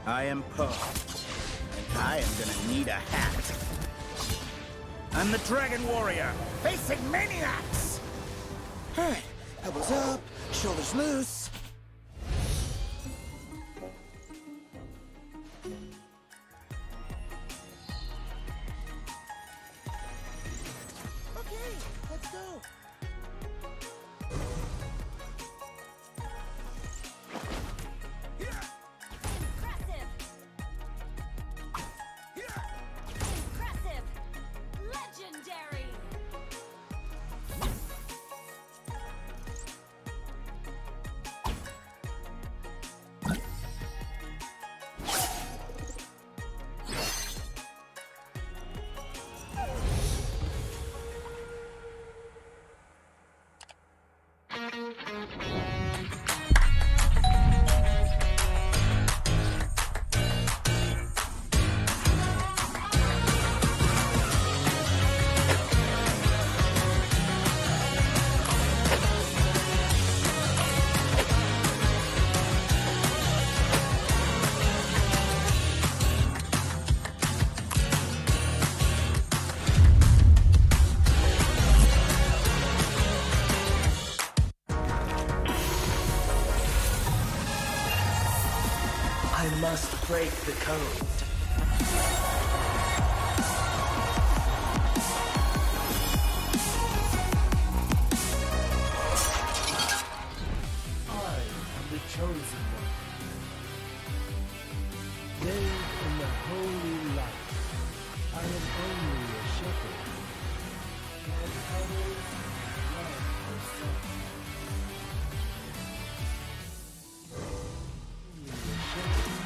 I am Poe, and I am gonna need a hat. I'm the Dragon Warrior, facing maniacs! Alright, elbows up, shoulders loose. Okay, let's go. Impressive! Impressive! Legendary! I must break the code. I am the chosen one. Bathed in the holy light, I am only a shepherd. And others love the sun. Only a shepherd.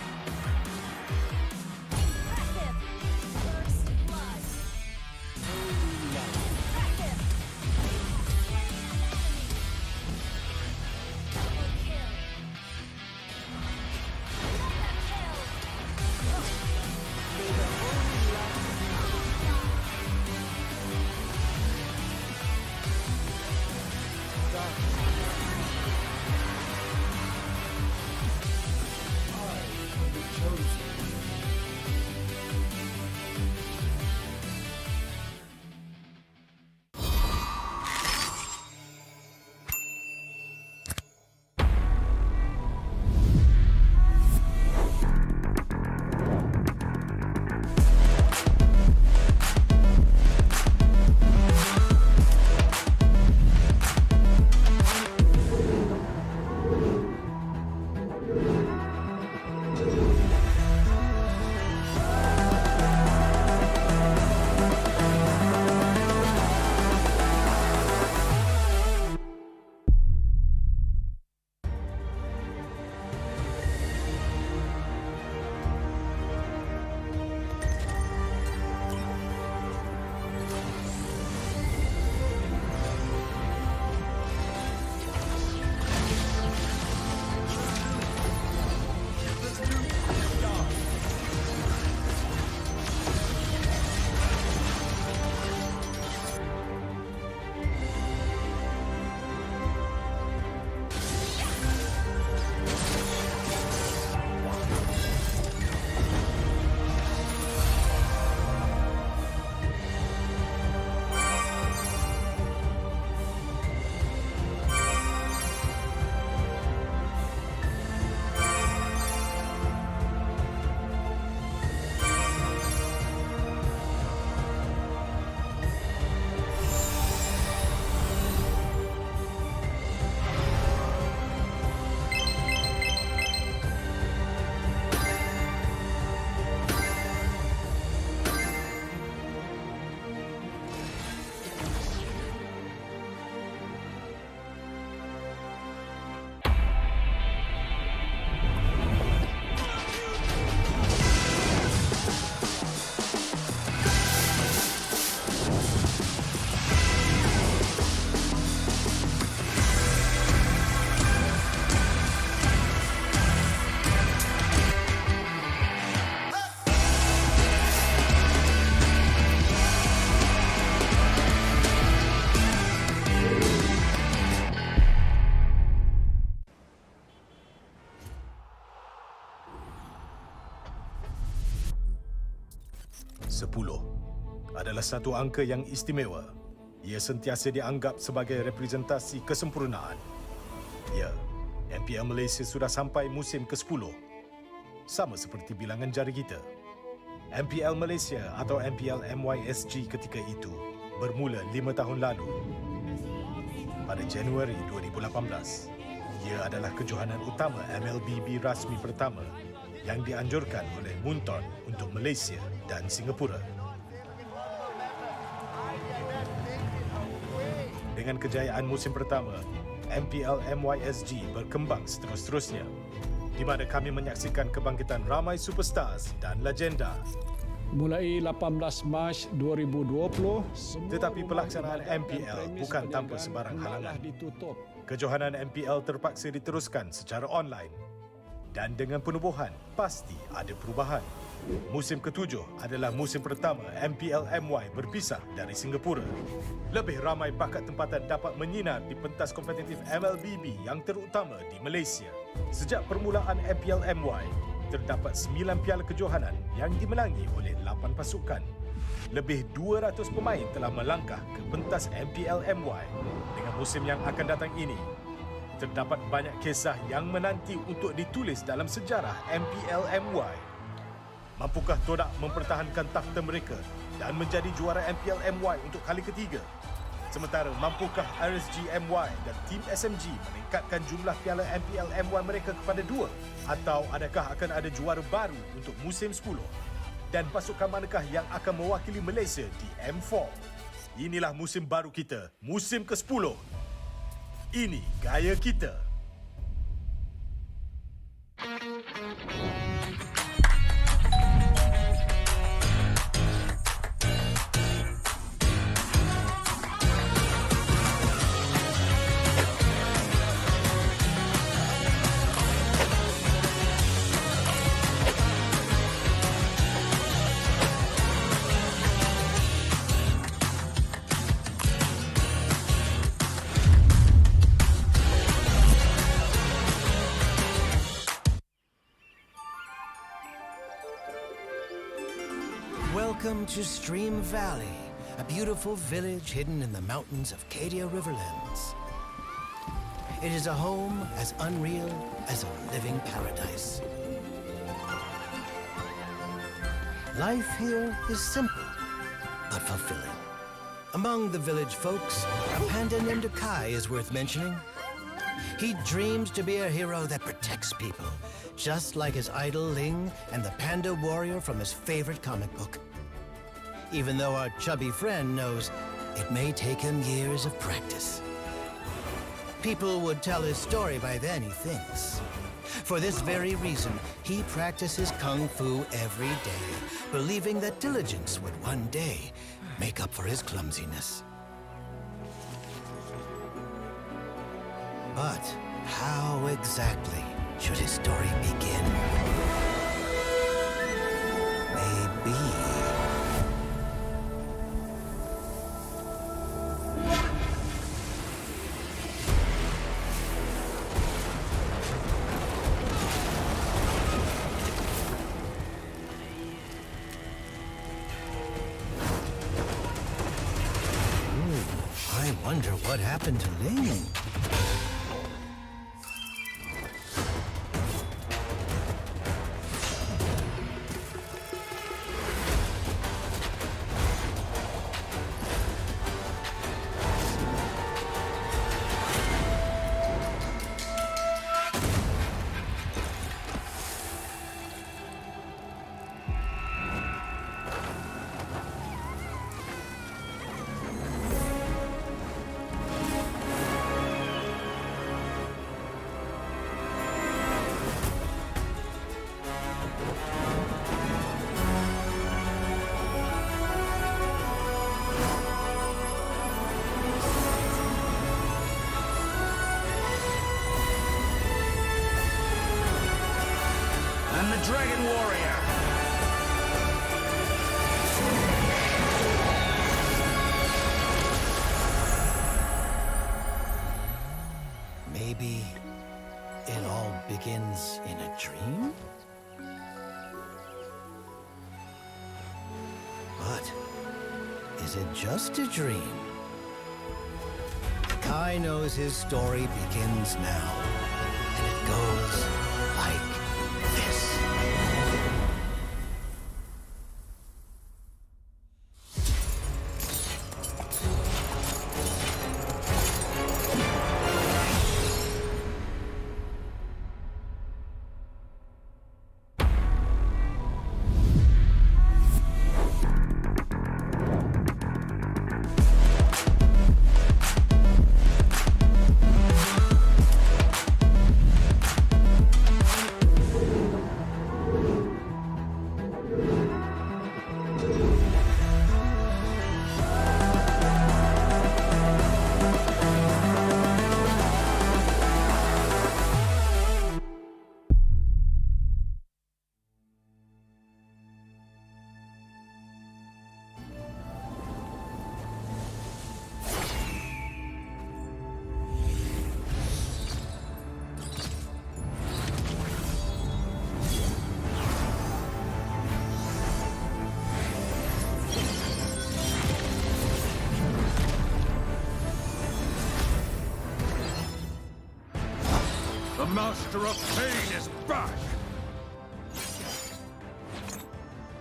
10 adalah satu angka yang istimewa. Ia sentiasa dianggap sebagai representasi kesempurnaan. Ya, MPL Malaysia sudah sampai musim ke-10. Sama seperti bilangan jari kita. MPL Malaysia atau MPL MYSG ketika itu bermula 5 tahun lalu. Pada Januari 2018, ia adalah kejohanan utama MLBB rasmi pertama yang dianjurkan oleh Munton untuk Malaysia dan Singapura. Dengan kejayaan musim pertama, MPL MYSG berkembang seterus-terusnya, di mana kami menyaksikan kebangkitan ramai superstars dan legenda. Mulai 18 Mac 2020, Tetapi pelaksanaan MPL bukan tanpa sebarang halangan. ditutup. Kejohanan MPL terpaksa diteruskan secara online. Dan dengan penubuhan, pasti ada perubahan. Musim ke-7 adalah musim pertama MPL MY berpisah dari Singapura. Lebih ramai bakat tempatan dapat menyinar di pentas kompetitif MLBB yang terutama di Malaysia. Sejak permulaan MPL MY, terdapat 9 piala kejohanan yang dimenangi oleh 8 pasukan. Lebih 200 pemain telah melangkah ke pentas MPL MY. Dengan musim yang akan datang ini, terdapat banyak kisah yang menanti untuk ditulis dalam sejarah MPL MY. Mampukah TODAK mempertahankan takhta mereka dan menjadi juara MPL MY untuk kali ketiga? Sementara mampukah RSG MY dan TEAM SMG meningkatkan jumlah piala MPL MY mereka kepada 2? Atau adakah akan ada juara baru untuk musim 10? Dan pasukan manakah yang akan mewakili Malaysia di M4? Inilah musim baru kita, musim ke-10. Ini gaya kita. Welcome to Stream Valley, a beautiful village hidden in the mountains of Cadia Riverlands. It is a home as unreal as a living paradise. Life here is simple, but fulfilling. Among the village folks, a panda named Akai is worth mentioning. He dreams to be a hero that protects people, just like his idol Ling and the panda warrior from his favorite comic book. Even though our chubby friend knows it may take him years of practice. People would tell his story by then, he thinks. For this very reason, he practices kung fu every day, believing that diligence would one day make up for his clumsiness. But how exactly should his story begin? Maybe... I wonder what happened to Ling. I'm the Dragon Warrior. Maybe it all begins in a dream? it just a dream? Kai knows his story begins now, and it goes like this. The Master of Pain is back!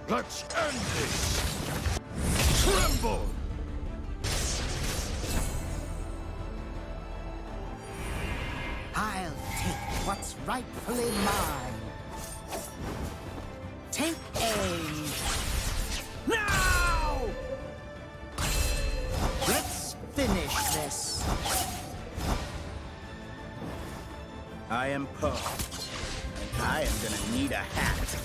Let's end this! Tremble! I'll take what's rightfully mine. Take aim. Now! Let's finish this. I am Poe, and I am gonna need a hat.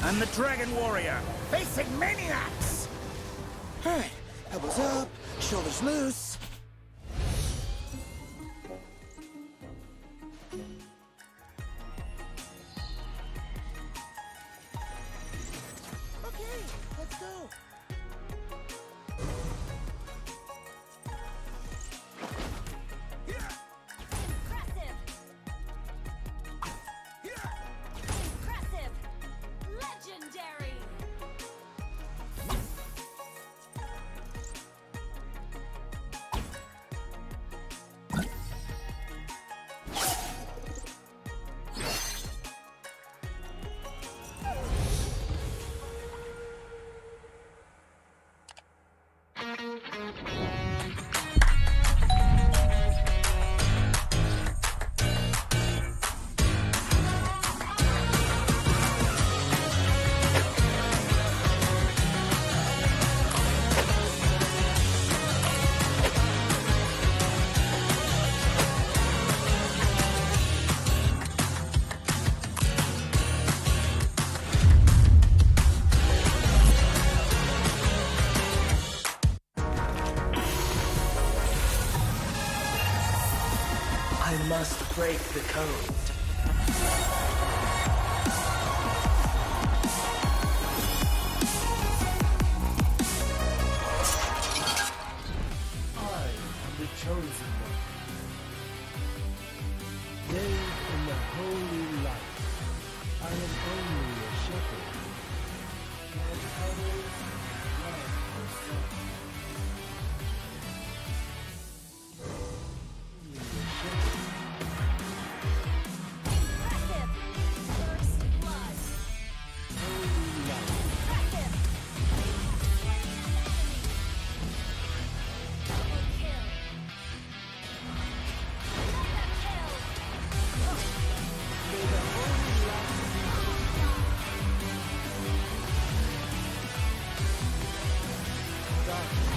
I'm the Dragon Warrior, facing maniacs! Alright, elbows up, shoulders loose. Okay, let's go. Impressive! Impressive! Legendary! I must break the code. I am the chosen one. Bathed in the holy light, I am only a shepherd. And others love the sun. Only a shepherd. Impressive! First blood! Holy light. Impressive! Double kill! Mega kill! May the holy light darkness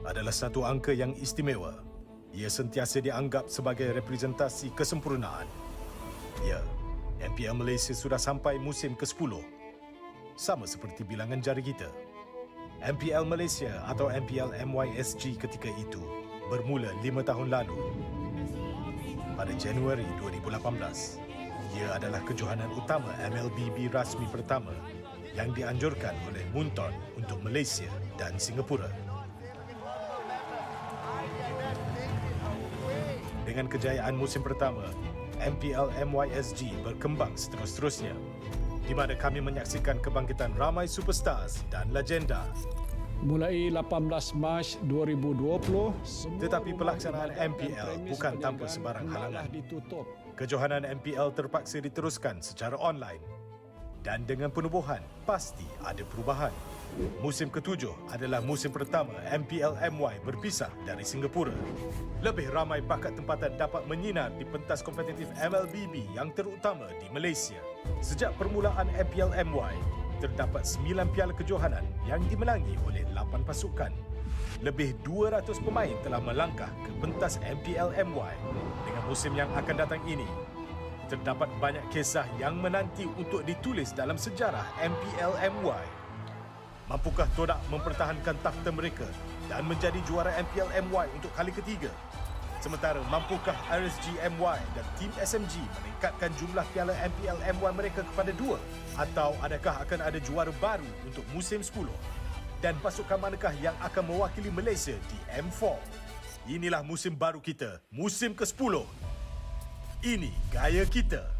adalah satu angka yang istimewa. Ia sentiasa dianggap sebagai representasi kesempurnaan. Ya, MPL Malaysia sudah sampai musim ke-10. Sama seperti bilangan jari kita. MPL Malaysia atau MPL MYSG ketika itu bermula 5 tahun lalu. Pada Januari 2018, ia adalah kejohanan utama MLBB rasmi pertama yang dianjurkan oleh Munton untuk Malaysia dan Singapura. Dengan kejayaan musim pertama, MPL MYSG berkembang seterus-terusnya, di mana kami menyaksikan kebangkitan ramai superstars dan legenda. Mulai 18 Mac 2020, Tetapi pelaksanaan MPL bukan tanpa sebarang halangan. ditutup. Kejohanan MPL terpaksa diteruskan secara online. Dan dengan penubuhan, pasti ada perubahan. Musim ke-7 adalah musim pertama MPL MY berpisah dari Singapura. Lebih ramai bakat tempatan dapat menyinar di pentas kompetitif MLBB yang terutama di Malaysia. Sejak permulaan MPL MY, terdapat 9 piala kejohanan yang dimenangi oleh 8 pasukan. Lebih 200 pemain telah melangkah ke pentas MPL MY. Dengan musim yang akan datang ini, terdapat banyak kisah yang menanti untuk ditulis dalam sejarah MPL MY. Mampukah TODAK mempertahankan takhta mereka dan menjadi juara MPL MY untuk kali ketiga? Sementara mampukah RSG MY dan TEAM SMG meningkatkan jumlah piala MPL MY mereka kepada 2? Atau adakah akan ada juara baru untuk musim 10? Dan pasukan manakah yang akan mewakili Malaysia di M4? Inilah musim baru kita, musim ke-10. Ini gaya kita.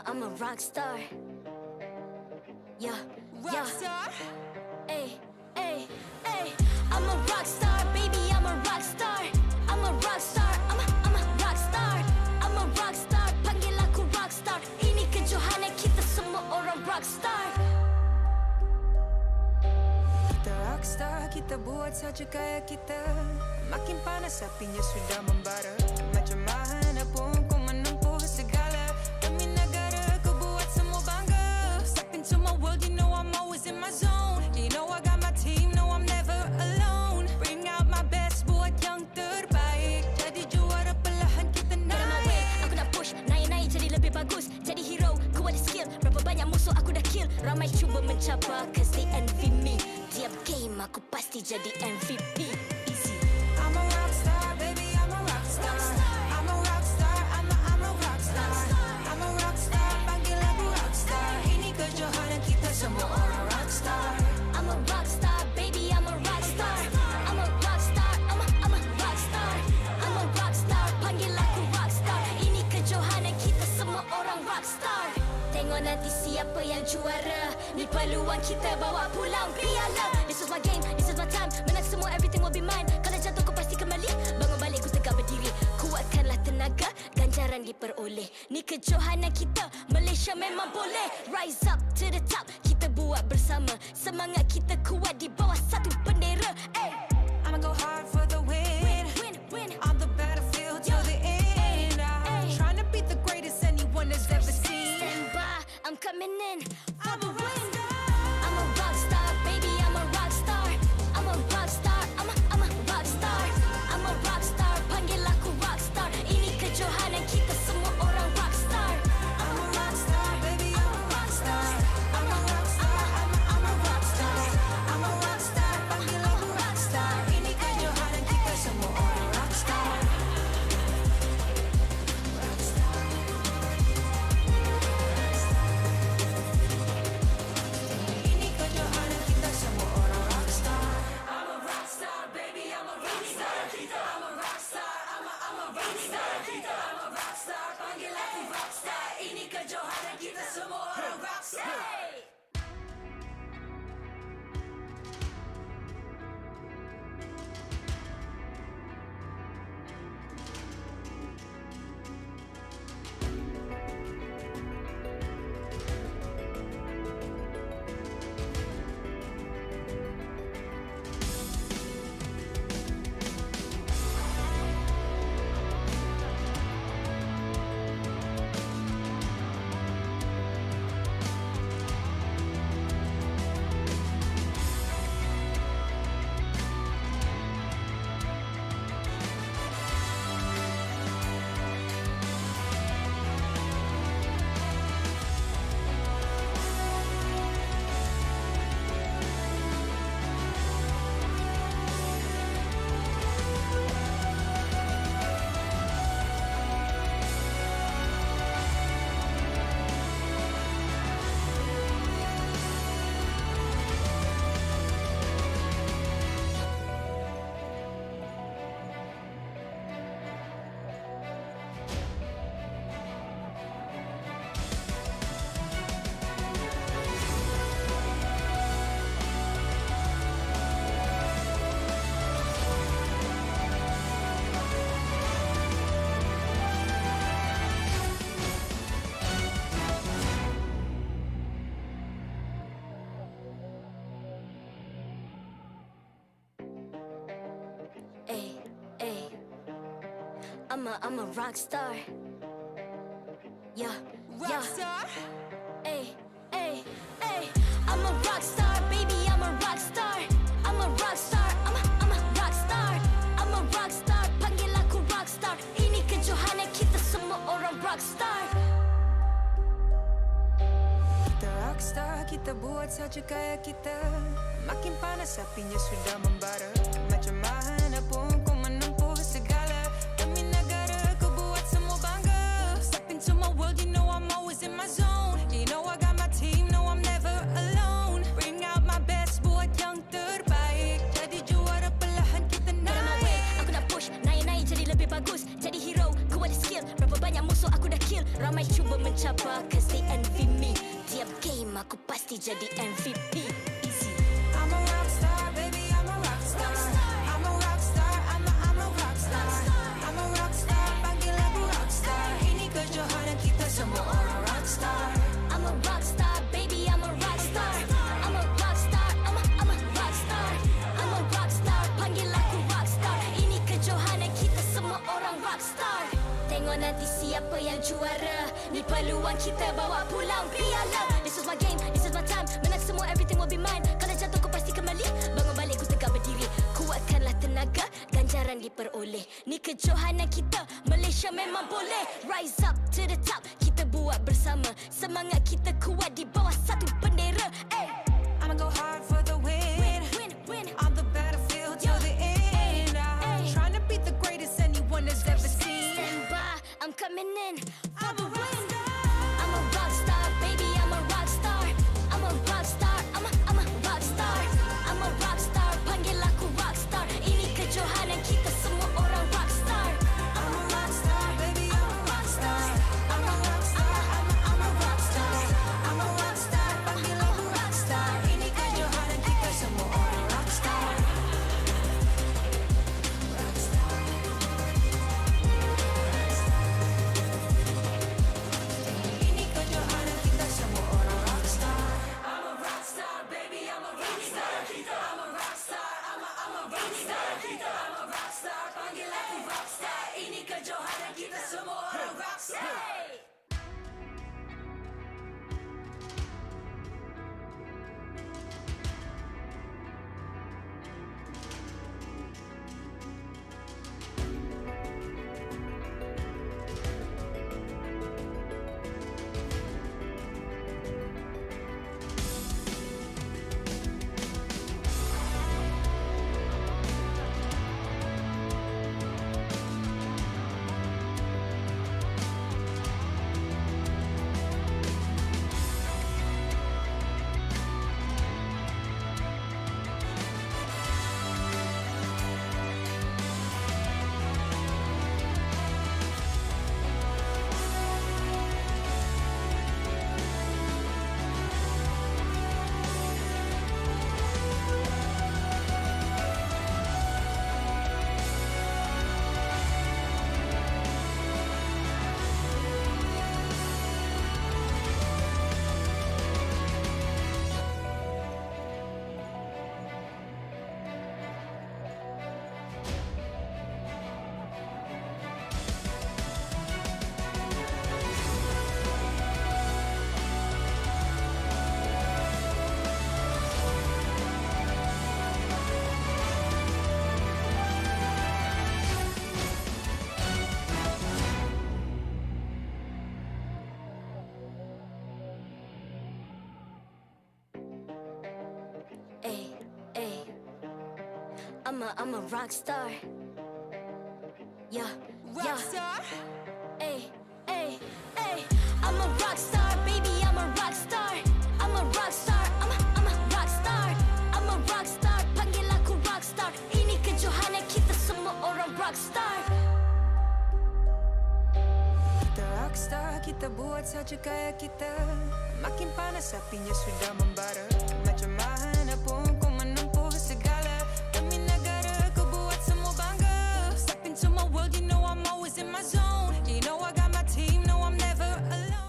I'm a rock star. Yeah, rock star. Ay, ay, ay. I'm a rock star, baby. I'm a rock star. I'm a rock star. I'm a rock star. I'm a rock star. Panggil aku rock star. Ini kejohanan kita semua orang rock star. Kita rockstar, kita buat saja gaya kita. Makin panas apinya sudah membara. Macam mana pun kau menempuh segala. Demi negara kau buat semua bangga. Step into my world, you know I'm always in my zone. You know I got my team, no I'm never alone. Bring out my best, buat yang terbaik. Jadi juara perlahan kita naik. Aku nak push, naik-naik jadi lebih bagus. Jadi hero, ku ada skill. Berapa banyak musuh aku dah kill. Ramai cuba mencapai, cause they envy me. Tiap game aku pasti jadi MVP. Easy. I'm a rockstar, baby, I'm a rockstar. I'm a rockstar, I'm a rockstar. I'm a rockstar, panggil aku rockstar. Ini kejohanan kita semua orang rockstar. I'm a rockstar, baby, I'm a rockstar. I'm a rockstar, I'm a rockstar. I'm a rockstar, panggil aku rockstar. Ini kejohanan kita semua orang rockstar. Tengok nanti siapa yang juara. Ni peluang kita bawa pulang piala. This is my game, this is my time. Menang semua, everything will be mine. Kalau jatuh kau pasti kembali. Bangun balik ku tegak berdiri. Kuatkanlah tenaga. Ganja ganjaran diperoleh. Ni kejohanan kita, Malaysia memang boleh. Rise up to the top, kita buat bersama. Semangat kita kuat di bawah satu bendera. I'ma go hard for the win. On the battlefield till the end. I'm trying to beat the greatest anyone has ever seen. Stand by, I'm coming in for the win. I'm a rock star, baby, I'm a rock star. I'm a rock star, I'm a rock star. I'm a rock star, panggil aku rock star. Ini kejohanan kita semua orang rock star. I'm a rock star, baby, I'm a rock star. I'm a rock star, I'm a rock star. I'm a rock star, panggil aku rock star. Ini kejohanan kita semua orang rock star. Ini kejohanan kita semua orang rock star. I'm a rock star, baby, I'm a rock star. I'm a rock star, I'm a rock star. I'm a rock star, panggil aku rock star. Ini kejohanan kita semua orang rock star. I'm a rock star. Yeah, Rock star. Ay. I'm a rock star, baby, I'm a rock star. I'm a rock star, I'm a rock star. I'm a rock star, panggil aku rock star. Ini kejohanan kita semua orang rock star. Kita rockstar, kita buat saja gaya kita. Makin panas apinya sudah membara. Macam mana pun kau menempuh segala. Demi negara kau buat semua bangga. Step into my world, you know I'm always in my zone. You know I got my team, no I'm never alone. Bring out my best, buat yang terbaik. Jadi juara perlahan kita Get on my way, naik. aku nak push, naik jadi lebih bagus. Jadi hero, ku ada skill. Berapa banyak musuh aku dah kill. Ramai cuba mencabar, cause they envy me. Tiap game aku pasti jadi MVP. Easy. I'm a rockstar, baby, I'm a rockstar. I'm a rockstar, I'm a rockstar. I'm a rockstar, panggil aku rockstar. Ini kejohanan kita semua orang rockstar. I'm a rockstar, baby, I'm a rockstar. I'm a rockstar, I'm a rockstar. I'm a rockstar, panggil aku rockstar. Ini kejohanan kita semua orang rockstar. Tengok nanti siapa yang juara. Ni peluang kita bawa pulang piala. This is my game, this is my time. Menang semua, everything will be mine. Kalau jatuh kau pasti kembali. Bangun balik ku tegak berdiri. Kuatkanlah tenaga, ganjaran diperoleh. Ni kejohanan kita, Malaysia memang boleh. Rise up to the top, kita buat bersama. Semangat kita kuat di bawah satu bendera. I'ma go hard for the win. On the battlefield till the end. I'm trying to beat the greatest anyone has ever seen. Stand by, I'm coming in for the win. I'm a rock star, baby, I'm a rock star. I'm a rock star, I'm a rock star. I'm a rock star, panggil aku rock star. Ini kejohanan kita semua orang rock star. I'm a rockstar, baby, I'm a rockstar. I'm a rockstar, I'm a rockstar. I'm a rockstar, panggil aku rockstar. Ini kejohanan kita semua orang rockstar. Rockstar. Ay, ay. I'm a rock star. Yeah, Rock star. Ay, ay, ay. I'm a rock star, baby. I'm a rock star. I'm a rock star. I'm a rock star. I'm a rock star. Panggil aku rock star. Ini kejohanan kita semua orang rock star. Kita rockstar, kita buat saja gaya kita. Makin panas apinya sudah membara. Macam mana pun kau menempuh segala. Demi negara kau buat semua bangga. Step into my world, you know I'm always in my zone. You know I got my team, no I'm never alone.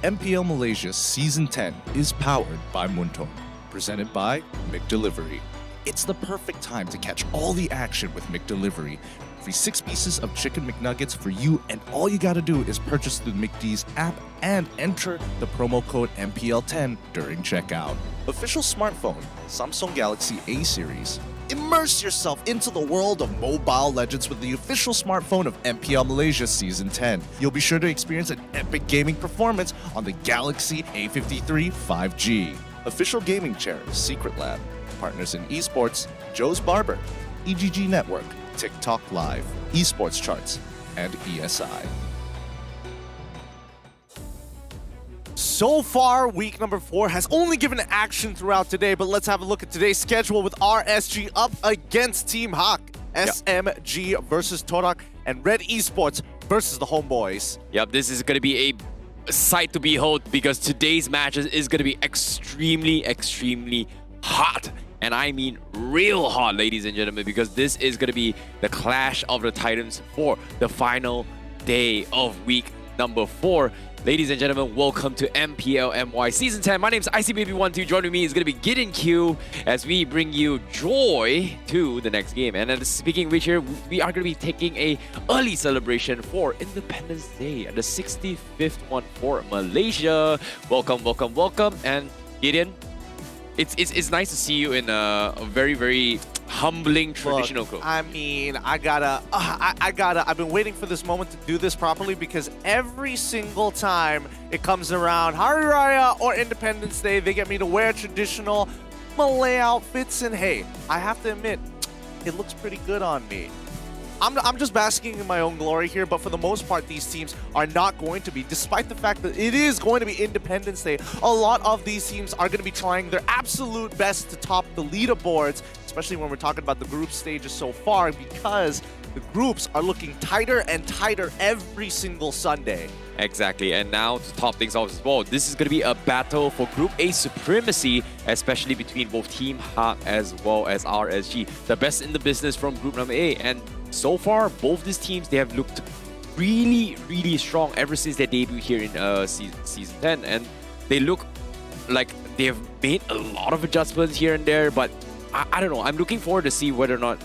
MPL Malaysia Season 10 is powered by Muntong, presented by McDelivery. It's the perfect time to catch all the action with McDelivery. Free 6 pieces of chicken McNuggets for you, and all you gotta do is purchase through McD's app and enter the promo code MPL10 during checkout. Official smartphone, Samsung Galaxy A series. Immerse yourself into the world of Mobile Legends with the official smartphone of MPL Malaysia Season 10. You'll be sure to experience an epic gaming performance on the Galaxy A53 5G. Official gaming chair, Secret Lab. Partners in eSports, Joe's Barber, EGG Network, TikTok Live, eSports Charts, and ESI. So far, week number 4 has only given action throughout today, but let's have a look at today's schedule with RSG up against Team Hawk, SMG versus TODAK, and Red Esports versus the Homeboys. Yep, this is going to be a sight to behold because today's match is going to be extremely, extremely hot. And I mean real hot, ladies and gentlemen, because this is going to be the clash of the titans for the final day of week number 4. Ladies and gentlemen, welcome to MPL MY Season 10. My name is ICBaby12. Joining me is going to be Gideon Q as we bring you joy to the next game. And speaking of which here, we are going to be taking a early celebration for Independence Day, the 65th one for Malaysia. Welcome, welcome, welcome. And Gideon, it's nice to see you in a very, very humbling traditional clothes. I mean, I've been waiting for this moment to do this properly because every single time it comes around Hari Raya or Independence Day, they get me to wear traditional Malay outfits, and hey, I have to admit, it looks pretty good on me. I'm just basking in my own glory here, but for the most part, these teams are not going to be, despite the fact that it is going to be Independence Day. A lot of these teams are going to be trying their absolute best to top the leaderboards, especially when we're talking about the group stages so far, because the groups are looking tighter and tighter every single Sunday. Exactly, and now to top things off as well, this is going to be a battle for Group A supremacy, especially between both Team HOMEBOIS as well as RSG, the best in the business from Group number A. And so far, both these teams, they have looked really, really strong ever since their debut here in season 10, and they look like they have made a lot of adjustments here and there, but I don't know. I'm looking forward to see whether or not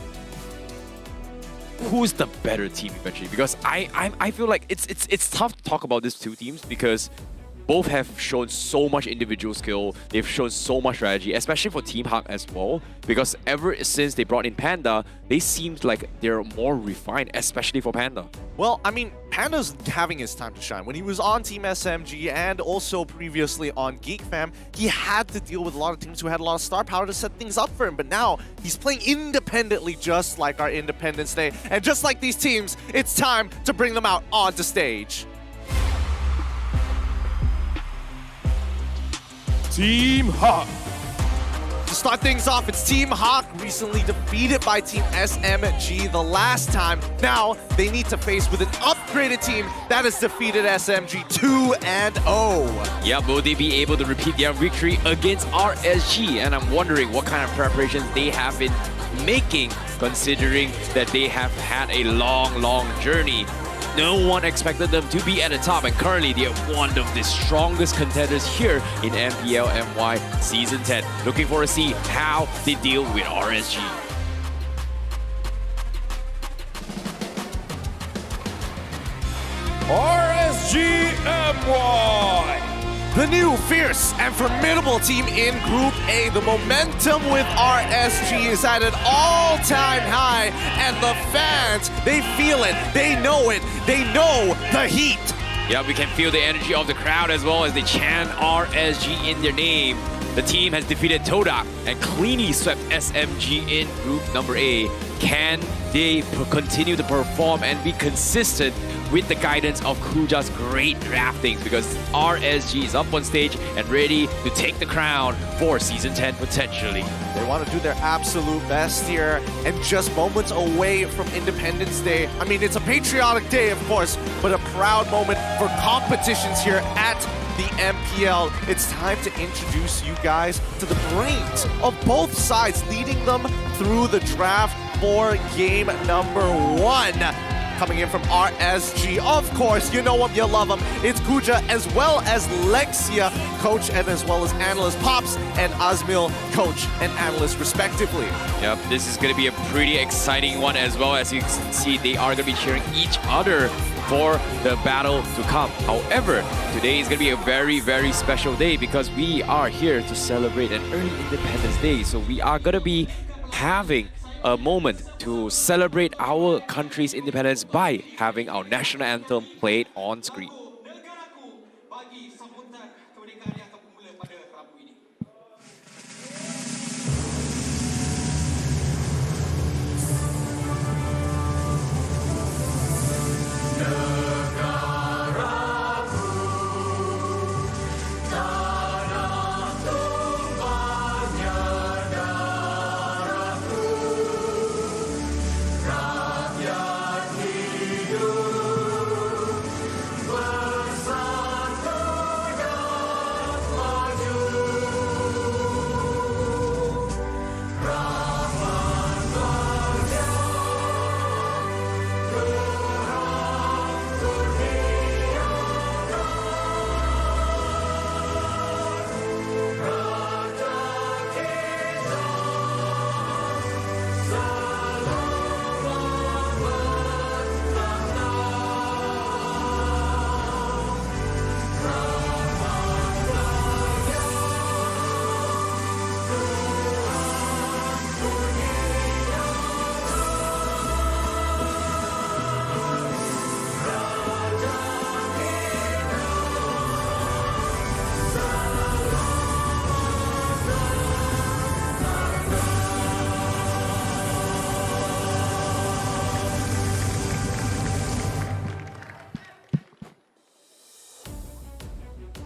who's the better team eventually, because I feel like it's tough to talk about these two teams because both have shown so much individual skill. They've shown so much strategy, especially for Team HOMEBOIS as well, because ever since they brought in Panda, they seemed like they're more refined, especially for Panda. Well, I mean, Panda's having his time to shine. When he was on Team SMG and also previously on GeekFam, he had to deal with a lot of teams who had a lot of star power to set things up for him. But now he's playing independently, just like our Independence Day. And just like these teams, it's time to bring them out onto stage. Team Hawk. To start things off, it's Team Hawk, recently defeated by Team SMG the last time. Now, they need to face with an upgraded team that has defeated SMG 2-0. Yeah, will they be able to repeat their victory against RSG? And I'm wondering what kind of preparations they have been making, considering that they have had a long journey. No one expected them to be at the top, and currently they are one of the strongest contenders here in MPL MY Season 10. Looking forward to see how they deal with RSG. RSG MY. The new fierce and formidable team in Group A. The momentum with RSG is at an all-time high, and the fans, they feel it, they know it, they know the heat. Yeah, we can feel the energy of the crowd as well as they chant RSG in their name. The team has defeated TODAK and cleanly swept SMG in Group number A. Can they continue to perform and be consistent with the guidance of Kuja's great drafting? Because RSG is up on stage and ready to take the crown for Season 10 potentially. They want to do their absolute best here, and just moments away from Independence Day. I mean, it's a patriotic day, of course, but a proud moment for competitions here at the MPL. It's time to introduce you guys to the brains of both sides, leading them through the draft for game number 1. Coming in from RSG, of course, you know him, you love him. It's Kuja, as well as Lexia, coach, and as well as analyst Pops and Asmil, coach and analyst respectively. Yep, this is going to be a pretty exciting one as well. As you can see, they are going to be cheering each other for the battle to come. However, today is going to be a very special day because we are here to celebrate an early Independence Day. So we are going to be having a moment to celebrate our country's independence by having our national anthem played on screen.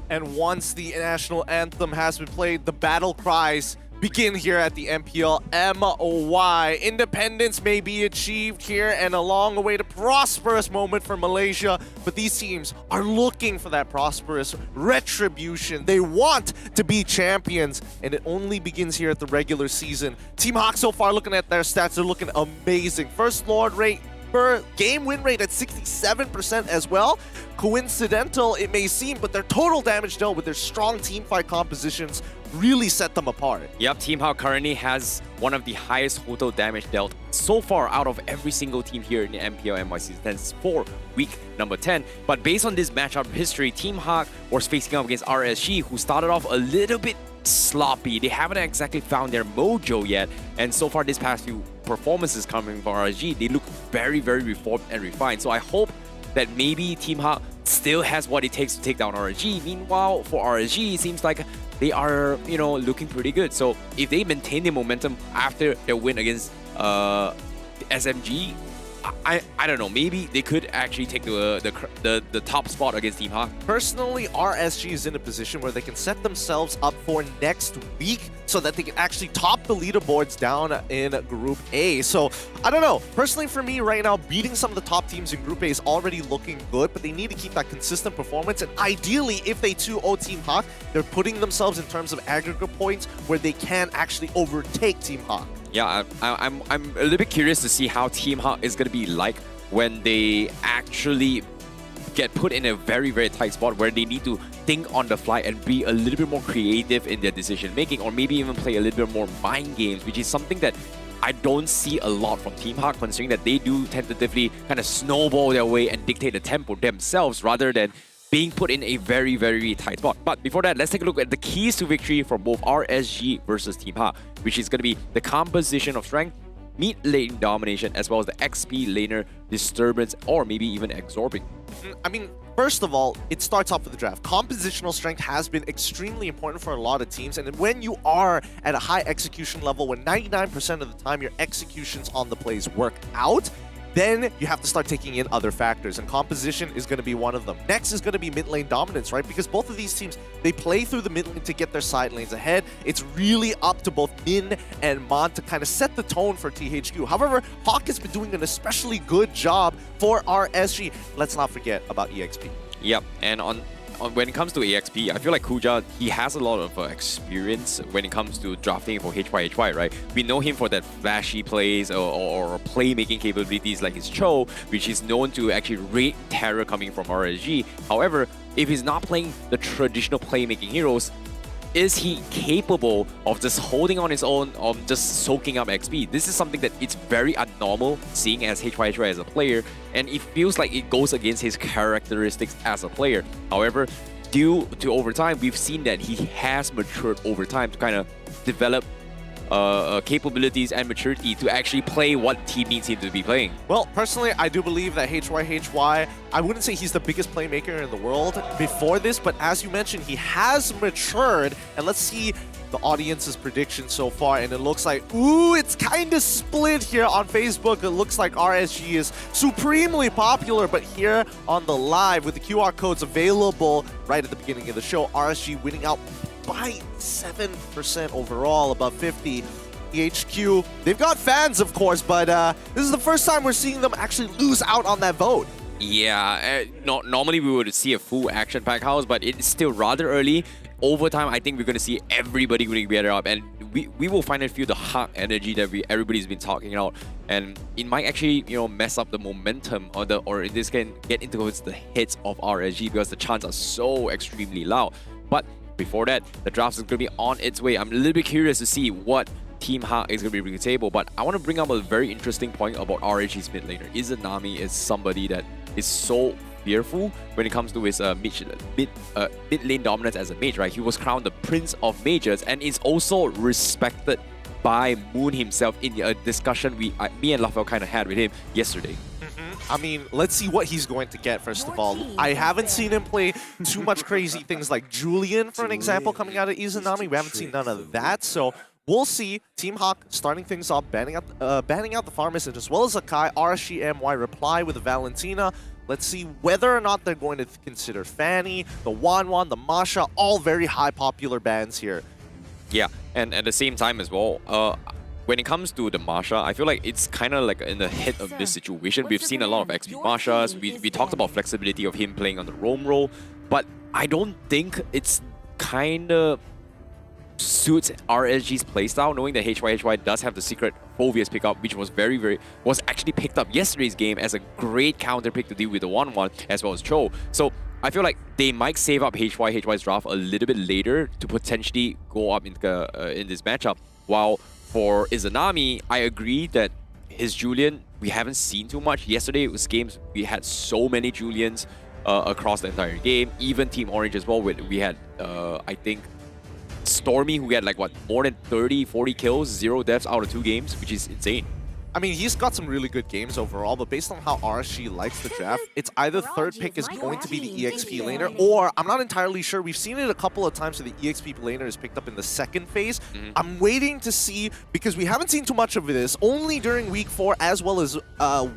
And once the national anthem has been played, the battle cries begin here at the MPL MY. Independence may be achieved here and a long awaited prosperous moment for Malaysia, but these teams are looking for that prosperous retribution. They want to be champions, and it only begins here at the regular season. Team Hawk so far, looking at their stats, they're looking amazing. First Lord rate per game win rate at 67% as well. Coincidental it may seem, but their total damage dealt with their strong team fight compositions really set them apart. Yep, Team Hawk currently has one of the highest total damage dealt so far out of every single team here in the MPL MY Season 10 for week number 10. But based on this matchup history, Team Hawk was facing up against RSG, who started off a little bit sloppy. They haven't exactly found their mojo yet, and so far this past few performances coming from RSG, they look very, very reformed and refined. So I hope that maybe Team Hawk still has what it takes to take down RSG. Meanwhile, for RSG, it seems like they are, looking pretty good. So if they maintain their momentum after their win against SMG, I don't know, maybe they could actually take the top spot against Team Hawk. Personally, RSG is in a position where they can set themselves up for next week so that they can actually top the leaderboards down in Group A. So, I don't know. Personally, for me right now, beating some of the top teams in Group A is already looking good, but they need to keep that consistent performance. And ideally, if they 2-0 Team Hawk, they're putting themselves in terms of aggregate points where they can actually overtake Team Hawk. Yeah, I'm a little bit curious to see how Team Hawk is going to be like when they actually get put in a very, very tight spot where they need to think on the fly and be a little bit more creative in their decision making, or maybe even play a little bit more mind games, which is something that I don't see a lot from Team Hawk, considering that they do tentatively kind of snowball their way and dictate the tempo themselves rather than being put in a very, very tight spot. But before that, let's take a look at the keys to victory for both RSG versus Team Hawk, which is going to be the composition of strength, mid lane domination, as well as the XP laner disturbance, or maybe even absorbing. I mean, first of all, it starts off with the draft. Compositional strength has been extremely important for a lot of teams, and when you are at a high execution level, when 99% of the time your executions on the plays work out, then you have to start taking in other factors, and composition is going to be one of them. Next is going to be mid lane dominance, right? Because both of these teams, they play through the mid lane to get their side lanes ahead. It's really up to both Min and Mon to kind of set the tone for THQ. However, Hawk has been doing an especially good job for RSG. Let's not forget about EXP. Yep, and when it comes to EXP, I feel like Kuja, he has a lot of experience when it comes to drafting for HYHY, right? We know him for that flashy plays or playmaking capabilities like his Cho, which is known to actually raid terror coming from RSG. However, if he's not playing the traditional playmaking heroes, is he capable of just holding on his own, of just soaking up XP? This is something that it's very abnormal seeing as HYHY as a player, and it feels like it goes against his characteristics as a player. However, due to over time, we've seen that he has matured over time to kind of develop capabilities and maturity to actually play what team needs him to be playing. Well, personally, I do believe that HYHY, I wouldn't say he's the biggest playmaker in the world before this, but as you mentioned, he has matured, and let's see the audience's prediction so far, and it looks like, ooh, it's kind of split here on Facebook. It looks like RSG is supremely popular, but here on the live with the QR codes available right at the beginning of the show, RSG winning out by 7% overall, above 50. EHQ, they've got fans, of course, but this is the first time we're seeing them actually lose out on that vote. Yeah, normally we would see a full action-packed house, but it's still rather early. Over time, I think we're going to see everybody going better up, and we will finally feel the hot energy that everybody's been talking about, and it might actually mess up the momentum or this can get into the hits of RSG because the chants are so extremely loud. But before that, the draft is going to be on its way. I'm a little bit curious to see what Team Hawk is going to be bringing to the table, but I want to bring up a very interesting point about RSG's mid laner. Izanami is somebody that is so fearful when it comes to his mid lane dominance as a mage, right? He was crowned the Prince of Mages and is also respected by Moon himself in a discussion me and Lafel kind of had with him yesterday. I mean, let's see what he's going to get, first of all. I haven't seen him play too much crazy things like Julian, for an example, coming out of Izanami. We haven't seen none of that, so we'll see. Team Hawk starting things off, banning out the Pharmacist as well as Akai. RSG MY reply with Valentina. Let's see whether or not they're going to consider Fanny, the Wanwan, the Masha, all very high popular bans here. Yeah, and at the same time as well, when it comes to the Marsha, I feel like it's kind of like in the head of this situation. We've seen a lot of XP Marshas. We talked about flexibility of him playing on the roam role, but I don't think it's kind of suits RSG's playstyle, knowing that HY does have the secret Phoveus pickup, which was was actually picked up yesterday's game as a great counter pick to deal with the 1-1 as well as Cho. So I feel like they might save up HY's draft a little bit later to potentially go up in this matchup. While for Izanami, I agree that his Julian, we haven't seen too much. Yesterday it was games, we had so many Julians across the entire game. Even Team Orange as well, we had, I think, Stormy, who had like, what, more than 30, 40 kills, 0 deaths out of 2 games, which is insane. I mean, he's got some really good games overall, but based on how RSG likes the draft, it's either third pick is going to be the EXP laner, or I'm not entirely sure. We've seen it a couple of times where the EXP laner is picked up in the second phase. I'm waiting to see, because we haven't seen too much of this. Only during week 4, as well as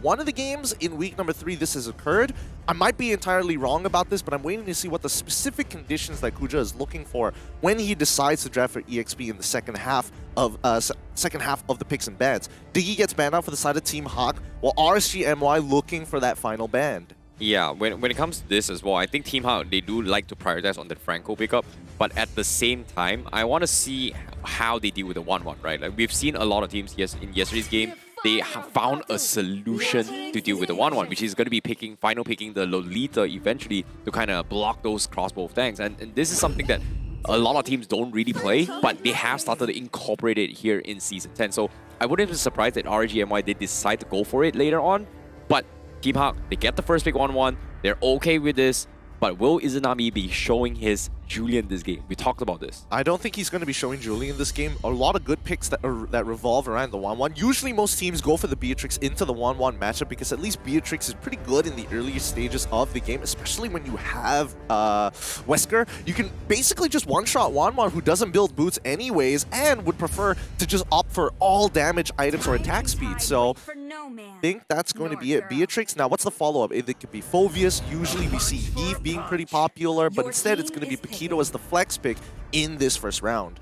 one of the games in week number 3, this has occurred. I might be entirely wrong about this, but I'm waiting to see what the specific conditions that Kuja is looking for when he decides to draft for EXP in the second half of the picks and bans. Diggy gets banned out for the side of Team Hawk, while RSG MY looking for that final ban. Yeah, when it comes to this as well, I think Team Hawk, they do like to prioritize on the Franco pickup, but at the same time, I want to see how they deal with the 1-1, right? Like, we've seen a lot of teams in yesterday's game, they have found a solution to deal with the 1-1, which is going to be final picking the Lolita eventually to kind of block those crossbow tanks. And this is something that a lot of teams don't really play, but they have started to incorporate it here in Season 10. So I wouldn't be surprised that RGMY did decide to go for it later on. But Team Hawk, they get the first pick 1-1. They're okay with this. But will Izanami be showing his Julian this game? We talked about this. I don't think he's going to be showing Julian this game. A lot of good picks that revolve around the 1-1. Usually most teams go for the Beatrix into the 1-1 matchup because at least Beatrix is pretty good in the earlier stages of the game, especially when you have Wesker. You can basically just one-shot Wanwan, who doesn't build boots anyways and would prefer to just opt for all damage items or attack speed. So I think that's going to be it. Beatrix. Now, what's the follow-up? It could be Phoveus. Usually we see Eve being pretty popular, but instead it's going to be Paquito as the flex pick in this first round.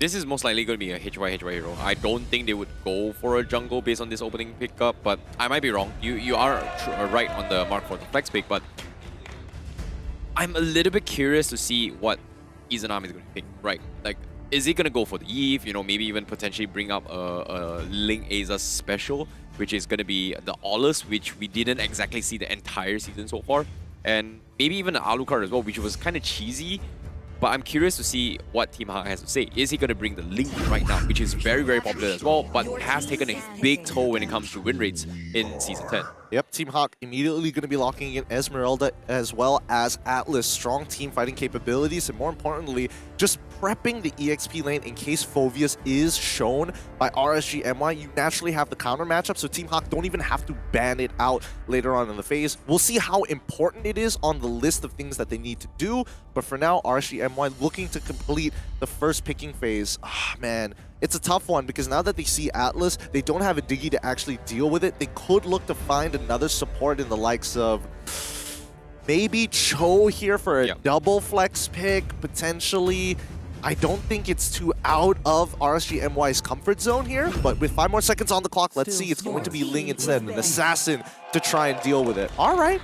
This is most likely going to be a HY hero. I don't think they would go for a jungle based on this opening pickup, but I might be wrong. You are right on the mark for the flex pick, but I'm a little bit curious to see what Izanami is going to pick, right? Like, is he going to go for the Eve? You know, maybe even potentially bring up a Link Aza special, which is going to be the Aulus, which we didn't exactly see the entire season so far. And maybe even an Alucard as well, which was kind of cheesy. But I'm curious to see what Team Hawk has to say. Is he going to bring the Link right now, which is very, very popular as well, but has taken a big toll when it comes to win rates in Season 10. Yep, Team Hawk immediately going to be locking in Esmeralda as well as Atlas. Strong team fighting capabilities, and more importantly, just prepping the EXP lane in case Phoveus is shown by RSG MY. You naturally have the counter matchup, so Team Hawk don't even have to ban it out later on in the phase. We'll see how important it is on the list of things that they need to do, but for now, RSG MY looking to complete the first picking phase. Ah, man. It's a tough one because now that they see Atlas, they don't have a Diggy to actually deal with it. They could look to find another support in the likes of maybe Cho here for a double flex pick, potentially. I don't think it's too out of RSG MY's comfort zone here, but with 5 more seconds on the clock, let's see. It's going to be Ling instead, an assassin to try and deal with it. All right,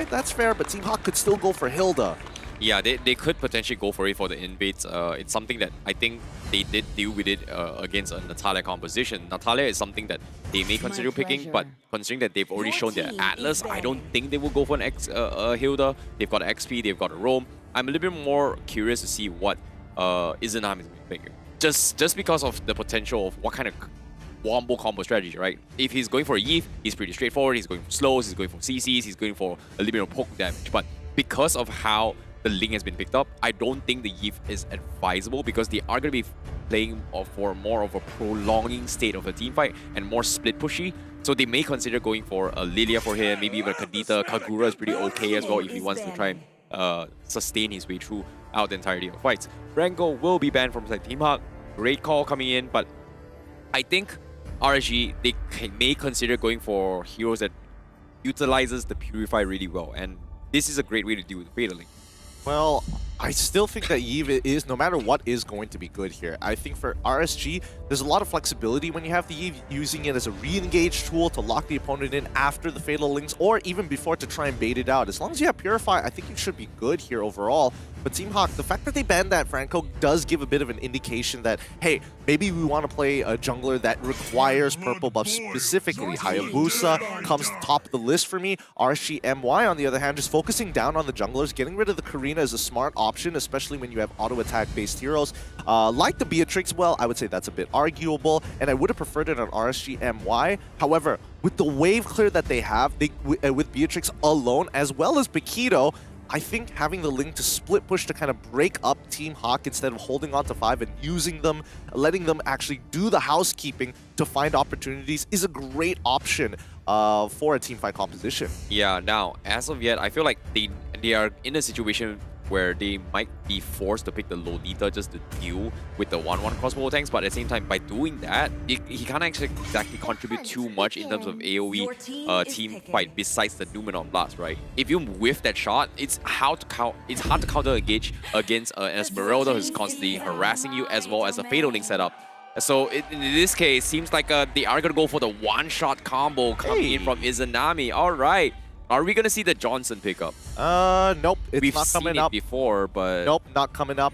that's fair, but Team Hawk could still go for Hilda. Yeah, they could potentially go for it for the invades. It's something that I think they did deal with it against a Natalia composition. Natalia is something that they may consider picking, but considering that they've already shown their Atlas, I don't think they will go for an Hilda. They've got XP, they've got a Roam. I'm a little bit more curious to see what Izanami is going to pick. Just because of the potential of what kind of wombo combo strategy, right? If he's going for a Eve, he's pretty straightforward. He's going for slows, he's going for CCs, he's going for a little bit of poke damage. But because of how the Link has been picked up, I don't think the Eve is advisable because they are going to be playing for more of a prolonging state of a team fight and more split pushy. So they may consider going for a Lilia for him, maybe even a Kadita. Kagura is pretty okay as well if he wants to try and sustain his way through out the entirety of fights. Franco will be banned from Team Hawk. Great call coming in, but I think RSG, they may consider going for heroes that utilizes the Purify really well, and this is a great way to deal with Fatal Link. Well, I still think that Eve is, no matter what, is going to be good here. I think for RSG, there's a lot of flexibility when you have the Eve, using it as a re-engage tool to lock the opponent in after the Fatal Links, or even before to try and bait it out. As long as you have Purify, I think you should be good here overall. But Team Hawk, the fact that they banned that Franco does give a bit of an indication that, hey, maybe we want to play a jungler that requires purple buff specifically. Hayabusa comes top of the list for me. RSG MY, on the other hand, just focusing down on the junglers. Getting rid of the Karina is a smart option, especially when you have auto-attack based heroes. Like the Beatrix, well, I would say that's a bit arguable, and I would have preferred it on RSG MY. However, with the wave clear that they have, with Beatrix alone, as well as Paquito, I think having the Link to split push to kind of break up Team Hawk instead of holding on to 5 and using them, letting them actually do the housekeeping to find opportunities is a great option for a teamfight composition. Yeah, now, as of yet, I feel like they are in a situation where they might be forced to pick the Lolita just to deal with the 1-1 crossbow tanks, but at the same time, by doing that, he can't actually exactly contribute too much in terms of AoE team fight besides the Numenor Blast, right? If you whiff that shot, it's hard to counter engage against an Esmeralda who's constantly harassing you, as well as a Fatal Link setup. So in this case, seems like they are gonna go for the one-shot combo coming in from Izanami. All right. Are we gonna see the Johnson pickup? Nope, it's not coming up. We've seen it before, but nope, not coming up.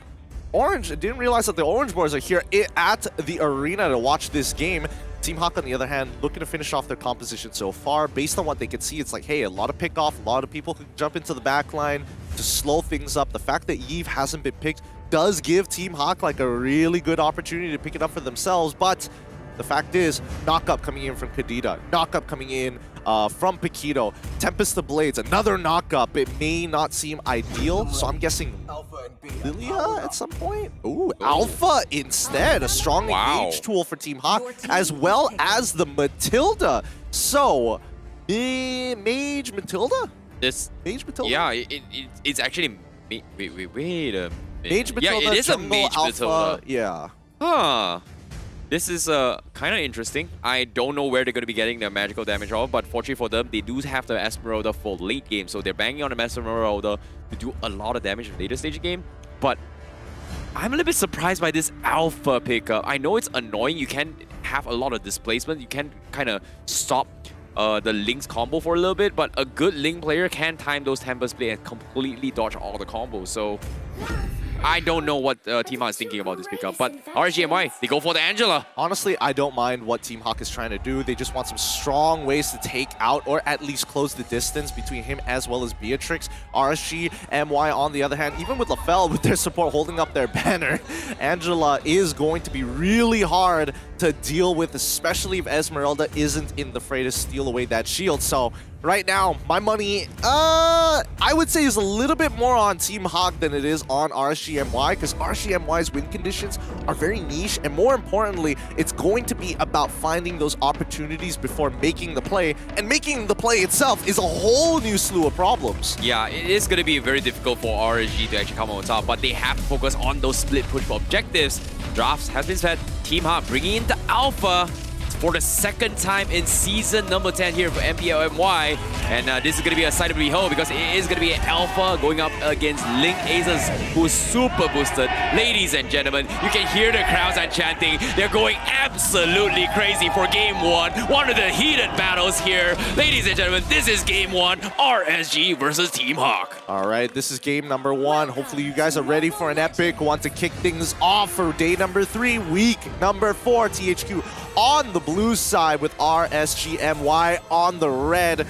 Orange, didn't realize that the Orange Boys are here at the arena to watch this game. Team Hawk, on the other hand, looking to finish off their composition so far. Based on what they could see, it's like, hey, a lot of pick-off, a lot of people could jump into the back line to slow things up. The fact that Eve hasn't been picked does give Team Hawk like a really good opportunity to pick it up for themselves, but the fact is, knock-up coming in from Kadita, knock-up coming in from Paquito, Tempest the Blades, another knock-up. It may not seem ideal, so I'm guessing Lilia at some point? Ooh, Alpha instead, a strong engage tool for Team Hawk, as well as the Matilda. So, Mage Matilda? Mage Matilda? Yeah, it's actually... Wait a minute. Mage Matilda, yeah, it is a Mage Alpha, Matilda. Yeah. Huh. This is kind of interesting. I don't know where they're going to be getting their magical damage off, but fortunately for them, they do have the Esmeralda for late game, so they're banging on the Esmeralda to do a lot of damage in the later stage of the game. But I'm a little bit surprised by this Alpha pickup. I know it's annoying. You can have a lot of displacement. You can kind of stop the Link's combo for a little bit, but a good Link player can time those Tempest play and completely dodge all the combos. So I don't know what Team Hawk is thinking about this pickup, but RGMY, they go for the Angela. Honestly, I don't mind what Team Hawk is trying to do. They just want some strong ways to take out or at least close the distance between him as well as Beatrix. RSG, MY on the other hand, even with LaFell with their support holding up their banner, Angela is going to be really hard to deal with, especially if Esmeralda isn't in the fray to steal away that shield. So right now, my money, I would say is a little bit more on Team Hawk than it is on RSGMY, because RSGMY's win conditions are very niche, and more importantly, it's going to be about finding those opportunities before making the play, and making the play itself is a whole new slew of problems. Yeah, it is going to be very difficult for RSG to actually come on top, but they have to focus on those split push objectives. Drafts has been set. Team Hawk bringing in the Alpha for the second time in season number 10 here for MPL MY. And this is going to be a sight to behold, because it is going to be an Alpha going up against Link Aces, who's super boosted. Ladies and gentlemen, you can hear the crowds are chanting. They're going absolutely crazy for game one of the heated battles here. Ladies and gentlemen, this is game one, RSG versus Team Hawk. All right, this is game number 1. Hopefully you guys are ready for an epic. Want to kick things off for day number 3, week number 4, THQ on the blue side with RSGMY on the red.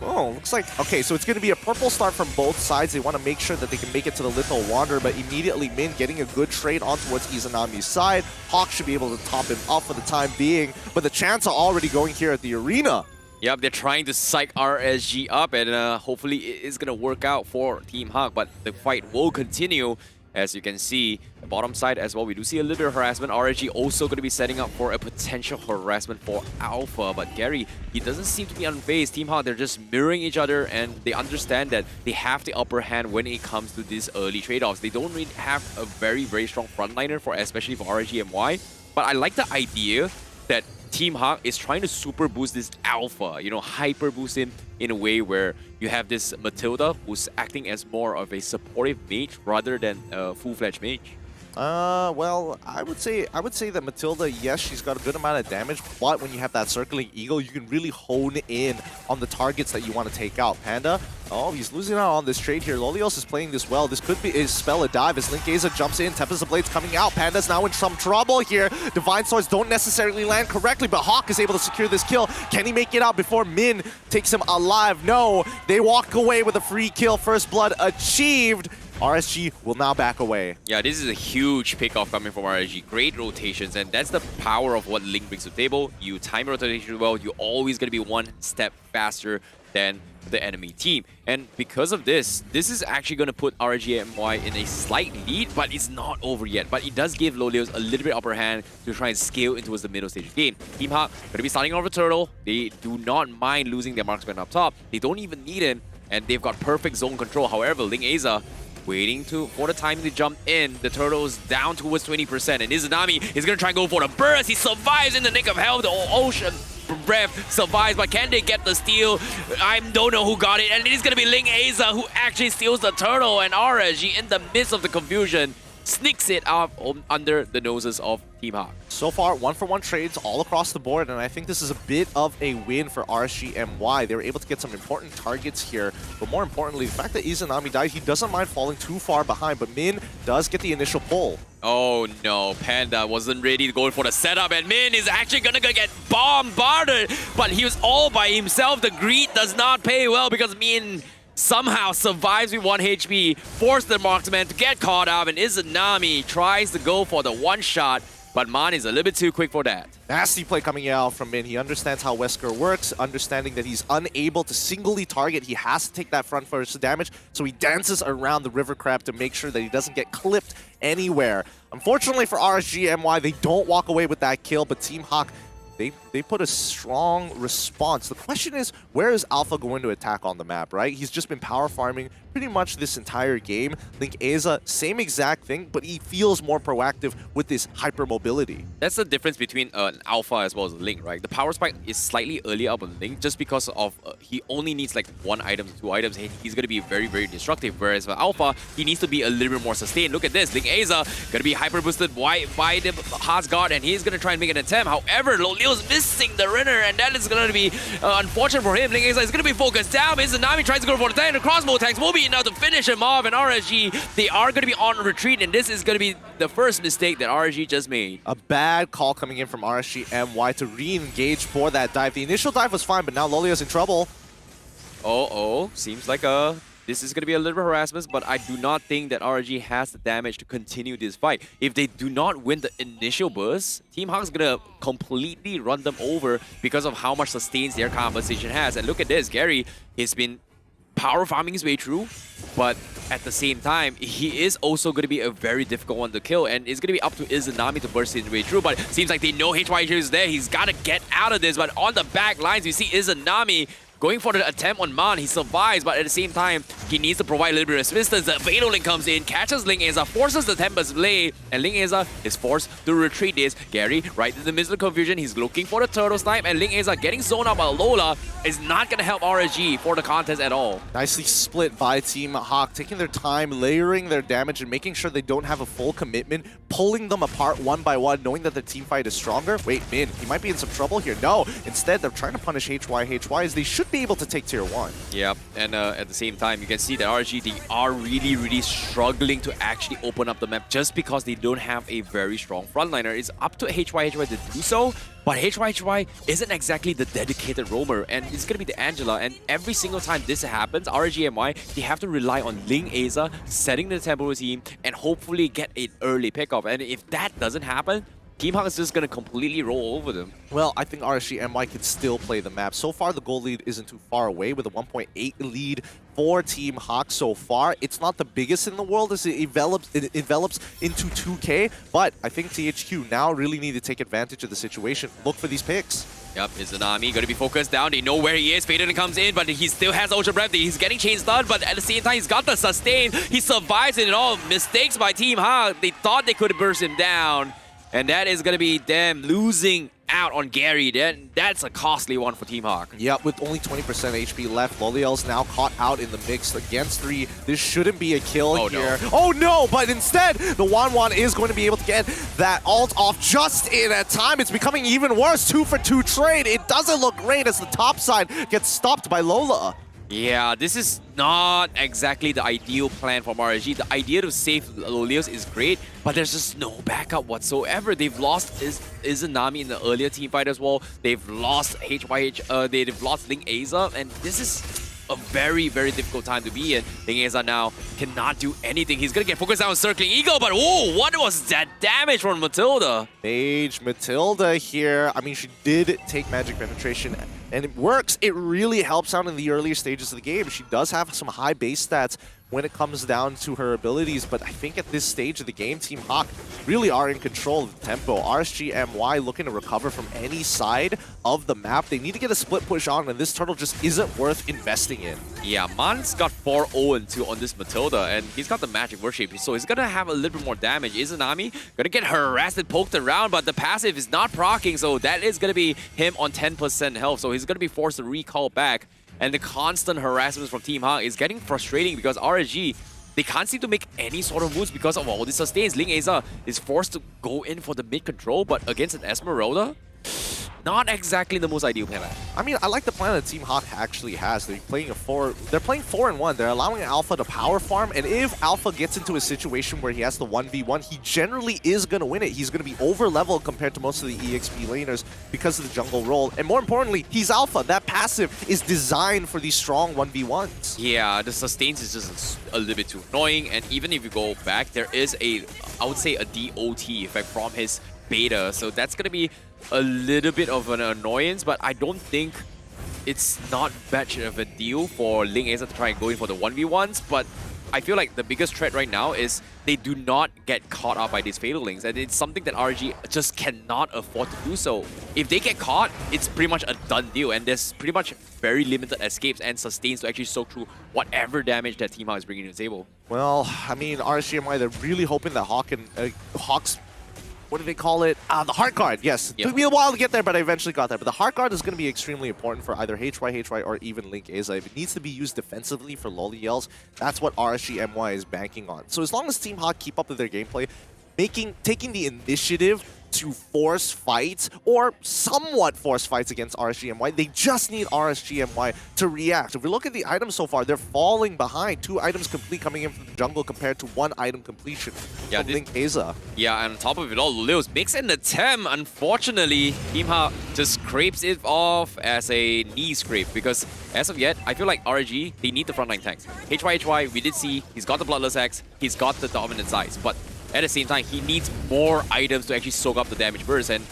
Oh, looks like, okay, so it's going to be a purple start from both sides. They want to make sure that they can make it to the Lethal Wanderer, but immediately Min getting a good trade on towards Izanami's side. Hawk should be able to top him up for the time being, but the chants are already going here at the arena. Yep, they're trying to psych RSG up, and hopefully it is going to work out for Team Hawk, but the fight will continue. As you can see, the bottom side as well, we do see a little bit of harassment. RSG also going to be setting up for a potential harassment for Alpha. But Gary, he doesn't seem to be unfazed. Team Hawk, they're just mirroring each other, and they understand that they have the upper hand when it comes to these early trade-offs. They don't really have a very, very strong frontliner, especially for RSG MY. But I like the idea that Team Hawk is trying to super boost this Alpha, you know, hyper boost him in a way where you have this Matilda who's acting as more of a supportive mage rather than a full-fledged mage. Well, I would say that Matilda, yes, she's got a good amount of damage, but when you have that circling eagle, you can really hone in on the targets that you want to take out. Panda, oh, he's losing out on this trade here. Lolios is playing this well. This could be a spell a dive as Linkeza jumps in. Tempest of Blades coming out. Panda's now in some trouble here. Divine Swords don't necessarily land correctly, but Hawk is able to secure this kill. Can he make it out before Min takes him alive? No, they walk away with a free kill. First blood achieved. RSG will now back away. Yeah, this is a huge pickoff coming from RSG. Great rotations, and that's the power of what Link brings to the table. You time your rotation well, you're always going to be one step faster than the enemy team. And because of this, this is actually going to put RGMY in a slight lead, but it's not over yet. But it does give Lolios a little bit upper hand to try and scale into the middle stage of the game. Team Hawk going to be starting off with Turtle. They do not mind losing their marksman up top. They don't even need him, and they've got perfect zone control. However, Linkeza waiting for the time to jump in. The Turtle's down towards 20%, and Izanami is going to try and go for the burst. He survives in the nick of hell. The Ocean Breath survives, but can they get the steal? I don't know who got it, and it is going to be Linkeza who actually steals the Turtle, and RSG in the midst of the confusion sneaks it up under the noses of Team Hawk. So far, 1-for-1 trades all across the board, and I think this is a bit of a win for RSGMY. They were able to get some important targets here, but more importantly, the fact that Izanami died, he doesn't mind falling too far behind, but Min does get the initial pull. Oh no, Panda wasn't ready to go for the setup, and Min is actually gonna get bombarded, but he was all by himself. The greed does not pay well because Min somehow survives with 1 HP, forced the marksman to get caught up, and Izanami tries to go for the one-shot, but Man is a little bit too quick for that. Nasty play coming out from Min. He understands how Wesker works, understanding that he's unable to singly target. He has to take that front first damage, so he dances around the River Crab to make sure that he doesn't get clipped anywhere. Unfortunately for RSGMY, they don't walk away with that kill, but Team Hawk, they put a strong response. The question is, where is Alpha going to attack on the map, right? He's just been power farming pretty much this entire game. Linkeza, same exact thing, but he feels more proactive with this hyper mobility. That's the difference between an Alpha as well as a Link, right? The power spike is slightly earlier up on Link just because of he only needs like 1 item to 2 items, and he's going to be very, very destructive. Whereas for Alpha, he needs to be a little bit more sustained. Look at this, Linkeza going to be hyper boosted by the Heartsguard, and he's going to try and make an attempt. However, Lolio's missing the runner, and that is going to be unfortunate for him. Linkeza is going to be focused down. Izanami tries to go for the tank. The crossbow tanks will be enough to finish him off, and RSG, they are going to be on retreat, and this is going to be the first mistake that RSG just made. A bad call coming in from RSGMY to re-engage for that dive. The initial dive was fine, but now Lolio's in trouble. Seems like this is going to be a little bit of harassment, but I do not think that RSG has the damage to continue this fight. If they do not win the initial burst, Team Hawk's going to completely run them over because of how much sustains their conversation has. And look at this, Gary, he's been power farming his way through, but at the same time, he is also going to be a very difficult one to kill, and it's going to be up to Izanami to burst his way through, but it seems like they know HYH is there. He's got to get out of this, but on the back lines, you see Izanami going for the attempt on Man. He survives, but at the same time, he needs to provide a little bit of assistance. The Fatal Link comes in, catches Linkeza, forces the Tempest Blade, and Linkeza is forced to retreat this. Gary, right in the midst of confusion, he's looking for the Turtle Snipe, and Linkeza getting zoned out by Lola is not going to help RSG for the contest at all. Nicely split by Team Hawk, taking their time, layering their damage, and making sure they don't have a full commitment, pulling them apart one by one, knowing that the team fight is stronger. Wait, Min, he might be in some trouble here. No, instead, they're trying to punish HY as they should be able to take tier 1. Yeah, and at the same time, you can see that RSG, they are really, really struggling to actually open up the map just because they don't have a very strong frontliner. It's up to HY to do so, but HY isn't exactly the dedicated roamer, and it's going to be the Angela, and every single time this happens, RSGMY, they have to rely on Linkeza setting the tempo routine and hopefully get an early pickup, and if that doesn't happen, Team Hawk is just going to completely roll over them. Well, I think RSGMY can still play the map. So far, the goal lead isn't too far away with a 1.8 lead for Team Hawk so far. It's not the biggest in the world as it envelops into 2K, but I think THQ now really need to take advantage of the situation. Look for these picks. Yep, Izanami going to be focused down. They know where he is. Faden comes in, but he still has Ultra Breath. He's getting chain stunned, but at the same time, he's got the sustain. He survives it all. Mistakes by Team Hawk. They thought they could burst him down. And that is going to be them losing out on Gary, then that's a costly one for Team Hawk. Yeah, with only 20% HP left, Loliel's now caught out in the mix against 3. This shouldn't be a kill here. No. Oh no, but instead, the Wanwan is going to be able to get that ult off just in a time. It's becoming even worse. 2-for-2 trade. It doesn't look great as the top side gets stopped by Lola. Yeah, this is not exactly the ideal plan from RSG. The idea to save Lolios is great, but there's just no backup whatsoever. They've lost Izanami in the earlier team fight as well. They've lost they've lost Ling Aza, and this is a very, very difficult time to be in. Ling Aza now cannot do anything. He's gonna get focused on Circling Eagle, but whoa, what was that damage from Matilda? Mage Matilda here. I mean, she did take Magic Penetration, and it works. It really helps out in the earlier stages of the game. She does have some high base stats when it comes down to her abilities, but I think at this stage of the game, Team Hawk really are in control of the tempo. RSG MY looking to recover from any side of the map. They need to get a split push on, and this turtle just isn't worth investing in. Yeah, Man's got 4-0-2 on this Matilda, and he's got the Magic Worship, so he's gonna have a little bit more damage. Izanami gonna get harassed and poked around, but the passive is not proccing, so that is gonna be him on 10% health, so he's gonna be forced to recall back. And the constant harassment from Team Hawk is getting frustrating because RSG, they can't seem to make any sort of moves because of all the sustains. Ling Aza is forced to go in for the mid control, but against an Esmeralda, not exactly the most ideal plan. I mean, I like the plan that Team Hawk actually has. They're playing 4-1. They're allowing Alpha to power farm, and if Alpha gets into a situation where he has the 1v1, he generally is going to win it. He's going to be over-leveled compared to most of the EXP laners because of the jungle role. And more importantly, he's Alpha. That passive is designed for these strong 1v1s. Yeah, the sustains is just a little bit too annoying, and even if you go back, there is I would say a DOT effect from his beta, so that's going to be a little bit of an annoyance, but I don't think it's not much of a deal for Ling Aza to try and go in for the 1v1s, but I feel like the biggest threat right now is they do not get caught up by these Fatal Links, and it's something that RG just cannot afford to do so. If they get caught, it's pretty much a done deal, and there's pretty much very limited escapes and sustains to actually soak through whatever damage that Team Hawk is bringing to the table. Well, I mean, RSGMY, they're really hoping that Hawk's what do they call it? The heart guard, yes. Yep. Took me a while to get there, but I eventually got there. But the heart guard is going to be extremely important for either HY, or even Link Aza. If it needs to be used defensively for Loliels, that's what RSGMY is banking on. So as long as Team Hawk keep up with their gameplay, taking the initiative to force fights, or somewhat force fights against RSGMY, they just need RSGMY to react. If we look at the items so far, they're falling behind. 2 items complete coming in from the jungle compared to 1 item completion from Link Aza. Yeah, and on top of it all, Lils makes an attempt. Unfortunately, Team Hawk just scrapes it off as a knee scrape, because as of yet, I feel like RG, they need the frontline tanks. HY, we did see, he's got the Bloodless Axe, he's got the Dominant Size, but at the same time, he needs more items to actually soak up the damage burst, and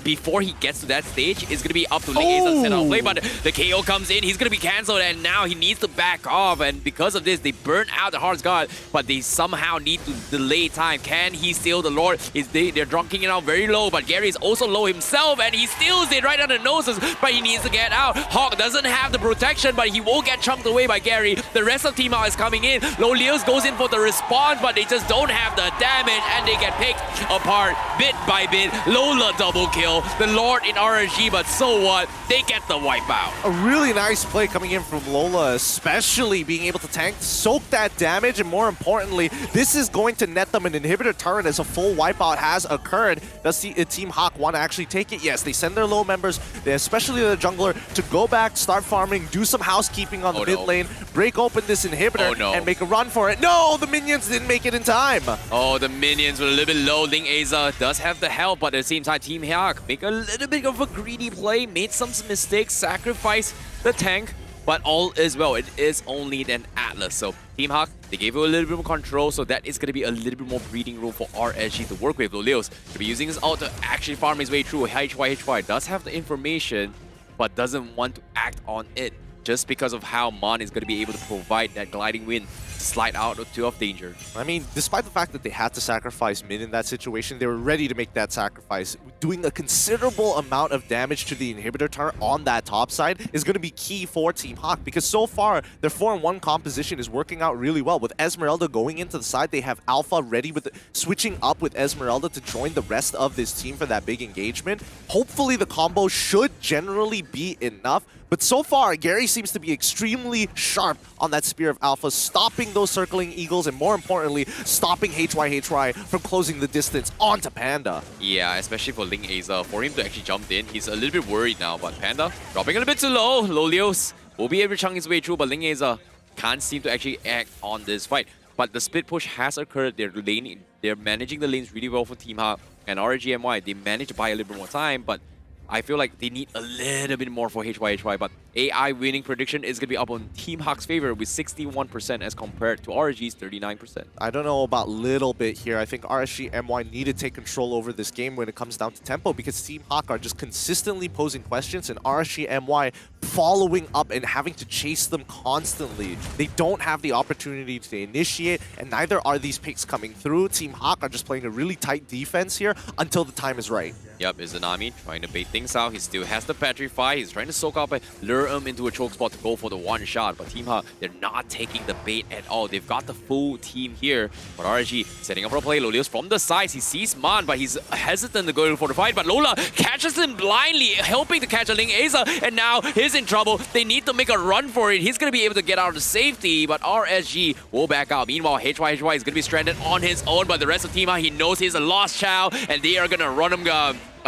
before he gets to that stage, it's going to be up to Ling Aza to set out play, but the KO comes in, he's going to be cancelled, and now he needs to back off, and because of this, they burn out the Heart's Guard, but they somehow need to delay time. Can he steal the Lord? They're drunking it out very low, but Gary is also low himself, and he steals it right on the noses, but he needs to get out. Hawk doesn't have the protection, but he will get chunked away by Gary. The rest of Team Hawk is coming in. Lolios goes in for the response, but they just don't have the damage, and they get picked apart bit by bit. Lola double kill. The Lord in RSG, but so what? They get the wipeout. A really nice play coming in from Lola, especially being able to tank, soak that damage, and more importantly, this is going to net them an inhibitor turret as a full wipeout has occurred. Does Team Hawk want to actually take it? Yes, they send their low members, especially the jungler, to go back, start farming, do some housekeeping on the mid lane, break open this inhibitor, and make a run for it. No, the minions didn't make it in time. Oh, the minions were a little bit low. Ling Aza does have the help, but at the same time, Team Hawk make a little bit of a greedy play, made some mistakes, sacrificed the tank, but all is well. It is only an Atlas. So Team Hawk, they gave you a little bit more control, so that is going to be a little bit more breathing room for RSG to work with. Lolios to be using his ult to actually farm his way through. HY does have the information, but doesn't want to act on it. just because of how Mon is going to be able to provide that gliding win to slide out of danger. I mean, despite the fact that they had to sacrifice mid in that situation, they were ready to make that sacrifice. Doing a considerable amount of damage to the inhibitor tower on that top side is going to be key for Team Hawk, because so far their 4-1 composition is working out really well. With Esmeralda going into the side, they have Alpha ready with switching up with Esmeralda to join the rest of this team for that big engagement. Hopefully the combo should generally be enough. But so far, Gary seems to be extremely sharp on that Spear of Alpha, stopping those circling Eagles, and more importantly, stopping HY from closing the distance onto Panda. Yeah, especially for Ling Aza. For him to actually jump in, he's a little bit worried now. But Panda dropping a little bit too low. Lolios will be able to chunk his way through, but Ling Aza can't seem to actually act on this fight. But the split push has occurred. They're managing the lanes really well for Team Hawk. And RGMY, they managed to buy a little bit more time, but I feel like they need a little bit more for HY. But AI winning prediction is going to be up on Team Hawk's favor with 61% as compared to RG's 39%. I don't know about little bit here. I think RSG MY need to take control over this game when it comes down to tempo, because Team Hawk are just consistently posing questions and RSG MY following up and having to chase them constantly. They don't have the opportunity to initiate, and neither are these picks coming through. Team Hawk are just playing a really tight defense here until the time is right. Yep, Izanami trying to bait things out. He still has the Petrify. He's trying to soak up and lure him into a choke spot to go for the one shot. But Team Hawk, they're not taking the bait at all. They've got the full team here. But RSG setting up for a play. Lolios from the sides. He sees Man, but he's hesitant to go for the fight. But Lola catches him blindly, helping to catch a Ling Aza. And now he's in trouble. They need to make a run for it. He's going to be able to get out of safety, but RSG will back out. Meanwhile, HY is going to be stranded on his own. But the rest of Team Hawk, he knows he's a lost child, and they are going to run him.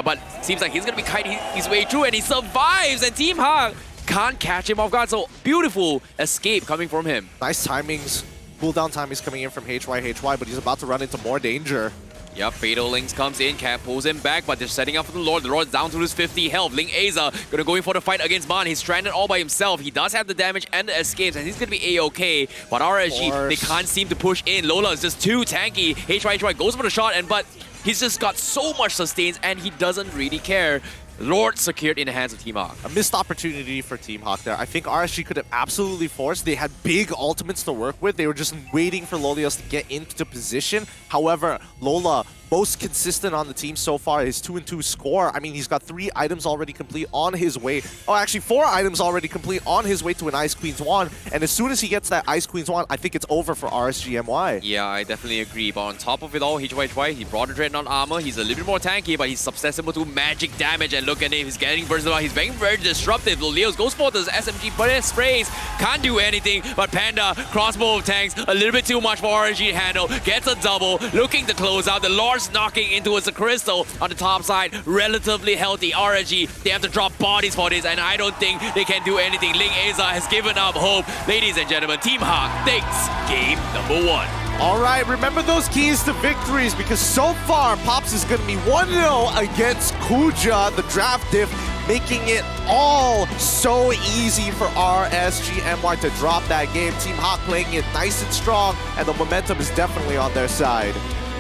But seems like he's going to be kiting his way through, and he survives, and Team Hawk can't catch him off guard. So beautiful escape coming from him. Nice timings. Cooldown time is coming in from HY, but he's about to run into more danger. Yep, Fatal Links comes in, Cat pulls him back, but they're setting up for the Lord. The Lord's down to his 50 health. Ling Aza gonna go in for the fight against Man. He's stranded all by himself. He does have the damage and the escapes, and he's gonna be A-okay. But RSG, they can't seem to push in. Lola is just too tanky. HY goes for the shot, but he's just got so much sustains, and he doesn't really care. Lord secured in the hands of Team Hawk. A missed opportunity for Team Hawk there. I think RSG could have absolutely forced. They had big ultimates to work with. They were just waiting for Lolios to get into position. However, Lola, most consistent on the team so far, his 2-2 score. I mean, he's got 3 items already complete on his way. Oh, actually 4 items already complete on his way to an Ice Queen's Wand. And as soon as he gets that Ice Queen's Wand, I think it's over for RSGMY. Yeah, I definitely agree. But on top of it all, HY, he brought the Dreadnought armor. He's a little bit more tanky, but he's susceptible to magic damage. And look at him, he's getting versatile. He's being very disruptive. Leos goes for the SMG, but it sprays. Can't do anything. But Panda, crossbow of tanks, a little bit too much for RSG to handle. Gets a double, looking to close out. The Lord's knocking into a crystal on the top side. Relatively healthy RSG. They have to drop bodies for this, and I don't think they can do anything. Ling Aza has given up hope. Ladies and gentlemen, Team Hawk takes game number 1. All right, remember those keys to victories, because so far, Pops is going to be 1-0 against Kuja, the draft diff, making it all so easy for RSGMY to drop that game. Team Hawk playing it nice and strong, and the momentum is definitely on their side.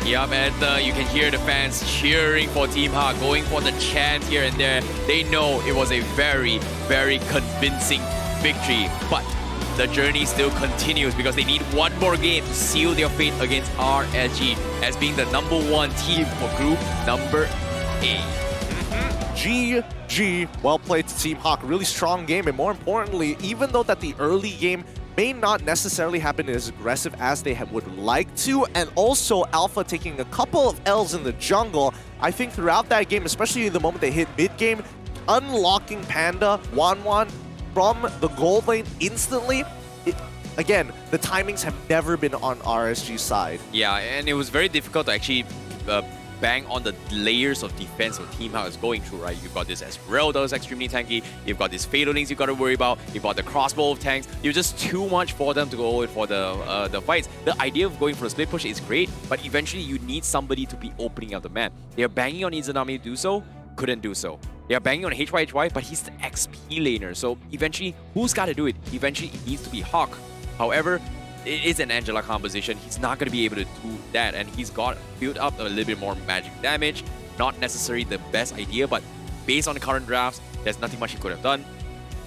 Yeah, man, you can hear the fans cheering for Team Hawk, going for the chant here and there. They know it was a very, very convincing victory, but the journey still continues because they need one more game to seal their fate against RSG as being the #1 team for group number A. GG. Well played to Team Hawk. Really strong game, and more importantly, even though that the early game may not necessarily happen as aggressive as they would like to, and also Alpha taking a couple of L's in the jungle, I think throughout that game, especially the moment they hit mid-game, unlocking Panda, Wanwan from the gold lane instantly, again, the timings have never been on RSG's side. Yeah, and it was very difficult to actually bang on the layers of defense what Team Hawk is going through, right? You've got this Esmeralda is extremely tanky, you've got these Fatal Links you've got to worry about, you've got the crossbow of tanks. You're just too much for them to go in for the fights. The idea of going for a split push is great, but eventually you need somebody to be opening up the map. They're banging on Izanami to do so, couldn't do so. They are banging on HY, but he's the XP laner, so eventually, who's got to do it? Eventually, it needs to be Hawk. However, it is an Angela composition. He's not going to be able to do that, and he's got built up a little bit more magic damage. Not necessarily the best idea, but based on the current drafts, there's nothing much he could have done.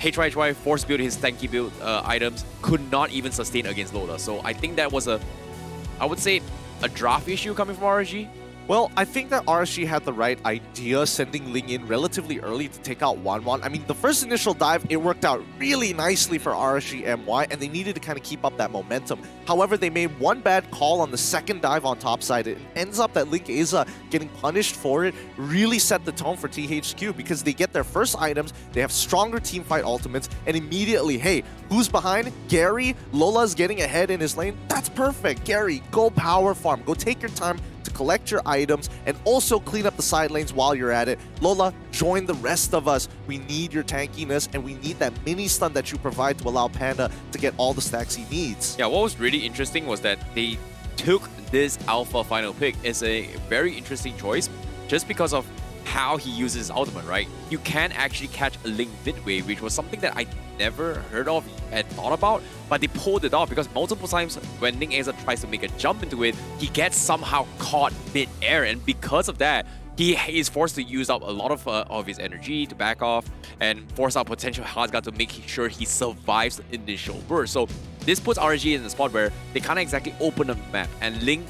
HYHY force build his tanky build items could not even sustain against Lola. So I think that was I would say, a draft issue coming from RSG. Well, I think that RSG had the right idea, sending Ling in relatively early to take out Wanwan. I mean, the first initial dive, it worked out really nicely for RSG MY, and they needed to kind of keep up that momentum. However, they made one bad call on the second dive on topside. It ends up that Link Aza getting punished for it really set the tone for THQ because they get their first items, they have stronger teamfight ultimates, and immediately, hey, who's behind? Gary? Lola's getting ahead in his lane? That's perfect. Gary, go power farm. Go take your time to collect your items and also clean up the side lanes while you're at it. Lola, join the rest of us. We need your tankiness and we need that mini stun that you provide to allow Panda to get all the stacks he needs. Yeah, what was really interesting was that they took this alpha final pick as a very interesting choice just because of how he uses his ultimate, right? You can actually catch a Link midway, which was something that I never heard of and thought about, but they pulled it off because multiple times when Ning Aza tries to make a jump into it, he gets somehow caught mid-air, and because of that, he is forced to use up a lot of his energy to back off and force out potential hardguard to make sure he survives the initial burst. So this puts RSG in the spot where they can't exactly open up the map, and Link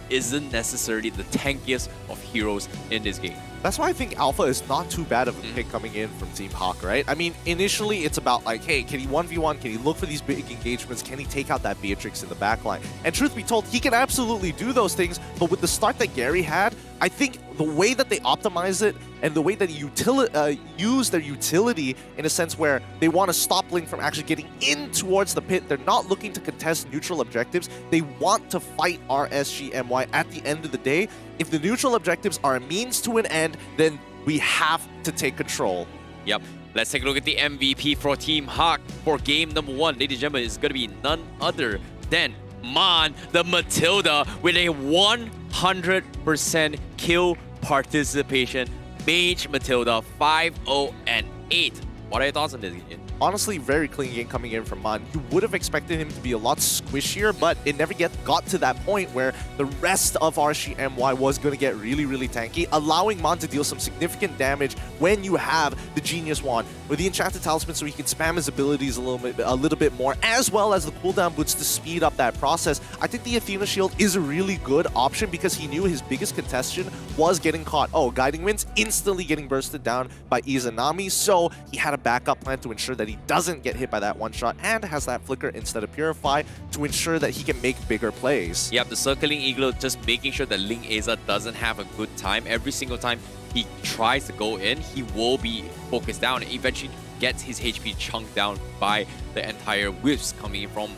isn't necessarily the tankiest of heroes in this game. That's why I think Alpha is not too bad of a pick coming in from Team Hawk, right? I mean, initially it's about like, hey, can he 1v1? Can he look for these big engagements? Can he take out that Beatrix in the backline? And truth be told, he can absolutely do those things, but with the start that Gary had, I think the way that they optimize it and the way that they use their utility in a sense where they want to stop Link from actually getting in towards the pit. They're not looking to contest neutral objectives. They want to fight RSGMY at the end of the day. If the neutral objectives are a means to an end, then we have to take control. Yep. Let's take a look at the MVP for Team Hawk for game number 1. Ladies and gentlemen, it's going to be none other than Man, the Matilda, with a 100% kill participation. Mage Matilda, 5-0-8. What are your thoughts on this, Gideon? Honestly, very clean game coming in from Man. You would have expected him to be a lot squishier, but it never got to that point where the rest of RSGMY was going to get really, really tanky, allowing Man to deal some significant damage when you have the Genius Wand with the Enchanted Talisman so he can spam his abilities a little bit more, as well as the cooldown boots to speed up that process. I think the Athena Shield is a really good option because he knew his biggest contention was getting caught. Oh, Guiding Winds instantly getting bursted down by Izanami, so he had a backup plan to ensure that he doesn't get hit by that one shot and has that flicker instead of Purify to ensure that he can make bigger plays. Yep, the Circling Eagle just making sure that Link Aza doesn't have a good time. Every single time he tries to go in, he will be focused down and eventually gets his HP chunked down by the entire whiffs coming in from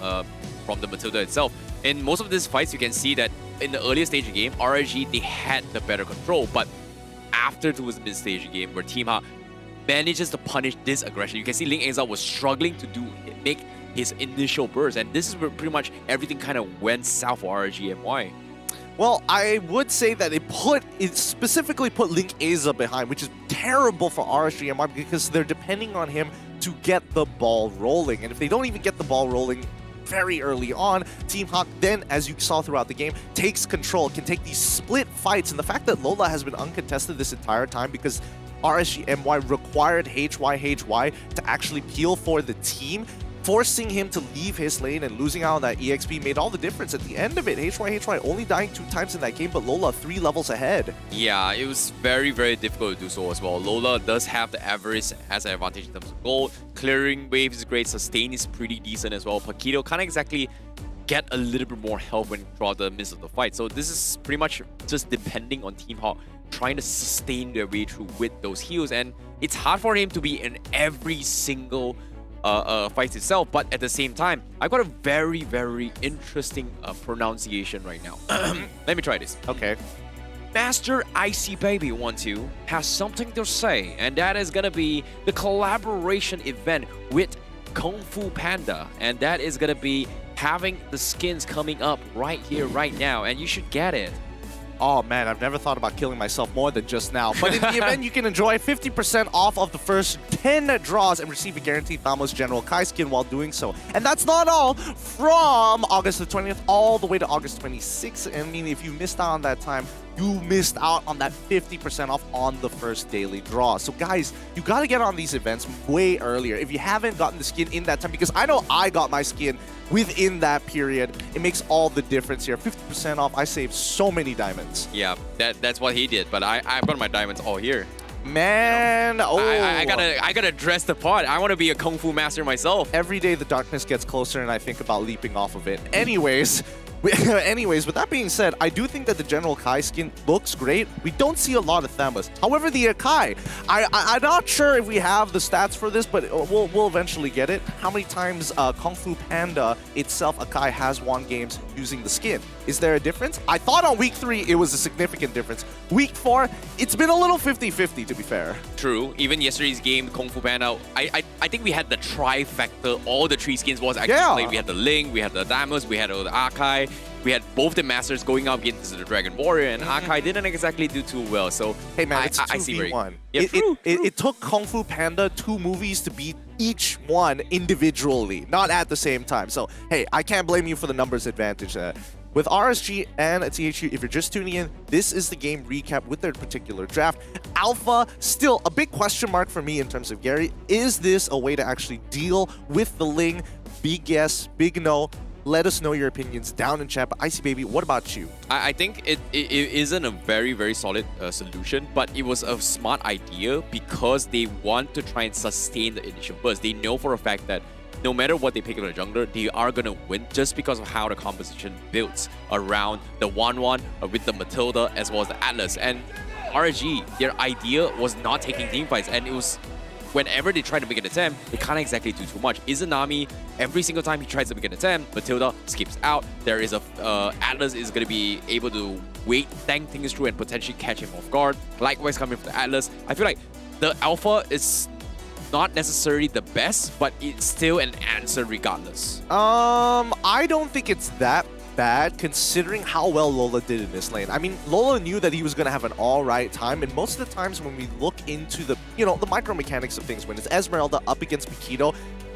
the Matilda itself. In most of these fights, you can see that in the earlier stage of the game, RSG, they had the better control, but after towards the mid-stage of the game where Team Hawk manages to punish this aggression. You can see Ling Aza was struggling to make his initial burst, and this is where pretty much everything kind of went south for RSGMY. Well, I would say that it specifically put Link Aza behind, which is terrible for RSGMY because they're depending on him to get the ball rolling. And if they don't even get the ball rolling very early on, Team Hawk then, as you saw throughout the game, takes control, can take these split fights. And the fact that Lola has been uncontested this entire time because RSGMY required HYHY to actually peel for the team, forcing him to leave his lane and losing out on that EXP made all the difference. At the end of it, HYHY only dying 2 times in that game, but Lola 3 levels ahead. Yeah, it was very, very difficult to do so as well. Lola does have the Avarice as an advantage in terms of gold. Clearing wave is great, sustain is pretty decent as well. Paquito can't exactly get a little bit more help when throughout the midst of the fight. So this is pretty much just depending on Team Hawk trying to sustain their way through with those heals, and it's hard for him to be in every single fight itself. But at the same time, I've got a very, very interesting pronunciation right now. Let me try this. Okay. Master Icy Baby 12 has something to say, and that is gonna be the collaboration event with Kung Fu Panda, and that is gonna be having the skins coming up right here, right now, and you should get it. Oh man, I've never thought about killing myself more than just now. But in the event, you can enjoy 50% off of the first 10 draws and receive a guaranteed Thamos General Kai skin while doing so. And that's not all. From August the 20th all the way to August 26th. I mean, if you missed out on that time, you missed out on that 50% off on the first daily draw. So guys, you got to get on these events way earlier. If you haven't gotten the skin in that time, because I know I got my skin within that period, it makes all the difference here. 50% off, I saved so many diamonds. Yeah, that's what he did, but I've got my diamonds all here. Man, I gotta dress the part. I want to be a kung fu master myself. Every day the darkness gets closer and I think about leaping off of it. Anyways, with that being said, I do think that the general Kai skin looks great. We don't see a lot of Thamus. However, the Akai, I'm not sure if we have the stats for this, but we'll eventually get it. How many times Kung Fu Panda itself, Akai, has won games using the skin? Is there a difference? I thought on week 3 it was a significant difference. Week 4, it's been a little 50-50 to be fair. True. Even yesterday's game, Kung Fu Panda, I think we had the trifecta. All the 3 skins was actually played. We had the Ling, we had the Damus, we had the Akai. We had both the Masters going up against the Dragon Warrior, and Akai didn't exactly do too well. So hey man, it's 2v1. It took Kung Fu Panda 2 movies to beat each one individually, not at the same time. So hey, I can't blame you for the numbers advantage there. With RSG and THU, if you're just tuning in, this is the game recap with their particular draft. Alpha, still a big question mark for me in terms of Gary. Is this a way to actually deal with the Ling? Big yes, big no. Let us know your opinions down in chat. But Icy Baby, what about you? I think it isn't a very, very solid solution, but it was a smart idea because they want to try and sustain the initial burst. They know for a fact that no matter what they pick on the jungler, they are going to win just because of how the composition builds around the 1-1 with the Matilda as well as the Atlas. And RG, their idea was not taking team fights, and it was whenever they try to make an attempt, they can't exactly do too much. Izanami, every single time he tries to make an attempt, Matilda skips out. There is a Atlas is going to be able to tank things through and potentially catch him off guard. Likewise, coming from the Atlas, I feel like the Alpha is not necessarily the best, but it's still an answer regardless. I don't think it's that bad considering how well Lola did in this lane. I mean, Lola knew that he was going to have an alright time, and most of the times when we look into the, the micro mechanics of things, when it's Esmeralda up against Mikito,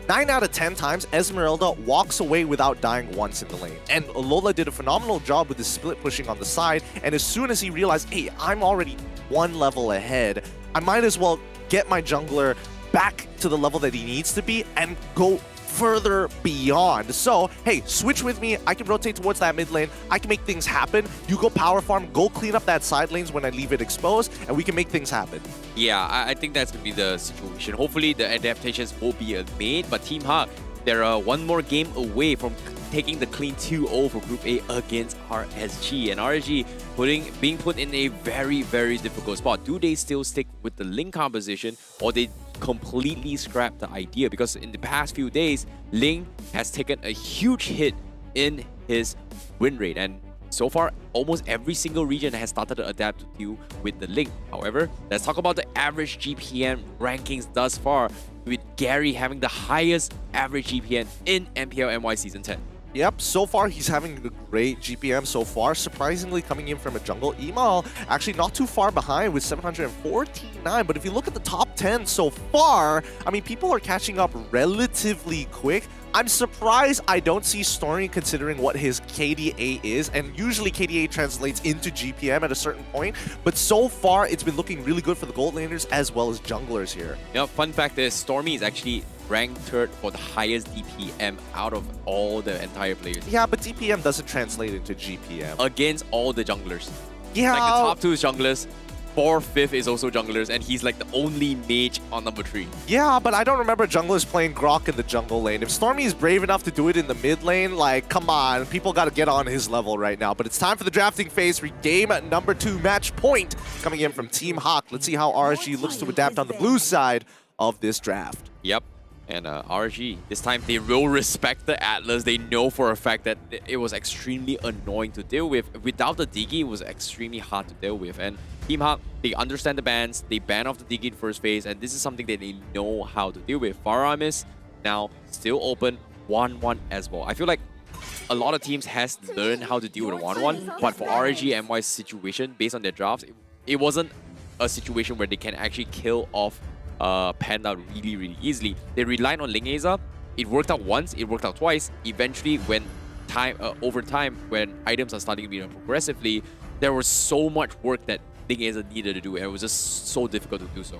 9 out of 10 times, Esmeralda walks away without dying once in the lane. And Lola did a phenomenal job with the split pushing on the side, and as soon as he realized, hey, I'm already 1 level ahead, I might as well get my jungler back to the level that he needs to be and go further beyond. So, hey, switch with me. I can rotate towards that mid lane. I can make things happen. You go power farm, go clean up that side lanes when I leave it exposed, and we can make things happen. Yeah, I think that's going to be the situation. Hopefully, the adaptations will be made, but Team Hawk, they're 1 more game away from taking the clean 2-0 for Group A against RSG. And RSG being put in a very, very difficult spot. Do they still stick with the Ling composition, or they completely scrap the idea? Because in the past few days, Ling has taken a huge hit in his win rate, and so far almost every single region has started to adapt to deal with the Ling. However, let's talk about the average GPM rankings thus far, with Gary having the highest average GPM in MPL MY Season 10. Yep, so far he's having a great GPM so far, surprisingly coming in from a jungle. Emal actually not too far behind with 749, but if you look at the top 10 so far, I mean, people are catching up relatively quick. I'm surprised I don't see Stormy considering what his KDA is, and usually KDA translates into GPM at a certain point, but so far it's been looking really good for the gold laners as well as junglers here. Yeah, fun fact is Stormy is actually ranked 3rd for the highest DPM out of all the entire players. Yeah, but DPM doesn't translate into GPM. Against all the junglers. Yeah. Like the top 2 is junglers, 4th, 5th is also junglers, and he's like the only mage on number 3. Yeah, but I don't remember junglers playing Grok in the jungle lane. If Stormy is brave enough to do it in the mid lane, like, come on, people got to get on his level right now. But it's time for the drafting phase for game number 2, match point, coming in from Team Hawk. Let's see how RSG looks to adapt on the blue side of this draft. Yep. And RG, this time they will respect the Atlas. They know for a fact that it was extremely annoying to deal with. Without the Digi, it was extremely hard to deal with. And Team Hawk, they understand the bans. They ban off the Digi in first phase, and this is something that they know how to deal with. Faramis now still open 1-1 as well. I feel like a lot of teams has learned how to deal with a 1-1, but for RG MY's situation, based on their drafts, it wasn't a situation where they can actually kill off Panda really, really easily. They relied on Lingeza. It worked out once, it worked out twice. Eventually, when over time, when items are starting to be progressively, there was so much work that Ling Aza needed to do, and it was just so difficult to do so.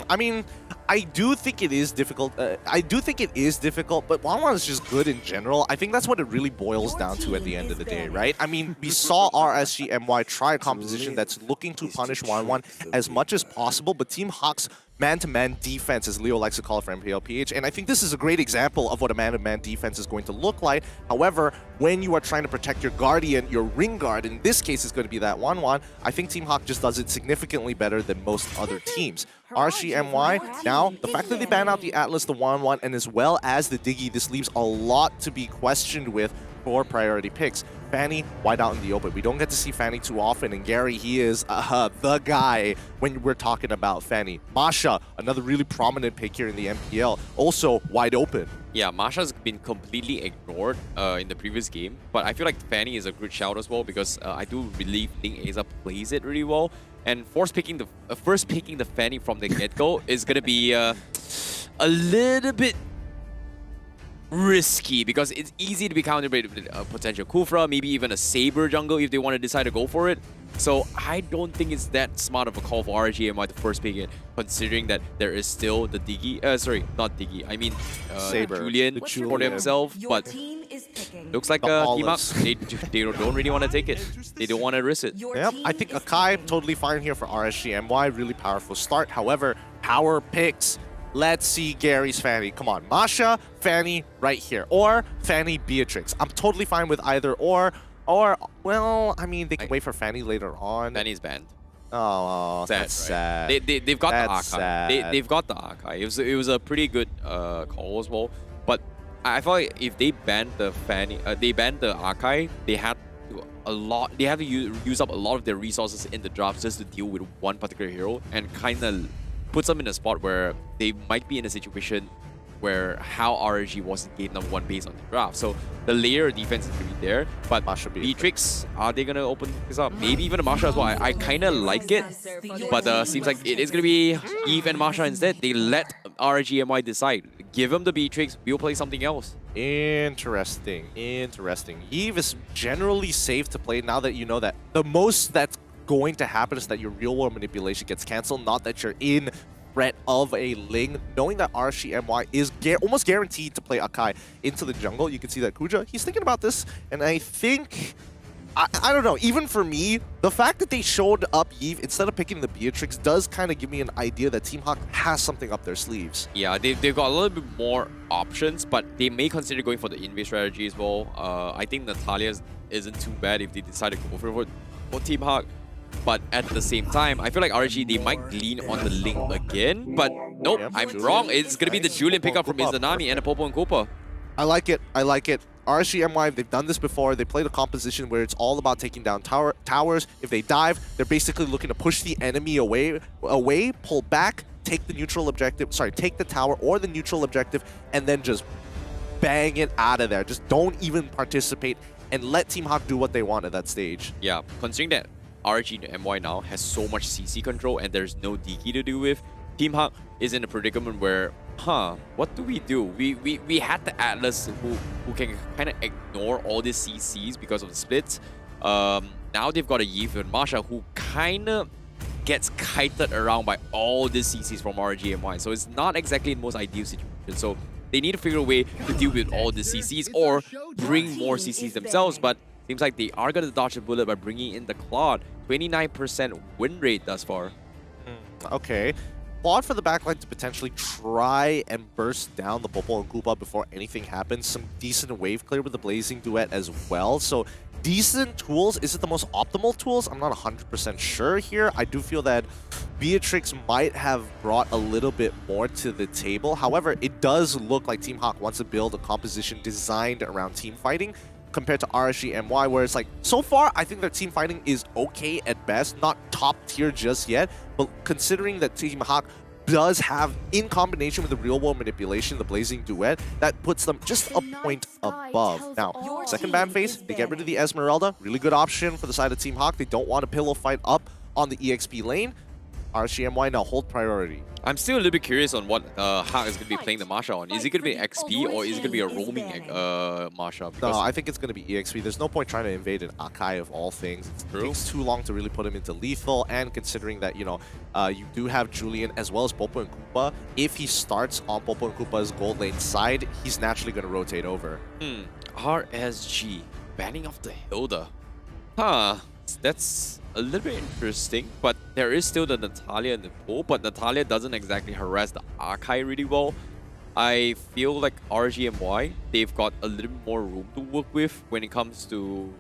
I mean, I do think it is difficult. But 1-1 is just good in general. I think that's what it really boils down to at the end of the day, right? I mean, we saw RSGMY try a composition that's looking to punish 1-1 as much as possible, but Team Hawk's man-to-man defense, as Leo likes to call it for MPLPH, and I think this is a great example of what a man-to-man defense is going to look like. However, when you are trying to protect your Guardian, your Ring Guard, in this case is going to be that 1-1, I think Team Hawk just does it significantly better than most other teams. RSGMY, now, the fact that they ban out the Atlas, the 1-1, and as well as the Diggy, this leaves a lot to be questioned with for priority picks. Fanny, wide out in the open. We don't get to see Fanny too often, and Gary, he is the guy when we're talking about Fanny. Masha, another really prominent pick here in the MPL, also wide open. Yeah, Masha's been completely ignored in the previous game, but I feel like Fanny is a good shout as well because I do believe Ling Aza plays it really well, and first picking the Fanny from the get-go is gonna be a little bit risky because it's easy to be countered by a potential Kufra, maybe even a Saber jungle if they want to decide to go for it. So I don't think it's that smart of a call for RGMI to first pick it, considering that there is still the Diggy, sorry, not Diggy, I mean Saber, Julian for themselves, but looks like Team Hawk, they don't really want to take it. They don't want to risk it. Yep, I think Akai totally fine here for RSGMY, really powerful start. However, power picks. Let's see Gary's Fanny. Come on, Masha, Fanny right here. Or Fanny Beatrix. I'm totally fine with either or, well, I mean, they can wait for Fanny later on. Fanny's banned. Oh, that's sad. They've got That's the Archive. They've got the Archive. It was a pretty good call as well. But I felt like if they banned the Fanny, they banned the Archive, they had to use up a lot of their resources in the draft just to deal with one particular hero, and kind of puts them in a spot where they might be in a situation where how RG wasn't game number 1 based on the draft. So the layer of defense is going to be there, but Beatrix, are they going to open this up? Maybe even a Masha as well. I kind of like it, but seems like it is going to be Eve and Masha instead. They let RGMI decide. Give them the Beatrix, we'll play something else. Interesting. Eve is generally safe to play now that you know that the most that's going to happen is that your real world manipulation gets cancelled, not that you're in threat of a Ling. Knowing that RSGMY is almost guaranteed to play Akai into the jungle, you can see that Kuja, he's thinking about this, and I think, I don't know, even for me, the fact that they showed up Eve instead of picking the Beatrix does kind of give me an idea that Team Hawk has something up their sleeves. Yeah, they've got a little bit more options, but they may consider going for the invade strategy as well. I think Natalia isn't too bad if they decide to go for Team Hawk. But at the same time, I feel like RG, they might lean on the Ling again. But nope, I'm wrong. It's going to be the Julian pickup from Izanami and a Popo and Koopa. I like it. RSGMY, they've done this before. They played a composition where it's all about taking down towers. If they dive, they're basically looking to push the enemy away, pull back, take the neutral objective, take the tower or the neutral objective, and then just bang it out of there. Just don't even participate and let Team Hawk do what they want at that stage. Yeah, considering that RG MY now has so much CC control and there's no DK to do with, Team Hawk is in a predicament where, what do? We had the Atlas who can kind of ignore all these CCs because of the splits. Now they've got a Eve and Masha who kind of gets kited around by all these CCs from RGMY. So it's not exactly the most ideal situation. So they need to figure a way to deal with all the CCs or bring more CCs themselves. But seems like they are going to dodge a bullet by bringing in the Claude. 29% win rate thus far. Okay. Claude for the backline to potentially try and burst down the Popo and Koopa before anything happens. Some decent wave clear with the Blazing Duet as well. So decent tools. Is it the most optimal tools? I'm not 100% sure here. I do feel that Beatrix might have brought a little bit more to the table. However, it does look like Team Hawk wants to build a composition designed around team fighting compared to RSGMY, where it's like, so far, I think their team fighting is okay at best, not top tier just yet, but considering that Team Hawk does have, in combination with the real world manipulation, the Blazing Duet, that puts them just a point above. Now, second ban phase, they get rid of the Esmeralda, really good option for the side of Team Hawk. They don't want a pillow fight up on the EXP lane. RCMY now hold priority. I'm still a little bit curious on what Hak is going to be playing the Marsha on. Is it going to be XP or is it going to be a roaming Marsha? No, I think it's going to be EXP. There's no point trying to invade an Akai of all things. It takes too long to really put him into lethal, and considering that, you know, you do have Julian as well as Popo and Koopa, if he starts on Popo and Koopa's gold lane side, he's naturally going to rotate over. RSG, banning off the Hilda. Huh, that's a little bit interesting, but there is still the Natalia in the pool, but Natalia doesn't exactly harass the Arkai really well. I feel like RGMY, they've got a little bit more room to work with when it comes to...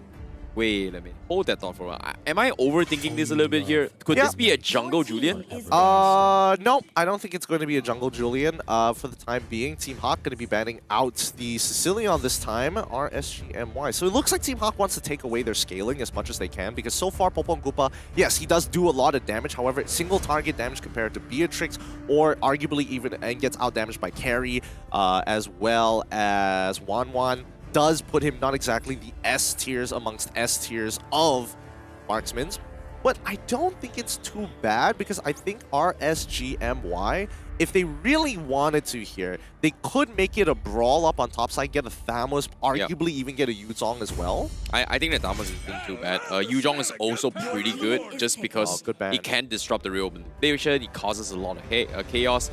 Wait a minute, hold that thought for a while. Am I overthinking this a little bit here? Could this be a jungle Julian? No, I don't think it's going to be a jungle Julian. For the time being, Team Hawk going to be banning out the Sicilian this time, RSGMY. So it looks like Team Hawk wants to take away their scaling as much as they can, because so far Popo and Koopa, yes, he does do a lot of damage. However, single target damage compared to Beatrix, or arguably even and gets out damaged by Carry, as well as Wanwan, does put him not exactly the S tiers amongst S tiers of marksmen. But I don't think it's too bad, because I think RSGMY, if they really wanted to here, they could make it a brawl up on top side, get a Thamos, arguably even get a Yuzong as well. I think that Thamos isn't too bad. Yuzong is also pretty good, just because he can disrupt the real manipulation, he causes a lot of chaos.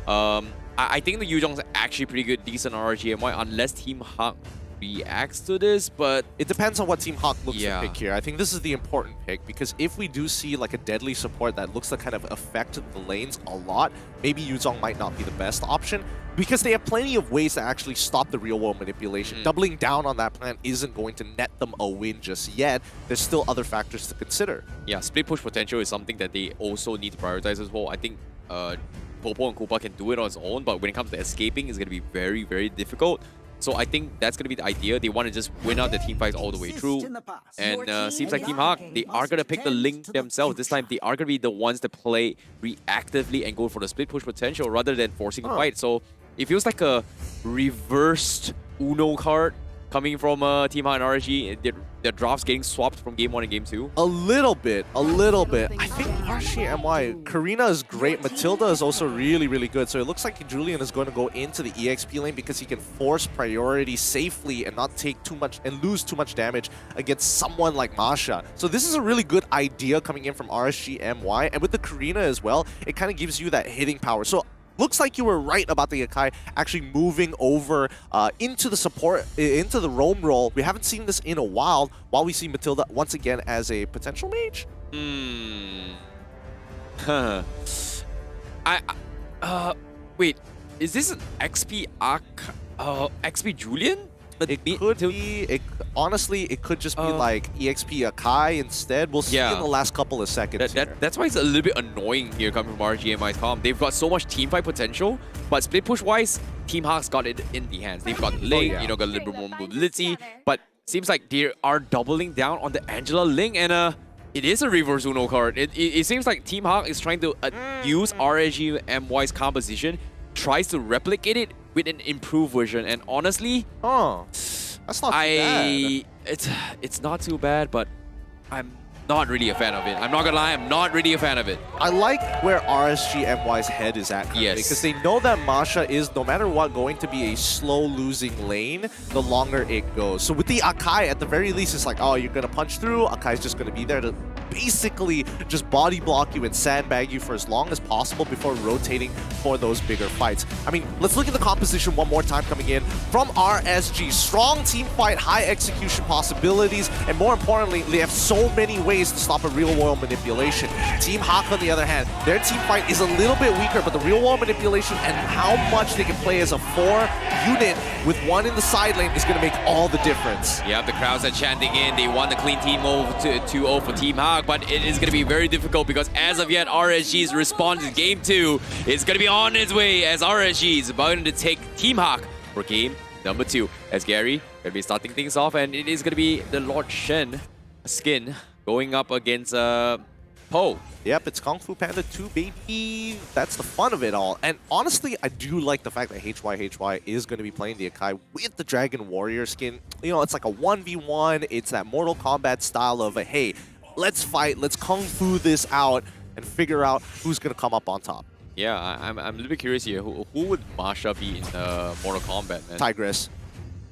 I think the Yuzong is actually pretty good, decent RGMY, unless Team Hawk reacts to this, but it depends on what Team Hawk looks to pick here. I think this is the important pick, because if we do see like a deadly support that looks to kind of affect the lanes a lot, maybe Yuzong might not be the best option, because they have plenty of ways to actually stop the real world manipulation. Doubling down on that plan isn't going to net them a win just yet. There's still other factors to consider. Yeah, split push potential is something that they also need to prioritize as well. I think Popo and Koopa can do it on its own, but when it comes to escaping, it's going to be very, very difficult. So I think that's going to be the idea. They want to just win out the team fights all the way through. And seems like Team Hawk, they are going to pick the link themselves. This time, they are going to be the ones that play reactively and go for the split push potential rather than forcing a fight. So it feels like a reversed Uno card coming from Team Hawk and RSG. Their drafts getting swapped from Game 1 and Game 2. A little bit. I think RSGMY, Karina is great. Matilda is also really, really good. So it looks like Julian is going to go into the EXP lane because he can force priority safely and not take too much and lose too much damage against someone like Masha. So this is a really good idea coming in from RSGMY. And with the Karina as well, it kind of gives you that hitting power. So looks like you were right about the Akai actually moving over into the support, into the roam role. We haven't seen this in a while we see Matilda once again as a potential mage. Wait, is this an XP XP Julian? It could be. Honestly, it could just be like EXP Akai instead. We'll see in the last couple of seconds. That's why it's a little bit annoying here coming from RGMI's comp. They've got so much teamfight potential, but split push wise, Team Hawk's got it in the hands. They've got Ling, you know, got a little bit more mobility, but seems like they are doubling down on the Angela Ling, and it is a reverse Uno card. It seems like Team Hawk is trying to use RGMY's composition, tries to replicate it with an improved version, and honestly, that's not too bad. It's not too bad, but I'm not really a fan of it. I'm not gonna lie, I'm not really a fan of it. I like where RSGMY's head is at currently, because they know that Masha is, no matter what, going to be a slow losing lane the longer it goes. So with the Akai, at the very least, it's like, oh, you're gonna punch through, Akai's just gonna be there to basically just body block you and sandbag you for as long as possible before rotating for those bigger fights. I mean, let's look at the composition one more time coming in from RSG. Strong team fight, high execution possibilities, and more importantly, they have so many ways to stop a real-world manipulation. Team Hawk, on the other hand, their team fight is a little bit weaker, but the real-world manipulation and how much they can play as a 4-unit with one in the side lane is going to make all the difference. Yeah, the crowds are chanting in. They want the clean team over 2-0 for Team Hawk, but it is going to be very difficult because as of yet, RSG's response in Game 2 is going to be on its way as RSG is about to take Team Hawk for Game number 2. As Gary going to be starting things off, and it is going to be the Lord Shen skin going up against Po. Yep, it's Kung Fu Panda 2, baby. That's the fun of it all. And honestly, I do like the fact that HY is going to be playing the Akai with the Dragon Warrior skin. You know, it's like a 1v1. It's that Mortal Kombat style of a, hey, let's fight, let's Kung Fu this out. and figure out who's going to come up on top. Yeah, I'm a little bit curious here. Who would Masha be in Mortal Kombat, man? Tigress.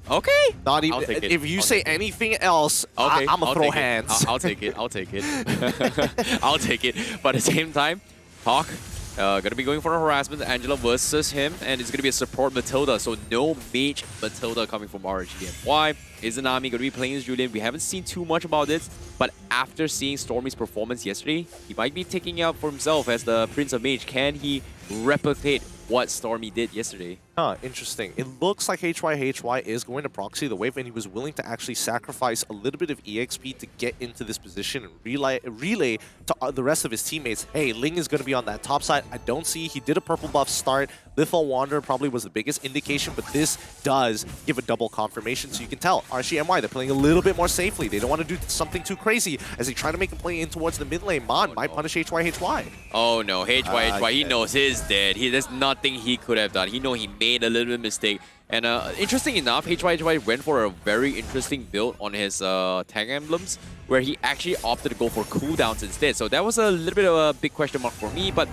Okay. Not even. I'll take it. If you I'll say anything else, okay, I'm gonna throw take it. hands. I'll take it. I'll take it. I'll take it. But at the same time, Hawk gonna be going for a harassment. Angela versus him, and it's gonna be a support Matilda. So no mage Matilda coming from RGMY. Izanami gonna be playing as Julian. We haven't seen too much about this, but after seeing Stormy's performance yesterday, he might be taking it out for himself as the Prince of Mage. Can he replicate what Stormy did yesterday? Interesting. It looks like HY is going to proxy the wave, and he was willing to actually sacrifice a little bit of EXP to get into this position and relay to the rest of his teammates. Hey, Ling is going to be on that top side. I don't see. He did a purple buff start. Lethal Wanderer probably was the biggest indication, but this does give a double confirmation, so you can tell RGMY, they're playing a little bit more safely. They don't want to do something too crazy as they try to make a play in towards the mid lane. Mon might punish HY. Oh no, HY, he knows his dead. There's nothing he could have done. He know he made a little bit mistake. And interesting enough, HY went for a very interesting build on his tag emblems, where he actually opted to go for cooldowns instead. So that was a little bit of a big question mark for me, but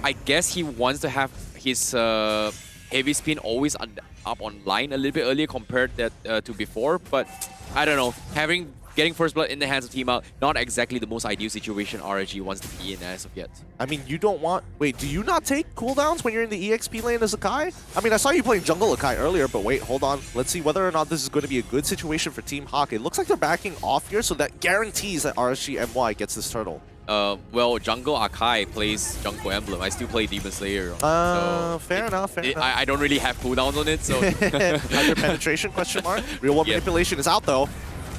I guess he wants to have his heavy spin always up online a little bit earlier compared to before. But I don't know, getting first blood in the hands of Team Out, not exactly the most ideal situation RG wants to be in as of yet. I mean, you don't want... Wait, do you not take cooldowns when you're in the EXP lane as Akai? I mean, I saw you playing jungle Akai earlier, but wait, hold on. Let's see whether or not this is going to be a good situation for Team Hawk. It looks like they're backing off here, so that guarantees that RSGMY gets this turtle. Well, jungle Akai plays jungle emblem. I still play Demon Slayer. So fair enough. I don't really have cooldowns on it, so... Hyper penetration, question mark? Real world manipulation is out, though.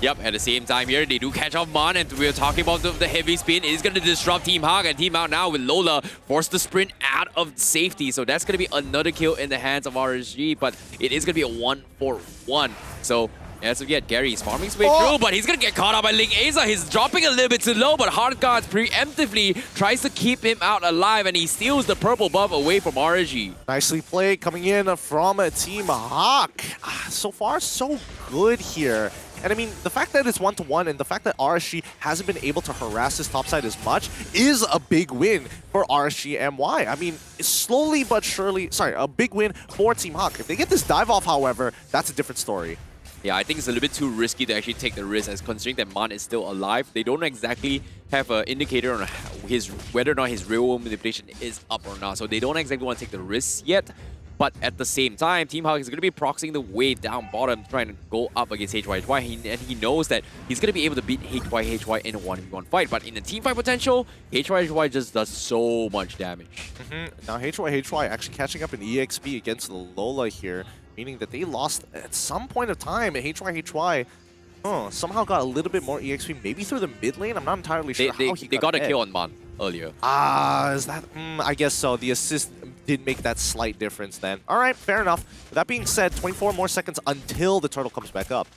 Yep, at the same time here, they do catch off Mon, and we're talking about the heavy spin. It is going to disrupt Team Hawk, and Team Hawk now with Lola forced to sprint out of safety. So that's going to be another kill in the hands of RSG, but it is going to be a 1-for-1. So as of yet, Gary is farming his way through, but he's going to get caught out by Ling Aza. He's dropping a little bit too low, but Hard Guards preemptively tries to keep him out alive, and he steals the purple buff away from RSG. Nicely played coming in from Team Hawk. So far, so good here. And I mean, the fact that it's 1-to-1 and the fact that RSG hasn't been able to harass his topside as much is a big win for RSGMY. I mean, slowly but surely, a big win for Team Hawk. If they get this dive off, however, that's a different story. Yeah, I think it's a little bit too risky to actually take the risk, as considering that Mon is still alive. They don't exactly have an indicator on whether or not his real world manipulation is up or not. So they don't exactly want to take the risk yet. But at the same time, Team Hawk is going to be proxying the wave down bottom, trying to go up against HY. And he knows that he's going to be able to beat HY in a 1v1 fight. But in the team fight potential, HY just does so much damage. Now HY actually catching up in EXP against the Lola here, meaning that they lost at some point of time. HY somehow got a little bit more EXP, maybe through the mid lane. I'm not entirely sure how they got a kill on Mon earlier. Is that... I guess so. The assist did make that slight difference then. All right, fair enough. With that being said, 24 more seconds until the turtle comes back up.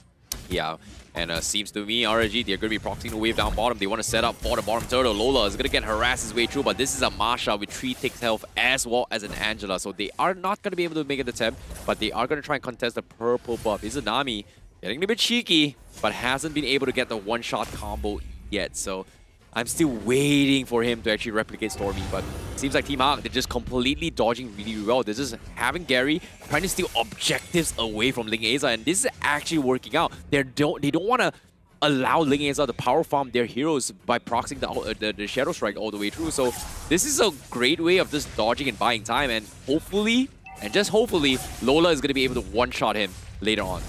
Yeah, and seems to me, RSG, they're going to be proxying the wave down bottom. They want to set up for the bottom turtle. Lola is going to get harassed his way through, but this is a Masha with 3 ticks health as well as an Angela. So they are not going to be able to make an attempt, but they are going to try and contest the purple buff. Izanami getting a bit cheeky, but hasn't been able to get the one-shot combo yet. So I'm still waiting for him to actually replicate Stormy, but it seems like Team Hawk, they're just completely dodging really well. They're just having Gary trying to steal objectives away from Ling Aza, and this is actually working out. They don't want to allow Ling Aza to power farm their heroes by proxying the Shadow Strike all the way through. So this is a great way of just dodging and buying time, and hopefully, and just hopefully, Lola is going to be able to one-shot him later on.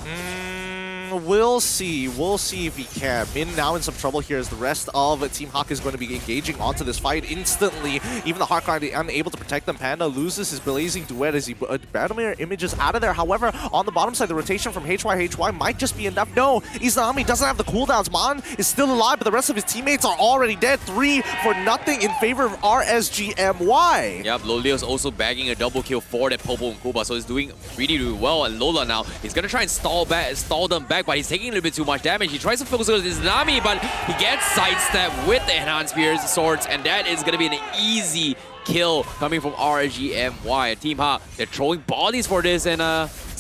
We'll see. We'll see if he can. Min now in some trouble here as the rest of Team Hawk is going to be engaging onto this fight instantly. Even the Hawk Guard unable to protect them. Panda loses his blazing duet as he battle mirror images out of there. However, on the bottom side, the rotation from HY might just be enough. No, Izanami doesn't have the cooldowns. Mon is still alive, but the rest of his teammates are already dead. 3 for nothing in favor of RSGMY. Yep, Lolia's also bagging a double kill for that Popo and Kuba, so he's doing really, really well. And Lola now is going to try and stall them back, but he's taking a little bit too much damage. He tries to focus on his Nami, but he gets sidestepped with the enhanced spears, swords, and that is going to be an easy kill coming from RGMY. Team Hawk, they're throwing bodies for this, and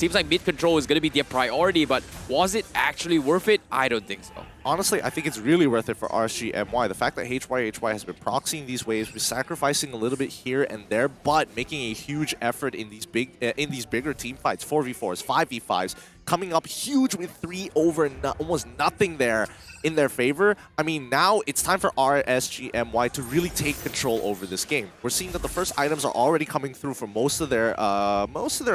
Seems like mid control is going to be their priority, but was it actually worth it? I don't think so. Honestly, I think it's really worth it for RSG MY. The fact that HY has been proxying these waves, sacrificing a little bit here and there, but making a huge effort in these bigger team fights, 4v4s, 5v5s, coming up huge with 3 over almost nothing there in their favor. I mean, now it's time for RSG MY to really take control over this game. We're seeing that the first items are already coming through for most of their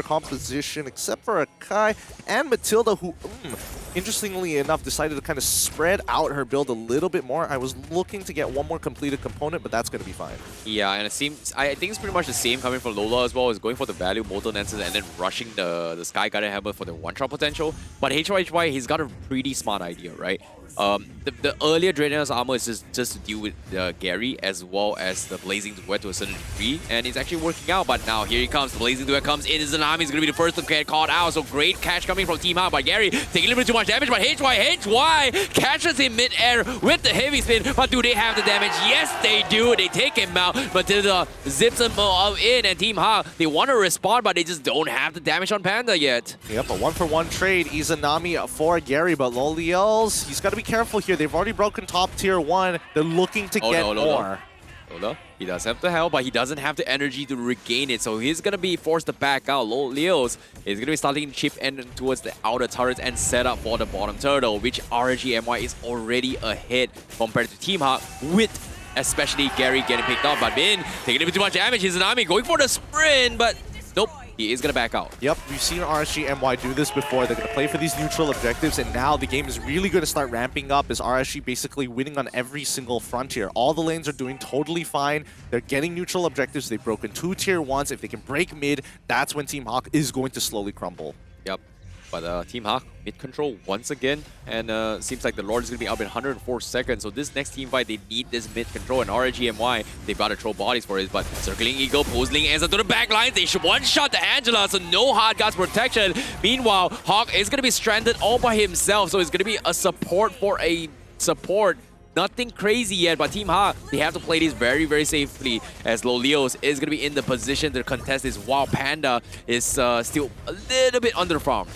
composition, except for Akai and Matilda, who, interestingly enough, decided to kind of spread out her build a little bit more. I was looking to get one more completed component, but that's going to be fine. Yeah, and it seems, I think it's pretty much the same coming from Lola as well, is going for the value Mortal Lances and then rushing the Sky Guardian Hammer for the one-shot potential. But HY, he's got a pretty smart idea, right? The earlier Draenor's armor is just to deal with Gary as well as the Blazing Duet to a certain degree, and it's actually working out. But now here he comes, the Blazing Duet comes in, Izanami is going to be the first to get caught out, so great catch coming from Team Hawk, but Gary taking a little bit too much damage, but HY catches him mid-air with the heavy spin, but do they have the damage? Yes, they do. They take him out, Matilda zips him in, and Team Hawk, they want to respond, but they just don't have the damage on Panda yet. Yep, a 1-for-1 trade, Izanami for Gary, but Loliels, he's got to be careful here. They've already broken top tier 1. They're looking to get more. Lola, he does have the health, but he doesn't have the energy to regain it, so he's going to be forced to back out. Leos is going to be starting to chip in towards the outer turrets and set up for the bottom turtle, which RGMY is already ahead compared to Team Hawk, with especially Gary getting picked up. But Min taking a bit too much damage. Izanami going for the sprint, but nope. He is going to back out. Yep, we've seen RSG MY do this before. They're going to play for these neutral objectives, and now the game is really going to start ramping up as RSG basically winning on every single front here. All the lanes are doing totally fine. They're getting neutral objectives. They've broken 2 tier 1s. If they can break mid, that's when Team Hawk is going to slowly crumble. Yep. But Team Hawk mid control once again, and seems like the Lord is going to be up in 104 seconds. So this next team fight, they need this mid control, and RGMY, they've got to throw bodies for it. But Circling Eagle, Posling ends up to the back line. They should one-shot the Angela, so no hard guards protection. Meanwhile, Hawk is going to be stranded all by himself, so it's going to be a support for a support. Nothing crazy yet, but Team Hawk, they have to play this very, very safely, as Lolios is going to be in the position to contest this, while Panda is still a little bit underfarmed.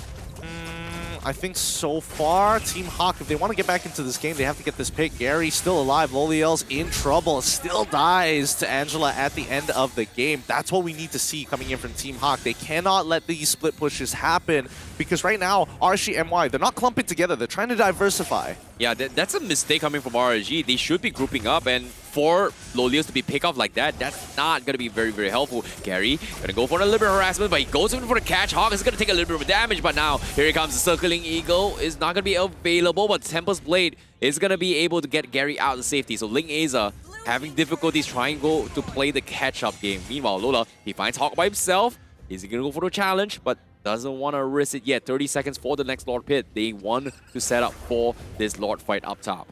I think so far, Team Hawk, if they want to get back into this game, they have to get this pick. Gary still alive. Loliel's in trouble. Still dies to Angela at the end of the game. That's what we need to see coming in from Team Hawk. They cannot let these split pushes happen, because right now, RSG-MY, they're not clumping together. They're trying to diversify. Yeah, that's a mistake coming from RSG. They should be grouping up, and for Lolios to be picked off like that, that's not going to be very, very helpful. Gary going to go for a little bit of harassment, but he goes in for the catch. Hawk is going to take a little bit of damage, but now here he comes. The Circling Eagle is not going to be available, but Tempest Blade is going to be able to get Gary out of safety. So Ling Aza having difficulties trying to play the catch-up game. Meanwhile, Lola, he finds Hawk by himself. He's going to go for the challenge, but doesn't want to risk it yet. 30 seconds for the next Lord pit. They want to set up for this Lord fight up top.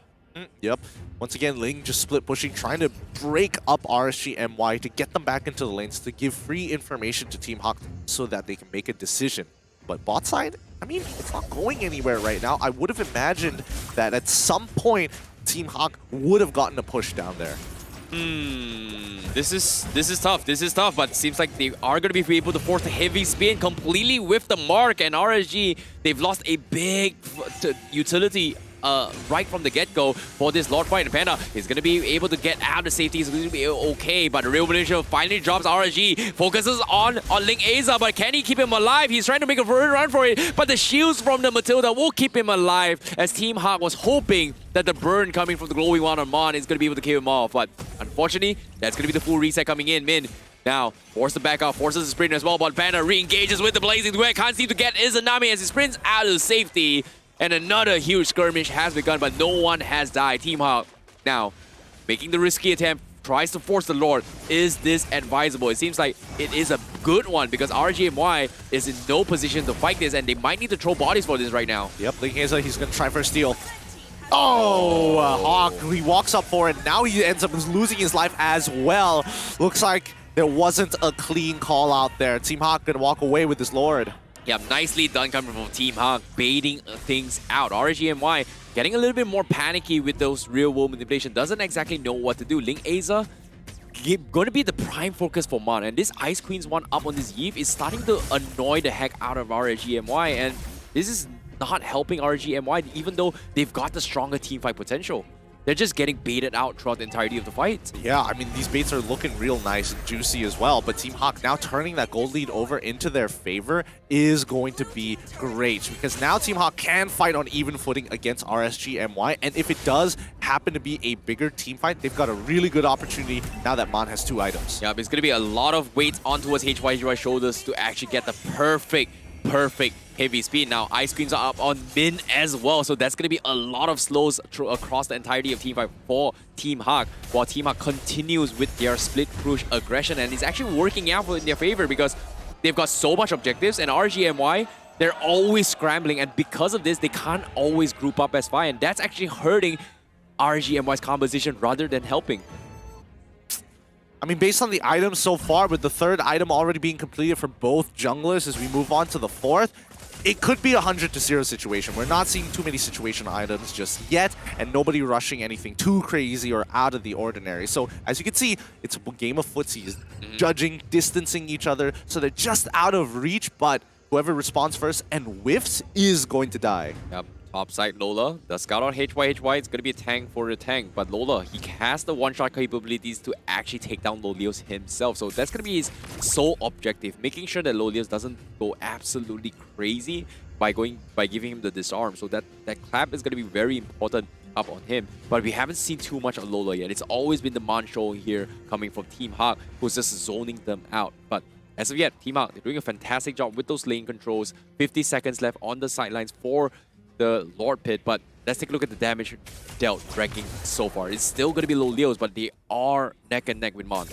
Yep. Once again, Ling just split pushing, trying to break up RSG-MY to get them back into the lanes, to give free information to Team Hawk so that they can make a decision. But bot side, I mean, it's not going anywhere right now. I would have imagined that at some point, Team Hawk would have gotten a push down there. This is tough. This is tough, but it seems like they are going to be able to force a heavy spin completely with the mark, and RSG, they've lost a big utility right from the get-go for this Lord fight. And Panda is going to be able to get out of safety. He's going to be okay, but the Real Malaysia finally drops RSG. Focuses on Ling Aza, but can he keep him alive? He's trying to make a run for it, but the shields from the Matilda will keep him alive, as Team Hawk was hoping that the burn coming from the glowing one on Mon is going to be able to kill him off. But unfortunately, that's going to be the full reset coming in. Min now forced to back out, forces the sprint as well, but Panda re-engages with the Blazing Duet. Can't seem to get Izanami as he sprints out of safety. And another huge skirmish has begun, but no one has died. Team Hawk now making the risky attempt, tries to force the Lord. Is this advisable? It seems like it is a good one, because RGMY is in no position to fight this, and they might need to throw bodies for this right now. Yep, Ling Haza, he's going to try for a steal. Oh, Hawk, he walks up for it. Now he ends up losing his life as well. Looks like there wasn't a clean call out there. Team Hawk going to walk away with this Lord. Yeah, nicely done coming from Team Hawk, baiting things out. RGMY getting a little bit more panicky with those real-world manipulation. Doesn't exactly know what to do. Ling Aza going to be the prime focus for Man. And this Ice Queen's one up on this Eve is starting to annoy the heck out of RGMY. And this is not helping RGMY, even though they've got the stronger teamfight potential. They're just getting baited out throughout the entirety of the fight. Yeah, I mean, these baits are looking real nice and juicy as well, but Team Hawk now turning that gold lead over into their favor is going to be great, because now Team Hawk can fight on even footing against RSGMY, and if it does happen to be a bigger team fight, they've got a really good opportunity now that Mon has 2 items. Yeah, but it's going to be a lot of weight on towards HYGY shoulders to actually get the perfect heavy speed. Now, Ice Queens are up on Min as well, so that's going to be a lot of slows across the entirety of Teamfight for Team Hawk, while Team Hawk continues with their split push aggression, and it's actually working out in their favor because they've got so much objectives, and RGMY, they're always scrambling, and because of this, they can't always group up as far, and that's actually hurting RGMY's composition rather than helping. I mean, based on the items so far, with the 3rd item already being completed for both junglers as we move on to the 4th, it could be a 100-0 situation. We're not seeing too many situation items just yet, and nobody rushing anything too crazy or out of the ordinary. So, as you can see, it's a game of footsies, judging, distancing each other, so they're just out of reach, but whoever responds first and whiffs is going to die. Yep. Topside Lola, the scout on HYHY, it's going to be a tank for the tank, but Lola, he has the one-shot capabilities to actually take down Lolios himself, so that's going to be his sole objective, making sure that Lolios doesn't go absolutely crazy by giving him the disarm, so that clap is going to be very important up on him, but we haven't seen too much of Lola yet. It's always been the Mon show here coming from Team Hawk, who's just zoning them out, but as of yet, Team Hawk, they're doing a fantastic job with those lane controls. 50 seconds left on the sidelines for the Lord Pit, but let's take a look at the damage dealt ranking so far. It's still going to be Lolios, but they are neck and neck with Mon.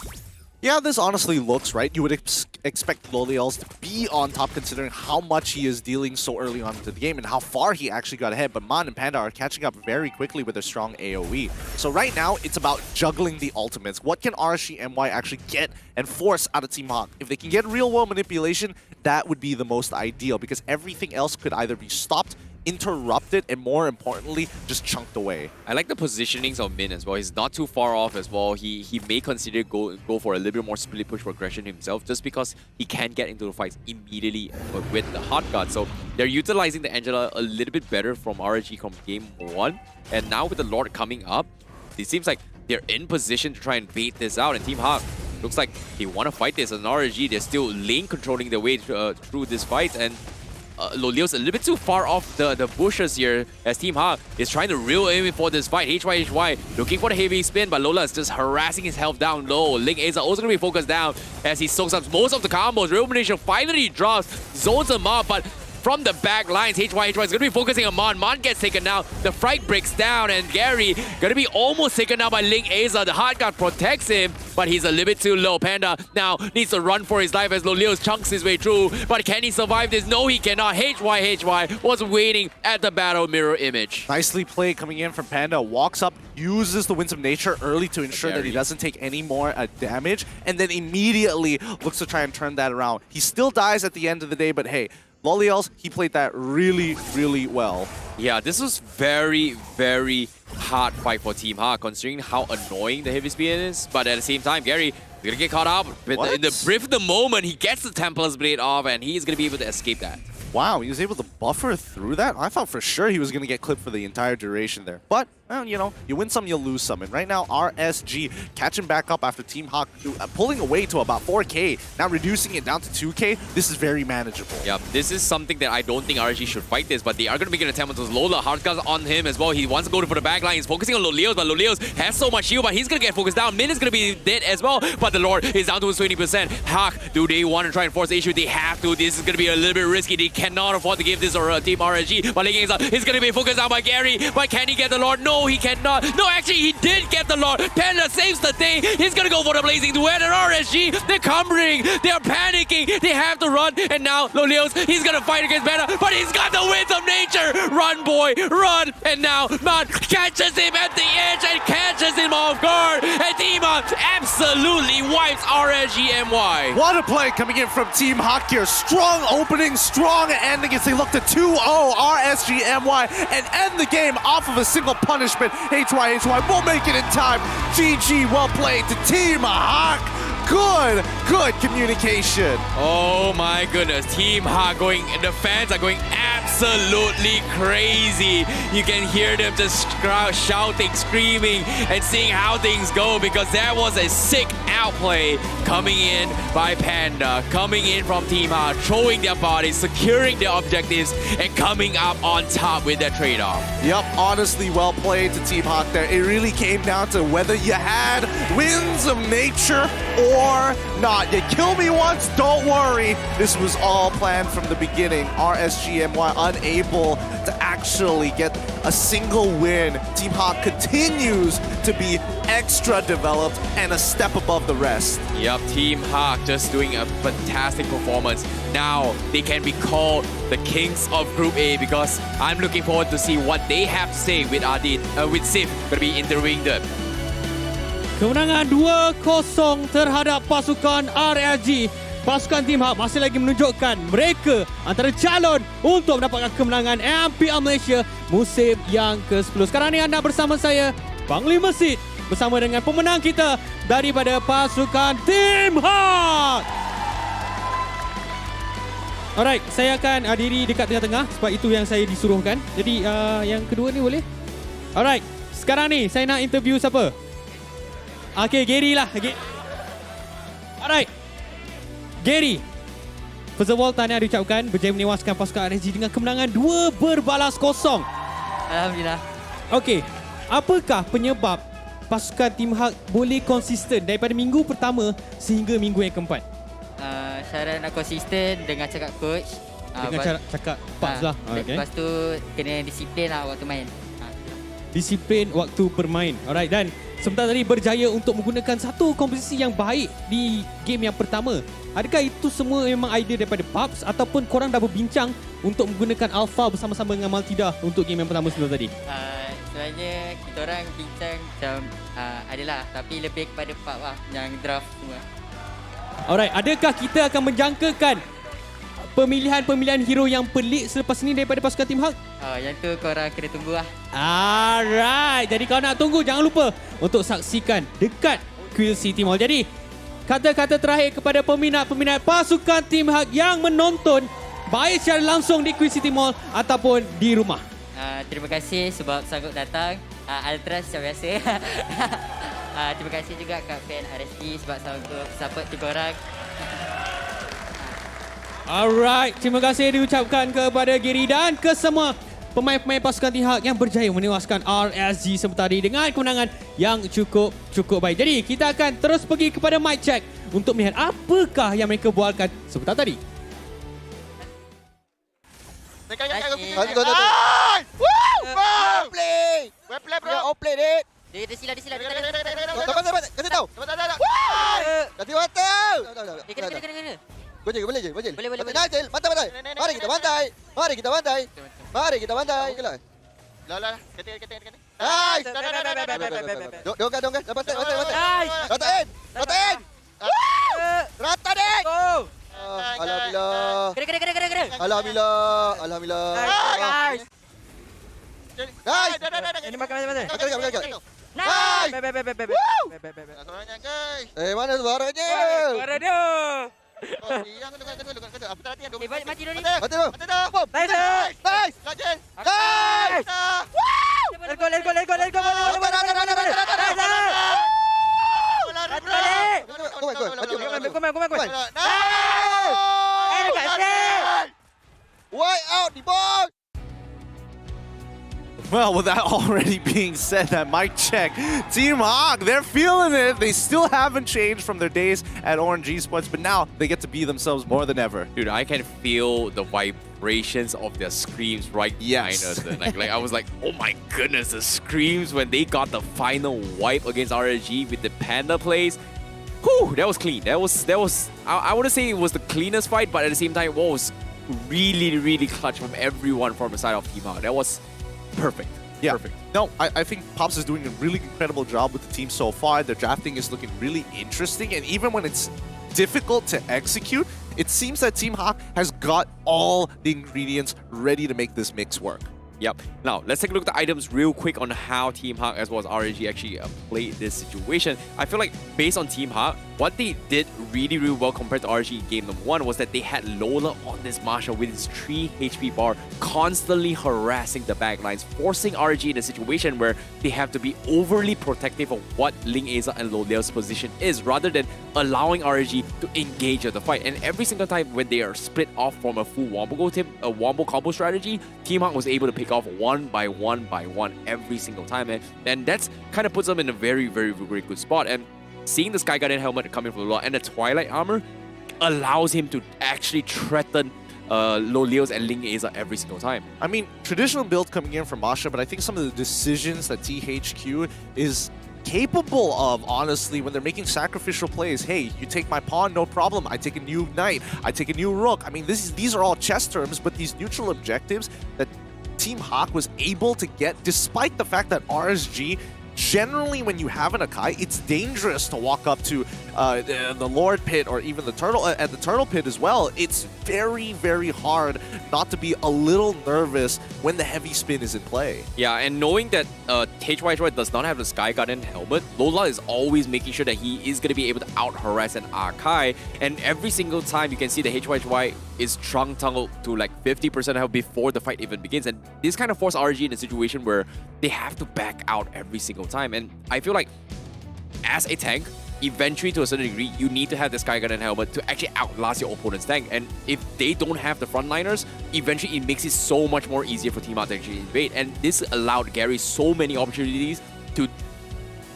Yeah, this honestly looks right. You would expect Lolios to be on top considering how much he is dealing so early on into the game and how far he actually got ahead, but Mon and Panda are catching up very quickly with their strong AoE. So right now, it's about juggling the ultimates. What can RSGMY actually get and force out of Team Hawk? If they can get real-world manipulation, that would be the most ideal, because everything else could either be stopped, interrupted, and more importantly, just chunked away. I like the positionings of Min as well. He's not too far off as well. He may consider go for a little bit more split push progression himself, just because he can get into the fights immediately with the hot guard. So they're utilizing the Angela a little bit better from RG from game 1, and now with the Lord coming up, it seems like they're in position to try and bait this out, and Team Hawk looks like they want to fight this. As an RG, they're still lane controlling their way through this fight, and Lolios a little bit too far off the bushes here, as Team Hawk is trying to reel in for this fight. HYHY looking for the heavy spin, but Lola is just harassing his health down low. Link Aza also going to be focused down as he soaks up most of the combos. Real Malaysia finally drops, zones him up, but from the back lines, HYHY is going to be focusing on Mon. Mon gets taken out. The Fright breaks down, and Gary going to be almost taken out by Link Aza. The hard guard protects him, but he's a little bit too low. Panda now needs to run for his life as Lolios chunks his way through. But can he survive this? No, he cannot. HYHY was waiting at the battle mirror image. Nicely played coming in from Panda. Walks up, uses the Winds of Nature early to ensure that he doesn't take any more damage, and then immediately looks to try and turn that around. He still dies at the end of the day, but hey, Lolios, he played that really, really well. Yeah, this was very hard fight for Team Hawk, considering how annoying the heavy speed is. But at the same time, Gary is going to get caught up. In the brief of the moment, he gets the Templar's Blade off, and he's going to be able to escape that. Wow, he was able to buffer through that? I thought for sure he was going to get clipped for the entire duration there. But, well, you know, you win some, you lose some. And right now, RSG catching back up after Team Hawk pulling away to about 4K, now reducing it down to 2K. This is very manageable. Yeah, this is something that I don't think RSG should fight this, but they are going to make an attempt on this. Lola, Hardguard's on him as well. He wants to go for the back line. He's focusing on Lolios, but Lolios has so much shield, but he's going to get focused down. Min is going to be dead as well, but the Lord is down to his 20%. Hawk, do they want to try and force the issue? They have to. This is going to be a little bit risky. They cannot afford to give this or Team RSG. But Link Aza is going to be focused down by Gary, but can he get the Lord? No, he cannot. No, actually, he did get the Lord. Panda saves the day. He's going to go for the Blazing Duet, and RSG, they're cumbering. They're panicking. They have to run, and now Lolios, he's going to fight against Panda, but he's got the Winds of Nature. Run, boy, run. And now Mon catches him at the edge and catches him off guard, and Team Hawk absolutely wipes RSGMY. What a play coming in from Team Hawk here. Strong opening, strong ending as they look to 2-0 RSGMY and end the game off of a single punish. punishment. HYHY won't make it in time. GG, well played to Team Hawk. Good communication. Oh my goodness, Team Hawk the fans are going absolutely crazy. You can hear them just shouting, screaming, and seeing how things go because that was a sick outplay coming in by Panda, coming in from Team Hawk, throwing their bodies, securing their objectives, and coming up on top with their trade-off. Yep, honestly, well played to Team Hawk there. It really came down to whether you had winds of nature or not. You kill me once, don't worry. This was all planned from the beginning. RSGMY unable to actually get a single win. Team Hawk continues to be extra developed and a step above the rest. Yep, Team Hawk just doing a fantastic performance. Now they can be called the kings of Group A because I'm looking forward to see what they have to say with Sif going to be interviewing them. Kemenangan 2-0 terhadap pasukan RLG. Pasukan Team Hawk masih lagi menunjukkan mereka antara calon untuk mendapatkan kemenangan MPL Malaysia musim yang ke-10. Sekarang ni anda bersama saya, Panglima Sid, bersama dengan pemenang kita daripada pasukan Team Hawk. Alright, saya akan diri dekat tengah-tengah sebab itu yang saya disuruhkan. Jadi yang kedua ni boleh? Alright, sekarang ni saya nak interview siapa? Okay, Gary lah. Alright. Gary. First of all, tahniah diucapkan berjaya menewaskan pasukan RSG dengan kemenangan 2-0. Alhamdulillah. Okay. Apakah penyebab pasukan Team Hawk boleh konsisten daripada minggu pertama sehingga minggu yang keempat? Syarat nak konsisten dengan cakap coach. Dengan cakap Paps lah. Okay. Lepas tu kena disiplin lah waktu main. Disiplin waktu bermain. Alright, dan sebentar tadi berjaya untuk menggunakan satu komposisi yang baik di game yang pertama. Adakah itu semua memang idea daripada Paps ataupun korang dah berbincang untuk menggunakan Alpha bersama-sama dengan Maltida untuk game yang pertama sebelum tadi? Sebenarnya kita orang bincang macam adalah, tapi lebih kepada Paps lah yang draft semua. Alright, adakah kita akan menjangkakan pemilihan hero yang pelik selepas ini daripada pasukan Team Hawk? Yang tu korang kena tunggu lah. Alright, jadi kalau nak tunggu jangan lupa untuk saksikan dekat Quill City Mall. Jadi kata-kata terakhir kepada peminat-peminat pasukan Team Hawk yang menonton baik secara langsung di Quill City Mall ataupun di rumah. Terima kasih sebab sanggup datang. Altras macam biasa. Terima kasih juga kat fan RSG sebab sanggup support tiga orang. Alright, terima kasih diucapkan kepada Giri dan ke semua pemain-pemain pasukan Team Hawk yang berjaya menewaskan RSG sebentar tadi dengan kemenangan yang cukup baik. Jadi kita akan terus pergi kepada mic check untuk melihat apakah yang mereka bualkan sebentar tadi. Boleh. Bantai. Mari kita bantai. Mari kita bantai. Okeylah. Lah. Kata. Nice. Dongkan. Lepas bantai. Ratain. Rata dek. Alhamdulillah. Kena. Alhamdulillah. Nice. Ini makan. Nice. Suaranya guys. Mana suaranya? Suara dia. Apa latihan? Mati dulu. Nice. Lajin. Nice. Let's go. Why out the ball? Well, with that already being said, that mic check, Team Hawk, they're feeling it. They still haven't changed from their days at Orange eSports, but now they get to be themselves more than ever. Dude, I can feel the vibrations of their screams right behind us. Like I was like, oh my goodness, the screams when they got the final wipe against RSG with the Panda plays. Whew, that was clean. That was I wouldn't say it was the cleanest fight, but at the same time, it was really clutch from everyone from the side of Team Hawk. That was perfect. Yeah. Perfect. No, I think Pops is doing a really incredible job with the team so far. Their drafting is looking really interesting, and even when it's difficult to execute, it seems that Team Hawk has got all the ingredients ready to make this mix work. Yep. Now, let's take a look at the items real quick on how Team Hawk as well as RNG actually played this situation. I feel like based on Team Hawk, what they did really, really well compared to RNG in game number 1 was that they had Lola on this Marshall with his 3 HP bar, constantly harassing the backlines, forcing RNG in a situation where they have to be overly protective of what Ling Eza and Loliel's position is, rather than allowing RNG to engage at the fight. And every single time when they are split off from a full wombo combo strategy, Team Hawk was able to pick off one by one every single time, and that's kind of puts them in a very, very, very good spot. And seeing the Sky Guardian helmet coming from Lola and the Twilight armor allows him to actually threaten Loliel's and Ling Eza every single time. I mean, traditional build coming in from Masha, but I think some of the decisions that THQ is capable of, honestly, when they're making sacrificial plays. Hey, you take my pawn, no problem. I take a new knight. I take a new rook. I mean, these are all chess terms, but these neutral objectives that Team Hawk was able to get, despite the fact that RSG, generally when you have an Akai, it's dangerous to walk up to the Lord Pit or even the Turtle at the Turtle Pit as well. It's very, very hard not to be a little nervous when the heavy spin is in play. Yeah, and knowing that HYHY does not have the Sky Guardian helmet, Lola is always making sure that he is going to be able to out-harass an Akai, and every single time you can see the HYHY is trunk-tunneled to like 50% health before the fight even begins, and this kind of forces RG in a situation where they have to back out every single time. And I feel like as a tank, eventually to a certain degree, you need to have the Sky Guardian helmet to actually outlast your opponent's tank. And if they don't have the frontliners, eventually it makes it so much more easier for Team Hawk to actually invade. And this allowed Gary so many opportunities to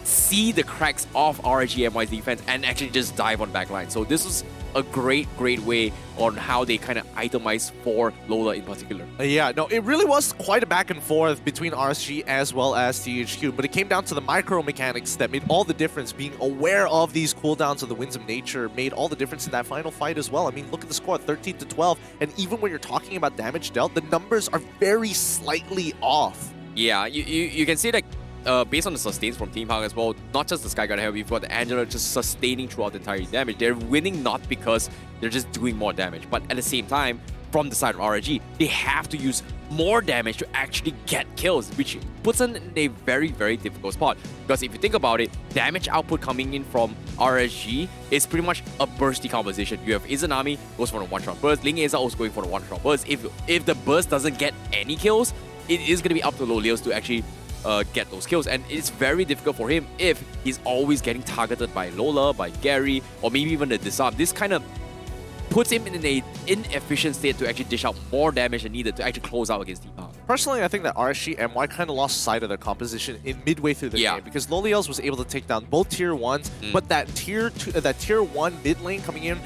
see the cracks of RGMY's defense and actually just dive on backline. So this was a great way on how they kind of itemized for Lola in particular. Yeah, no, it really was quite a back and forth between RSG as well as THQ, but it came down to the micro mechanics that made all the difference. Being aware of these cooldowns of the Winds of Nature made all the difference in that final fight as well. I mean, look at the score, 13-12, and even when you're talking about damage dealt, the numbers are very slightly off. Yeah, you can see that based on the sustains from Team Hawk as well, not just the Sky Guardian helmet, you've got the Angela just sustaining throughout the entire damage. They're winning not because they're just doing more damage, but at the same time, from the side of RNG, they have to use more damage to actually get kills, which puts them in a very, very difficult spot. Because if you think about it, damage output coming in from RSG is pretty much a bursty composition. You have Izanami goes for the one-shot burst, Ling Eza also going for the one-shot burst. If the burst doesn't get any kills, it is going to be up to Loliel's to actually get those kills, and it's very difficult for him if he's always getting targeted by Lola, by Gary, or maybe even the disarm. This kind of puts him in an inefficient state to actually dish out more damage than needed to actually close out against Team Hawk. Personally, I think that RSG MY kind of lost sight of their composition in midway through the game, because Loliel's was able to take down both tier 1s, but that tier 1 mid lane coming in,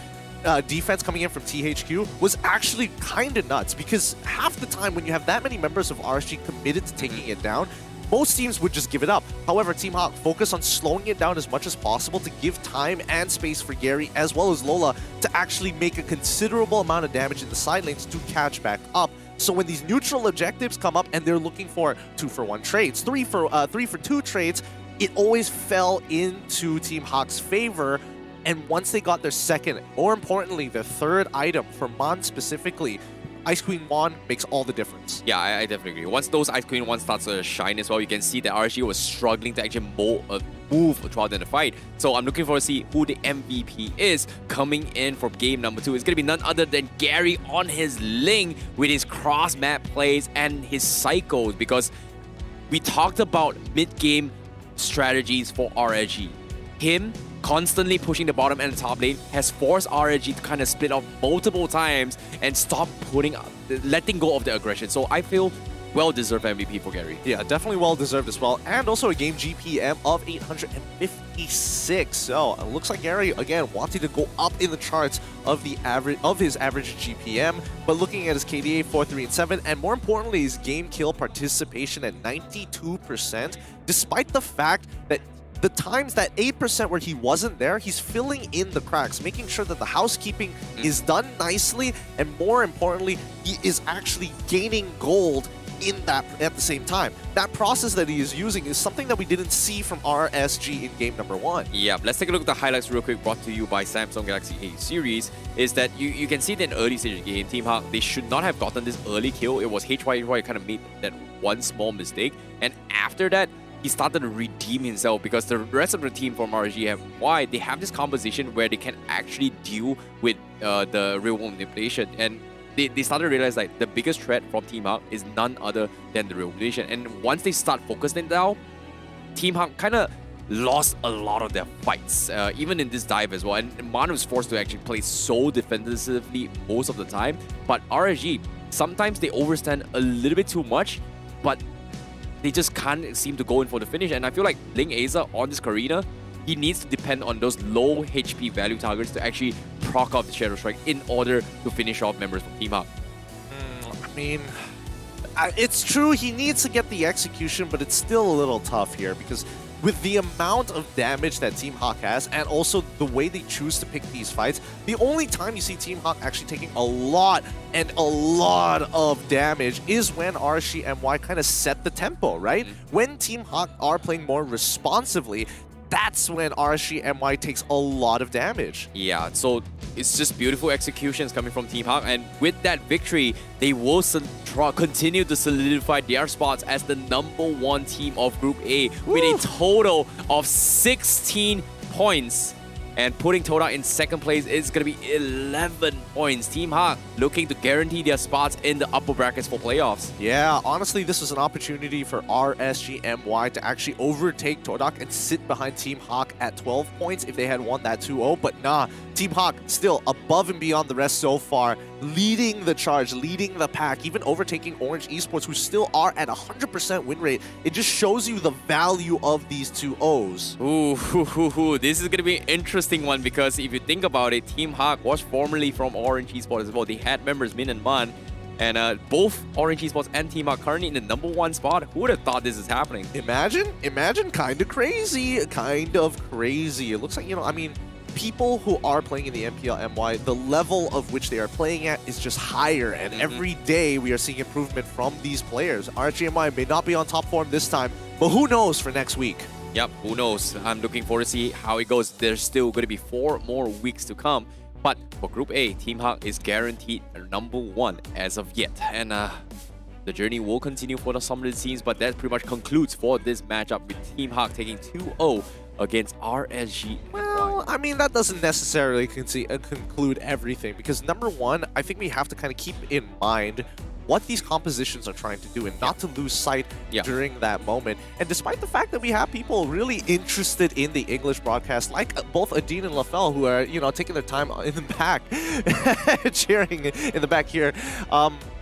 defense coming in from THQ was actually kind of nuts, because half the time when you have that many members of RSG committed to taking it down, most teams would just give it up. However, Team Hawk focused on slowing it down as much as possible to give time and space for Gary as well as Lola to actually make a considerable amount of damage in the side lanes to catch back up. So when these neutral objectives come up and they're looking for 2-for-1 trades, 3-for-2 trades, it always fell into Team Hawk's favor. And once they got their second, more importantly, their third item for Mon specifically, Ice Queen Mon makes all the difference. Yeah, I definitely agree. Once those Ice Queen Mon starts to shine as well, you can see that RSG was struggling to actually move throughout the fight. So I'm looking forward to see who the MVP is coming in for game number 2. It's going to be none other than Gary on his Ling with his cross-map plays and his cycles, because we talked about mid-game strategies for RSG. Him constantly pushing the bottom and the top lane has forced RNG to kind of split off multiple times and stop letting go of the aggression. So I feel well-deserved MVP for Gary. Yeah, definitely well-deserved as well. And also a game GPM of 856. So it looks like Gary, again, wanting to go up in the charts of his average GPM, but looking at his KDA 4, 3, and 7, and more importantly, his game kill participation at 92%, despite the fact that the times that 8% where he wasn't there, he's filling in the cracks, making sure that the housekeeping is done nicely, and more importantly, he is actually gaining gold at the same time. That process that he is using is something that we didn't see from RSG in game number 1. Yeah, let's take a look at the highlights real quick, brought to you by Samsung Galaxy A series. Is that you can see that in early stage of the game, Team Hawk, they should not have gotten this early kill. It was HY kind of made that one small mistake, and after that, he started to redeem himself because the rest of the team from RSG they have this composition where they can actually deal with the real-world manipulation, and they started to realize like the biggest threat from Team Hawk is none other than the real manipulation. And once they start focusing down, Team Hawk kind of lost a lot of their fights, even in this dive as well. And Man was forced to actually play so defensively most of the time. But RSG, sometimes they overstand a little bit too much, but they just can't seem to go in for the finish. And I feel like Ling Aza on this Karina, he needs to depend on those low HP value targets to actually proc off the Shadow Strike in order to finish off members from Team Hawk. I mean, it's true he needs to get the execution, but it's still a little tough here because with the amount of damage that Team Hawk has and also the way they choose to pick these fights, the only time you see Team Hawk actually taking a lot of damage is when RSG kind of set the tempo, right? When Team Hawk are playing more responsively, that's when RSG takes a lot of damage. Yeah, so it's just beautiful executions coming from Team Hawk, and with that victory, they will continue to solidify their spots as the #1 team of Group A with a total of 16 points. And putting TODAK in second place is going to be 11 points. Team Hawk looking to guarantee their spots in the upper brackets for playoffs. Yeah, honestly, this was an opportunity for RSG to actually overtake TODAK and sit behind Team Hawk at 12 points if they had won that 2-0. But nah, Team Hawk still above and beyond the rest so far, leading the charge, leading the pack, even overtaking Orange Esports, who still are at 100% win rate. It just shows you the value of these 2-0s. Ooh, this is going to be an interesting one because if you think about it, Team Hawk was formerly from Orange Esports as well. They had members Min and Man, and both Orange Esports and Team Hawk currently in the #1 spot. Who would have thought this is happening? Imagine, kind of crazy. It looks like, I mean, people who are playing in the MPL MY, the level of which they are playing at is just higher, and every day we are seeing improvement from these players. RSG may not be on top form this time, but who knows for next week? Yep, who knows? I'm looking forward to see how it goes. There's still going to be 4 more weeks to come. But for Group A, Team Hawk is guaranteed #1 as of yet. And the journey will continue for some of the teams, but that pretty much concludes for this matchup with Team Hawk taking 2-0 against RSG. Well, I mean, that doesn't necessarily conclude everything because #1, I think we have to kind of keep in mind what these compositions are trying to do and not to lose sight during that moment. And despite the fact that we have people really interested in the English broadcast, like both Adine and LaFell, who are, taking their time in the back, cheering in the back here,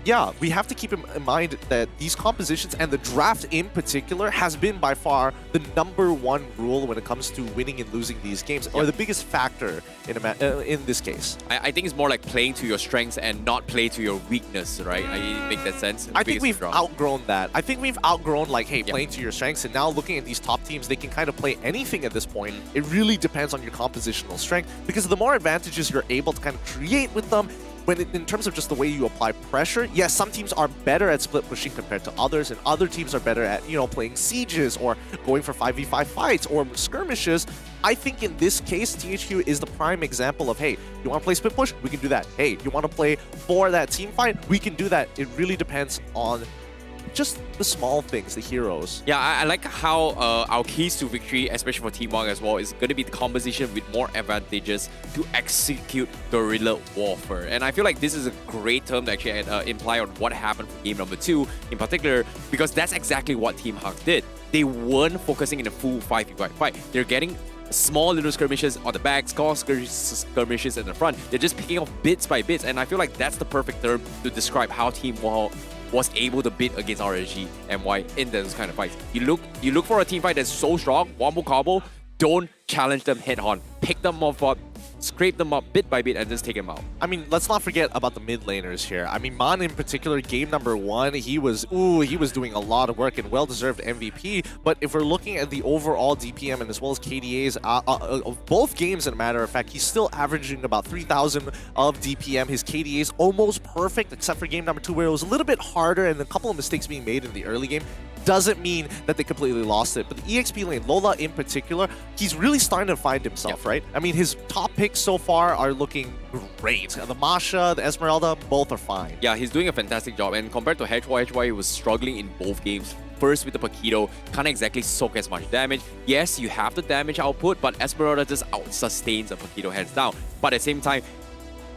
yeah, we have to keep in mind that these compositions and the draft in particular has been by far the #1 rule when it comes to winning and losing these games, or the biggest factor in this case. I think it's more like playing to your strengths and not play to your weakness, right? I make that sense. I think we've outgrown that. I think we've outgrown like, hey, playing to your strengths, and now looking at these top teams, they can kind of play anything at this point. It really depends on your compositional strength, because the more advantages you're able to kind of create with them, in terms of just the way you apply pressure, yes, some teams are better at split pushing compared to others, and other teams are better at, playing sieges or going for 5v5 fights or skirmishes. I think in this case, THQ is the prime example of, hey, you want to play split push? We can do that. Hey, you want to play for that team fight? We can do that. It really depends on just the small things, the heroes. Yeah, I like how our keys to victory, especially for Team Hawk as well, is going to be the composition with more advantages to execute guerrilla warfare. And I feel like this is a great term to actually imply on what happened for game #2 in particular, because that's exactly what Team Hawk did. They weren't focusing in a full 5v5 fight. They're getting small little skirmishes on the back, small skirmishes in the front. They're just picking off bits by bits, and I feel like that's the perfect term to describe how Team Hawk was able to bid against RSG and why in those kind of fights. You look for a team fight that's so strong, wombo combo, don't challenge them head on. Pick them off up, scrape them up bit by bit and just take them out. I mean, let's not forget about the mid laners here. I mean, Mon in particular, game number 1, he was doing a lot of work and well-deserved MVP. But if we're looking at the overall DPM and as well as KDAs of both games, as a matter of fact, he's still averaging about 3,000 of DPM. His KDA is almost perfect, except for game number 2, where it was a little bit harder and a couple of mistakes being made in the early game. Doesn't mean that they completely lost it. But the EXP lane, Lola in particular, he's really starting to find himself, right? I mean, his top picks so far are looking great. The Masha, the Esmeralda, both are fine. Yeah, he's doing a fantastic job. And compared to HY, he was struggling in both games. First with the Paquito, can't exactly soak as much damage. Yes, you have the damage output, but Esmeralda just out-sustains the Paquito hands down. But at the same time,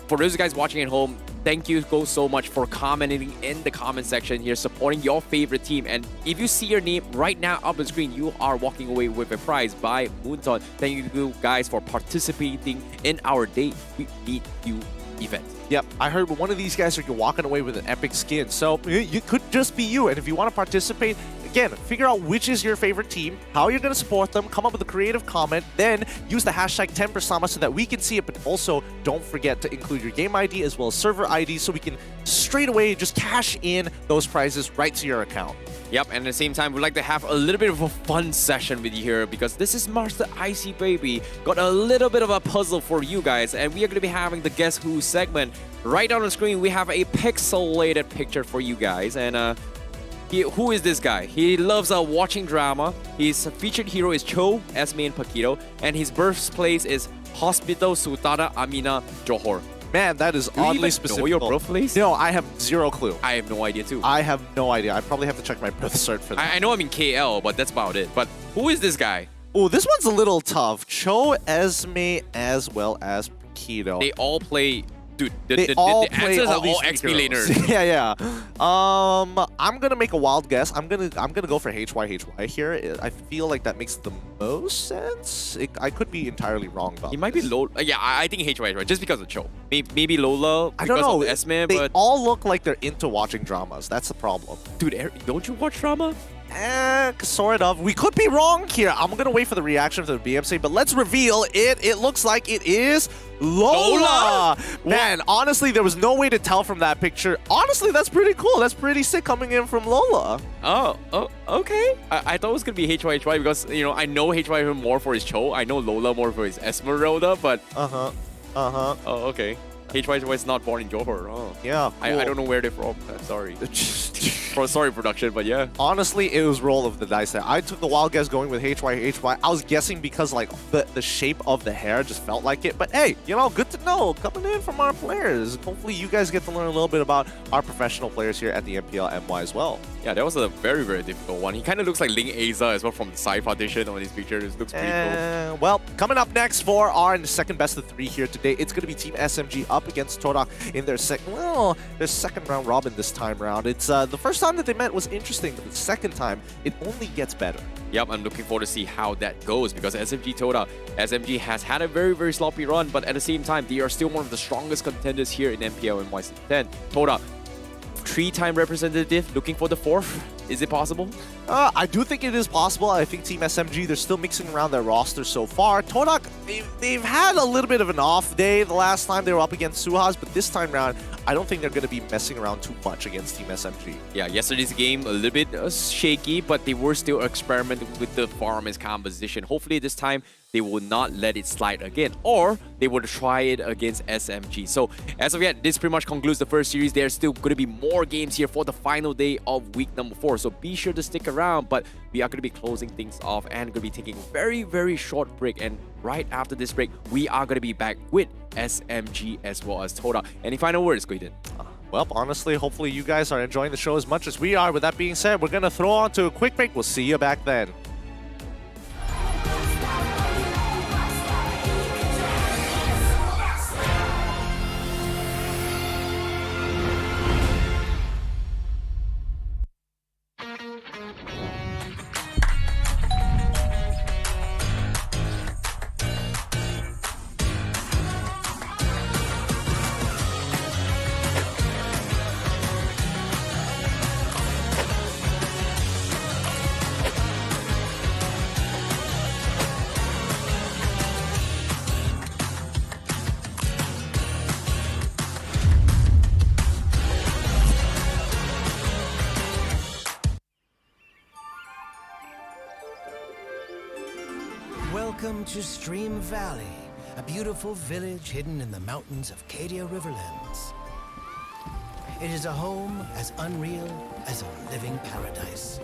for those guys watching at home, thank you so much for commenting in the comment section here, supporting your favorite team. And if you see your name right now up on the screen, you are walking away with a prize by Moonton. Thank you guys for participating in our Day We Need You event. Yep, I heard one of these guys are walking away with an epic skin, so it could just be you. And if you want to participate, again, figure out which is your favorite team, how you're going to support them, come up with a creative comment, then use the hashtag 10persama so that we can see it. But also, don't forget to include your game ID as well as server ID so we can straight away just cash in those prizes right to your account. Yep, and at the same time, we'd like to have a little bit of a fun session with you here because this is Master Icy Baby. Got a little bit of a puzzle for you guys, and we are going to be having the Guess Who segment. Right on the screen, we have a pixelated picture for you guys, and who is this guy? He loves watching drama. His featured hero is Cho, Esme, and Paquito, and his birthplace is Hospital Sultana Amina, Johor. Man, that is oddly specific. Know your birthplace? No, I have zero clue. I have no idea too. I have no idea. I probably have to check my birth cert for that. I know I'm in KL, but that's about it. But who is this guy? Oh, this one's a little tough. Cho, Esme, as well as Paquito. They all play... Dude, the answers are all XP laners. Yeah. I'm gonna make a wild guess. I'm gonna go for HY here. I feel like that makes the most sense. I could be entirely wrong about. He might be Lola. Yeah, I think HY just because of Cho. Maybe Lola because I don't know. Of Esme, they but all look like they're into watching dramas. That's the problem. Dude, don't you watch drama? Sort of. We could be wrong here. I'm gonna wait for the reaction to the BMC, but let's reveal it. It looks like it is Lola! Man, honestly, there was no way to tell from that picture. Honestly, that's pretty cool. That's pretty sick coming in from Lola. Oh, okay. I thought it was gonna be HY because I know HY more for his Cho. I know Lola more for his Esmeralda, but Oh, okay. HY is not born in Johor. Oh. Yeah, cool. I don't know where they're from. I'm sorry. Sorry, production, but yeah. Honestly, it was roll of the dice there. I took the wild guess going with HY. I was guessing because like the shape of the hair just felt like it. But hey, good to know coming in from our players. Hopefully you guys get to learn a little bit about our professional players here at the MPL MY as well. Yeah, that was a very, very difficult one. He kind of looks like Ling Aza as well from the side partition on his pictures. Looks pretty cool. Well, coming up next for our second best of 3 here today, it's going to be Team SMG up against TODAK in their second round robin this time round. It's the first time that they met was interesting, but the second time, it only gets better. Yep, I'm looking forward to see how that goes because SMG TODAK, SMG has had a very, very sloppy run, but at the same time, they are still one of the strongest contenders here in MPL and YC10. TODAK, 3-time representative, looking for the 4th. Is it possible? I do think it is possible. I think Team SMG, they're still mixing around their roster so far. TODAK, they've had a little bit of an off day the last time they were up against Suhas, but this time around, I don't think they're going to be messing around too much against Team SMG. Yeah, yesterday's game a little bit shaky, but they were still experimenting with the farm's composition. Hopefully this time, they will not let it slide again, or they will try it against SMG. So as of yet, this pretty much concludes the first series. There's still going to be more games here for the final day of week number 4. So be sure to stick around, but we are going to be closing things off and going to be taking a very, very short break. And right after this break, we are going to be back with SMG as well as TODAK. Any final words, Guiden? Well, honestly, hopefully you guys are enjoying the show as much as we are. With that being said, we're going to throw on to a quick break. We'll see you back then. Welcome to Stream Valley, a beautiful village hidden in the mountains of Cadia Riverlands. It is a home as unreal as a living paradise.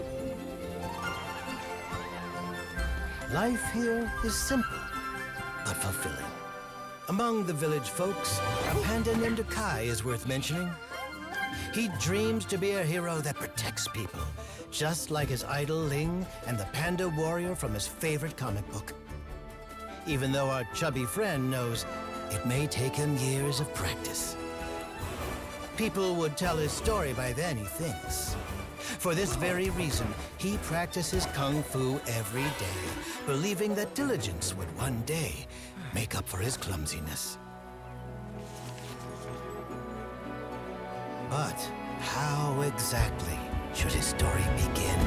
Life here is simple, but fulfilling. Among the village folks, a panda named Kai is worth mentioning. He dreams to be a hero that protects people, just like his idol Ling and the panda warrior from his favorite comic book. Even though our chubby friend knows it may take him years of practice. People would tell his story by then, he thinks. For this very reason, he practices kung fu every day, believing that diligence would one day make up for his clumsiness. But how exactly should his story begin?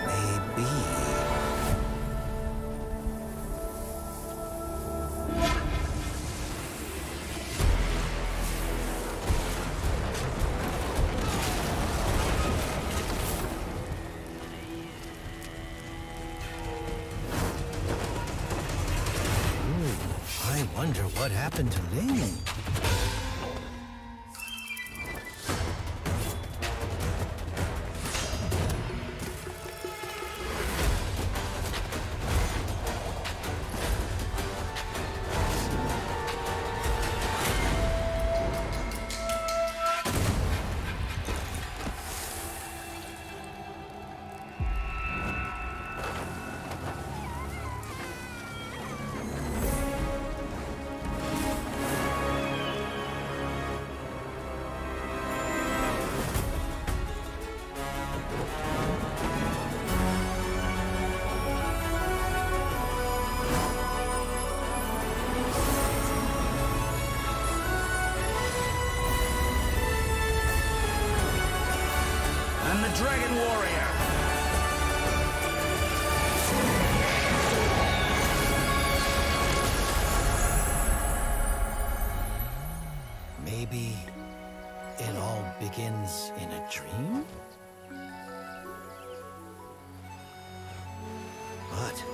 Maybe... I wonder what happened to Ling. I'm the Dragon Warrior. Maybe it all begins in a dream? But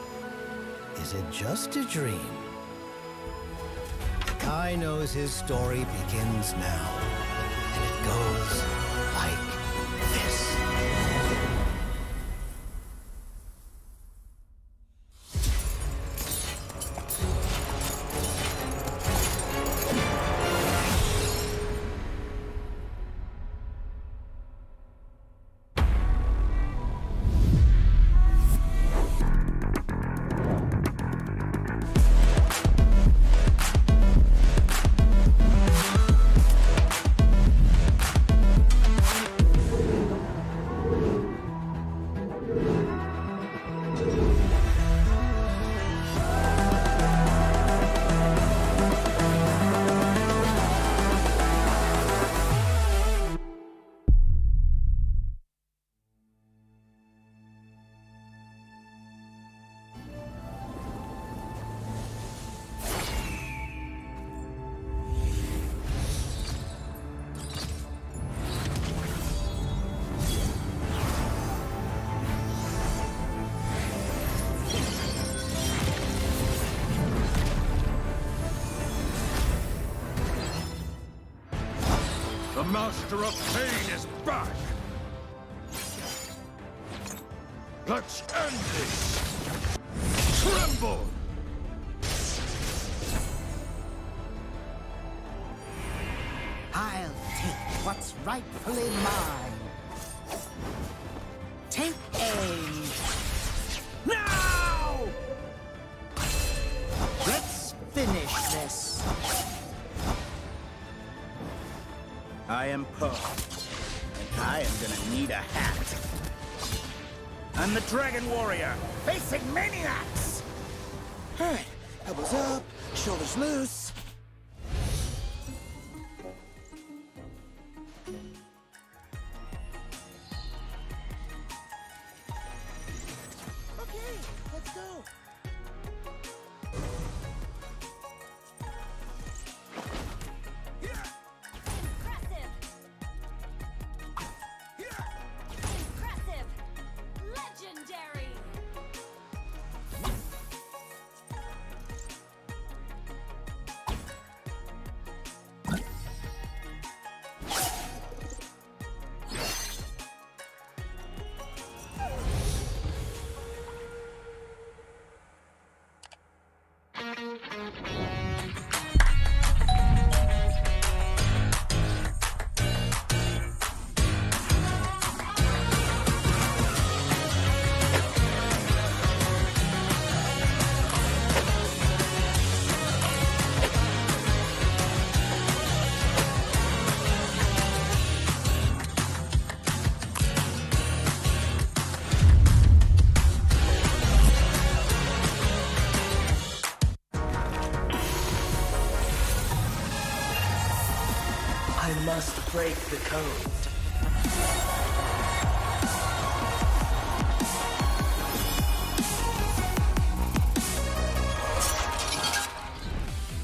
is it just a dream? Kai knows his story begins now, and it goes like this. The Master of Pain is back! Let's end this! Tremble! I'll take what's rightfully mine. Take aim. Now! Let's finish this. I am Poe, and I am gonna need a hat. I'm the Dragon Warrior, facing maniacs! Alright, elbows up, shoulders loose. Okay, let's go. the code.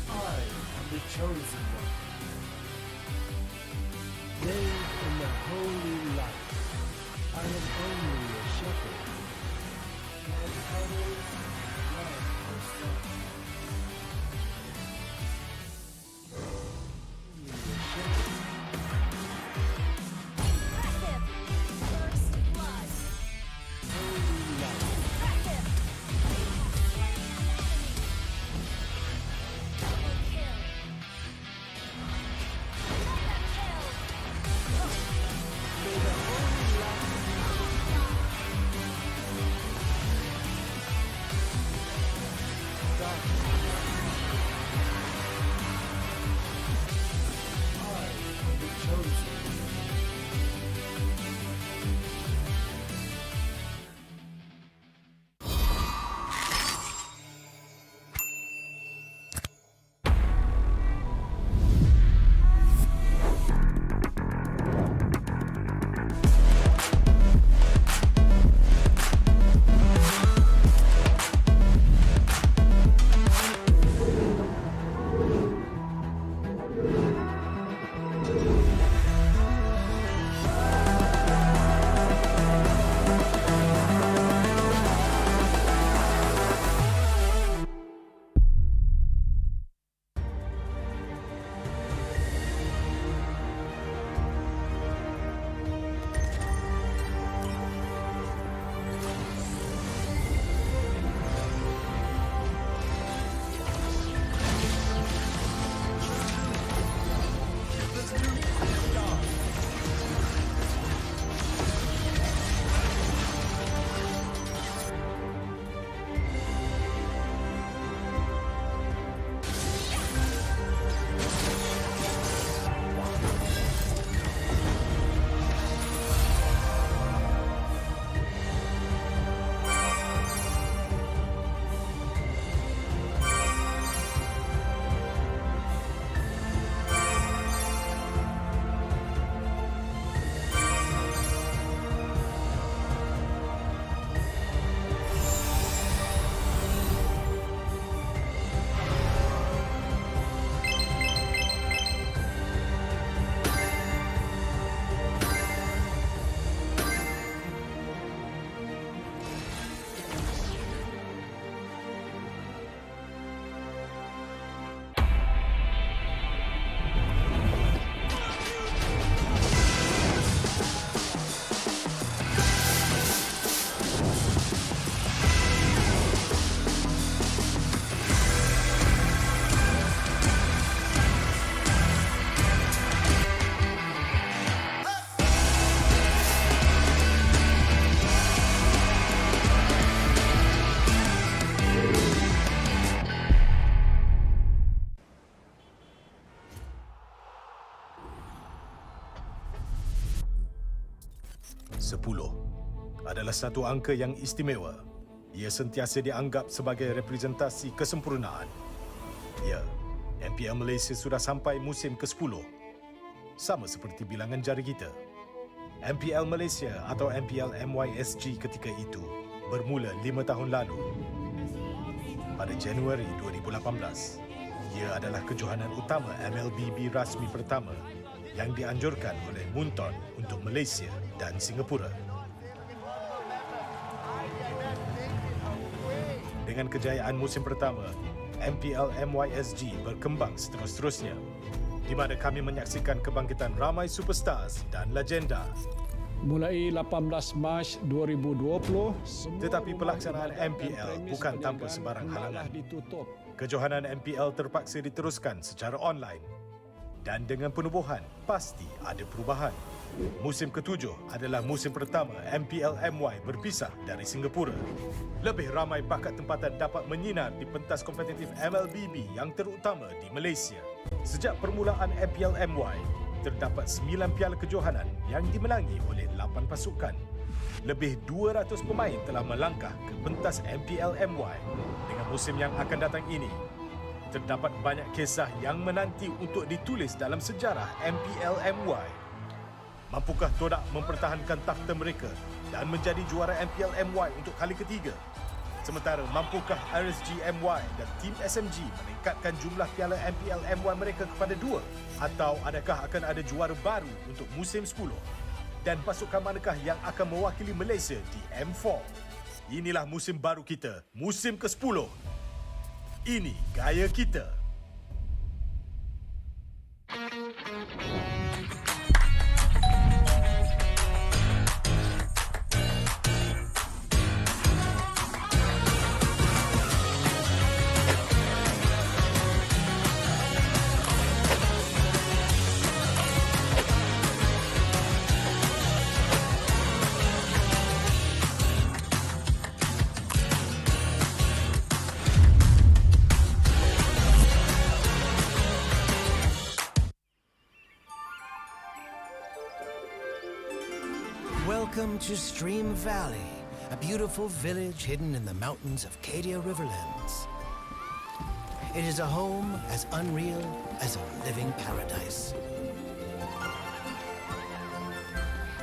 I am the chosen one. Bathed in the holy light, I am only a shepherd. And others love the sun. Only a shepherd. First blood. Holy light. Double kill. May the holy light I am the chosen. Sepuluh adalah satu angka yang istimewa. Ia sentiasa dianggap sebagai representasi kesempurnaan. Ya, MPL Malaysia sudah sampai musim ke-10. Sama seperti bilangan jari kita. MPL Malaysia atau MPL MYSG ketika itu bermula 5 tahun lalu. Pada Januari 2018, ia adalah kejohanan utama MLBB rasmi pertama yang dianjurkan oleh Munton untuk Malaysia dan Singapura. Dengan kejayaan musim pertama, MPL MYSG berkembang seterus-terusnya, di mana kami menyaksikan kebangkitan ramai superstars dan legenda. Mulai 18 Mac 2020, Tetapi pelaksanaan MPL bukan tanpa sebarang halangan. ditutup. Kejohanan MPL terpaksa diteruskan secara online. Dan dengan penubuhan, pasti ada perubahan. Musim ke-7 adalah musim pertama MPL MY berpisah dari Singapura. Lebih ramai bakat tempatan dapat menyinar di pentas kompetitif MLBB yang terutama di Malaysia. Sejak permulaan MPL MY, terdapat 9 piala kejohanan yang dimenangi oleh 8 pasukan. Lebih 200 pemain telah melangkah ke pentas MPL MY. Dengan musim yang akan datang ini, terdapat banyak kisah yang menanti untuk ditulis dalam sejarah MPL MY. Mampukah TODAK mempertahankan takhta mereka dan menjadi juara MPL MY untuk kali ketiga? Sementara, mampukah RSG MY dan TEAM SMG meningkatkan jumlah piala MPL MY mereka kepada 2? Atau adakah akan ada juara baru untuk musim 10? Dan pasukan manakah yang akan mewakili Malaysia di M4? Inilah musim baru kita, musim ke-10. Ini gaya kita. Welcome to Stream Valley, a beautiful village hidden in the mountains of Cadia Riverlands. It is a home as unreal as a living paradise.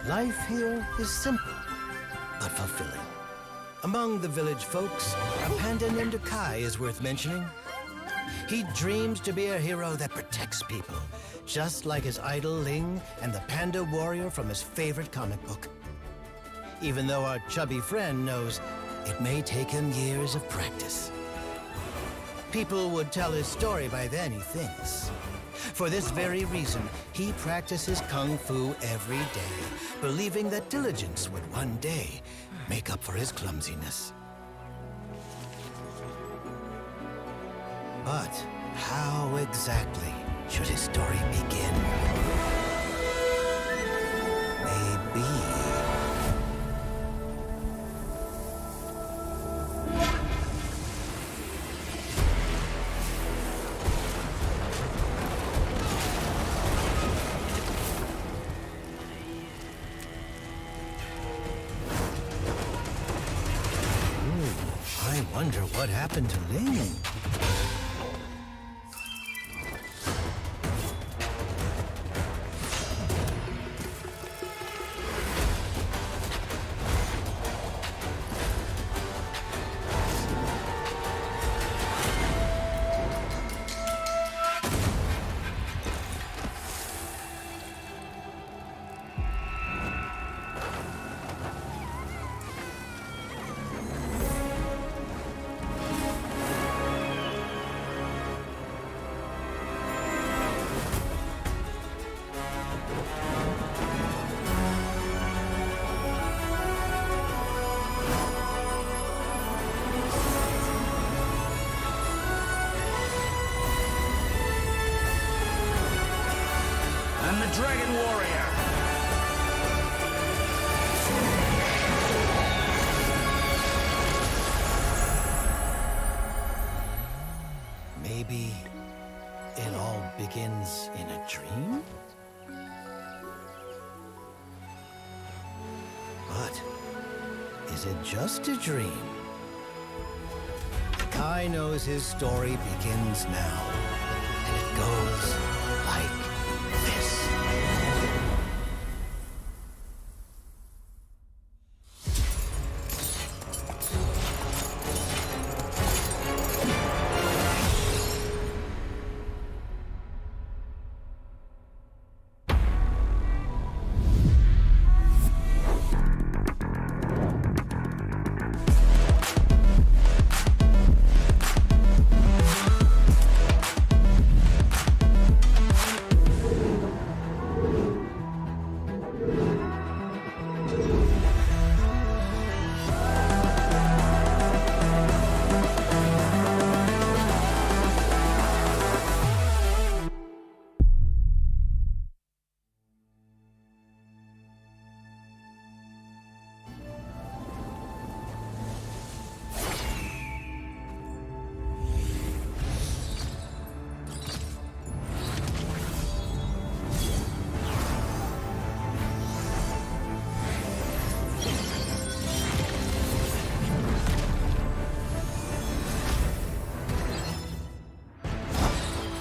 Life here is simple, but fulfilling. Among the village folks, a panda named Kai is worth mentioning. He dreams to be a hero that protects people, just like his idol Ling and the panda warrior from his favorite comic book. Even though our chubby friend knows it may take him years of practice. People would tell his story by then, he thinks. For this very reason, he practices kung fu every day, believing that diligence would one day make up for his clumsiness. But how exactly should his story begin? Maybe... I wonder what happened to Ling. I'm the Dragon Warrior. Maybe it all begins in a dream? But is it just a dream? Kai knows his story begins now, and it goes like this.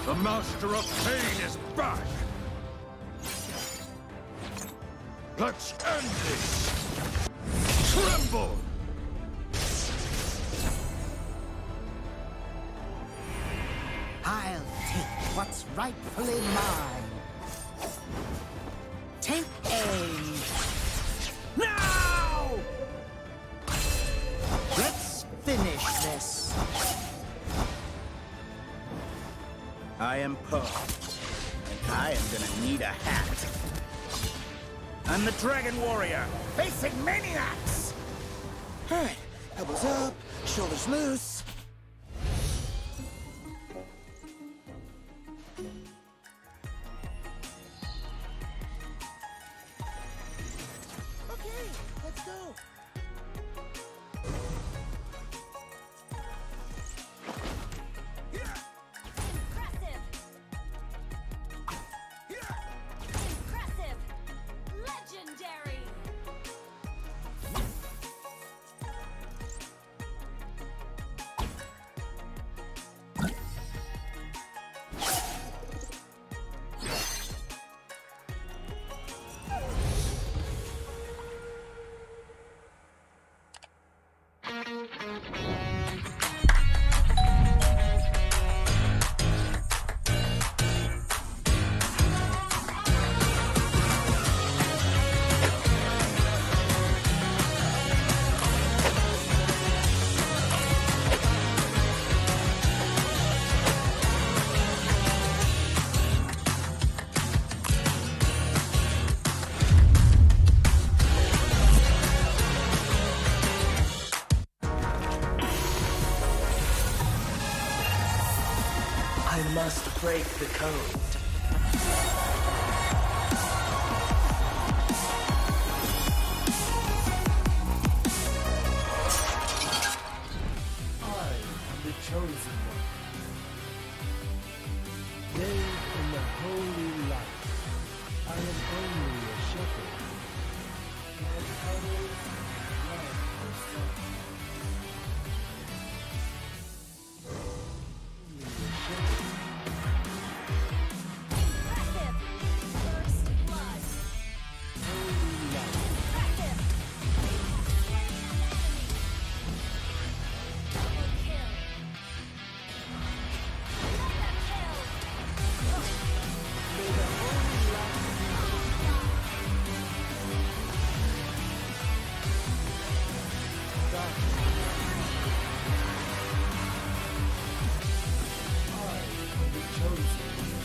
The Master of Pain is back! Let's end this! Tremble! I'll take what's rightfully mine. Take aim. Now! Let's finish this. I am Poe, and I am gonna need a hat. I'm the Dragon Warrior, facing maniacs! Alright, elbows up, shoulders loose. Okay, let's go. Impressive! Legendary! I must break the code. I am the chosen one. Bathed in the holy light, I am only a shepherd. And others love the sun. Only a shepherd. Impressive! First blood! Holy light. Impressive! Double kill! Mega kill! May the holy light darkness. I am the chosen one.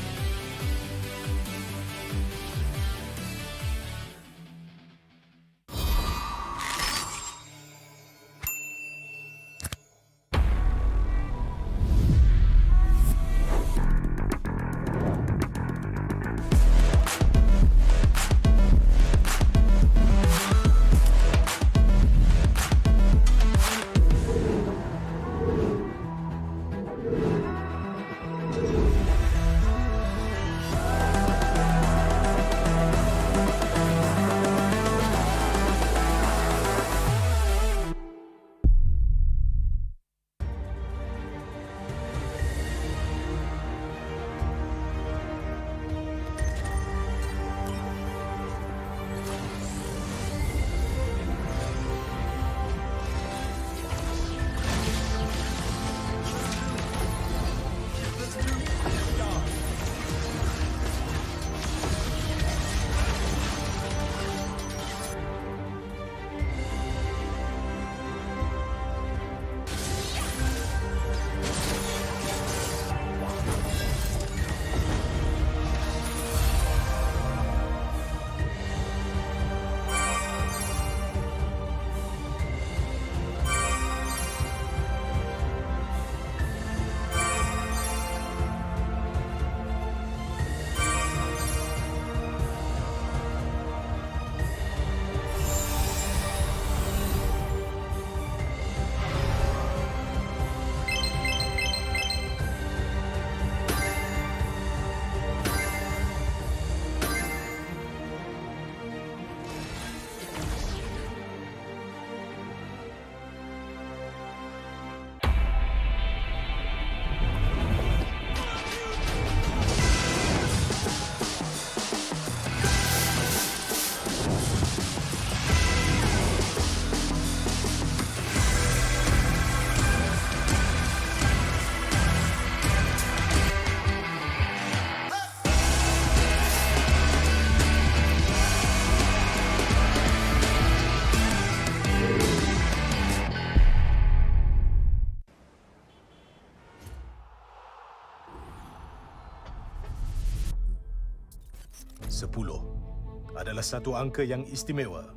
adalah satu angka yang istimewa.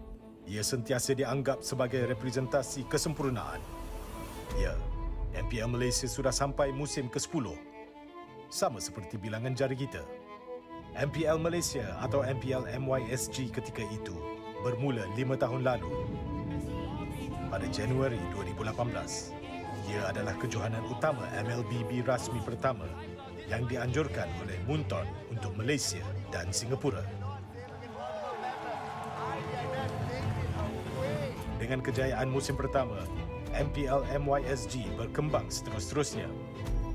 Ia sentiasa dianggap sebagai representasi kesempurnaan. Ya, MPL Malaysia sudah sampai musim ke-10. Sama seperti bilangan jari kita. MPL Malaysia atau MPL MYSG ketika itu bermula 5 tahun lalu. Pada Januari 2018, ia adalah kejohanan utama MLBB rasmi pertama yang dianjurkan oleh Munton untuk Malaysia dan Singapura. Dengan kejayaan musim pertama, MPL MYSG berkembang seterus-terusnya,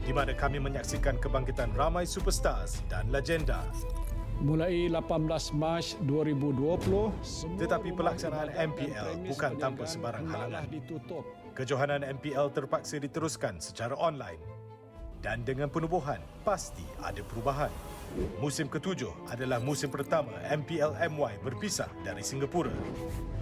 di mana kami menyaksikan kebangkitan ramai superstars dan legenda. Mulai 18 Mac 2020, Tetapi pelaksanaan MPL bukan tanpa sebarang halangan. ditutup. Kejohanan MPL terpaksa diteruskan secara online. Dan dengan penubuhan, pasti ada perubahan. Musim ke-7 adalah musim pertama MPL MY berpisah dari Singapura.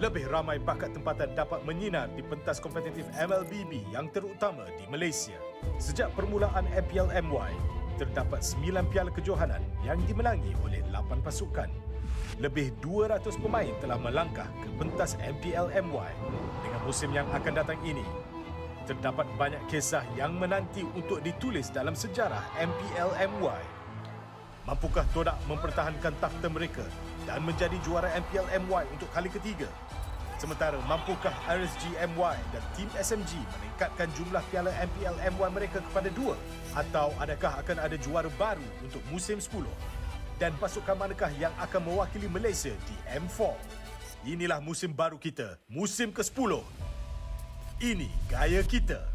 Lebih ramai bakat tempatan dapat menyinar di pentas kompetitif MLBB yang terutama di Malaysia. Sejak permulaan MPL MY, terdapat 9 piala kejohanan yang dimenangi oleh 8 pasukan. Lebih 200 pemain telah melangkah ke pentas MPL MY. Dengan musim yang akan datang ini, terdapat banyak kisah yang menanti untuk ditulis dalam sejarah MPL MY. Mampukah TODAK mempertahankan takhta mereka dan menjadi juara MPL MY untuk kali ketiga? Sementara mampukah RSG MY dan TEAM SMG meningkatkan jumlah piala MPL MY mereka kepada 2? Atau adakah akan ada juara baru untuk musim 10? Dan pasukan manakah yang akan mewakili Malaysia di M4? Inilah musim baru kita, musim ke-10. Ini gaya kita.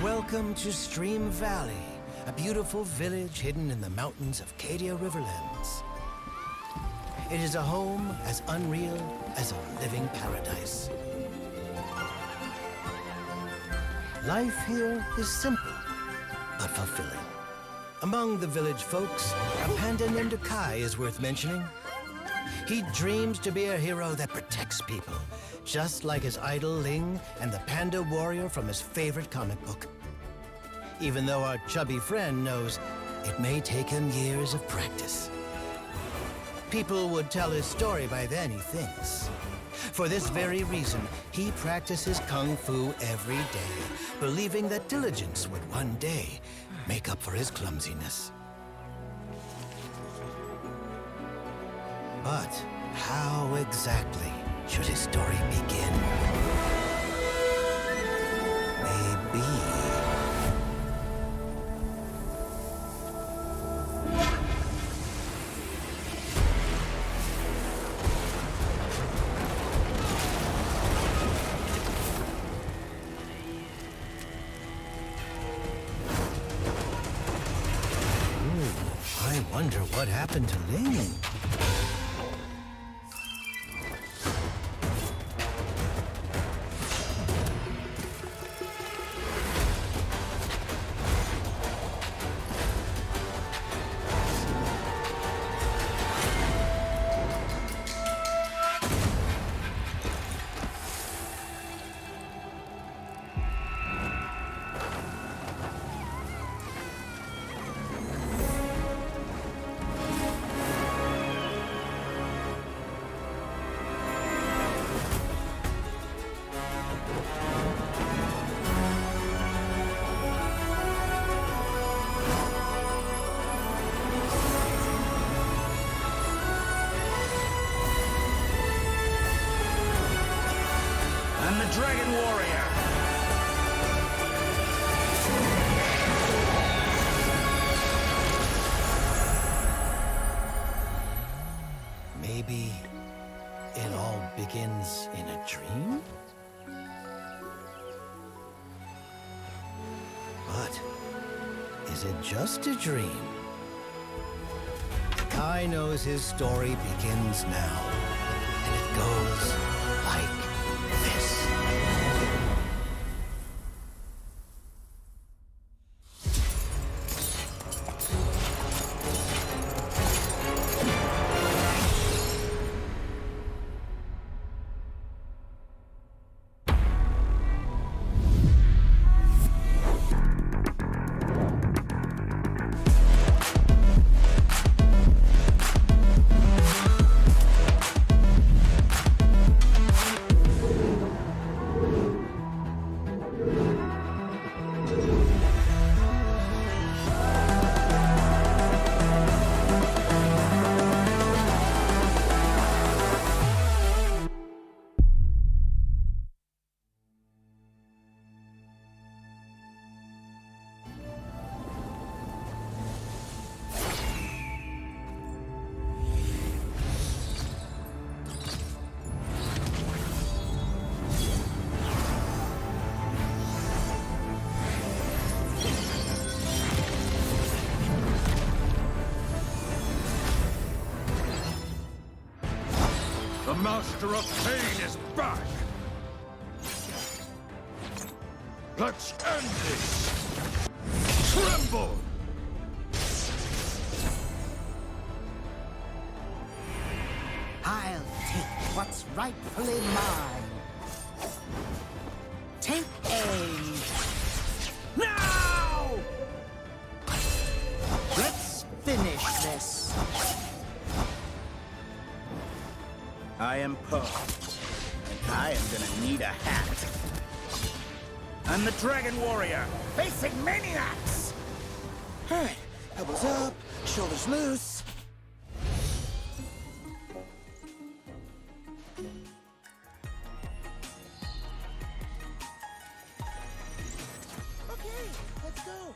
Welcome to Stream Valley, a beautiful village hidden in the mountains of Cadia Riverlands. It is a home as unreal as a living paradise. Life here is simple, but fulfilling. Among the village folks, a panda named Kai is worth mentioning. He dreams to be a hero that protects people, just like his idol Ling and the panda warrior from his favorite comic book. Even though our chubby friend knows it may take him years of practice. People would tell his story by then, he thinks. For this very reason, he practices Kung Fu every day, believing that diligence would one day make up for his clumsiness. But how exactly should his story begin? Maybe... I wonder what happened to Ling. I'm the Dragon Warrior. Maybe it all begins in a dream? But is it just a dream? Kai knows his story begins now, and it goes like this. The Master of Pain is back! Let's end this! Tremble! I'll take what's rightfully mine. Take aim. Now! Let's finish this. I am Poe, and I am gonna need a hat. I'm the Dragon Warrior, facing maniacs! Alright, elbows up, shoulders loose. Okay, let's go.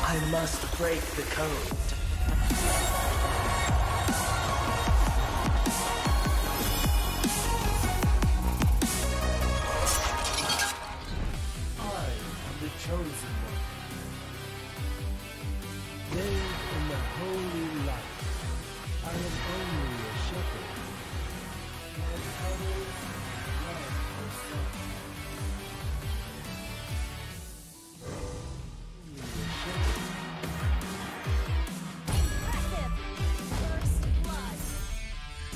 I must break the code. I am the chosen one. Bathed in the holy light, I am only a shepherd. And others love the sun. Only a shepherd.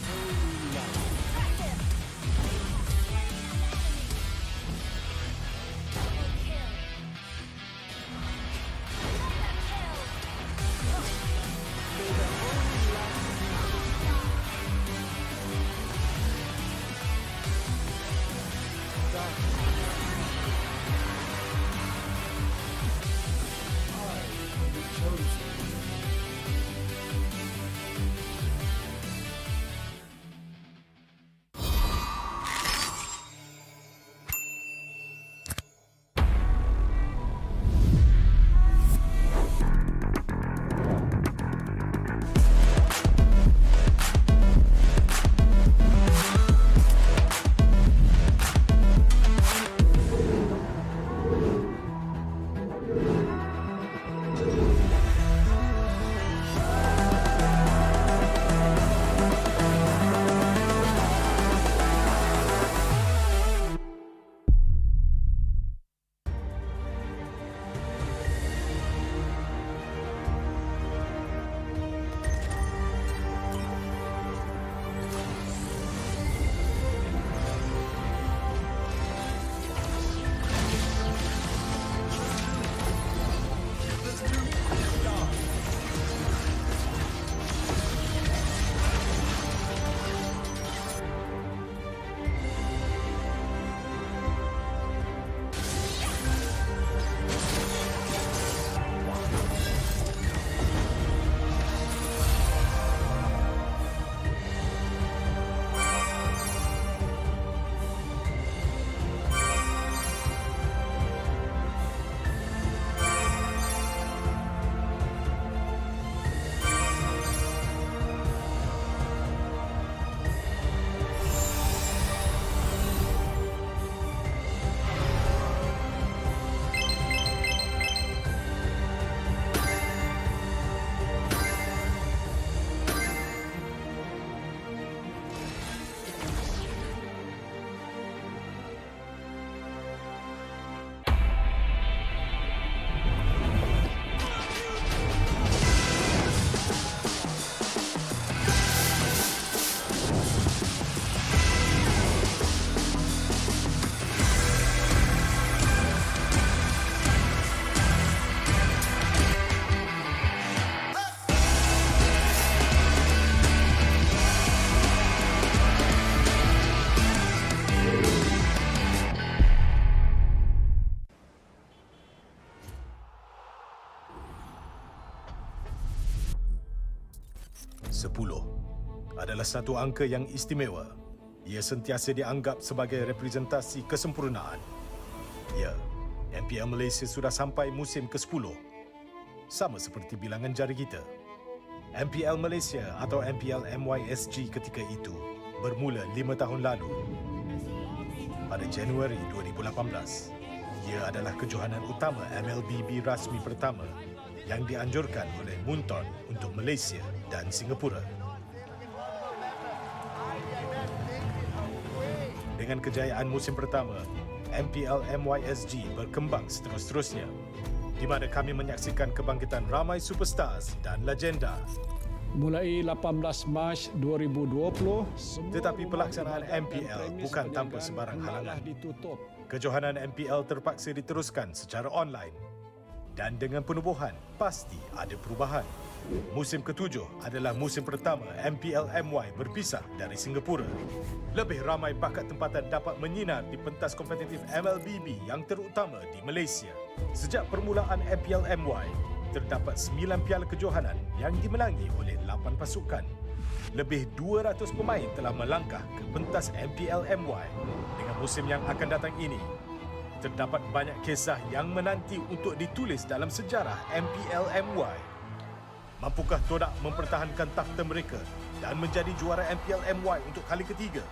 Holy light. 10 adalah satu angka yang istimewa. Ia sentiasa dianggap sebagai representasi kesempurnaan. Ya, MPL Malaysia sudah sampai musim ke-10. Sama seperti bilangan jari kita. MPL Malaysia atau MPL MYSG ketika itu bermula 5 tahun lalu. Pada Januari 2018, ia adalah kejohanan utama MLBB rasmi pertama yang dianjurkan oleh Munton untuk Malaysia dan Singapura. Dengan kejayaan musim pertama, MPL MYSG berkembang seterus-terusnya, di mana kami menyaksikan kebangkitan ramai superstars dan legenda. Mulai 18 Mac 2020, tetapi pelaksanaan MPL bukan tanpa sebarang halangan. Kejohanan MPL terpaksa diteruskan secara online. Dan dengan penubuhan, pasti ada perubahan. Musim ke-7 adalah musim pertama MPL MY berpisah dari Singapura. Lebih ramai bakat tempatan dapat menyinar di pentas kompetitif MLBB yang terutama di Malaysia. Sejak permulaan MPL MY, terdapat 9 piala kejohanan yang dimenangi oleh 8 pasukan. Lebih 200 pemain telah melangkah ke pentas MPL MY. Dengan musim yang akan datang ini, terdapat banyak kisah yang menanti untuk ditulis dalam sejarah MPL MY. Mampukah TODAK mempertahankan takhta mereka dan menjadi juara MPL MY untuk kali ketiga?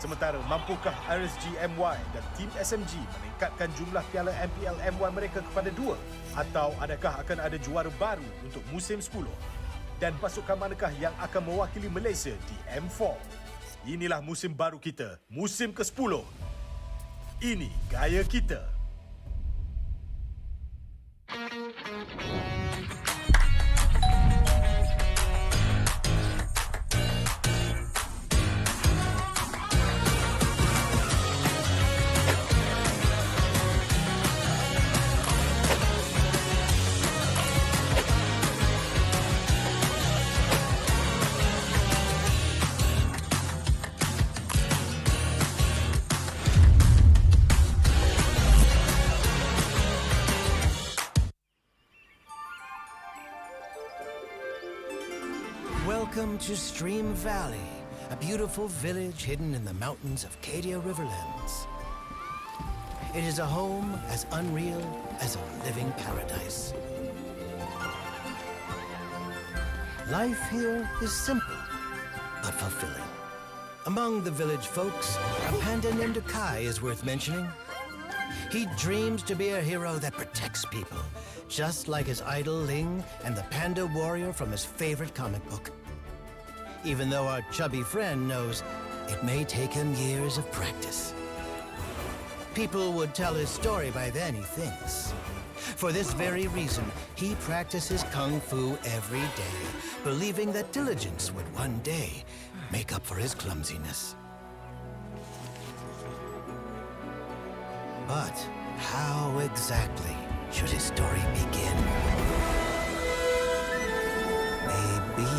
Sementara mampukah RSG MY dan TEAM SMG meningkatkan jumlah piala MPL MY mereka kepada 2? Atau adakah akan ada juara baru untuk musim 10? Dan pasukan manakah yang akan mewakili Malaysia di M4? Inilah musim baru kita, musim ke-10. Ini gaya kita. Welcome to Stream Valley, a beautiful village hidden in the mountains of Cadia Riverlands. It is a home as unreal as a living paradise. Life here is simple, but fulfilling. Among the village folks, a panda named Kai is worth mentioning. He dreams to be a hero that protects people, just like his idol Ling and the panda warrior from his favorite comic book. Even though our chubby friend knows it may take him years of practice. People would tell his story by then, he thinks. For this very reason, he practices kung fu every day, believing that diligence would one day make up for his clumsiness. But how exactly should his story begin? Maybe...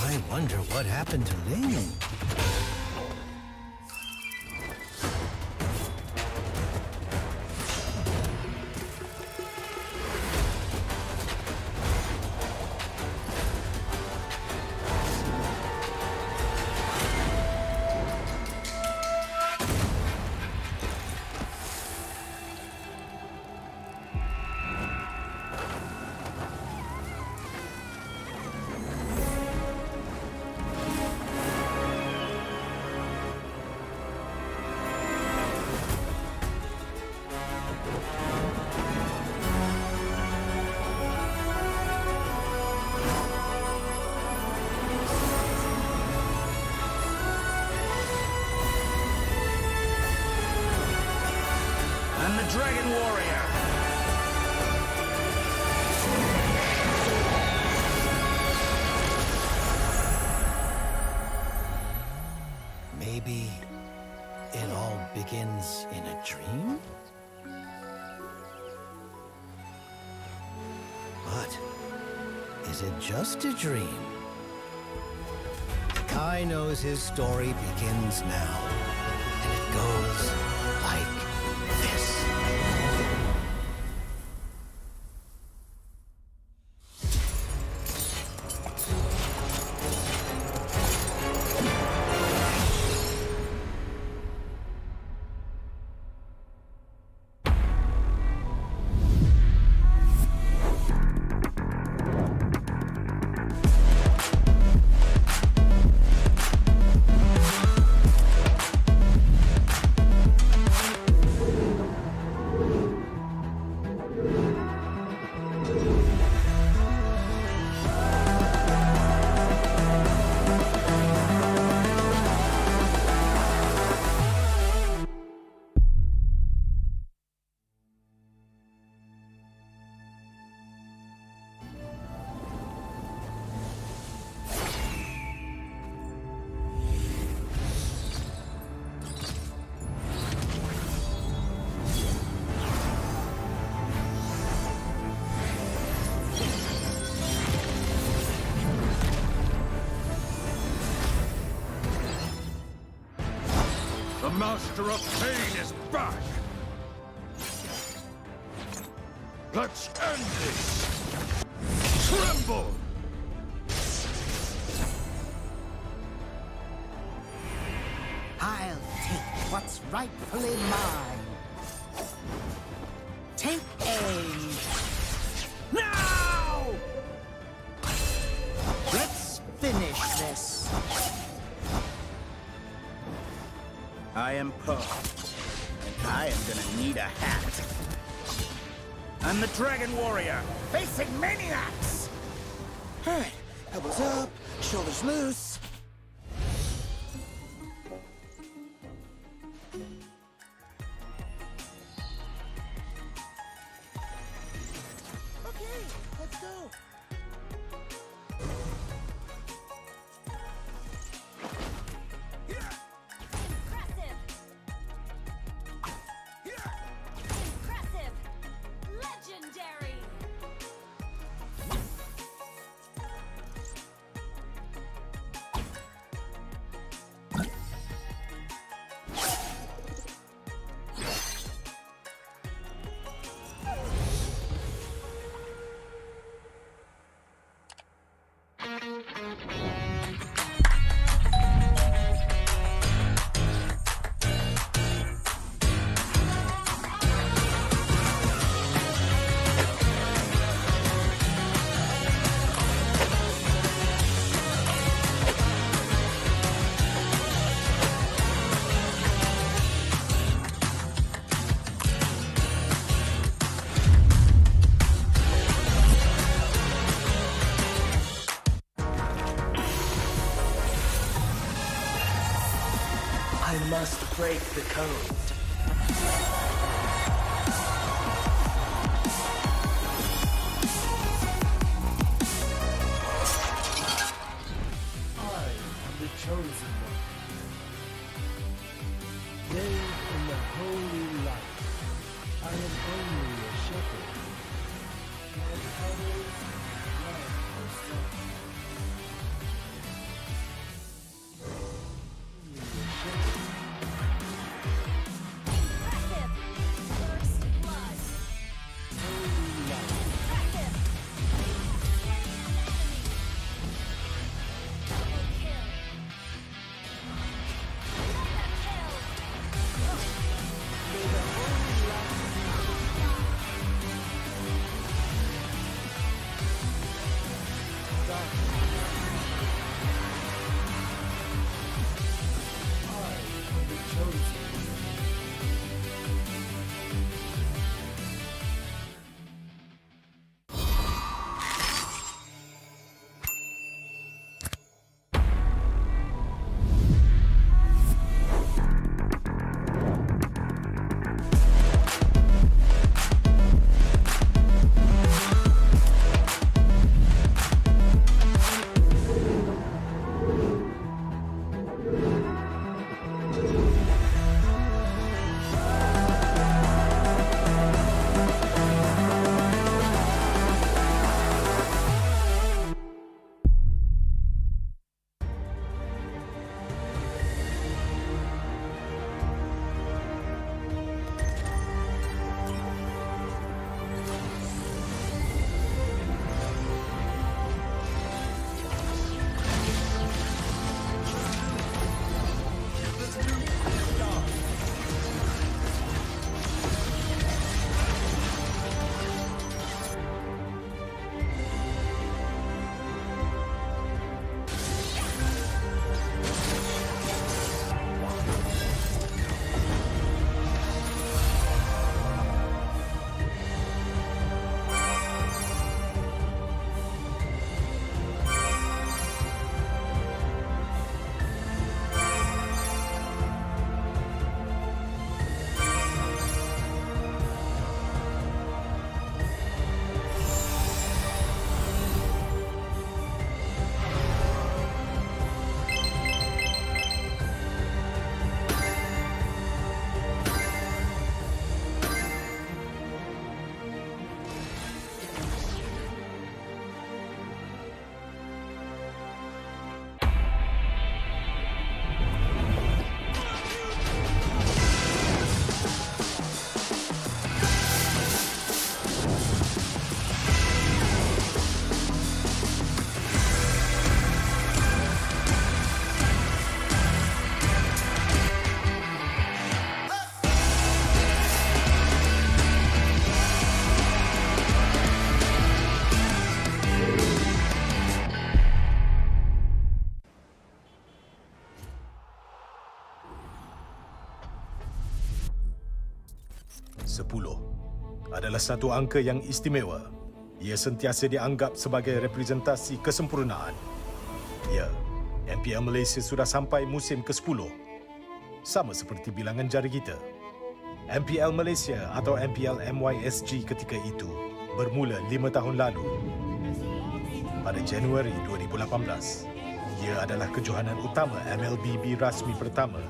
I wonder what happened to Ling. And the Dragon Warrior. Maybe it all begins in a dream? But is it just a dream? Kai knows his story begins now, and it goes like this. The Master of Pain is back! Let's end this! Tremble! I'll take what's rightfully mine. Take aim. Now! Let's finish this. I am Poe, and I am gonna need a hat. I'm the Dragon Warrior, facing maniacs! Alright, elbows up, shoulders loose. Okay, let's go. Impressive! Legendary! I must break the code. I am the chosen one. Bathed in the holy light, I am only a shepherd. And others love the sun. Only a shepherd. Impressive! 10 adalah satu angka yang istimewa. Ia sentiasa dianggap sebagai representasi kesempurnaan. Ya, MPL Malaysia sudah sampai musim ke-10. Sama seperti bilangan jari kita. MPL Malaysia atau MPL MYSG ketika itu bermula 5 tahun lalu. Pada Januari 2018, ia adalah kejohanan utama MLBB rasmi pertama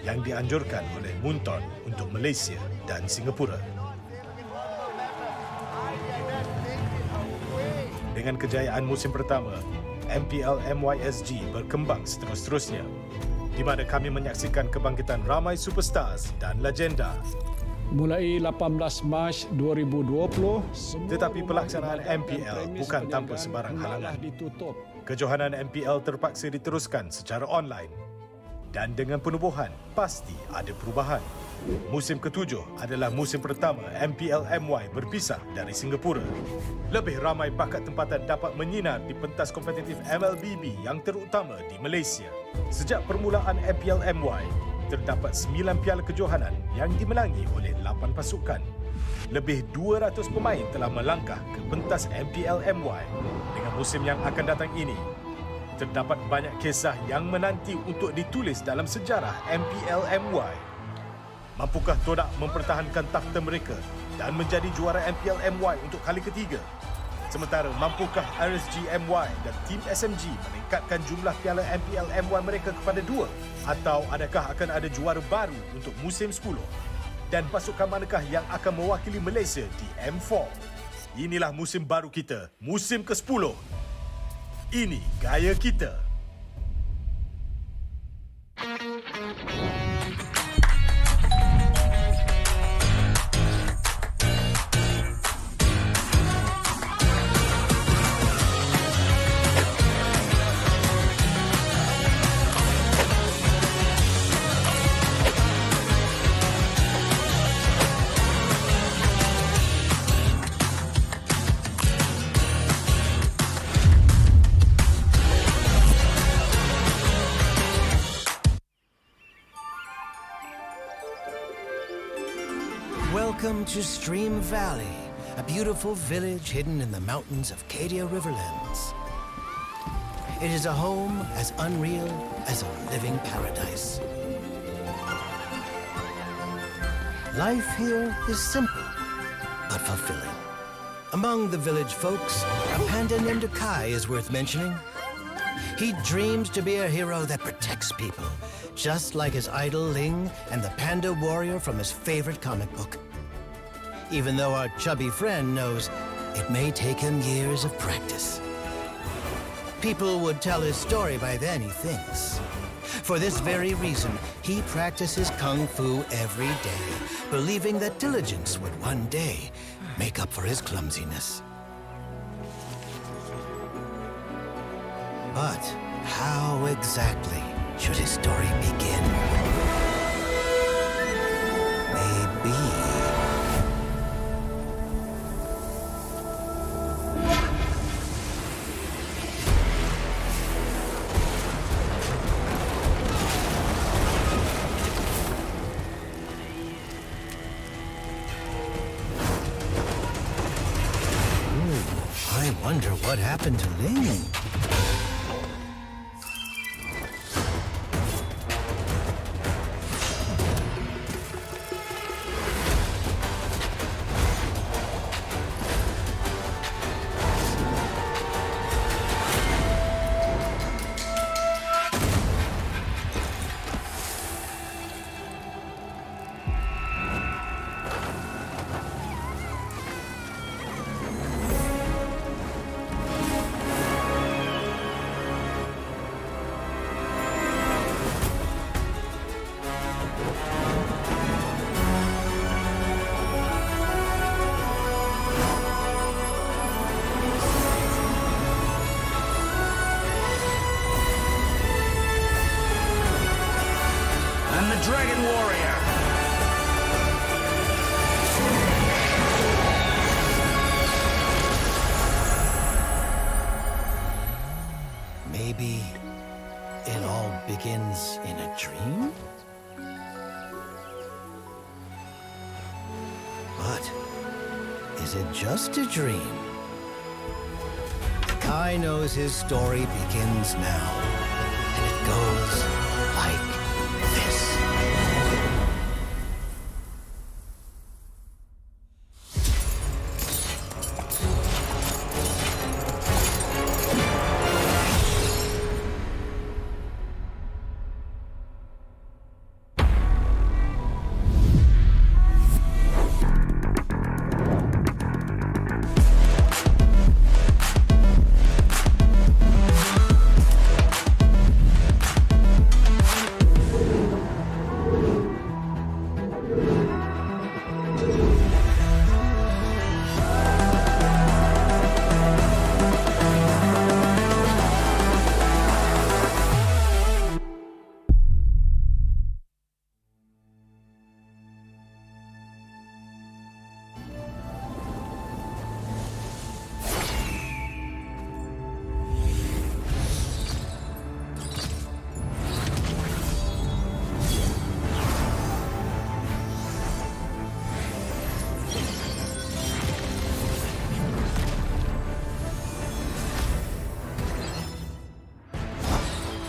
yang dianjurkan oleh Munton untuk Malaysia dan Singapura. Dengan kejayaan musim pertama, MPL MYSG berkembang seterus-terusnya, di mana kami menyaksikan kebangkitan ramai superstars dan legenda. Mulai 18 Mac 2020, Tetapi pelaksanaan MPL bukan tanpa sebarang halangan. ditutup. Kejohanan MPL terpaksa diteruskan secara online. Dan dengan penubuhan, pasti ada perubahan. Musim ke-7 adalah musim pertama MPL MY berpisah dari Singapura. Lebih ramai bakat tempatan dapat menyinar di pentas kompetitif MLBB yang terutama di Malaysia. Sejak permulaan MPL MY, terdapat 9 piala kejohanan yang dimenangi oleh 8 pasukan. Lebih 200 pemain telah melangkah ke pentas MPL MY. Dengan musim yang akan datang ini, terdapat banyak kisah yang menanti untuk ditulis dalam sejarah MPL MY. Mampukah TODAK mempertahankan takhta mereka dan menjadi juara MPL MY untuk kali ketiga? Sementara mampukah RSG MY dan TEAM SMG meningkatkan jumlah piala MPL MY mereka kepada 2? Atau adakah akan ada juara baru untuk musim 10? Dan pasukan manakah yang akan mewakili Malaysia di M4? Inilah musim baru kita, musim ke-10. Ini gaya kita. Welcome to Stream Valley, a beautiful village hidden in the mountains of Cadia Riverlands. It is a home as unreal as a living paradise. Life here is simple, but fulfilling. Among the village folks, a panda named Kai is worth mentioning. He dreams to be a hero that protects people, just like his idol Ling and the panda warrior from his favorite comic book. Even though our chubby friend knows it may take him years of practice. People would tell his story by then, he thinks. For this very reason, he practices kung fu every day, believing that diligence would one day make up for his clumsiness. But how exactly should his story begin? Maybe... I wonder what happened to Ling. Dragon Warrior. Maybe it all begins in a dream? is it just a dream? Kai knows his story begins now, and it goes like this.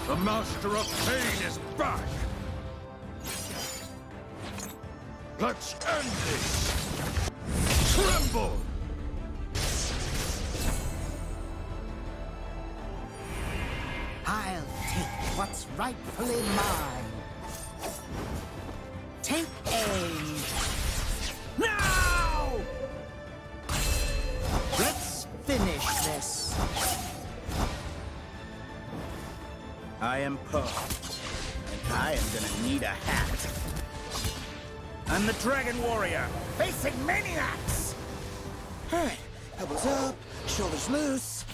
The Master of Pain is back! Let's end this! Tremble! I'll take what's rightfully mine. Take aim. Now! Let's finish this. I am Poe, and I am gonna need a hat. I'm the Dragon Warrior, facing maniacs! Alright, elbows up, shoulders loose.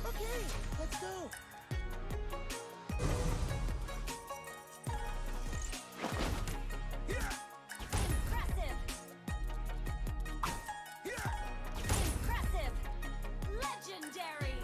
Okay, let's go. Legendary!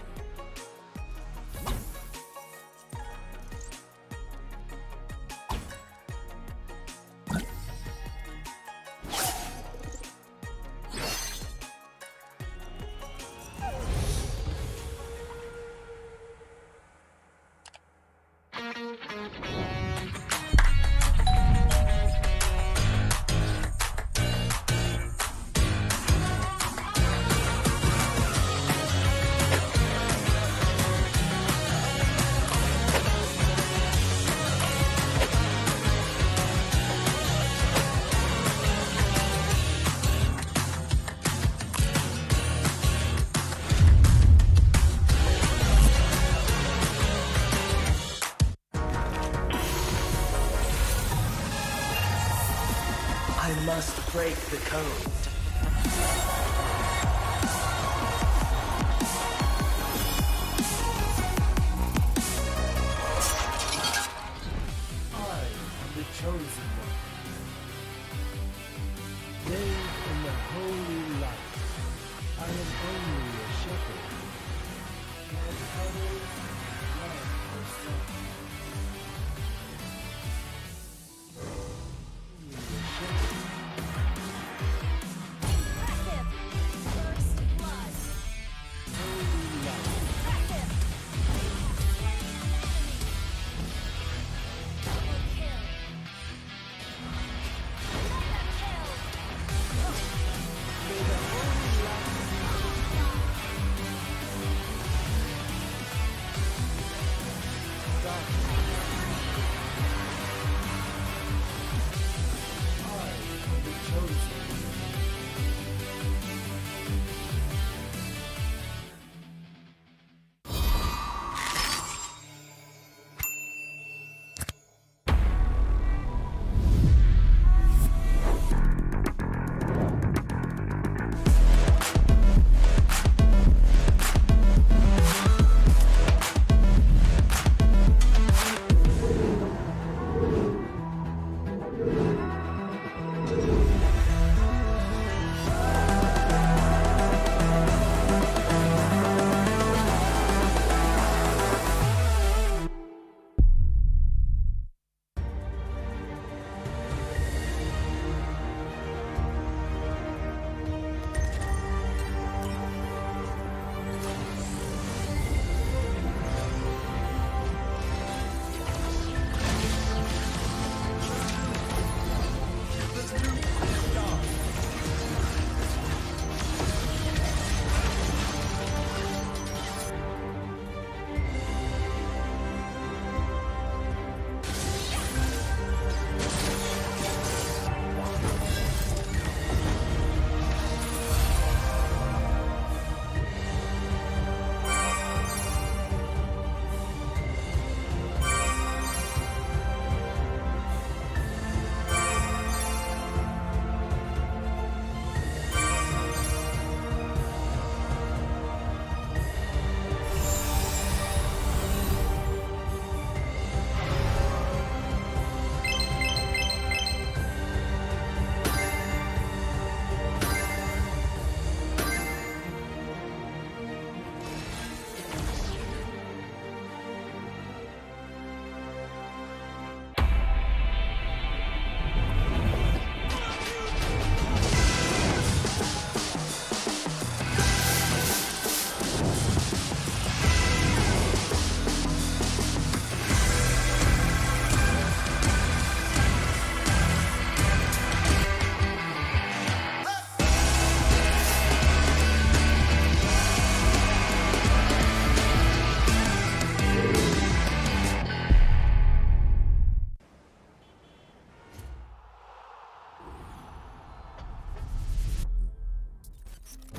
I must break the code. I am the chosen one. Bathed in the holy light, I am only a shepherd. And others love the sun. Only a shepherd.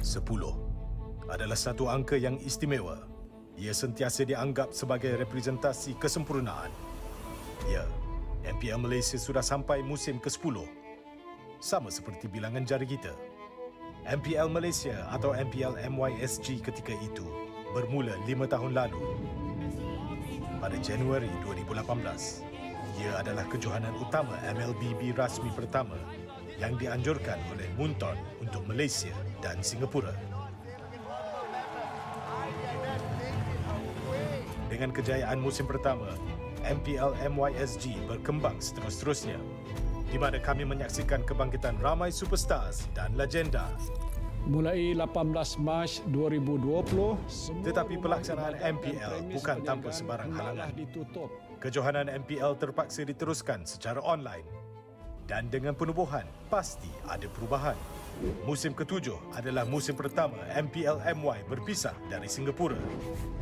10 adalah satu angka yang istimewa. Ia sentiasa dianggap sebagai representasi kesempurnaan. Ya, MPL Malaysia sudah sampai musim ke-10. Sama seperti bilangan jari kita. MPL Malaysia atau MPL MYSG ketika itu bermula 5 tahun lalu. Pada Januari 2018, ia adalah kejohanan utama MLBB rasmi pertama yang dianjurkan oleh Munton untuk Malaysia dan Singapura. Dengan kejayaan musim pertama, MPL MYSG berkembang seterus-terusnya, di mana kami menyaksikan kebangkitan ramai superstars dan legenda. Mulai 18 Mac 2020, Tetapi pelaksanaan MPL bukan tanpa sebarang halangan. ditutup. Kejohanan MPL terpaksa diteruskan secara online. Dan dengan penubuhan, pasti ada perubahan. Musim ke-7 adalah musim pertama MPL MY berpisah dari Singapura.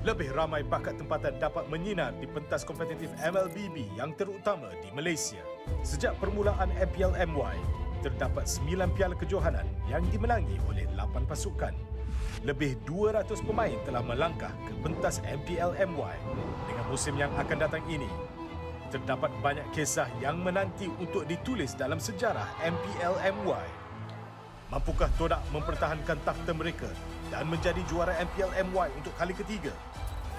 Lebih ramai bakat tempatan dapat menyinar di pentas kompetitif MLBB yang terutama di Malaysia. Sejak permulaan MPL MY, terdapat 9 piala kejohanan yang dimenangi oleh 8 pasukan. Lebih 200 pemain telah melangkah ke pentas MPL MY. Dengan musim yang akan datang ini, terdapat banyak kisah yang menanti untuk ditulis dalam sejarah MPL MY. Mampukah TODAK mempertahankan takhta mereka dan menjadi juara MPL MY untuk kali ketiga?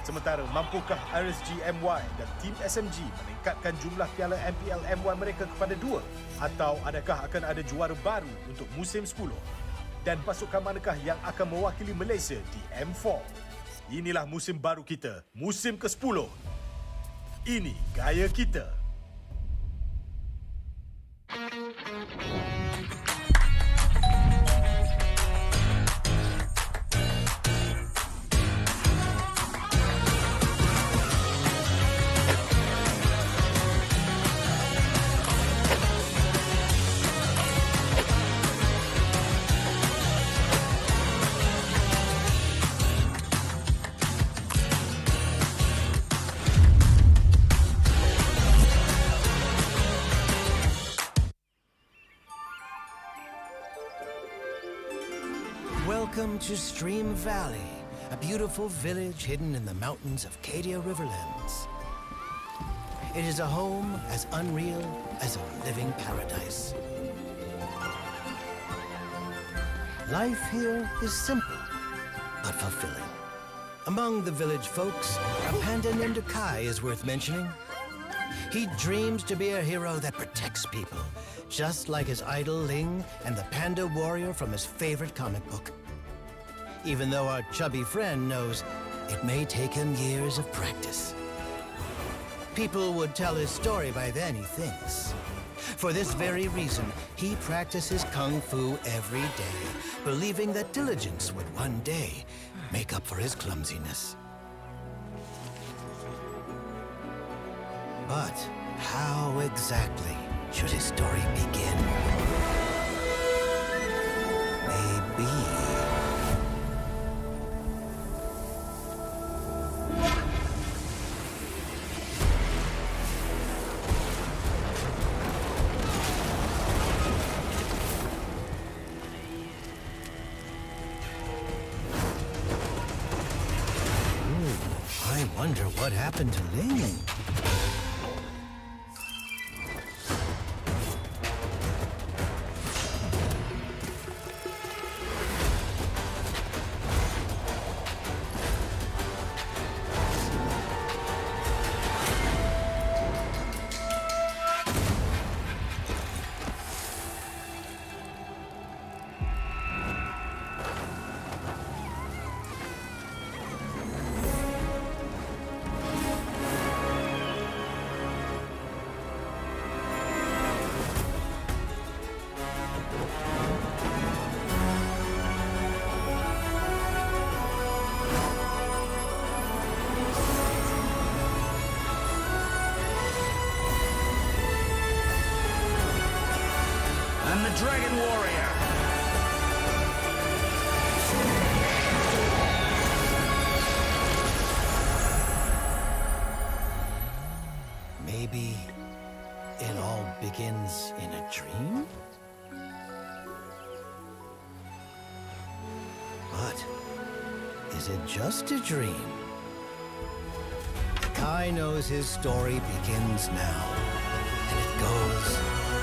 Sementara mampukah RSG MY dan TEAM SMG meningkatkan jumlah piala MPL MY mereka kepada 2? Atau adakah akan ada juara baru untuk musim 10? Dan pasukan manakah yang akan mewakili Malaysia di M4? Inilah musim baru kita, musim ke-10. Ini gaya kita. Welcome to Stream Valley, a beautiful village hidden in the mountains of Cadia Riverlands. It is a home as unreal as a living paradise. Life here is simple, but fulfilling. Among the village folks, a panda named Kai is worth mentioning. He dreams to be a hero that protects people, just like his idol Ling and the panda warrior from his favorite comic book. Even though our chubby friend knows it may take him years of practice. People would tell his story by then, he thinks. For this very reason, he practices kung fu every day, believing that diligence would one day make up for his clumsiness. But how exactly should his story begin? Maybe... I wonder what happened to Ling. I'm the Dragon Warrior. Maybe it all begins in a dream? is it just a dream? Kai knows his story begins now, and it goes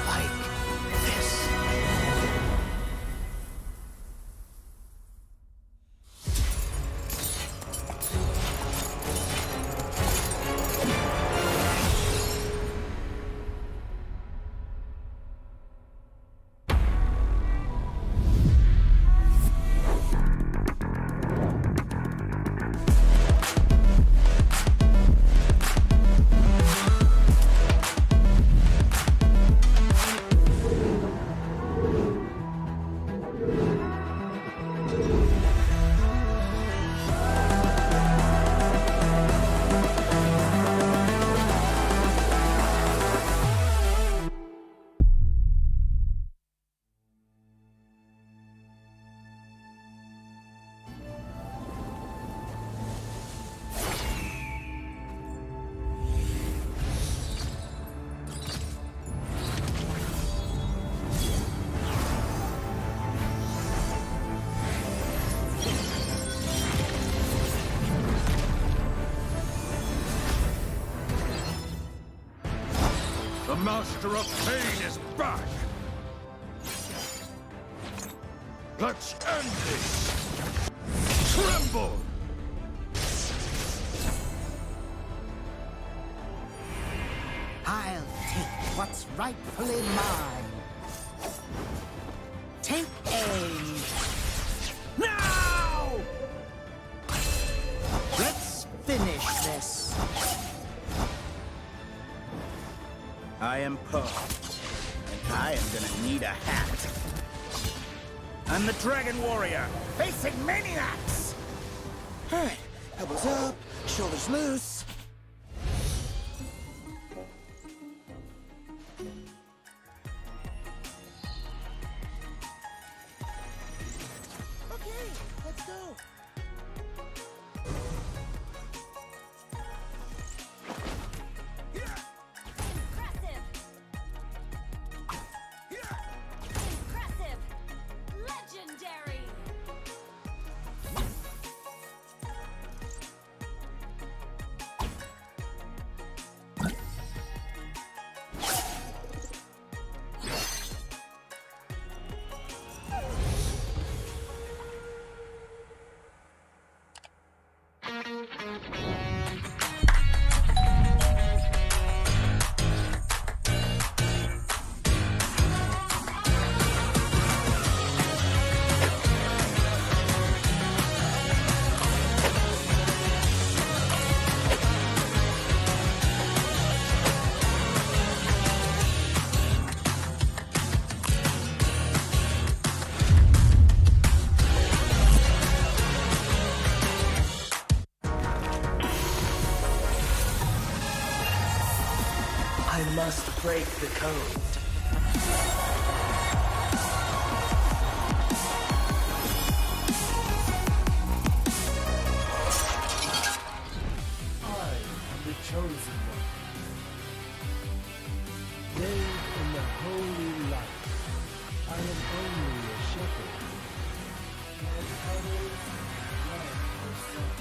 like this. The Master of Pain is back! Let's end this! Tremble! I'll take what's rightfully mine. Take aim. Now! Let's finish this. I am Poe, and I am gonna need a hat. I'm the Dragon Warrior, facing maniacs! Alright, elbows up, shoulders loose. Okay, let's go. Legendary! I must break the code. I am the chosen one. Bathed in the holy light, I am only a shepherd. And others love the sun.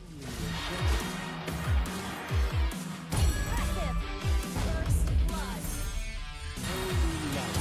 Only a shepherd. Holy light.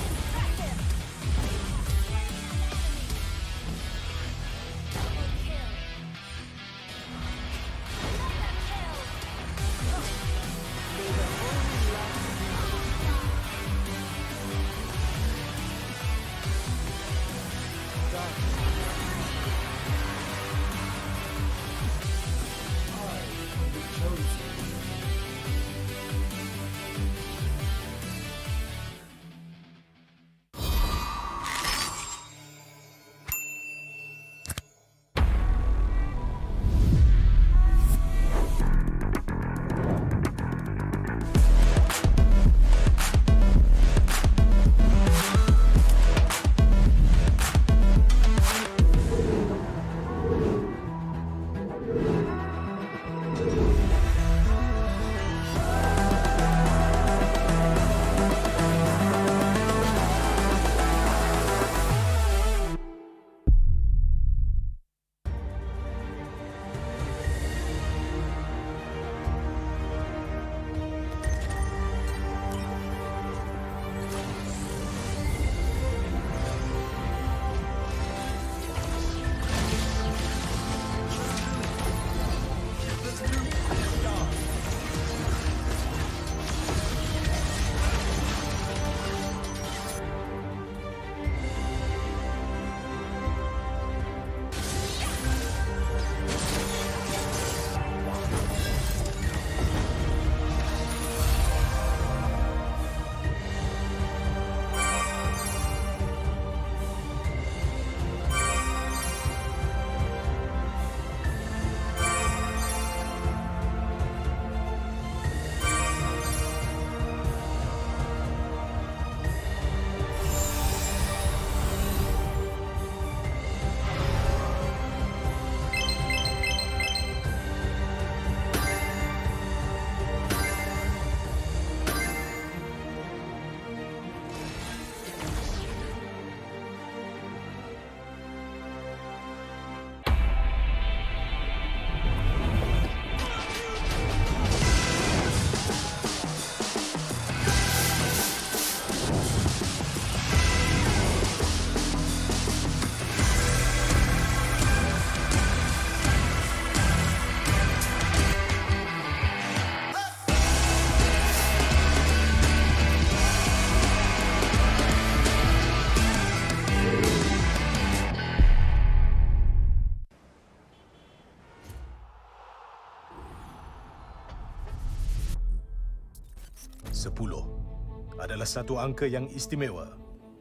adalah satu angka yang istimewa.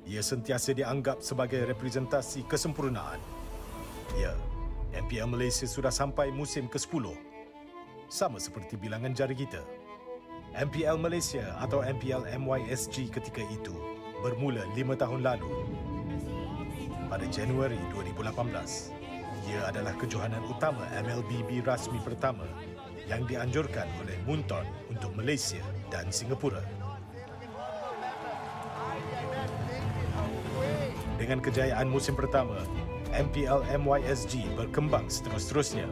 Ia sentiasa dianggap sebagai representasi kesempurnaan. Ya, MPL Malaysia sudah sampai musim ke-10. Sama seperti bilangan jari kita. MPL Malaysia atau MPL MYSG ketika itu bermula 5 tahun lalu. Pada Januari 2018, ia adalah kejohanan utama MLBB rasmi pertama yang dianjurkan oleh Munton untuk Malaysia dan Singapura. Dengan kejayaan musim pertama, MPL MYSG berkembang seterus-terusnya,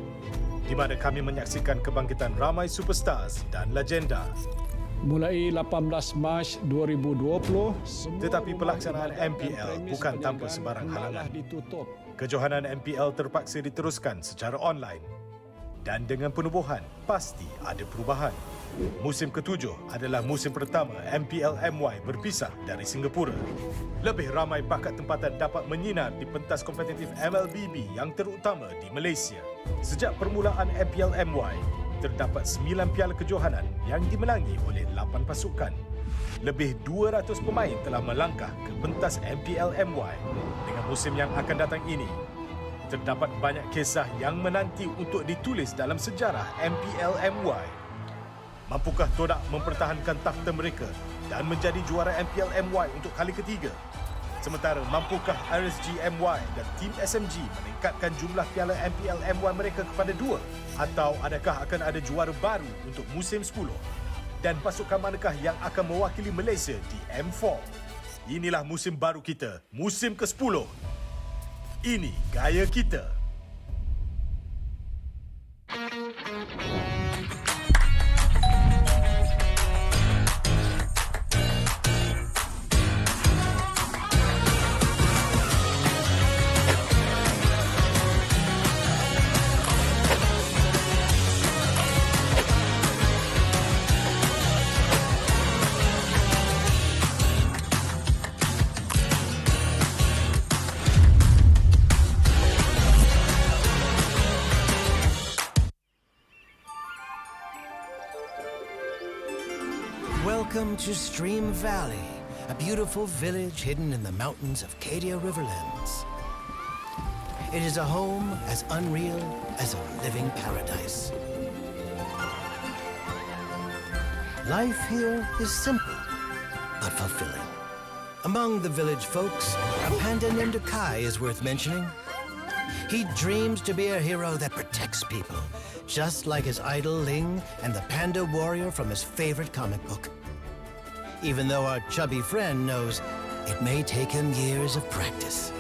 di mana kami menyaksikan kebangkitan ramai superstars dan legenda. Mulai 18 Mac 2020, Tetapi pelaksanaan MPL bukan tanpa sebarang halangan. ditutup. Kejohanan MPL terpaksa diteruskan secara online. Dan dengan penubuhan, pasti ada perubahan. Musim ke-7 adalah musim pertama MPL MY berpisah dari Singapura. Lebih ramai bakat tempatan dapat menyinar di pentas kompetitif MLBB yang terutama di Malaysia. Sejak permulaan MPL MY, terdapat 9 piala kejohanan yang dimenangi oleh 8 pasukan. Lebih 200 pemain telah melangkah ke pentas MPL MY. Dengan musim yang akan datang ini, terdapat banyak kisah yang menanti untuk ditulis dalam sejarah MPL MY. Mampukah TODAK mempertahankan takhta mereka dan menjadi juara MPL MY untuk kali ketiga? Sementara mampukah RSG MY dan TEAM SMG meningkatkan jumlah piala MPL MY mereka kepada 2? Atau adakah akan ada juara baru untuk musim 10? Dan pasukan manakah yang akan mewakili Malaysia di M4? Inilah musim baru kita, musim ke-10. Ini gaya kita. Welcome to Stream Valley, a beautiful village hidden in the mountains of Cadia Riverlands. It is a home as unreal as a living paradise. Life here is simple, but fulfilling. Among the village folks, a panda named Kai is worth mentioning. He dreams to be a hero that protects people, just like his idol Ling and the panda warrior from his favorite comic book. Even though our chubby friend knows it may take him years of practice.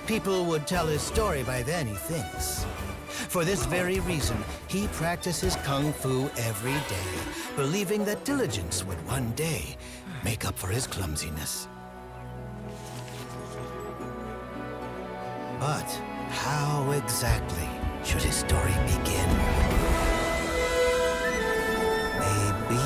People would tell his story by then, he thinks. For this very reason, he practices kung fu every day, believing that diligence would one day make up for his clumsiness. But how exactly should his story begin? Maybe...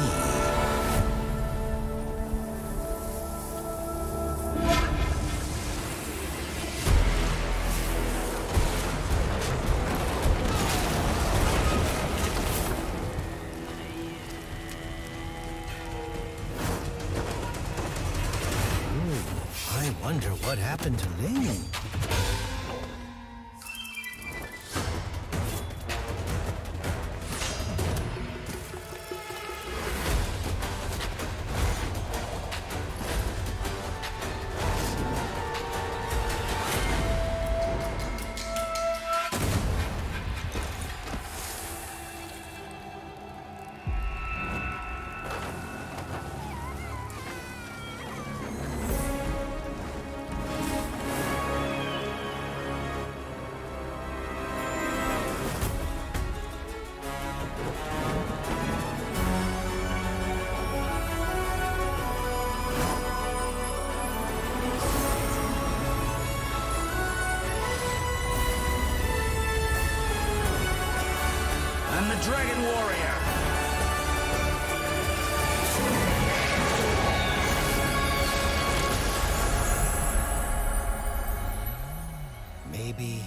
I wonder what happened to Ling. I'm the Dragon Warrior. Maybe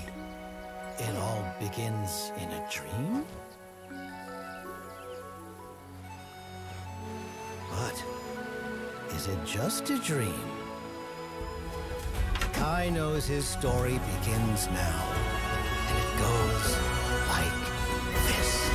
it all begins in a dream? But is it just a dream? Kai knows his story begins now, and it goes like this.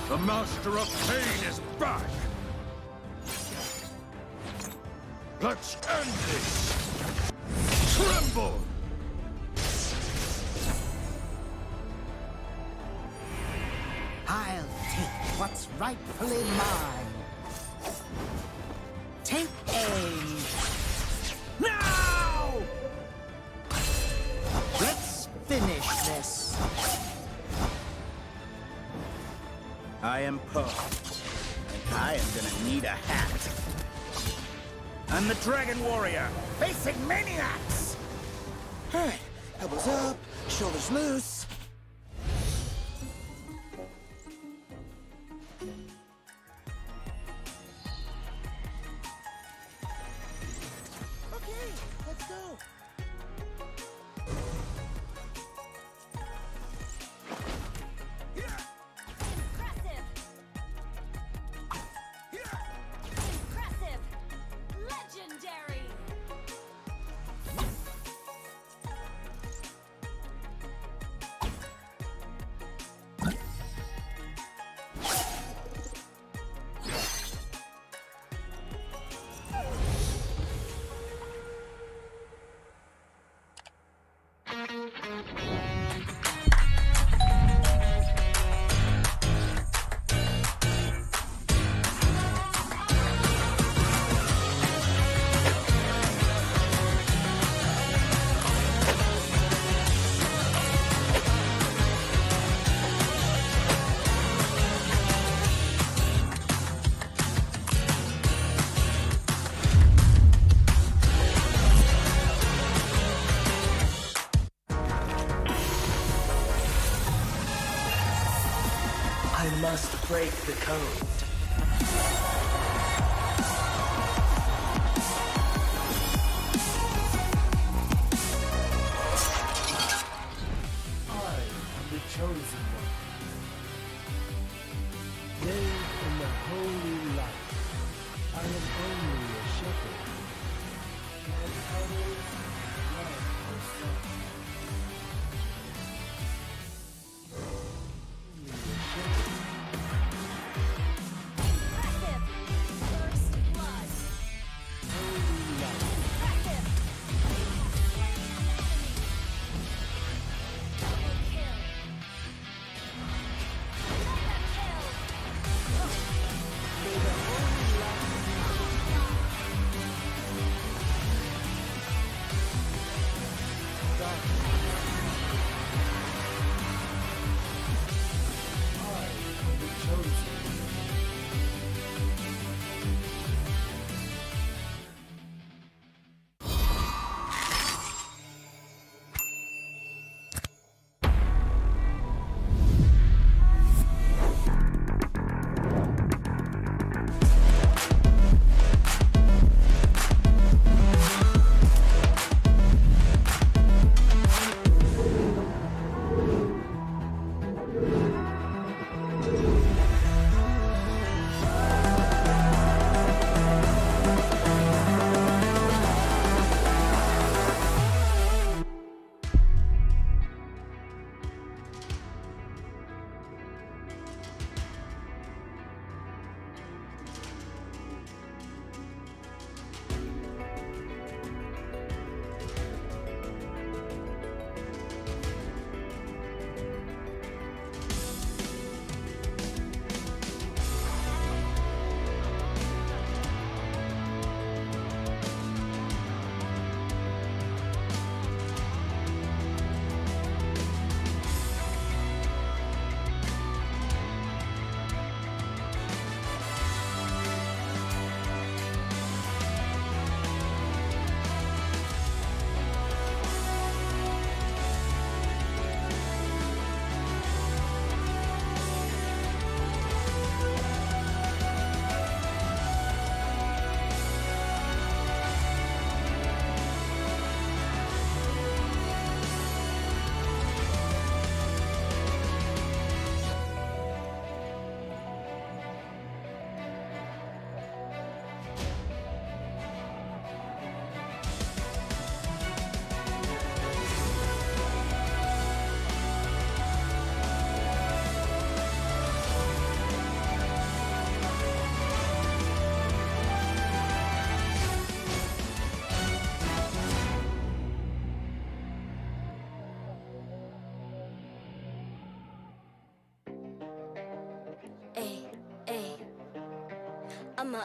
The Master of Pain is back! Let's end this! Tremble! I'll take what's rightfully mine. Take aim. Now! Let's finish this. I am Poe, and I am gonna need a hat. I'm the Dragon Warrior, facing maniacs! Alright, elbows up, shoulders loose. Okay, let's go. Impressive! Legendary! I must break the code. I am the chosen one. Bathed in the holy light, I am only a shepherd. And others love the sun. Only a shepherd. First blood. Holy light. Impressive! Double kill. Mega kill. May the holy light darkness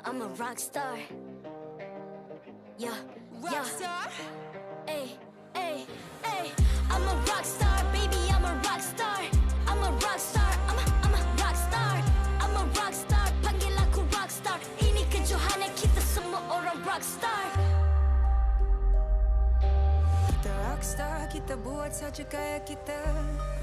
I'm a rock star. Yeah, rock star. Ay. I'm a rock star, baby. I'm a rock star. I'm a rock star. I'm a rock star. I'm a rock star. Panggil aku rock star. Ini kejohanan kita semua orang rock star. Kita rockstar, kita buat saja gaya kita.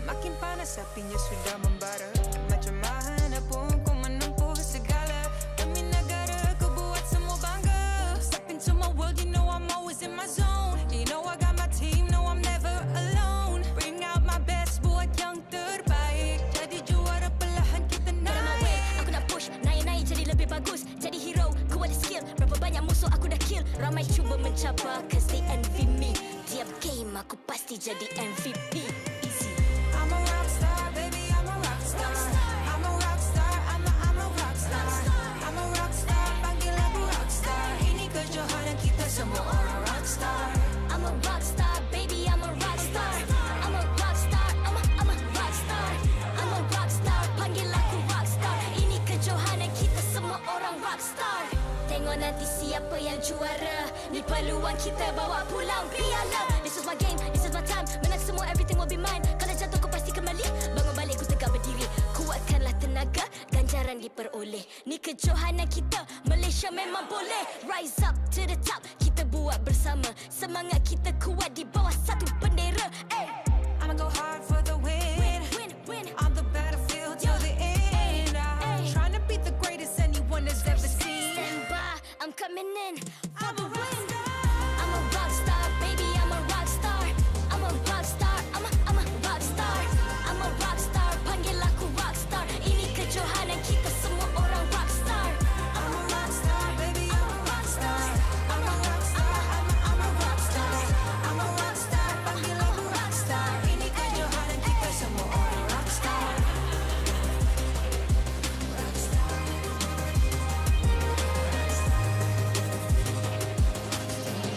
Makin panas apinya sudah membara. Macam mana pun kau menempuh segala. Demi negara kau buat semua bangga. Step into my world, you know I'm always in my zone. You know I got my team, no I'm never alone. Bring out my best, buat yang terbaik. Jadi juara perlahan kita naik. Aku nak push, naik-naik jadi lebih bagus. Jadi hero, ku ada skill. Berapa banyak musuh aku dah kill. Ramai cuba mencabar, cause they envy me. Tiap game aku pasti jadi MVP. Easy. I'm a rockstar, baby, I'm a rockstar. I'm a rockstar, I'm a rockstar. I'm a rockstar, panggil aku rockstar. Ini kejohanan kita semua orang rockstar. I'm a rockstar, baby, I'm a rockstar. I'm a rockstar, I'm a rockstar. I'm a rockstar, panggil aku rockstar. Ini kejohanan kita semua orang rockstar. Tengok nanti siapa yang juara. Ni peluang kita bawa pulang piala. This is my game, this is my time. Menang semua, everything will be mine. Kalau jatuh kau pasti kembali. Bangun balik ku tegak berdiri. Kuatkanlah tenaga, ganjaran diperoleh. Ni kejohanan kita, Malaysia memang boleh. Rise up to the top, kita buat bersama. Semangat kita kuat di bawah satu bendera. I'ma go hard for the win. On the battlefield till the end. I'm trying to beat the greatest anyone has ever seen. Stand by, I'm coming in for the win. I'm a rock star, baby, I'm a rock star. I'm a rock star, I'm a rock star. I'm a rock star, panggil aku rock star. Ini kejohanan kita semua orang rock star. I'm a rockstar, baby, I'm a rockstar. I'm a rockstar, I'm a rockstar. I'm a rockstar, panggil aku rockstar. Ini kejohanan kita semua orang rockstar.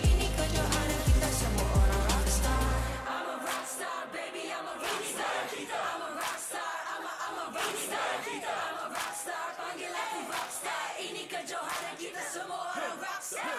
Ini kejohanan kita semua orang rockstar. I'm a rockstar, baby, I'm a rockstar. I'm a rockstar, I'm a rockstar. I'm a rockstar, panggil aku rockstar. Ini kejohanan kita semua orang rockstar.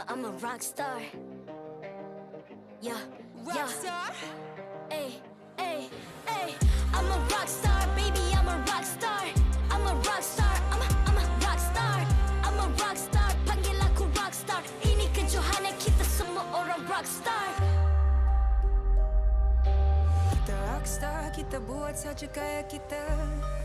I'm a rock star. Yeah, Rock star. I'm a rock star, baby, I'm a rock star. I'm a rock star, I'm a rock star. I'm a rock star, panggil aku rock star. Ini kejohanan kita semua orang rock star. Kita rockstar, kita buat saja gaya kita.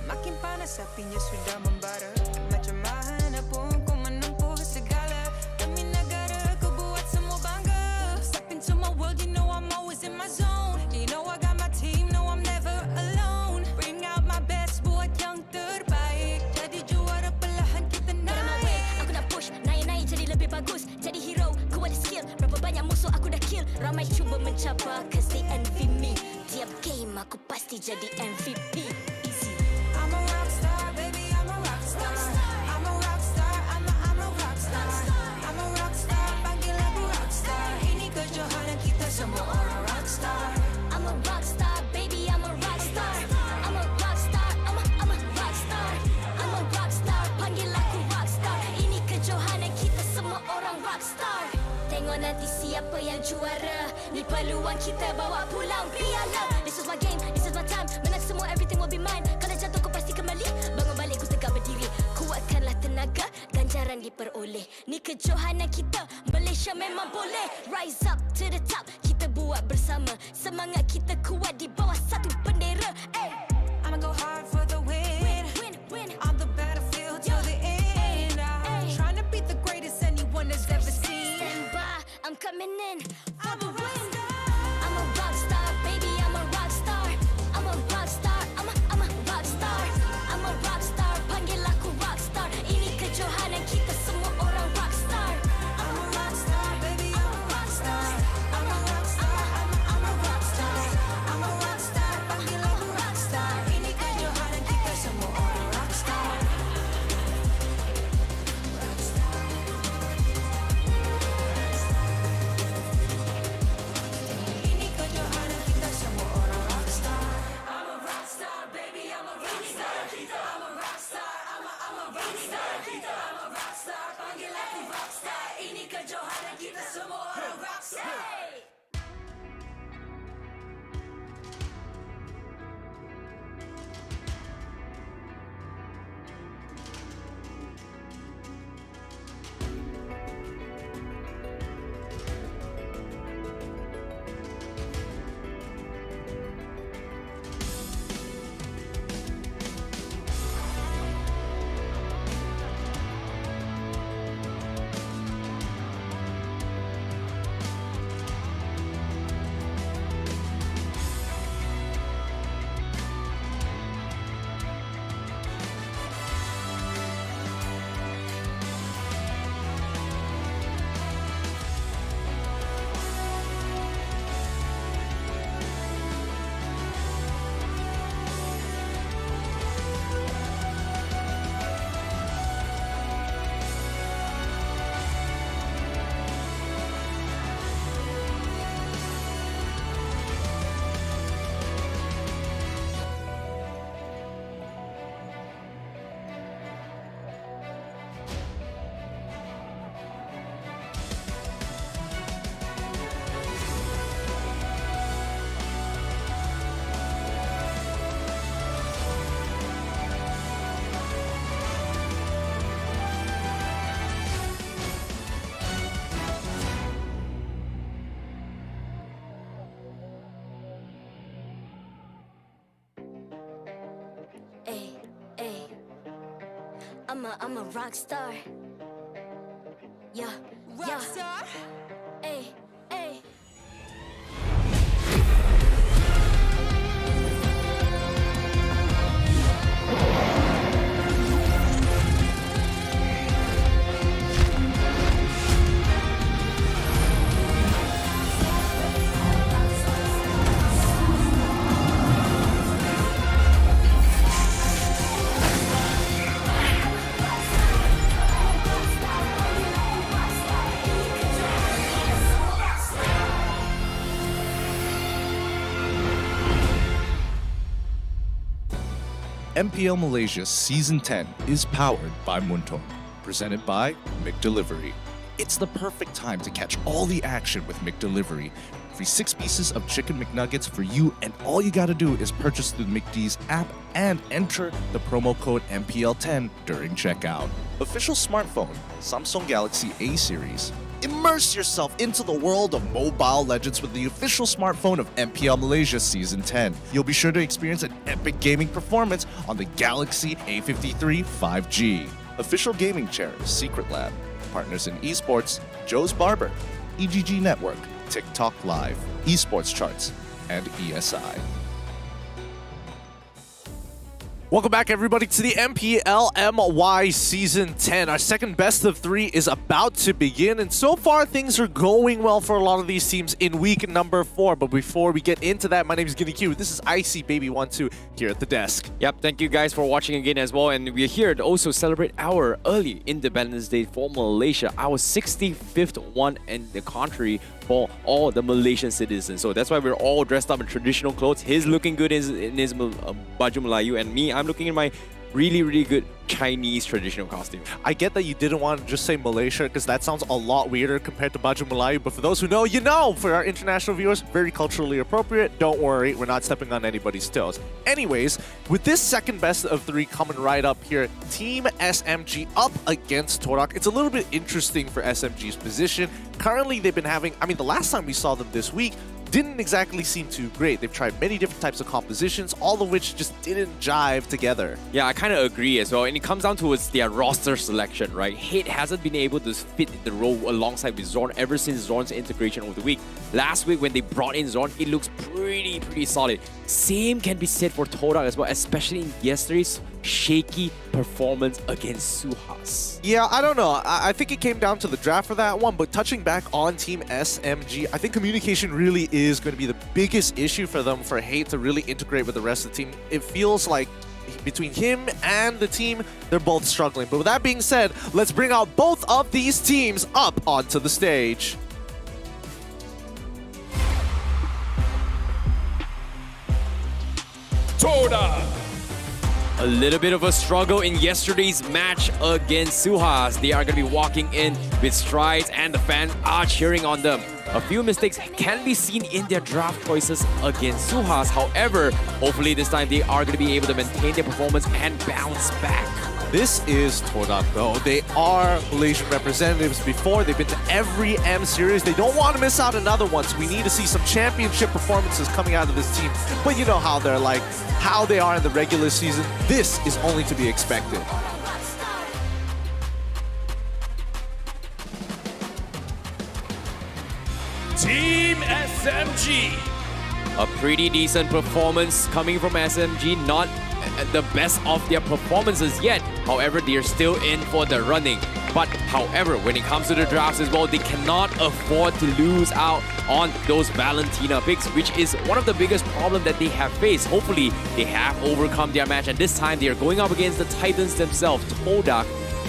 Makin panas apinya sudah membara. Macam mana pun kau menempuh segala. Demi negara kau buat semua bangga. Step into my world, you know I'm always in my zone. You know I got my team, no I'm never alone. Bring out my best, buat yang terbaik. Jadi juara perlahan kita naik. Aku nak push, naik-naik jadi lebih bagus. Jadi hero, ku ada skill. Berapa banyak still ramai cuba mencabar cause they envy me. Tiap game aku pasti jadi MVP. Easy. I'm a rock star, baby, I'm a rock star. I'm a rock star, I'm a rock star. I'm a rock star, panggil aku rock star. Ini kejohanan kita semua orang rock star. I'm a rock star, baby, I'm a rock star. I'm a rock star, I'm a rock star. I'm a rock star, panggil aku rock star. Ini kejohanan kita semua orang rock star. Tengok nanti siapa yang juara. Ni peluang kita bawa pulang piala. This is my game, this is my time. Menang semua, everything will be mine. Kalau jatuh kau pasti kembali. Bangun balik ku tegak berdiri. Kuatkanlah tenaga, ganjaran diperoleh. Ni kejohanan kita, Malaysia memang boleh. Rise up to the top, kita buat bersama. Semangat kita kuat di bawah satu bendera. I'ma go hard for the win. On the battlefield till the end. I'm trying to beat the greatest anyone has ever seen. Stand by, I'm coming in for the win. I'm a rock star, baby, I'm a rock star. I'm a rock star, I'm a rock star. I'm a rock star, panggil aku rock star. Ini kejohanan kita semua orang rock star. I'm a rock star, baby, I'm a rock star. I'm a rock star, I'm a rock star. I'm a rock star, panggil aku rock star. Ini kejohanan kita semua orang rock star. Ini kejohanan kita semua orang rock star. I'm a rock star, baby, I'm a rock star. I'm a rock star, I'm a rock star. I'm a rock star, panggil aku rock star. Ini kejohanan kita semua orang rock star. I'm a rock star. Yeah, rock star. Hey, hey. MPL Malaysia Season 10 is powered by Munton, presented by McDelivery. It's the perfect time to catch all the action with McDelivery. Free 6 pieces of chicken McNuggets for you, and all you gotta do is purchase through the McD's app and enter the promo code MPL10 during checkout. Official smartphone, Samsung Galaxy A series. Immerse yourself into the world of Mobile Legends with the official smartphone of MPL Malaysia Season 10. You'll be sure to experience an epic gaming performance on the Galaxy A53 5G. Official gaming chair, Secret Lab. Partners in eSports, Joe's Barber, EGG Network, TikTok Live, eSports Charts, and ESI. Welcome back, everybody, to the MPL MY Season 10. Our second best of 3 is about to begin, and so far things are going well for a lot of these teams in week number 4. But before we get into that, my name is Guinea Q. This is Icy Baby 12 here at the desk. Yep, thank you guys for watching again as well. And we're here to also celebrate our early Independence Day for Malaysia, our 65th one in the country for all the Malaysian citizens. So that's why we're all dressed up in traditional clothes. He's looking good in his baju Melayu, and me, I'm looking in my really good Chinese traditional costume. I get that you didn't want to just say Malaysia because that sounds a lot weirder compared to baju Melayu, but for those who know, you know. For our international viewers, very culturally appropriate. Don't worry, we're not stepping on anybody's toes. Anyways, with this second best of 3 coming right up here, Team SMG up against TODAK. It's a little bit interesting for SMG's position. Currently, they've been having, I mean, the last time we saw them this week, didn't exactly seem too great. They've tried many different types of compositions, all of which just didn't jive together. Yeah, I kind of agree as well. And it comes down to their roster selection, right? Hate hasn't been able to fit the role alongside with XORN ever since XORN's integration over the week. Last week when they brought in XORN, it looks pretty solid. Same can be said for TODAK as well, especially in yesterday's shaky performance against Suhas. Yeah, I don't know. I think it came down to the draft for that one, but touching back on Team SMG, I think communication really is going to be the biggest issue for them, for Hate to really integrate with the rest of the team. It feels like between him and the team, they're both struggling. But with that being said, let's bring out both of these teams up onto the stage. TODAK! A little bit of a struggle in yesterday's match against Suhas. They are going to be walking in with strides and the fans are cheering on them. A few mistakes can be seen in their draft choices against Suhas. However, hopefully this time they are going to be able to maintain their performance and bounce back. This is TODAK though. They are Malaysian representatives before. They've been to every M series. They don't want to miss out another one, so we need to see some championship performances coming out of this team. But you know how they're like, how they are in the regular season. This is only to be expected. Team SMG. A pretty decent performance coming from SMG, not the best of their performances yet. However, they're still in for the running. But however, when it comes to the drafts as well, they cannot afford to lose out on those Valentina picks, which is one of the biggest problems that they have faced. Hopefully, they have overcome their match, and this time they are going up against the Titans themselves, TODAK.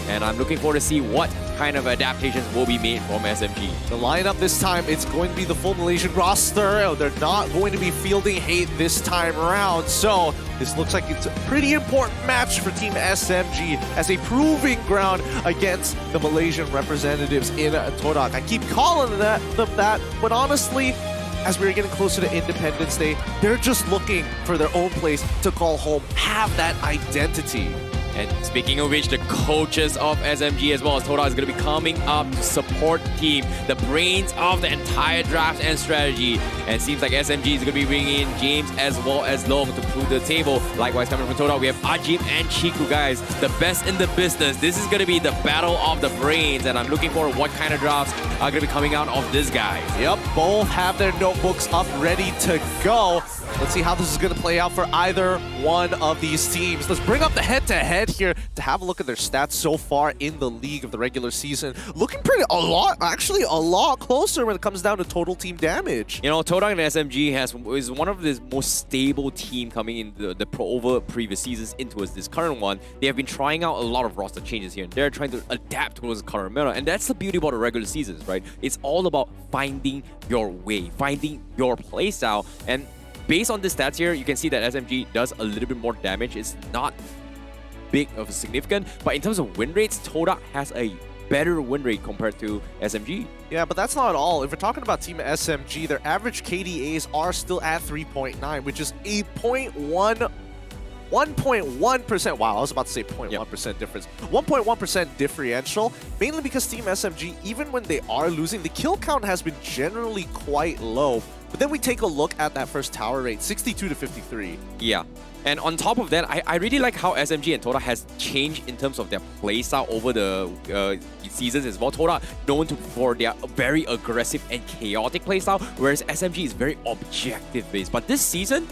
And I'm looking forward to see what kind of adaptations will be made from SMG. The lineup this time, it's going to be the full Malaysian roster. They're not going to be fielding Hate this time around. So this looks like it's a pretty important match for Team SMG as a proving ground against the Malaysian representatives in TODAK. I keep calling them that, but honestly, as we're getting closer to Independence Day, they're just looking for their own place to call home, have that identity. And speaking of which, the coaches of SMG as well as TODAK is going to be coming up to support team, the brains of the entire draft and strategy. And it seems like SMG is going to be bringing in James as well as Long to prove the table. Likewise, coming from TODAK, we have Ajim and Chiku, guys, the best in the business. This is going to be the battle of the brains, and I'm looking forward to what kind of drafts are going to be coming out of this guy. Yep, both have their notebooks up ready to go. Let's see how this is going to play out for either one of these teams. Let's bring up the head-to-head here to have a look at their stats so far in the league of the regular season. Looking actually a lot closer when it comes down to total team damage. You know, TODAK and SMG is one of the most stable team coming in over previous seasons into this current one. They have been trying out a lot of roster changes here and there, trying to adapt towards the current meta. And that's the beauty about the regular seasons, right? It's all about finding your way, finding your playstyle. And based on the stats here, you can see that SMG does a little bit more damage. It's not big of a significant, but in terms of win rates, TODAK has a better win rate compared to SMG. Yeah, but that's not all. If we're talking about Team SMG, their average KDAs are still at 3.9, which is a 1.1%. Wow, I was about to say 0.1% difference. 1.1% differential, mainly because Team SMG, even when they are losing, the kill count has been generally quite low. But then we take a look at that first tower rate, 62 to 53. Yeah. And on top of that, I really like how SMG and TODAK has changed in terms of their playstyle over the seasons as well. TODAK known for their very aggressive and chaotic playstyle, whereas SMG is very objective-based. But this season,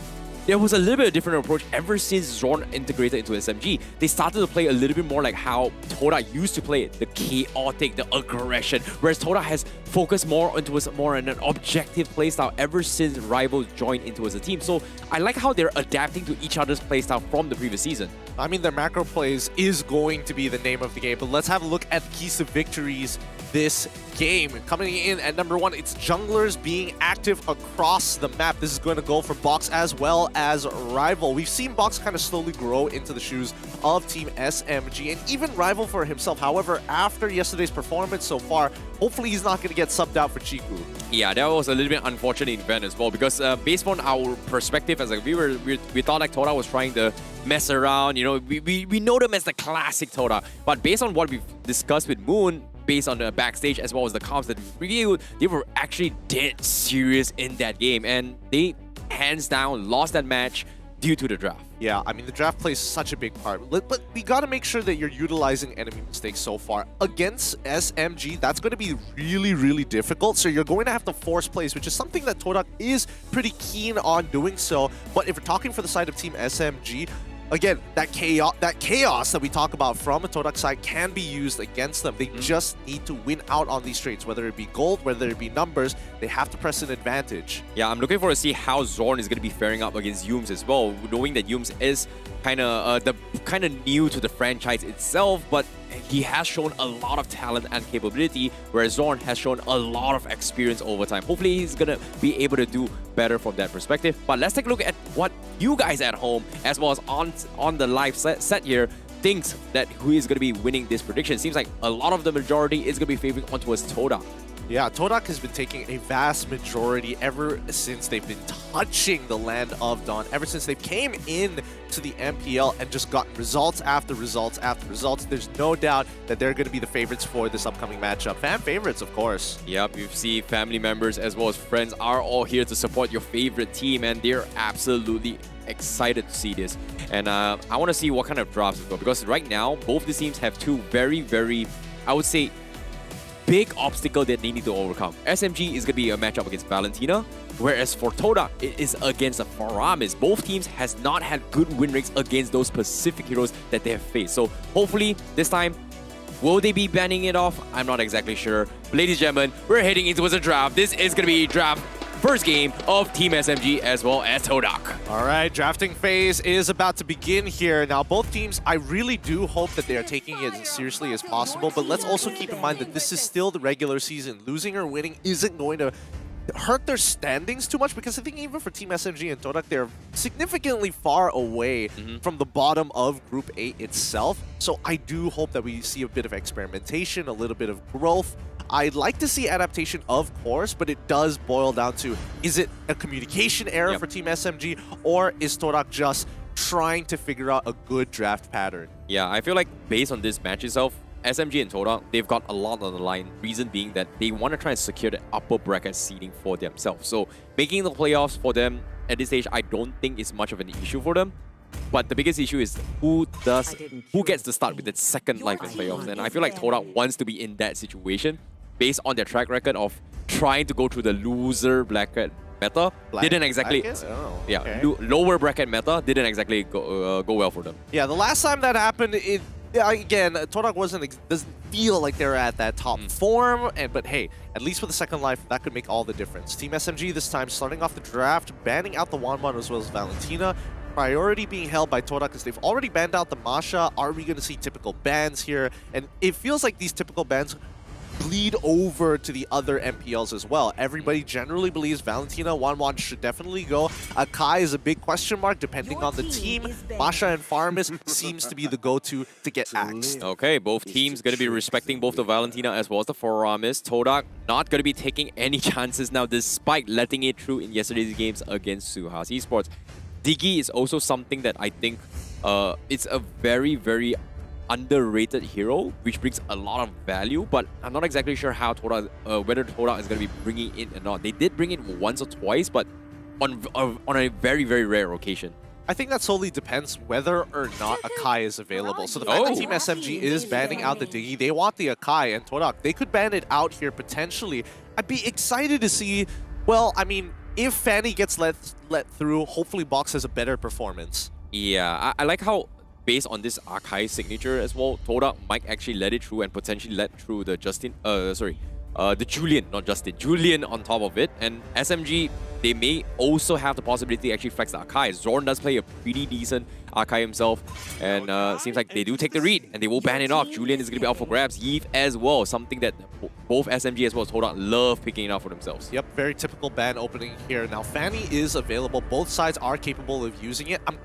there was a little bit of different approach ever since XORN integrated into SMG. They started to play a little bit more like how TODAK used to play it, the chaotic, the aggression, whereas TODAK has focused more into an objective playstyle ever since Rivals joined into as a team. So I like how they're adapting to each other's playstyle from the previous season. I mean, their macro plays is going to be the name of the game, but let's have a look at the keys to victories this game. Coming in at number 1, it's junglers being active across the map. This is going to go for Box as well as Rival. We've seen Box kind of slowly grow into the shoes of Team SMG and even Rival for himself. However, after yesterday's performance so far, hopefully he's not going to get subbed out for Chiku. Yeah, that was a little bit unfortunate event as well because based on our perspective as a viewer, we thought like TODAK was trying to mess around. You know, we know them as the classic TODAK, but based on what we've discussed with Moon, based on the backstage as well as the comms that we reviewed, they were actually dead serious in that game and they hands down lost that match due to the draft. Yeah, I mean, the draft plays such a big part. But we got to make sure that you're utilizing enemy mistakes so far. Against SMG, that's going to be really, really difficult. So you're going to have to force plays, which is something that TODAK is pretty keen on doing so. But if we're talking for the side of Team SMG, again, that chaos that we talk about from a TODAK side can be used against them. They just need to win out on these trades, whether it be gold, whether it be numbers. They have to press an advantage. Yeah, I'm looking forward to see how XORN is going to be faring up against Yumes as well, knowing that Yumes is kind of new to the franchise itself, but he has shown a lot of talent and capability, whereas XORN has shown a lot of experience over time. Hopefully, he's going to be able to do better from that perspective. But let's take a look at what you guys at home, as well as on the live set here, thinks that who is going to be winning this prediction. Seems like a lot of the majority is going to be favoring on towards TODAK. Yeah, TODAK has been taking a vast majority ever since they've been touching the Land of Dawn, ever since they came in to the MPL and just gotten results after results after results. There's no doubt that they're going to be the favorites for this upcoming matchup. Fan favorites, of course. Yep, you see family members as well as friends are all here to support your favorite team, and they're absolutely excited to see this. And I want to see what kind of drafts it go, because right now, both the teams have two very, very, I would say, big obstacle that they need to overcome. SMG is going to be a matchup against Valentina, whereas for TODAK, it is against a Faramis. Both teams has not had good win rates against those specific heroes that they have faced. So hopefully this time, will they be banning it off? I'm not exactly sure. Ladies and gentlemen, we're heading into a draft. This is going to be draft first game of Team SMG as well as TODAK. All right, drafting phase is about to begin here. Now, both teams, I really do hope that they are taking it as seriously as possible, but let's also keep in mind that this is still the regular season. Losing or winning isn't going to hurt their standings too much, because I think even for Team SMG and TODAK, they're significantly far away from the bottom of Group 8 itself. So I do hope that we see a bit of experimentation, a little bit of growth. I'd like to see adaptation, of course, but it does boil down to, is it a communication error for Team SMG, or is TODAK just trying to figure out a good draft pattern? Yeah, I feel like based on this match itself, SMG and TODAK, they've got a lot on the line. Reason being that they want to try and secure the upper bracket seeding for themselves. So making the playoffs for them at this stage, I don't think is much of an issue for them. But the biggest issue is who gets to start with that second life in playoffs. And I feel like TODAK wants to be in that situation based on their track record of trying to go through the loser bracket meta. Didn't exactly, lower bracket meta didn't exactly go well for them. Yeah, the last time that happened, again, TODAK doesn't feel like they're at that top form, but hey, at least with the second life, that could make all the difference. Team SMG this time starting off the draft, banning out the Wanwan as well as Valentina. Priority being held by TODAK because they've already banned out the Masha. Are we going to see typical bans here? And it feels like these typical bans bleed over to the other MPLs as well. Everybody generally believes Valentina, Wanwan should definitely go. Akai is a big question mark depending on the team. Masha and Faramis seems to be the go-to to get axed. Okay, both teams going to be respecting both the Valentina as well as the Faramis. TODAK not going to be taking any chances now despite letting it through in yesterday's games against Suhas eSports. Diggy is also something that I think it's a very, very underrated hero, which brings a lot of value, but I'm not exactly sure how TODAK, whether TODAK is going to be bringing it or not. They did bring it once or twice, but on a very, very rare occasion. I think that solely depends whether or not Akai is available. So the fact that Team SMG is banning out the Diggy, they want the Akai, and TODAK, they could ban it out here potentially. I'd be excited to see, well, I mean, if Fanny gets let through, hopefully Box has a better performance. Yeah, I like how, based on this Archive signature as well, TODAK might actually let it through and potentially let through the the Julian, not Justin, Julian on top of it. And SMG, they may also have the possibility to actually flex the Archive. XORN does play a pretty decent Archive himself, and seems like they do take the read and they will ban it off. Julian is going to be out for grabs. Yves as well, something that both SMG as well as TODAK love picking it up for themselves. Yep, very typical ban opening here. Now, Fanny is available. Both sides are capable of using it. I'm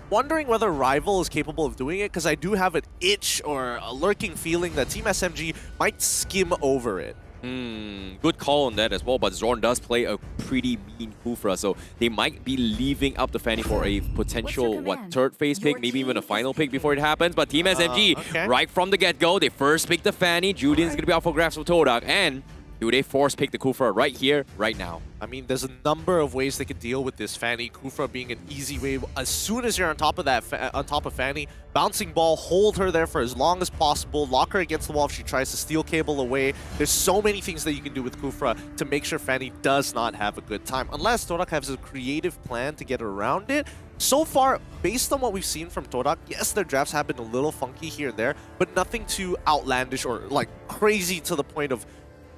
wondering whether Rival is capable of doing it, because I do have an itch or a lurking feeling that Team SMG might skim over it. Good call on that as well, but XORN does play a pretty mean Kufra, so they might be leaving up the Fanny for a potential, third phase pick, maybe even a final pick before it happens. But Team SMG, right from the get-go, they first pick the Fanny. Julian's gonna be out for grabs for TODAK, and do they force pick the Kufra right here, right now? I mean, there's a number of ways they can deal with this Fanny. Kufra being an easy way. As soon as you're on top of that, on top of Fanny, bouncing ball, hold her there for as long as possible, lock her against the wall if she tries to steal cable away. There's so many things that you can do with Kufra to make sure Fanny does not have a good time, unless TODAK has a creative plan to get around it. So far, based on what we've seen from TODAK, yes, their drafts have been a little funky here and there, but nothing too outlandish or like crazy to the point of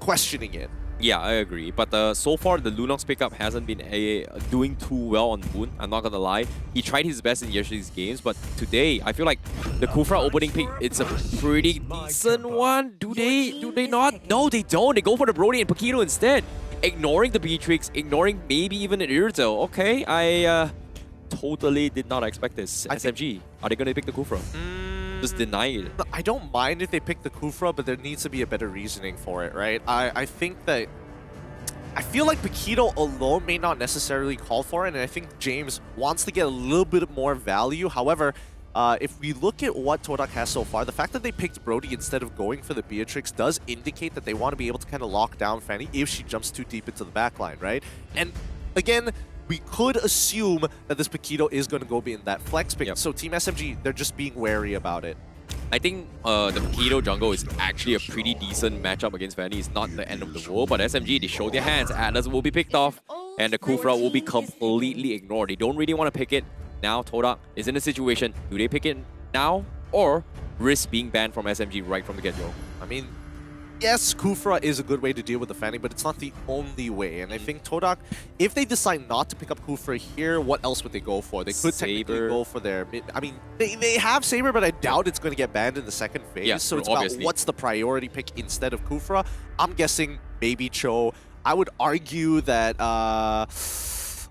questioning it. Yeah, I agree. But so far, the Lunox pickup hasn't been doing too well on Moon. I'm not gonna lie. He tried his best in yesterday's games, but today, I feel like the Kufra opening pick, it's a pretty decent one. Do they not? No, they don't. They go for the Brody and Paquito instead. Ignoring the Beatrix, ignoring maybe even an Irito. Okay, I totally did not expect this. SMG, are they gonna pick the Kufra? Just deny it. I don't mind if they pick the Kufra, but there needs to be a better reasoning for it, right? I think that... I feel like Paquito alone may not necessarily call for it, and I think James wants to get a little bit more value. However, if we look at what TODAK has so far, the fact that they picked Brody instead of going for the Beatrix does indicate that they want to be able to kind of lock down Fanny if she jumps too deep into the backline, right? And again, we could assume that this Paquito is going to go be in that flex pick. Yep. So Team SMG, they're just being wary about it. I think the Paquito jungle is actually a pretty decent matchup against Fanny. It's not the end of the world, but SMG, they show their hands. Atlas will be picked off, and the Kufra will be completely ignored. They don't really want to pick it now. TODAK is in a situation, do they pick it now, or risk being banned from SMG right from the get-go? I mean, yes, Kufra is a good way to deal with the Fanny, but it's not the only way. And I think TODAK, if they decide not to pick up Kufra here, what else would they go for? They could technically go for their mid. I mean, they have Saber, but I doubt it's going to get banned in the second phase. Yeah, so it's obviously about what's the priority pick instead of Kufra. I'm guessing maybe Cho. I would argue that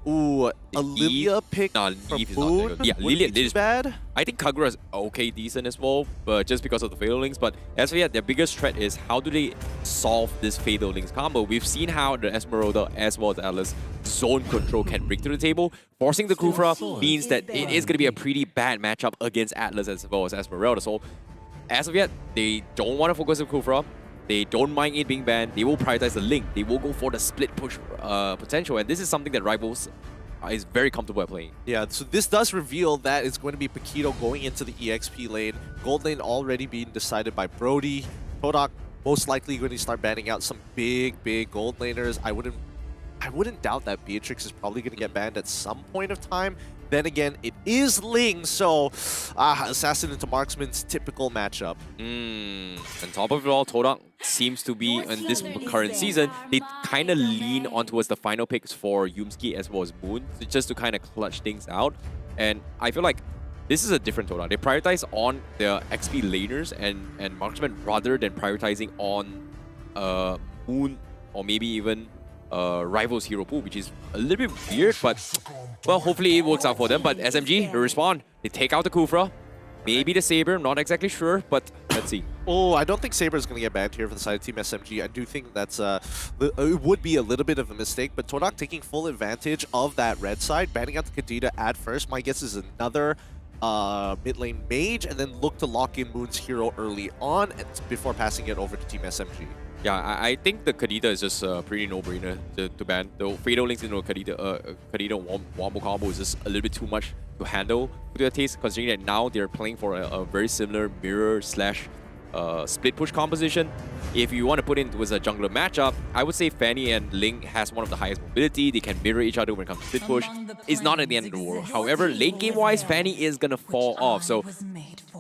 Olivia pick from Boone. Yeah, Lillian is bad. I think Kagura is okay, decent as well, but just because of the Fatal Links. But as for their biggest threat is how do they solve this Fatal Links combo? We've seen how the Esmeralda as well as Atlas zone control can bring to the table. Forcing the Kufra means that it is going to be a pretty bad matchup against Atlas as well as Esmeralda. So as of yet, they don't want to focus on Kufra. They don't mind it being banned. They will prioritize the link. They will go for the split push potential. And this is something that Rivals is very comfortable at playing. Yeah, so this does reveal that it's going to be Paquito going into the EXP lane. Gold lane already being decided by Brody. TODAK most likely going to start banning out some big gold laners. I wouldn't doubt that Beatrix is probably going to get banned at some point of time. Then again, it is Ling, so Assassin into Marksman's typical matchup. On top of it all, TODAK seems to be, in this current season, they kind of lean on towards the final picks for Yumski as well as Moon, just to kind of clutch things out. And I feel like this is a different TODAK. They prioritize on the XP laners and Marksman rather than prioritizing on Moon or maybe even Rivals hero pool, which is a little bit weird, but well, hopefully it works out for them. But SMG, they respond. They take out the Kufra. Maybe the Saber, not exactly sure, but let's see. Oh, I don't think Saber is going to get banned here for the side of Team SMG. I do think that's it would be a little bit of a mistake, but TODAK taking full advantage of that red side, banning out the Kadita at first. My guess is another mid lane mage, and then look to lock in Moon's hero early on before passing it over to Team SMG. Yeah, I think the Kadita is just a pretty no-brainer to ban. The Fatal Links into a Kadita Wombo combo is just a little bit too much to handle to their taste, considering that now they're playing for a very similar mirror slash split push composition. If you want to put it with a jungler matchup, I would say Fanny and Ling has one of the highest mobility. They can mirror each other when it comes to split push. It's not at the end of the world. However, late game wise, Fanny is going to fall off. So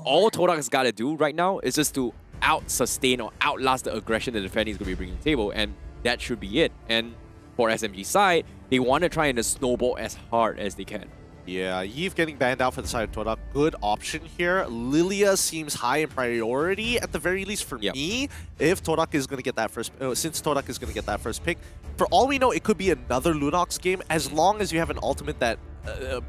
all TODAK has got to do right now is just to out-sustain or outlast the aggression that the Fanny is going to be bringing to the table. And that should be it. And for SMG side, they want to try and snowball as hard as they can. Yeah, Yves getting banned out for the side of TODAK. Good option here. Lilia seems high in priority at the very least for me. If TODAK is going to get that first, since TODAK is going to get that first pick, for all we know, it could be another Lunox game as long as you have an ultimate that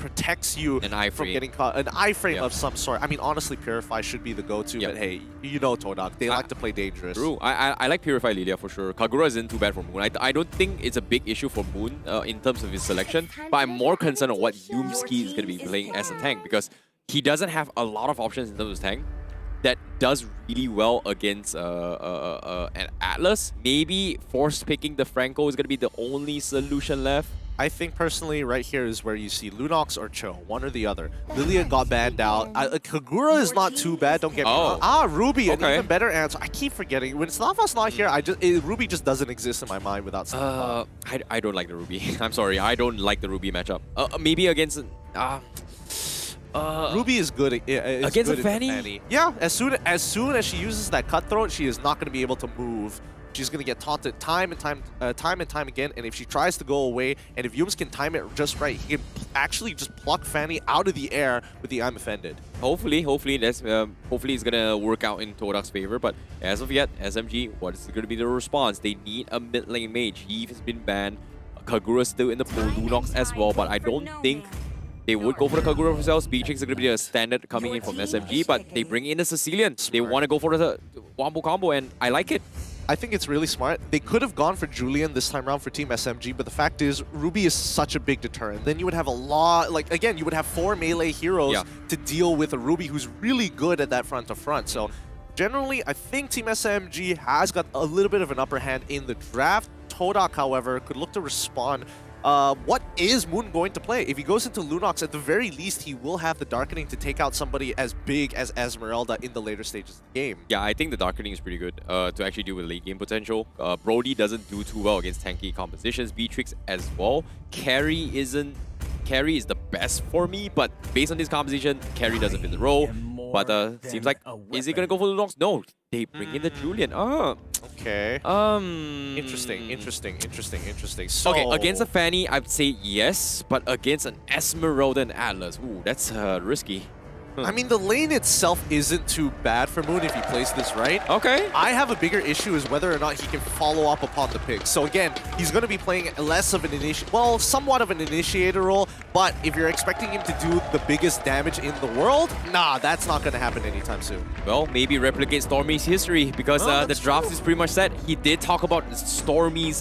protects you from getting caught. An iframe of some sort. I mean, honestly, Purify should be the go-to, but hey, you know TODAK. They like to play dangerous. True. I like Purify Lilia for sure. Kagura isn't too bad for Moon. I don't think it's a big issue for Moon in terms of his selection, but I'm more concerned on what Yumski is going to be playing as a tank because he doesn't have a lot of options in terms of tank that does really well against an Atlas. Maybe force picking the Franco is going to be the only solution left. I think personally right here is where you see Lunox or Cho, one or the the Lilia got banned out. Kagura is not too bad, don't get me wrong. Ruby, an even better answer. I keep forgetting. When Slava's not here, Ruby just doesn't exist in my mind without Slava. I don't like the Ruby. I'm sorry, I don't like the Ruby matchup. Maybe against... Ruby is good against a Fanny? Yeah, as soon as she uses that cutthroat, she is not going to be able to move. She's going to get taunted time and time again, and if she tries to go away, and if Yums can time it just right, he can actually just pluck Fanny out of the air with the I'm offended. Hopefully it's going to work out in TODAK's favor, but as of yet, SMG, what is going to be the response? They need a mid lane mage. Eve has been banned. Kagura's still in the pool, Lunox as well, but I don't think they would go for the Kagura themselves. Beatrix is going to be a standard coming in from SMG, but they bring in the Sicilian. They want to go for the wombo combo, and I like it. I think it's really smart. They could have gone for Julian this time around for Team SMG, but the fact is, Ruby is such a big deterrent. Then you would have a lot, like, again, you would have 4 melee heroes to deal with a Ruby who's really good at that front-to-front. So, generally, I think Team SMG has got a little bit of an upper hand in the draft. TODAK, however, could look to respond. What is Moon going to play? If he goes into Lunox, at the very least, he will have the Darkening to take out somebody as big as Esmeralda in the later stages of the game. Yeah, I think the Darkening is pretty good to actually deal with late game potential. Brody doesn't do too well against tanky compositions. Beatrix as well. Carry is the best for me, but based on this composition, Carry doesn't fit the role. But seems like, is he going to go for Lunox? No, they bring in the Julian. Okay. Interesting. So, okay, against a Fanny, I'd say yes, but against an Esmeralda and Atlas, ooh, that's risky. I mean, the lane itself isn't too bad for Moon if he plays this right. Okay. I have a bigger issue is whether or not he can follow up upon the pick. So again, he's going to be playing less of an somewhat of an initiator role, but if you're expecting him to do the biggest damage in the world, nah, that's not going to happen anytime soon. Well, maybe replicate Stormy's history because the draft is pretty much set. He did talk about Stormy's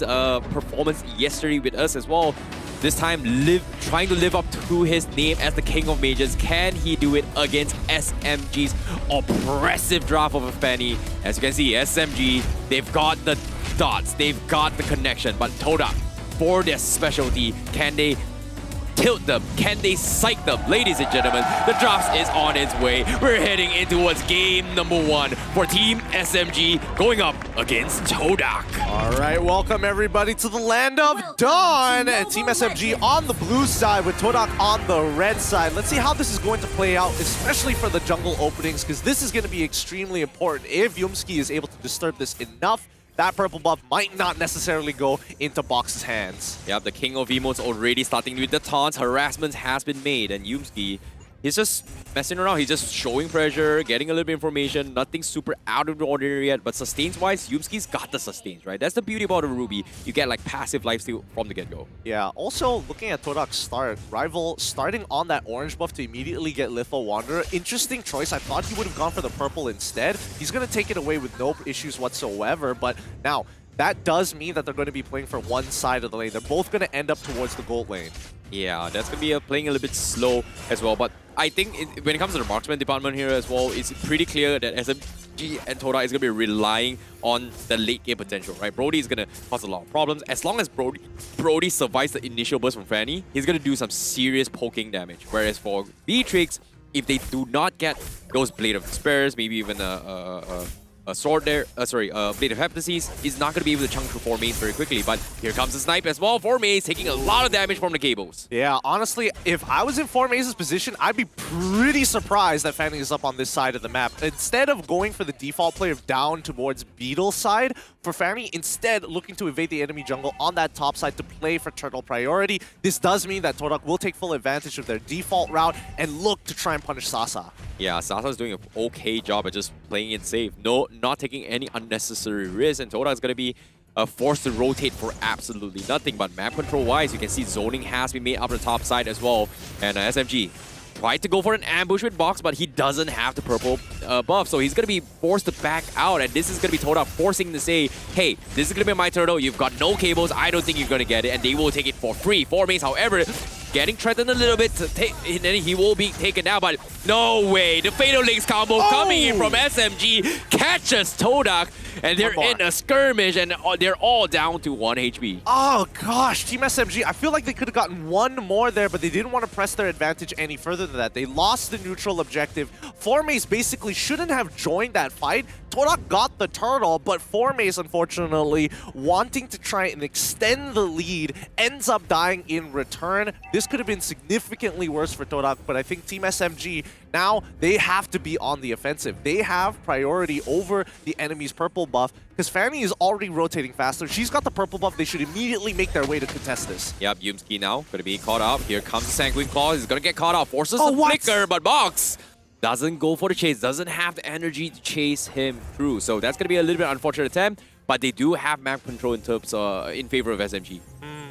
performance yesterday with us as well. This time, trying to live up to his name as the King of Mages. Can he do it against SMG's oppressive draft of a Fanny? As you can see, SMG, they've got the dots, they've got the connection, but TODAK, for their specialty, can they tilt them? Can they psych them? Ladies and gentlemen, the draft is on its way. We're heading into what's game number 1 for Team SMG going up against TODAK. All right, welcome everybody to the land of dawn. Team SMG on the blue side with TODAK on the red side. Let's see how this is going to play out, especially for the jungle openings, because this is going to be extremely important. If Yumski is able to disturb this enough, that purple buff might not necessarily go into Box's hands. Yeah, the King of Emo's already starting with the taunts. Harassment has been made, and Yumski, he's just messing around. He's just showing pressure, getting a little bit of information. Nothing super out of the ordinary yet, but sustains-wise, Yumski's got the sustains, right? That's the beauty about a Ruby. You get like passive lifesteal from the get-go. Yeah, also looking at TODAK's start, Rival starting on that orange buff to immediately get Lethal Wanderer. Interesting choice. I thought he would have gone for the purple instead. He's going to take it away with no issues whatsoever, but now, that does mean that they're going to be playing for one side of the lane. They're both going to end up towards the gold lane. Yeah, that's going to be playing a little bit slow as well. But I think when it comes to the marksman department here as well, it's pretty clear that SMG and TODAK is going to be relying on the late game potential, right? Brody is going to cause a lot of problems. As long as Brody survives the initial burst from Fanny, he's going to do some serious poking damage. Whereas for Beatrix, if they do not get those Blade of Despairs, maybe even sword there, Blade of Heptases is not going to be able to chunk through 4 mains very quickly. But here comes the snipe as well. 4 mains taking a lot of damage from the cables. Yeah, honestly, if I was in 4 Maze's position, I'd be pretty surprised that Fanny is up on this side of the map. Instead of going for the default play of down towards Beetle's side, for Fanny, instead looking to evade the enemy jungle on that top side to play for turtle priority. This does mean that TODAK will take full advantage of their default route and look to try and punish Sasa. Yeah, Sasa's doing an okay job at just playing it safe. No, not taking any unnecessary risks, and TODAK is going to be forced to rotate for absolutely nothing. But map control-wise, you can see zoning has been made up the top side as well. And SMG tried to go for an ambush with Box, but he doesn't have the purple buff, so he's going to be forced to back out. And this is going to be TODAK forcing to say, hey, this is going to be my turtle. You've got no cables. I don't think you're going to get it. And they will take it for free. 4 mains, however, getting threatened a little bit, and then he will be taken down, but no way. The Fatal Links combo coming in from SMG catches TODAK, and they're in a skirmish, and they're all down to 1 HP. Oh gosh, Team SMG, I feel like they could have gotten one more there, but they didn't want to press their advantage any further than that. They lost the neutral objective. 4Maze basically shouldn't have joined that fight. TODAK got the turtle, but 4Maze, unfortunately, wanting to try and extend the lead, ends up dying in return. This could have been significantly worse for TODAK, but I think Team SMG, now they have to be on the offensive. They have priority over the enemy's purple buff, because Fanny is already rotating faster. She's got the purple buff. They should immediately make their way to contest this. Yep, Yumski now going to be caught up. Here comes the Sanguine Claw. He's going to get caught up. Forces the flicker, but Box doesn't go for the chase. Doesn't have the energy to chase him through. So that's going to be a little bit unfortunate attempt, but they do have map control in terms in favor of SMG.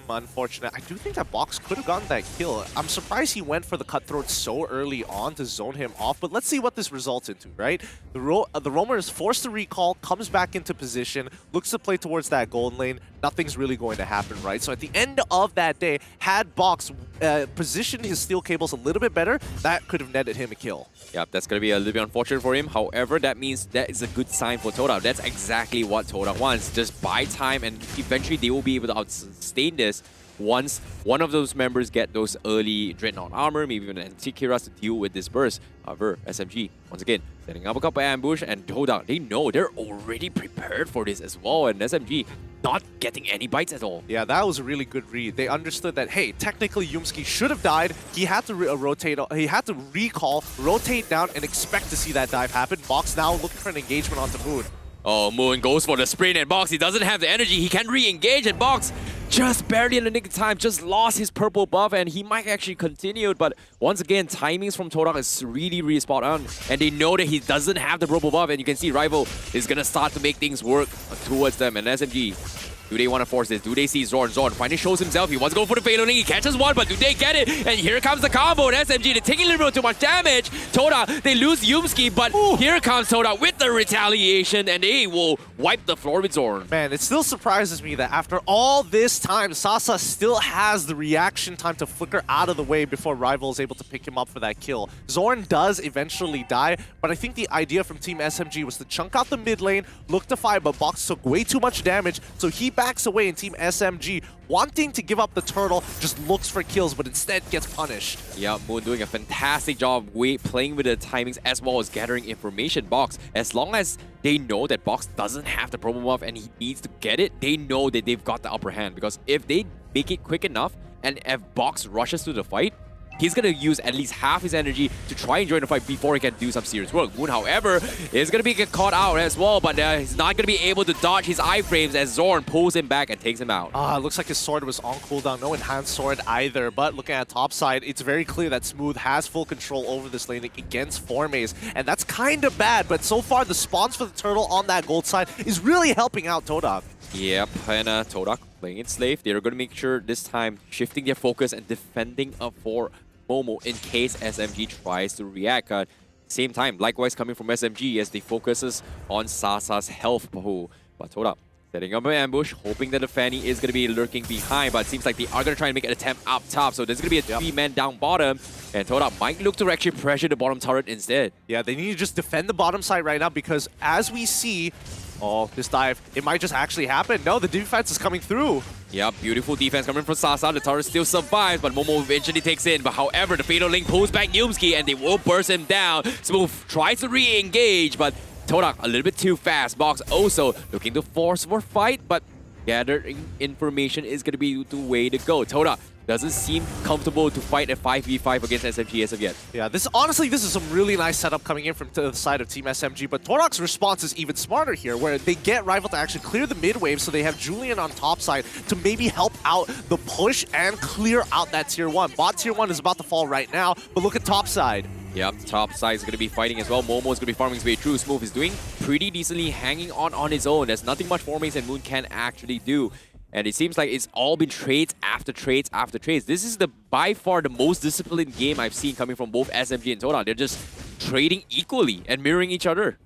Unfortunate. I do think that Box could have gotten that kill. I'm surprised he went for the cutthroat so early on to zone him off, but let's see what this results into, right? The roamer is forced to recall, comes back into position, looks to play towards that golden lane. Nothing's really going to happen, right? So at the end of that day, had Box positioned his steel cables a little bit better, that could have netted him a kill. Yep, that's going to be a little bit unfortunate for him. However, that means that is a good sign for TODAK. That's exactly what TODAK wants. Just buy time, and eventually they will be able to sustain this once one of those members get those early Dreadnought armor, maybe even Antikyras to deal with this burst. However, SMG, once again, setting up a couple ambush, and TODAK, they know they're already prepared for this as well, and SMG not getting any bites at all. Yeah, that was a really good read. They understood that, hey, technically Yumski should have died. He had to rotate, he had to recall, rotate down, and expect to see that dive happen. Box now looking for an engagement onto Moon. Oh, Moon goes for the sprint, and Box, he doesn't have the energy. He can re-engage, and Box just barely in the nick of time, just lost his purple buff, and he might actually continue. But once again, timings from TODAK is really, really spot on, and they know that he doesn't have the purple buff, and you can see Rival is going to start to make things work towards them. And SMG, do they want to force this? Do they see Zorn? Zorn finally shows himself. He wants to go for the Fatal Link. He catches one, but do they get it? And here comes the combo. And SMG, they're taking a little bit too much damage. TODAK, they lose Yumski, but here comes TODAK with the retaliation, and they will wipe the floor with Zorn. Man, it still surprises me that after all this time, Sasa still has the reaction time to flicker out of the way before Rival is able to pick him up for that kill. Zorn does eventually die, but I think the idea from Team SMG was to chunk out the mid lane, look to fight, but Box took way too much damage, so he backs away, and Team SMG, wanting to give up the turtle, just looks for kills, but instead gets punished. Yeah, Moon doing a fantastic job playing with the timings as well as gathering information. Box, as long as they know that Box doesn't have the problem buff and he needs to get it, they know that they've got the upper hand, because if they make it quick enough and if Box rushes to the fight, he's going to use at least half his energy to try and join the fight before he can do some serious work. Moon, however, is going to be caught out as well, but he's not going to be able to dodge his iframes as Zorn pulls him back and takes him out. It looks like his sword was on cooldown. No enhanced sword either, but looking at top side, it's very clear that Smooth has full control over this lane against 4Maze, and that's kind of bad, but so far the spawns for the turtle on that gold side is really helping out TODAK. Yep, and TODAK playing it safe. They're going to make sure this time shifting their focus and defending up for Momo in case SMG tries to react. Same time, likewise coming from SMG as they focuses on Sasa's health pool. But TODAK setting up an ambush, hoping that the Fanny is going to be lurking behind, but it seems like they are going to try and make an attempt up top. So there's going to be a 3-man down bottom, and TODAK might look to actually pressure the bottom turret instead. Yeah, they need to just defend the bottom side right now, because as we see, this dive, it might just actually happen. No, the defense is coming through. Yeah, beautiful defense coming from Sasa. The turret still survives, but Momo eventually takes in. But however, the Fatal Link pulls back Yumski, and they will burst him down. Smooth tries to re-engage, but TODAK a little bit too fast. Box also looking to force for fight, but gathering information is going to be the way to go. TODAK doesn't seem comfortable to fight a 5v5 against SMG as of yet. Yeah, honestly, this is some really nice setup coming in from the side of Team SMG, but TODAK's response is even smarter here, where they get Rival to actually clear the mid wave, so they have Julian on top side to maybe help out the push and clear out that tier 1. Bot tier 1 is about to fall right now, but look at top side. Yep, top side is going to be fighting as well. Momo is going to be farming his way through. Smooth is doing pretty decently, hanging on his own. There's nothing much Formase and Moon can actually do. And it seems like it's all been trades after trades after trades. This is by far the most disciplined game I've seen coming from both SMG and TODAK. They're just trading equally and mirroring each other.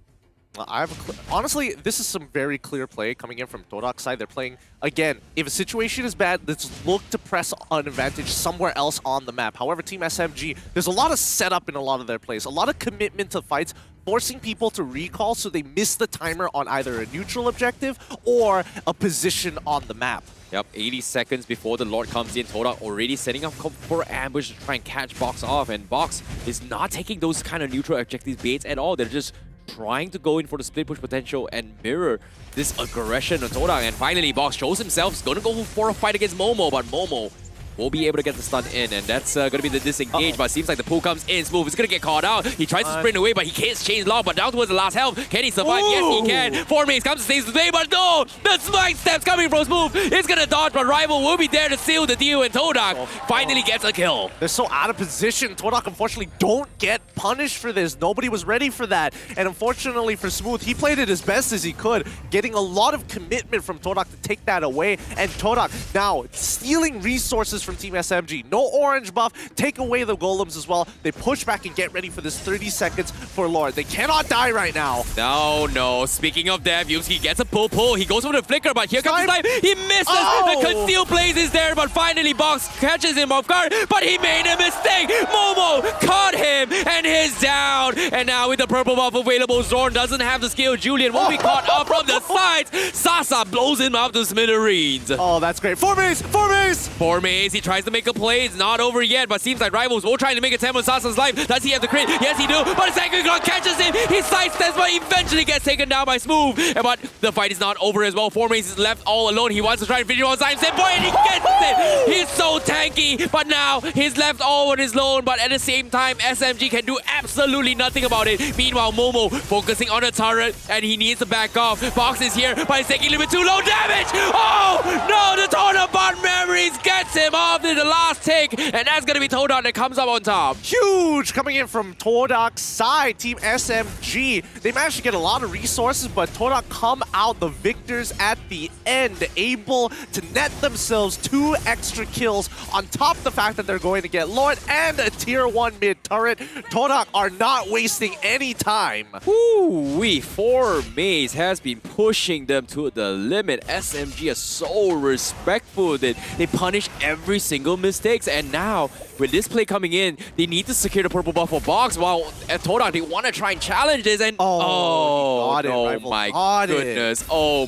Honestly, this is some very clear play coming in from TODAK's side. They're playing, again, if a situation is bad, let's look to press an advantage somewhere else on the map. However, Team SMG, there's a lot of setup in a lot of their plays, a lot of commitment to fights, forcing people to recall so they miss the timer on either a neutral objective or a position on the map. Yep, 80 seconds before the Lord comes in, TODAK already setting up for ambush to try and catch Box off, and Box is not taking those kind of neutral objective baits at all. They're just trying to go in for the split push potential and mirror this aggression on TODAK. And finally, Box shows himself. He's going to go for a fight against Momo, but Momo will be able to get the stun in, and that's going to be the disengage. But it seems like the pull comes in. Smooth is going to get caught out. He tries to sprint away, but he can't change long. But down towards the last health. Can he survive? Ooh. Yes, he can. Formase comes to save the day, but no! The smite steps coming from Smooth. It's going to dodge, but Rival will be there to seal the deal, and TODAK finally gets a kill. They're so out of position. TODAK unfortunately don't get punished for this. Nobody was ready for that. And unfortunately for Smooth, he played it as best as he could, getting a lot of commitment from TODAK to take that away. And TODAK now stealing resources from Team SMG. No orange buff, take away the golems as well. They push back and get ready for this 30 seconds for Lord. They cannot die right now. No. Speaking of that, Yumski gets a pull. He goes for the flicker, but here comes the snipe. He misses. The conceal blaze is there, but finally Box catches him off guard, but he made a mistake. Momo caught him, and he's down. And now with the purple buff available, XORN doesn't have the skill. Julian will be caught up from the sides. Sasa blows him up to smithereens. Oh, that's great. Formase, he tries to make a play. It's not over yet, but seems like Rivals will try to make a 10 with Sasa's life. Does he have the crit? Yes, he do. But the second clock catches him. He sidesteps, but eventually gets taken down by Smooth. But the fight is not over as well. Formase is left all alone. He wants to try and finish on Simon, and he gets it. He's so tanky, but now he's left all on his own. But at the same time, SMG can do absolutely nothing about it. Meanwhile, Momo focusing on the turret, and he needs to back off. Box is here, but he's taking a little bit too low damage. Oh, no, the Tornado Bot Memories gets him off in the last tick, and that's going to be TODAK that comes up on top. Huge coming in from TODAK's side, Team SMG. They managed to get a lot of resources, but TODAK come out the victors at the end, able to net themselves 2 extra kills on top of the fact that they're going to get Lord and a tier 1 mid turret. TODAK are not wasting any time. Woo-wee, Formase has been pushing them to the limit. SMG is so respectful that they punish every single mistakes, and now with this play coming in, they need to secure the purple buff for Box, while at TODAK they want to try and challenge this, and oh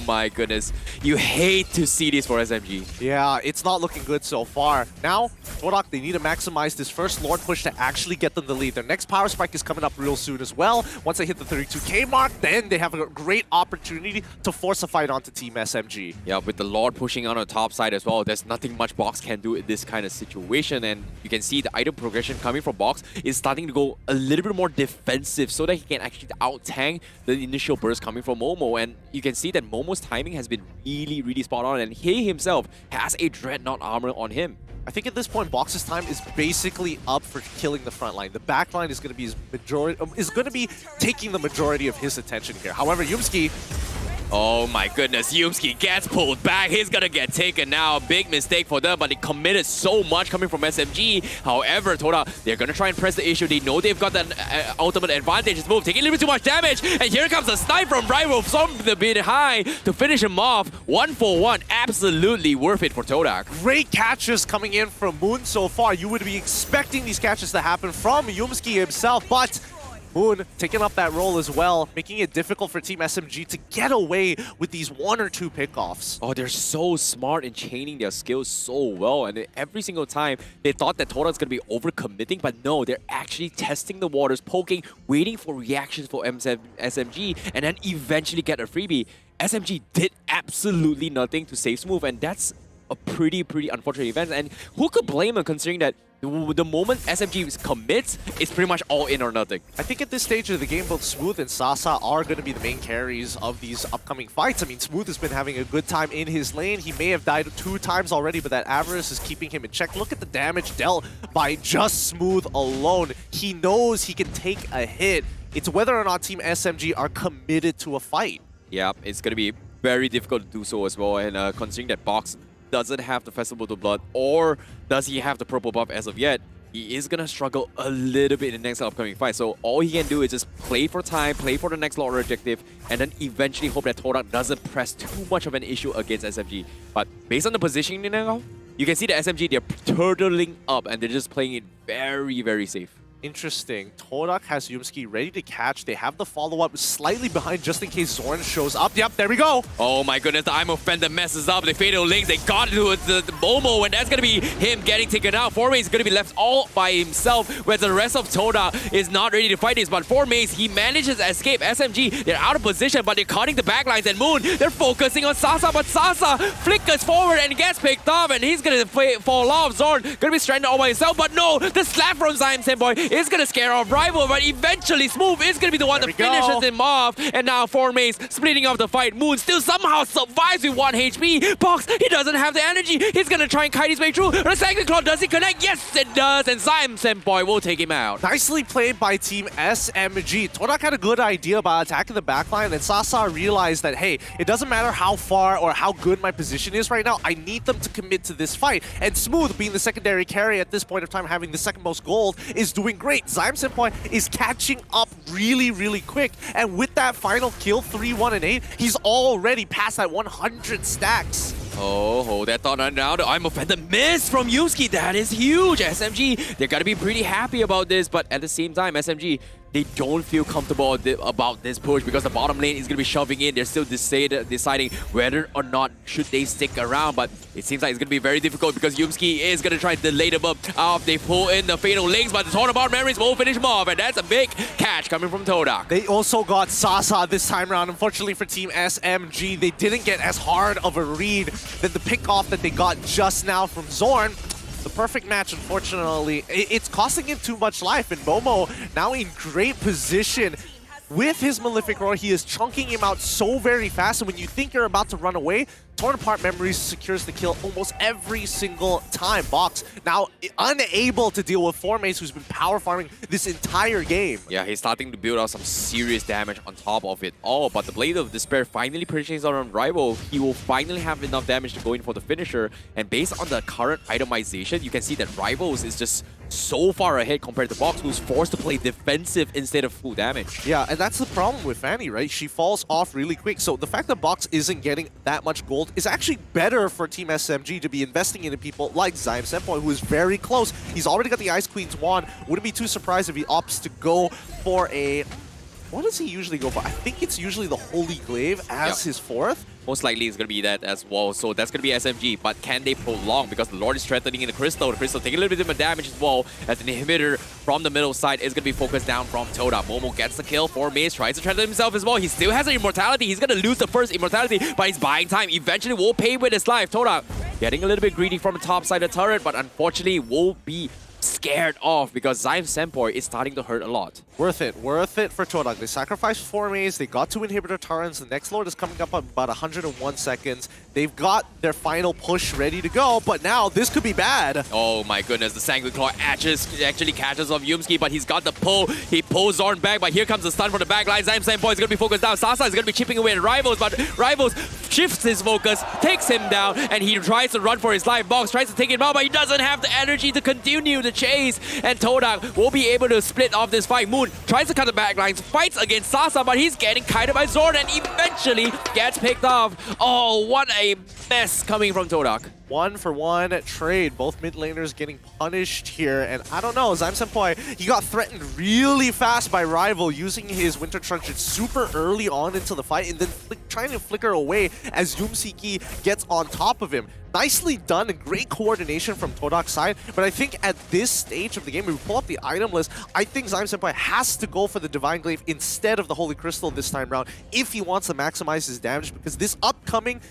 my goodness, you hate to see this for SMG. Yeah, it's not looking good so far. Now TODAK, they need to maximize this first Lord push to actually get them the lead. Their next power spike is coming up real soon as well. Once they hit the 32k mark, then they have a great opportunity to force a fight onto Team SMG. Yeah, with the Lord pushing on the top side as well, there's nothing much Box can do in this kind of situation, and you can see the item progression coming from Box is starting to go a little bit more defensive so that he can actually out-tank the initial burst coming from Momo, and you can see that Momo's timing has been really spot on, and he himself has a Dreadnought armor on him. I think at this point, Box's time is basically up for killing the front line. The back line is going to be taking the majority of his attention here. However, Yumski, oh my goodness, Yumski gets pulled back. He's gonna get taken now. Big mistake for them, but they committed so much coming from SMG. However, TODAK, they're gonna try and press the issue. They know they've got that ultimate advantage. This move, taking a little bit too much damage. And here comes a snipe from Rival from the bit high to finish him off. 1 for 1. Absolutely worth it for TODAK. Great catches coming in from Moon so far. You would be expecting these catches to happen from Yumski himself, but Moon taking up that role as well, making it difficult for Team SMG to get away with these 1 or 2 pickoffs. Oh, they're so smart in chaining their skills so well. And every single time, they thought that TODAK's going to be overcommitting, but no, they're actually testing the waters, poking, waiting for reactions for SMG, and then eventually get a freebie. SMG did absolutely nothing to save Smooth, and that's a pretty unfortunate event. And who could blame him, considering that the moment SMG commits, it's pretty much all in or nothing. I think at this stage of the game, both Smooth and Sasa are going to be the main carries of these upcoming fights. I mean, Smooth has been having a good time in his lane. He may have died 2 times already, but that Avarice is keeping him in check. Look at the damage dealt by just Smooth alone. He knows he can take a hit. It's whether or not Team SMG are committed to a fight. Yeah, it's going to be very difficult to do so as well. And considering that Box doesn't have the Festival to Blood, or does he have the purple buff as of yet, he is going to struggle a little bit in the next upcoming fight. So all he can do is just play for time, play for the next Lord objective, and then eventually hope that TODAK doesn't press too much of an issue against SMG. But based on the positioning now, you can see that SMG, they're turtling up and they're just playing it very safe. Interesting. TODAK has Yumski ready to catch. They have the follow-up slightly behind just in case Zorn shows up. Yep, there we go. Oh my goodness, the I'm Offender messes up. The Fatal Links, they got into the Momo, and that's going to be him getting taken out. 4Maze is going to be left all by himself, whereas the rest of TODAK is not ready to fight this. But 4Maze, he manages to escape. SMG, they're out of position, but they're cutting the backlines. And Moon, they're focusing on Sasa, but Sasa flickers forward and gets picked up, and he's going to fall off. Zorn going to be stranded all by himself, but no, the slap from TEAM SMG is going to scare off Rival, but eventually Smooth is going to be the one that finishes him off. And now 4Maze splitting up the fight. Moon still somehow survives with 1 HP. Box, he doesn't have the energy. He's going to try and kite his way through. The second claw, does he connect? Yes, it does. And TEAM SMG will take him out. Nicely played by Team SMG. TODAK had a good idea about attacking the backline, and Sasa realized that, hey, it doesn't matter how far or how good my position is right now. I need them to commit to this fight. And Smooth, being the secondary carry at this point of time, having the second most gold, is doing great. TEAM SMG is catching up really quick. And with that final kill, 3, 1, and 8, he's already past that 100 stacks. Oh, that thought now. The I'm Offender miss from Yusuke. That is huge. SMG, they're going to be pretty happy about this, but at the same time, SMG, they don't feel comfortable about this push because the bottom lane is going to be shoving in. They're still deciding whether or not should they stick around, but it seems like it's going to be very difficult because Yumski is going to try to delay them up. They pull in the Fatal Links, but the Turnabout Memories will finish them off, and that's a big catch coming from TODAK. They also got Sasa this time around. Unfortunately for Team SMG, they didn't get as hard of a read than the pick-off that they got just now from Zorn. The perfect match, unfortunately, it's costing him too much life, and Momo now in great position. With his Malefic Roar, he is chunking him out so very fast, and when you think you're about to run away, Torn Apart Memories secures the kill almost every single time. Box now unable to deal with 4Maze, who's been power farming this entire game. Yeah, he's starting to build out some serious damage on top of it all, but the Blade of Despair finally purchases on Rival. He will finally have enough damage to go in for the finisher, and based on the current itemization, you can see that Rivals is just so far ahead compared to Box, who's forced to play defensive instead of full damage. Yeah, and that's the problem with Fanny, right? She falls off really quick. So the fact that Box isn't getting that much gold is actually better for Team SMG to be investing in people like TEAM SMG, who is very close. He's already got the Ice Queen's wand. Wouldn't be too surprised if he opts to go for a... What does he usually go for? I think it's usually the Holy Glaive as his fourth. Most likely it's going to be that as well. So that's going to be SMG. But can they prolong? Because the Lord is threatening in the Crystal. The Crystal taking a little bit of damage as well, as an inhibitor from the middle side is going to be focused down from TODAK. Momo gets the kill. 4Maze tries to threaten himself as well. He still has an immortality. He's going to lose the first immortality, but he's buying time. Eventually will pay with his life. TODAK getting a little bit greedy from the top side of the turret, but unfortunately will be scared off because TEAM SMG is starting to hurt a lot. Worth it for TODAK. They sacrificed 4Maze, they got 2 inhibitor turrets, the next Lord is coming up at about 101 seconds. They've got their final push ready to go, but now this could be bad. Oh my goodness, the Sanguine Claw actually catches off Yumski, but he's got the pull. He pulls Zorn back, but here comes the stun from the back line. TEAM SMG is going to be focused down. Sasa is going to be chipping away at Rivals, but Rivals shifts his focus, takes him down, and he tries to run for his life. Box tries to take him out, but he doesn't have the energy to continue the chase, and TODAK will be able to split off this fight. Moon tries to cut the back lines, fights against Sasa, but he's getting kited by Zorn and eventually gets picked off. Oh, what a mess coming from TODAK. 1-for-1 trade. Both mid laners getting punished here. And I don't know, Zyme Senpai, he got threatened really fast by Rival using his Winter Truncheon super early on into the fight and then trying to flicker away as Yumsiki gets on top of him. Nicely done and great coordination from TODAK's side, but I think at this stage of the game, when we pull up the item list, I think Zyme Senpai has to go for the Divine Glaive instead of the Holy Crystal this time around if he wants to maximize his damage, because this upcoming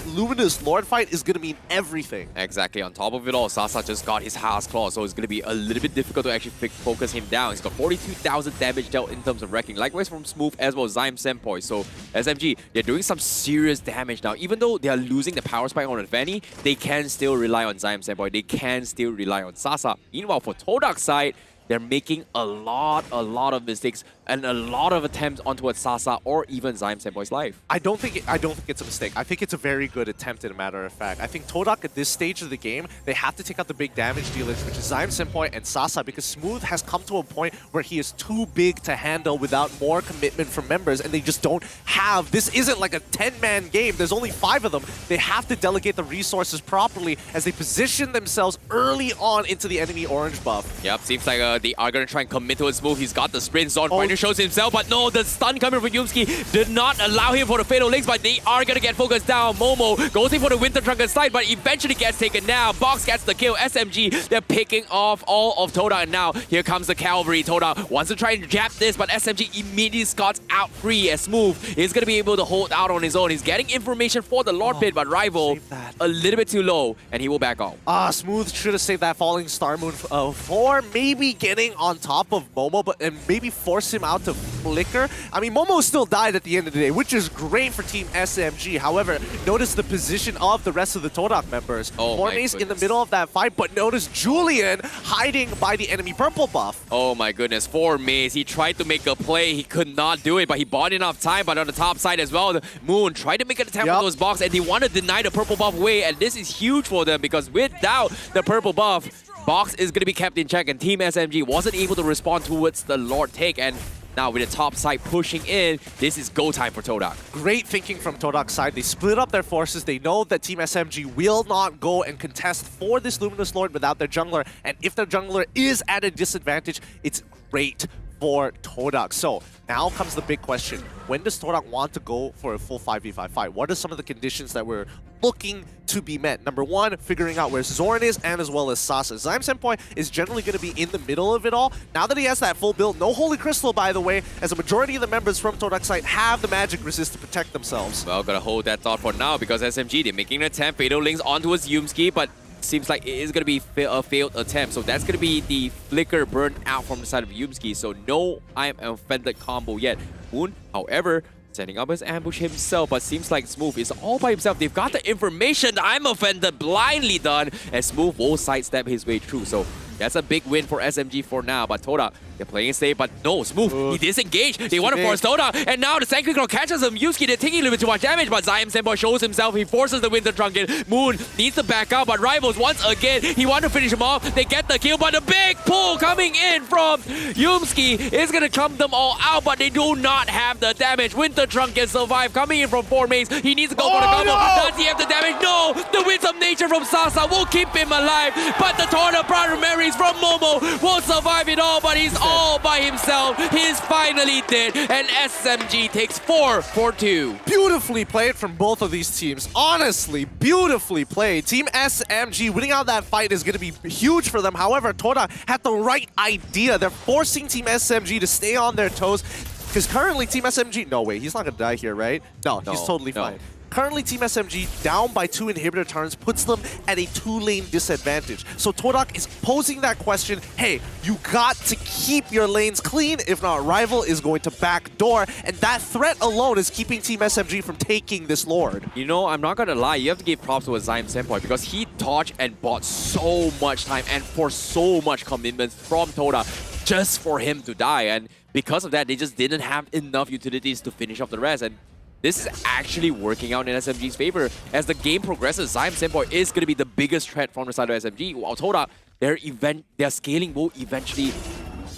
Luminous Lord fight is going to mean everything. Exactly. On top of it all, Sasa just got his Haas Claw, so it's going to be a little bit difficult to actually focus him down. He's got 42,000 damage dealt in terms of wrecking. Likewise from Smooth as well, Zyme Senpai. So SMG, they're doing some serious damage now. Even though they are losing the power spike on Fanny, they can still rely on Zyme Senpai. They can still rely on Sasa. Meanwhile, for TODAK's side, they're making a lot of mistakes and a lot of attempts onto Sasa or even Zyme Senpai's life. I don't think it's a mistake. I think it's a very good attempt, in a matter of fact. I think TODAK at this stage of the game, they have to take out the big damage dealers, which is Zyme Senpai and Sasa, because Smooth has come to a point where he is too big to handle without more commitment from members, and they just don't have... This isn't like a 10-man game. There's only 5 of them. They have to delegate the resources properly as they position themselves early on into the enemy orange buff. Yep, seems like they are going to try and commit to a Smooth. He's got the sprint zone. Finder shows himself, but no, the stun coming from Yumsiki did not allow him for the fatal links, but they are going to get focused down. Momo goes in for the Winter Truncheon side, but eventually gets taken down. Box gets the kill. SMG, they're picking off all of TODAK, and now here comes the cavalry. TODAK wants to try and jab this, but SMG immediately scots out free as Smooth is going to be able to hold out on his own. He's getting information for the Lord Pit, but Rival a little bit too low, and he will back off. Smooth should have saved that Falling Star Moon for maybe getting on top of Momo, but and maybe force him out to flicker. I mean, Momo still died at the end of the day, which is great for Team SMG. However, notice the position of the rest of the TODAK members. Formace in the middle of that fight, but notice Julian hiding by the enemy purple buff. Oh my goodness, Formace, he tried to make a play. He could not do it, but he bought enough time. But on the top side as well, the Moon tried to make an attempt with those box, and they want to deny the purple buff away, and this is huge for them because without the purple buff, Box is going to be kept in check, and Team SMG wasn't able to respond towards the Lord take, and now with the top side pushing in, this is go time for TODAK. Great thinking from TODAK's side. They split up their forces. They know that Team SMG will not go and contest for this Luminous Lord without their jungler, and if their jungler is at a disadvantage, it's great for TODAK. So now comes the big question. When does TODAK want to go for a full 5v5 fight? What are some of the conditions that we're looking to be met? Number one, figuring out where XORN is and as well as Sasa. Zyme Senpai is generally going to be in the middle of it all. Now that he has that full build, no Holy Crystal, by the way, as a majority of the members from TODAK's side have the magic resist to protect themselves. Well, gotta hold that thought for now because SMG, they're making an attempt. Fatal links onto his Yumsiki, but seems like it is going to be a failed attempt. So that's going to be the flicker burned out from the side of Yumsiki. So no I am offended combo yet. Moon, however, setting up his ambush himself, but seems like Smooth is all by himself. They've got the information. I'm offended, blindly done, as Smooth will sidestep his way through. So that's a big win for SMG for now, but TODAK, they're playing it safe, but no, Smooth, he disengaged. They want to force TODAK, and now the Sacred Claw catches him. Yusuke, they're taking a little bit too much damage, but Zyme Senpai shows himself. He forces the Winter Truncheon. Moon needs to back out, but Rivals, once again, he wants to finish him off. They get the kill, but the big pull coming in from Yumsiki is going to clump them all out, but they do not have the damage. Winter Truncheon survive, coming in from Formace. He needs to go for the combo. Does he have the damage? No! The Winds of Nature from Sasa will keep him alive, but the Tornado Primaries from Momo will survive it all, but he's all by himself. He's finally dead, and SMG takes 4-4-2. Beautifully played from both of these teams. Honestly, beautifully played. Team SMG winning out that fight is going to be huge for them. However, TODAK had the right idea. They're forcing Team SMG to stay on their toes, because currently Team SMG... No, wait, he's not going to die here, right? No, he's totally fine. Currently, Team SMG down by 2 inhibitor turns puts them at a 2-lane disadvantage. So TODAK is posing that question, hey, you got to keep your lanes clean. If not, Rival is going to backdoor. And that threat alone is keeping Team SMG from taking this Lord. You know, I'm not going to lie. You have to give props to a Zyme Senpai because he dodged and bought so much time and for so much commitment from TODAK just for him to die. And because of that, they just didn't have enough utilities to finish off the rest. And this is actually working out in SMG's favor. As the game progresses, Zyme Senpai is going to be the biggest threat from the side of SMG, while TODAK, their scaling will eventually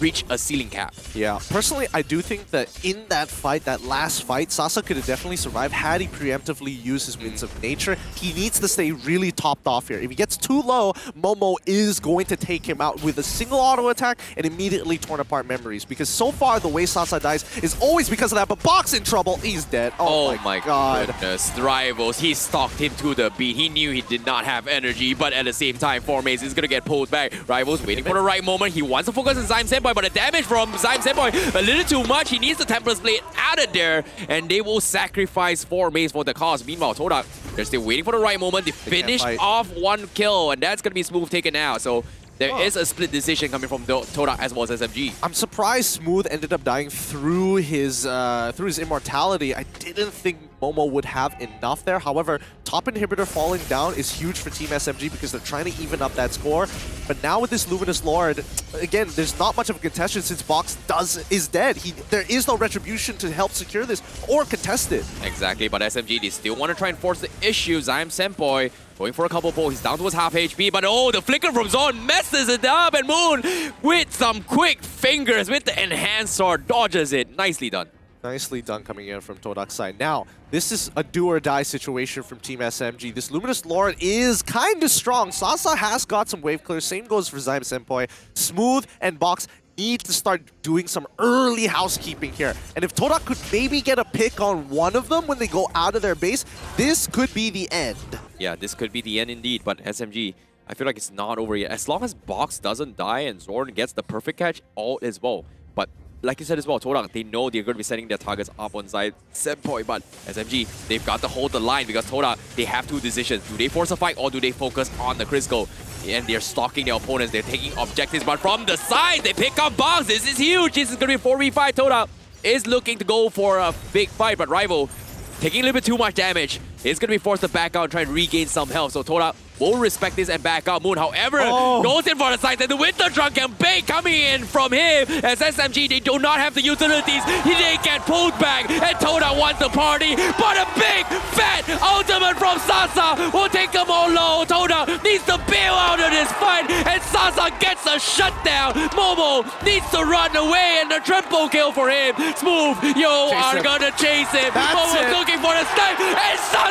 reach a ceiling cap. Yeah, personally, I do think that in that fight, that last fight, Sasa could have definitely survived had he preemptively used his Winds of Nature. He needs to stay really topped off here. If he gets too low, Momo is going to take him out with a single auto attack and immediately torn apart memories. Because so far, the way Sasa dies is always because of that. But Box in trouble. He's dead. Oh my god. Goodness. The Rivals, he stalked him to the beat. He knew he did not have energy, but at the same time, Formaze is going to get pulled back. Rivals waiting for the right moment. He wants to focus on Zyme Senpai, but the damage from Zyme Senpai a little too much. He needs the Templar's Blade out of there, and they will sacrifice Formaze for the cause. Meanwhile, TODAK, they're still waiting for the right moment. They finished off one kill, and that's going to be Smooth taken out. So there is a split decision coming from TODAK as well as SMG. I'm surprised Smooth ended up dying through his immortality. I didn't think Momo would have enough there. However, top inhibitor falling down is huge for Team SMG because they're trying to even up that score. But now with this Luminous Lord, again, there's not much of a contention since Box is dead. There is no retribution to help secure this or contest it. Exactly, but SMG, they still want to try and force the issue. Zyme Senpai going for a couple pulls. He's down towards half HP, but oh, the flicker from XORN messes it up, and Moon with some quick fingers with the enhanced sword dodges it. Nicely done. Nicely done coming in from TODAK's side. Now, this is a do-or-die situation from Team SMG. This Luminous Lord is kind of strong. Sasa has got some wave clear. Same goes for Zyme Senpai. Smooth and Box need to start doing some early housekeeping here. And if TODAK could maybe get a pick on one of them when they go out of their base, this could be the end. Yeah, this could be the end indeed, but SMG, I feel like it's not over yet. As long as Box doesn't die and XORN gets the perfect catch, all is well. But like you said as well, TODAK, they know they're going to be setting their targets up on Zyme Senpai, but SMG, they've got to hold the line because TODAK, they have two decisions. Do they force a fight or do they focus on the critical? And they're stalking their opponents, they're taking objectives, but from the side, they pick up Box. This is huge. This is going to be a 4v5. TODAK is looking to go for a big fight, but Rival taking a little bit too much damage. It's going to be forced to back out and try and regain some health. So TODAK will respect this and back out. Moon, however, goes in for the side, and the Winter Trunk campaign coming in from him. As SMG, they do not have the utilities. They get pulled back, and TODAK wants the party. But a big, fat ultimate from Sasa will take them all low. TODAK needs to bail out of this fight, and Sasa gets a shutdown. Momo needs to run away, and the triple kill for him. Smooth, are gonna chase him. Momo's looking for the snipe, and Sasa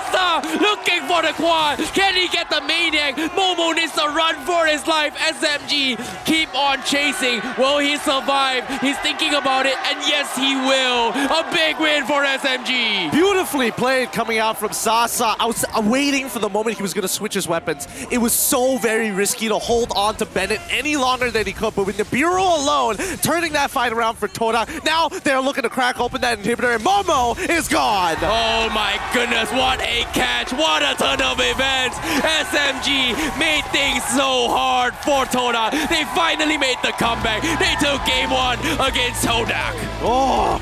looking for the quad. Can he get the Maniac? Momo needs to run for his life. SMG keep on chasing. Will he survive? He's thinking about it, and yes, he will. A big win for SMG. Beautifully played coming out from Sasa. I was waiting for the moment he was going to switch his weapons. It was so very risky to hold on to Bennett any longer than he could, but with the Bureau alone, turning that fight around for TODAK, now they're looking to crack open that inhibitor, and Momo is gone. Oh my goodness, what a catch. What a ton of events. SMG made things so hard for TODAK. They finally made the comeback. They took game one against TODAK. Oh,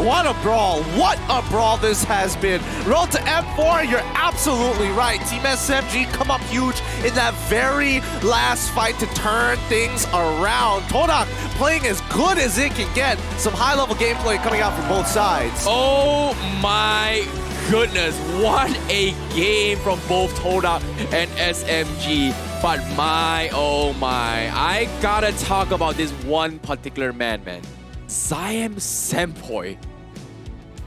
what a brawl. What a brawl this has been. Road to M4, you're absolutely right. Team SMG come up huge in that very last fight to turn things around. TODAK playing as good as it can get. Some high-level gameplay coming out from both sides. Oh my goodness, what a game from both TODAK and SMG. But my, oh my, I gotta talk about this one particular man. Zyme Senpai.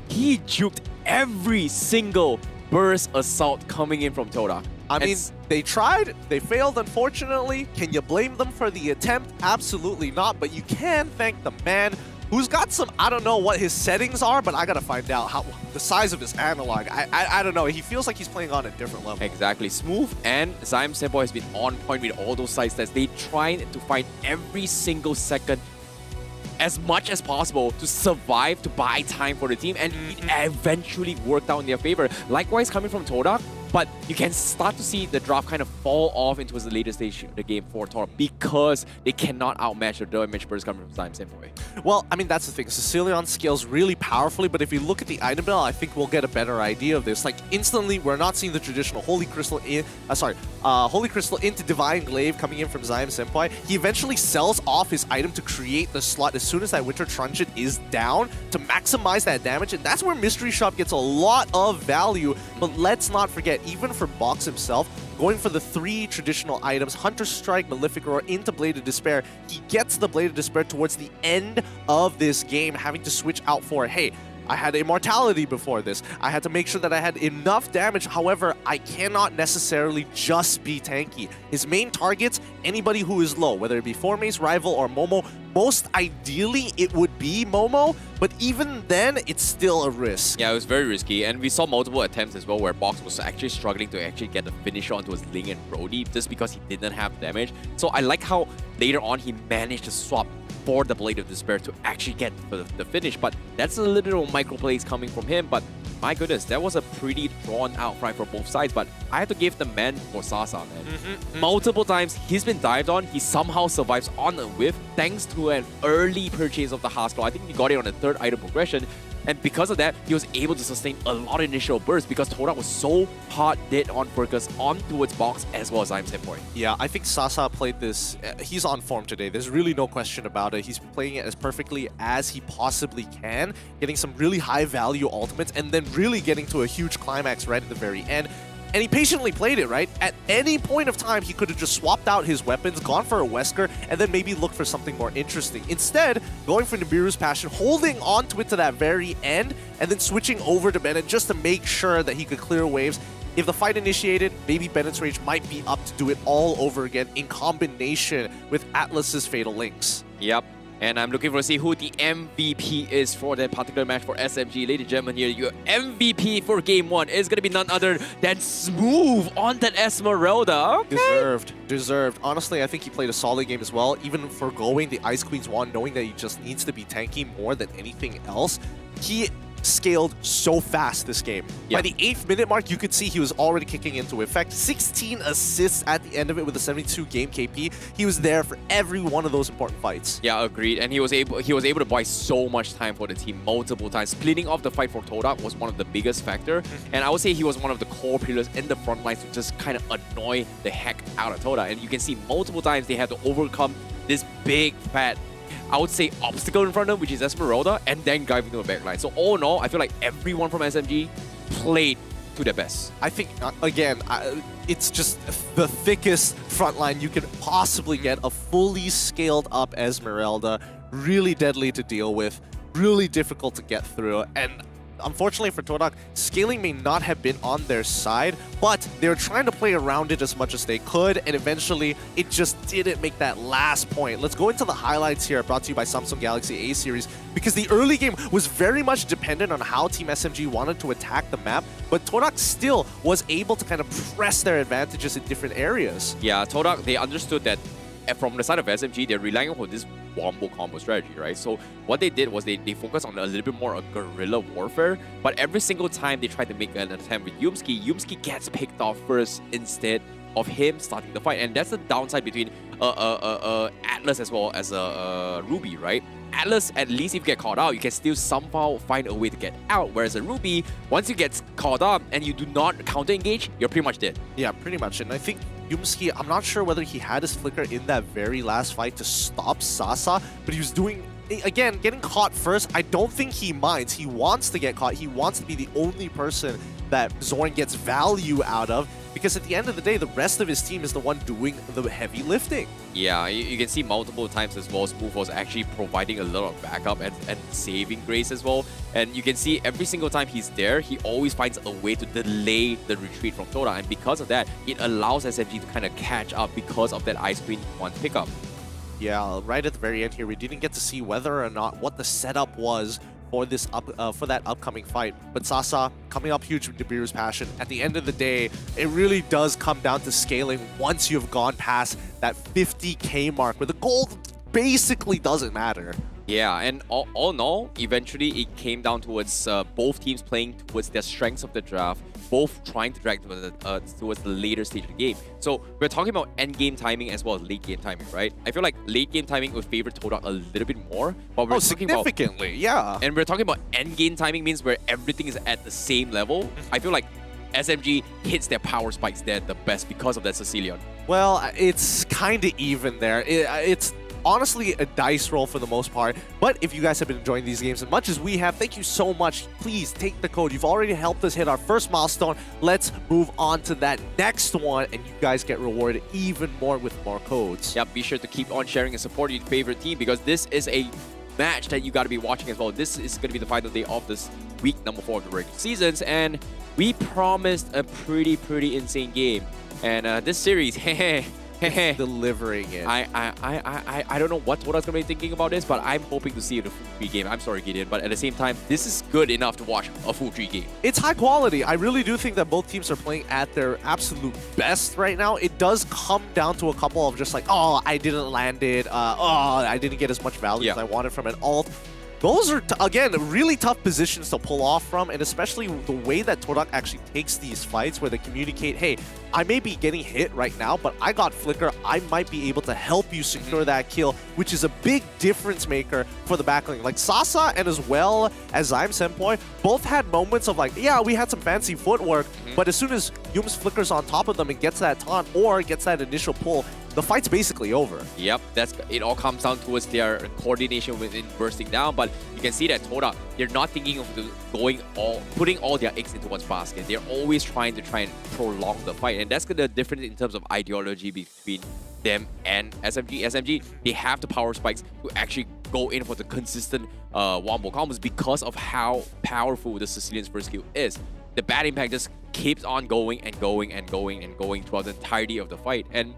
He juked every single burst assault coming in from TODAK. I mean, they tried, they failed, unfortunately. Can you blame them for the attempt? Absolutely not, but you can thank the man who's got some, I don't know what his settings are, but I gotta find out how the size of his analog. I don't know, he feels like he's playing on a different level. Exactly. Smooth and Zyme Senpai has been on point with all those side stats. They tried to find every single second as much as possible to survive, to buy time for the team, and it eventually worked out in their favor. Likewise, coming from TODAK, but you can start to see the draft kind of fall off into the later stage of the game for TODAK because they cannot outmatch the damage burst coming from Zyme Senpai. Well, I mean, that's the thing. Sicilion scales really powerfully, but if you look at the item bill, I think we'll get a better idea of this. Like, instantly, we're not seeing the traditional Holy Crystal Holy Crystal into Divine Glaive coming in from Zyme Senpai. He eventually sells off his item to create the slot as soon as that Winter Truncheon is down to maximize that damage, and that's where Mystery Shop gets a lot of value. But let's not forget, even for Box himself, going for the 3 traditional items, Hunter Strike, Malefic Roar into Blade of Despair. He gets the Blade of Despair towards the end of this game, having to switch out for, hey, I had Immortality before this. I had to make sure that I had enough damage. However, I cannot necessarily just be tanky. His main targets, anybody who is low, whether it be Formace, Rival, or Momo. Most ideally, it would be Momo, but even then, it's still a risk. Yeah, it was very risky, and we saw multiple attempts as well where Box was actually struggling to actually get the finisher onto his Ling and Brody just because he didn't have damage. So I like how later on he managed to swap for the Blade of Despair to actually get the finish, but that's a little microplays coming from him. But my goodness, that was a pretty drawn out fight for both sides, but I have to give the man for Sasa, man. Multiple times he's been dived on, he somehow survives on a whiff thanks to an early purchase of the Haskell. I think he got it on the 3rd item progression, and because of that, he was able to sustain a lot of initial bursts because TODAK was so hard dead on focus on towards Box as well as Zyme's hit point. Yeah, I think Sasa played this, he's on form today, there's really no question about it. He's playing it as perfectly as he possibly can, getting some really high value ultimates, and then really getting to a huge climax right at the very end. And he patiently played it, right? At any point of time, he could have just swapped out his weapons, gone for a Wesker, and then maybe looked for something more interesting. Instead, going for Nibiru's Passion, holding on to it to that very end, and then switching over to Bennett just to make sure that he could clear waves. If the fight initiated, maybe Bennett's Rage might be up to do it all over again in combination with Atlas's Fatal Links. Yep. And I'm looking for to see who the MVP is for that particular match for SMG. Ladies and gentlemen, here, your MVP for Game 1 is going to be none other than Smooth on that Esmeralda. Okay. Deserved. Honestly, I think he played a solid game as well, even forgoing the Ice Queen's wand, knowing that he just needs to be tanky more than anything else. He scaled so fast this game. Yep. By the 8th minute mark, you could see he was already kicking into effect. 16 assists at the end of it with a 72 game KP. He was there for every one of those important fights. Yeah, agreed. And he was able to buy so much time for the team multiple times. Splitting off the fight for TODAK was one of the biggest factor. And I would say he was one of the core pillars in the front lines to just kind of annoy the heck out of TODAK. And you can see multiple times they had to overcome this big, fat, I would say, obstacle in front of them, which is Esmeralda, and then driving to the backline. So all in all, I feel like everyone from SMG played to their best. I think, again, it's just the thickest front line you could possibly get. A fully scaled up Esmeralda, really deadly to deal with, really difficult to get through, and unfortunately for TODAK, scaling may not have been on their side, but they were trying to play around it as much as they could, and eventually it just didn't make that last point. Let's go into the highlights here, brought to you by Samsung Galaxy A series, because the early game was very much dependent on how Team SMG wanted to attack the map, but TODAK still was able to kind of press their advantages in different areas. Yeah, TODAK, they understood that from the side of SMG, they're relying on this wombo combo strategy, right? So what they did was they focused on a little bit more of guerrilla warfare, but every single time they tried to make an attempt with Yumski gets picked off first instead of him starting the fight. And that's the downside between Atlas as well as Ruby, right? Atlas, at least if you get caught out, you can still somehow find a way to get out. Whereas a Ruby, once you get caught up and you do not counter-engage, you're pretty much dead. Yeah, pretty much. And I think Yumski, I'm not sure whether he had his flicker in that very last fight to stop Sasa, but he was doing, again, getting caught first. I don't think he minds. He wants to get caught. He wants to be the only person that XORN gets value out of, because at the end of the day, the rest of his team is the one doing the heavy lifting. Yeah, you can see multiple times as well, Smooth was actually providing a lot of backup and saving grace as well. And you can see every single time he's there, he always finds a way to delay the retreat from TODAK. And because of that, it allows SMG to kind of catch up because of that Ice Queen one pickup. Yeah, right at the very end here, we didn't get to see whether or not what the setup was for this for that upcoming fight. But Sasa coming up huge with Nibiru's Passion. At the end of the day, it really does come down to scaling once you've gone past that 50k mark, where the gold basically doesn't matter. Yeah, and all in all, eventually it came down towards both teams playing towards their strengths of the draft, both trying to drag towards the later stage of the game. So we're talking about end game timing as well as late game timing, right? I feel like late game timing would favor TODAK a little bit more. But we're significantly, yeah. And we're talking about end game timing means where everything is at the same level. I feel like SMG hits their power spikes there the best because of that Sicilian. Well, it's kind of even there. It's honestly a dice roll for the most part. But if you guys have been enjoying these games as much as we have, thank you so much. Please take the code. You've already helped us hit our first milestone. Let's move on to that next one, and you guys get rewarded even more with more codes. Yep, be sure to keep on sharing and supporting your favorite team, because this is a match that you got to be watching as well. This is going to be the final day of this week number 4 of the regular seasons, and we promised a pretty insane game. And this series, delivering it. I don't know what Toda's gonna be thinking about this, but I'm hoping to see a full 3 game. I'm sorry, Gideon, but at the same time, this is good enough to watch a full 3 game. It's high quality. I really do think that both teams are playing at their absolute best right now. It does come down to a couple of just like, oh, I didn't land it. Oh, I didn't get as much value as I wanted from an ult. Those are, again, really tough positions to pull off from, and especially the way that TODAK actually takes these fights where they communicate, hey, I may be getting hit right now, but I got Flicker. I might be able to help you secure that kill, which is a big difference maker for the backlane. Like Sasa and as well as I'm Senpoi both had moments of like, yeah, we had some fancy footwork, but as soon as Yums flickers on top of them and gets that taunt or gets that initial pull, the fight's basically over. Yep, it all comes down towards their coordination within bursting down, but you can see that TODAK, they're not thinking of putting all their eggs into one basket. They're always trying and prolong the fight, and that's the difference in terms of ideology between them and SMG. SMG, they have the power spikes to actually go in for the consistent wombo combos because of how powerful the Sicilian's first skill is. The bad impact just keeps on going throughout the entirety of the fight, and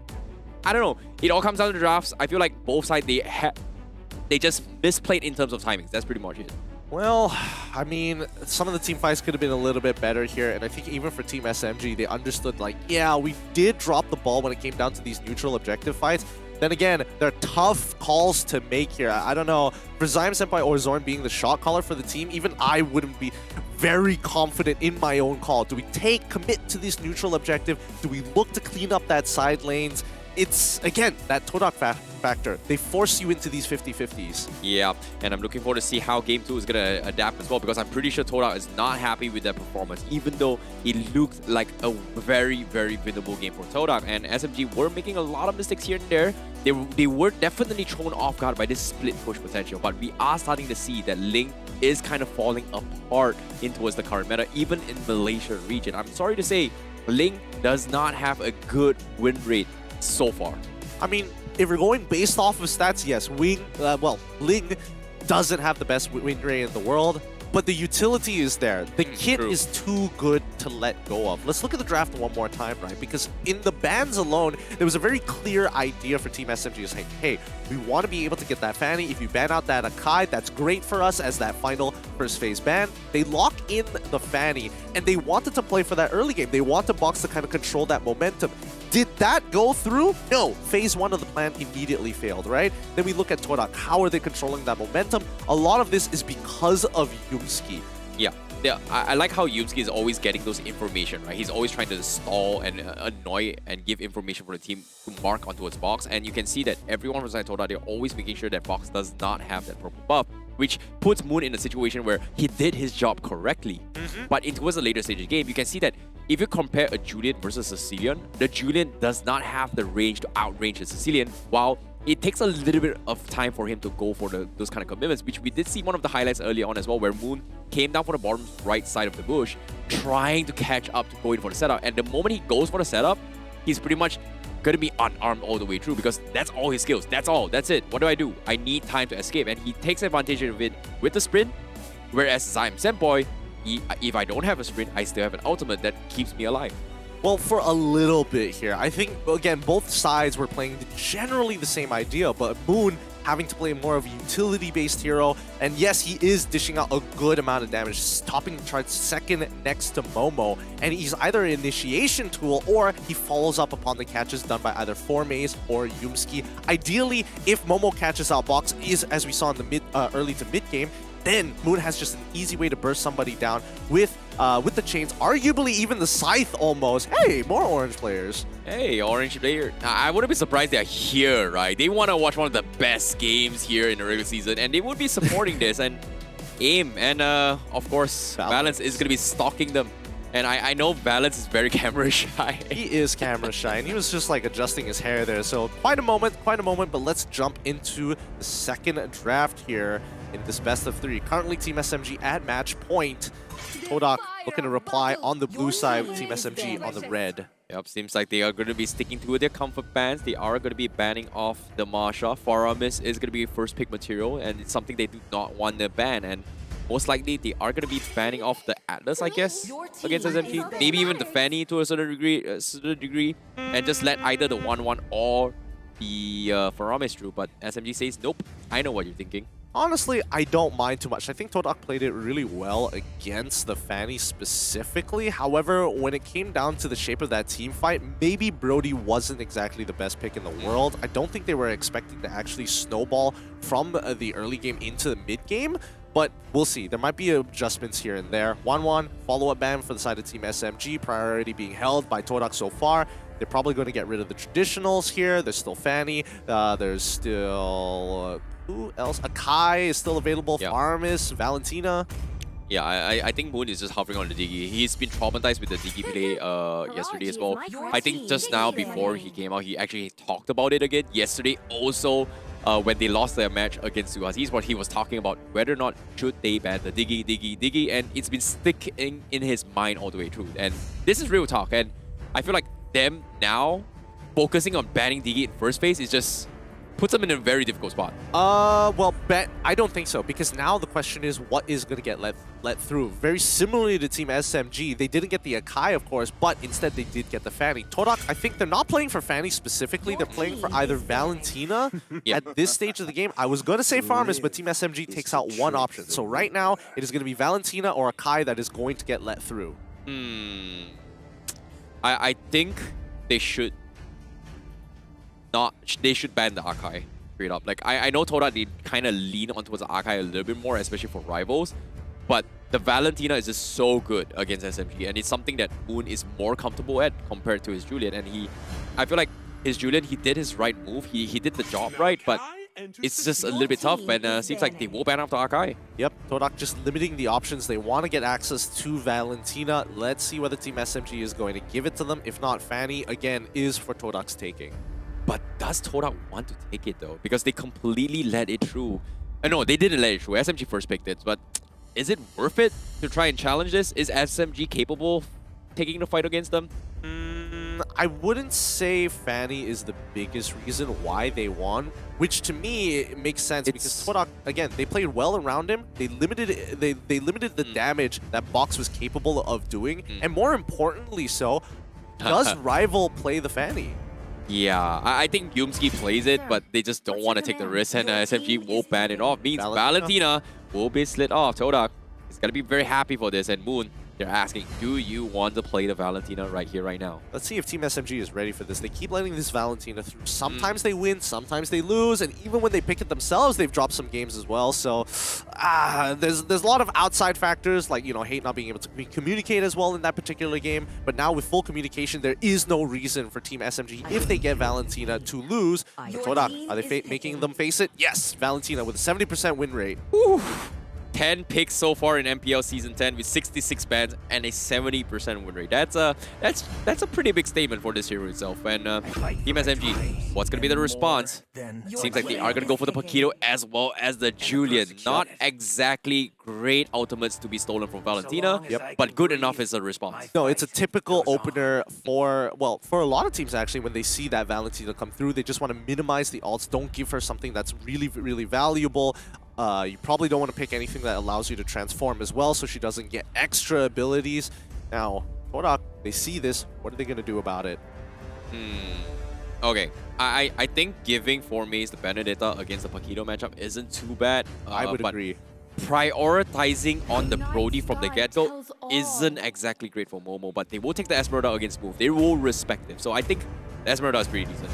I don't know. It all comes down to drafts. I feel like both sides, they just misplayed in terms of timings. That's pretty much it. Well, I mean, some of the team fights could have been a little bit better here, and I think even for Team SMG, they understood like, yeah, we did drop the ball when it came down to these neutral objective fights. Then again, they're tough calls to make here. I don't know, for Zyme Senpai or XORN being the shot caller for the team, even I wouldn't be very confident in my own call. Do we commit to this neutral objective? Do we look to clean up that side lanes? It's, again, that TODAK factor. They force you into these 50-50s. Yeah, and I'm looking forward to see how Game 2 is going to adapt as well, because I'm pretty sure TODAK is not happy with their performance, even though it looked like a very winnable game for TODAK. And SMG were making a lot of mistakes here and there. They were definitely thrown off guard by this split push potential, but we are starting to see that Ling is kind of falling apart in towards the current meta, even in Malaysia region. I'm sorry to say, Ling does not have a good win rate so far. I mean, if we're going based off of stats, yes, Ling doesn't have the best win rate in the world, but the utility is there. The kit is too good to let go of. Let's look at the draft one more time, right? Because in the bans alone, there was a very clear idea for Team SMG saying, hey, we want to be able to get that Fanny. If you ban out that Akai, that's great for us as that final first phase ban. They lock in the Fanny, and they wanted to play for that early game. They want the box to kind of control that momentum. Did that go through? No. Phase 1 of the plan immediately failed, right? Then we look at TODAK. How are they controlling that momentum? A lot of this is because of Yumski. Yeah. I like how Yumski is always getting those information, right? He's always trying to stall and annoy and give information for the team to mark onto its box. And you can see that everyone from TODAK, they're always making sure that box does not have that purple buff, which puts Moon in a situation where he did his job correctly. But towards the later stage of the game, you can see that if you compare a Julian versus a Sicilian, the Julian does not have the range to outrange the Sicilian, while it takes a little bit of time for him to go for those kind of commitments, which we did see one of the highlights earlier on as well, where Moon came down for the bottom right side of the bush, trying to catch up to go in for the setup. And the moment he goes for the setup, he's pretty much going to be unarmed all the way through, because that's all his skills. That's all. That's it. What do? I need time to escape. And he takes advantage of it with the sprint, whereas Zyme Senpoi, if I don't have a sprint, I still have an ultimate that keeps me alive. Well, for a little bit here, I think, again, both sides were playing generally the same idea, but Moon having to play more of a utility-based hero, and yes, he is dishing out a good amount of damage, stopping the charge second next to Momo, and he's either an initiation tool or he follows up upon the catches done by either Formaze or Yumski. Ideally, if Momo catches out box, is as we saw in the early to mid game, then Moon has just an easy way to burst somebody down with the chains, arguably even the scythe almost. Hey, more orange players. Hey, orange player. I wouldn't be surprised they're here, right? They want to watch one of the best games here in the regular season, and they would be supporting this. And AIM and, of course, Balance is going to be stalking them. And I know Balance is very camera shy. He is camera shy, and he was just like adjusting his hair there. So quite a moment. But let's jump into the second draft here in this best of 3. Currently, Team SMG at match point. TODAK looking to reply on the blue side with Team SMG on the red. Yep, seems like they are going to be sticking to their comfort bans. They are going to be banning off the Marsha. Faramis is going to be first pick material, and it's something they do not want to ban. And most likely, they are going to be banning off the Atlas, I guess, against SMG. Maybe even the Fanny to a certain degree, and just let either the 1-1 or the Faramis through. But SMG says, nope, I know what you're thinking. Honestly, I don't mind too much. I think TODAK played it really well against the Fanny specifically. However, when it came down to the shape of that team fight, maybe Brody wasn't exactly the best pick in the world. I don't think they were expecting to actually snowball from the early game into the mid game. But we'll see. There might be adjustments here and there. 1-1, follow-up ban for the side of Team SMG. Priority being held by TODAK so far. They're probably going to get rid of the traditionals here. There's still Fanny. There's still... who else? Akai is still available. Yeah. Faramis, Valentina. Yeah, I think Moon is just hovering on the Diggy. He's been traumatized with the Diggy play yesterday as well. I think just now before he came out, he actually talked about it again. Yesterday also, when they lost their match against Suhas, what he was talking about, whether or not should they ban the Diggy, and it's been sticking in his mind all the way through. And this is real talk, and I feel like them now focusing on banning Diggy in first phase is just puts them in a very difficult spot. Well, I don't think so, because now the question is what is going to get let through. Very similarly to Team SMG, they didn't get the Akai, of course, but instead they did get the Fanny. TODAK, I think they're not playing for Fanny specifically. They're playing for either Valentina at this stage of the game. I was going to say Faramis, but Team SMG takes out one option. So right now, it is going to be Valentina or Akai that is going to get let through. I think they should ban the Akai straight up. Like I know TODAK they kind of lean on towards the Akai a little bit more, especially for rivals, but the Valentina is just so good against SMG, and it's something that Moon is more comfortable at compared to his Julian. And I feel like his Julian, he did his right move, he did the job right, but it's just a little bit tough, and seems like they will ban off the Akai. Yep, TODAK just limiting the options. They want to get access to Valentina. Let's see whether Team SMG is going to give it to them. If not, Fanny, again, is for TODAK's taking. But does TODAK want to take it though? Because they completely let it through. No, they didn't let it through. SMG first picked it, but is it worth it to try and challenge this? Is SMG capable of taking the fight against them? I wouldn't say Fanny is the biggest reason why they won, which to me it makes sense because TODAK, again, they played well around him. They limited the damage that Box was capable of doing, and more importantly so, does Rival play the Fanny? Yeah, I think Yumski plays it, but they just don't want to take the risk, and SMG will ban it off. Means Valentina will be slid off. TODAK is going to be very happy for this, and Moon, they're asking, do you want to play the Valentina right here, right now? Let's see if Team SMG is ready for this. They keep letting this Valentina through. Sometimes they win, sometimes they lose, and even when they pick it themselves, they've dropped some games as well. So there's a lot of outside factors, like, you know, Hate not being able to communicate as well in that particular game. But now with full communication, there is no reason for Team SMG, if they get Valentina, to lose. TODAK, are they making them face it? Yes, Valentina with a 70% win rate. Woo. 10 picks so far in MPL Season 10 with 66 bans and a 70% win rate. That's a pretty big statement for this hero itself. And Team SMG, what's going to be the response? Seems like they are going to go for the Paquito as well as the Julian. Not exactly great ultimates to be stolen from Valentina, but good enough is a response. No, it's a typical opener for a lot of teams actually. When they see that Valentina come through, they just want to minimize the ults. Don't give her something that's really, really valuable. You probably don't want to pick anything that allows you to transform as well, so she doesn't get extra abilities. Now, TODAK, they see this. What are they going to do about it? Okay, I think giving 4 Maze the Benedetta against the Paquito matchup isn't too bad. I would agree. Prioritizing on the Brody from the get-go isn't exactly great for Momo, but they will take the Esmeralda against Move. They will respect him. So I think the Esmeralda is pretty decent.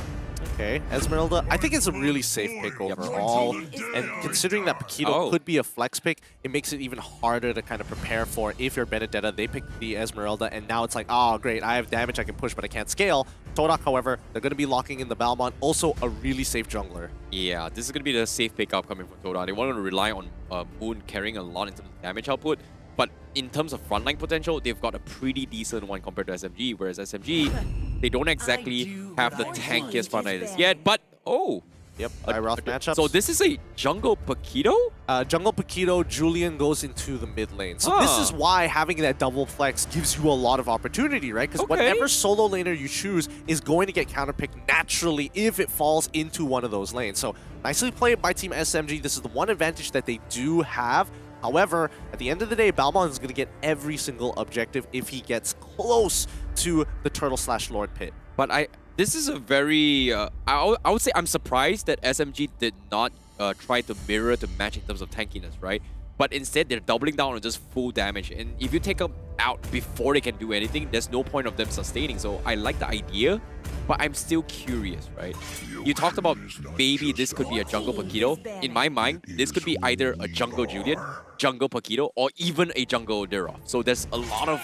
Okay, Esmeralda, I think it's a really safe pick overall. And considering that Paquito could be a flex pick, it makes it even harder to kind of prepare for. If you're Benedetta, they pick the Esmeralda, and now it's like, oh, great, I have damage I can push, but I can't scale. TODAK, however, they're going to be locking in the Balmont, also a really safe jungler. Yeah, this is going to be the safe pickup coming from TODAK. They want to rely on Moon carrying a lot in terms of damage output. But in terms of frontline potential, they've got a pretty decent one compared to SMG, whereas SMG, they don't exactly have the tankiest frontliners yet, but Yep, rough matchups. So this is a jungle Paquito? Jungle Paquito, Julian goes into the mid lane. So this is why having that double flex gives you a lot of opportunity, right? Because whatever solo laner you choose is going to get counterpicked naturally if it falls into one of those lanes. So nicely played by Team SMG. This is the one advantage that they do have. However, at the end of the day, Balmond is going to get every single objective if he gets close to the Turtle/Lord pit. But this is a very, I would say I'm surprised that SMG did not try to mirror the match in terms of tankiness, right? But instead, they're doubling down on just full damage. And if you take them out before they can do anything, there's no point of them sustaining. So I like the idea, but I'm still curious, right? You talked about maybe this could be a jungle Paquito. In my mind, this could be either a jungle Julian, jungle Paquito, or even a jungle Derov. So there's a lot of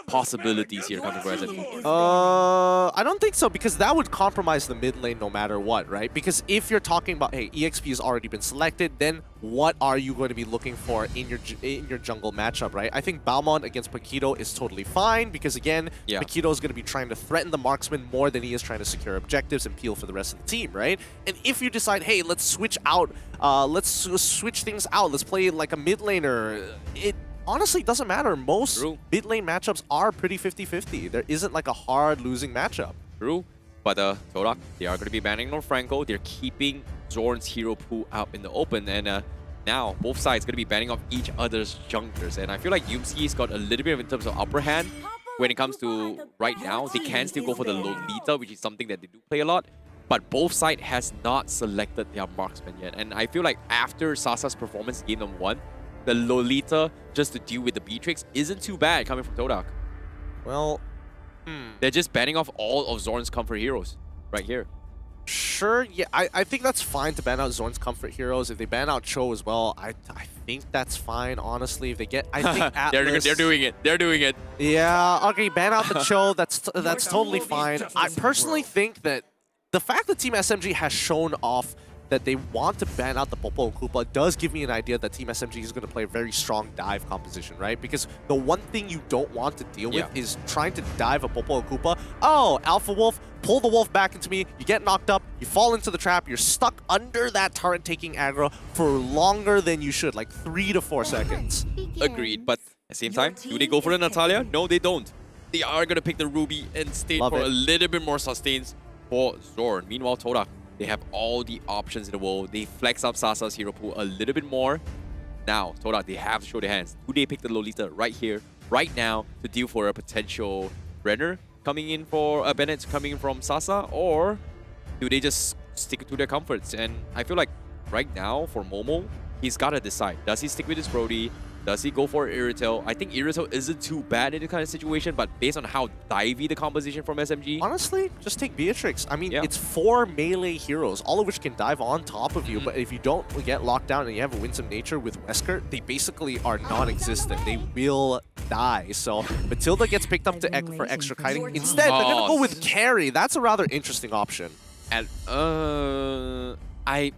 possibilities here coming from SMG. I don't think so, because that would compromise the mid lane no matter what, right? Because if you're talking about, hey, EXP has already been selected, then what are you going to be looking for in your jungle matchup, right? I think Balmond against Paquito is totally fine, because again, Paquito is going to be trying to threaten the marksman more than he is trying to secure objectives and peel for the rest of the team, right? And if you decide, hey, let's switch out, let's switch things out, let's play like a mid laner, it honestly doesn't matter. Most mid lane matchups are pretty 50-50. There isn't like a hard losing matchup. True. But TODAK, they are going to be banning Franco. They're keeping XORN's hero pool out in the open. And now both sides going to be banning off each other's junglers. And I feel like Yumski's got a little bit of in terms of upper hand when it comes to right now. They can still go for the Lolita, which is something that they do play a lot. But both sides has not selected their marksman yet. And I feel like after Sasa's performance game number 1, the Lolita, just to deal with the Beatrix, isn't too bad coming from TODAK. Well, they're just banning off all of XORN's comfort heroes right here. Sure, yeah, I think that's fine to ban out XORN's comfort heroes. If they ban out Cho as well, I think that's fine, honestly. If they get, I think Atlas... they're doing it. They're doing it. Yeah, okay, ban out the Cho, that's totally fine. I personally think that the fact that Team SMG has shown off that they want to ban out the Popo and Koopa does give me an idea that Team SMG is going to play a very strong dive composition, right? Because the one thing you don't want to deal with is trying to dive a Popo and Koopa. Oh, Alpha Wolf, pull the Wolf back into me, you get knocked up, you fall into the trap, you're stuck under that turret taking aggro for longer than you should, like 3 to 4 seconds. Agreed, but at the same time, do they go for the Natalia? No, they don't. They are going to pick the Ruby and stay for a little bit more sustains for XORN. Meanwhile, TODAK, they have all the options in the world. They flex up Sasa's hero pool a little bit more. Now, TODAK, they have to show their hands. Do they pick the Lolita right here, right now, to deal for a potential Renner coming in for a Bennett coming in from Sasa? Or do they just stick to their comforts? And I feel like right now, for Momo, he's got to decide. Does he stick with his Brody? Does he go for Irritel? I think Irritel isn't too bad in this kind of situation, but based on how divey the composition from SMG... Honestly, just take Beatrix. I mean, it's 4 melee heroes, all of which can dive on top of you, but if you don't get locked down and you have a Winsome Nature with Wesker, they basically are non-existent. They will die. So Matilda gets picked up for extra kiting. Instead, they're going to go with Carry. That's a rather interesting option. And, I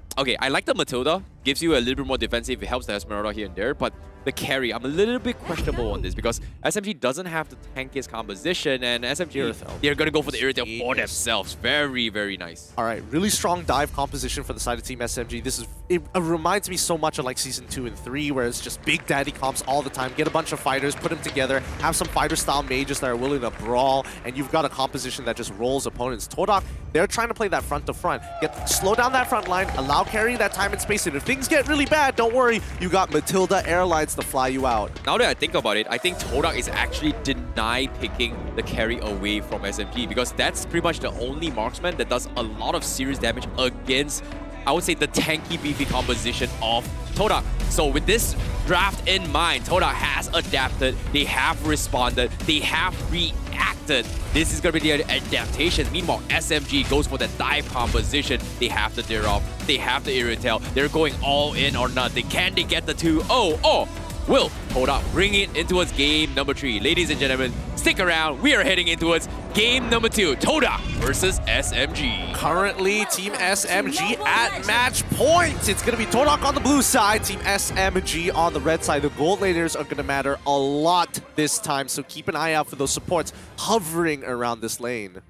like the Matilda. Gives you a little bit more defensive. It helps the Esmeralda here and there. But the carry, I'm a little bit questionable on this because SMG doesn't have the tankiest composition, and SMG, they're going to go for the Irritel for themselves. Very, very nice. All right, really strong dive composition for the side of Team SMG. It reminds me so much of like Season 2 and 3, where it's just big daddy comps all the time. Get a bunch of fighters, put them together, have some fighter-style mages that are willing to brawl, and you've got a composition that just rolls opponents. TODAK, they're trying to play that front-to-front. Slow down that front line, allow carry that time and space, and if things get really bad, don't worry, you got Matilda Airlines to fly you out. Now that I think about it, I think TODAK is actually deny picking the carry away from SMG because that's pretty much the only marksman that does a lot of serious damage against, I would say, the tanky beefy composition of TODAK. So with this draft in mind, TODAK has adapted, they have responded, they have reacted. This is going to be the adaptation. Meanwhile, SMG goes for the dive composition. They have the Derov, they have the Irritel. They're going all in or nothing. Can they get the 2-0? Oh! Will TODAK bring it in towards game number 3? Ladies and gentlemen, stick around. We are heading in towards game number 2. TODAK versus SMG. Currently, Team SMG at match point. It's going to be TODAK on the blue side, Team SMG on the red side. The gold laners are going to matter a lot this time, so keep an eye out for those supports hovering around this lane.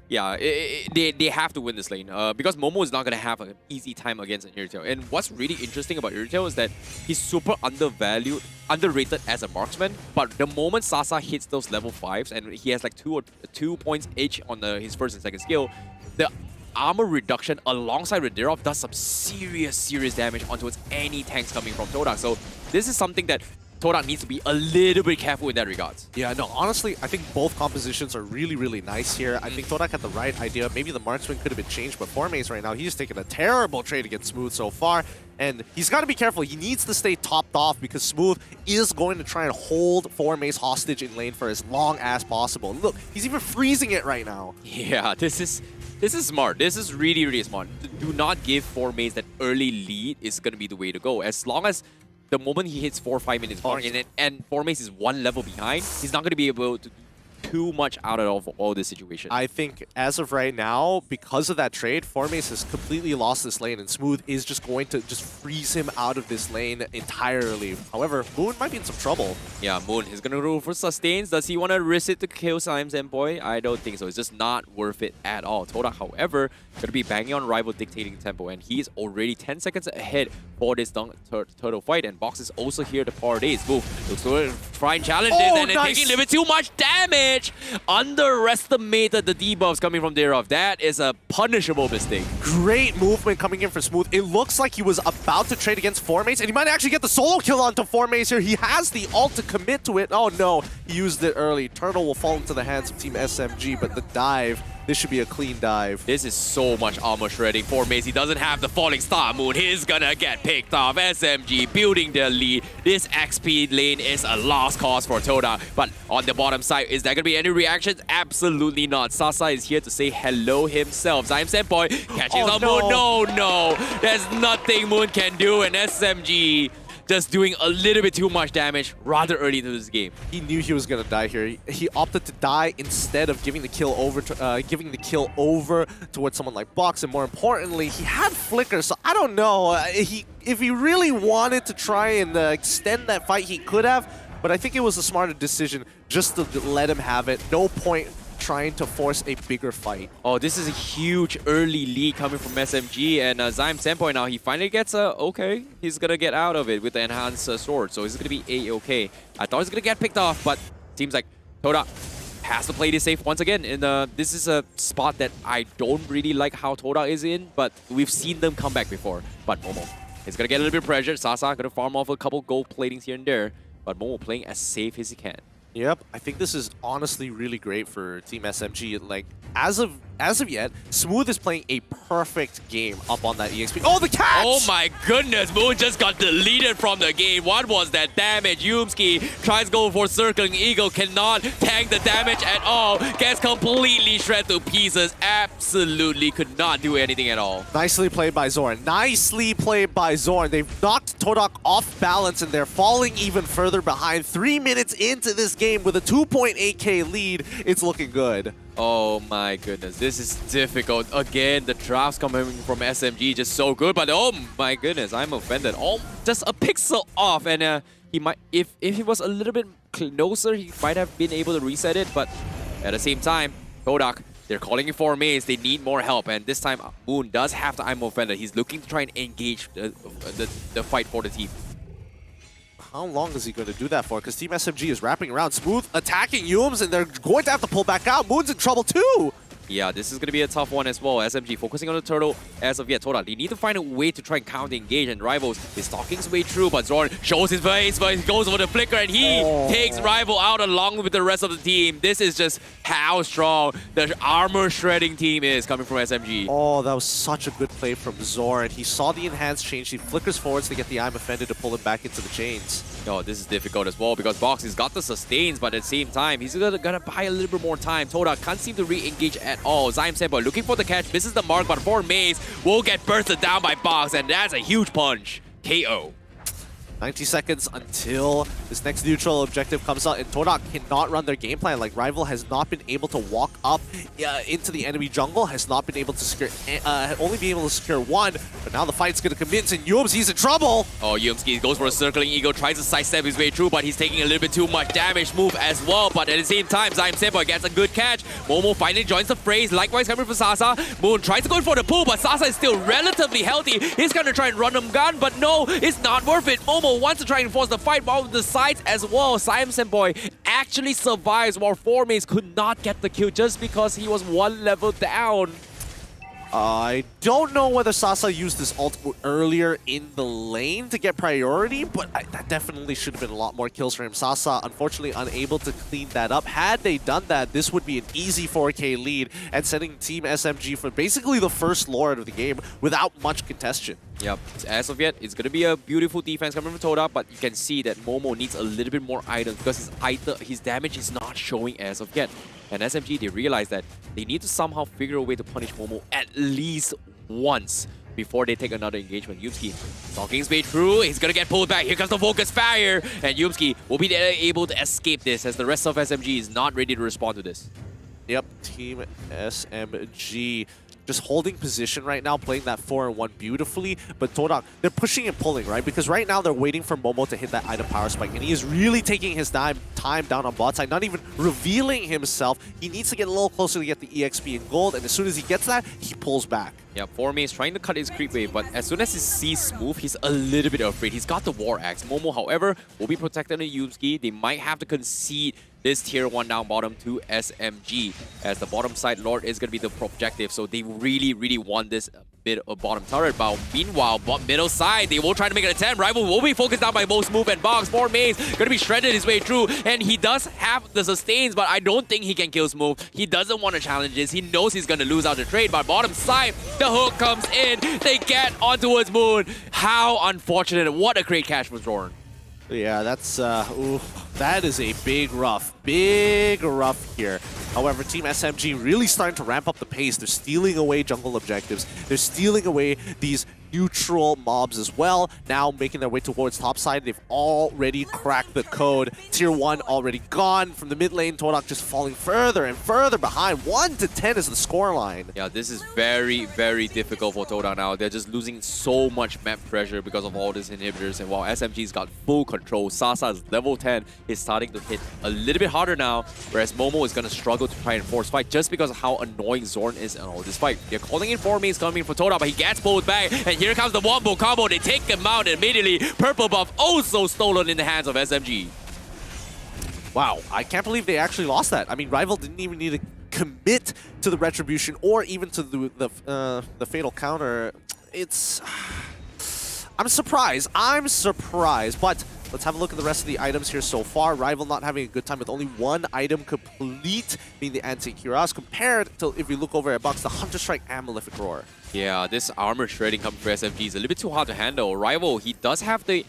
Yeah, they have to win this lane because Momo is not going to have an easy time against an Irritail. And what's really interesting about Irritail is that he's super underrated as a marksman. But the moment Sasa hits those level 5s and he has like 2 points each on his first and second skill, the armor reduction alongside Radirov does some serious damage onto any tanks coming from TODAK. So this is something that TODAK needs to be a little bit careful in that regards. Yeah, no, honestly, I think both compositions are really nice here. I think TODAK had the right idea. Maybe the marksman could have been changed, but Formace right now, he's taken a terrible trade against Smooth so far. And he's got to be careful. He needs to stay topped off because Smooth is going to try and hold Formace hostage in lane for as long as possible. Look, he's even freezing it right now. Yeah, this is smart. This is really smart. Do not give Formace that early lead is going to be the way to go. As long as the moment he hits 4 or 5 minutes mark and Formace is 1 level behind, he's not going to be able to do too much out of all this situation. I think as of right now, because of that trade, Formace has completely lost this lane and Smooth is just going to freeze him out of this lane entirely. However, Moon might be in some trouble. Yeah, Moon is going to go for sustains. Does he want to risk it to kill TEAM SMG? I don't think so. It's just not worth it at all. TODAK, however, going to be banging on Rival dictating tempo, and he is already 10 seconds ahead for this turtle fight, and Box is also here to power days. Move looks to try and challenge this, and nice. Taking a little bit too much damage. Underestimated the debuffs coming from Radirov. That is a punishable mistake. Great movement coming in for Smooth. It looks like he was about to trade against Formace, and he might actually get the solo kill onto Formace here. He has the ult to commit to it. Oh no, he used it early. Turtle will fall into the hands of Team SMG, but the dive, this should be a clean dive. This is so much armor shredding for Mace. He doesn't have the falling star moon. He's gonna get picked off. SMG building their lead. This XP lane is a lost cause for TODAK. But on the bottom side, is there gonna be any reactions? Absolutely not. Sasa is here to say hello himself. TEAM SMG catching on Moon. No. There's nothing Moon can do. And SMG just doing a little bit too much damage rather early into this game. He knew he was gonna die here. He opted to die instead of giving the kill over towards someone like Box, and more importantly, he had Flicker. So I don't know. If he really wanted to try and extend that fight, he could have. But I think it was a smarter decision just to let him have it. No point trying to force a bigger fight. Oh, this is a huge early lead coming from SMG, and TEAM SMG now, he finally gets okay. He's gonna get out of it with the enhanced sword, so he's gonna be A-okay. I thought he was gonna get picked off, but seems like TODAK has to play this safe once again. And this is a spot that I don't really like how TODAK is in, but we've seen them come back before. But Momo is gonna get a little bit pressured. Sasa gonna farm off a couple gold platings here and there, but Momo playing as safe as he can. Yep, I think this is honestly really great for Team SMG. Like, as of yet, Smooth is playing a perfect game up on that EXP. Oh, the catch! Oh my goodness, Moon just got deleted from the game. What was that damage? Yumski tries going for Circling Eagle, cannot tank the damage at all. Gets completely shredded to pieces. Absolutely could not do anything at all. Nicely played by XORN. Nicely played by XORN. They've knocked TODAK off balance, and they're falling even further behind. 3 minutes into this game with a 2.8k lead, it's looking good. Oh my goodness, this is difficult. Again, the drafts coming from SMG just so good, but oh my goodness, I'm offended. Oh, just a pixel off, and he might, if he was a little bit closer, he might have been able to reset it, but at the same time, TODAK, they're calling it for Maze. They need more help, and this time Moon does have the I'm offended. He's looking to try and engage the fight for the team. How long is he going to do that for? Because Team SMG is wrapping around. Smooth attacking Yums, and they're going to have to pull back out. Moon's in trouble too. Yeah, this is going to be a tough one as well. SMG focusing on the turtle as of yet. TODAK, they need to find a way to try and counter-engage, and Rivals is stalking his way through, but XORN shows his face, but he goes for the flicker, and he takes Rival out along with the rest of the team. This is just how strong the armor-shredding team is coming from SMG. Oh, that was such a good play from XORN. He saw the enhanced change. He flickers forwards to get the I'm offended to pull him back into the chains. Oh, this is difficult as well because Box has got the sustains, but at the same time, he's gonna buy a little bit more time. TODAK can't seem to re-engage at all. TEAM SMG looking for the catch, misses the mark, but for Maze will get bursted down by Box, and that's a huge punch. KO. 90 seconds until this next neutral objective comes out, and TODAK cannot run their game plan. Like, Rival has not been able to walk up into the enemy jungle, has not been able to secure, only be able to secure one, but now the fight's going to commence, and Yumski's in trouble! Oh, Yumski goes for a circling eagle, tries to sidestep his way through, but he's taking a little bit too much damage move as well, but at the same time, TEAM SMG gets a good catch. Momo finally joins the phrase, likewise coming for Sasa. Moon tries to go for the pull, but Sasa is still relatively healthy. He's going to try and run him gun, but no, it's not worth it. Momo wants to try and force the fight while the sides as well. TEAM SMG actually survives while 4Maze could not get the kill just because he was one level down. I don't know whether Sasa used this ult earlier in the lane to get priority, but that definitely should have been a lot more kills for him. Sasa, unfortunately, unable to clean that up. Had they done that, this would be an easy 4K lead and sending TEAM SMG for basically the first Lord of the game without much contention. Yep, as of yet, it's going to be a beautiful defense coming from TODAK, but you can see that Momo needs a little bit more items because his damage is not showing as of yet. And SMG, they realize that they need to somehow figure a way to punish Momo at least once before they take another engagement. Yumski stalking his way through, he's going to get pulled back. Here comes the focus fire, and Yumski will be able to escape this as the rest of SMG is not ready to respond to this. Yep, TEAM SMG just holding position right now, playing that 4-1 beautifully. But TODAK, they're pushing and pulling, right? Because right now they're waiting for Momo to hit that item power spike, and he is really taking his time down on bot side, not even revealing himself. He needs to get a little closer to get the EXP and gold, and as soon as he gets that, he pulls back. Yeah, 4Maze is trying to cut his creep wave, but as soon as he sees Smooth, he's a little bit afraid. He's got the War Axe. Momo, however, will be protected in Yumski. They might have to concede this tier 1 down bottom to SMG, as the bottom side Lord is going to be the objective, so they really want this mid or bottom turret. But meanwhile, middle side, they will try to make an attempt. Rival will be focused down by both Smooth and Box. 4Maze going to be shredded his way through, and he does have the sustains, but I don't think he can kill Smooth. He doesn't want to challenge this. He knows he's going to lose out the trade, but bottom side, the hook comes in. They get on towards Moon. How unfortunate. What a great catch from XORN. Yeah, that's, ooh, that is a big rough here. However, TEAM SMG really starting to ramp up the pace. They're stealing away jungle objectives. They're stealing away these neutral mobs as well. Now making their way towards top side. They've already cracked the code. Tier 1 already gone. From the mid lane, TODAK just falling further and further behind. 1-10 is the scoreline. Yeah, this is very difficult for TODAK now. They're just losing so much map pressure because of all these inhibitors. And while SMG's got full control, Sasa's level 10 is starting to hit a little bit harder now, whereas Momo is going to struggle to try and force fight just because of how annoying XORN is in all this fight. They're calling in 4Maze coming for TODAK, but he gets pulled back, and here comes the wombo combo. They take him out, and immediately purple buff also stolen in the hands of SMG. Wow, I can't believe they actually lost that. I mean, Rival didn't even need to commit to the retribution or even to the fatal counter. It's... I'm surprised, but let's have a look at the rest of the items here so far. Rival not having a good time with only one item complete, being the anti-cuirass, compared to, if we look over at Box, the Hunter Strike and Malefic Roar. Yeah, this armor shredding coming for SMG is a little bit too hard to handle. Rival, he does have the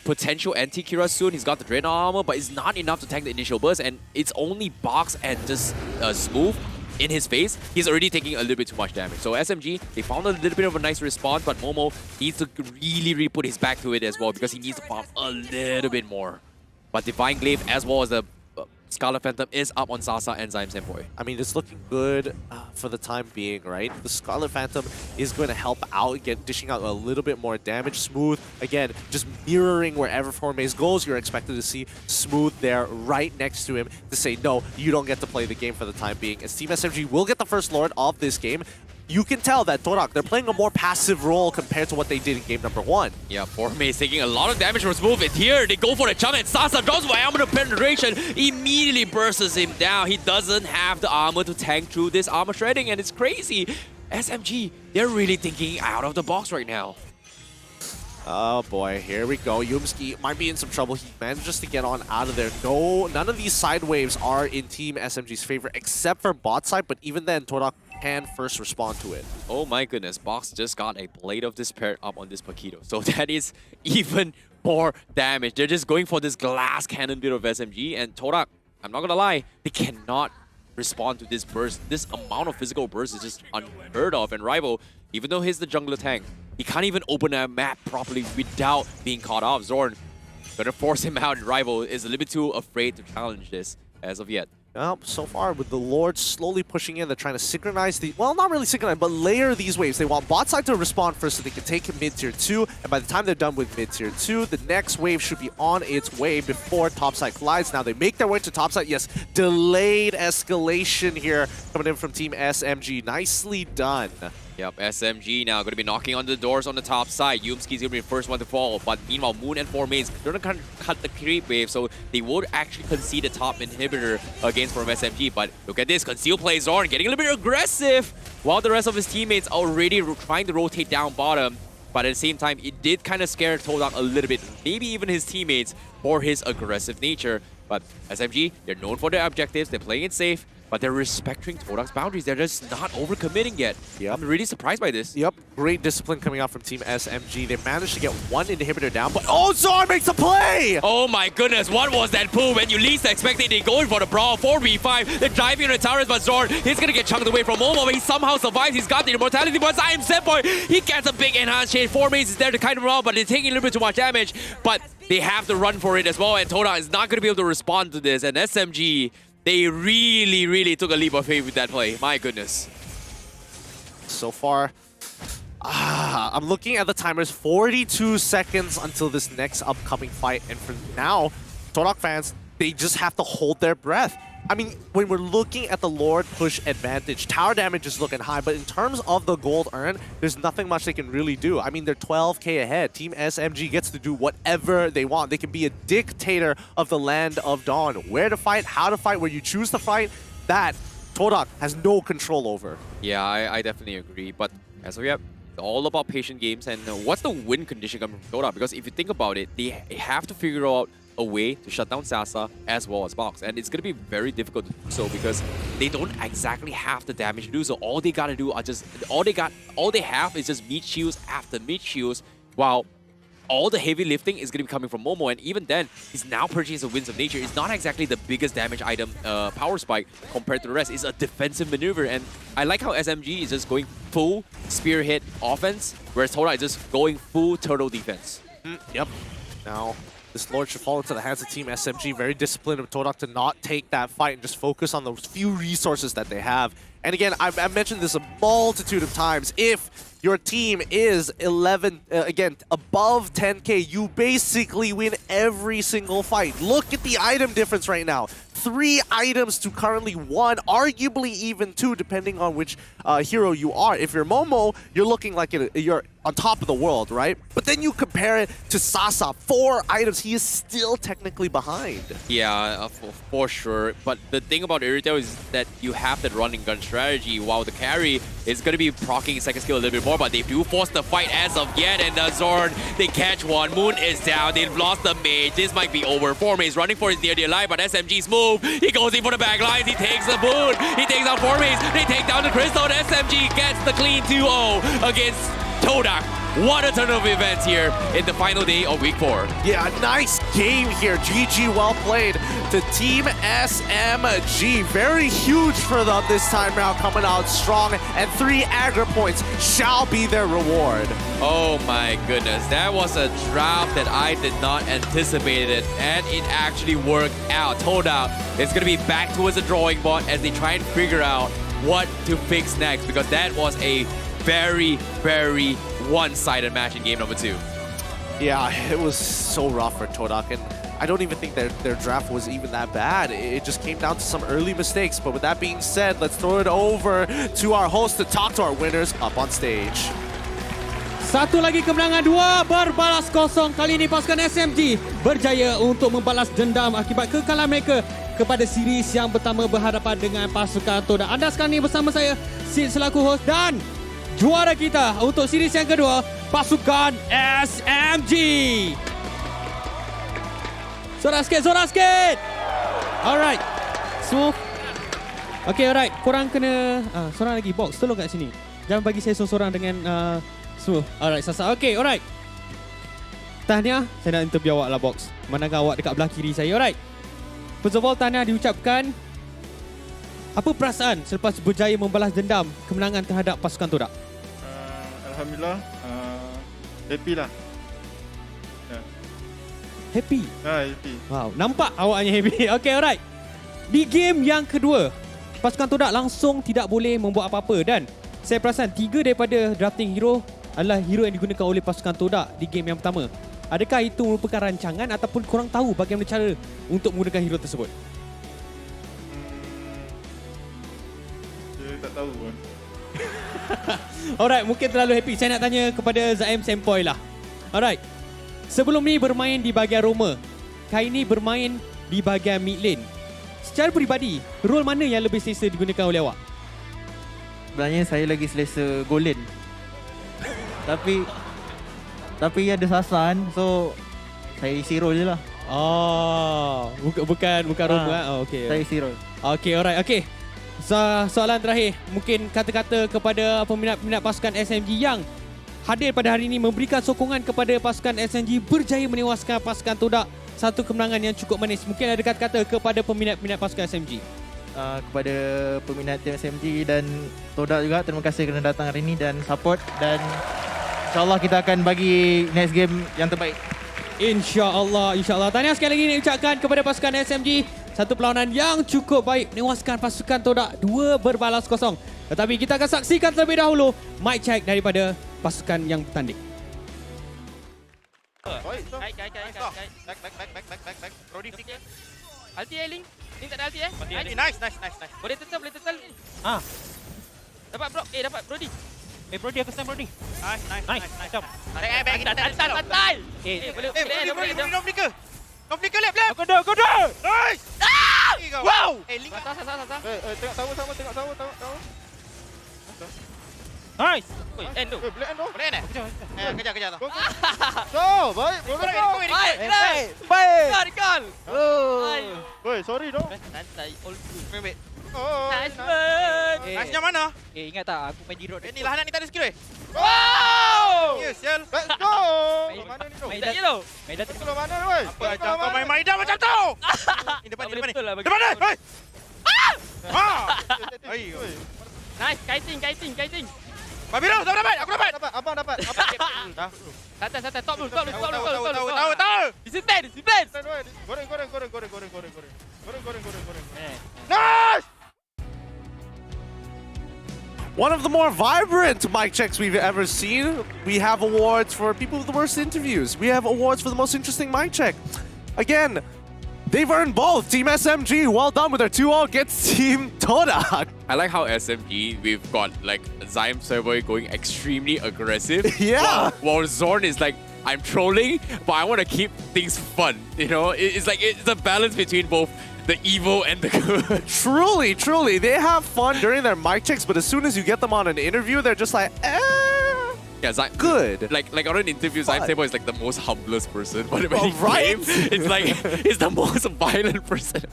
potential anti-cuirass soon. He's got the Dreadnought armor, but it's not enough to tank the initial burst, and it's only Box and just Smooth in his face. He's already taking a little bit too much damage. So SMG, they found a little bit of a nice response, but Momo needs to really put his back to it as well because he needs to farm a little bit more. But Divine Glaive as well as the Scarlet Phantom is up on Sasa and TEAM SMG. I mean, it's looking good for the time being, right? The Scarlet Phantom is going to help out, dishing out a little bit more damage. Smooth, again, just mirroring wherever 4Maze goes. You're expected to see Smooth there right next to him to say, no, you don't get to play the game for the time being. As TEAM SMG will get the first Lord of this game, you can tell that TODAK, they're playing a more passive role compared to what they did in game number 1. Yeah, 4Maze taking a lot of damage from Smooth. And here, they go for the jump, and Sasa drops by armor penetration, immediately bursts him down. He doesn't have the armor to tank through this armor shredding, and it's crazy. SMG, they're really thinking out of the box right now. Oh boy, here we go. Yumski might be in some trouble. He manages to get on out of there. No, none of these side waves are in TEAM SMG's favor, except for bot side, but even then, TODAK can first respond to it. Oh my goodness, Box just got a Blade of Despair up on this Paquito. So that is even more damage. They're just going for this glass cannon bit of SMG, and TODAK, I'm not gonna lie, they cannot respond to this burst. This amount of physical burst is just unheard of, and Rival, even though he's the jungler tank, He can't even open a map properly without being caught off. XORN gonna force him out, and Rival is a little bit too afraid to challenge this as of yet. So far, with the Lord slowly pushing in, they're trying to synchronize the... Well, not really synchronize, but layer these waves. They want bot side to respond first so they can take mid-tier 2, and by the time they're done with mid-tier 2, the next wave should be on its way before topside collides. Now, they make their way to topside. Yes, delayed escalation here coming in from Team SMG. Nicely done. Yep, SMG now going to be knocking on the doors on the top side. Yumski's going to be the first one to fall. But meanwhile, Moon and 4Mains, they're going to cut the creep wave, so they would actually concede a top inhibitor against from SMG. But look at this, Conceal plays XORN, getting a little bit aggressive, while the rest of his teammates are already trying to rotate down bottom. But at the same time, it did kind of scare TODAK a little bit, maybe even his teammates, for his aggressive nature. But SMG, they're known for their objectives, they're playing it safe, but they're respecting TODAK's boundaries. They're just not overcommitting yet. Yep. I'm really surprised by this. Yep, great discipline coming out from Team SMG. They managed to get one inhibitor down, but oh, XORN makes a play! Oh my goodness, what was that pull? When you least expected it, going for the brawl, 4v5. They're diving on the towers, but XORN, he's gonna get chunked away from Momo, but he somehow survives. He's got the immortality, but I am set boy. He gets a big enhanced chain. 4Mains is there to kind him out, but they're taking a little bit too much damage. But they have to run for it as well, and TODAK is not gonna be able to respond to this. And SMG, they really took a leap of faith with that play. My goodness. So far, I'm looking at the timers. 42 seconds until this next upcoming fight. And for now, TODAK fans, they just have to hold their breath. I mean, when we're looking at the Lord push advantage, tower damage is looking high, but in terms of the gold earned, there's nothing much they can really do. I mean, they're 12k ahead. Team SMG gets to do whatever they want. They can be a dictator of the land of Dawn. Where to fight, how to fight, where you choose to fight, that TODAK has no control over. Yeah, I definitely agree. But as of yet, it's all about patient games. And what's the win condition coming from TODAK? Because if you think about it, they have to figure out a way to shut down Sasa as well as Box, and it's going to be very difficult to do so because they don't exactly have the damage to do so. All they got to do are just all they have is just meat shields after meat shields, while all the heavy lifting is going to be coming from Momo, and even then, he's now purchasing the Winds of Nature. It's not exactly the biggest damage item, power spike, compared to the rest. It's a defensive maneuver, and I like how SMG is just going full spearhead offense, whereas TODAK is just going full turtle defense. Yep. Now, this Lord should fall into the hands of Team SMG. Very disciplined of TODAK to not take that fight and just focus on those few resources that they have. And again, I've mentioned this a multitude of times. If your team is again, above 10k, you basically win every single fight. Look at the item difference right now. 3 items to currently 1, arguably even 2, depending on which hero you are. If you're Momo, you're looking like you're on top of the world, right? But then you compare it to Sasa, 4 items. He is still technically behind. Yeah, for sure. But the thing about Irritel is that you have that running gun strategy, while the carry is going to be proccing second skill a little bit more, but they do force the fight as of yet, and XORN, they catch one. Moon is down. They've lost the mage. This might be over. 4Mains running for his dear life, but SMG's move. He goes in for the back lines. He takes the Moon. He takes out 4Mains. They take down the Crystal, and SMG gets the clean 2-0 against TODAK. What a turn of events here in the final day of Week 4. Yeah, nice game here. GG, well played to Team SMG. Very huge for them this time round, coming out strong, and 3 aggro points shall be their reward. Oh my goodness, that was a draft that I did not anticipate it, and it actually worked out. TODAK is going to be back towards the drawing board as they try and figure out what to fix next, because that was a very one-sided match in game number 2. Yeah, it was so rough for TODAK, and I don't even think their draft was even that bad. It just came down to some early mistakes. But with that being said, let's throw it over to our host to talk to our winners up on stage. Satu lagi kemenangan, 2 berbalas kosong. Kali ini pasukan SMG berjaya untuk membalas dendam akibat kekalahan mereka kepada series yang pertama berhadapan dengan pasukan TODAK. Anda sekarang ni bersama saya, Sid selaku host, dan juara kita untuk series yang kedua, pasukan SMG. Suara sikit. Alright. Smooth. Okay, alright. Korang kena... seorang lagi, Box. Tolong kat sini. Jangan bagi saya seorang dengan smooth. Alright, Sasa. Okay, alright. Tahniah. Saya nak interview awak lah, Box. Manakah awak dekat belah kiri saya. Alright. First of all, tahniah diucapkan. Apa perasaan selepas berjaya membalas dendam kemenangan terhadap pasukan TODAK? Alhamdulillah, Happy lah. Happy? Happy. Wow, nampak awaknya happy. Okay, alright. Di game yang kedua, pasukan Todak langsung tidak boleh membuat apa-apa dan saya perasan 3 daripada drafting hero adalah hero yang digunakan oleh pasukan Todak di game yang pertama. Adakah itu merupakan rancangan ataupun korang tahu bagaimana cara untuk menggunakan hero tersebut? Saya tak tahu pun. Alright, mungkin terlalu happy. Saya nak tanya kepada Zaim Sempoy lah. Alright. Sebelum ni bermain di bahagian Roma. Kali ni bermain di bahagian mid lane. Secara peribadi, role mana yang lebih selesa digunakan oleh awak? Sebenarnya saya lagi selesa goal lane. Tapi ada sasan, so saya isi role je lah. Oh, bukan Roma. Oh, okay. Saya isi role. Okay, alright. Okay. Soalan terakhir, mungkin kata-kata kepada peminat-peminat pasukan SMG yang hadir pada hari ini memberikan sokongan kepada pasukan SMG berjaya menewaskan pasukan Todak, satu kemenangan yang cukup manis. Mungkin ada kata-kata kepada peminat-peminat pasukan SMG. Kepada peminat TEAM SMG dan Todak juga, terima kasih kerana datang hari ini dan support, dan insyaAllah kita akan bagi next game yang terbaik. InsyaAllah. Tahniah sekali lagi diucapkan kepada pasukan SMG. Satu perlawanan yang cukup baik menewaskan pasukan Todak 2 berbalas kosong. Tetapi kita akan saksikan terlebih dahulu mic check daripada pasukan yang bertanding. Back. Brody flicker. Ulti Link. Link tak ada ulti Nice. Boleh tetel. Dapat bro. Dapat Brody. Brody, aku stand Brody. Nice. Santai. Boleh. No flicker left. Aku dah. Nice. Wow. Link. Sasa. Tengok tahu. Nice. End tu. Boleh end tu. Boleh end. Kejar tu. So, baik. Baik. Gol. Woi, sorry dong. Santai. All good. Wait. Oh, nice bird. Nice yang mana? Ingat tak aku main di road. Ni lahanan ni tak ada skill Wow! Yes, sial. Let's go. Mana ni tu? Maida je tu. Maida tu mana ni, woi? Apa ajar kau main Maida macam tu? Ni depan ni. Depan ni. Hei. Nice, kiting. Babiro, dapat. Aku dapat. Abang dapat. Dah. Santai. Top dulu. Tahu. Disiplin. Goreng. Nice! One of the more vibrant mic checks we've ever seen. We have awards for people with the worst interviews. We have awards for the most interesting mic check. Again, they've earned both. Team SMG, well done with their 2-0 against Team TODAK. I like how SMG, we've got like Zaim Servoy going extremely aggressive. Yeah. While XORN is like, I'm trolling, but I want to keep things fun. You know, it's like it's a balance between both the evil and the good. Truly. They have fun during their mic checks, but as soon as you get them on an interview, they're just like, Yeah, good. Like on an interview, Zaim Servoy is like the most humblest person. But when he right? games, it's like he's the most violent person.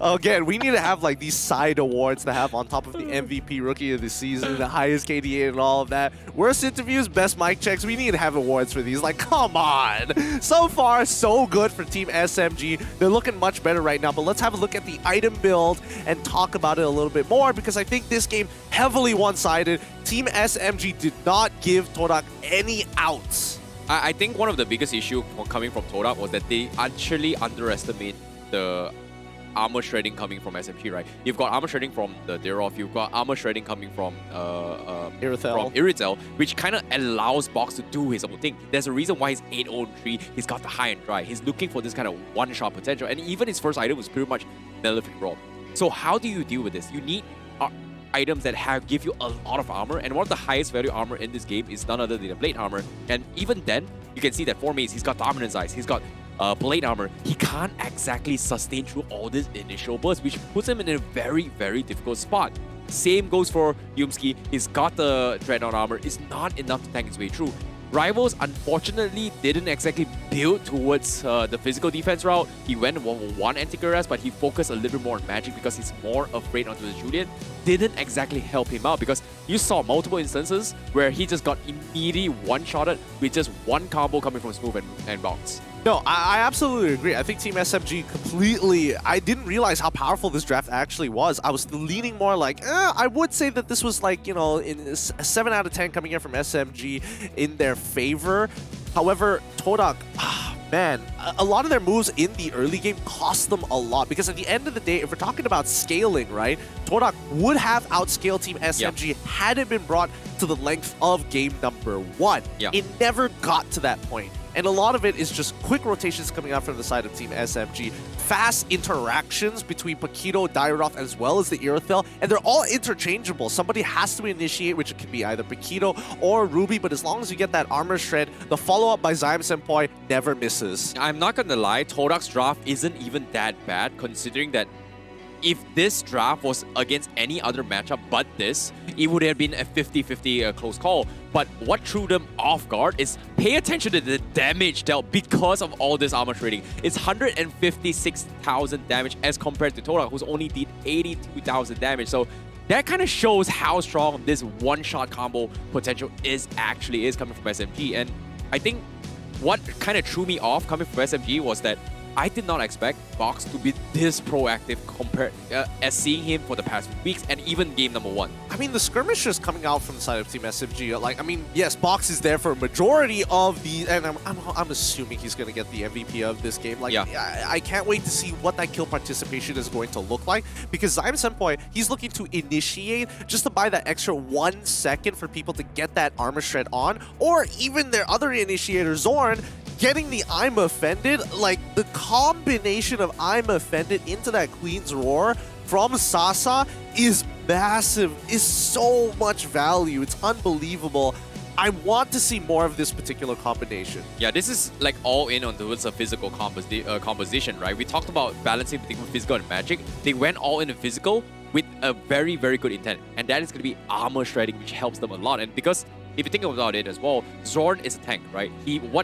Again, we need to have like these side awards to have on top of the MVP Rookie of the Season, the highest KDA and all of that. Worst interviews, best mic checks. We need to have awards for these. Like, come on. So far, so good for Team SMG. They're looking much better right now. But let's have a look at the item build and talk about it a little bit more, because I think this game heavily one-sided. Team SMG did not give TODAK any outs. I think one of the biggest issues coming from TODAK was that they actually underestimate the armor shredding coming from SMG, right? You've got armor shredding from the Derov, you've got armor shredding coming from Irithel, which kind of allows Box to do his own thing. There's a reason why he's 8-0-3, he's got the high and dry. He's looking for this kind of one-shot potential, and even his first item was pretty much Malefic Rob. So how do you deal with this? You need items that give you a lot of armor, and one of the highest value armor in this game is none other than the blade armor. And even then, you can see that for Maze, he's got Dominance Eyes, he's got blade armor. He can't exactly sustain through all this initial burst, which puts him in a very, very difficult spot. Same goes for Yumski. He's got the Dreadnought armor. It's not enough to tank his way through. Rivals, unfortunately, didn't exactly build towards the physical defense route. He went one anti-Cuirass, but he focused a little bit more on magic because he's more afraid onto the Julian. Didn't exactly help him out because you saw multiple instances where he just got immediately one-shotted with just one combo coming from Smooth and Bounce. No, I absolutely agree. I think Team SMG completely... I didn't realize how powerful this draft actually was. I was leaning more like, I would say that this was like, you know, in a 7 out of 10 coming in from SMG in their favor. However, TODAK, man, a lot of their moves in the early game cost them a lot, because at the end of the day, if we're talking about scaling, right, TODAK would have outscaled Team SMG had it been brought to the length of game number 1. It never got to that point. And a lot of it is just quick rotations coming out from the side of Team SMG, fast interactions between Paquito, Dairoth, as well as the Irothel, and they're all interchangeable. Somebody has to initiate, which can be either Paquito or Ruby, but as long as you get that armor shred, the follow-up by Zyme Senpai never misses. I'm not gonna lie, TODAK's draft isn't even that bad, considering that if this draft was against any other matchup but this, it would have been a 50-50 close call. But what threw them off guard is pay attention to the damage dealt because of all this armor trading. It's 156,000 damage as compared to TODAK, who's only did 82,000 damage. So that kind of shows how strong this one-shot combo potential actually is coming from SMG. And I think what kind of threw me off coming from SMG was that I did not expect Box to be this proactive compared as seeing him for the past few weeks and even game number 1. I mean, the skirmishers coming out from the side of Team SMG, like, I mean, yes, Box is there for a majority of the, and I'm assuming he's going to get the MVP of this game. Like, I can't wait to see what that kill participation is going to look like, because Zyme Senpai, he's looking to initiate just to buy that extra 1 second for people to get that armor shred on, or even their other initiator, XORN, getting the I'm Offended. Like, the combination of I'm Offended into that Queen's Roar from Sasa is massive, is so much value. It's unbelievable. I want to see more of this particular combination. Yeah, this is like all in on towards a physical composition, right? We talked about balancing between physical and magic. They went all in physical with a very, very good intent. And that is going to be armor shredding, which helps them a lot. And because if you think about it as well, XORN is a tank, right?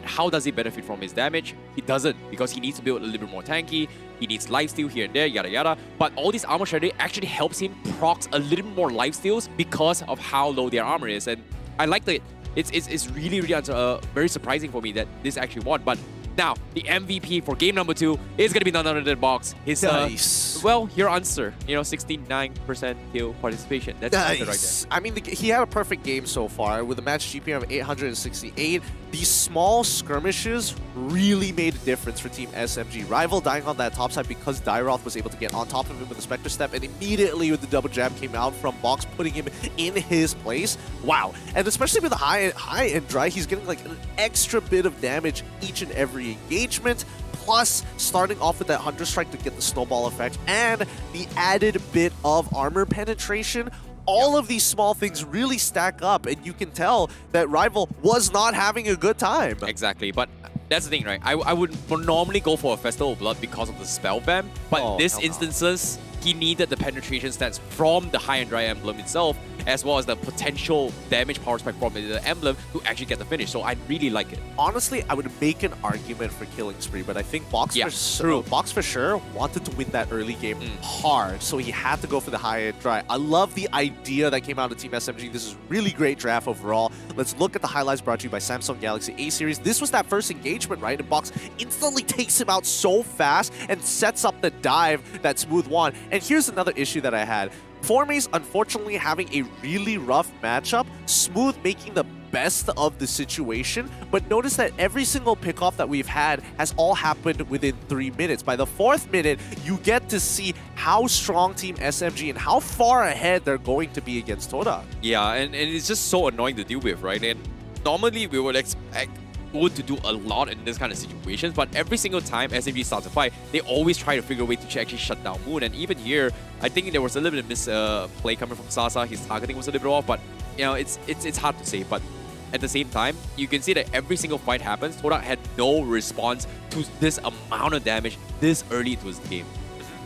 How does he benefit from his damage? He doesn't, because he needs to build a little bit more tanky. He needs lifesteal here and there, yada yada. But all this armor shredding actually helps him procs a little bit more lifesteals because of how low their armor is. And I like that. It's really, really very surprising for me that this actually won. But now, the MVP for game number 2 is going to be none other than Box. His, nice. Well, your answer, 69% kill participation. That's nice. Right there. I mean, he had a perfect game so far with a match GPM of 868. These small skirmishes really made a difference for Team SMG. Rival dying on that top side because Dairoth was able to get on top of him with a Spectre Step, and immediately with the double jab came out from Box, putting him in his place. Wow. And especially with the high and dry, he's getting like an extra bit of damage each and every engagement, plus starting off with that Hunter Strike to get the snowball effect and the added bit of armor penetration. All of these small things really stack up, and you can tell that Rival was not having a good time. Exactly, but that's the thing, right? I would normally go for a Festival of Blood because of the spell bam, but in this instances, he needed the penetration stats from the high and dry emblem itself, as well as the potential damage power spike from the emblem to actually get the finish. So I really like it. Honestly, I would make an argument for Killing Spree, but I think Box for sure wanted to win that early game hard, so he had to go for the high and dry. I love the idea that came out of Team SMG. This is really great draft overall. Let's look at the highlights brought to you by Samsung Galaxy A series. This was that first engagement, right? And Box instantly takes him out so fast and sets up the dive that Smooth won. And here's another issue that I had. Formace, unfortunately, having a really rough matchup, Smooth making the best of the situation, but notice that every single pickoff that we've had has all happened within 3 minutes. By the 4th minute, you get to see how strong Team SMG and how far ahead they're going to be against TODAK. Yeah, and it's just so annoying to deal with, right? And normally we would expect Wood to do a lot in this kind of situations, but every single time SMG starts a fight, they always try to figure a way to actually shut down Moon. And even here, I think there was a little bit of misplay coming from Sasa. His targeting was a little bit off, but it's hard to say. But at the same time, you can see that every single fight happens, TODAK had no response to this amount of damage this early into his game.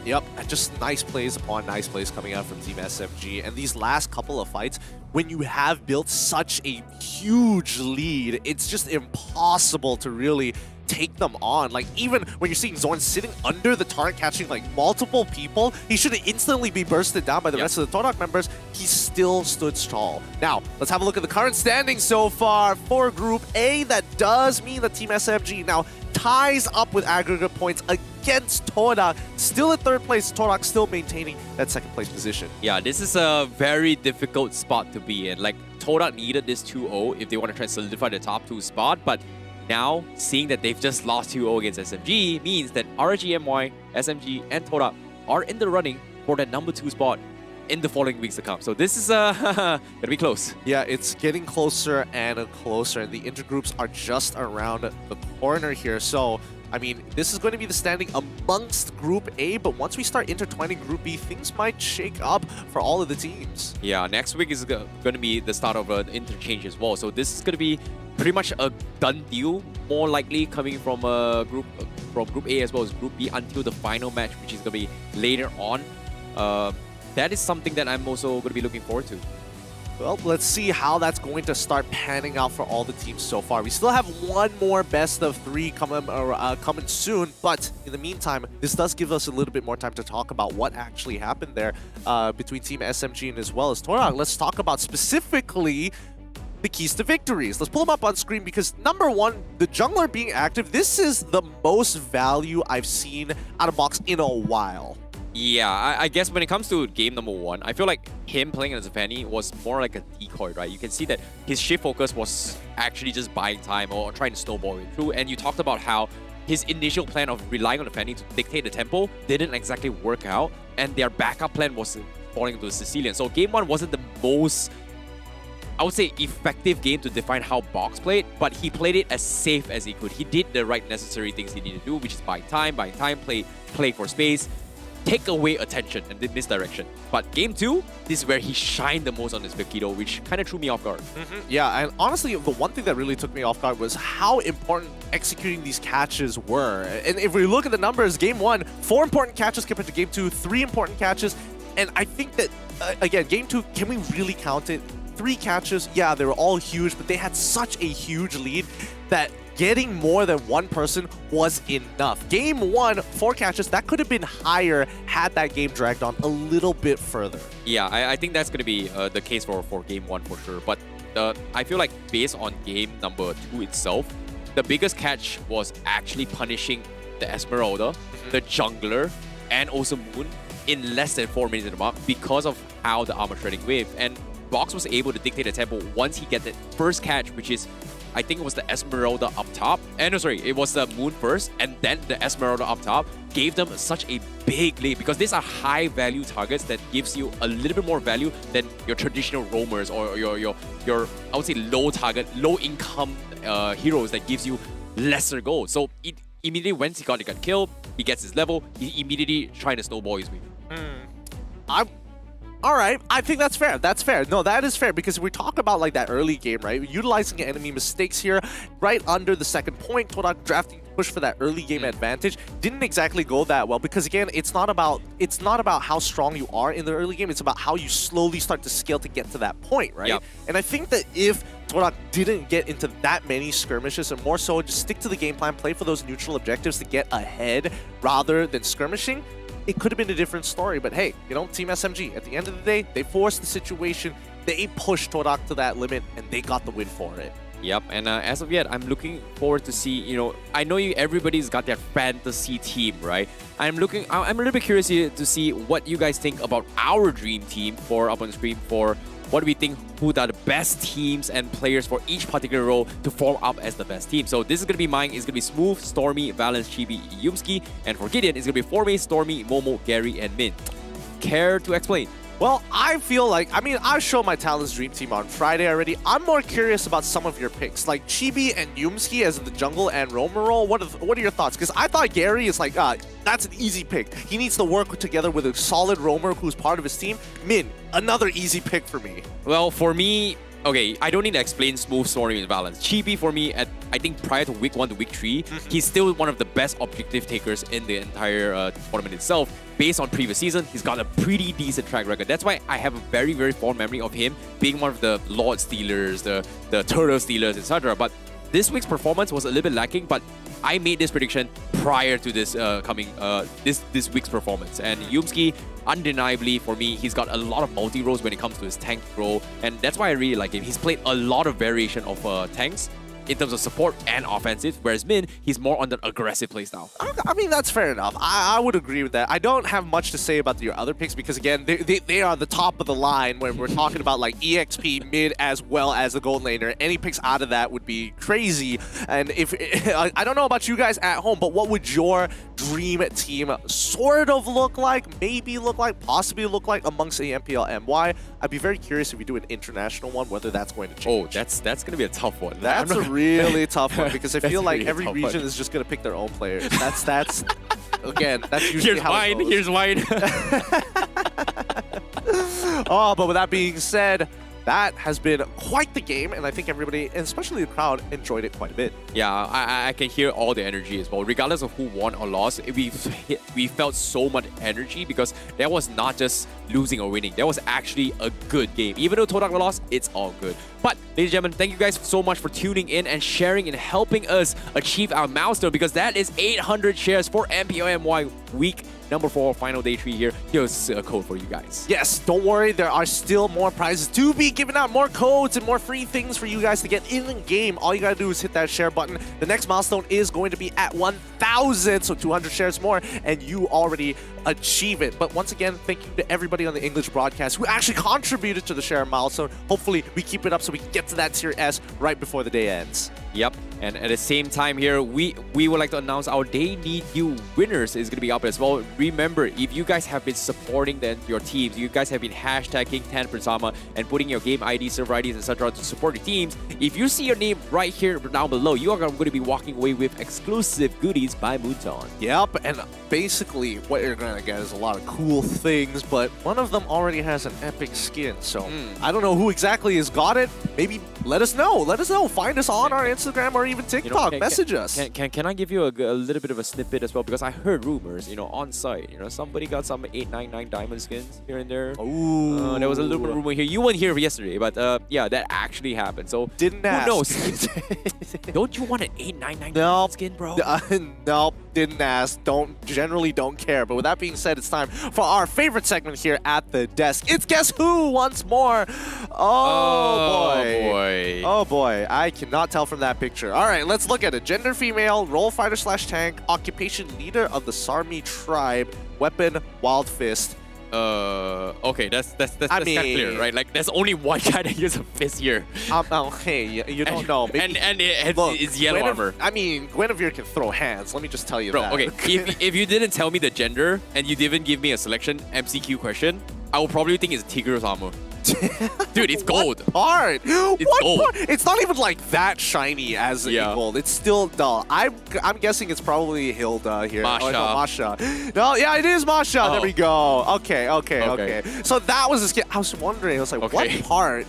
Yep, and just nice plays upon nice plays coming out from Team SMG. And these last couple of fights, when you have built such a huge lead, it's just impossible to really take them on. Like, even when you're seeing XORN sitting under the turret catching like multiple people, he should instantly be bursted down by the rest of the TODAK members. He still stood tall. Now, let's have a look at the current standings so far for Group A. That does mean that Team SMG now ties up with aggregate points against TODAK. Still in 3rd place, TODAK still maintaining that 2nd place position. Yeah, this is a very difficult spot to be in. Like, TODAK needed this 2-0 if they want to try to solidify the top 2 spot, but Now, seeing that they've just lost 2-0 against SMG means that RGMY, SMG, and TODAK are in the running for the number 2 spot in the following weeks to come. So this is gonna be close. Yeah, it's getting closer and closer, and the intergroups are just around the corner here. So, I mean, this is going to be the standing amongst Group A, but once we start intertwining Group B, things might shake up for all of the teams. Yeah, next week is going to be the start of an interchange as well. So this is going to be pretty much a done deal, more likely coming from Group A as well as Group B until the final match, which is going to be later on. That is something that I'm also going to be looking forward to. Well, let's see how that's going to start panning out for all the teams so far. We still have one more best of 3 coming soon, but in the meantime, this does give us a little bit more time to talk about what actually happened there between Team SMG and as well as TODAK. Let's talk about specifically the keys to victories. Let's pull them up on screen because number 1, the jungler being active, this is the most value I've seen out of box in a while. Yeah, I guess when it comes to game number 1, I feel like him playing as a Fanny was more like a decoy, right? You can see that his shift focus was actually just buying time or trying to snowball it through. And you talked about how his initial plan of relying on the Fanny to dictate the tempo didn't exactly work out. And their backup plan was falling into the Sicilian. So game 1 wasn't the most, I would say, effective game to define how Box played, but he played it as safe as he could. He did the right necessary things he needed to do, which is buy time, play for space, take away attention and misdirection. But game 2, this is where he shined the most on his Vikido, which kind of threw me off guard. Yeah, and honestly, the one thing that really took me off guard was how important executing these catches were. And if we look at the numbers, game 1, 4 important catches compared to game 2, 3 important catches. And I think that, again, game 2, can we really count it? 3 catches, yeah, they were all huge, but they had such a huge lead that getting more than one person was enough. Game 1, 4 catches, that could have been higher had that game dragged on a little bit further. Yeah, I think that's going to be the case for game 1 for sure. But I feel like based on game number 2 itself, the biggest catch was actually punishing the Esmeralda, the jungler, and also Moon in less than 4 minutes in the mark because of how the armor shredding wave. And Box was able to dictate the tempo once he get that first catch, which is, I think it was the Esmeralda up top. No, sorry, it was the Moon first, and then the Esmeralda up top gave them such a big lead because these are high value targets that gives you a little bit more value than your traditional roamers or your I would say low target, low income heroes that gives you lesser gold. So it immediately once he got killed, he gets his level, he immediately trying to snowball his wave. All right, I think that's fair. That's fair. No, that is fair because we talk about like that early game, right? Utilizing enemy mistakes here, right under the second point, TODAK drafting push for that early game advantage didn't exactly go that well because again, it's not about how strong you are in the early game. It's about how you slowly start to scale to get to that point, right? Yep. And I think that if TODAK didn't get into that many skirmishes and more so just stick to the game plan, play for those neutral objectives to get ahead rather than skirmishing, it could have been a different story. But hey, you know, Team SMG, at the end of the day, they forced the situation, they pushed TODAK to that limit, and they got the win for it. Yep, and as of yet, I'm looking forward to see, you know, I know everybody's got their fantasy team, right? I'm a little bit curious to see what you guys think about our dream team for up on the screen for what do we think who are the best teams and players for each particular role to form up as the best team. So this is going to be mine. It's going to be Smooth, Stormy, Valence, Chibi, Yumski. And for Gideon, it's going to be Formay, Stormy, Momo, Gary, and Min. Care to explain? Well, I feel like, I mean, I showed my Talent's Dream Team on Friday already. I'm more curious about some of your picks, like Chibi and Yumski as the jungle and roamer role. What are your thoughts? Because I thought Gary is like, that's an easy pick. He needs to work together with a solid roamer who's part of his team. Min, another easy pick for me. Well, for me, okay, I don't need to explain Smooth, Stormy, and Valence. Chibi, for me, I think prior to week 1 to week 3, he's still one of the best objective takers in the entire tournament itself. Based on previous season, he's got a pretty decent track record. That's why I have a very, very fond memory of him being one of the Lord Stealers, the Turtle Stealers, etc. But this week's performance was a little bit lacking, but I made this prediction prior to this this week's performance. And Yumski, undeniably for me, he's got a lot of multi-roles when it comes to his tank role, and that's why I really like him. He's played a lot of variation of tanks, in terms of support and offensive, whereas Min, he's more on the aggressive playstyle. I mean, that's fair enough. I would agree with that. I don't have much to say about your other picks because, again, they are the top of the line when we're talking about like EXP, mid, as well as the gold laner. Any picks out of that would be crazy. And if I don't know about you guys at home, but what would your dream team sort of look like, maybe look like, possibly look like amongst the MPL MY? I'd be very curious if we do an international one, whether that's going to change. Oh, that's going to be a tough one. That's a really tough one because I feel like really every region is just going to pick their own players. That's again, that's usually Here's how mine. it goes. Here's mine. Oh, but with that being said, that has been quite the game, and I think everybody, and especially the crowd, enjoyed it quite a bit. Yeah, I can hear all the energy as well. Regardless of who won or lost, we felt so much energy because that was not just losing or winning. That was actually a good game. Even though TODAK lost, it's all good. But, ladies and gentlemen, thank you guys so much for tuning in and sharing and helping us achieve our milestone because that is 800 shares for MPLMY week number 4, final day 3 here. Here's a code for you guys. Yes, don't worry, there are still more prizes to be given out, more codes and more free things for you guys to get in the game. All you gotta do is hit that share button. The next milestone is going to be at 1,000, so 200 shares more, and you already achieve it. But once again, thank you to everybody on the English broadcast who actually contributed to the share milestone. Hopefully, we keep it up so we can get to that tier S right before the day ends. Yep, and at the same time here, we would like to announce our They Need You winners is going to be up as well. Remember, if you guys have been supporting your teams, you guys have been hashtagging TanPrisama and putting your game ID, server IDs, etc. to support your teams, if you see your name right here down below, you are going to be walking away with exclusive goodies by Moonton. Yep, and basically what you're going to get is a lot of cool things, but one of them already has an epic skin, so I don't know who exactly has got it. Maybe let us know. Let us know. Find us on our Instagram or even TikTok. Message us. Can I give you a little bit of a snippet as well? Because I heard rumors, on site, somebody got some 899 diamond skins here and there. Ooh. There was a little bit of rumor here. You weren't here yesterday, but yeah, that actually happened. So didn't ask. Who knows? Don't you want an 899 nope. skin, bro? Nope, didn't ask. Generally don't care. But with that being said, it's time for our favorite segment here at the desk. It's Guess Who once more. Oh boy. Oh boy, I cannot tell from that picture. All right, let's look at it. Gender female, role fighter / tank, occupation leader of the Sarmi tribe, weapon wild fist. Okay, that's kind of clear, right? Like, there's only one guy that uses a fist here. Hey, you don't know. Maybe, and it's yellow armor. I mean, Guinevere can throw hands. Let me just tell you that. Bro, okay, if you didn't tell me the gender and you didn't give me a selection MCQ question, I would probably think it's Tigre's armor. Dude, it's gold. Part. It's gold. Part? It's not even like that shiny as gold. It's still dull. I'm guessing it's probably Hilda here. Masha. Oh, no, Masha. No, yeah, it is Masha. Oh. There we go. Okay. So that was a skin. I was wondering. I was like, what part?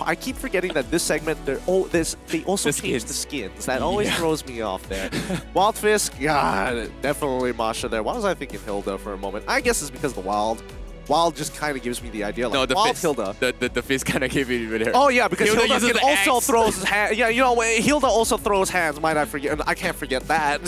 I keep forgetting that this segment, they also changed the skins. That always throws me off there. Wild Fist, yeah, definitely Masha there. Why was I thinking Hilda for a moment? I guess it's because of the Wild. Wild just kind of gives me the idea. Like, no, the Wild fist. Hilda. The fist kind of gave me there. Oh yeah, because Hilda uses can also throws his hand. Yeah, Hilda also throws hands. Might I forget? I can't forget that.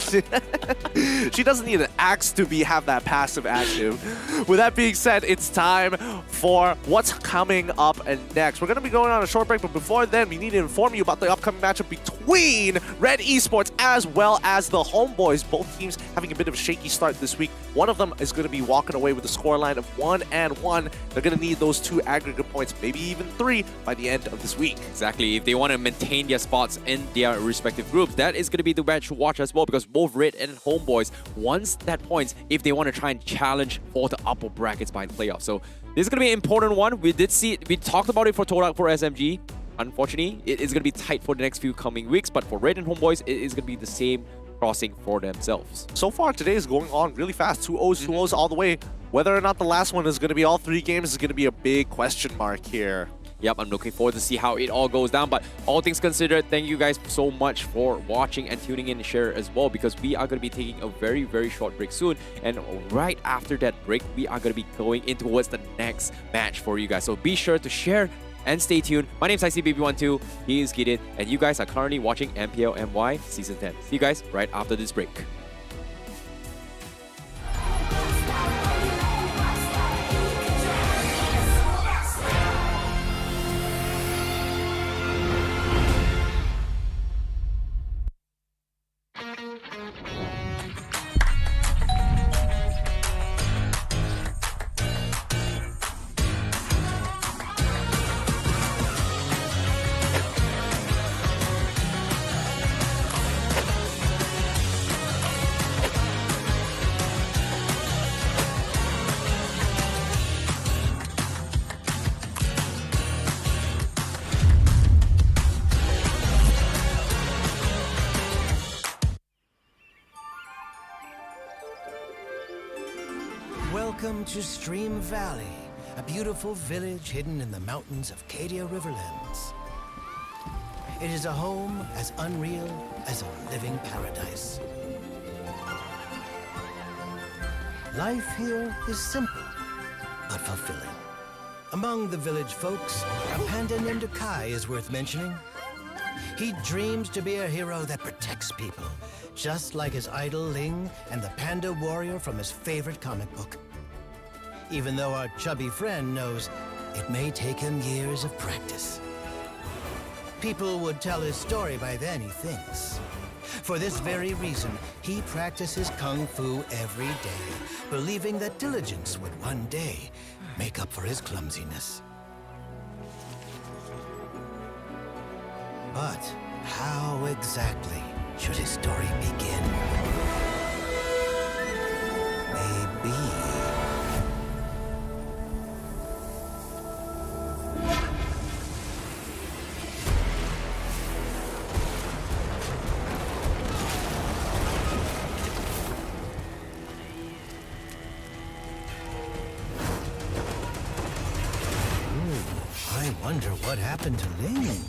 She doesn't need an axe to have that passive active. With that being said, it's time for what's coming up next. We're gonna be going on a short break, but before then, we need to inform you about the upcoming matchup between Red Esports as well as the Homeboys. Both teams having a bit of a shaky start this week. One of them is going to be walking away with a scoreline of 1-1. They're going to need those 2 aggregate points, maybe even 3 by the end of this week. Exactly. If they want to maintain their spots in their respective groups, that is going to be the match to watch as well, because both Red and Homeboys wants that points if they want to try and challenge for the upper brackets by the playoffs. So this is going to be an important one. We talked about it for TODAK for SMG. Unfortunately, it is going to be tight for the next few coming weeks, but for Red and Homeboys, it is going to be the same crossing for themselves. So far, today is going on really fast. 2-0s all the way. Whether or not the last one is going to be all 3 games is going to be a big question mark here. Yep, I'm looking forward to see how it all goes down. But all things considered, thank you guys so much for watching and tuning in and share as well, because we are going to be taking a very, very short break soon. And right after that break, we are going to be going in towards the next match for you guys. So be sure to share and stay tuned. My name's ICBaby12, he is Gidit, and you guys are currently watching MPL MY Season 10. See you guys right after this break. to Stream Valley, a beautiful village hidden in the mountains of Cadia Riverlands. It is a home as unreal as a living paradise. Life here is simple, but fulfilling. Among the village folks, a panda named Kai is worth mentioning. He dreams to be a hero that protects people, just like his idol Ling and the panda warrior from his favorite comic book. Even though our chubby friend knows it may take him years of practice. People would tell his story by then, he thinks. For this very reason, he practices kung fu every day, believing that diligence would one day make up for his clumsiness. But how exactly should his story begin? Maybe... I wonder what happened to Ling.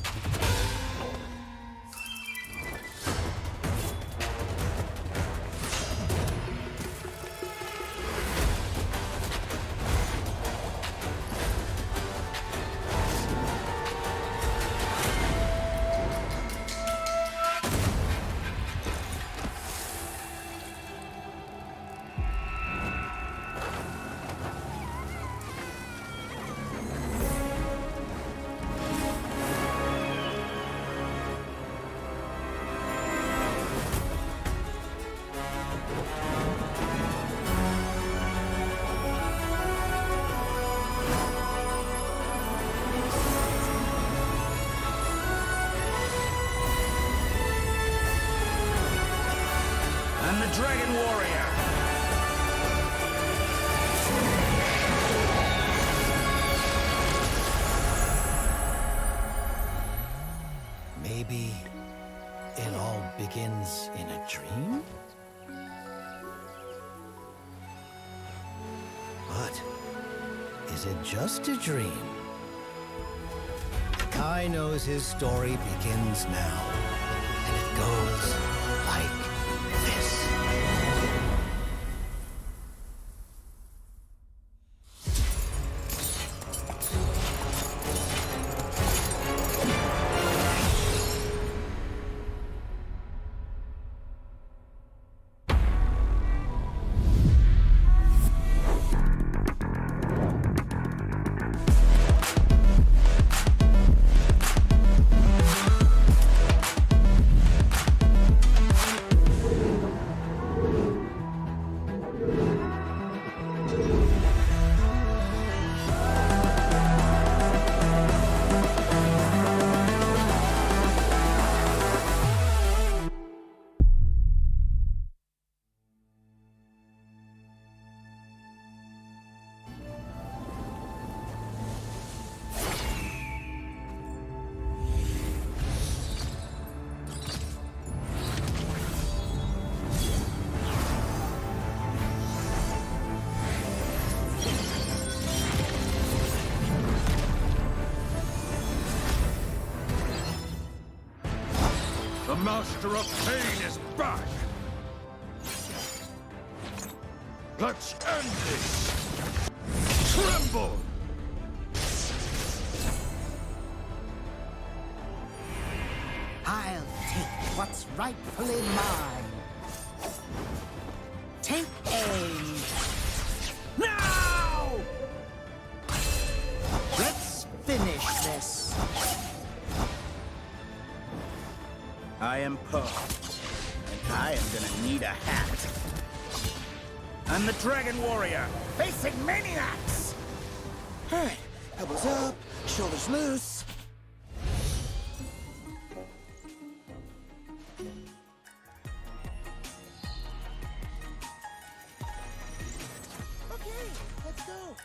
Dragon Warrior! Maybe it all begins in a dream? But is it just a dream? Kai knows his story begins now, and it goes like this. The Master of Pain is back! Let's end this! Tremble! I'll take what's rightfully mine. Take aim. Now! Let's finish this. I am Poe, and I am gonna need a hat. I'm the Dragon Warrior, facing maniacs! Alright, elbows up, shoulders loose. Okay, let's go.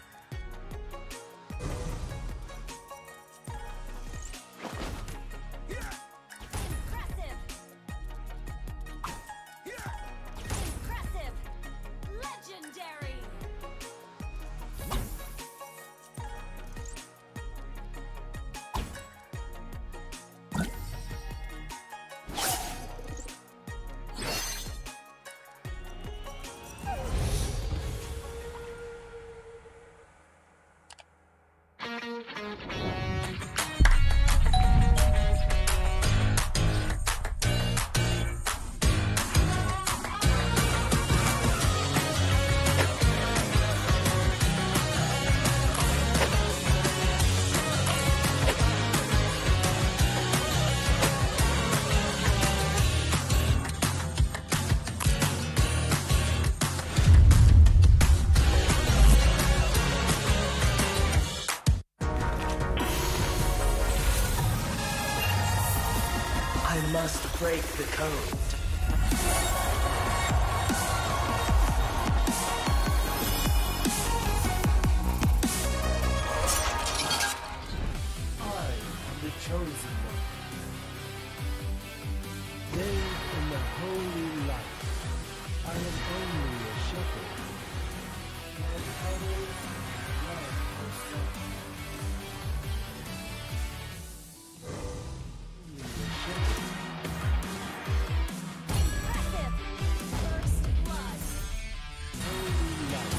I must break the code. I am the chosen one. Bathed in the holy light, I am only a shepherd. And others love the sun. Only a shepherd. Holy light.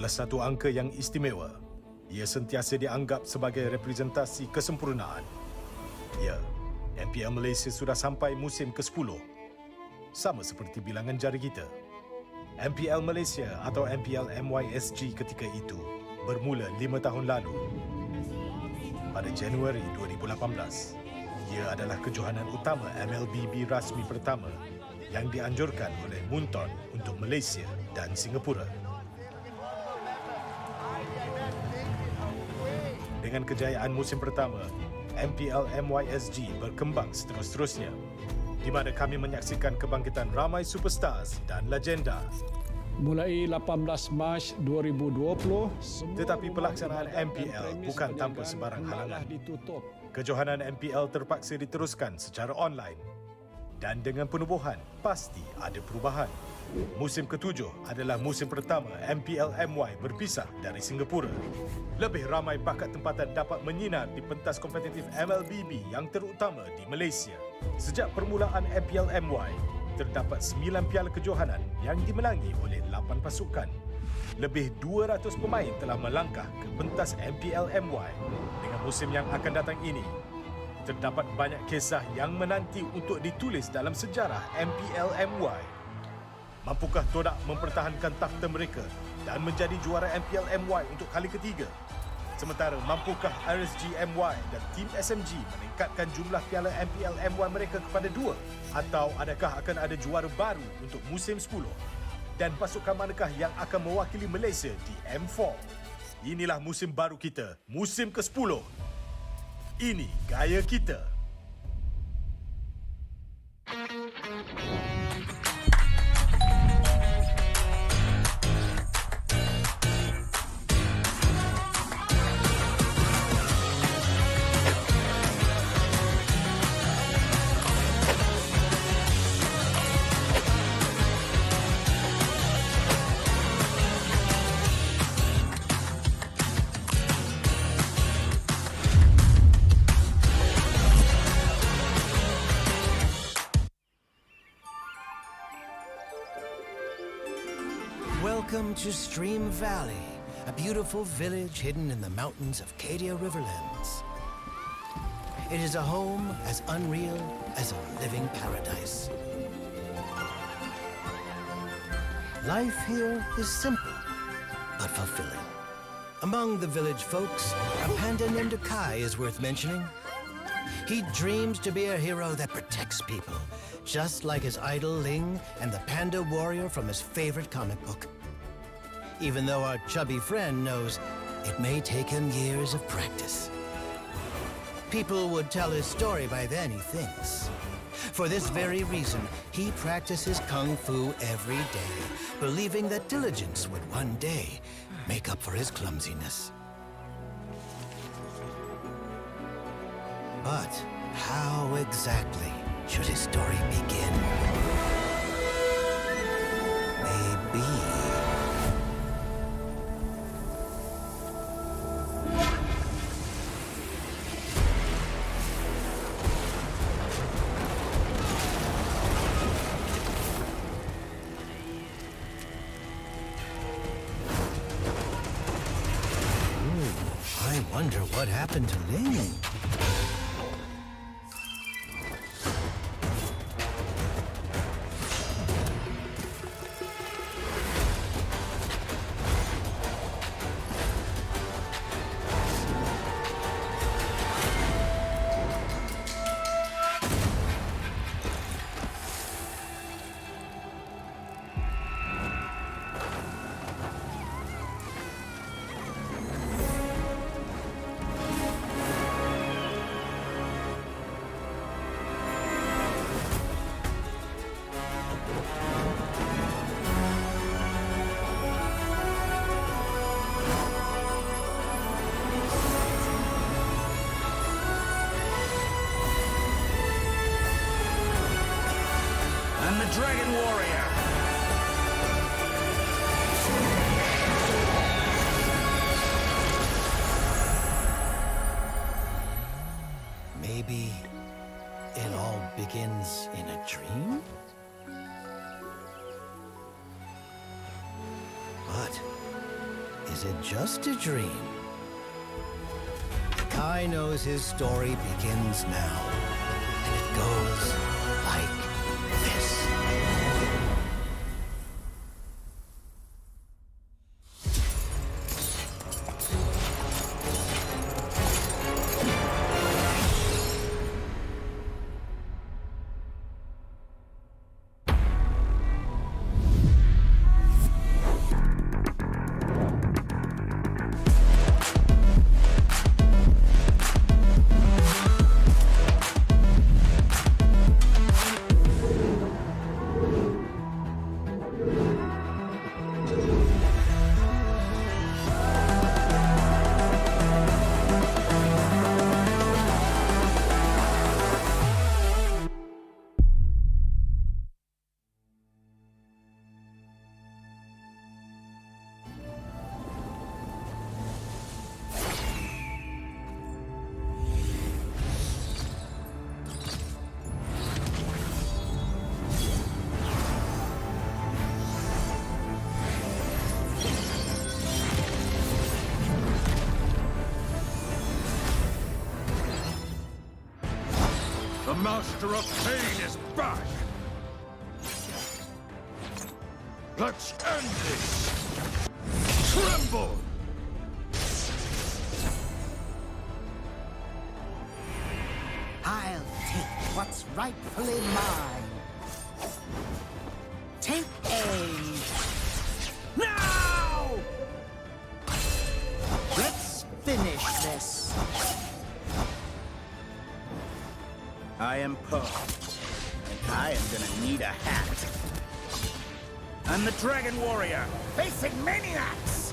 adalah satu angka yang istimewa. Ia sentiasa dianggap sebagai representasi kesempurnaan. Ya, MPL Malaysia sudah sampai musim ke-10. Sama seperti bilangan jari kita. MPL Malaysia atau MPL MYSG ketika itu bermula 5 tahun lalu. Pada Januari 2018, ia adalah kejohanan utama MLBB rasmi pertama yang dianjurkan oleh Munton untuk Malaysia dan Singapura. Dengan kejayaan musim pertama, MPL MYSG berkembang seterus-terusnya, di mana kami menyaksikan kebangkitan ramai superstars dan legenda. Mulai 18 Mac 2020, tetapi pelaksanaan MPL bukan tanpa sebarang halangan. Kejohanan MPL terpaksa diteruskan secara online. Dan dengan penubuhan, pasti ada perubahan. Musim ke-7 adalah musim pertama MPL MY berpisah dari Singapura. Lebih ramai bakat tempatan dapat menyinar di pentas kompetitif MLBB yang terutama di Malaysia. Sejak permulaan MPL MY, terdapat 9 piala kejohanan yang dimenangi oleh 8 pasukan. Lebih 200 pemain telah melangkah ke pentas MPL MY. Dengan musim yang akan datang ini, terdapat banyak kisah yang menanti untuk ditulis dalam sejarah MPL MY. Mampukah TODAK mempertahankan takhta mereka dan menjadi juara MPL MY untuk kali ketiga? Sementara mampukah RSG MY dan TEAM SMG meningkatkan jumlah piala MPL MY mereka kepada 2? Atau adakah akan ada juara baru untuk musim 10? Dan pasukan manakah yang akan mewakili Malaysia di M4? Inilah musim baru kita, musim ke-10. Ini gaya kita. Welcome to Stream Valley, a beautiful village hidden in the mountains of Cadia Riverlands. It is a home as unreal as a living paradise. Life here is simple, but fulfilling. Among the village folks, a panda named Kai is worth mentioning. He dreams to be a hero that protects people, just like his idol Ling and the panda warrior from his favorite comic book. Even though our chubby friend knows it may take him years of practice. People would tell his story by then, he thinks. For this very reason, he practices kung fu every day, believing that diligence would one day make up for his clumsiness. But how exactly should his story begin? Maybe... I wonder what happened to Ling. I'm the Dragon Warrior. Maybe it all begins in a dream? But is it just a dream? Kai knows his story begins now, and it goes like this. The master of pain is back! Let's end this! Tremble! I'll take what's rightfully mine. Take aim. Now! Let's finish this. I am Poe, and I am gonna need a hat. I'm the Dragon Warrior, facing maniacs!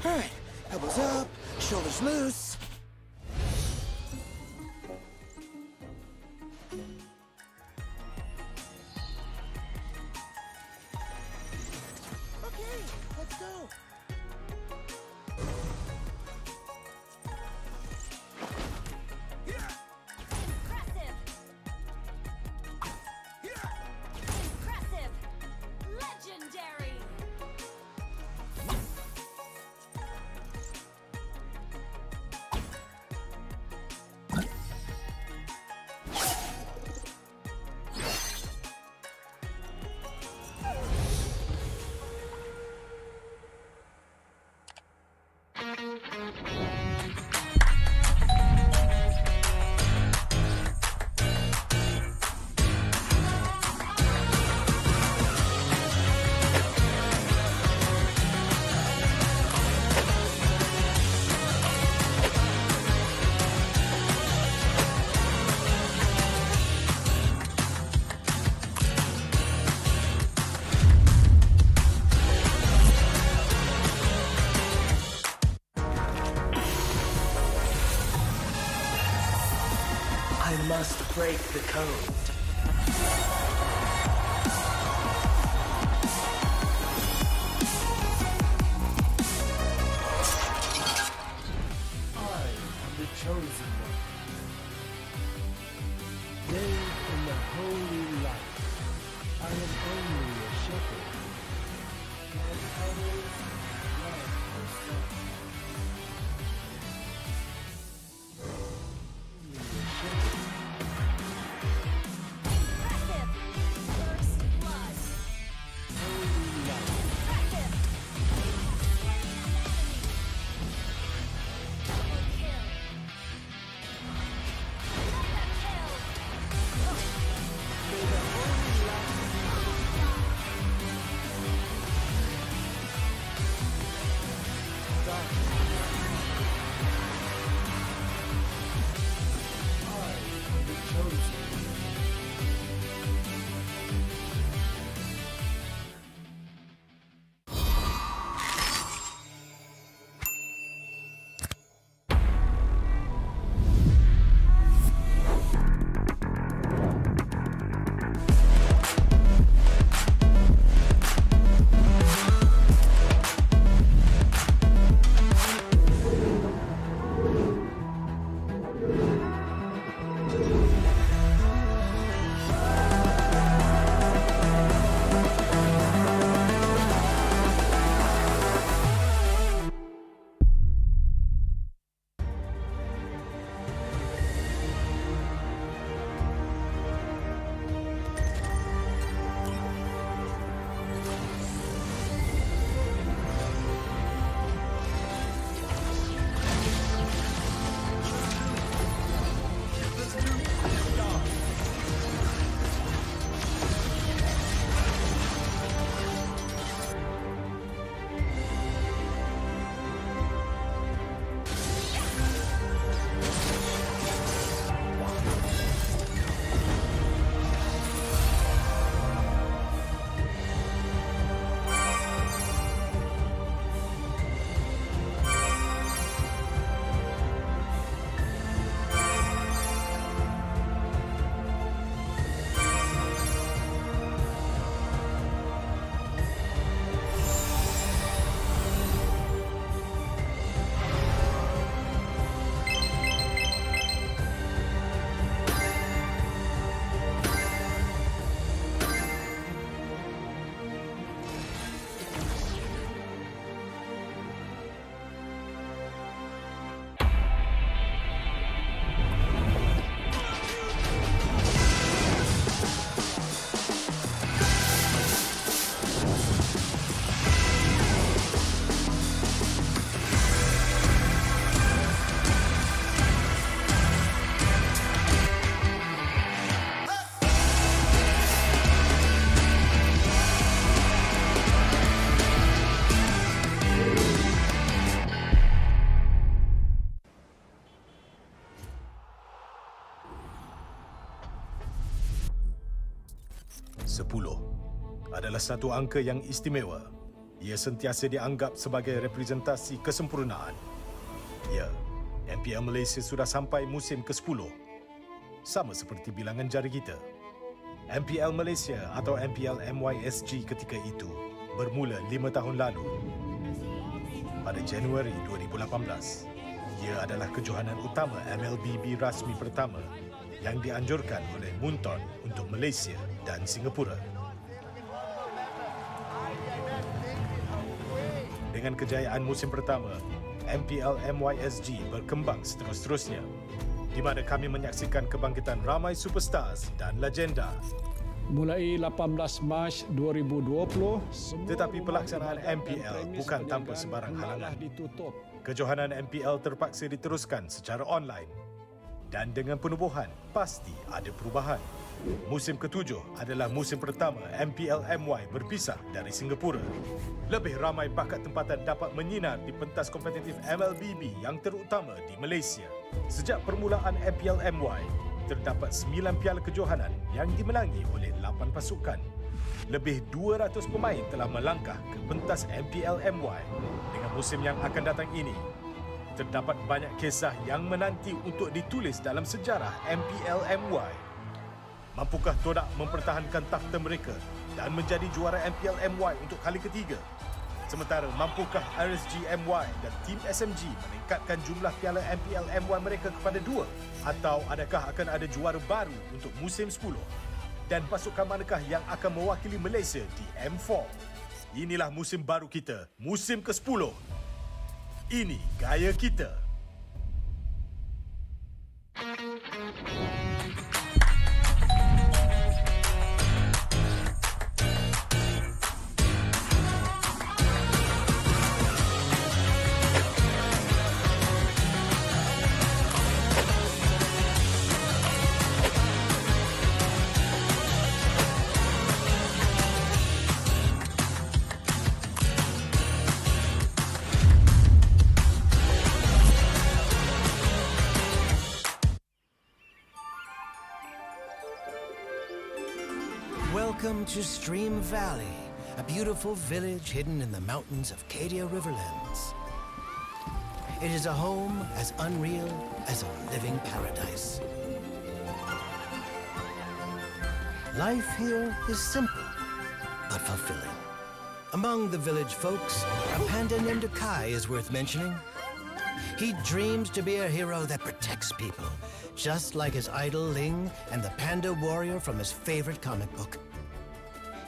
Alright, elbows up, shoulders loose. Okay, let's go. Impressive! Legendary! I must break the code. I am the chosen one. Bathed in the holy light, I am only a shepherd. And others love the sun. Only a shepherd. Impressive! First blood! Holy light. Impressive! Double kill! 10 adalah satu angka yang istimewa. Ia sentiasa dianggap sebagai representasi kesempurnaan. Ya, MPL Malaysia sudah sampai musim ke-10. Sama seperti bilangan jari kita. MPL Malaysia atau MPL MYSG ketika itu bermula 5 tahun lalu. Pada Januari 2018, ia adalah kejohanan utama MLBB rasmi pertama yang dianjurkan oleh Munton untuk Malaysia dan Singapura. Dengan kejayaan musim pertama, MPL MYSG berkembang seterus-terusnya, di mana kami menyaksikan kebangkitan ramai superstars dan legenda. Mulai 18 Mac 2020, Tetapi pelaksanaan MPL bukan tanpa sebarang halangan. ditutup. Kejohanan MPL terpaksa diteruskan secara online. Dan dengan penubuhan, pasti ada perubahan. Musim ke-7 adalah musim pertama MPL MY berpisah dari Singapura. Lebih ramai bakat tempatan dapat menyinar di pentas kompetitif MLBB yang terutama di Malaysia. Sejak permulaan MPL MY, terdapat 9 piala kejohanan yang dimenangi oleh 8 pasukan. Lebih 200 pemain telah melangkah ke pentas MPL MY. Dengan musim yang akan datang ini, terdapat banyak kisah yang menanti untuk ditulis dalam sejarah MPL MY. Mampukah TODAK mempertahankan takhta mereka dan menjadi juara MPL MY untuk kali ketiga? Sementara mampukah RSG MY dan TEAM SMG meningkatkan jumlah piala MPL MY mereka kepada 2? Atau adakah akan ada juara baru untuk musim 10? Dan pasukan manakah yang akan mewakili Malaysia di M4? Inilah musim baru kita, musim ke-10. Ini gaya kita. Welcome to Stream Valley, a beautiful village hidden in the mountains of Cadia Riverlands. It is a home as unreal as a living paradise. Life here is simple, but fulfilling. Among the village folks, a panda named Kai is worth mentioning. He dreams to be a hero that protects people, just like his idol Ling and the panda warrior from his favorite comic book.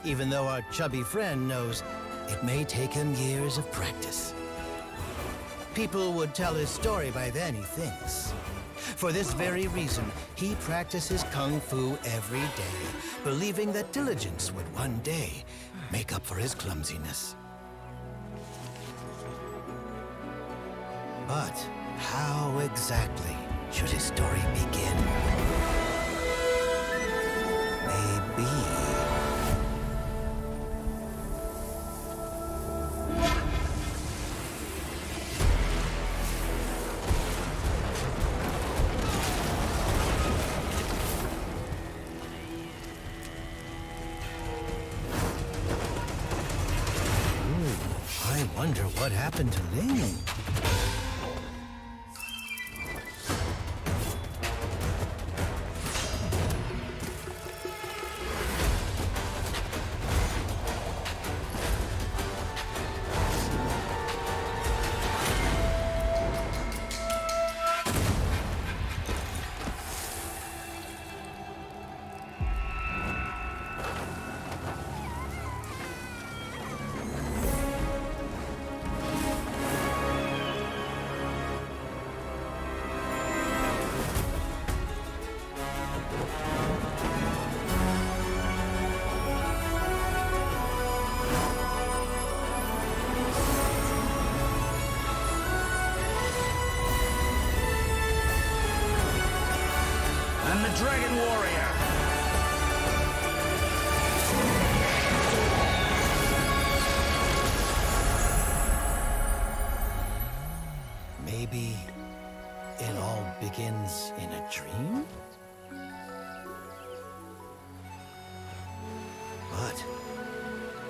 Even though our chubby friend knows it may take him years of practice. People would tell his story by then, he thinks. For this very reason, he practices kung fu every day, believing that diligence would one day make up for his clumsiness. But how exactly should his story begin? Maybe... I wonder what happened to Ling.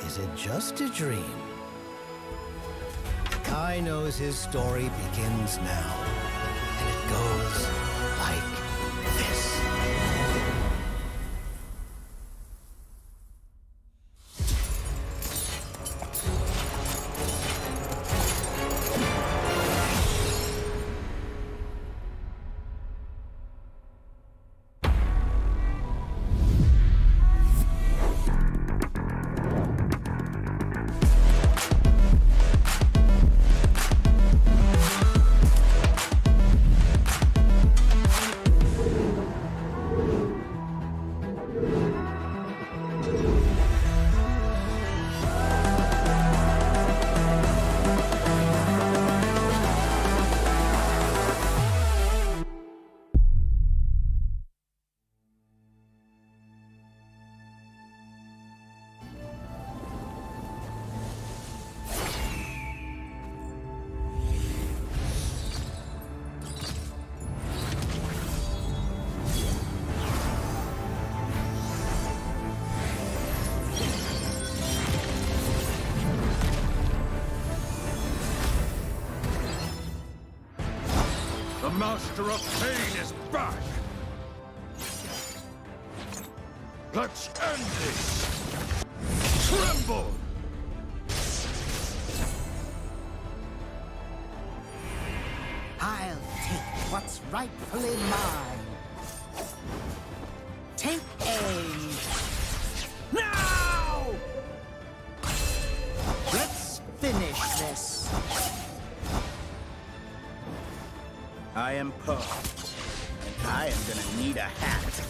is it just a dream? Kai knows his story begins now, and it goes like this. The Master of Pain is back! Let's end this! Tremble! I'll take what's rightfully mine. Take aim. Now! Let's finish this. I am Poe, and I am gonna need a hat.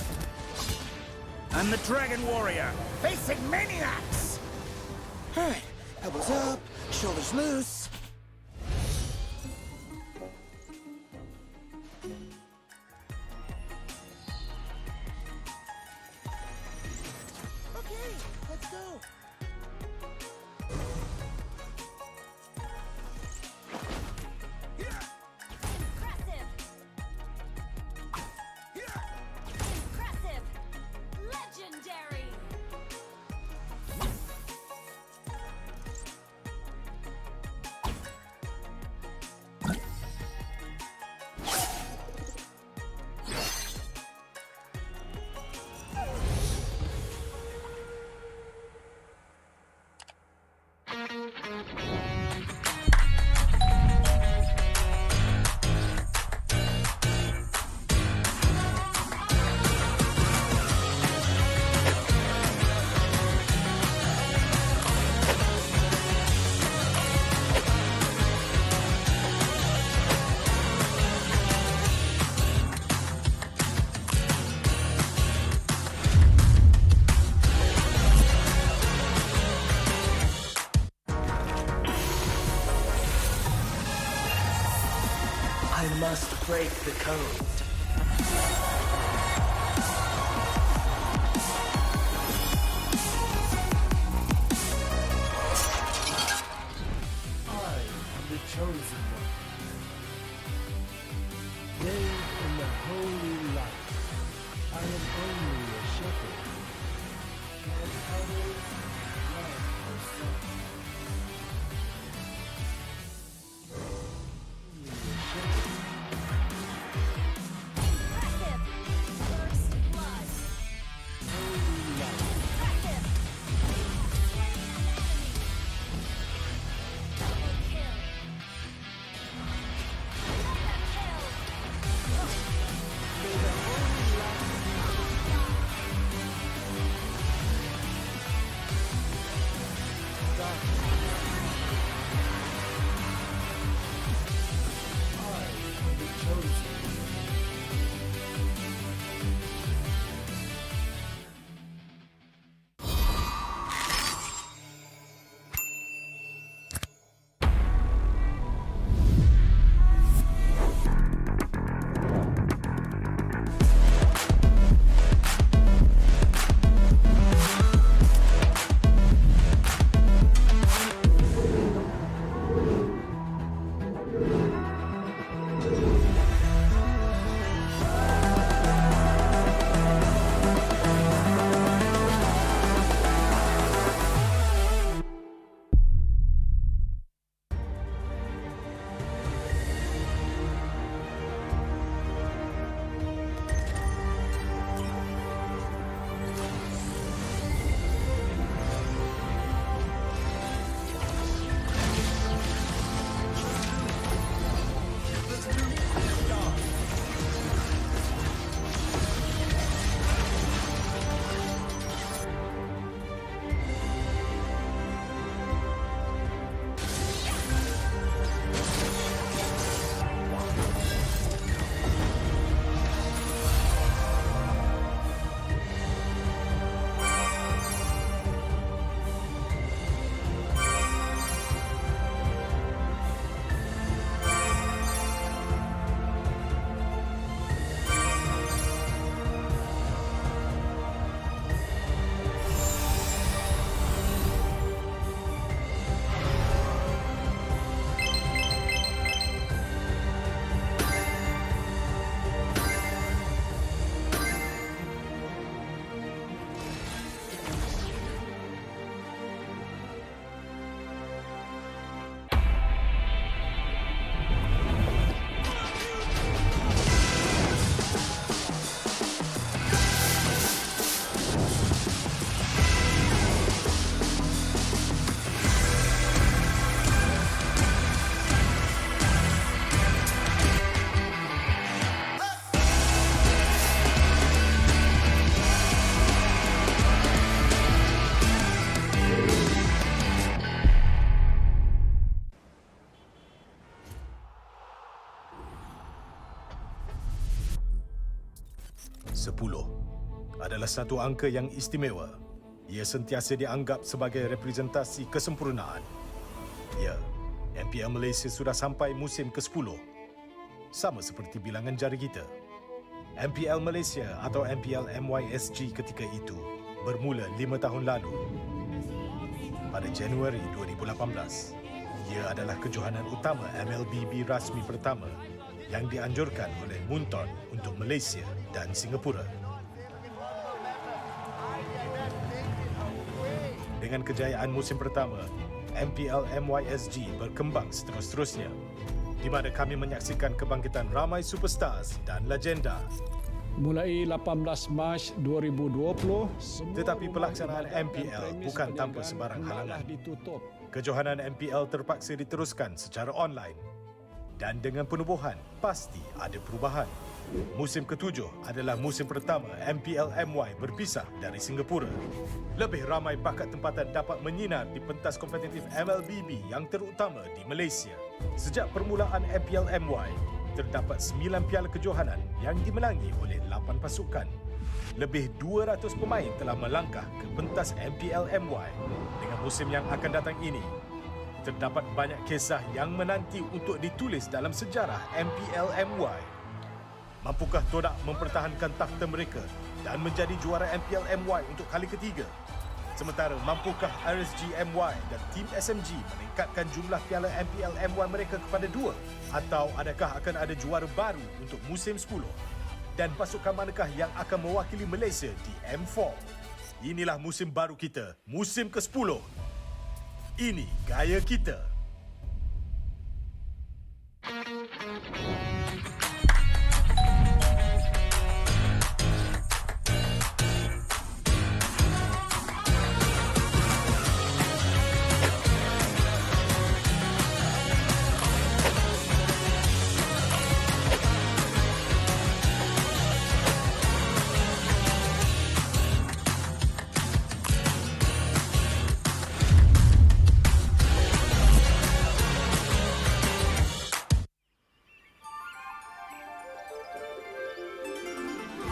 I'm the Dragon Warrior, facing maniacs! Alright, elbows up, shoulders loose. Okay, let's go. Impressive! Legendary! I must break the code. I am the chosen one. Bathed in the holy light, I am only a shepherd. And others love the sun. Only a shepherd. adalah satu angka yang istimewa. Ia sentiasa dianggap sebagai representasi kesempurnaan. Ya, MPL Malaysia sudah sampai musim ke-10. Sama seperti bilangan jari kita. MPL Malaysia atau MPL MYSG ketika itu bermula 5 tahun lalu. Pada Januari 2018, ia adalah kejohanan utama MLBB rasmi pertama yang dianjurkan oleh Munton untuk Malaysia dan Singapura. Dengan kejayaan musim pertama, MPL MYSG berkembang seterus-terusnya, di mana kami menyaksikan kebangkitan ramai superstars dan legenda. Mulai 18 Mac 2020, Tetapi pelaksanaan MPL bukan tanpa sebarang halangan. ditutup. Kejohanan MPL terpaksa diteruskan secara online. Dan dengan penubuhan, pasti ada perubahan. Musim ke-7 adalah musim pertama MPL MY berpisah dari Singapura. Lebih ramai bakat tempatan dapat menyinar di pentas kompetitif MLBB yang terutama di Malaysia. Sejak permulaan MPL MY, terdapat 9 piala kejohanan yang dimenangi oleh 8 pasukan. Lebih 200 pemain telah melangkah ke pentas MPL MY. Dengan musim yang akan datang ini, terdapat banyak kisah yang menanti untuk ditulis dalam sejarah MPL MY. Mampukah TODAK mempertahankan takhta mereka dan menjadi juara MPL MY untuk kali ketiga? Sementara mampukah RSG MY dan TEAM SMG meningkatkan jumlah piala MPL MY mereka kepada 2? Atau adakah akan ada juara baru untuk musim 10? Dan pasukan manakah yang akan mewakili Malaysia di M4? Inilah musim baru kita, musim ke-10. Ini gaya kita.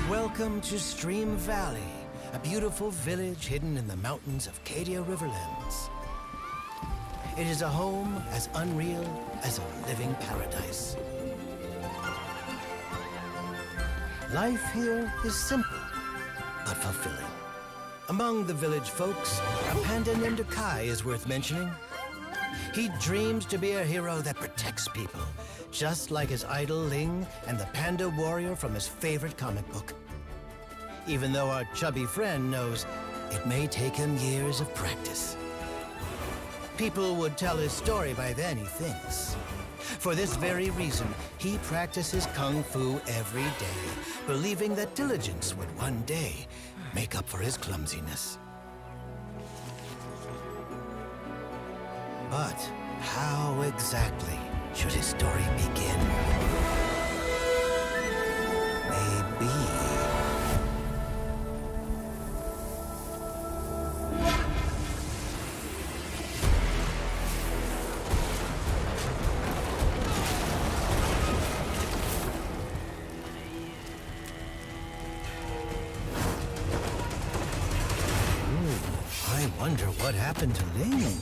Welcome to Stream Valley, a beautiful village hidden in the mountains of Cadia Riverlands. It is a home as unreal as a living paradise. Life here is simple, but fulfilling. Among the village folks, a panda named Kai is worth mentioning. He dreams to be a hero that protects people, just like his idol Ling and the panda warrior from his favorite comic book. Even though our chubby friend knows it may take him years of practice. People would tell his story by then, he thinks. For this very reason, he practices kung fu every day, believing that diligence would one day make up for his clumsiness. But how exactly should his story begin? Maybe... I wonder what happened to Ling.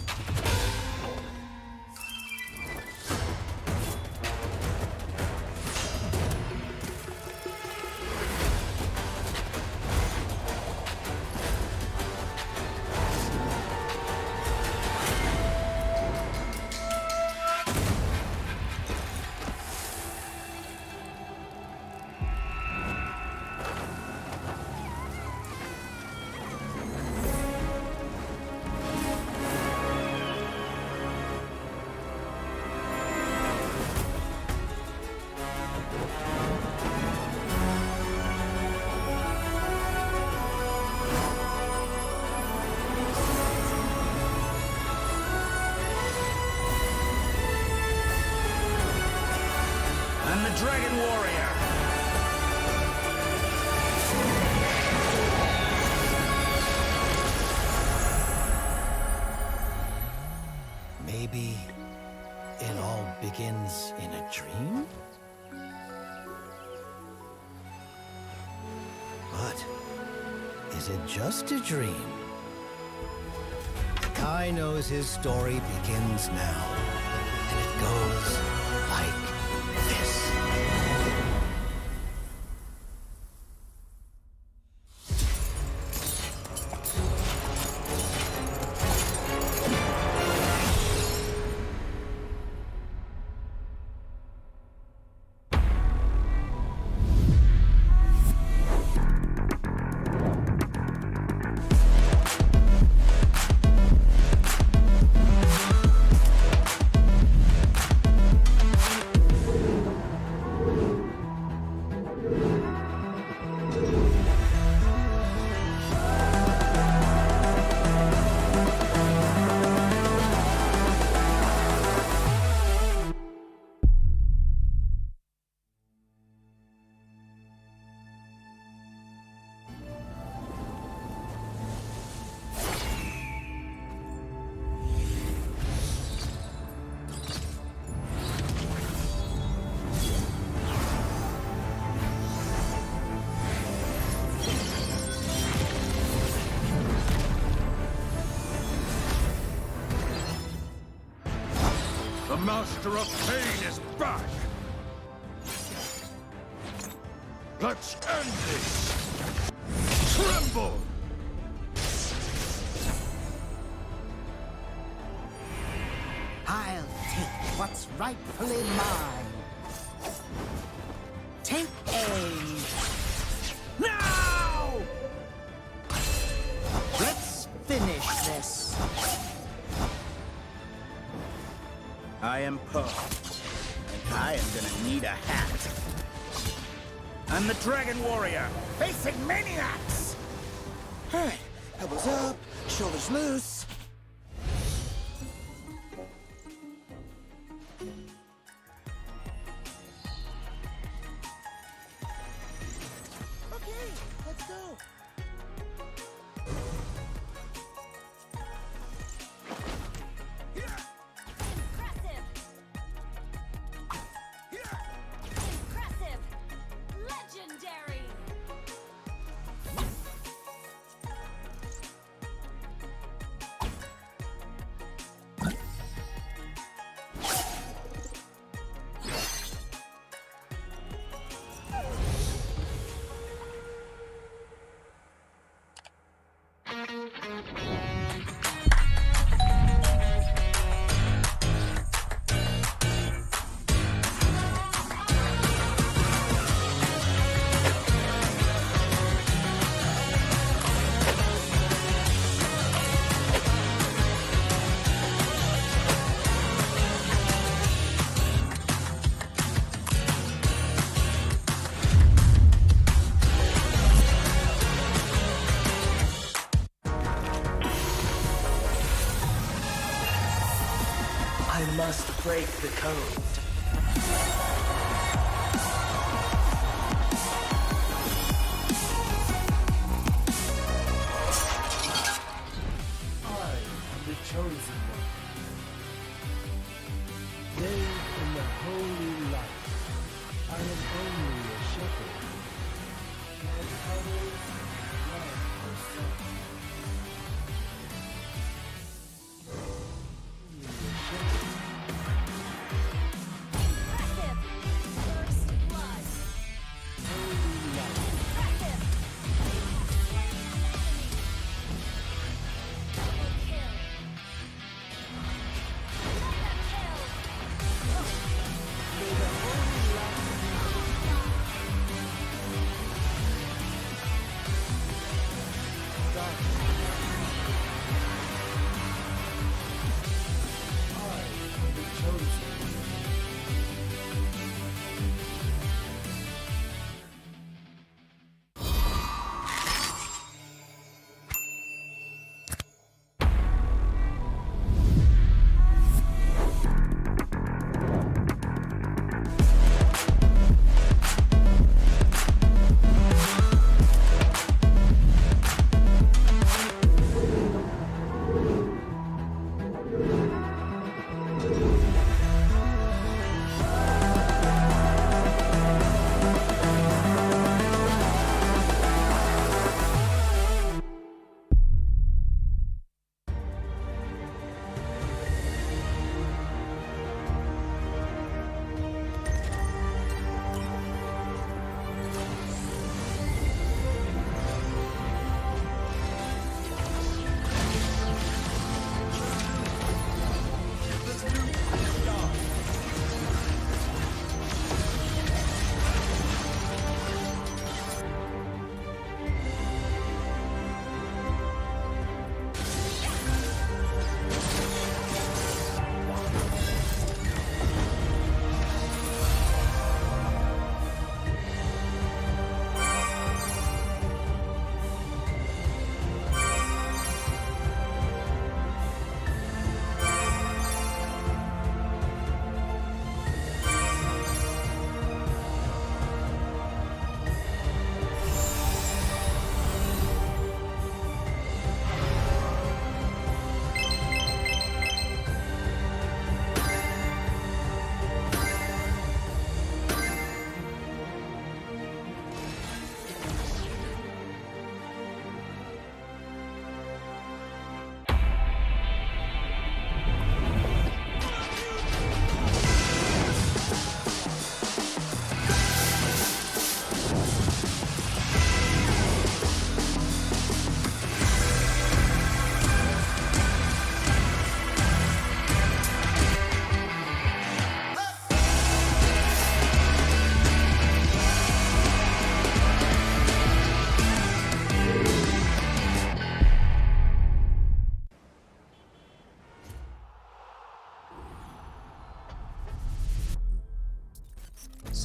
Dragon Warrior. Maybe it all begins in a dream? But is it just a dream? Kai knows his story begins now, and it goes like this. The Master of Pain is back! Let's end this! Tremble! I'll take what's rightfully mine. Take aim. Now! Let's finish this. I am Poe, and I am gonna need a hat. I'm the Dragon Warrior, facing maniacs! Alright, elbows up, shoulders loose. Okay, let's go. Impressive! Legendary! I must break the code. I am the chosen one. Bathed in the holy light, I am only a shepherd. And others love the sun. Only a shepherd.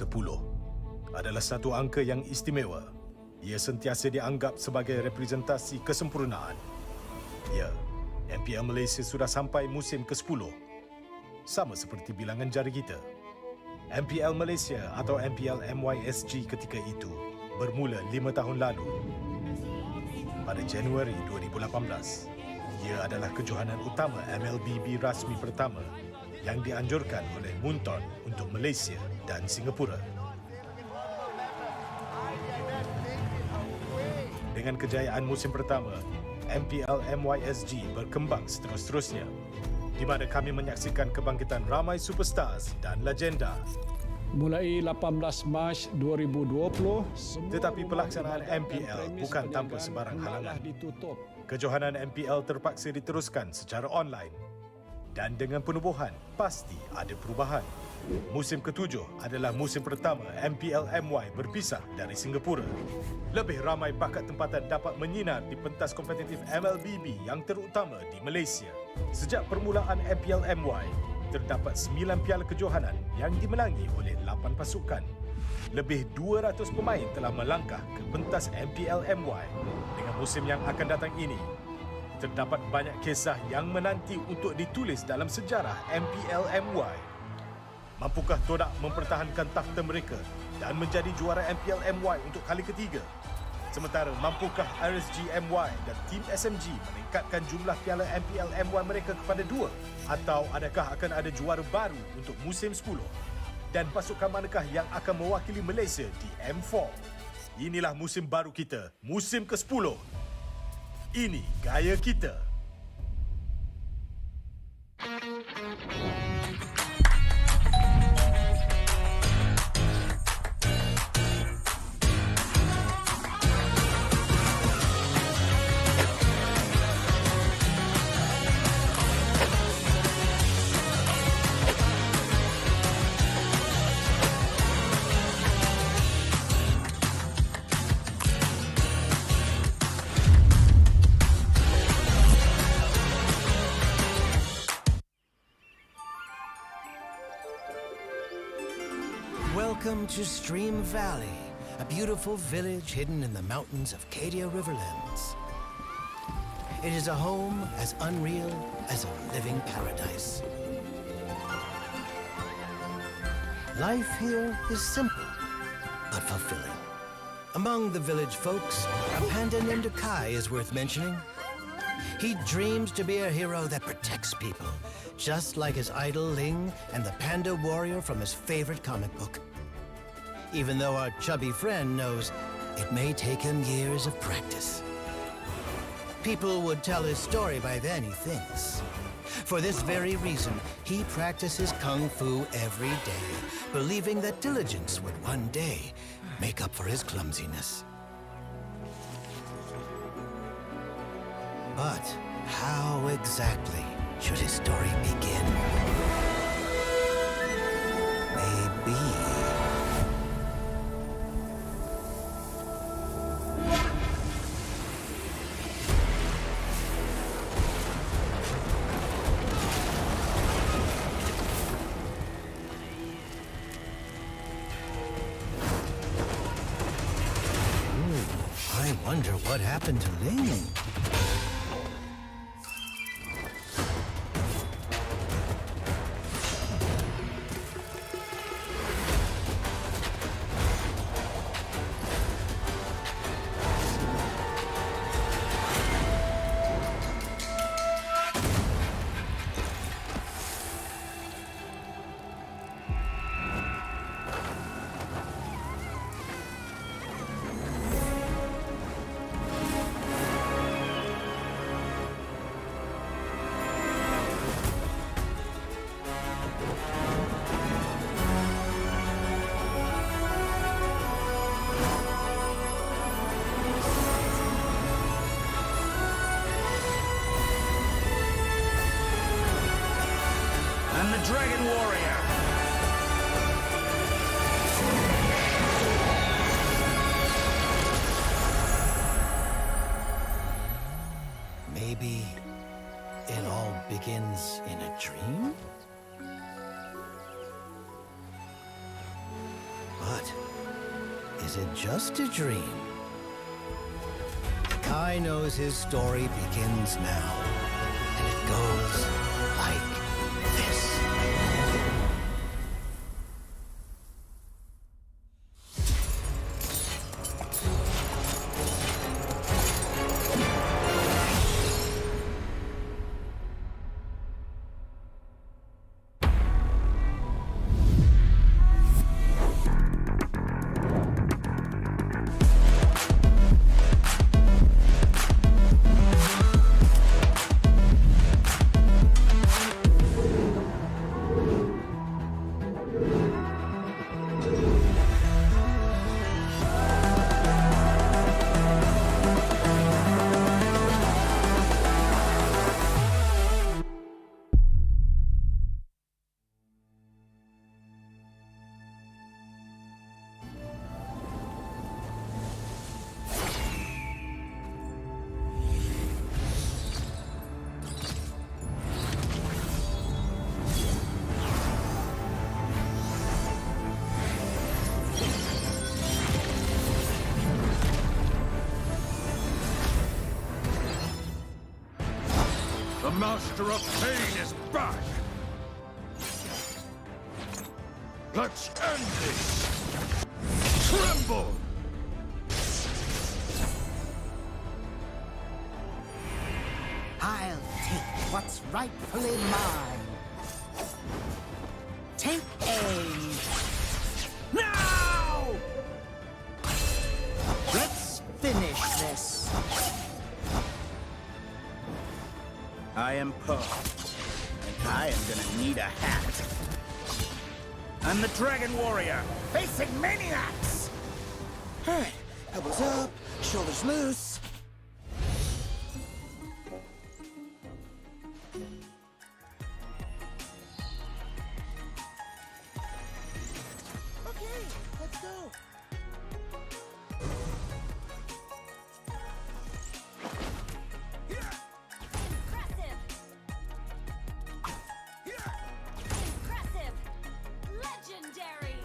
10 adalah satu angka yang istimewa. Ia sentiasa dianggap sebagai representasi kesempurnaan. Ya, MPL Malaysia sudah sampai musim ke-10. Sama seperti bilangan jari kita. MPL Malaysia atau MPL MYSG ketika itu bermula 5 tahun lalu. Pada Januari 2018, ia adalah kejohanan utama MLBB rasmi pertama yang dianjurkan oleh Munton untuk Malaysia dan Singapura. Dengan kejayaan musim pertama, MPL MYSG berkembang seterus-terusnya, di mana kami menyaksikan kebangkitan ramai superstars dan legenda. Mulai 18 Mac 2020, tetapi pelaksanaan MPL bukan tanpa sebarang halangan. Kejohanan MPL terpaksa diteruskan secara online dan dengan penubuhan pasti ada perubahan. Musim ke-7 adalah musim pertama MPL MY berpisah dari Singapura. Lebih ramai bakat tempatan dapat menyinar di pentas kompetitif MLBB yang terutama di Malaysia. Sejak permulaan MPL MY, terdapat 9 piala kejohanan yang dimenangi oleh 8 pasukan. Lebih 200 pemain telah melangkah ke pentas MPL MY. Dengan musim yang akan datang ini, terdapat banyak kisah yang menanti untuk ditulis dalam sejarah MPL MY. Mampukah TODAK mempertahankan takhta mereka dan menjadi juara MPL MY untuk kali ketiga? Sementara mampukah RSG MY dan TEAM SMG meningkatkan jumlah piala MPL MY mereka kepada 2? Atau adakah akan ada juara baru untuk musim 10? Dan pasukan manakah yang akan mewakili Malaysia di M4? Inilah musim baru kita, musim ke-10. Ini gaya kita. Welcome to Stream Valley, a beautiful village hidden in the mountains of Cadia Riverlands. It is a home as unreal as a living paradise. Life here is simple, but fulfilling. Among the village folks, a panda named Kai is worth mentioning. He dreams to be a hero that protects people, just like his idol Ling and the panda warrior from his favorite comic book. Even though our chubby friend knows it may take him years of practice. People would tell his story by then, he thinks. For this very reason, he practices kung fu every day, believing that diligence would one day make up for his clumsiness. But how exactly should his story begin? Maybe... I wonder what happened to Ling. I'm the Dragon Warrior. Maybe it all begins in a dream? is it just a dream? Kai knows his story begins now, and it goes like this. The Master of Pain is back! Let's end this! Tremble! I'll take what's rightfully mine. Take aim. Now! Let's finish this. I am Poe, and I am gonna need a hat. I'm the Dragon Warrior, facing maniacs! Alright, elbows up, shoulders loose. Okay, let's go. Impressive! Legendary!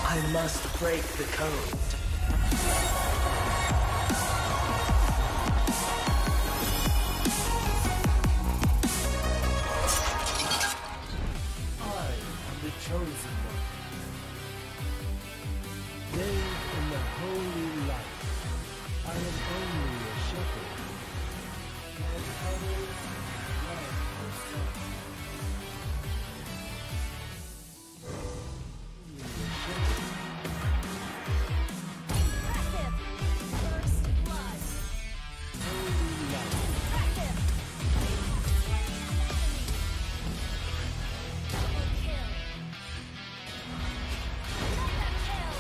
I must break the code. I am the chosen one. Bathed in the holy light, I am only a shepherd. And others love the sun. Only a shepherd. Impressive! First blood! Holy light. Impressive! Double kill! Mega kill!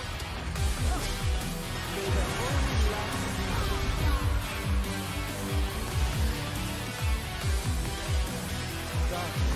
May the holy light darkness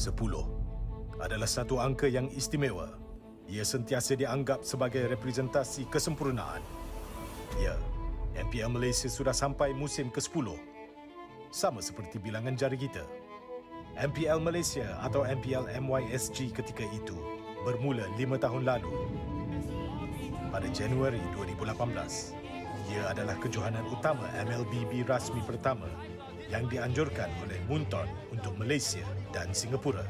10 adalah satu angka yang istimewa. Ia sentiasa dianggap sebagai representasi kesempurnaan. Ya, MPL Malaysia sudah sampai musim ke-10. Sama seperti bilangan jari kita. MPL Malaysia atau MPL MYSG ketika itu bermula 5 tahun lalu. Pada Januari 2018, ia adalah kejohanan utama MLBB rasmi pertama yang dianjurkan oleh Munton untuk Malaysia dan Singapura.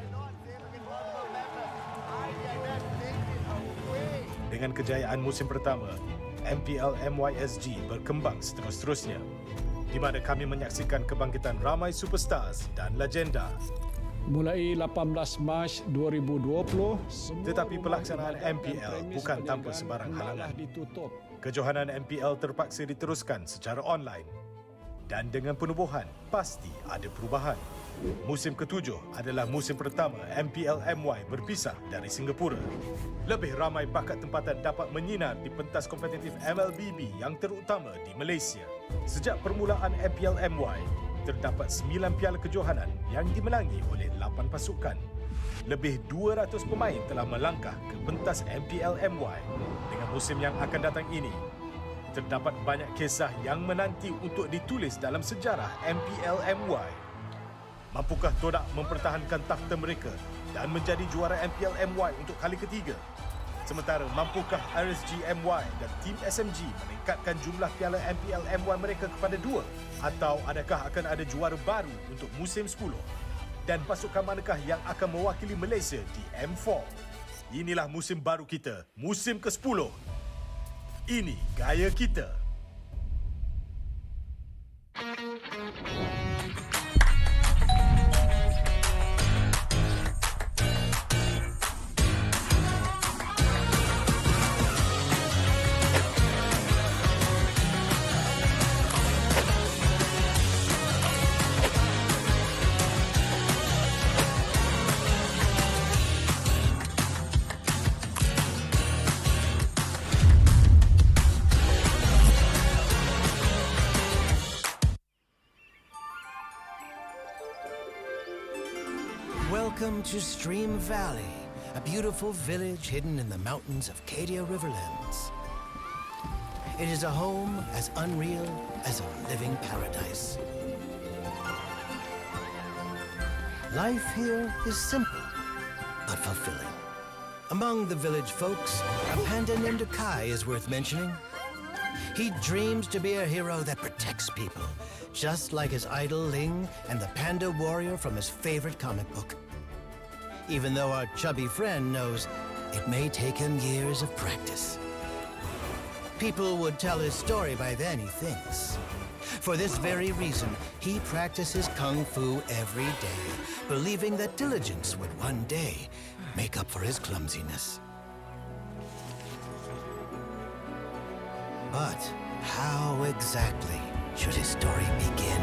Dengan kejayaan musim pertama, MPL MYSG berkembang seterus-terusnya, di mana kami menyaksikan kebangkitan ramai superstars dan legenda. Mulai 18 Mac 2020, tetapi pelaksanaan MPL bukan tanpa sebarang halangan. Ditutup. Kejohanan MPL terpaksa diteruskan secara online. Dan dengan penubuhan, pasti ada perubahan. Musim ke-7 adalah musim pertama MPL MY berpisah dari Singapura. Lebih ramai bakat tempatan dapat menyinar di pentas kompetitif MLBB yang terutama di Malaysia. Sejak permulaan MPL MY, terdapat 9 piala kejohanan yang dimenangi oleh 8 pasukan. Lebih 200 pemain telah melangkah ke pentas MPL MY. Dengan musim yang akan datang ini, terdapat banyak kisah yang menanti untuk ditulis dalam sejarah MPL MY. Mampukah TODAK mempertahankan takhta mereka dan menjadi juara MPL MY untuk kali ketiga? Sementara mampukah RSG MY dan TEAM SMG meningkatkan jumlah piala MPL MY mereka kepada 2? Atau adakah akan ada juara baru untuk musim 10? Dan pasukan manakah yang akan mewakili Malaysia di M4? Inilah musim baru kita, musim ke-10. Ini gaya kita. Welcome to Stream Valley, a beautiful village hidden in the mountains of Cadia Riverlands. It is a home as unreal as a living paradise. Life here is simple, but fulfilling. Among the village folks, a panda named Kai is worth mentioning. He dreams to be a hero that protects people, just like his idol Ling and the panda warrior from his favorite comic book. Even though our chubby friend knows it may take him years of practice. People would tell his story by then, he thinks. For this very reason, he practices Kung Fu every day, believing that diligence would one day make up for his clumsiness. But how exactly should his story begin?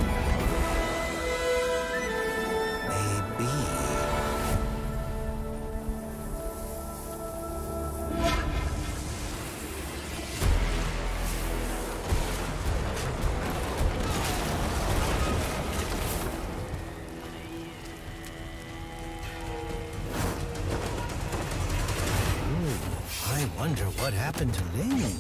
Maybe... I wonder what happened to Ling.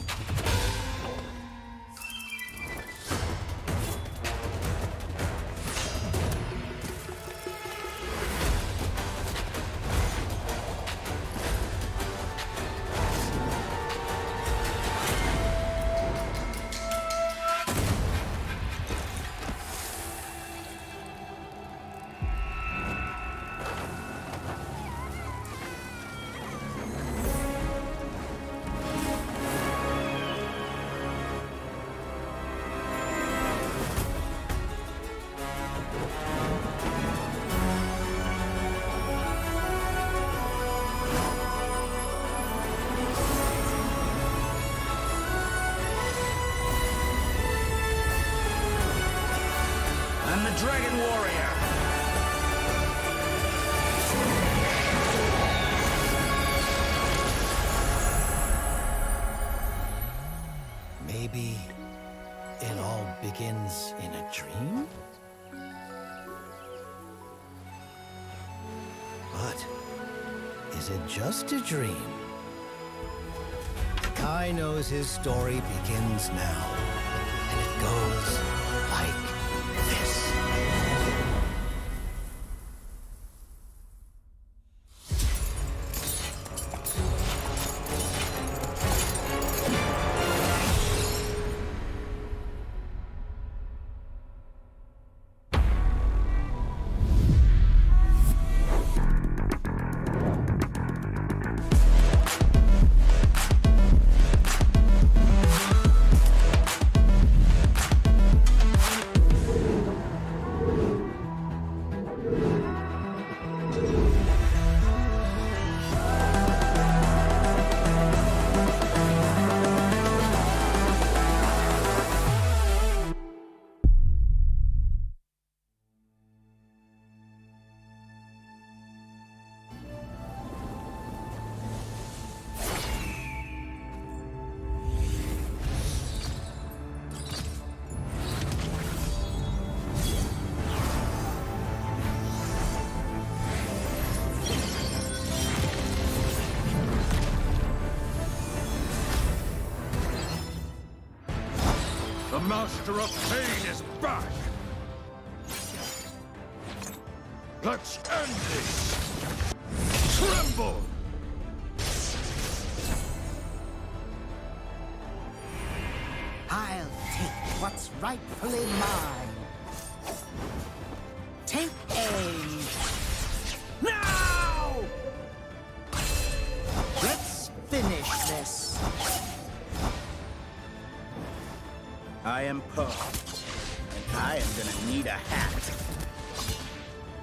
I'm the Dragon Warrior. Maybe it all begins in a dream? it just a dream? Kai knows his story begins now, and it goes like this. The Master of Pain is back! Let's end this! Tremble! I'll take what's rightfully mine. Take aim. Now! Let's finish this. I am Poe, and I am gonna need a hat.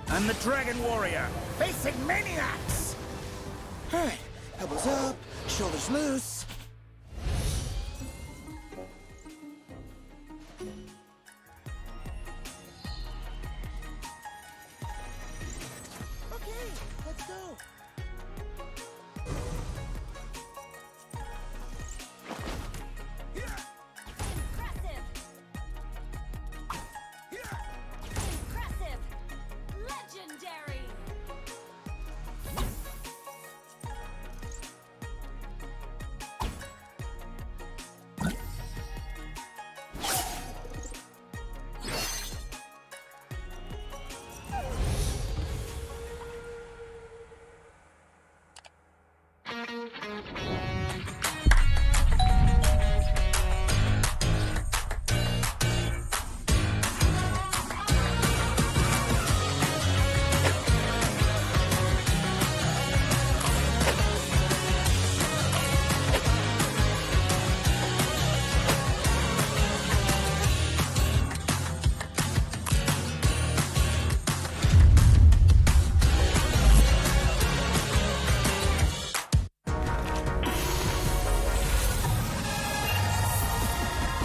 I'm the Dragon Warrior, facing maniacs! Alright, elbows up, shoulders loose. Okay, let's go. Impressive! Legendary!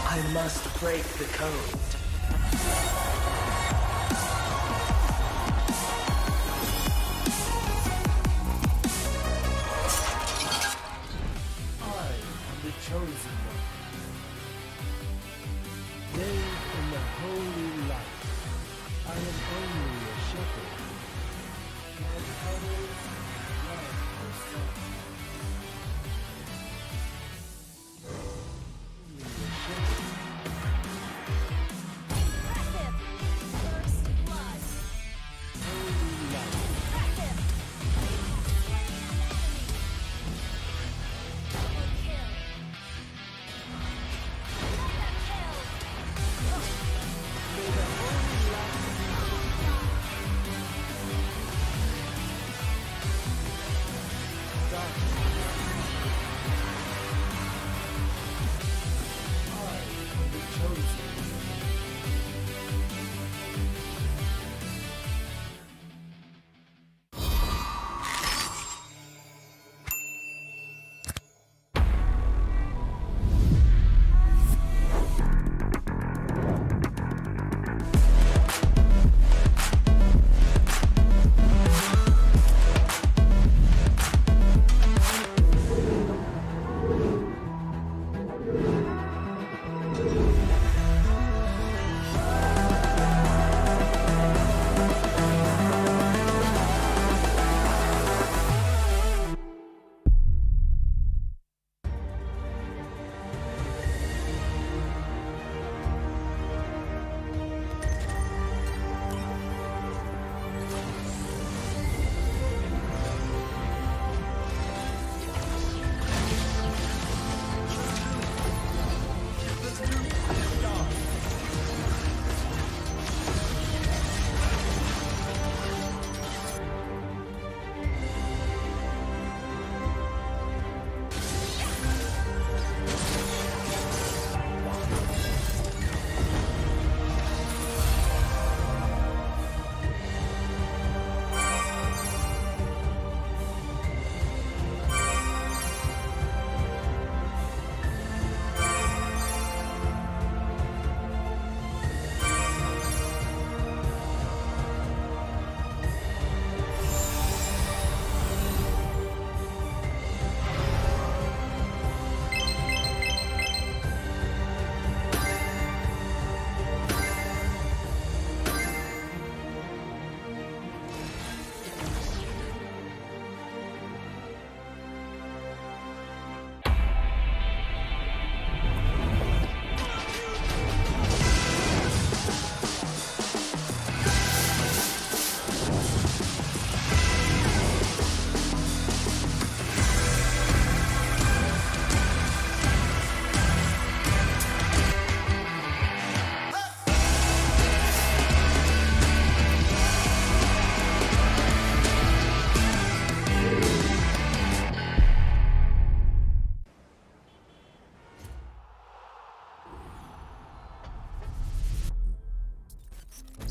I must break the code. I am the chosen one. Bathed in the holy light, I am only a shepherd. And others love the sun. Only a shepherd. Impressive!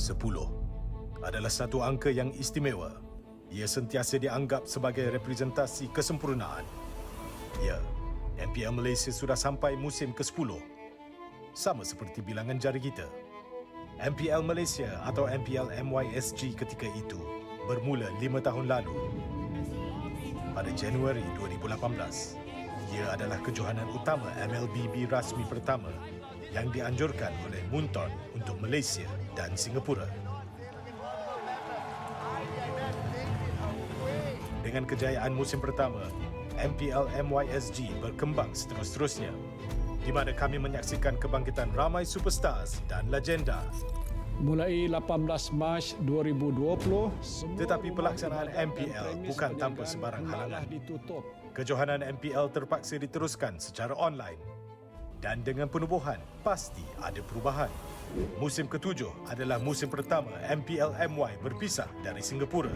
10 adalah satu angka yang istimewa. Ia sentiasa dianggap sebagai representasi kesempurnaan. Ya, MPL Malaysia sudah sampai musim ke-10. Sama seperti bilangan jari kita. MPL Malaysia atau MPL MYSG ketika itu bermula 5 tahun lalu. Pada Januari 2018, ia adalah kejohanan utama MLBB rasmi pertama yang dianjurkan oleh Munton untuk Malaysia dan Singapura. Dengan kejayaan musim pertama, MPL MYSG berkembang seterus-terusnya, di mana kami menyaksikan kebangkitan ramai superstars dan legenda. Mulai 18 Mac 2020, tetapi pelaksanaan MPL bukan tanpa sebarang halangan. Kejohanan MPL terpaksa diteruskan secara online. Dan dengan penubuhan, pasti ada perubahan. Musim ke-7 adalah musim pertama MPL MY berpisah dari Singapura.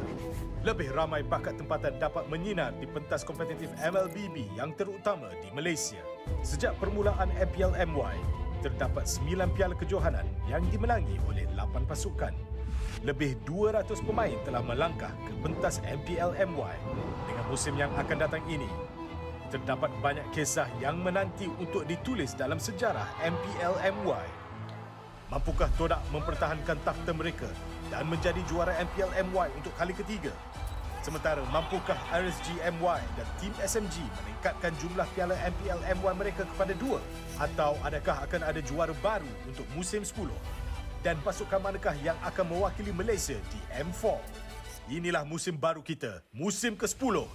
Lebih ramai bakat tempatan dapat menyinar di pentas kompetitif MLBB yang terutama di Malaysia. Sejak permulaan MPL MY, terdapat 9 piala kejohanan yang dimenangi oleh 8 pasukan. Lebih 200 pemain telah melangkah ke pentas MPL MY. Dengan musim yang akan datang ini, terdapat banyak kisah yang menanti untuk ditulis dalam sejarah MPL MY. Mampukah TODAK mempertahankan takhta mereka dan menjadi juara MPL MY untuk kali ketiga? Sementara mampukah RSG MY dan TEAM SMG meningkatkan jumlah piala MPL MY mereka kepada 2? Atau adakah akan ada juara baru untuk musim 10? Dan pasukan manakah yang akan mewakili Malaysia di M4? Inilah musim baru kita, musim ke-10.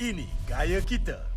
Ini gaya kita.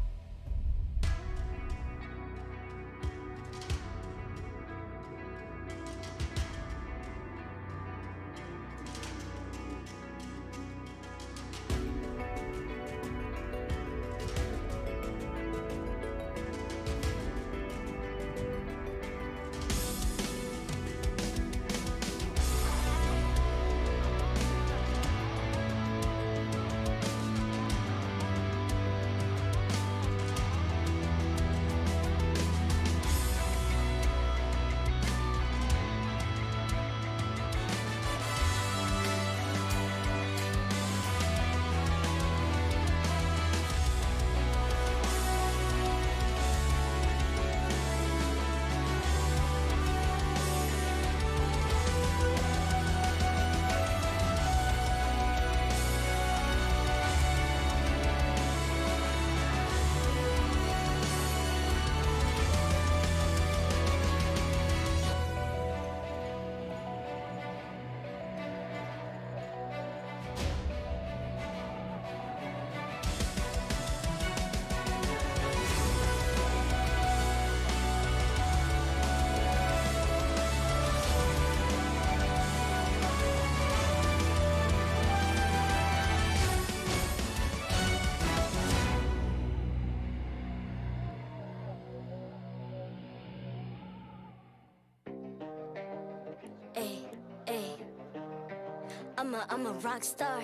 I'm a rock star.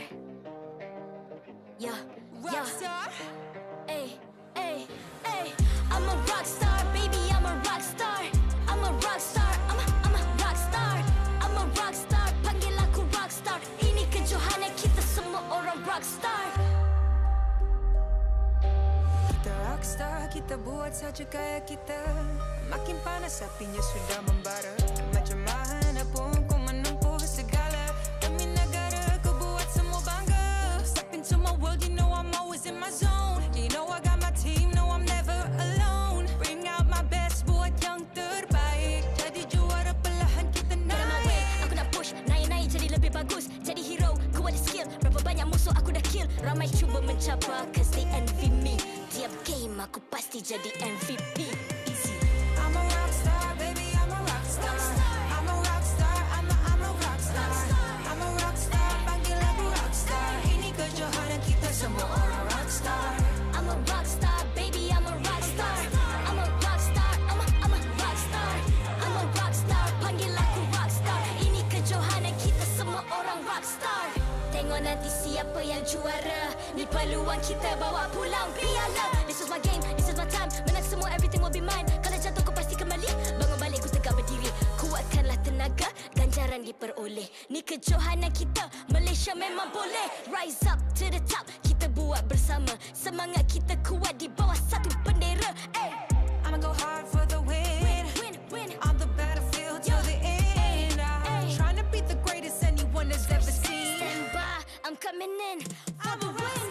Yeah, Rockstar? Ay, ay, ay. I'm a rock star, baby. I'm a rock star. I'm a rock star. I'm a rock star. I'm a rock star. Panggil aku rock star. Ini kejohanan kita semua orang rock star. Kita rockstar, kita buat saja gaya kita. Makin panas apinya sudah membara. Macam mana pun ku menempuh segala. Demi negara ku buat semua bangga. Step into my world, you know I'm always in my zone. You know I got my team, no I'm never alone. Bring out my best, buat yang terbaik. Jadi juara perlahan kita naik. Get on my way, aku nak push. Naik-naik jadi lebih bagus. Jadi hero, ku ada skill. Berapa banyak musuh aku dah kill. Ramai cuba mencapai, cause they envy me. Tiap game aku pasti jadi MVP. Easy. I'm a rockstar, baby, I'm a rockstar. I'm a rockstar, I'm a rockstar. I'm a rockstar, panggil aku rockstar. Ini kejohanan kita semua orang rockstar. I'm a rockstar, baby, I'm a rockstar. I'm a rockstar, I'm a rockstar. I'm a rockstar, panggil aku rockstar. Ini kejohanan kita semua orang rockstar. Tengok nanti siapa yang juara. Ni peluang kita bawa pulang piala. This is my game, this is my time. Menang semua, everything will be mine. Kalau jatuh kau pasti kembali. Bangun balik ku tegak berdiri. Kuatkanlah tenaga. Ganja ganjaran diperoleh. Ni kejohanan kita, Malaysia memang boleh. Rise up to the top, kita buat bersama. Semangat kita kuat di bawah satu bendera. I'ma go hard for the win. On the battlefield till the end. I'm trying to beat the greatest anyone has ever seen. Stand by, I'm coming in for the win.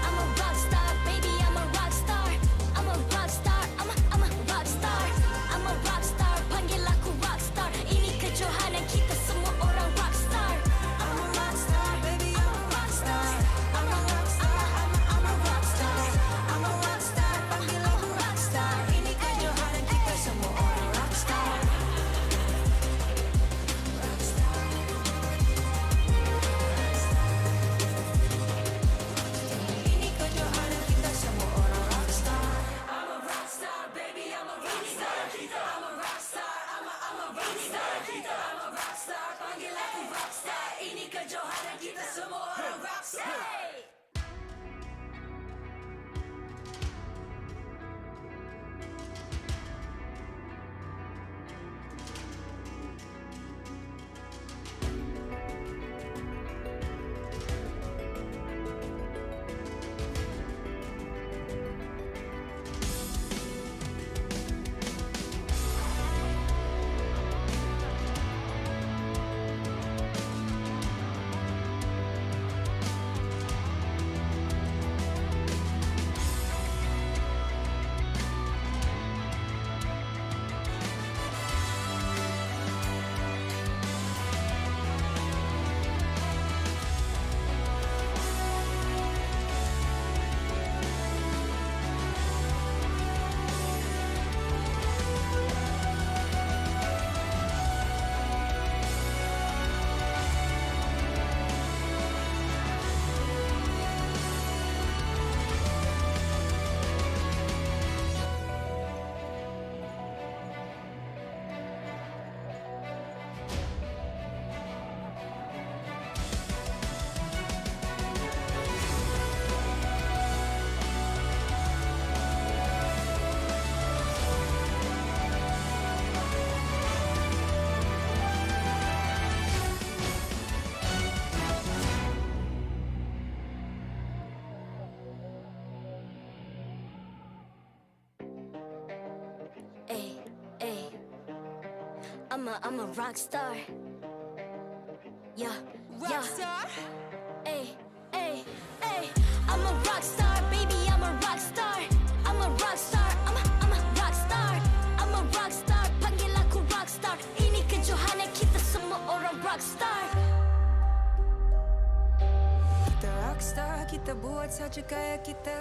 I'm a rock star, baby, I'm a rock star. I'm a rock star, I'm a rock star. I'm a rock star, panggil aku rock star. Ini kejohanan kita semua orang rock star. I'm a rock star, baby, I'm a rock star. I'm a rock star, I'm a rock star. I'm a rock star, panggil aku rock star. Ini kejohanan kita semua orang rock star. Ini kejohanan kita semua orang rock star. I'm a rock star, baby, I'm a rock star. I'm a rock star, I'm a rock star. I'm a rock star, panggil aku rock star. Ini kejohanan kita semua orang rock star. I'm a rock star. Yeah, Rock star? Ay. I'm a rock star, baby, I'm a rock star. I'm a rock star, I'm a rock star. I'm a rock star, panggil aku rock star. Ini kejohanan kita semua orang rock star. Kita rockstar, kita buat saja gaya kita.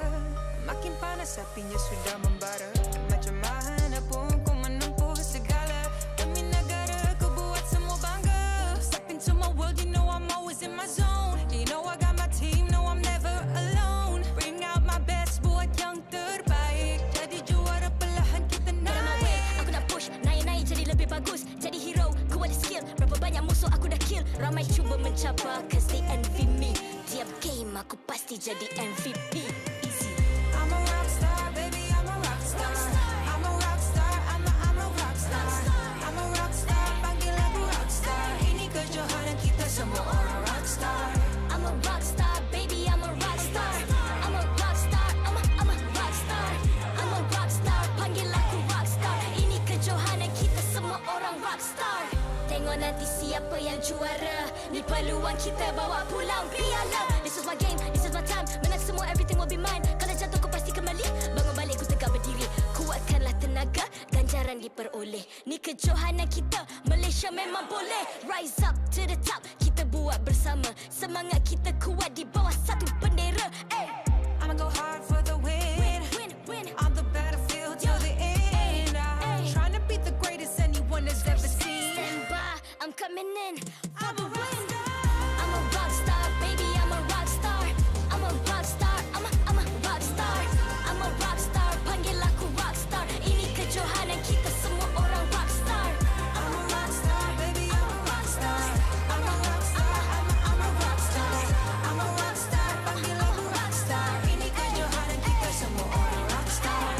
Makin panas apinya sudah membara. Macam mana pun ku menempuh segala. Demi negara ku buat semua bangga. Step into my world, you know I'm always in my zone. You know I got my team, no I'm never alone. Bring out my best, buat yang terbaik. Jadi juara perlahan kita naik. Aku nak push, naik jadi lebih bagus. Jadi hero, ku ada skill. Berapa banyak musuh aku dah kill. Ramai cuba mencabar, cause they envy me. Tiap game aku pasti jadi MVP. Easy. I'm a rockstar, baby, I'm a rockstar. I'm a rockstar, I'm a rockstar. I'm a rockstar, panggil aku rockstar. Ini kejohanan kita semua orang rockstar. I'm a rockstar, baby, I'm a rockstar. I'm a rockstar, I'm a rockstar. I'm a rockstar, panggil aku rockstar. Ini kejohanan kita semua orang rockstar. Tengok nanti siapa yang juara. Ni peluang kita bawa pulang piala. This is my game, this is my time. Menang semua, everything will be mine. Kalau jatuh kau pasti kembali. Bangun balik ku tegak berdiri. Kuatkanlah tenaga, ganjaran diperoleh. Ni kejohanan kita, Malaysia memang boleh. Rise up to the top, kita buat bersama. Semangat kita kuat di bawah satu bendera. I'ma go hard for the win. On the battlefield till the end. I'm trying to beat the greatest anyone has ever seen. Stand by, I'm coming in for the win. I'm a rock star, baby, I'm a rock star. I'm a rock star, I'm a rock star. I'm a rock star, panggil aku rock star. Ini kejohanan kita semua orang rock star. I'm a rockstar, baby, I'm a rockstar. I'm a rockstar, I'm a rockstar. I'm a rockstar, panggil aku rockstar. Ini kejohanan kita semua orang rockstar.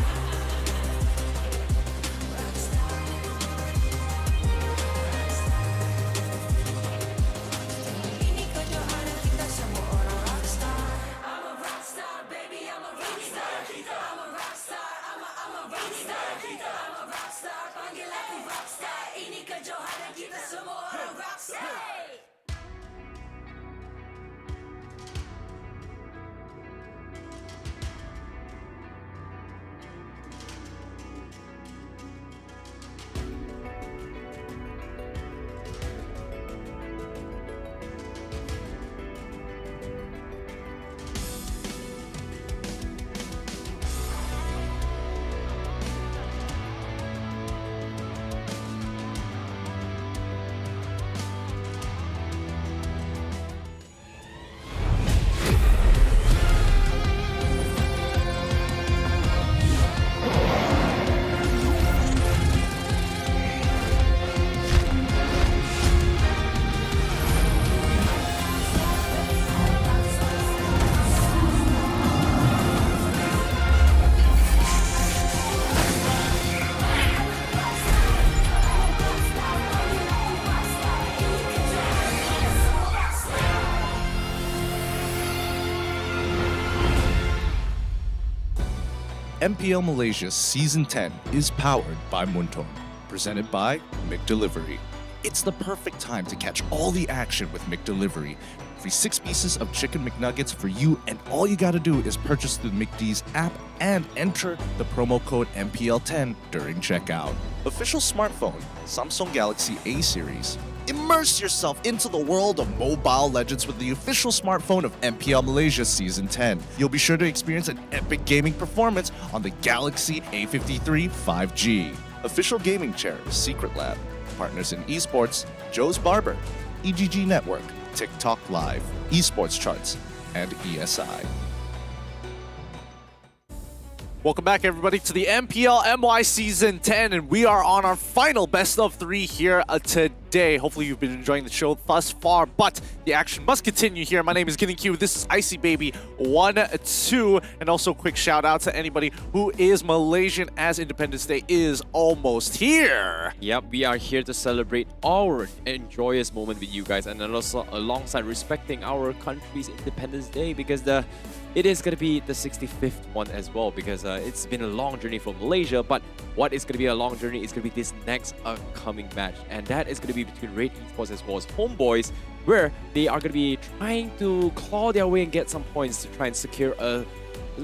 MPL Malaysia Season 10 is powered by Munton, presented by McDelivery. It's the perfect time to catch all the action with McDelivery. Free 6 pieces of chicken McNuggets for you, and all you gotta do is purchase the McD's app and enter the promo code MPL10 during checkout. Official smartphone, Samsung Galaxy A series. Immerse yourself into the world of Mobile Legends with the official smartphone of MPL Malaysia Season 10. You'll be sure to experience an epic gaming performance on the Galaxy A53 5G. Official gaming chair, Secret Lab. Partners in eSports, Joe's Barber, EGG Network, TikTok Live, eSports Charts, and ESI. Welcome back, everybody, to the MPL MY Season 10, and we are on our final best of 3 here today. Hopefully you've been enjoying the show thus far, but the action must continue here. My name is Getting Q. This is Icy Baby 1-2, and also quick shout out to anybody who is Malaysian, as Independence Day is almost here. Yep, we are here to celebrate our joyous moment with you guys, and also alongside respecting our country's Independence Day, because it is going to be the 65th one as well, because it's been a long journey for Malaysia, but what is going to be a long journey is going to be this next upcoming match, and that is going to be between Red eSports as well as HOMEBOIS, where they are going to be trying to claw their way and get some points to try and secure a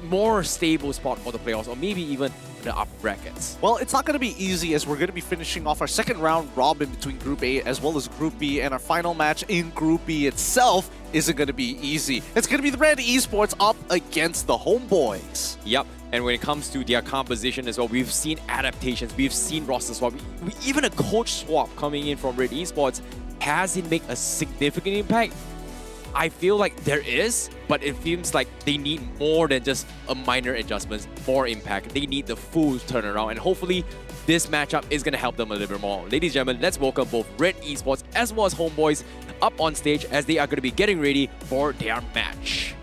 more stable spot for the playoffs, or maybe even the upper brackets. Well, it's not going to be easy, as we're going to be finishing off our second round robin between Group A as well as Group B, and our final match in Group B itself isn't going to be easy. It's going to be the Red eSports up against the HOMEBOIS. Yep, and when it comes to their composition as well, we've seen adaptations, we've seen roster swap, even a coach swap coming in from Red eSports. Has it make a significant impact? I feel like there is, but it feels like they need more than just a minor adjustments, more impact. They need the full turnaround, and hopefully this matchup is going to help them a little bit more. Ladies and gentlemen, let's welcome both Red eSports as well as HOMEBOIS up on stage as they are going to be getting ready for their match.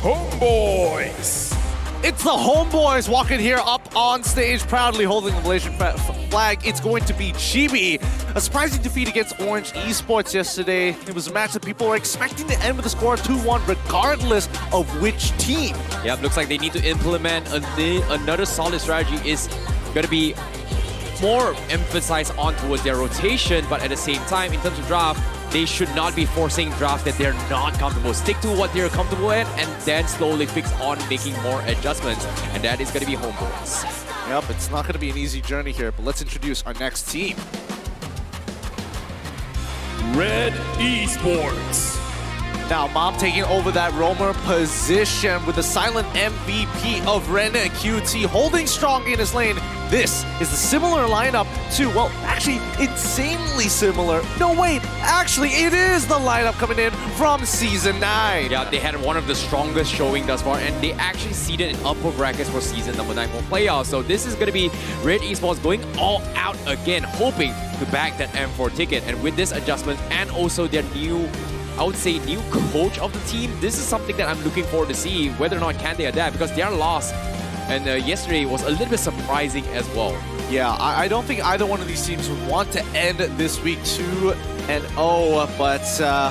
HOMEBOIS! It's the HOMEBOIS walking here up on stage, proudly holding the Malaysian flag. It's going to be Chibi. A surprising defeat against Orange eSports yesterday. It was a match that people were expecting to end with a score of 2-1, regardless of which team. Yeah, looks like they need to implement another solid strategy. Is going to be more emphasized on towards their rotation, but at the same time, in terms of draft, they should not be forcing drafts that they're not comfortable. Stick to what they're comfortable at, and then slowly fix on making more adjustments. And that is going to be HOMEBOIS. Yep, it's not going to be an easy journey here, but let's introduce our next team. Red eSports. Now, Mom taking over that roamer position with the silent MVP of Ren QT, holding strong in his lane. This is the similar lineup to, well, actually, insanely similar. No, wait, actually, it is the lineup coming in from Season 9. Yeah, they had one of the strongest showing thus far, and they actually seeded in upper brackets for Season number 9 for playoffs. So this is going to be Red eSports going all out again, hoping to bag that M4 ticket. And with this adjustment and also their new, I would say, new coach of the team, this is something that I'm looking forward to see whether or not can they adapt, because they are lost. And yesterday was a little bit surprising as well. Yeah, I don't think either one of these teams would want to end this week 2-0, but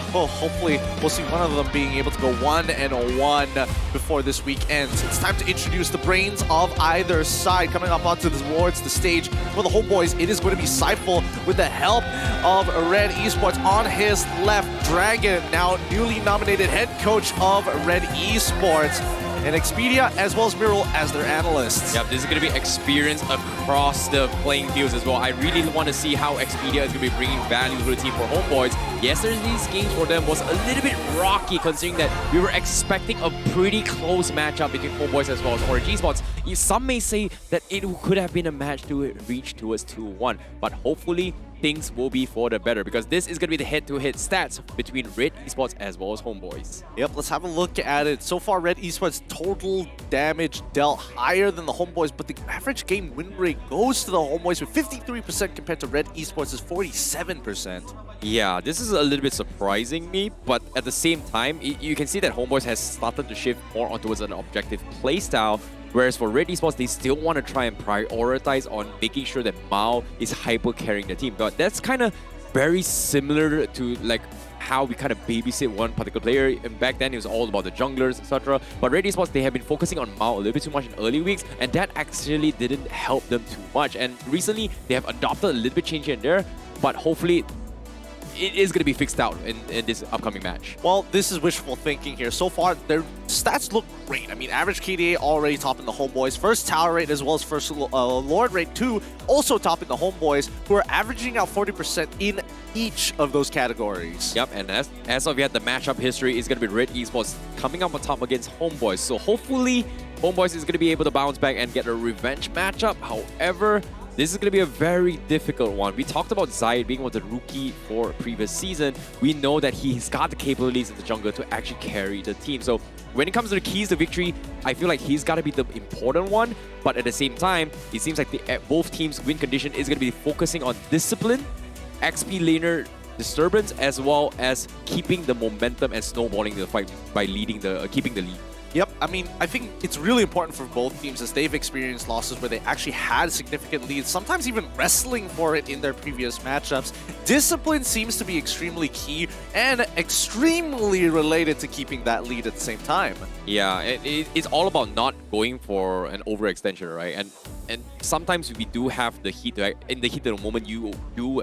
hopefully we'll see one of them being able to go 1-1 before this week ends. It's time to introduce the brains of either side. Coming up onto towards the stage for the HOMEBOIS, it is going to be Seifel with the help of Red eSports on his left. Dragon, now newly nominated head coach of Red eSports, and Expedia as well as Miral as their analysts. Yep, this is going to be experience across the playing fields as well. I really want to see how Expedia is going to be bringing value to the team for HOMEBOIS. Yesterday's games for them was a little bit rocky, considering that we were expecting a pretty close matchup between HOMEBOIS as well as Orange eSports. Some may say that it could have been a match to reach towards 2-1, but hopefully things will be for the better, because this is going to be the head-to-head stats between Red eSports as well as HOMEBOIS. Yep, let's have a look at it. So far, Red eSports total damage dealt higher than the HOMEBOIS, but the average game win rate goes to the HOMEBOIS with 53% compared to Red eSports' 47%. Yeah, this is a little bit surprising me, but at the same time, you can see that HOMEBOIS has started to shift more on towards an objective playstyle. Whereas for Red eSports, they still want to try and prioritize on making sure that Mao is hyper-carrying the team. But that's kind of very similar to like how we kind of babysit one particular player. And back then, it was all about the junglers, etc. But Red Esports, they have been focusing on Mao a little bit too much in early weeks, and that actually didn't help them too much. And recently, they have adopted a little bit change here and there, but hopefully, it is going to be fixed out in this upcoming match. Well, this is wishful thinking here. So far, their stats look great. I mean, average KDA already top in the HOMEBOIS. First tower rate as well as first Lord rate 2 also top in the HOMEBOIS, who are averaging out 40% in each of those categories. Yep, and as of yet, the matchup history is going to be Red Esports coming up on top against HOMEBOIS. So hopefully, HOMEBOIS is going to be able to bounce back and get a revenge matchup. However, this is going to be a very difficult one. We talked about Zayed being one of the rookie for previous season. We know that he's got the capabilities in the jungle to actually carry the team. So when it comes to the keys to victory, I feel like he's got to be the important one. But at the same time, it seems like both teams' win condition is going to be focusing on discipline, XP laner disturbance, as well as keeping the momentum and snowballing the fight by leading keeping the lead. Yep, I mean, I think it's really important for both teams as they've experienced losses where they actually had significant leads, sometimes even wrestling for it in their previous matchups. Discipline seems to be extremely key and extremely related to keeping that lead at the same time. Yeah, it's all about not going for an overextension, right? And sometimes we do have the heat, right? In the heat of the moment, you do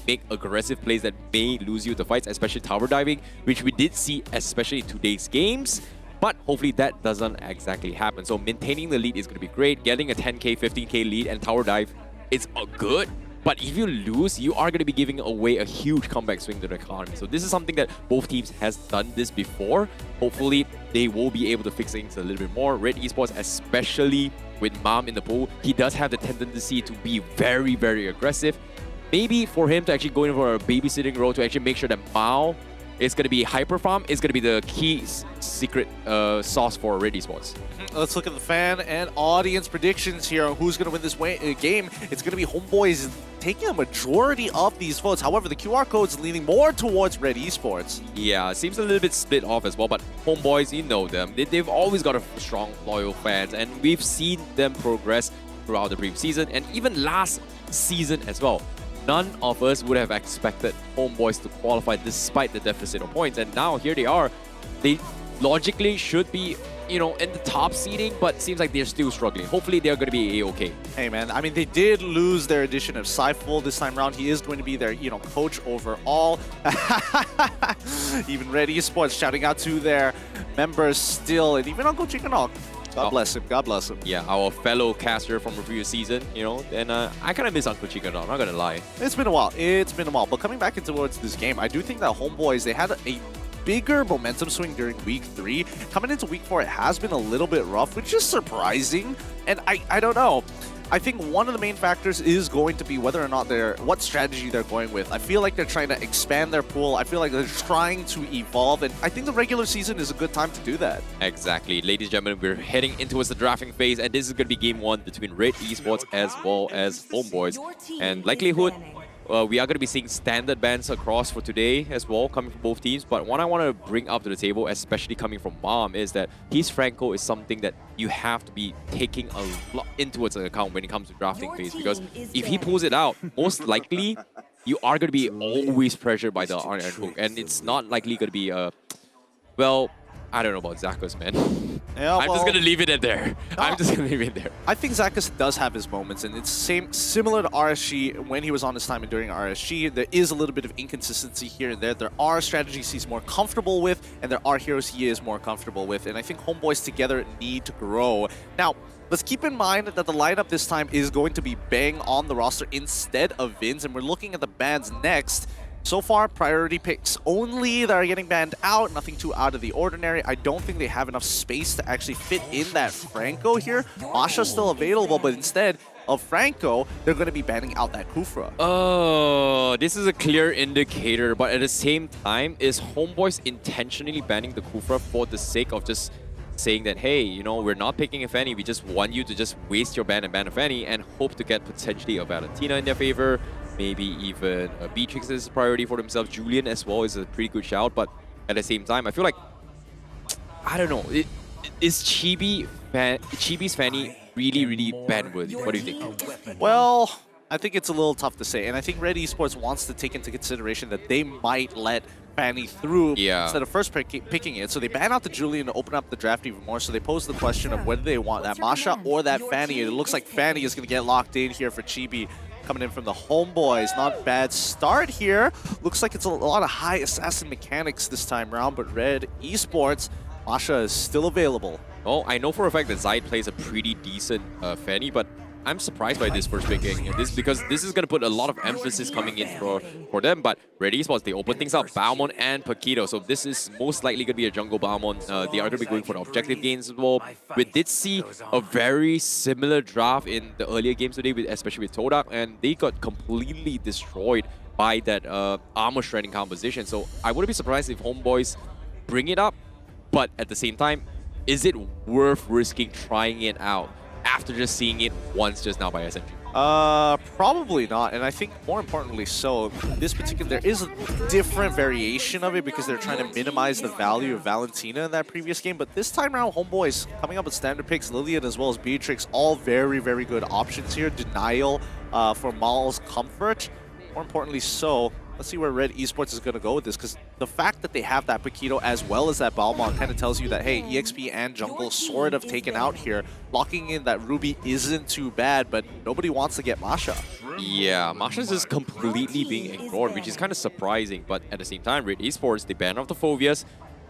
make aggressive plays that may lose you the fights, especially tower diving, which we did see, especially in today's games. But hopefully that doesn't exactly happen. So maintaining the lead is going to be great. Getting a 10k, 15k lead and tower dive is good. But if you lose, you are going to be giving away a huge comeback swing to the economy. So this is something that both teams has done this before. Hopefully they will be able to fix things a little bit more. Red Esports, especially with Mam in the pool, he does have the tendency to be very, very aggressive. Maybe for him to actually go in for a babysitting role to actually make sure that Mao is going to be hyper farm, is going to be the key secret sauce for Red Esports. Let's look at the fan and audience predictions here on who's going to win this game. It's going to be HOMEBOIS taking a majority of these votes. However, the QR code is leaning more towards Red Esports. Yeah, it seems a little bit split off as well, but HOMEBOIS, you know them. They've always got a strong, loyal fans, and we've seen them progress throughout the previous season and even last season as well. None of us would have expected HOMEBOIS to qualify despite the deficit of points. And now here they are. They logically should be, in the top seeding, but seems like they're still struggling. Hopefully they're going to be A-okay. Hey man, I mean, they did lose their addition of Saiful this time around. He is going to be their, coach overall. Even Red Esports shouting out to their members still, and even Uncle Chickenhawk. God bless him. God bless him. Yeah, our fellow caster from the previous season, and I kind of miss Uncle Chicken, I'm not going to lie. It's been a while. It's been a while. But coming back towards this game, I do think that HOMEBOIS, they had a bigger momentum swing during Week 3. Coming into Week 4, it has been a little bit rough, which is surprising. And I don't know. I think one of the main factors is going to be whether or not what strategy they're going with. I feel like they're trying to expand their pool. I feel like they're trying to evolve, and I think the regular season is a good time to do that. Exactly. Ladies and gentlemen, we're heading into the drafting phase, and this is going to be game 1 between Red Esports as well as HOMEBOIS. And likelihood, we are going to be seeing standard bans across for today as well, coming from both teams. But what I want to bring up to the table, especially coming from Mom, is that his Franco is something that you have to be taking a lot into account when it comes to drafting phase. Because if he pulls it out, most likely you are going to be always pressured by the Iron Hook. And it's not likely going to be well, I don't know about Zakos, man. Yeah, I'm just going to leave it at there. I'm just going to leave it there. I think Zakos does have his moments, and it's similar to RSG when he was on his time and during RSG. There is a little bit of inconsistency here and there. There are strategies he's more comfortable with, and there are heroes he is more comfortable with. And I think HOMEBOIS together need to grow. Now, let's keep in mind that the lineup this time is going to be Bang on the roster instead of Vins, and we're looking at the bans next. So far, priority picks only that are getting banned out, nothing too out of the ordinary. I don't think they have enough space to actually fit in that Franco here. Masha's still available, but instead of Franco, they're going to be banning out that Kufra. Oh, this is a clear indicator, but at the same time, is HOMEBOIS intentionally banning the Kufra for the sake of just saying that, hey, we're not picking a Fanny, we just want you to just waste your ban and ban a Fanny and hope to get potentially a Valentina in their favor. Maybe even Beatrix is a priority for themselves. Julian as well is a pretty good shout, but at the same time, I feel like, I don't know, is Chibi's Fanny really, really ban-worthy? What do you think? Well, I think it's a little tough to say, and I think Red Esports wants to take into consideration that they might let Fanny through Yeah. instead of first picking it. So they ban out the Julian to open up the draft even more. So they pose the question of whether they want that Masha or that Fanny. And it looks like Fanny is going to get locked in here for Chibi. Coming in from the Homeboys. Not bad start here. Looks like it's a lot of high assassin mechanics this time around, but Red Esports, Masha is still available. Oh, I know for a fact that Zide plays a pretty decent Fanny, but I'm surprised by this first picking. Because this is going to put a lot of emphasis coming in for them. But Red Esports, they open things up. Balmon and Paquito. So this is most likely going to be a jungle Balmon. They are going to be going for the objective gains as well. We did see a very similar draft in the earlier games today, especially with TODAK, and they got completely destroyed by that armor shredding composition. So I wouldn't be surprised if Homeboys bring it up. But at the same time, is it worth risking trying it out after just seeing it once just now by SMG? Probably not, and I think more importantly so, this particular, there is a different variation of it because they're trying to minimize the value of Valentina in that previous game, but this time around, Homeboys coming up with standard picks, Lillian as well as Beatrix, all very, very good options here. Denial for Mal's comfort. More importantly so, let's see where Red Esports is going to go with this, because the fact that they have that Paquito as well as that Balmon kind of tells you that, hey, EXP and jungle sort of taken out here. Locking in that Ruby isn't too bad, but nobody wants to get Masha. Yeah, Masha's just completely being ignored, which is kind of surprising. But at the same time, Red Esports, the ban of the Phobias,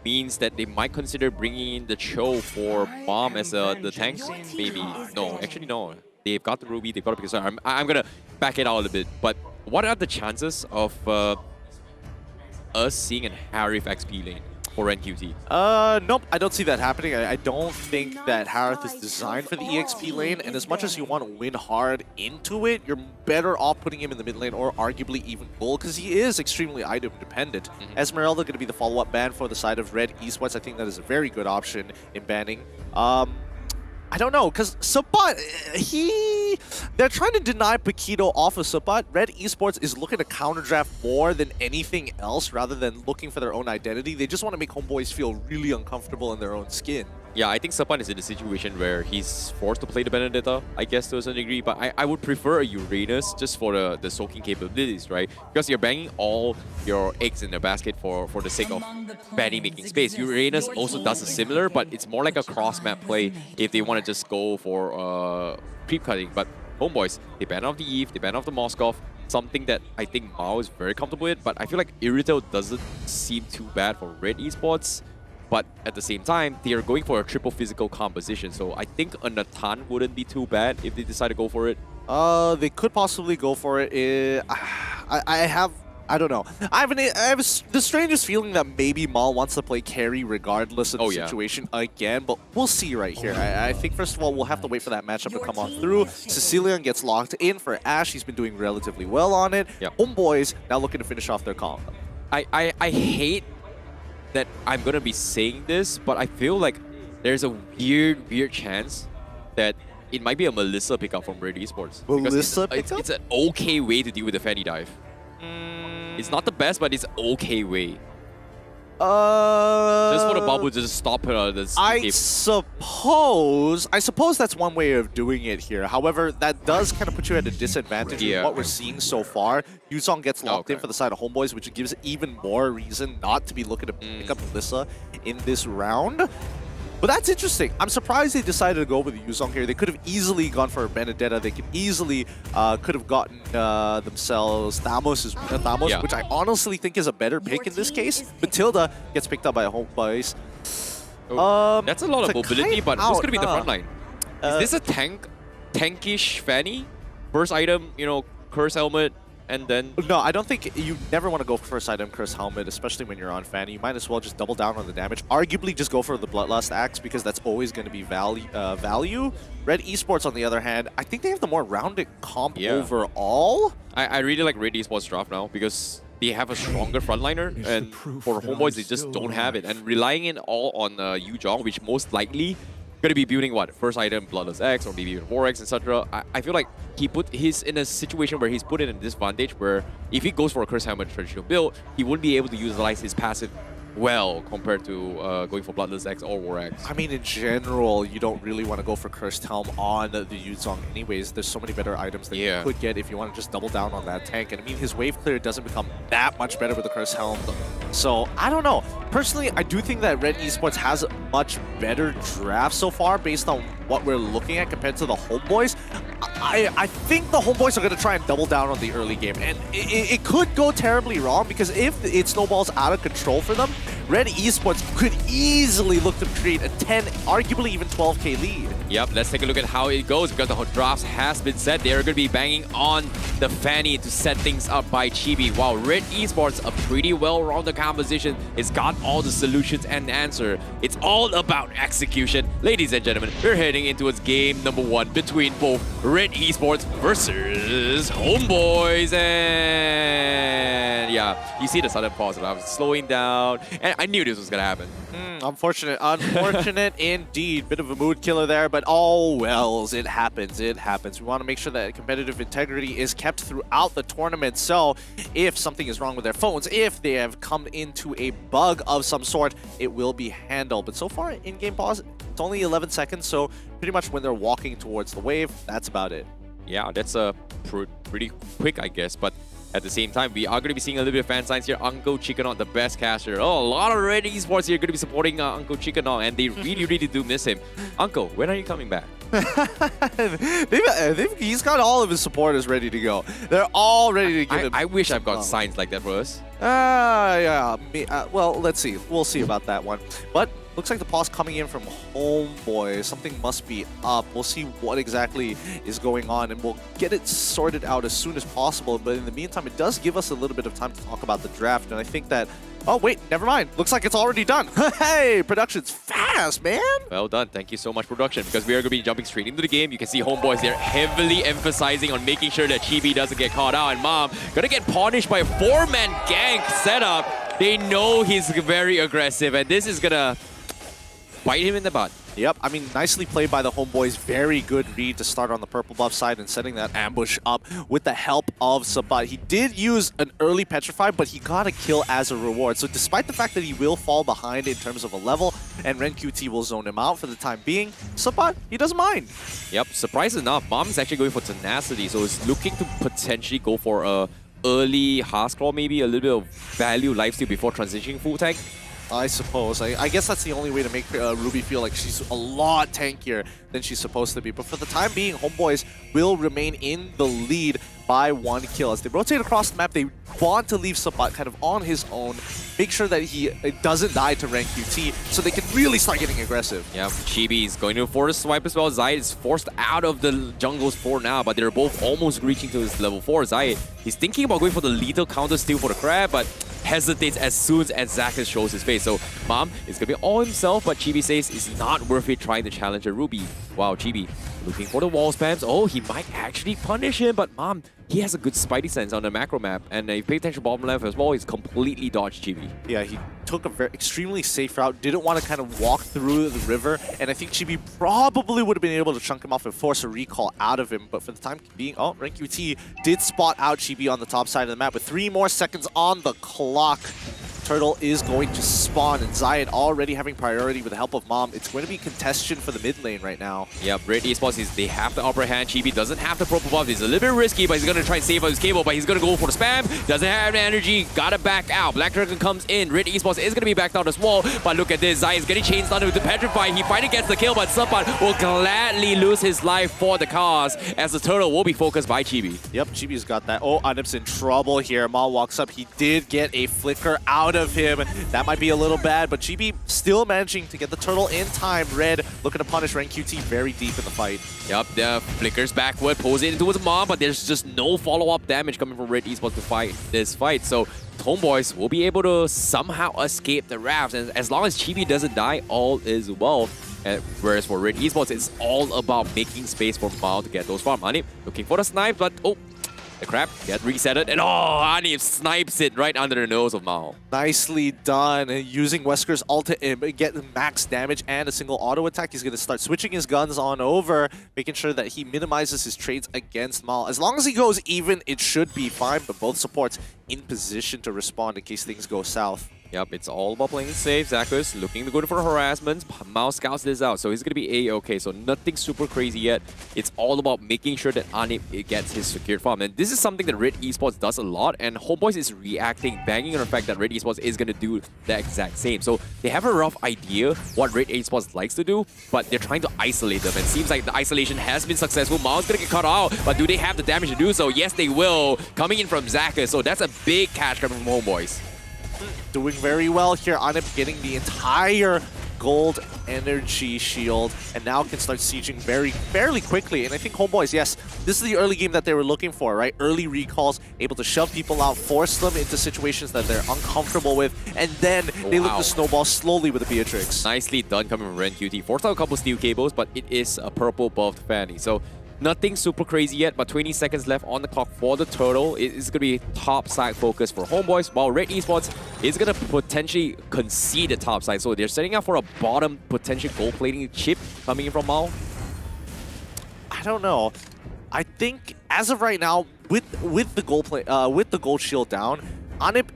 means that they might consider bringing in the Cho for Bomb as the tank. Maybe. No, actually no. They've got the Ruby, they've got the Picard. I'm going to back it out a little bit. But what are the chances of us seeing an Harith XP lane for NQT? Nope, I don't see that happening. I don't think that Harith is designed for the EXP lane, and as much as you want to win hard into it, you're better off putting him in the mid lane or arguably even gold, because he is extremely item dependent. Esmeralda going to be the follow-up ban for the side of Red Esports. I think that is a very good option in banning. I don't know, because Sabat, they're trying to deny Paquito off of Sabat. Red Esports is looking to counter draft more than anything else rather than looking for their own identity. They just want to make Homeboys feel really uncomfortable in their own skin. Yeah, I think Sapan is in a situation where he's forced to play the Benedetta, I guess, to a certain degree. But I would prefer a Uranus just for the soaking capabilities, right? Because you're banging all your eggs in the basket for the sake of Benny making space. Uranus also does a similar, but it's more like a cross-map play if they want to just go for creep cutting. But Homeboys, they ban off the Eve, they ban off the Moskov, something that I think Mao is very comfortable with. But I feel like Irrital doesn't seem too bad for Red Esports. But at the same time, they are going for a triple physical composition. So I think a Natan wouldn't be too bad if they decide to go for it. They could possibly go for it. I don't know. I have the strangest feeling that maybe Mal wants to play carry regardless of the situation again, but we'll see right here. I think first of all, we'll have to wait for that matchup to come on through. Sicilian gets locked in for Ashe. He's been doing relatively well on it. Homeboys now looking to finish off their comp. I hate that I'm gonna be saying this, but I feel like there's a weird chance that it might be a Melissa pickup from Red Esports. Melissa pickup? It's an okay way to deal with the Fanny dive. It's not the best, but it's an okay way. Just for the bubble, just stop the I suppose that's one way of doing it here. However, that does kind of put you at a disadvantage with what we're seeing so far. Yuzong gets locked in for the side of Homeboys, which gives even more reason not to be looking to pick up Melissa in this round. But that's interesting. I'm surprised they decided to go with Yuzong here. They could have easily gone for Benedetta. They could easily could have gotten themselves Thamos, which I honestly think is a better pick in this case. Matilda gets picked up by Homeboys. That's a lot of mobility, but who's going to be the front line? Is this a tankish Fanny? First item, you know, Curse Helmet, and then... No, I don't think you never want to go for first item Curse Helmet, especially when you're on Fanny. You might as well just double down on the damage. Arguably just go for the Bloodlust Axe because that's always going to be value. Red Esports, on the other hand, I think they have the more rounded comp overall. I really like Red Esports draft now because they have a stronger frontliner, and for Homeboys, they just don't have it. And relying in all on Yuzong, which most likely going to be building what? First item, Bloodless X, or maybe even War X, etc. I feel like he's in a situation where he's put in a disadvantage where if he goes for a Curse Helmet traditional build, he wouldn't be able to utilize his passive well compared to going for Bloodless X or War X. I mean, in general, you don't really want to go for Cursed Helm on the Yuzong anyways. There's so many better items that you could get if you want to just double down on that tank. And I mean, his wave clear doesn't become that much better with the Cursed Helm. So, I don't know. Personally, I do think that Red Esports has a much better draft so far based on what we're looking at compared to the Homeboys. I think the Homeboys are going to try and double down on the early game, and it could go terribly wrong because if it snowballs out of control for them, Red Esports could easily look to create a 10, arguably even 12k lead. Yep, let's take a look at how it goes because the drafts has been set. They're going to be banging on the Fanny to set things up by Chibi. Wow, Red Esports, a pretty well-rounded composition. It's got all the solutions and answer. It's all about execution. Ladies and gentlemen, we're heading into its game number 1 between both Red Esports versus HOMEBOIS. And yeah, you see the sudden pause. I was slowing down, and I knew this was going to happen. Unfortunate. Unfortunate indeed. Bit of a mood killer there, but all wells. It happens. It happens. We want to make sure that competitive integrity is kept throughout the tournament. So if something is wrong with their phones, if they have come into a bug of some sort, it will be handled. But so far, in-game pause, it's only 11 seconds. So pretty much when they're walking towards the wave, that's about it. Yeah, that's pretty quick, I guess. But at the same time, we are going to be seeing a little bit of fan signs here. Uncle Chickenaut, the best caster. Oh, a lot of Red Esports here going to be supporting Uncle Chickenaut, and they really do miss him. Uncle, when are you coming back? He's got all of his supporters ready to go. They're all ready to give him. I wish I've got signs like that for us. Yeah. Well, let's see. We'll see about that one. But looks like the pause coming in from HOMEBOIS. Something must be up. We'll see what exactly is going on, and we'll get it sorted out as soon as possible. But in the meantime, it does give us a little bit of time to talk about the draft, and I think that... Oh, wait, never mind. Looks like it's already done. Hey, production's fast, man. Well done. Thank you so much, production, because we are going to be jumping straight into the game. You can see HOMEBOIS there heavily emphasizing on making sure that Chibi doesn't get caught out, and Mom going to get punished by a 4-man gank setup. They know he's very aggressive, and this is going to bite him in the butt. Yep, I mean, nicely played by the HOMEBOIS. Very good read to start on the purple buff side and setting that ambush up with the help of Sabat. He did use an early Petrify, but he got a kill as a reward. So despite the fact that he will fall behind in terms of a level, and RenQT will zone him out for the time being, Sabat, he doesn't mind. Yep, surprise enough, Mom's actually going for Tenacity, so he's looking to potentially go for a early Hearthclaw, maybe a little bit of value lifesteal before transitioning full tank. I suppose. I guess that's the only way to make Ruby feel like she's a lot tankier than she's supposed to be. But for the time being, HOMEBOIS will remain in the lead by 1 kill. As they rotate across the map, they want to leave Sabat kind of on his own, make sure that he doesn't die to RenQT, so they can really start getting aggressive. Yeah, Chibi is going to force a swipe as well. Zayed is forced out of the jungles for now, but they're both almost reaching to his level 4. Zayed, he's thinking about going for the lethal counter steal for the crab, but hesitates as soon as Zacchus shows his face. So Mom is going to be all himself, but Chibi says it's not worth it trying to challenge a Ruby. Wow, Chibi looking for the wall spams. Oh, he might actually punish him, but Mom, he has a good spidey sense on the macro map, and if you pay attention bottom left as well, he's completely dodged Chibi. Yeah, he took a very extremely safe route, didn't want to kind of walk through the river, and I think Chibi probably would have been able to chunk him off and force a recall out of him, but for the time being, oh, RenQT did spot out Chibi on the top side of the map with 3 more seconds on the clock. Turtle is going to spawn, and Zayed already having priority with the help of Mom. It's going to be contention for the mid lane right now. Yep, Red Esports, they have the upper hand. Chibi doesn't have the purple buff. He's a little bit risky, but he's going to try and save out his cable, but he's going to go for the spam. Doesn't have the energy, got to back out. Black Dragon comes in. Red Esports is going to be backed out as well, but look at this. Zayed is getting chained under with the Petrify. He finally gets the kill, but Sabat will gladly lose his life for the cause, as the Turtle will be focused by Chibi. Yep, Chibi's got that. Oh, Anip's in trouble here. Ma walks up. He did get a flicker out of him. That might be a little bad, but Chibi still managing to get the Turtle in time. Red looking to punish RenQT very deep in the fight. Yep, the flickers backward, pulls it into his Mom, but there's just no follow-up damage coming from Red Esports to fight this fight. So HOMEBOIS will be able to somehow escape the rafts, and as long as Chibi doesn't die, all is well. Whereas for Red Esports, it's all about making space for Mao to get those farm. Anip looking for the snipe, but oh, the crab get resetted, and oh, Anip snipes it right under the nose of Mao. Nicely done. Using Wesker's ult to get max damage and a single auto attack. He's going to start switching his guns on over, making sure that he minimizes his trades against Mao. As long as he goes even, it should be fine, but both supports in position to respond in case things go south. Yep, it's all about playing safe. Zakus looking to go for harassment. Mao scouts this out, so he's going to be A-okay. So nothing super crazy yet. It's all about making sure that Anip gets his secured farm. And this is something that Red Esports does a lot. And HOMEBOIS is reacting, banging on the fact that Red Esports is going to do the exact same. So they have a rough idea what Red Esports likes to do, but they're trying to isolate them. And it seems like the isolation has been successful. Mao's going to get cut out, but do they have the damage to do so? Yes, they will. Coming in from Zakus, so that's a big catch coming from HOMEBOIS. Doing very well here. Anip getting the entire gold energy shield and now can start sieging fairly quickly. And I think HOMEBOIS, yes, this is the early game that they were looking for, right? Early recalls, able to shove people out, force them into situations that they're uncomfortable with, and then they look to snowball slowly with the Beatrix. Nicely done coming from Ren QT. Forced out a couple steel cables, but it is a purple buffed Fanny. So nothing super crazy yet, but 20 seconds left on the clock for the turtle. It is going to be top side focus for HOMEBOIS, while Red Esports is going to potentially concede the top side. So they're setting up for a bottom potential gold plating chip coming in from Mao. I don't know. I think as of right now, with the gold shield down, Anip,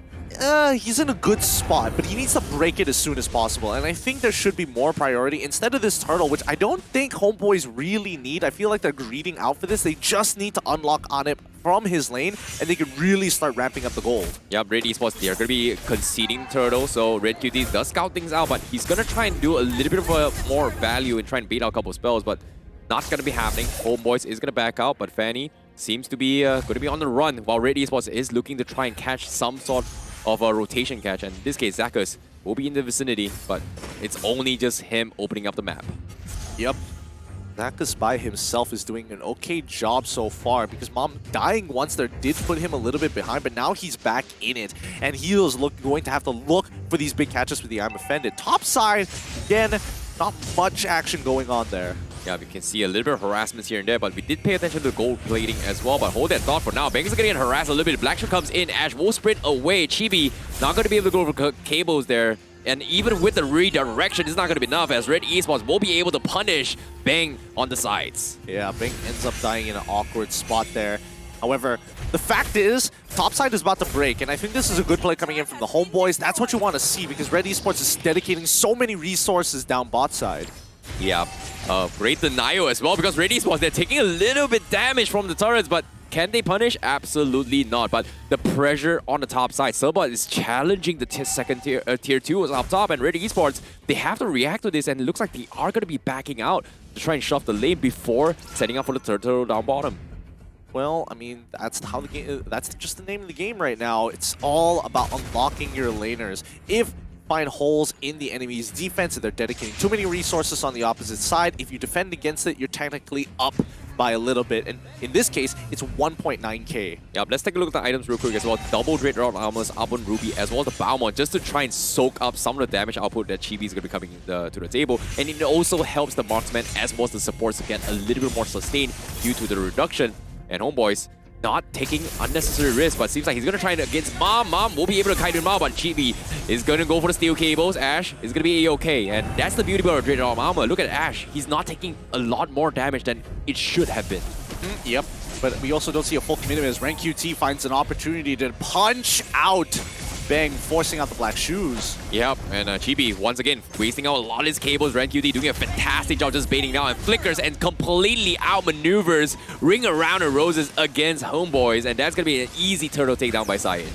he's in a good spot, but he needs to break it as soon as possible. And I think there should be more priority instead of this turtle, which I don't think HOMEBOIS really need. I feel like they're greeding out for this. They just need to unlock Anip from his lane, and they can really start ramping up the gold. Yep, Red Esports, they're going to be conceding turtle, so Red QT does scout things out, but he's going to try and do a little bit of more value and try and bait out a couple spells, but not going to be happening. HOMEBOIS is going to back out, but Fanny seems to be going to be on the run, while Red Esports is looking to try and catch some sort of a rotation catch, and in this case, Zakus will be in the vicinity, but it's only just him opening up the map. Yep. Zakus by himself is doing an okay job so far, because Mom dying once there did put him a little bit behind, but now he's back in it, and he is going to have to look for these big catches with the I'm Offended. Top side, again, not much action going on there. Yeah, we can see a little bit of harassment here and there, but we did pay attention to the gold plating as well. But hold that thought for now. Bangs is going to get harassed a little bit. Blackshot comes in. Ash will sprint away. Chibi not going to be able to go over cables there. And even with the redirection, it's not going to be enough, as Red Esports will be able to punish Bang on the sides. Yeah, Bang ends up dying in an awkward spot there. However, the fact is, topside is about to break, and I think this is a good play coming in from the HOMEBOIS. That's what you want to see, because Red Esports is dedicating so many resources down bot side. Yeah, great denial as well, because Red Esports, they're taking a little bit damage from the turrets, but can they punish? Absolutely not. But the pressure on the top side, Silbot is challenging the tier 2 up top, and Red Esports, they have to react to this, and it looks like they are going to be backing out to try and shove the lane before setting up for the turtle down bottom. Well, I mean, that's how the game. That's just the name of the game right now. It's all about unlocking your laners. If find holes in the enemy's defense, and they're dedicating too many resources on the opposite side, if you defend against it, you're technically up by a little bit, and in this case, it's 1.9k. Yeah, let's take a look at the items real quick as well. Double Dread Rod Armors up on Ruby, as well as the Balmon, just to try and soak up some of the damage output that Chibi is going to be coming to the table. And it also helps the marksman as well as the supports to get a little bit more sustained due to the reduction. And HOMEBOIS not taking unnecessary risks, but seems like he's going to try against Mom. Mom will be able to kite him out, but Chibi is going to go for the steel cables. Ash is going to be A-okay, and that's the beauty about Dread Armor. Look at Ash. He's not taking a lot more damage than it should have been. Yep, but we also don't see a full commitment as Rank QT finds an opportunity to punch out Bang, forcing out the black shoes. Yep, and Chibi, once again, wasting out a lot of his cables. Ren QT doing a fantastic job just baiting down and flickers and completely outmaneuvers Ring Around the Roses against HOMEBOIS, and that's going to be an easy turtle takedown by Cyan.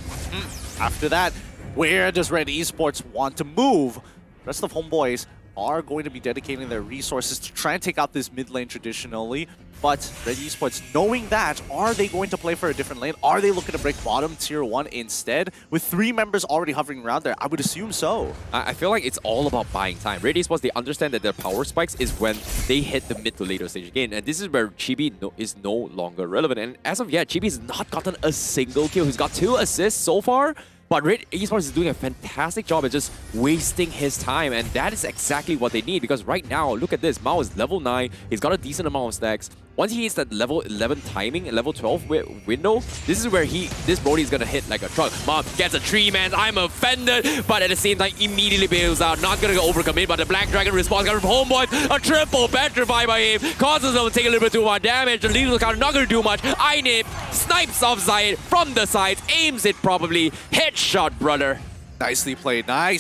After that, where does Red Esports want to move? The rest of HOMEBOIS are going to be dedicating their resources to try and take out this mid lane traditionally. But Red Esports, knowing that, are they going to play for a different lane? Are they looking to break bottom tier 1 instead? With 3 members already hovering around there, I would assume so. I feel like it's all about buying time. Red Esports, they understand that their power spikes is when they hit the mid to later stage again. And this is where Chibi is no longer relevant. And as of yet, Chibi has not gotten a single kill. He's got 2 assists so far. But Red Esports is doing a fantastic job at just wasting his time, and that is exactly what they need, because right now, look at this, Mao is level 9, he's got a decent amount of stacks. Once he hits that level 11 timing and level 12 window, this is where this Brody is gonna hit like a truck. Mom gets a 3-man, I'm offended, but at the same time, immediately bails out, not gonna go overcommit, but the Black Dragon response coming from HOMEBOIS, a triple petrify by him, causes them to take a little bit too much damage, the lethal counter not gonna do much, Einip snipes off Zayed from the sides, aims it probably, headshot, brother. Nicely played by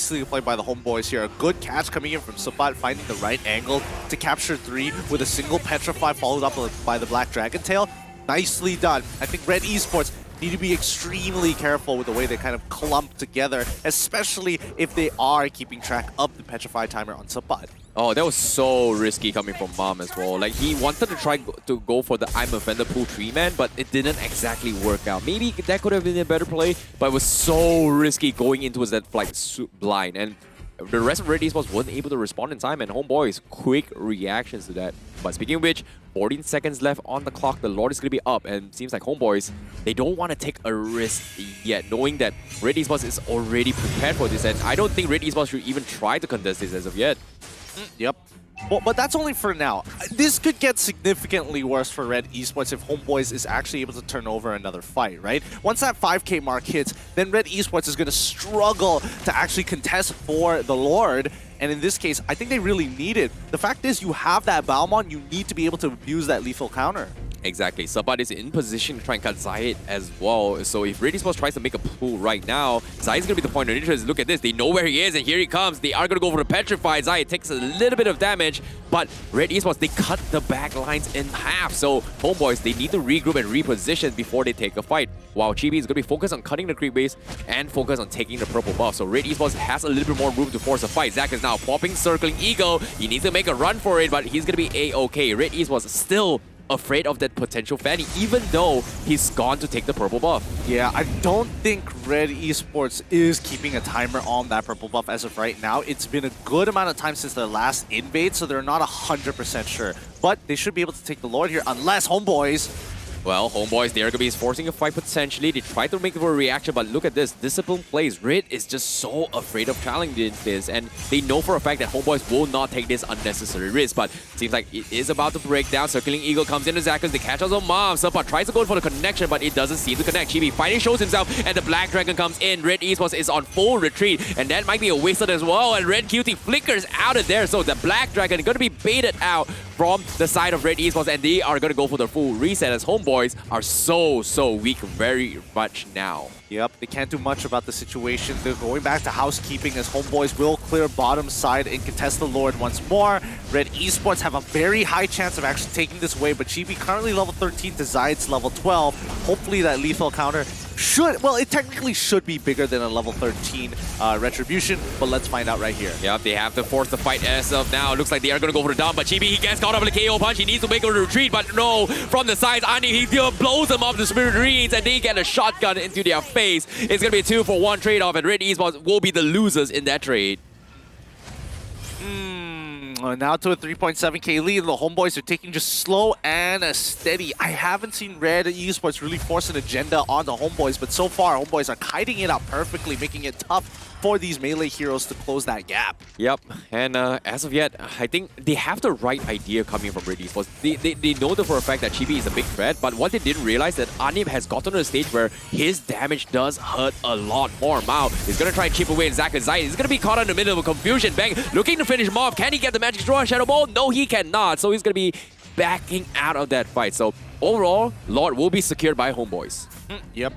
the homeboys here. A good catch coming in from Sabat, finding the right angle to capture 3 with a single Petrify followed up by the Black Dragon Tail. Nicely done. I think Red Esports need to be extremely careful with the way they kind of clump together, especially if they are keeping track of the Petrify timer on Sabat. Oh, that was so risky coming from Mom as well. Like, he wanted to try to go for the I'm Offender pool 3-man, but it didn't exactly work out. Maybe that could have been a better play, but it was so risky going into that flight blind. And the rest of Red Esports wasn't able to respond in time, and homeboys, quick reactions to that. But speaking of which, 14 seconds left on the clock. The Lord is going to be up, and seems like homeboys, they don't want to take a risk yet, knowing that Red Esports is already prepared for this, and I don't think Red Esports should even try to contest this as of yet. Yep. Well, but that's only for now. This could get significantly worse for Red Esports if homeboys is actually able to turn over another fight, right? Once that 5K mark hits, then Red Esports is going to struggle to actually contest for the Lord. And in this case, I think they really need it. The fact is, you have that Balmon, you need to be able to abuse that lethal counter. Exactly. Sabat is in position to try and cut Zayed as well. So if Red Esports tries to make a pull right now, Zayed's going to be the point of interest. Look at this. They know where he is, and here he comes. They are going to go for the Petrify. Zayed takes a little bit of damage, but Red Esports, they cut the back lines in half. So homeboys, they need to regroup and reposition before they take a fight. While Chibi is going to be focused on cutting the creep base and focus on taking the purple buff. So Red Esports has a little bit more room to force a fight. Zach is now popping, circling Eagle. He needs to make a run for it, but he's going to be A-okay. Red Esports still afraid of that potential Fanny, even though he's gone to take the purple buff. Yeah, I don't think Red Esports is keeping a timer on that purple buff as of right now. It's been a good amount of time since their last invade, so they're not 100% sure. But they should be able to take the Lord here, unless homeboys... Well, homeboys, they're going to be forcing a fight potentially. They try to make it for a reaction, but look at this. Discipline plays. Red is just so afraid of challenging this, and they know for a fact that homeboys will not take this unnecessary risk, but seems like it is about to break down. Circling Eagle comes into Zakas. They catch us on Mom. Sapa tries to go for the connection, but it doesn't seem to connect. Chibi finally shows himself, and the Black Dragon comes in. Red Esports is on full retreat, and that might be a wasted as well, and Red QT flickers out of there, so the Black Dragon is going to be baited out from the side of Red Esports, and they are going to go for the full reset as homeboys are so weak very much now. Yep, they can't do much about the situation. They're going back to housekeeping as homeboys will clear bottom side and contest the Lord once more. Red Esports have a very high chance of actually taking this away, but Chibi currently level 13 to Zayed's level 12. Hopefully that lethal counter should, well, it technically should be bigger than a level 13 Retribution, but let's find out right here. Yep, they have to force the fight as of now. Looks like they are going to go for the down, but Chibi, he gets caught up in the KO punch. He needs to make a retreat, but no, from the sides, Ani, he blows them up the Spirit Reeds, and they get a shotgun into their face. It's going to be a 2-for-1 trade-off, and Red Esports will be the losers in that trade. Now to a 3.7k lead. The homeboys are taking just slow and steady. I haven't seen Red Esports really force an agenda on the homeboys, but so far, homeboys are kiting it out perfectly, making it tough for these melee heroes to close that gap. Yep, and as of yet, I think they have the right idea coming from Red Esports. They know for a fact that Chibi is a big threat, but what they didn't realize that Anip has gotten to a stage where his damage does hurt a lot more. Mao is going to try and chip away in Zaka Zayed. He's going to be caught in the middle of a confusion. Bang, looking to finish him off. Can he get the Magic Draw Shadow Ball? No, he cannot. So he's going to be backing out of that fight. So overall, Lord will be secured by homeboys. Yep.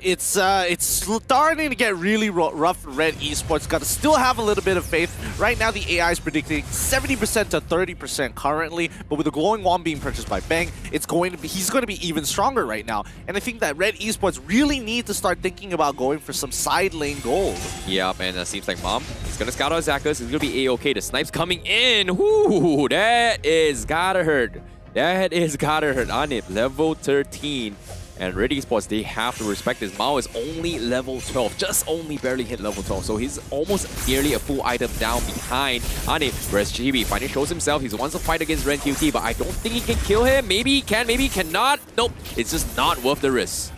It's starting to get really rough for Red Esports. Got to still have a little bit of faith. Right now, the AI is predicting 70% to 30% currently, but with the glowing wand being purchased by Bang, he's going to be even stronger right now. And I think that Red Esports really need to start thinking about going for some side lane gold. Yep, and it seems like Mom is going to scout out Zakas. He's going to be A-okay. The snipes coming in. Whoo, that is gotta hurt. That is gotta hurt. Anip, level 13. And Red Esports, they have to respect this. Mao is only level 12, just only barely hit level 12. So he's almost nearly a full item down behind Anip. Whereas Chibi finally shows himself. He wants to fight against Ren QT, but I don't think he can kill him. Maybe he can, maybe he cannot. Nope, it's just not worth the risk.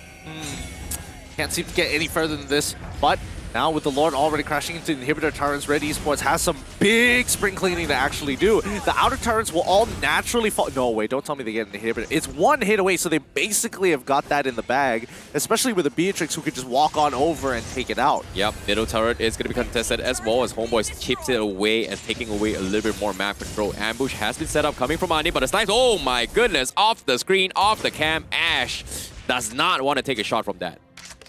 Can't seem to get any further than this, but now with the Lord already crashing into inhibitor turrets, Red Esports has some big spring cleaning to actually do. The outer turrets will all naturally fall. No, wait, don't tell me they get an inhibitor. It's one hit away, so they basically have got that in the bag, especially with a Beatrix who could just walk on over and take it out. Yep, middle turret is going to be contested as well as homeboys chips it away and taking away a little bit more map control. Ambush has been set up coming from Ani, but the snipes, oh my goodness, off the screen, off the cam. Ash does not want to take a shot from that.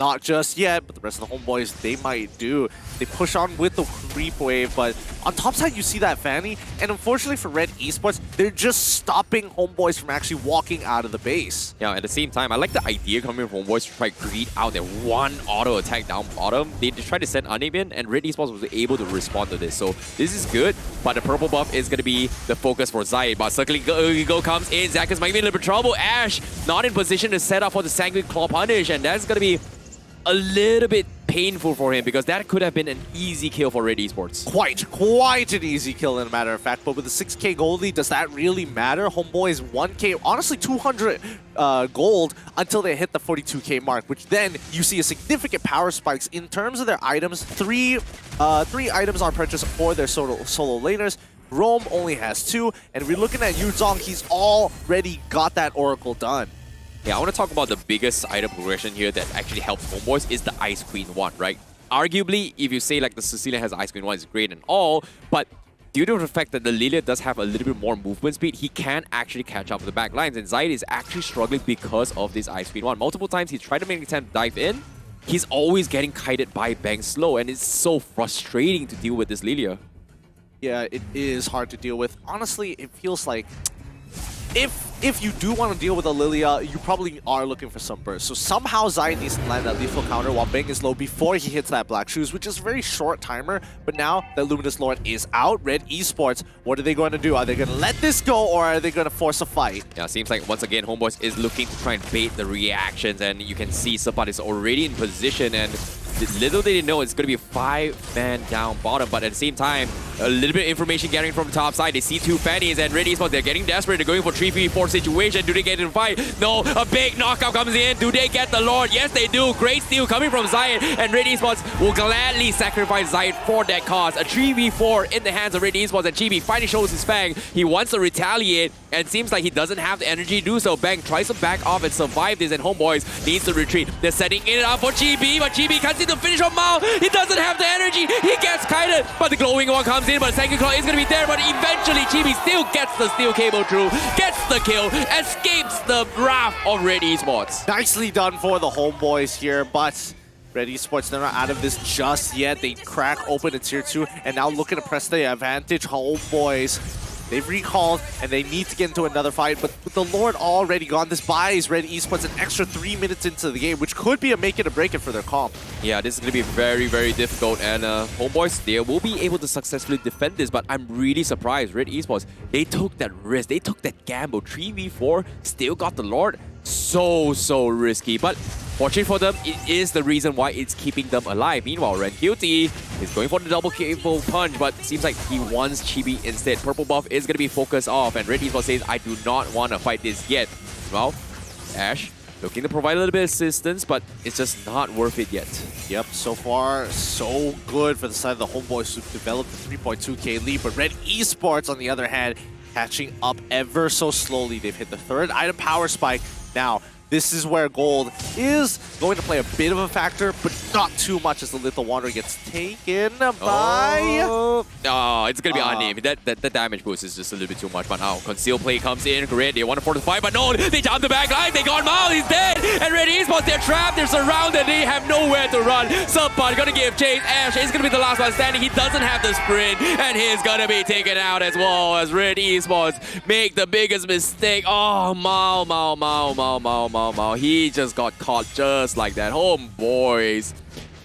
Not just yet, but the rest of the homeboys, they might do. They push on with the creep wave, but on top side, you see that Fanny, and unfortunately for Red Esports, they're just stopping homeboys from actually walking out of the base. Yeah, at the same time, I like the idea coming from homeboys to try to greet out their one auto attack down bottom. They tried to send Anib in, and Red Esports was able to respond to this. So this is good, but the purple buff is going to be the focus for Zayed. But Circling Eagle comes in, Zakas might be in a little bit of trouble. Ash not in position to set up for the Sanguine Claw punish, and that's going to be a little bit painful for him because that could have been an easy kill for Red Esports. Quite an easy kill, in a matter of fact. But with the 6k gold lead, does that really matter? Homeboys 1k, honestly 200 gold until they hit the 42k mark, which then you see a significant power spikes in terms of their items. Three items are purchased for their solo laners. Rome only has 2, and we're looking at Yuzong. He's already got that Oracle done. Yeah, I want to talk about the biggest item progression here that actually helps homeboys is the Ice Queen 1, right? Arguably, if you say like the Sicilian has Ice Queen 1, it's great and all, but due to the fact that the Lilia does have a little bit more movement speed, he can actually catch up with the back lines, and Zayed is actually struggling because of this Ice Queen 1. Multiple times he tried to make an attempt to dive in, he's always getting kited by Bang Slow, and it's so frustrating to deal with this Lilia. Yeah, it is hard to deal with. Honestly, it feels like if you do want to deal with a Lilia, you probably are looking for some burst. So somehow Zayed needs to land that lethal counter while Bang is low before he hits that Black Shoes, which is a very short timer. But now that Luminous Lord is out, Red Esports, what are they going to do? Are they going to let this go, or are they going to force a fight? Yeah, seems like once again homeboys is looking to try and bait the reactions, and you can see Sapat is already in position, and little they didn't know it's going to be a 5-man down bottom, but at the same time, a little bit of information gathering from the top side. They see 2 Fannies, and Red Esports, they're getting desperate. They're going for 3v4 situation. Do they get in the fight? No, a big knockout comes in. Do they get the Lord? Yes, they do. Great steal coming from Zayed, and Red Esports will gladly sacrifice Zayed for that cause. A 3v4 in the hands of Red Esports, and Chibi finally shows his fang. He wants to retaliate, and seems like he doesn't have the energy to do so. Bang tries to back off and survive this, and homeboys needs to retreat. They're setting it up for Chibi, but Chibi can't see the finish on Mao. He doesn't have the energy. He gets kited, but the glowing one comes in, but Second Claw is going to be there, but eventually Chibi still gets the steel cable through, gets the kill, escapes the wrath of Red Esports. Nicely done for the homeboys here, but Red Esports, they're not out of this just yet. They crack open a tier 2 and now looking to press the advantage. Homeboys, they've recalled and they need to get into another fight, but with the Lord already gone, this buys Red Esports an extra 3 minutes into the game, which could be a make it or break it for their comp. Yeah, this is going to be very, very difficult, and homeboys, they will be able to successfully defend this, but I'm really surprised. Red Esports, they took that risk, they took that gamble. 3v4, still got the Lord. So risky, but fortunate for them, it is the reason why it's keeping them alive. Meanwhile, Ren Guilty is going for the double cable punch, but it seems like he wants Chibi instead. Purple buff is going to be focused off, and Red Esports says, I do not want to fight this yet. Well, Ash looking to provide a little bit of assistance, but it's just not worth it yet. Yep, so far, so good for the side of the homeboys who've developed a 3.2k lead, but Red Esports, on the other hand, catching up ever so slowly. They've hit the 3rd item power spike. Now, this is where gold is going to play a bit of a factor, but not too much as the Lethal Wanderer gets taken by... Oh, it's going to be unnamed. That damage boost is just a little bit too much. But now, Conceal Play comes in. Great, they want to fortify, but no, they jump the back line. They got Mao, he's dead. And Red Esports, they're trapped, they're surrounded, they have nowhere to run. Subpod going to give chase. Ash is going to be the last one standing. He doesn't have the sprint, and he's going to be taken out as well as Red Esports make the biggest mistake. Oh, Mao. He just got caught just like that. Homeboys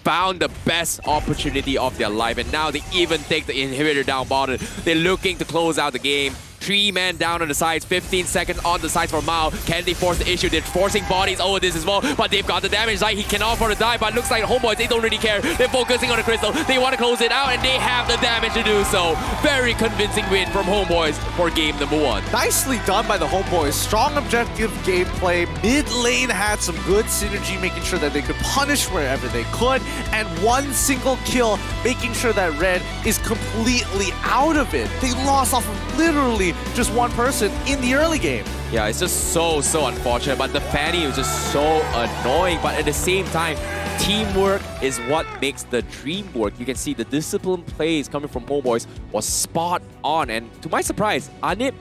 found the best opportunity of their life, and now they even take the inhibitor down bottom. They're looking to close out the game. 3 men down on the sides, 15 seconds on the sides for Mao. Can they force the issue? They're forcing bodies over this as well, but they've got the damage. Like, he cannot afford to die, but looks like homeboys, they don't really care. They're focusing on the crystal. They want to close it out, and they have the damage to do so. Very convincing win from homeboys for game number 1. Nicely done by the homeboys. Strong objective gameplay. Mid lane had some good synergy, making sure that they could punish wherever they could, and 1 single kill, making sure that Red is completely out of it. They lost off of literally just 1 person in the early game. Yeah, it's just so unfortunate, but the Fanny was just so annoying, but at the same time, teamwork is what makes the dream work. You can see the disciplined plays coming from homeboys was spot on, and to my surprise, Anip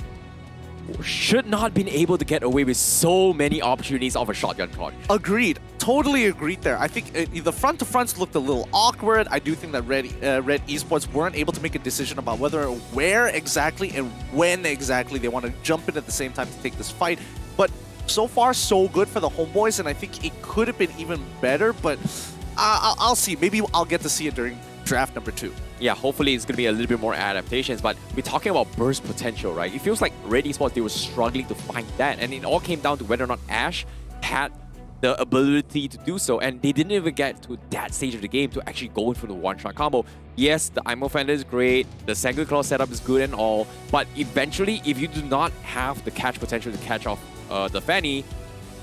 should not been able to get away with so many opportunities of a shotgun punch. Agreed. Totally agreed there. I think the front to fronts looked a little awkward. I do think that Red eSports weren't able to make a decision about where exactly and when exactly they want to jump in at the same time to take this fight. But so far, so good for the Homeboys, and I think it could have been even better, but I'll see. Maybe I'll get to see it during draft number 2. Yeah, hopefully it's going to be a little bit more adaptations, but we're talking about burst potential, right? It feels like Red eSports, they were struggling to find that, and it all came down to whether or not Ash had the ability to do so, and they didn't even get to that stage of the game to actually go in for the one-shot combo. Yes, the IMO Fender is great, the Sengu Claw setup is good and all, but eventually, if you do not have the catch potential to catch off the Fanny,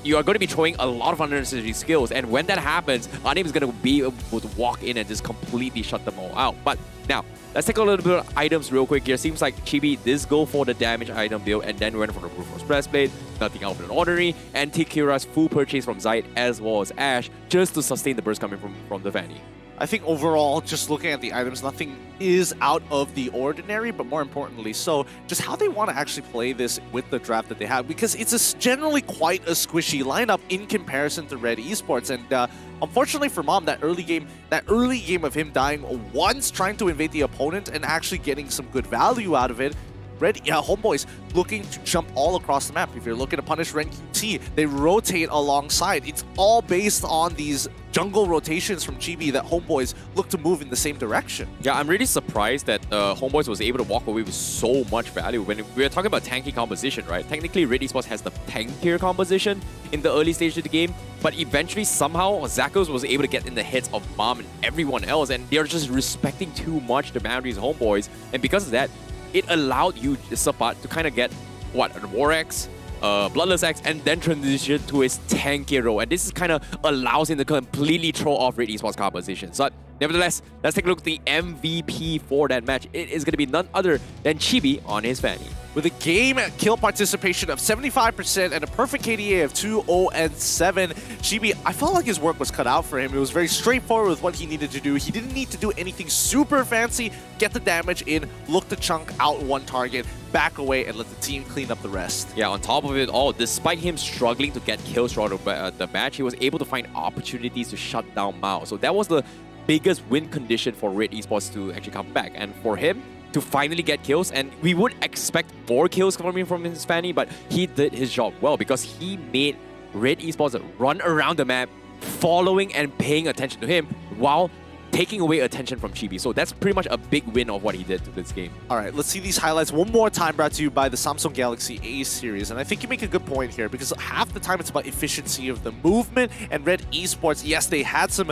you are going to be throwing a lot of unnecessary skills, and when that happens, Anim is going to be able to walk in and just completely shut them all out. But now, let's take a little bit of items real quick here. Seems like Chibi did go for the damage item build and then went for the Brute Force Breastplate, nothing out of the ordinary, and Tikira's full purchase from Zayt as well as Ash just to sustain the burst coming from the Fanny. I think overall, just looking at the items, nothing is out of the ordinary, but more importantly so, just how they want to actually play this with the draft that they have, because it's generally quite a squishy lineup in comparison to Red eSports, and unfortunately for Mom, that early game of him dying once, trying to invade the opponent and actually getting some good value out of it, Homeboys looking to jump all across the map. If you're looking to punish Ren QT, they rotate alongside. It's all based on these jungle rotations from Chibi that Homeboys look to move in the same direction. Yeah, I'm really surprised that Homeboys was able to walk away with so much value. When we're talking about tanky composition, right? Technically, Red eSports has the tankier composition in the early stage of the game, but eventually, somehow, Zakos was able to get in the heads of Mom and everyone else, and they're just respecting too much the boundaries of Homeboys, and because of that, it allowed you, Sapat, to kind of get, what, a War X, Bloodless X, and then transition to his tanky role. And this is kind of allows him to completely throw off Red eSports composition. So, nevertheless, let's take a look at the MVP for that match. It is going to be none other than Chibi on his Fanny. With a game kill participation of 75% and a perfect KDA of 2-0-7, Chibi, I felt like his work was cut out for him. It was very straightforward with what he needed to do. He didn't need to do anything super fancy. Get the damage in, look to chunk out one target, back away, and let the team clean up the rest. Yeah, on top of it all, despite him struggling to get kills throughout the match, he was able to find opportunities to shut down Mao. So that was the biggest win condition for Red eSports to actually come back. And for him to finally get kills, and we would expect more kills coming from his Fanny, but he did his job well because he made Red eSports run around the map, following and paying attention to him while taking away attention from Chibi. So that's pretty much a big win of what he did to this game. All right, let's see these highlights one more time, brought to you by the Samsung Galaxy A series. And I think you make a good point here because half the time it's about efficiency of the movement. And Red eSports, yes, they had some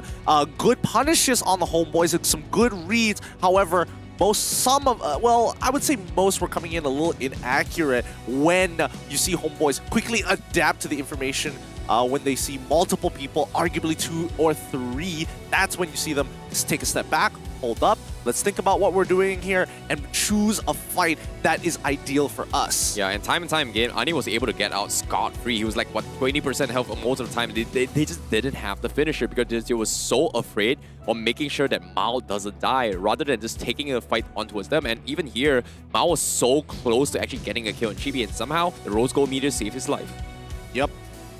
good punishes on the Homeboys and some good reads. However, I would say most were coming in a little inaccurate when you see Homeboys quickly adapt to the information when they see multiple people, arguably 2 or 3. That's when you see them take a step back, hold up, let's think about what we're doing here, and choose a fight that is ideal for us. Yeah, and time again, Ani was able to get out scot-free. He was like, what, 20% health most of the time. They just didn't have the finisher because they were so afraid of making sure that Mao doesn't die rather than just taking a fight on towards them. And even here, Mao was so close to actually getting a kill on Chibi, and somehow the Rose Gold meter saved his life. Yep.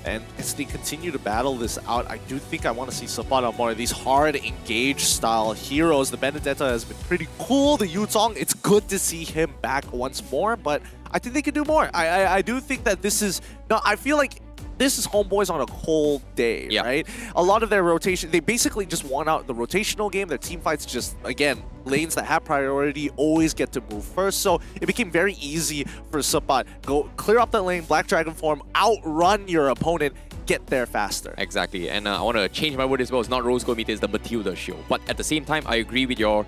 And as they continue to battle this out, I do think I want to see Sapat on more of these hard engage style heroes. The Benedetta has been pretty cool. The Yuzong, it's good to see him back once more, but I think they can do more. I do think that this is... No, I feel like this is Homeboys on a cold day, right? A lot of their rotation, they basically just want out the rotational game. Their team fights just, again, lanes that have priority always get to move first. So it became very easy for Sapat. Go clear up that lane, Black Dragon form, outrun your opponent, get there faster. Exactly. And I want to change my word as well. It's not Rose Gold Meter, it's the Matilda show. But at the same time, I agree with your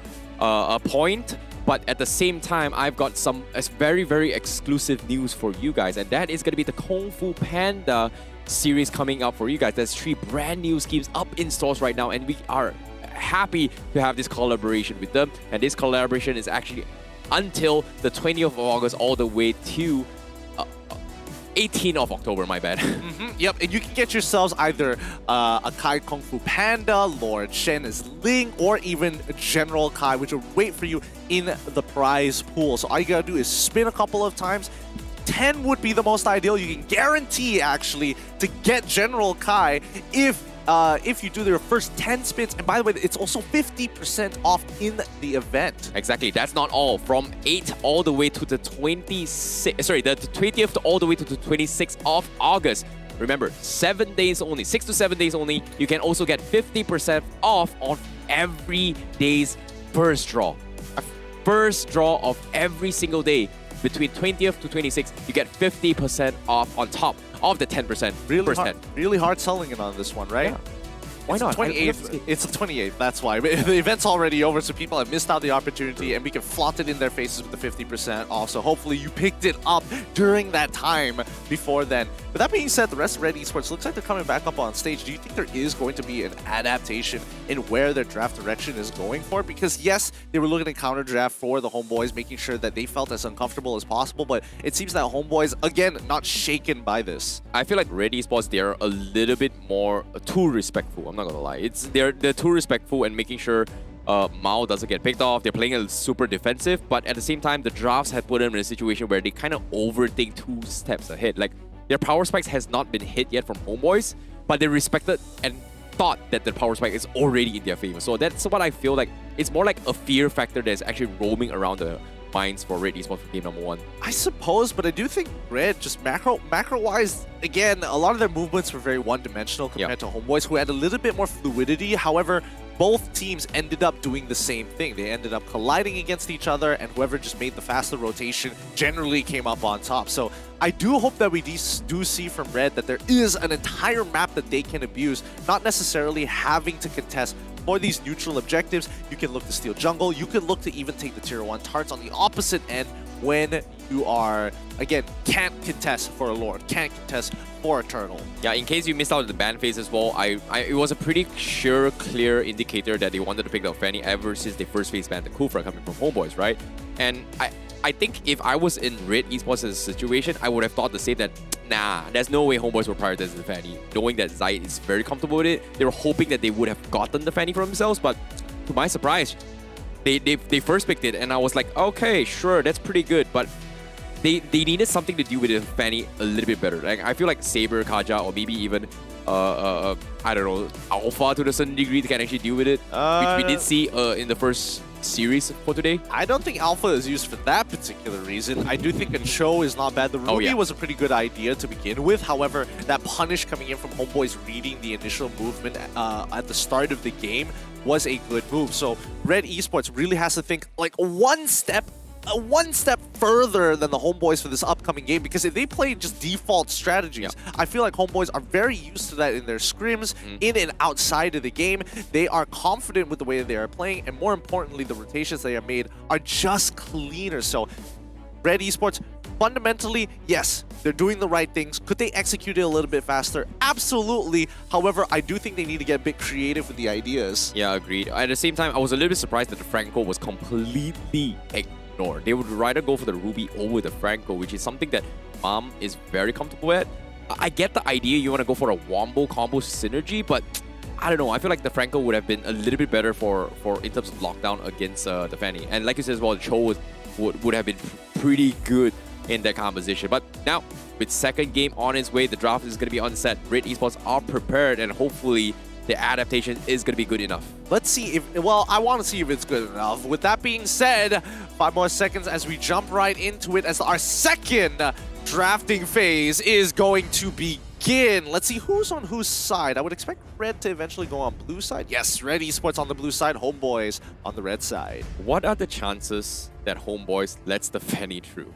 point. But at the same time, I've got some very, very exclusive news for you guys. And that is going to be the Kung Fu Panda series coming up for you guys. There's 3 brand new schemes up in stores right now. And we are happy to have this collaboration with them. And this collaboration is actually until the 20th of August all the way to 18th of October, my bad. Yep, and you can get yourselves either a Kai Kung Fu Panda, Lord Shen as Ling, or even General Kai, which will wait for you in the prize pool. So all you gotta do is spin a couple of times, 10 would be the most ideal. You can guarantee, actually, to get General Kai if you do your first 10 spins. And by the way, it's also 50% off in the event. Exactly. That's not all. From 8 all the way to the 26th, sorry, the 20th all the way to the 26th of August. Remember, 7 days only, 6 to 7 days only. You can also get 50% off on every day's first draw. A first draw of every single day between 20th to 26th. You get 50% off on top of the 10%. Really hard selling it on this one, right? Yeah. Why not? 28th. It's the 28th, that's why. The event's already over, so people have missed out the opportunity, and we can flaunt it in their faces with the 50% off. So hopefully you picked it up during that time before then. But that being said, the rest of Red Esports looks like they're coming back up on stage. Do you think there is going to be an adaptation in where their draft direction is going for? Because yes, they were looking to counter draft for the Homeboys, making sure that they felt as uncomfortable as possible, but it seems that Homeboys, again, not shaken by this. I feel like Red Esports, they're a little bit more too respectful. I'm not gonna lie. They're too respectful and making sure Mao doesn't get picked off. They're playing a super defensive, but at the same time, the drafts have put them in a situation where they kind of overthink 2 steps ahead. Like, their power spikes has not been hit yet from Homeboys, but they respected and thought that the power spike is already in their favor. So that's what I feel like. It's more like a fear factor that's actually roaming around the minds for Red Esports for game number 1. I suppose, but I do think Red, just macro-wise, again, a lot of their movements were very one-dimensional compared to Homeboys, who had a little bit more fluidity. However, both teams ended up doing the same thing. They ended up colliding against each other, and whoever just made the faster rotation generally came up on top. So I do hope that we do see from Red that there is an entire map that they can abuse, not necessarily having to contest for these neutral objectives. You can look to steal jungle. You can look to even take the tier 1 tarts on the opposite end when you are, again, can't contest for a Lord, can't contest for a turtle. Yeah, in case you missed out the ban phase as well, it was a pretty sure, clear indicator that they wanted to pick up Fanny ever since they first face banned the Kufra coming from Homeboys, right? And I think if I was in Red Esports' situation, I would have thought the same, that nah, there's no way Homeboys will prioritize the Fanny, knowing that Zayt is very comfortable with it. They were hoping that they would have gotten the Fanny for themselves, but to my surprise, they first picked it, and I was like, okay, sure, that's pretty good, but they needed something to do with the Fanny a little bit better. Like, I feel like Saber, Kaja, or maybe even I don't know, Alpha to a certain degree can actually deal with it, which we did see in the first series for today. I don't think Alpha is used for that particular reason. I do think a show is not bad. The Ruby was a pretty good idea to begin with. However, that punish coming in from Homeboys reading the initial movement at the start of the game was a good move. So Red Esports really has to think like one step further than the Homeboys for this upcoming game, because if they play just default strategies, I feel like Homeboys are very used to that in their scrims, in and outside of the game. They are confident with the way they are playing, and more importantly, the rotations they have made are just cleaner. So Red Esports, fundamentally, yes, they're doing the right things. Could they execute it a little bit faster? Absolutely. However, I do think they need to get a bit creative with the ideas. Yeah, agreed. At the same time, I was a little bit surprised that the Franco was completely ignored. They would rather go for the Ruby over the Franco, which is something that Mom is very comfortable with. I get the idea you want to go for a wombo combo synergy, but I don't know. I feel like the Franco would have been a little bit better for in terms of lockdown against the Fanny. And like you said as well, the Cho would have been pretty good in that composition. But now, with second game on its way, the draft is going to be on set. Red Esports are prepared, and hopefully the adaptation is going to be good enough. Let's see if, well, I want to see if it's good enough. With that being said, 5 more seconds as we jump right into it, as our second drafting phase is going to begin. Let's see who's on whose side. I would expect Red to eventually go on blue side. Yes, Red Esports on the blue side, Homeboys on the red side. What are the chances that Homeboys lets the Fanny through?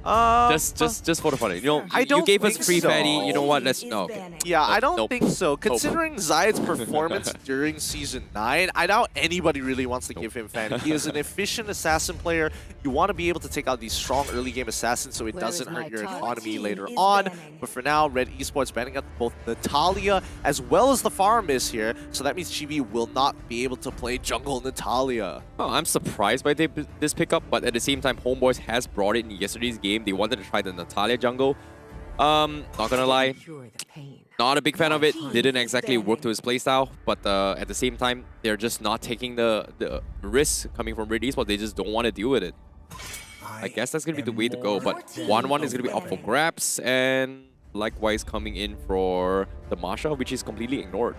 Just for the fun. You know, you gave us free Fanny. You know what? Let's no. Okay. Yeah, I don't think so. Considering Zayt's performance during Season 9, I doubt anybody really wants to give him Fanny. He is an efficient assassin player. You want to be able to take out these strong early game assassins so it doesn't hurt your economy later on. But for now, Red Esports banning up both Natalia as well as the farm is here. So that means Chibi will not be able to play jungle Natalia. Oh, I'm surprised by this pickup, but at the same time, Homeboys has brought it in yesterday's game. They wanted to try the Natalia jungle. Not gonna lie, not a big fan of it. Didn't exactly work to his playstyle, but at the same time, they're just not taking the risk coming from Red Esports. They just don't want to deal with it. I guess that's going to be the way to go. But 1-1 is going to be up for grabs. And likewise coming in for the Masha, which is completely ignored.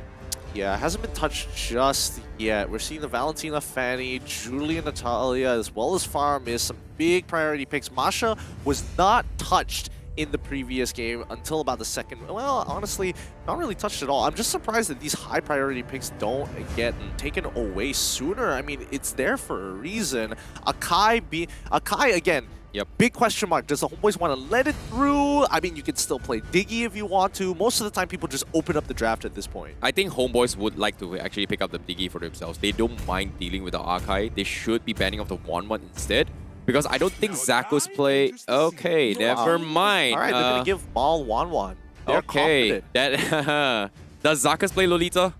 Yeah, hasn't been touched just yet. We're seeing the Valentina, Fanny, Julia, Natalia, as well as Farm some big priority picks. Masha was not touched in the previous game until about the second. Well, honestly, not really touched at all. I'm just surprised that these high priority picks don't get taken away sooner. I mean, it's there for a reason. Akai again. Yep. Big question mark. Does the Homeboys want to let it through? I mean, you can still play Diggy if you want to. Most of the time, people just open up the draft at this point. I think Homeboys would like to actually pick up the Diggy for themselves. They don't mind dealing with the Akai. They should be banning off the 1-1 instead. Because I don't think Zako's play... Okay, never mind. All right, they're going to give Maul 1-1. They're confident. That does Zakas play Lolita?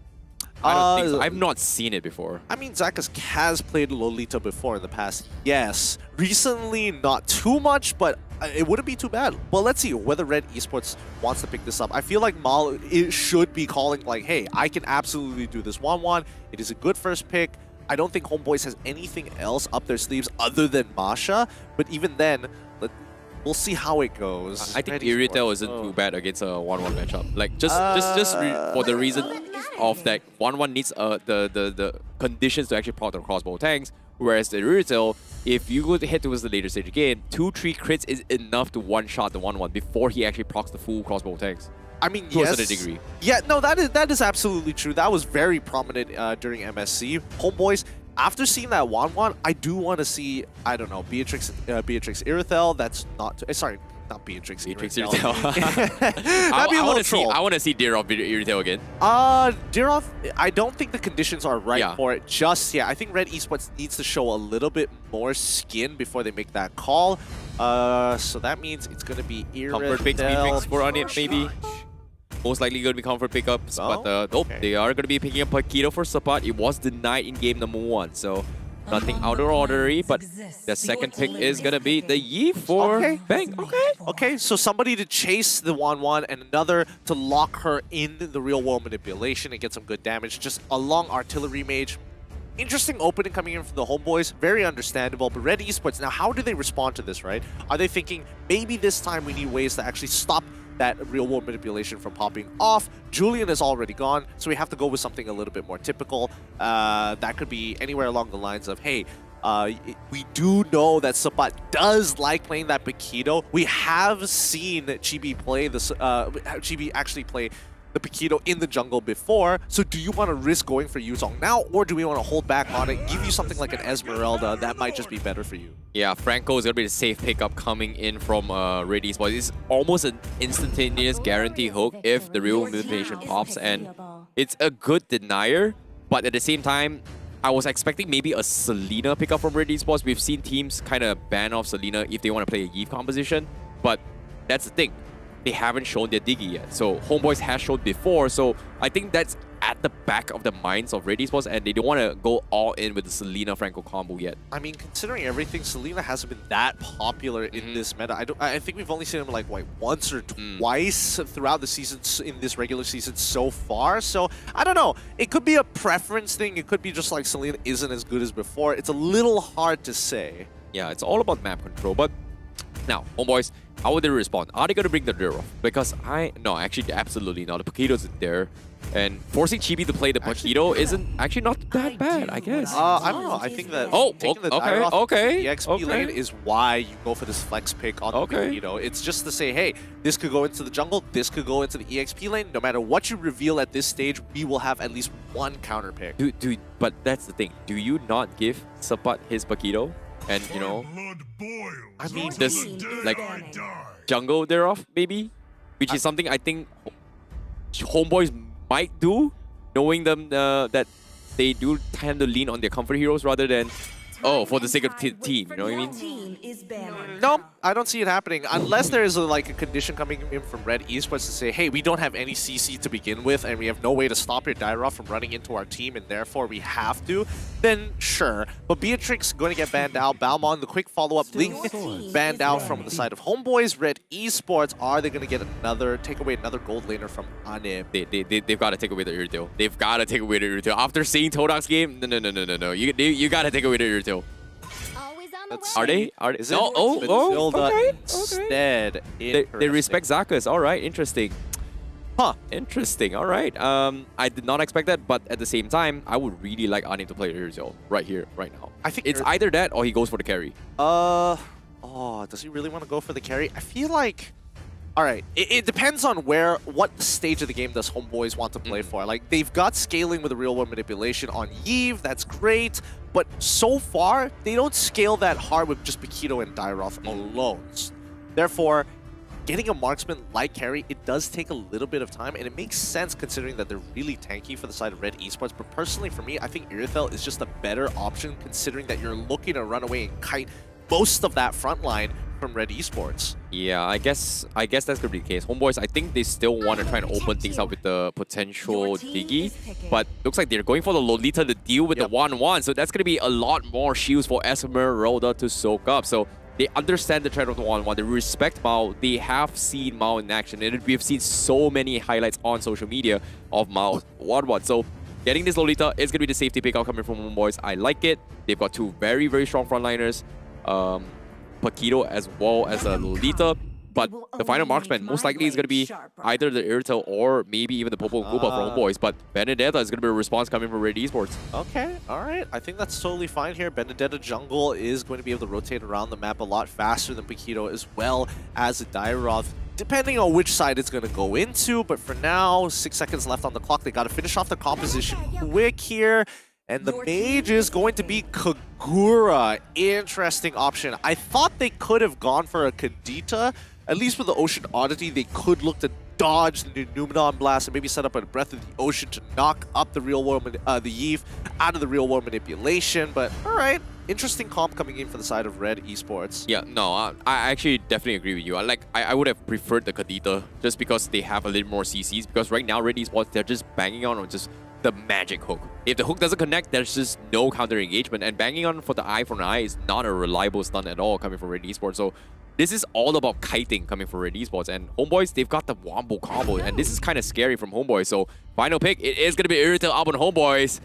I don't think so. I've not seen it before. I mean, Zakas has played Lolita before in the past, yes. Recently, not too much, but it wouldn't be too bad. Well, let's see whether Red Esports wants to pick this up. I feel like Mal should be calling like, hey, I can absolutely do this 1-1. It is a good first pick. I don't think Homeboys has anything else up their sleeves other than Masha, but even then, we'll see how it goes. I think Iritel isn't too bad against a 1-1 matchup. Like just for the reason of that 1-1 needs the conditions to actually proc the crossbow tanks, whereas the Iritel, if you go to head towards the later stage again, 2-3 crits is enough to one-shot the 1-1 before he actually procs the full crossbow tanks. I mean, to yes. a certain degree. Yeah, no, that is absolutely true. That was very prominent during MSC. Homeboys, after seeing that 1-1, I do want to see, I don't know, Beatrix Irithel. That's not, sorry, not Beatrix Irithel. That'd be a little troll. I want to see Dirov Irithel again. Dirov, I don't think the conditions are right for it just yet. I think Red Esports needs to show a little bit more skin before they make that call. So that means it's going to be Irithel. Comfort picks for on it, maybe. Most likely going to be comfort pickups, but nope, they are going to be picking up Paquito for Sapat. It was denied in game number 1, so nothing out of ordinary, but the second pick is going to be the Yi for Bang. Okay, so somebody to chase the 1-1 and another to lock her in the real-world manipulation and get some good damage. Just a long artillery mage. Interesting opening coming in from the Homeboys. Very understandable, but Red Esports, now how do they respond to this, right? Are they thinking, maybe this time we need ways to actually stop that real-world manipulation from popping off? Julian is already gone, so we have to go with something a little bit more typical. That could be anywhere along the lines of, hey, we do know that Sapat does like playing that Paquito. We have seen Chibi play this. Chibi actually play the Paquito in the jungle before. So do you want to risk going for Yuzong now, or do we want to hold back on it, give you something like an Esmeralda that might just be better for you? Yeah, Franco is going to be the safe pickup coming in from Red Esports. It's almost an instantaneous guarantee hook if the real manipulation pops, and it's a good denier, but at the same time, I was expecting maybe a Selena pickup from Red Esports. We've seen teams kind of ban off Selena if they want to play a Eve composition, but that's the thing. They haven't shown their Diggy yet. So Homeboys has shown before, so I think that's at the back of the minds of Red Esports, and they don't want to go all in with the Selena Franco combo yet. I mean, considering everything, Selena hasn't been that popular in this meta. I think we've only seen him like once or twice throughout the season in this regular season so far. So I don't know. It could be a preference thing. It could be just like Selena isn't as good as before. It's a little hard to say. Yeah, it's all about map control. But now, Homeboys, how would they respond? Are they going to bring the Dirov? Because no, actually, absolutely not. The Paquito's there. And forcing Chibi to play the Paquito isn't actually not that bad, I guess. I don't know. I think that taking the EXP lane is why you go for this flex pick on the Paquito. It's just to say, hey, this could go into the jungle, this could go into the EXP lane. No matter what you reveal at this stage, we will have at least one counter pick. But that's the thing. Do you not give Sapat his Paquito? And, you know, I mean, this, like, jungle thereof, maybe? Which is something I think Homeboys might do, knowing them that they do tend to lean on their comfort heroes rather than, for the sake of team, you know what I mean? No, I don't see it happening unless there is a condition coming in from Red Esports to say, hey, we don't have any CC to begin with and we have no way to stop your Daira from running into our team and therefore we have to, then sure. But Beatrix going to get banned out. Balmon, the quick follow-up, Ling banned out from the side of Homeboys. Red Esports, are they going to get take away another gold laner from Anip? They've got to take away the Irritio. They've got to take away the Irritio. After seeing TODAK's game, no. You got to take away the Irritio. Let's Are see. they? Is it No. Oh, Matilda okay. instead? They respect Zakas. All right, interesting. Huh. Interesting. All right. I did not expect that, but at the same time, I would really like Anim to play Irzel right here, right now. I think it's either that or he goes for the carry. Oh, does he really want to go for the carry? I feel like, all right, it depends on what stage of the game does HOMEBOIS want to play for. Like, they've got scaling with the real-world manipulation on Yve, that's great, but so far, they don't scale that hard with just Paquito and Dairoth alone. Therefore, getting a marksman like carry, it does take a little bit of time, and it makes sense considering that they're really tanky for the side of Red Esports. But personally, for me, I think Irithel is just a better option considering that you're looking to run away and kite most of that front line from Red Esports. Yeah, I guess that's gonna be the case. HOMEBOIS, I think they still want to try and open things up with the potential Diggy, but looks like they're going for the Lolita to deal with the 1-1, so that's gonna be a lot more shields for Esmeralda to soak up. So they understand the threat of the 1-1. They respect Mao. They have seen Mao in action, and we've seen so many highlights on social media of Mao's 1-1. So getting this Lolita is gonna be the safety pickup coming from HOMEBOIS. I like it. They've got two very, very strong frontliners. Paquito as well as a Lolita, but the final marksman most likely is going to be either the Irithel or maybe even the Popo Koopa from HOMEBOIS, but Benedetta is going to be a response coming from Red Esports. Okay, alright. I think that's totally fine here. Benedetta jungle is going to be able to rotate around the map a lot faster than Paquito as well as a Dairoth, depending on which side it's going to go into, but for now, 6 seconds left on the clock. They got to finish off the composition quick here. And the mage is going to be Kagura. Interesting option. I thought they could have gone for a Kadita. At least with the Ocean Oddity, they could look to dodge the Numenon Blast and maybe set up a Breath of the Ocean to knock up the Yve out of the real world manipulation. But all right, interesting comp coming in for the side of Red Esports. Yeah, no, I actually definitely agree with you. I would have preferred the Kadita just because they have a little more CCs. Because right now, Red Esports, they're just banging on just the magic hook. If the hook doesn't connect, there's just no counter engagement, and banging on for the eye for an eye is not a reliable stun at all coming from Red Esports. So this is all about kiting coming from Red Esports, and HOMEBOIS, they've got the wombo combo, and this is kind of scary from HOMEBOIS. So final pick, it is going to be Irithel up on HOMEBOIS.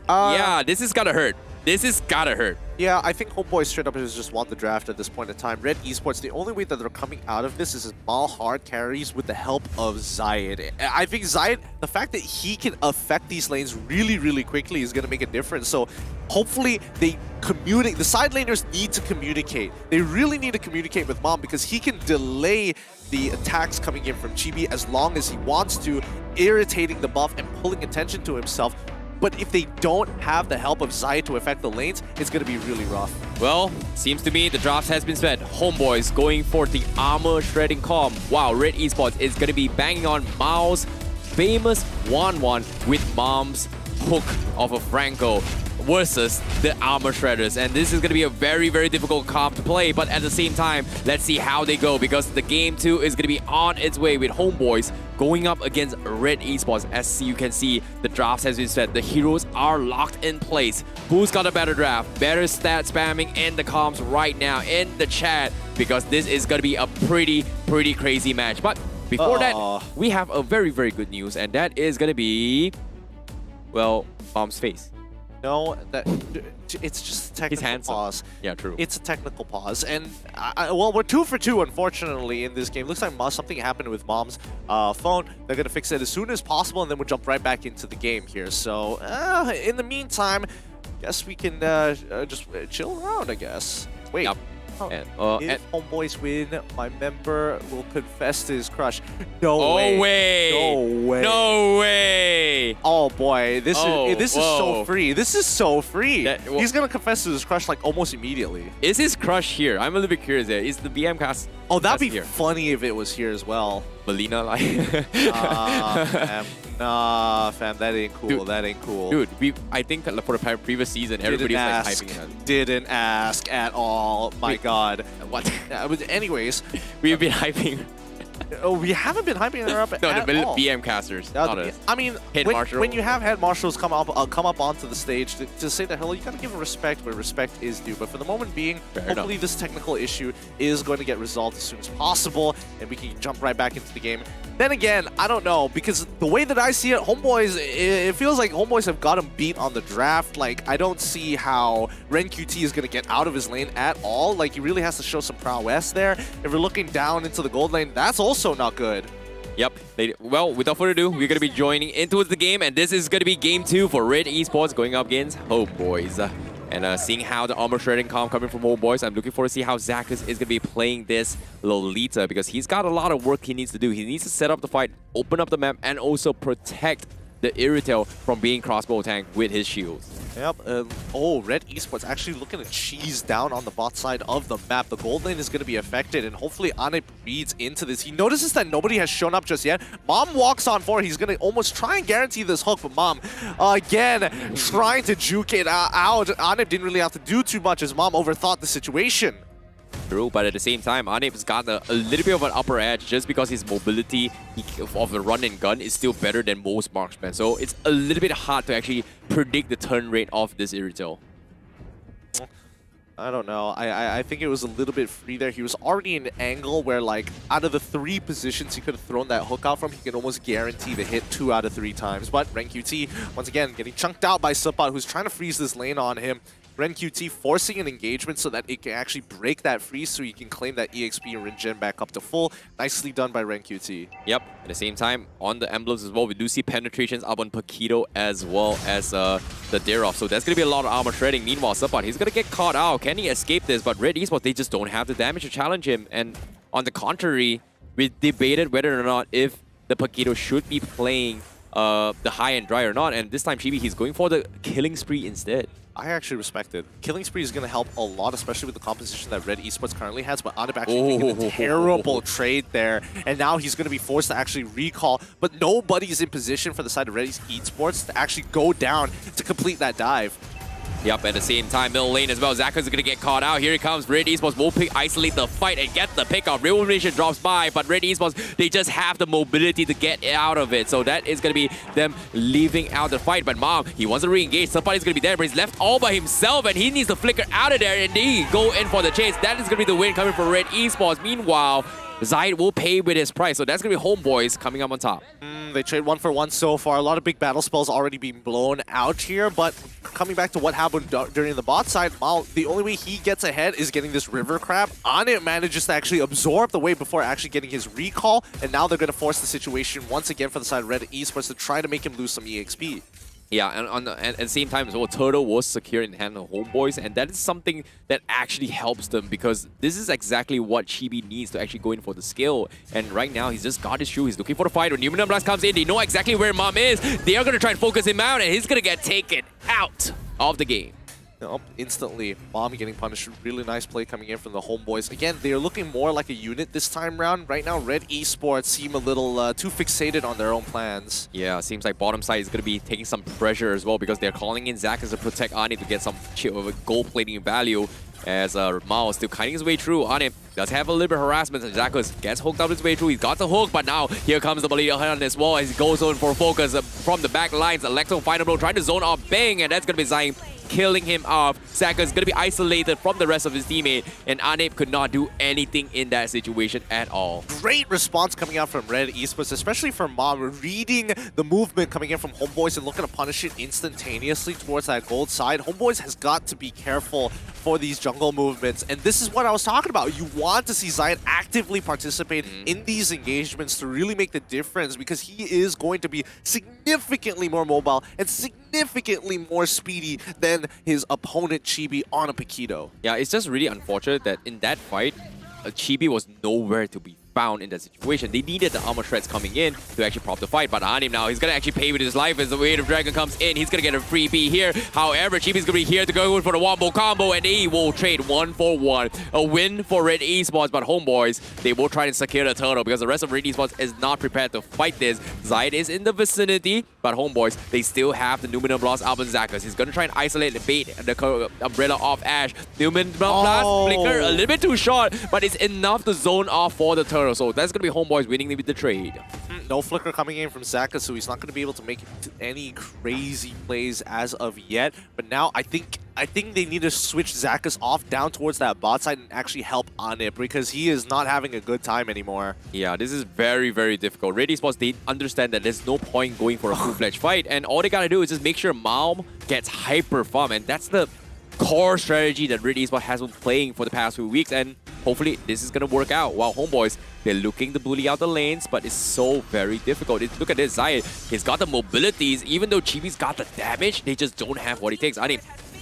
Yeah, this is gotta hurt. This is gotta hurt. Yeah, I think HOMEBOIS straight up just won the draft at this point in time. Red Esports, the only way that they're coming out of this is Mal hard carries with the help of Zayed. I think Zayed, the fact that he can affect these lanes really, really quickly is going to make a difference. So hopefully they communicate. The side laners need to communicate. They really need to communicate with Mom because he can delay the attacks coming in from Chibi as long as he wants to, irritating the buff and pulling attention to himself. But if they don't have the help of Zai to affect the lanes, it's going to be really rough. Well, seems to me the draft has been spent. HOMEBOIS going for the armor shredding comp. Wow, Red Esports is going to be banging on Mao's famous 1-1 with Mom's hook of a Franco versus the armor shredders, and this is going to be a very, very difficult comp to play. But at the same time, let's see how they go, because the game 2 is going to be on its way with HOMEBOIS going up against Red Esports. As you can see, the drafts has been set. The heroes are locked in place. Who's got a better draft? Better stat spamming in the comms right now in the chat, because this is going to be a pretty crazy match. But before that, we have a very, very good news, and that is going to be, well, Mom's face. No, it's just a technical pause. Yeah, true. It's a technical pause, and well, we're 2 for 2, unfortunately, in this game. Looks like something happened with Mom's phone. They're gonna fix it as soon as possible, and then we'll jump right back into the game here. So, in the meantime, guess we can just chill around, I guess. Wait. Yep. If HOMEBOIS win, my member will confess to his crush. No way. No way. No way. Oh boy, this is so free. This is so free. He's gonna confess to his crush like almost immediately. Is his crush here? I'm a little bit curious there. Is the BM cast? Oh, that'd be funny if it was here as well. Melina, like. Nah, fam, that ain't cool. Dude, that ain't cool. Dude, I think for the previous season, everybody's like hyping it. Didn't ask at all. My God. What? Anyways, we've been hyping. We haven't been hyping her up No, at the all. BM casters. Not a I mean, head when, marshal. when you have head marshals come up onto the stage to say that, hello, you gotta give respect where respect is due. But for the moment being, hopefully this technical issue is going to get resolved as soon as possible, and we can jump right back into the game. Then again, I don't know, because the way that I see it, HOMEBOIS, it feels like HOMEBOIS have got him beat on the draft. Like, I don't see how RenQT is going to get out of his lane at all. Like, he really has to show some prowess there. If we're looking down into the gold lane, that's also not good. Yep. Well, without further ado, we're going to be joining into the game, and this is going to be game 2 for Red Esports going up against HOMEBOIS. And seeing how the armor shredding comp coming from HOMEBOIS, I'm looking forward to see how Zakus is going to be playing this Lolita, because he's got a lot of work he needs to do. He needs to set up the fight, open up the map, and also protect the Irritel from being crossbow tank with his shields. Yep. Red Esports actually looking to cheese down on the bot side of the map. The gold lane is going to be affected, and hopefully Anip reads into this. He notices that nobody has shown up just yet. Mom walks on forward. He's going to almost try and guarantee this hook, but Mom, again, trying to juke it out. Anip didn't really have to do too much as Mom overthought the situation. True, but at the same time, Anip's got a little bit of an upper edge just because his mobility of the run and gun is still better than most marksmen. So it's a little bit hard to actually predict the turn rate of this Irritel. I don't know. I think it was a little bit free there. He was already in an angle where, like, out of the 3 positions he could have thrown that hook out from, he can almost guarantee to hit 2 out of 3 times. But RenQT, once again, getting chunked out by Suppat, who's trying to freeze this lane on him. RenQT forcing an engagement so that it can actually break that freeze so you can claim that EXP and regen back up to full. Nicely done by RenQT. Yep. At the same time, on the emblems as well, we do see penetrations up on Paquito as well as the Derov. So that's going to be a lot of armor shredding. Meanwhile, Suppat, he's going to get caught out. Can he escape this? But Red Esports, they just don't have the damage to challenge him. And on the contrary, we debated whether or not if the Paquito should be playing the high and dry or not. And this time, Chibi, he's going for the killing spree instead. I actually respect it. Killing spree is going to help a lot, especially with the composition that Red Esports currently has, but Anip actually making a terrible trade there, and now he's going to be forced to actually recall, but nobody's in position for the side of Red Esports to actually go down to complete that dive. Yep, at the same time, middle lane as well. Zakus is going to get caught out. Here he comes. Red Esports will isolate the fight and get the pick off. Real Nation drops by, but Red Esports, they just have the mobility to get out of it. So that is going to be them leaving out the fight. But Mom, he wants to re-engage. Somebody's going to be there, but he's left all by himself, and he needs to flicker out of there, and they go in for the chase. That is going to be the win coming for Red Esports. Meanwhile, Zaid will pay with his price. So that's going to be HOMEBOIS coming up on top. They trade 1 for 1 so far. A lot of big battle spells already being blown out here, but coming back to what happened during the bot side, Mal, the only way he gets ahead is getting this river crab. Anip manages to actually absorb the wave before actually getting his recall, and now they're going to force the situation once again for the side of Red Esports to try to make him lose some EXP. Yeah, and at the same time as well, Turtle was secure in hand of HOMEBOIS, and that is something that actually helps them, because this is exactly what Chibi needs to actually go in for the skill. And right now, he's just got his shoe. He's looking for the fight. When Numinum Blast comes in, they know exactly where Mom is. They are going to try and focus him out, and he's going to get taken out of the game. Instantly, Mom getting punished. Really nice play coming in from the HOMEBOIS. Again, they're looking more like a unit this time round. Right now, Red Esports seem a little too fixated on their own plans. Yeah, seems like bottom side is going to be taking some pressure as well, because they're calling in Zakus to protect Anip to get some gold plating value. As Mao is still kiting his way through. Anip does have a little bit of harassment, and Zakus gets hooked up his way through. He's got the hook, but now here comes the Bolito on this wall as he goes on for focus from the back lines. Electro final blow trying to zone off Bang, and that's going to be Zayn killing him off. Zakus is going to be isolated from the rest of his teammate, and Anip could not do anything in that situation at all. Great response coming out from Red Esports, especially from Mom, reading the movement coming in from HOMEBOIS and looking to punish it instantaneously towards that gold side. HOMEBOIS has got to be careful for these jungle movements, and this is what I was talking about. You want to see Zion actively participate in these engagements to really make the difference, because he is going to be significantly more mobile and significantly more speedy than his opponent Chibi on a Paquito. Yeah, it's just really unfortunate that in that fight, Chibi was nowhere to be found in that situation. They needed the armor shreds coming in to actually prop the fight, but Anim now, he's going to actually pay with his life as the Wave of Dragon comes in. He's going to get a freebie here. However, Chibi's going to be here to go for the wombo combo, and they will trade 1 for 1. A win for Red Esports, but HOMEBOIS, they will try and secure the turtle because the rest of Red Esports is not prepared to fight this. Zaid is in the vicinity, but HOMEBOIS, they still have the Numinum Blast up on Zakus. He's going to try and isolate the bait and the umbrella off Ash. Numinum Blast flicker a little bit too short, but it's enough to zone off for the turtle. turtle. So that's going to be HOMEBOIS winning with the trade. No flicker coming in from Zaka, so he's not going to be able to make any crazy plays as of yet. But now I think they need to switch Zakas off down towards that bot side and actually help Anip, because he is not having a good time anymore. Yeah, this is very, very difficult. Red eSports, they understand that there's no point going for a full-fledged fight, and all they gotta do is just make sure Malm gets hyper farm, and that's the core strategy that Red eSports has been playing for the past few weeks, and hopefully this is gonna work out. While HOMEBOIS, they're looking to bully out the lanes, but it's so very difficult. Look at this, Zayed, he's got the mobilities. Even though Chibi's got the damage, they just don't have what it takes. I mean,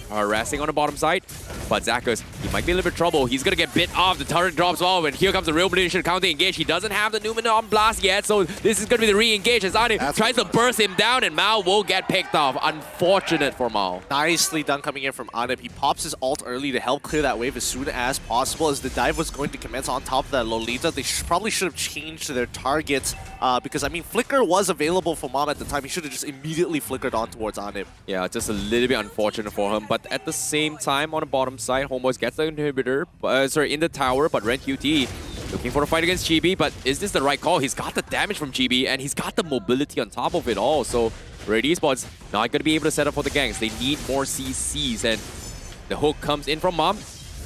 harassing on the bottom side, but Zakas, he might be in a little bit of trouble. He's gonna get bit off. The turret drops off, and here comes the real Malaysian counter engage. He doesn't have the Numenon blast yet, so this is gonna be the re-engage as Anip tries to burst him down, and Mao will get picked off. Unfortunate for Mao. Nicely done coming in from Anip. He pops his ult early to help clear that wave as soon as possible, as the dive was going to commence on top of that Lolita. They probably should have changed their targets, because I mean, Flicker was available for Mom at the time. He should have just immediately flickered on towards Anip. Yeah, just a little bit unfortunate for him, but at the same time, on the bottom side, HOMEBOIS gets the inhibitor, in the tower, but Ren QT looking for a fight against Chibi, but is this the right call? He's got the damage from Chibi, and he's got the mobility on top of it all, so Red eSports not going to be able to set up for the ganks. They need more CCs, and the hook comes in from Mom,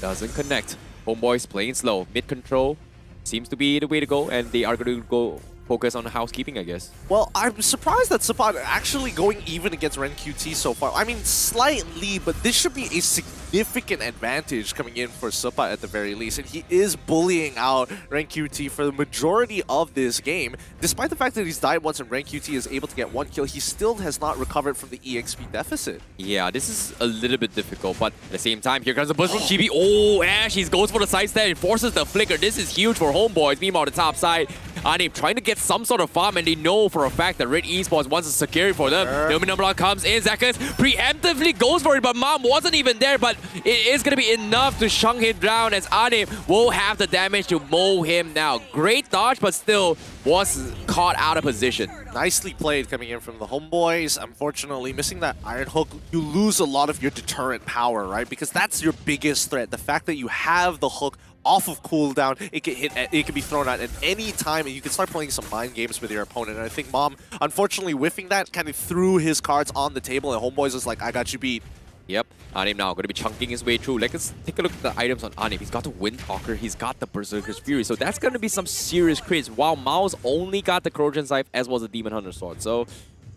doesn't connect. HOMEBOIS playing slow, mid control seems to be the way to go, and they are going to go focus on housekeeping, I guess. Well, I'm surprised that Sapat actually going even against Ren QT so far. I mean, slightly, but this should be a significant advantage coming in for Sapat at the very least. And he is bullying out Ren QT for the majority of this game. Despite the fact that he's died once and Ren QT is able to get one kill, he still has not recovered from the EXP deficit. Yeah, this is a little bit difficult, but at the same time, here comes the burst from Chibi. Oh, Ash, he goes for the side step and forces the flicker. This is huge for HOMEBOIS. Meanwhile, the top side, Anip trying to get some sort of farm, and they know for a fact that Red eSports wants to secure it for them. Numenon block comes in, Zakas preemptively goes for it, but Mom wasn't even there, but it is going to be enough to shunk him down, as Anip will have the damage to mow him now. Great dodge, but still was caught out of position. Nicely played coming in from the HOMEBOIS. Unfortunately, missing that Iron Hook, you lose a lot of your deterrent power, right? Because that's your biggest threat. The fact that you have the hook off of cooldown, it can be thrown out at any time, and you can start playing some mind games with your opponent. And I think Mom, unfortunately, whiffing that kind of threw his cards on the table, and HOMEBOIS was like, I got you beat. Yep, Anip now going to be chunking his way through. Let's take a look at the items on Anip. He's got the Windtalker, he's got the Berserker's Fury, so that's going to be some serious crits, while Mao's only got the Corrosion Scythe, as well as the Demon Hunter Sword. So,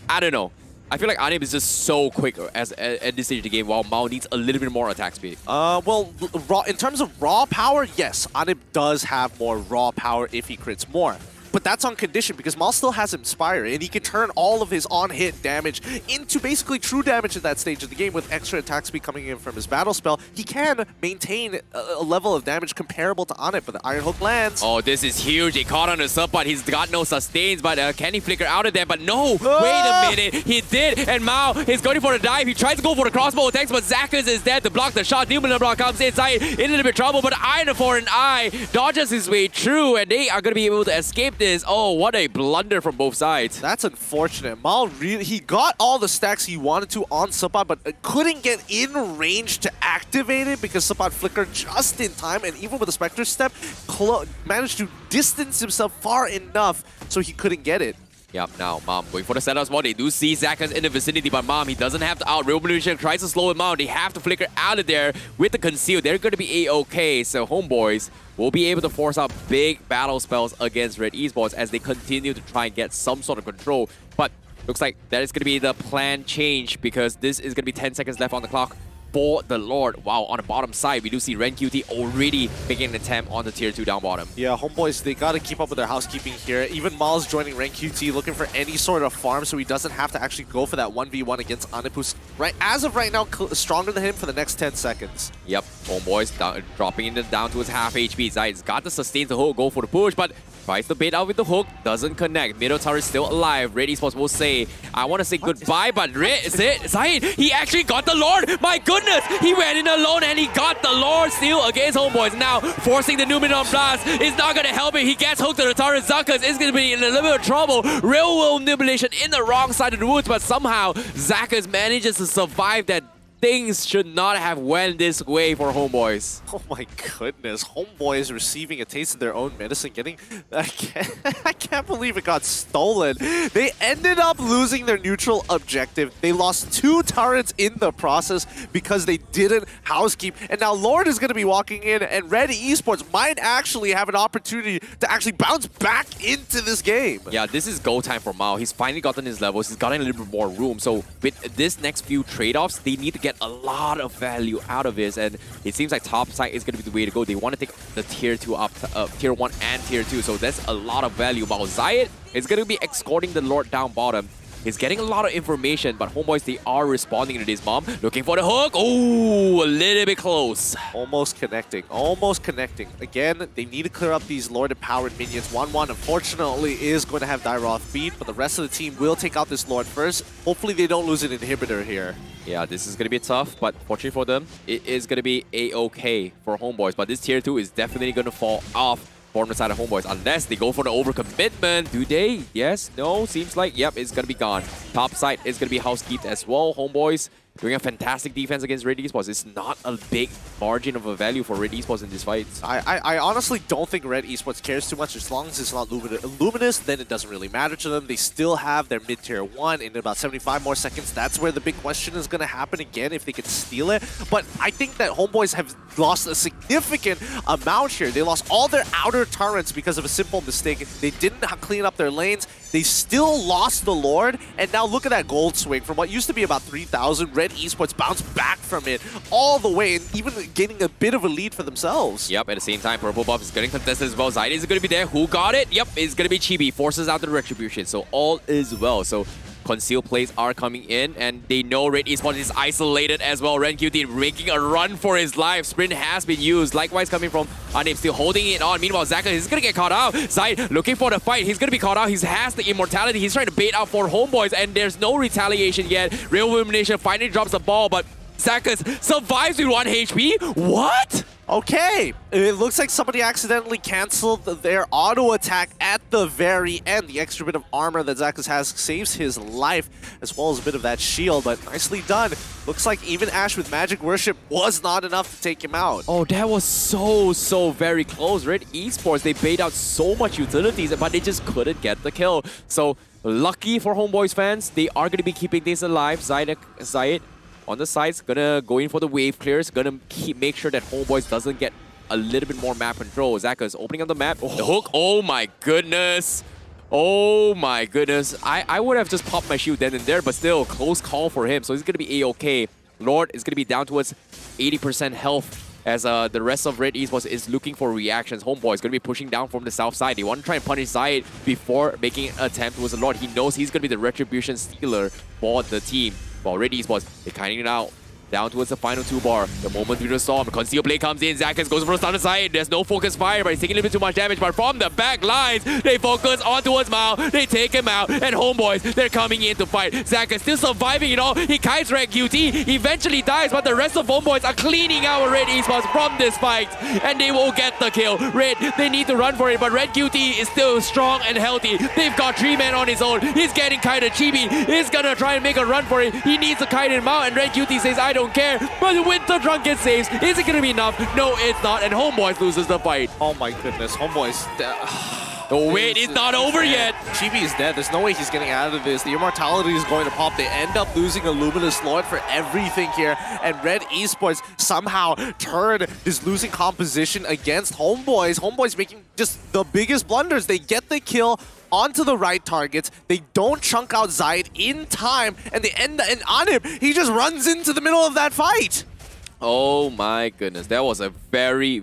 I don't know. I feel like Anip is just so quick at this stage of the game, while Mao needs a little bit more attack speed. Well, in terms of raw power, yes, Anip does have more raw power if he crits more. But that's on condition, because Mal still has Inspire, and he can turn all of his on-hit damage into basically true damage at that stage of the game with extra attack speed coming in from his battle spell. He can maintain a level of damage comparable to Anip, but the Iron Hook lands. Oh, this is huge. He caught on the sub, but he's got no sustains, but can he flicker out of there? But no, wait a minute, he did, and Mao is going for the dive. He tries to go for the crossbow attacks, but Zakas is dead to block the shot. Numenon block comes inside, in a little bit of trouble, but Iron for an Eye dodges his way through, and they are going to be able to escape this. Oh, what a blunder from both sides. That's unfortunate. Mal really, he got all the stacks he wanted to on Sapat, but couldn't get in range to activate it because Sapat flickered just in time, and even with the Spectre Step, managed to distance himself far enough so he couldn't get it. Yep, now Mom going for the setup spot. They do see Zakas in the vicinity, but Mom, he doesn't have to out. Real Malaysia tries to slow him out. They have to flicker out of there with the conceal. They're going to be A-OK, so HOMEBOIS will be able to force out big battle spells against Red eSports as they continue to try and get some sort of control. But looks like that is going to be the plan change, because this is going to be 10 seconds left on the clock for the Lord. Wow, on the bottom side, we do see Ren QT already making an attempt on the tier 2 down bottom. Yeah, HOMEBOIS, they got to keep up with their housekeeping here. Even Mal's joining Ren QT, looking for any sort of farm so he doesn't have to actually go for that 1v1 against Anip, who's as of right now stronger than him for the next 10 seconds. Yep, HOMEBOIS dropping it down to his half HP. Zaid's got the sustain to go for the push, but tries to bait out with the hook, doesn't connect. Middle tower is still alive. Red eSports will say, I want to say goodbye, but Zaid, he actually got the Lord! My goodness! He went in alone and he got the Lord steal against HOMEBOIS. Now, forcing the Numenon blast is not going to help him. He gets hooked to the turret. Zakas is going to be in a little bit of trouble. Real world manipulation in the wrong side of the woods, but somehow Zakas manages to survive that things should not have went this way for HOMEBOIS. Oh my goodness, HOMEBOIS receiving a taste of their own medicine, I can't believe it got stolen. They ended up losing their neutral objective. They lost 2 turrets in the process because they didn't housekeep. And now Lord is going to be walking in, and Red Esports might actually have an opportunity to actually bounce back into this game. Yeah, this is go time for Mao. He's finally gotten his levels. He's gotten a little bit more room. So with this next few trade-offs, they need to get a lot of value out of this. And it seems like top side is going to be the way to go. They want to take the tier 2 up, tier 1 and tier 2. So that's a lot of value. While Zayed is going to be escorting the Lord down bottom. He's getting a lot of information, but HOMEBOIS, they are responding to this bomb. Looking for the hook. Oh, a little bit close. Almost connecting. Almost connecting. Again, they need to clear up these Lord-empowered minions. 1-1, unfortunately, is going to have Dairoth beat, but the rest of the team will take out this Lord first. Hopefully, they don't lose an inhibitor here. Yeah, this is going to be tough, but fortunately for them, it is going to be A-okay for HOMEBOIS. But this tier 2 is definitely going to fall off from the side of HOMEBOIS, unless they go for the overcommitment. Do they? Yes? No? Seems like, yep, it's going to be gone. Top side is going to be housekeeped as well. HOMEBOIS doing a fantastic defense against Red Esports. It's not a big margin of a value for Red Esports in this fight. I honestly don't think Red Esports cares too much. As long as it's not Luminous, then it doesn't really matter to them. They still have their mid-tier 1 in about 75 more seconds. That's where the big question is going to happen again, if they can steal it. But I think that HOMEBOIS have lost a significant amount here. They lost all their outer turrets because of a simple mistake. They didn't clean up their lanes. They still lost the Lord, and now look at that gold swing. From what used to be about 3,000, Red Esports bounced back from it all the way, and even gaining a bit of a lead for themselves. Yep, at the same time, Purple Buff is getting contested as well. Zaid is going to be there. Who got it? Yep, it's going to be Chibi. Forces out the Retribution, so all is well. So concealed plays are coming in, and they know Red Esports is isolated as well. Ren QT making a run for his life. Sprint has been used. Likewise coming from Anim, still holding it on. Meanwhile, Zaka is going to get caught out. Zaid looking for the fight. He's going to be caught out. He has the immortality. He's trying to bait out for HOMEBOIS, and there's no retaliation yet. Real Illumination finally drops the ball, but Zakas survives with 1 HP. What? Okay, it looks like somebody accidentally canceled their auto attack at the very end. The extra bit of armor that Zakas has saves his life, as well as a bit of that shield, but nicely done. Looks like even Ash with Magic Worship was not enough to take him out. Oh, that was so very close. Red Esports, they bait out so much utilities, but they just couldn't get the kill. So, lucky for HOMEBOIS fans, they are going to be keeping things alive. Zaid on the sides, gonna go in for the wave clears, gonna make sure that HOMEBOIS doesn't get a little bit more map control. Zaka is opening up the map. The hook, oh my goodness. Oh my goodness. I would have just popped my shield then and there, but still, close call for him. So he's gonna be A-okay. Lord is gonna be down towards 80% health as the rest of Red Esports is looking for reactions. HOMEBOIS is going to be pushing down from the south side. They want to try and punish Zaid before making an attempt towards the Lord. He knows he's going to be the Retribution stealer for the team. While Red Esports, they're kiting it out. Down towards the final 2 bar. The moment through the storm. Conceal play comes in. Zakas goes for the stun side. There's no focus fire, but he's taking a little bit too much damage. But from the back lines, they focus on towards Mao. They take him out. And HOMEBOIS, they're coming in to fight. Zakas still surviving, He kites Red QT. Eventually dies, but the rest of HOMEBOIS are cleaning out Red Esports from this fight. And they will get the kill. Red, they need to run for it, but Red QT is still strong and healthy. They've got 3 men on his own. He's getting kited. Chibi is gonna try and make a run for it. He needs to kite him out, and Red QT says, I don't care. But with the Drunken saves, is it gonna be enough? No, it's not, and HOMEBOIS loses the fight. Oh my goodness, HOMEBOIS. Oh wait, it's not over yet. Chibi is dead. There's no way he's getting out of this. The immortality is going to pop. They end up losing a Luminous Lord for everything here. And Red Esports somehow turned this losing composition against HOMEBOIS. HOMEBOIS making just the biggest blunders. They get the kill onto the right targets. They don't chunk out Zaid in time, and they end and on him. He just runs into the middle of that fight. Oh my goodness, that was a very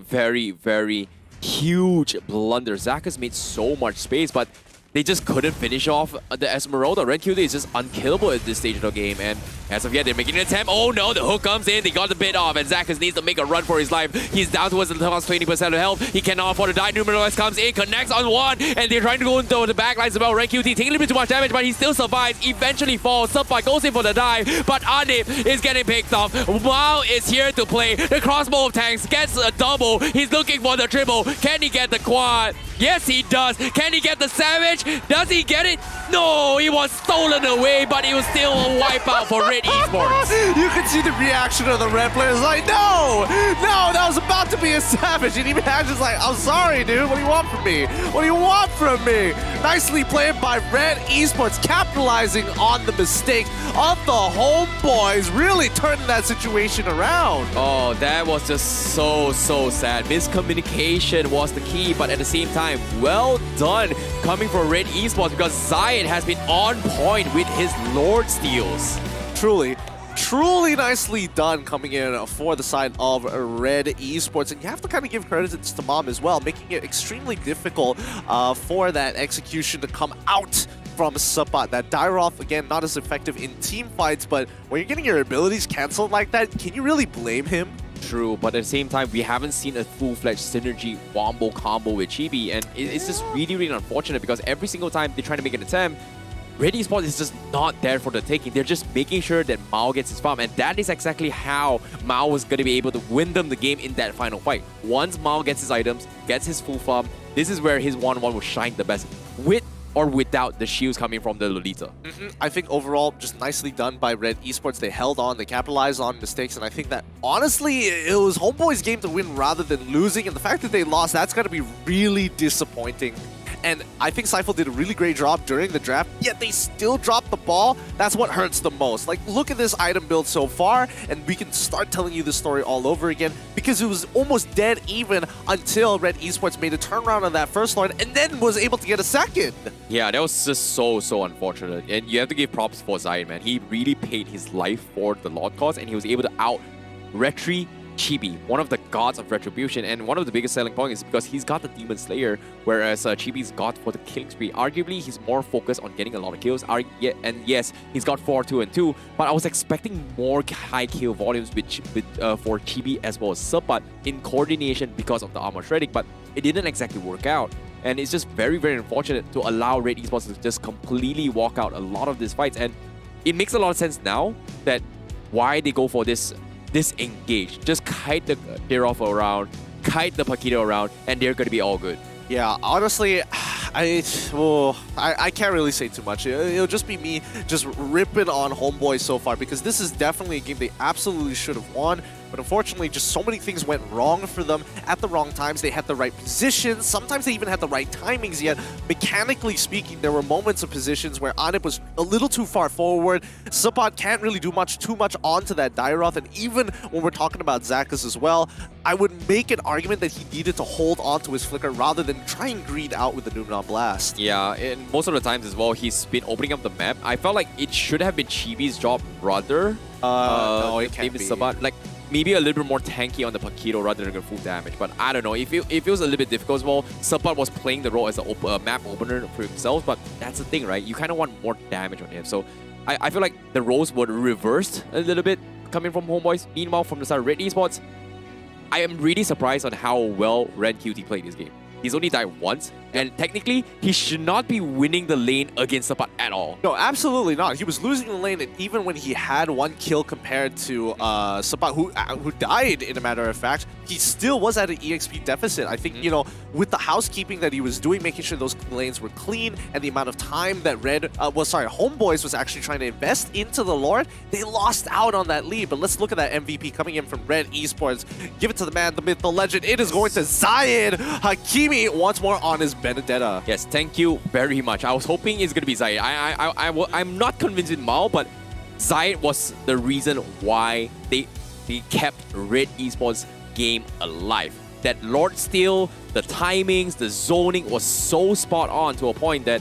huge blunder. Zakas made so much space, but they just couldn't finish off the Esmeralda. Red QT is just unkillable at this stage of the game, and as of yet, they're making an attempt. Oh no, the hook comes in, they got the bit off, and Zakas needs to make a run for his life. He's down towards the last 20% of health. He cannot afford to die. Numerous comes in, connects on 1, and they're trying to go into the backlines as well. Red QT taking a little bit too much damage, but he still survives, eventually falls. Subfight goes in for the dive, but Anip is getting picked off. Mao is here to play. The crossbow of tanks gets a double. He's looking for the triple. Can he get the quad? Yes, he does. Can he get the Savage? Does he get it? No, it was stolen away, but it was still a wipeout for Red eSports. You can see the reaction of the red players like, no, that was about to be a savage. And even Ash is like, I'm sorry, dude. What do you want from me? What do you want from me? Nicely played by Red eSports, capitalizing on the mistakes of the homeboys, really turning that situation around. Oh, that was just so sad. Miscommunication was the key, but at the same time, well done coming from Red eSports because Zayed has been on point with his Lord steals. Truly nicely done coming in for the side of Red eSports. And you have to kind of give credit to Mom as well, making it extremely difficult for that execution to come out from Sapat. That Dairoth, again, not as effective in team fights, but when you're getting your abilities cancelled like that, can you really blame him? True, but at the same time, we haven't seen a full-fledged synergy wombo combo with Chibi, and it's just really unfortunate because every single time they try to make an attempt, Red eSports is just not there for the taking. They're just making sure that Mao gets his farm, and that is exactly how Mao was going to be able to win them the game in that final fight. Once Mao gets his items, gets his full farm, this is where his 1-1 will shine the best, with or without the shields coming from the Lolita. I think overall, just nicely done by Red eSports. They held on, they capitalized on mistakes, and I think that, honestly, it was Homeboy's game to win rather than losing, and the fact that they lost, that's going to be really disappointing. And I think Seifel did a really great job during the draft, yet they still dropped the ball. That's what hurts the most. Like, look at this item build so far, and we can start telling you the story all over again, because it was almost dead even until Red eSports made a turnaround on that first Lord, and then was able to get a second. Yeah, that was just so unfortunate. And you have to give props for Zion, man. He really paid his life for the Lord cause, and he was able to out-retry Chibi, one of the gods of retribution, and one of the biggest selling points is because he's got the Demon Slayer, whereas Chibi's got for the killing spree. Arguably, he's more focused on getting a lot of kills, and yes, he's got 4, 2, and 2, but I was expecting more high kill volumes for Chibi as well as Sapat in coordination because of the armor shredding, but it didn't exactly work out. And it's just very unfortunate to allow Red eSports to just completely walk out a lot of these fights, and it makes a lot of sense now that why they go for this disengage. Just kite the Dairoth around, kite the Paquito around, and they're going to be all good. Yeah, honestly, I can't really say too much. It'll just be me just ripping on Homeboy so far, because this is definitely a game they absolutely should have won. But unfortunately, just so many things went wrong for them at the wrong times. They had the right positions. Sometimes they even had the right timings, yet mechanically speaking, there were moments of positions where Anip was a little too far forward. Sapat can't really do too much onto that Dairoth. And even when we're talking about Zakas as well, I would make an argument that he needed to hold on to his flicker rather than try and greed out with the Numenon Blast. Yeah, and most of the times as well, he's been opening up the map. I felt like it should have been Chibi's job rather. No, it can't be. Sabat. Like, maybe a little bit more tanky on the Paquito rather than full damage. But I don't know. If it was a little bit difficult as well, Sapat was playing the role as a map opener for himself. But that's the thing, right? You kind of want more damage on him. So I feel like the roles were reversed a little bit coming from Homeboys. Meanwhile, from the side of Red eSports, I am really surprised on how well Red QT played this game. He's only died once, and technically, he should not be winning the lane against Sapat at all. No, absolutely not. He was losing the lane, and even when he had 1 kill compared to Sapat, who died, in a matter of fact, he still was at an EXP deficit. I think, you know, with the housekeeping that he was doing, making sure those lanes were clean, and the amount of time that Homeboys was actually trying to invest into the Lord, they lost out on that lead. But let's look at that MVP coming in from Red eSports. Give it to the man, the myth, the legend. It is going to Zayed Hakimi once more on his Benedetta. Yes, thank you very much. I was hoping it's going to be Zayed. I'm not convinced in Mao, but Zayed was the reason why they kept Red eSports game alive. That Lord Steal, the timings, the zoning was so spot on to a point that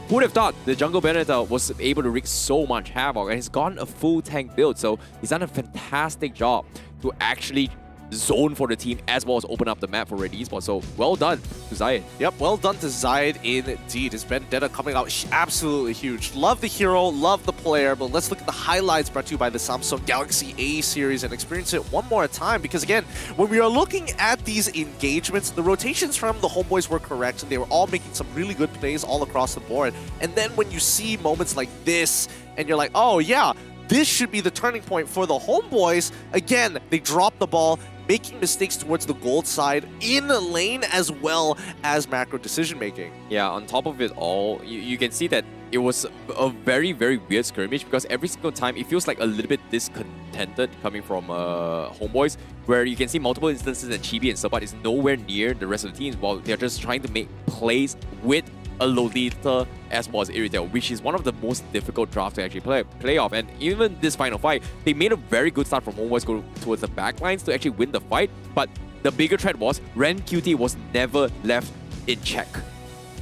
who would have thought the Jungle Benedetta was able to wreak so much havoc, and he's gotten a full tank build, so he's done a fantastic job to actually zone for the team as well as open up the map for Red eSports. So well done to Zayed. Yep, well done to Zayed indeed. His Vendetta coming out absolutely huge. Love the hero, love the player, but let's look at the highlights brought to you by the Samsung Galaxy A series and experience it one more time, because again, when we are looking at these engagements, the rotations from the Homeboys were correct, and they were all making some really good plays all across the board. And then when you see moments like this, and you're like, oh yeah, this should be the turning point for the Homeboys. Again, they drop the ball, making mistakes towards the gold side in lane as well as macro decision making. Yeah, on top of it all, you can see that it was a very, very weird skirmish because every single time it feels like a little bit discontented coming from HOMEBOIS, where you can see multiple instances that Chibi and Sabat is nowhere near the rest of the teams while they're just trying to make plays with a Lolita as well as Irritel, which is one of the most difficult drafts to actually play off. And even this final fight, they made a very good start from HOMEBOIS go towards the backlines to actually win the fight, but the bigger threat was Ren QT was never left in check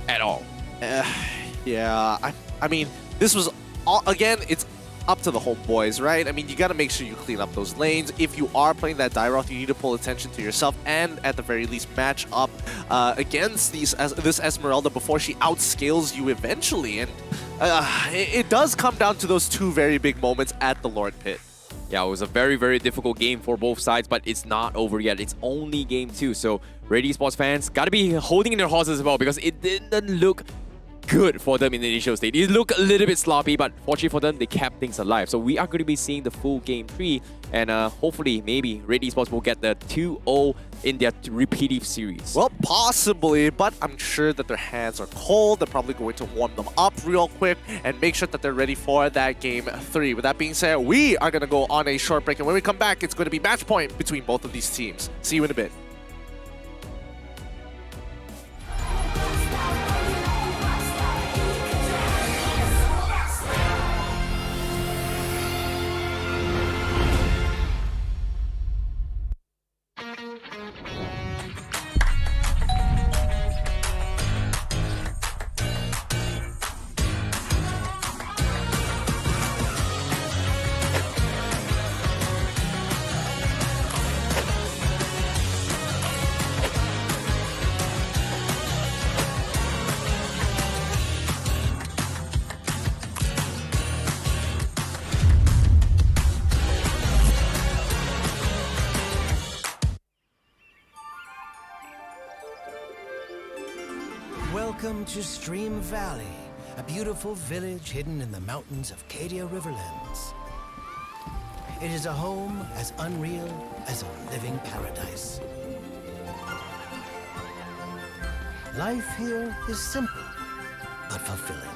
at all. Yeah, I mean, this was, again, it's up to the HOMEBOIS, right? I mean, you got to make sure you clean up those lanes. If you are playing that Dairoth, you need to pull attention to yourself and, at the very least, match up against this Esmeralda before she outscales you eventually. And it does come down to those two very big moments at the Lord Pit. Yeah, it was a very, very difficult game for both sides, but it's not over yet. It's only game 2, so Red eSports fans got to be holding their horses as well because it didn't look good for them in the initial state. It looked a little bit sloppy, but fortunately for them, they kept things alive. So we are going to be seeing the full game 3, and hopefully, maybe Red eSports will get the 2-0 in their repeative series. Well, possibly, but I'm sure that their hands are cold. They're probably going to warm them up real quick and make sure that they're ready for that game 3. With that being said, we are going to go on a short break, and when we come back, it's going to be match point between both of these teams. See you in a bit. Welcome to Stream Valley, a beautiful village hidden in the mountains of Cadia Riverlands. It is a home as unreal as a living paradise. Life here is simple, but fulfilling.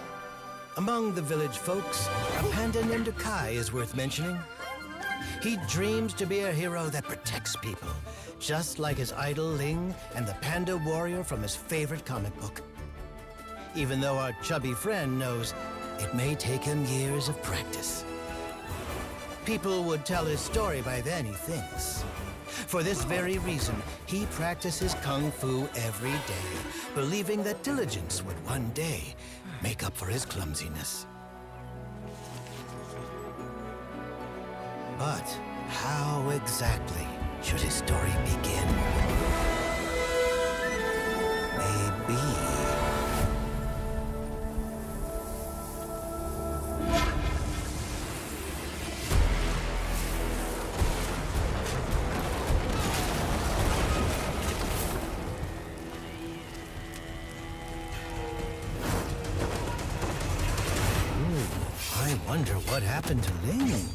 Among the village folks, a panda named Kai is worth mentioning. He dreams to be a hero that protects people, just like his idol Ling and the panda warrior from his favorite comic book. Even though our chubby friend knows it may take him years of practice. People would tell his story by then, he thinks. For this very reason, he practices kung fu every day, believing that diligence would one day make up for his clumsiness. But how exactly should his story begin? Maybe... I wonder what happened to Ling.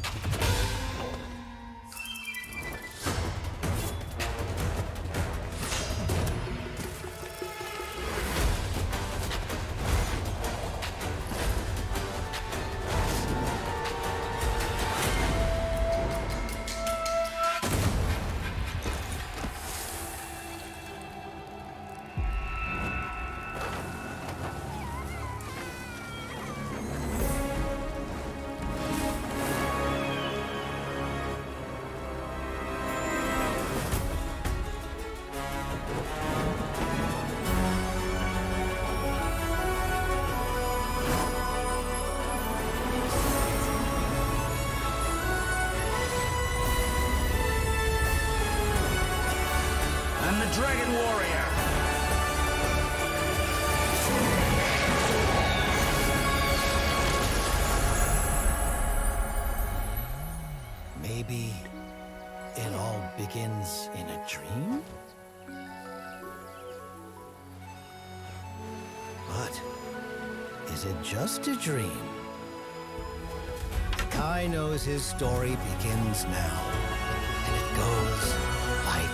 Dragon Warrior. Maybe it all begins in a dream? But is it just a dream? Kai knows his story begins now, and it goes like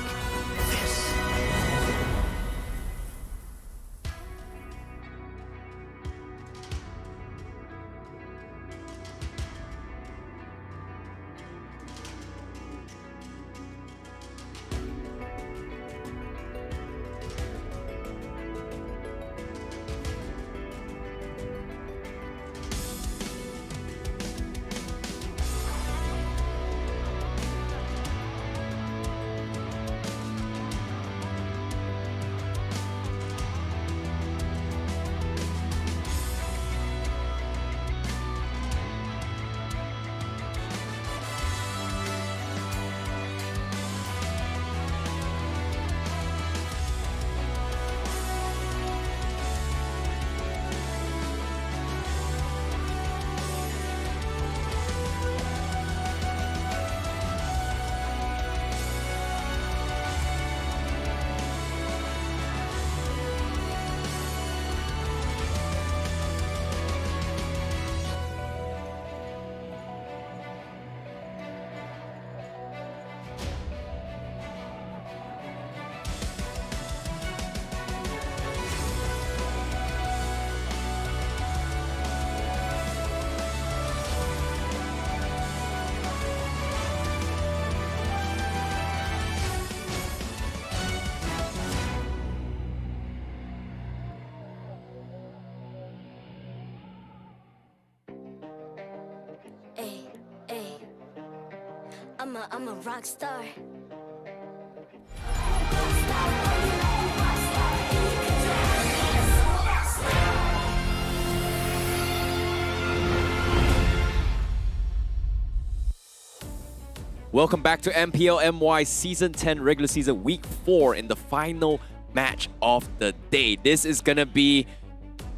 Ay, ay. I'm a rock star. Welcome back to MPL MY Season 10 Regular Season Week 4 in the final match of the day. This is gonna be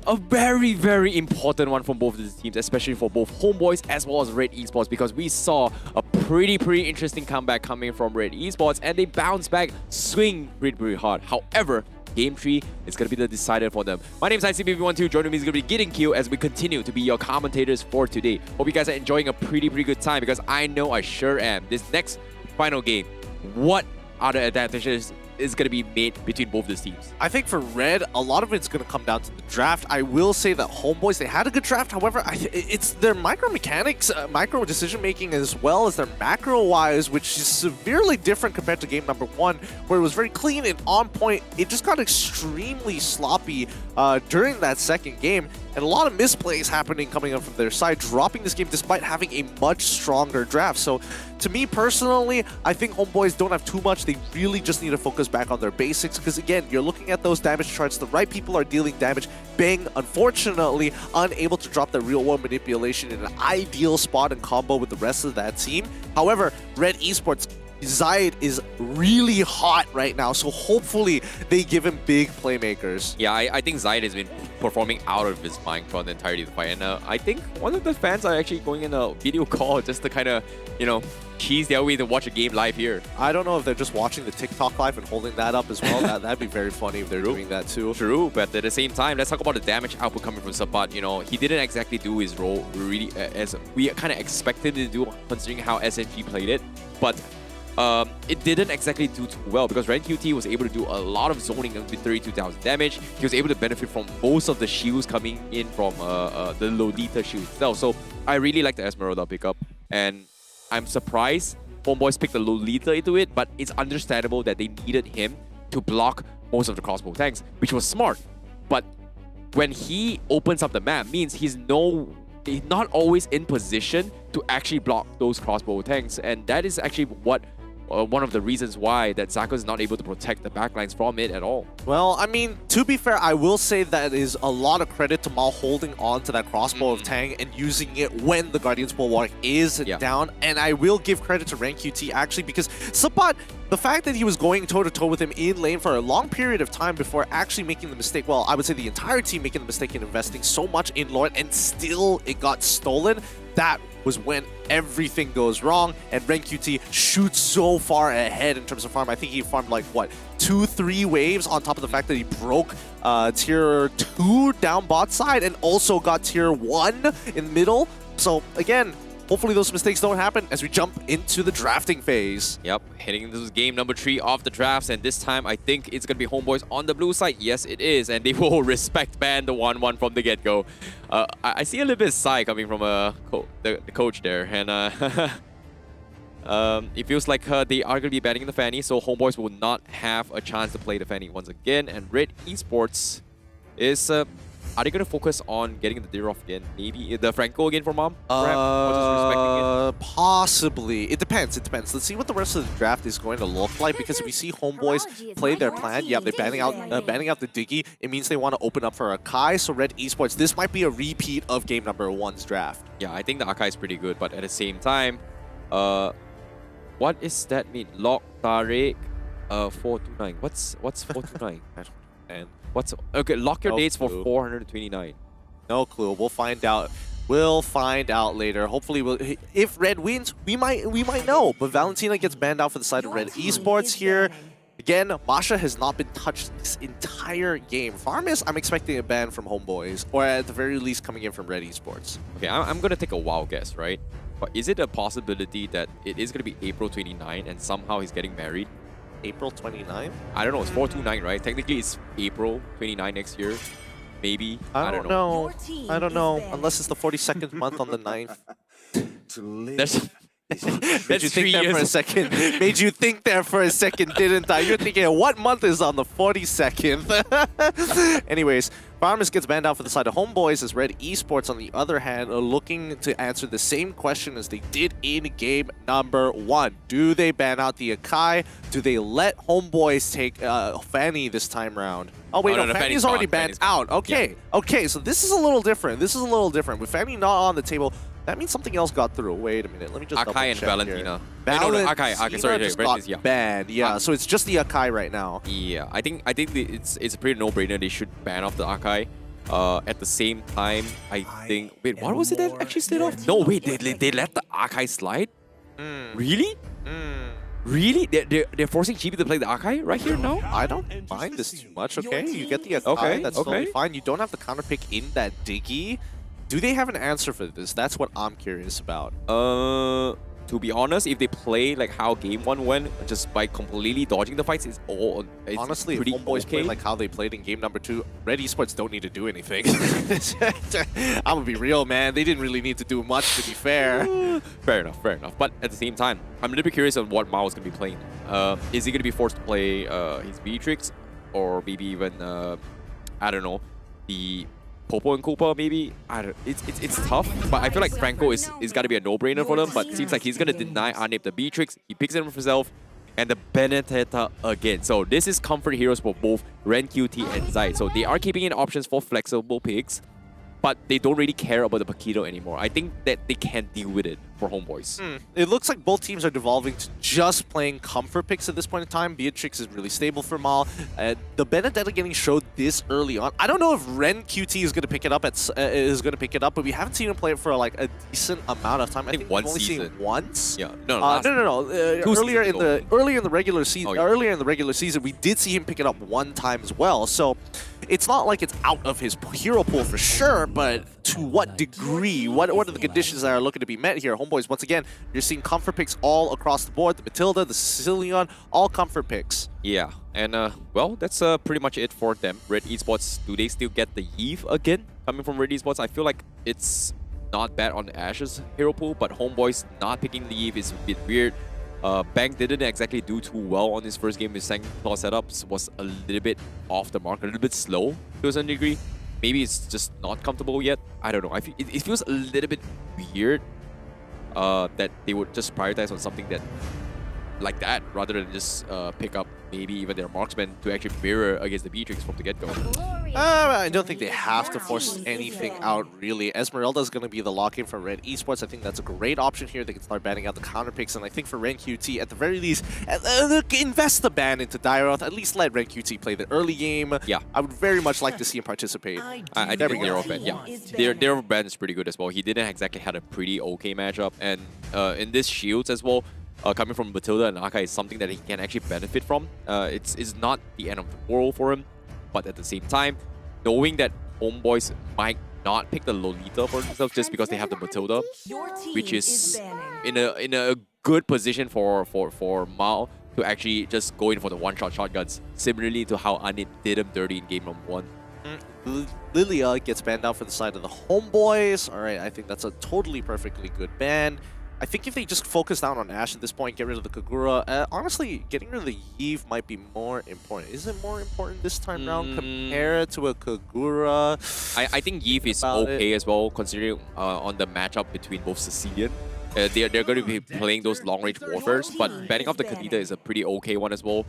a very, very important one from both of these teams, especially for both HOMEBOIS as well as Red eSports, because we saw a pretty interesting comeback coming from Red eSports, and they bounced back, swing pretty hard. However, Game 3 is going to be the decider for them. My name is ICBB12. Joining me is going to be Getting Q as we continue to be your commentators for today. Hope you guys are enjoying a pretty good time, because I know I sure am. This next final game, what other advantages is going to be made between both these teams? I think for Red, a lot of it's going to come down to the draft. I will say that HOMEBOIS, they had a good draft. However, it's their micro mechanics, micro decision making, as well as their macro wise, which is severely different compared to game number 1, where it was very clean and on point. It just got extremely sloppy during that second game, and a lot of misplays happening coming up from their side, dropping this game despite having a much stronger draft. So to me personally, I think HOMEBOIS don't have too much. They really just need to focus back on their basics, because again, you're looking at those damage charts, the right people are dealing damage. Bang, unfortunately, unable to drop the real world manipulation in an ideal spot and combo with the rest of that team. However, Red eSports, Zayed is really hot right now, so hopefully they give him big playmakers. Yeah, I think Zayed has been performing out of his mind for the entirety of the fight, and I think one of the fans are actually going in a video call just to kind of, you know, cheese their way to watch a game live here. I don't know if they're just watching the TikTok live and holding that up as well. That'd be very funny if they're doing that too. True, but at the same time, let's talk about the damage output coming from Sabat. You know, he didn't exactly do his role really as we kind of expected him to do, considering how SMG played it, but it didn't exactly do too well, because Red QT was able to do a lot of zoning with 32,000 damage. He was able to benefit from most of the shields coming in from the Lolita shield itself. So I really like the Esmeralda pickup, and I'm surprised HOMEBOIS picked the Lolita into it, but it's understandable that they needed him to block most of the crossbow tanks, which was smart. But when he opens up the map, means he's not always in position to actually block those crossbow tanks, and that is actually what one of the reasons why that Zako is not able to protect the backlines from it at all. Well, I mean, to be fair, I will say that is a lot of credit to Mal holding on to that crossbow of Tang and using it when the Guardian's Bulwark is down. And I will give credit to Rank QT actually, because Sabat, the fact that he was going toe-to-toe with him in lane for a long period of time before actually making the mistake, well, I would say the entire team making the mistake in investing so much in Lord, and still it got stolen, that was when everything goes wrong, and Ren QT shoots so far ahead in terms of farm. I think he farmed like, what, 2-3 waves on top of the fact that he broke tier 2 down bot side and also got tier 1 in the middle. So again, hopefully those mistakes don't happen as we jump into the drafting phase. Yep, heading into game number 3 of the drafts, and this time I think it's going to be HOMEBOIS on the blue side. Yes, it is, and they will respect ban the 1-1 from the get-go. I see a little bit of sigh coming from the coach there, and it feels like they are going to be banning the Fanny, so HOMEBOIS will not have a chance to play the Fanny once again, and Red eSports is... are they going to focus on getting the Dirov again? Maybe the Franco again for Mom? Possibly. It depends. Let's see what the rest of the draft is going to look like, because if we see HOMEBOIS play their plan, yeah, they're banning out the Diggy. It means they want to open up for Akai. So Red eSports, this might be a repeat of game number 1's draft. Yeah, I think the Akai is pretty good, but at the same time, what is that mean? Lock Tarek 429. What's 429? I don't understand. Okay, lock your dates for 429. No clue. We'll find out. We'll find out later. Hopefully, if Red wins, we might know. But Valentina gets banned out for the side of Red eSports here. Again, Masha has not been touched this entire game. Farmis, I'm expecting a ban from HOMEBOIS, or at the very least coming in from Red eSports. Okay, I'm gonna take a wild guess, right? But is it a possibility that it is gonna be April 29 and somehow he's getting married? April 29? I don't know, it's 429, right? Technically it's April 29 next year. Maybe. I don't know. I don't know. Unless it's the 42nd month on the 9th. Made you think there for a second. Made you think there for a second, didn't I? You're thinking, what month is on the 42nd? Anyways, Farmus gets banned out for the side of Homeboys, as Red Esports, on the other hand, are looking to answer the same question as they did in game number 1. Do they ban out the Akai? Do they let Homeboys take Fanny this time round? Oh, wait, no, Fanny's already banned out. Okay, okay, so this is a little different. With Fanny not on the table, that means something else got through. Wait a minute, let me just Akai and Valentina. Akai, sorry, got banned. Yeah, so it's just the Akai right now. Yeah, I think it's a pretty no-brainer. They should ban off the Akai. At the same time, I think... Wait, what was it that actually stayed off? No, wait, they let the Akai slide? Really? Really? They're forcing GB to play the Akai right here now? I don't mind this too much, okay? You get the Akai, that's totally fine. You don't have the counter pick in that Diggy. Do they have an answer for this? That's what I'm curious about. To be honest, if they play like how game 1 went, just by completely dodging the fights, it's honestly, pretty if Homeboys play like how they played in game number 2, Red Esports don't need to do anything. I'm gonna be real, man. They didn't really need to do much, to be fair. Fair enough. But at the same time, I'm a little bit curious on what Mao is gonna be playing. Is he gonna be forced to play his Beatrix, or maybe even I don't know, the Popo and Koopa, maybe? I don't. It's tough, but I feel like Franco is got to be a no-brainer for them. But it seems like he's gonna deny Anip the Beatrix. He picks it for himself, and the Benedetta again. So this is comfort heroes for both Ren, QT, and Zai. So they are keeping in options for flexible picks, but they don't really care about the Paquito anymore. I think that they can deal with it for Homeboys. It looks like both teams are devolving to just playing comfort picks at this point in time. Beatrix is really stable for Mal. The Benedetta getting showed this early on. I don't know if Ren QT is going to pick it up, but we haven't seen him play it for like a decent amount of time. I think one we've only season. seen it once. Yeah, no. Earlier in the regular season, we did see him pick it up one time as well. So it's not like it's out of his hero pool for sure, but to what degree? What are the conditions that are looking to be met here? Homeboys, once again, you're seeing comfort picks all across the board. The Matilda, the Sicilian, all comfort picks. Yeah, and well, that's pretty much it for them. Red Esports, do they still get the Eve again coming from Red Esports? I feel like it's not bad on Ash's hero pool, but Homeboys not picking the Eve is a bit weird. Bang didn't exactly do too well on his first game. His second claw setups was a little bit off the mark, a little bit slow to a certain degree. Maybe it's just not comfortable yet. I don't know. It feels a little bit weird that they would just prioritize on something that like that rather than just pick up maybe even their marksman to actually mirror against the Beatrix from the get-go. I don't think they have to force anything out, really. Esmeralda is going to be the lock-in for Red Esports. I think that's a great option here. They can start banning out the counter picks, and I think for Ren QT, at the very least, invest the ban into Dairoth. At least let Ren QT play the early game. Yeah. I would very much like to see him participate. I think Dairoth ban, yeah. Dairoth ban is pretty good as well. He didn't exactly had a pretty okay matchup, and in this Shields as well, coming from Matilda and Akai is something that he can actually benefit from. It's not the end of the world for him, but at the same time, knowing that Homeboys might not pick the Lolita for themselves just because they have the Matilda, which is in a good position for Mao to actually just go in for the one-shot shotguns, similarly to how Anit did him dirty in game number 1. Lilia gets banned out for the side of the Homeboys. Alright, I think that's a totally perfectly good ban. I think if they just focus down on Ashe at this point, get rid of the Kagura, honestly, getting rid of the Eve might be more important. Is it more important this time round compared to a Kagura? I think Eve is okay as well, considering on the matchup between both Sicilian. They're going to be playing those long-range warfares, but banning off the Kadita is a pretty okay one as well.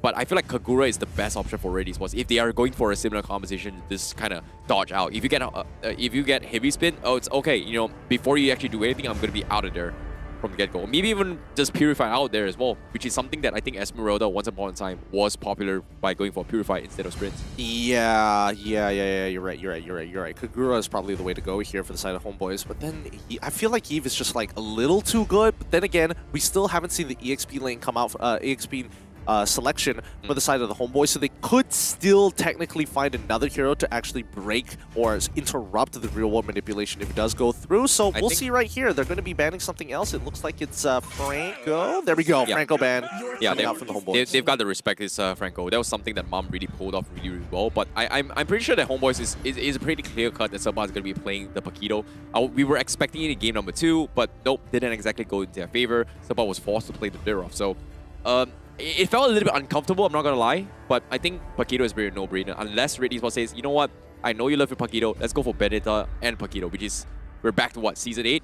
But I feel like Kagura is the best option for Red Esports. If they are going for a similar composition, just kind of dodge out. If you get heavy spin, oh, it's okay. You know, before you actually do anything, I'm going to be out of there from the get-go. Maybe even just Purify out there as well, which is something that I think Esmeralda, once upon a time, was popular by going for Purify instead of sprints. Yeah. You're right. Kagura is probably the way to go here for the side of Homeboys, but then I feel like Eve is just like a little too good. But then again, we still haven't seen the EXP lane come out. EXP selection for the side of the Homeboys, so they could still technically find another hero to actually break or interrupt the real-world manipulation if it does go through. So we'll see right here. They're going to be banning something else. It looks like it's Franco. There we go. Yeah. Franco ban. Yeah, out from the Homeboys. They've got the respect. Is Franco. That was something that Mom really pulled off really well. But I'm pretty sure that Homeboys is a pretty clear cut that Sabah is going to be playing the Paquito. We were expecting it in game number 2, but nope, didn't exactly go into their favor. Sabah was forced to play the Dairoth. So it felt a little bit uncomfortable, I'm not gonna lie. But I think Paquito is very no-brainer. Unless Red Esports says, you know what, I know you love your Paquito, let's go for Benita and Paquito, which is, we're back to what, Season 8?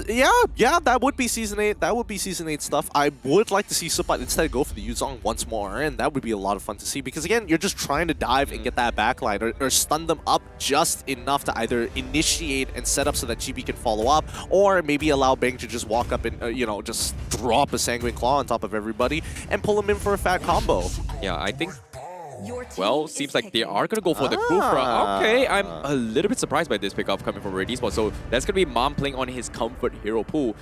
Yeah, that would be Season 8. That would be Season 8 stuff. I would like to see Supat instead go for the Yuzong once more, and that would be a lot of fun to see. Because again, you're just trying to dive and get that backline, or stun them up just enough to either initiate and set up so that GB can follow up, or maybe allow Bang to just walk up and, you know, just drop a Sanguine Claw on top of everybody and pull him in for a fat combo. Yeah, I think... Well, seems like they are going to go for the Kufra. Okay, I'm a little bit surprised by this pickup coming from Red Esports. So that's going to be Mom playing on his comfort hero pool.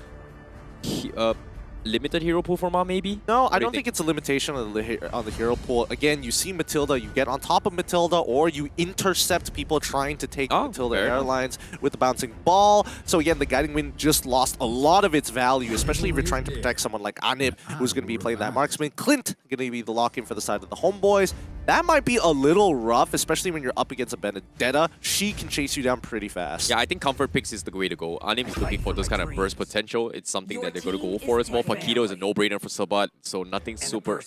Limited hero pool for Mom, maybe? No, I don't think it's a limitation on the hero pool. Again, you see Matilda, you get on top of Matilda, or you intercept people trying to take Matilda Airlines with the bouncing ball. So again, the Guiding Wind just lost a lot of its value, especially if you're trying to protect someone like Anip, who's going to be playing that marksman. Clint going to be the lock-in for the side of the Homeboys. That might be a little rough, especially when you're up against a Benedetta. She can chase you down pretty fast. Yeah, I think comfort picks is the way to go. Anip is looking for those kind of burst potential. It's something that they're going to go for as well. Paquito is a no-brainer for Sabat, so nothing super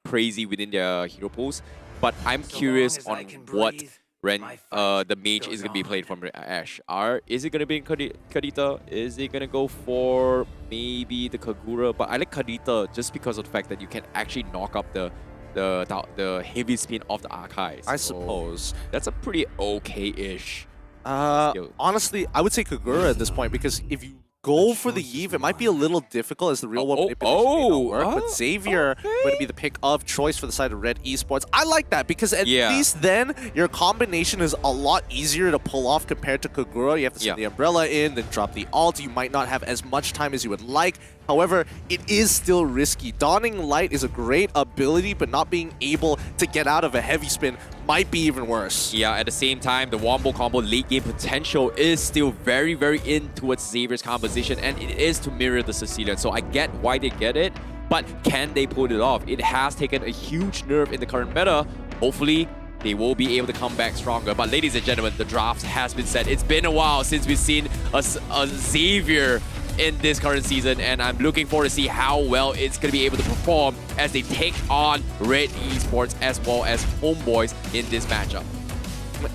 crazy within their hero pools. But I'm curious on what the mage is going to be played from Ashe. Is it going to be in Kadita? Is it going to go for maybe the Kagura? But I like Kadita just because of the fact that you can actually knock up the heavy spin of the Archives. I suppose. That's a pretty okay-ish. Honestly, I would say Kagura at this point, because if you go for the Eve, it might be a little difficult as the real world manipulation may not work, but Xavier going to be the pick of choice for the side of Red Esports. I like that, because at least then your combination is a lot easier to pull off compared to Kagura. You have to send the Umbrella in, then drop the ult. You might not have as much time as you would like. However, it is still risky. Dawning Light is a great ability, but not being able to get out of a heavy spin might be even worse. Yeah, at the same time, the Wombo combo late game potential is still very, very in towards Xavier's composition, and it is to mirror the Cecilian. So I get why they get it, but can they pull it off? It has taken a huge nerf in the current meta. Hopefully, they will be able to come back stronger. But ladies and gentlemen, the draft has been set. It's been a while since we've seen a Xavier in this current season, and I'm looking forward to see how well it's going to be able to perform as they take on Red Esports as well as Homeboys in this matchup.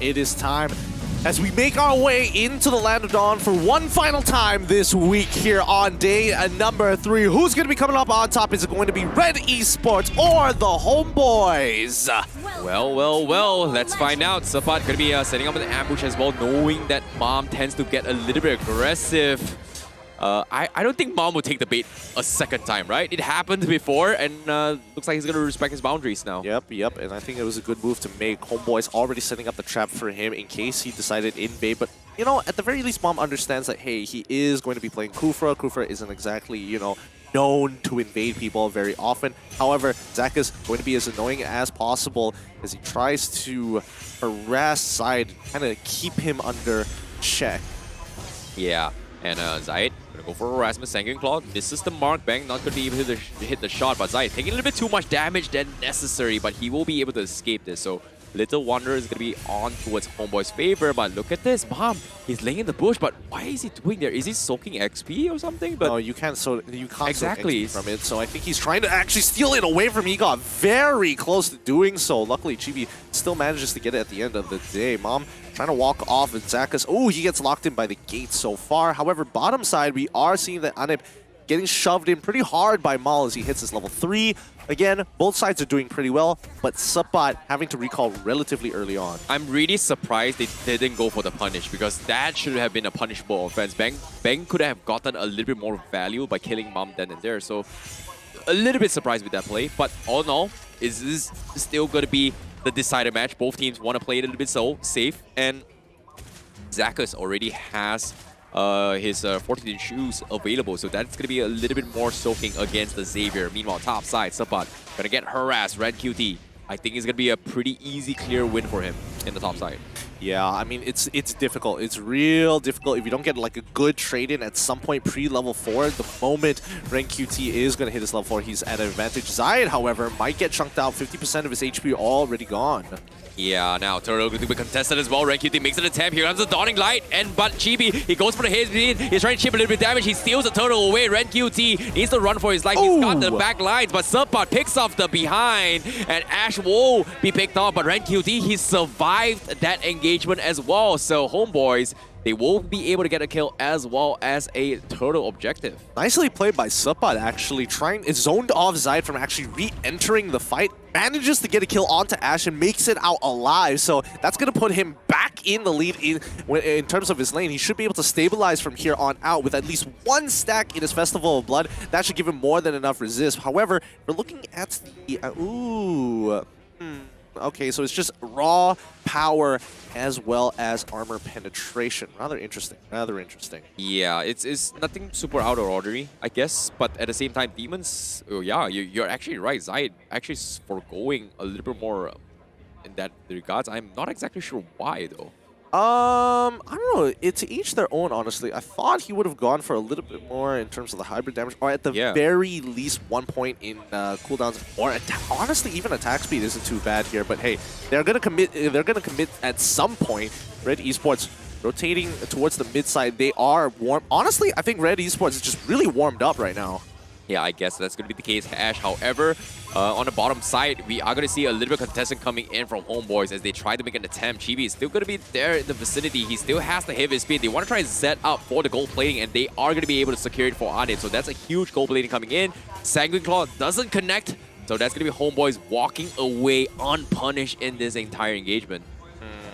It is time as we make our way into the Land of Dawn for one final time this week here on day number 3. Who's going to be coming up on top? Is it going to be Red Esports or the Homeboys? Well, let's find out. Sapat going to be setting up an ambush as well, knowing that Mom tends to get a little bit aggressive. I don't think Mom will take the bait a second time, right? It happened before, and looks like he's going to respect his boundaries now. Yep, and I think it was a good move to make. Homeboys already setting up the trap for him in case he decided invade, but you know, at the very least, Mom understands that, hey, he is going to be playing Kufra. Kufra isn't exactly, you know, known to invade people very often. However, Zach is going to be as annoying as possible as he tries to harass Side, kind of keep him under check. Yeah, and Zayed gonna go for harassment. Sanguine Claw misses the mark. Bang not gonna be able to hit the shot, but Zayed taking a little bit too much damage than necessary, but he will be able to escape this. So Little Wonder is gonna be on towards Homeboy's favor, but look at this, Mom. He's laying in the bush, but why is he doing there? Is he soaking XP or something? But no, you can't soak XP from it. So I think he's trying to actually steal it away from me. He got very close to doing so. Luckily, Chibi still manages to get it at the end of the day. Mom trying to walk off with Zakas. Oh, he gets locked in by the gate so far. However, bottom side, we are seeing that Anip getting shoved in pretty hard by Mal as he hits his level 3. Again, both sides are doing pretty well, but Sapat having to recall relatively early on. I'm really surprised they didn't go for the punish, because that should have been a punishable offense. Bang could have gotten a little bit more value by killing Mom then and there. So a little bit surprised with that play, but all in all, is this still going to be the decider match? Both teams want to play it a little bit safe, and Zakas already has his 14 shoes available, so that's going to be a little bit more soaking against the Xavier. Meanwhile, top side, Sapat going to get harassed. Red QT, I think it's going to be a pretty easy, clear win for him in the top side. Yeah, I mean, it's difficult. It's real difficult if you don't get like a good trade-in at some point pre-level 4. The moment Ren QT is going to hit his level 4, he's at an advantage. Zayed, however, might get chunked out. 50% of his HP already gone. Yeah, now Turtle going to be contested as well. RenQT makes an attempt. Here comes the Dawning Light, but Chibi, he goes for the hit speed. He's trying to chip a little bit of damage. He steals the Turtle away. RenQT needs to run for his life. He's got the back lines, but Subpot picks off the behind, and Ash will be picked off. But RenQT, he survived that engagement as well. So Homeboys, they will be able to get a kill as well as a Turtle objective. Nicely played by Subpot, actually. It zoned off Zayed from actually re-entering the fight. Manages to get a kill onto Ash and makes it out alive. So that's going to put him back in the lead in terms of his lane. He should be able to stabilize from here on out with at least one stack in his Festival of Blood. That should give him more than enough resist. However, we're looking at the... Okay, so it's just raw power as well as armor penetration. Rather interesting, rather interesting. Yeah, it's nothing super out of ordinary, I guess. But at the same time, Demons, oh yeah, you're actually right. Zayed actually is foregoing a little bit more in that regards. I'm not exactly sure why, though. I don't know. It's to each their own, honestly. I thought he would have gone for a little bit more in terms of the hybrid damage, or at the very least 1 point in cooldowns, or honestly even attack speed isn't too bad here. But hey, they're gonna commit. They're gonna commit at some point. Red Esports rotating towards the mid side. They are warm. Honestly, I think Red Esports is just really warmed up right now. Yeah, I guess that's going to be the case, Ash. However, on the bottom side, we are going to see a little bit of contestant coming in from Homeboys as they try to make an attempt. Chibi is still going to be there in the vicinity. He still has to hit his speed. They want to try and set up for the gold plating, and they are going to be able to secure it for Adit. So that's a huge gold plating coming in. Sanguine Claw doesn't connect, so that's going to be Homeboys walking away unpunished in this entire engagement.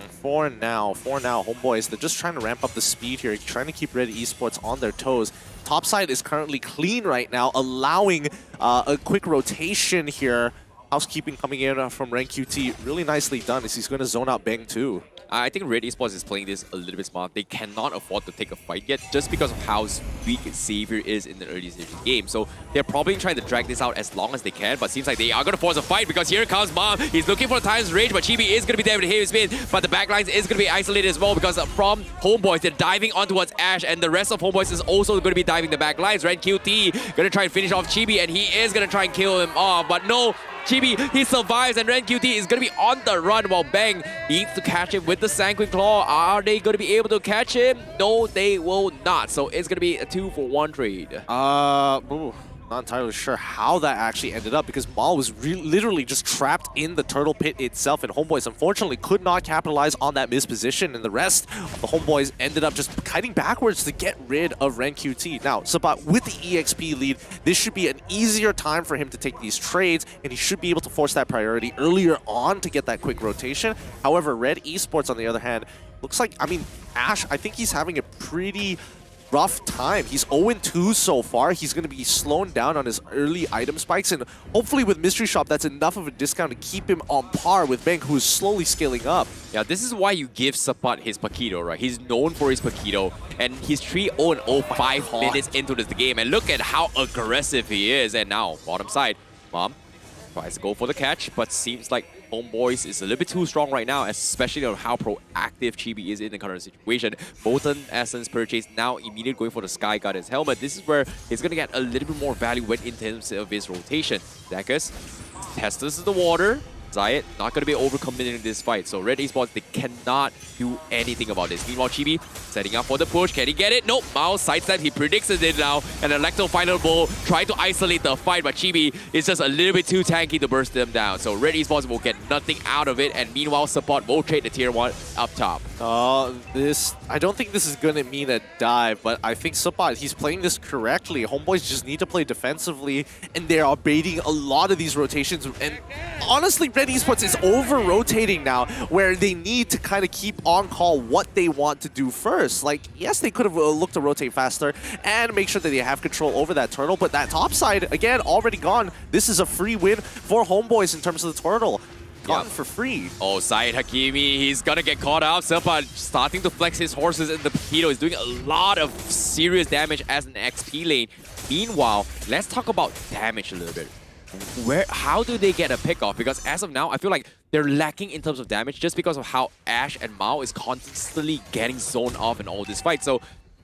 For now, Homeboys, they're just trying to ramp up the speed here, trying to keep Red Esports on their toes. Top side is currently clean right now, allowing a quick rotation here. Housekeeping coming in from RenQT. Really nicely done as he's going to zone out Bang too. I think Red Esports is playing this a little bit smart. They cannot afford to take a fight yet just because of how weak Xavier is in the early stage of the game. So they're probably trying to drag this out as long as they can, but seems like they are going to force a fight because here comes Mom. He's looking for Time's Rage, but Chibi is going to be there to hit his spin, but the backlines is going to be isolated as well because from Homeboys, they're diving on towards Ash, and the rest of Homeboys is also going to be diving the backlines. RenQT going to try and finish off Chibi, and he is going to try and kill him off, but no, Chibi, he survives, and RenQT is going to be on the run while Bang needs to catch him with the Sanguine Claw. Are they going to be able to catch him? No, they will not. So it's going to be a 2-for-1 trade. Not entirely sure how that actually ended up because Maul was literally just trapped in the turtle pit itself, and Homeboys unfortunately could not capitalize on that misposition, and the rest of the Homeboys ended up just kiting backwards to get rid of RenQT. Now, Sabat with the EXP lead, this should be an easier time for him to take these trades, and he should be able to force that priority earlier on to get that quick rotation. However, Red Esports, on the other hand, looks like, I mean, Ash, I think he's having a pretty rough time. He's 0-2 so far. He's going to be slowing down on his early item spikes, and hopefully with Mystery Shop, that's enough of a discount to keep him on par with Bang, who is slowly scaling up. Yeah, this is why you give Sapat his Paquito, right? He's known for his Paquito, and he's 3-0-0 5 minutes into this game, and look at how aggressive he is. And now, bottom side, Mom tries to go for the catch, but seems like Homeboys is a little bit too strong right now, especially on how proactive Chibi is in the current situation. Bolton Essence purchase, now immediately going for the Sky Guardian's helmet. This is where he's going to get a little bit more value when in terms of his rotation. Dekus tests the water. Zayed not going to be overcommitting this fight. So Red Esports, they cannot do anything about this. Meanwhile, Chibi setting up for the push. Can he get it? Nope. Mao sidestep. He predicts it now. And Electro Final Bowl trying to isolate the fight. But Chibi is just a little bit too tanky to burst them down. So Red Esports will get nothing out of it. And meanwhile, Support will trade the tier 1 up top. I don't think this is going to mean a dive, but I think Support, he's playing this correctly. Homeboys just need to play defensively, and they are baiting a lot of these rotations. And honestly, Red Esports is over-rotating now, where they need to kind of keep on call what they want to do first. Like, yes, they could have looked to rotate faster and make sure that they have control over that turtle, but that top side, again, already gone. This is a free win for Homeboys in terms of the turtle. Gotten for free. Oh, Zayed Hakimi, he's gonna get caught out. Selpa starting to flex his horses in the Paquito. He's doing a lot of serious damage as an XP lane. Meanwhile, let's talk about damage a little bit. How do they get a pick off? Because as of now, I feel like they're lacking in terms of damage just because of how Ash and Mao is constantly getting zoned off in all this fight. So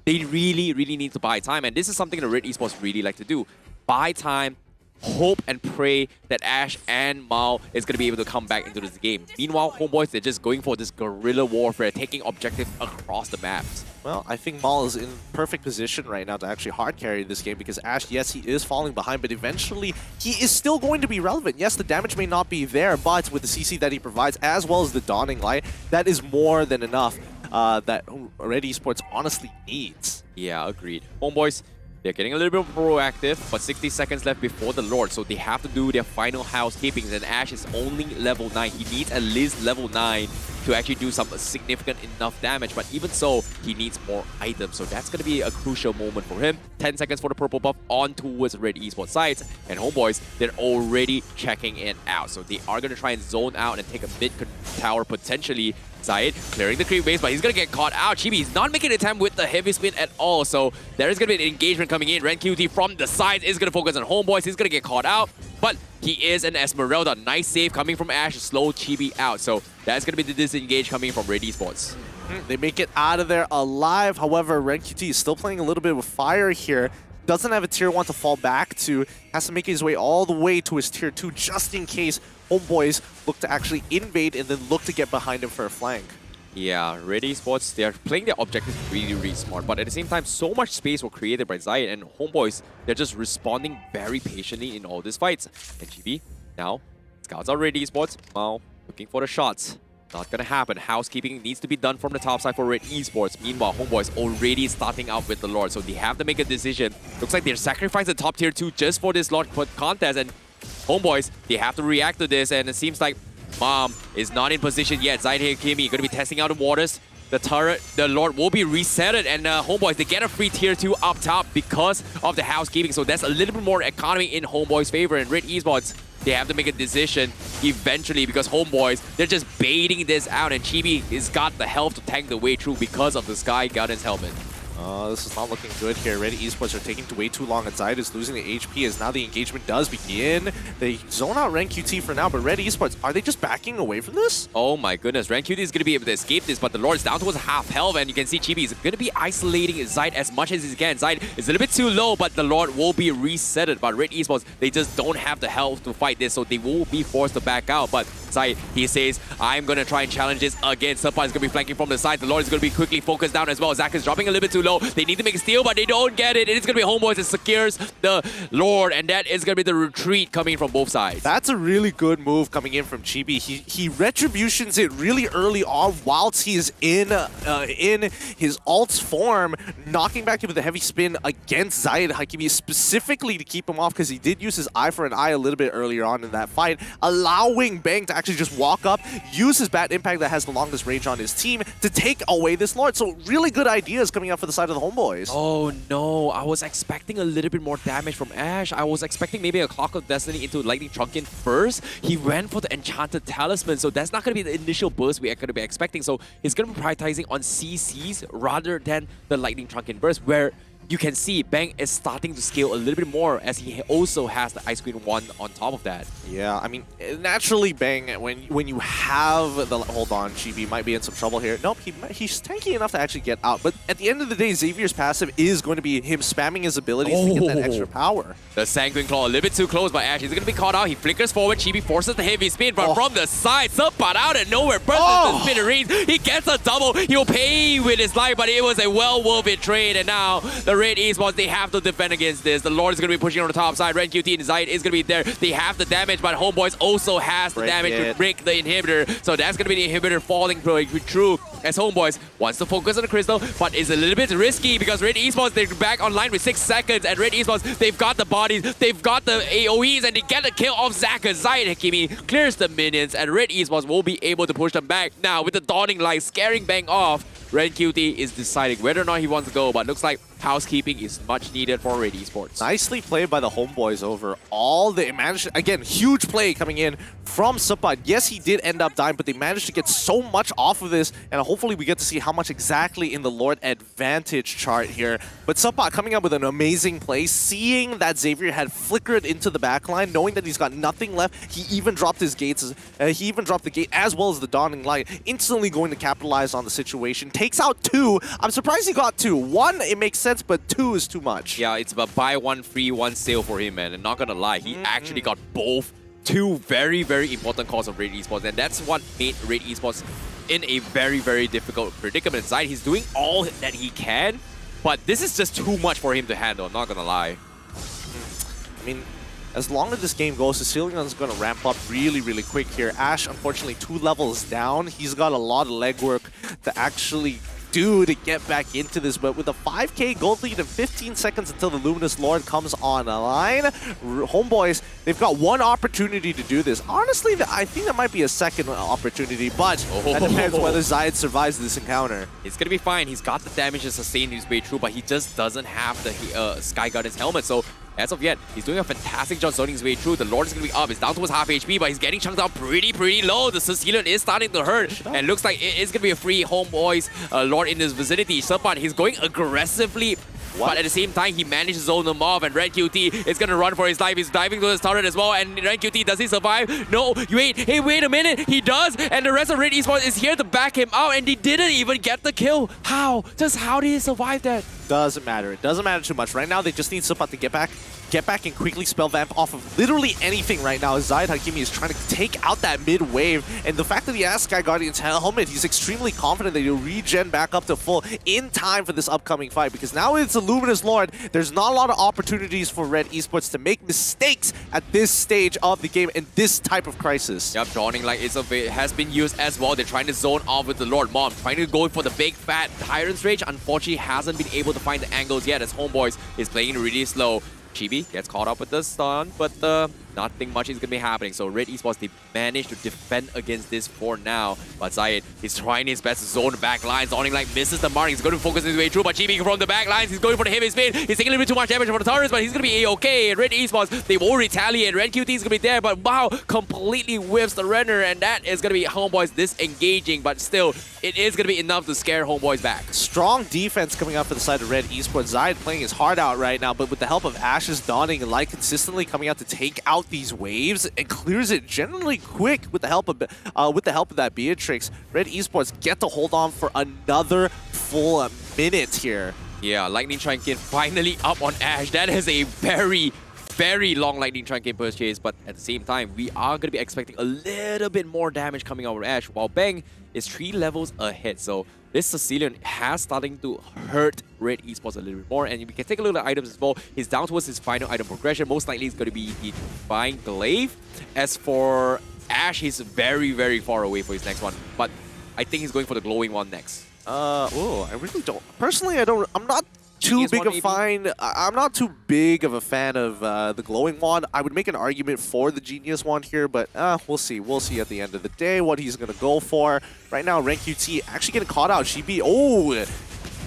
they really, really need to buy time. And this is something that Red Esports really like to do. Buy time, hope and pray that Ash and Mao is going to be able to come back into this game. Meanwhile, Homeboys, they're just going for this guerrilla warfare, taking objectives across the maps. Well, I think Maul is in perfect position right now to actually hard carry this game because Ash, yes, he is falling behind, but eventually he is still going to be relevant. Yes, the damage may not be there, but with the CC that he provides, as well as the Dawning Light, that is more than enough that Red Esports honestly needs. Yeah, agreed. Homeboys, they're getting a little bit proactive, but 60 seconds left before the Lord, so they have to do their final housekeeping, and Ash is only level 9. He needs at least level 9 to actually do some significant enough damage, but even so, he needs more items, so that's going to be a crucial moment for him. 10 seconds for the purple buff on towards Red Esports sides, and Homeboys, they're already checking it out, so they are going to try and zone out and take a mid tower potentially. Zayed clearing the creep base, but he's going to get caught out. Chibi is not making an attempt with the heavy spin at all, so there is going to be an engagement coming in. RenQT from the sides is going to focus on Homeboys. He's going to get caught out, but he is an Esmeralda. Nice save coming from Ash to slow Chibi out, so that's going to be the disengage coming from Red Esports. They make it out of there alive. However, RenQT is still playing a little bit with fire here. Doesn't have a tier 1 to fall back to. Has to make his way all the way to his tier 2 just in case Homeboys look to actually invade and then look to get behind him for a flank. Yeah, Red Esports, they're playing their objectives really, really smart, but at the same time, so much space was created by Zayed, and Homeboys, they're just responding very patiently in all these fights. And GB, now, scouts are Red Esports. Mao looking for the shots. Not gonna happen. Housekeeping needs to be done from the top side for Red Esports. Meanwhile, Homeboys already starting out with the Lord, so they have to make a decision. Looks like they're sacrificing the top tier 2 just for this Lord contest, and Homeboys, they have to react to this, and it seems like Mom is not in position yet. Zayed Hakimi going to be testing out the waters. The turret, the Lord will be resetted, and Homeboys, they get a free tier 2 up top because of the housekeeping, so that's a little bit more economy in Homeboys' favor, and Red Esports, they have to make a decision eventually because Homeboys, they're just baiting this out, and Chibi has got the health to tank the way through because of the Sky Guardian's helmet. This is not looking good here. Red Esports are taking way too long, and Zayed is losing the HP as now the engagement does begin. They zone out RenQT for now, but Red Esports, are they just backing away from this? Oh my goodness, RenQT is going to be able to escape this, but the Lord is down towards half health, and you can see Chibi is going to be isolating Zayed as much as he can. Zayed is a little bit too low, but the Lord will be resetted. But Red Esports, they just don't have the health to fight this, so they will be forced to back out. But Zayed, he says, I'm going to try and challenge this again. Suppa is going to be flanking from the side. The Lord is going to be quickly focused down as well. Zach is dropping a little bit too low. They need to make a steal, but they don't get it. It's going to be Homeboys that secures the Lord, and that is going to be the retreat coming from both sides. That's a really good move coming in from Chibi. He retributions it really early on whilst he is in his alt's form, knocking back with a heavy spin against Zayed Hakimi specifically to keep him off because he did use his eye for an eye a little bit earlier on in that fight, allowing Bang to actually just walk up, use his bat impact that has the longest range on his team to take away this Lord. So really good ideas coming up for the side of the Homeboys. Oh no, I was expecting a little bit more damage from Ash. I was expecting maybe a Clock of Destiny into Lightning Trunkin first. He ran for the Enchanted Talisman, so that's not going to be the initial burst we are going to be expecting. So he's going to be prioritizing on CCs rather than the Lightning Trunkin burst, where you can see Bang is starting to scale a little bit more as he also has the Ice Queen 1 on top of that. Yeah, I mean, naturally Bang, when you have the... Hold on, Chibi might be in some trouble here. Nope, he's tanky enough to actually get out. But at the end of the day, Xavier's passive is going to be him spamming his abilities to get that extra power. The Sanguine Claw a little bit too close by Ash. He's going to be caught out. He flickers forward. Chibi forces the heavy spin, but from the side, Suppa out of nowhere. Bursts the smithereens. He gets a double. He'll pay with his life, but it was a well worth it trade. And now the Red Esports, they have to defend against this. The Lord is going to be pushing on the top side. RenQT and Zayed is going to be there. They have the damage, but Homeboys also has the damage to break the inhibitor. So that's going to be the inhibitor falling through as Homeboys wants to focus on the crystal, but is a little bit risky because Red Esports, they're back online with 6 seconds, and Red Esports, they've got the bodies, they've got the AoEs, and they get the kill off Zaka. Zayed Hakimi clears the minions, and Red Esports will be able to push them back. Now, with the Dawning Light scaring Bang off, RenQT is deciding whether or not he wants to go, but looks like housekeeping is much needed for Red Esports. Nicely played by the Homeboys over all the managed. Again, huge play coming in from Suppa. Yes, he did end up dying, but they managed to get so much off of this, and hopefully we get to see how much exactly in the Lord advantage chart here. But Suppa coming up with an amazing play, seeing that Xavier had flickered into the backline, knowing that he's got nothing left. He even dropped his gates. He even dropped the gate as well as the Dawning Light, instantly going to capitalize on the situation. Takes out 2. I'm surprised he got 2. 1, it makes sense sense, but 2 is too much. Yeah, it's about buy one free, one sale for him, man. And not gonna lie, he actually got both. 2 very, very important calls of Red Esports, and that's what made Red Esports in a very, very difficult predicament. Side, he's doing all that he can, but this is just too much for him to handle, I'm not gonna lie. I mean, as long as this game goes, Sicilian's going to ramp up really, really quick here. Ash, unfortunately, 2 levels down. He's got a lot of legwork to actually do to get back into this, but with a 5k gold lead and 15 seconds until the Luminous Lord comes online, Homeboys, they've got one opportunity to do this. Honestly, I think that might be a second opportunity, but that depends whether Zayed survives this encounter. It's gonna be fine. He's got the damage to sustain his way through, but he just doesn't have the Sky Guardian's helmet, so as of yet, he's doing a fantastic job zoning his way through. The Lord is going to be up. It's down towards half HP, but he's getting chunked out pretty low. The Sicilian is starting to hurt, and looks like it is going to be a free Homeboys Lord in this vicinity. Serpent, he's going aggressively, but at the same time, he managed to zone them off, and Red QT is going to run for his life. He's diving to his turret as well, and Red QT, does he survive? No, wait a minute, he does, and the rest of Red Esports is here to back him out, and he didn't even get the kill. How? Just how did he survive that? Doesn't matter. It doesn't matter too much. Right now, they just need Serpent to get back and quickly spell vamp off of literally anything right now. Zayed Hakimi is trying to take out that mid wave, and the fact that he has Sky Guardian's helmet, he's extremely confident that he'll regen back up to full in time for this upcoming fight, because now it's a Luminous Lord. There's not a lot of opportunities for Red Esports to make mistakes at this stage of the game in this type of crisis. Yep, Dawning Light has been used as well. They're trying to zone off with the Lord Mom, trying to go for the big fat Tyrant's Rage. Unfortunately, hasn't been able to find the angles yet, as Homeboys is playing really slow. Chibi gets caught up with the stun, but nothing much is going to be happening. So Red Esports, they managed to defend against this for now. But Zayed is trying his best to zone the back lines. Zoning like misses the mark. He's going to focus his way through, but Chibi from the back lines, he's going for the heavy spin. He's taking a little bit too much damage from the turrets, but he's going to be A-okay. Red Esports, they won't retaliate. Red QT is going to be there, but wow, completely whiffs the render, and that is going to be Homeboys disengaging, but still, it is going to be enough to scare Homeboys back. Strong defense coming up for the side of Red Esports. Zayed playing his heart out right now, but with the help of Ash's Dawning and Light consistently coming out to take out these waves, and clears it generally quick with the help of that Beatrix. Red Esports get to hold on for another full minute here. Yeah, Lightning Trunkin finally up on Ash. That is a very long Lightning Trunkin purchase, but at the same time, we are going to be expecting a little bit more damage coming out of Ash, while Bang is 3 levels ahead. So this Sicilian has starting to hurt Red Esports a little bit more, and we can take a look at the items as well. He's down towards his final item progression. Most likely it's going to be the Divine Glaive. As for Ash, he's very far away for his next one, but I think he's going for the glowing one next. I really don't. Personally, I'm not too big of a fan of the glowing wand. I would make an argument for the genius wand here, but we'll see. We'll see at the end of the day what he's gonna go for. Right now, Ren QT actually getting caught out.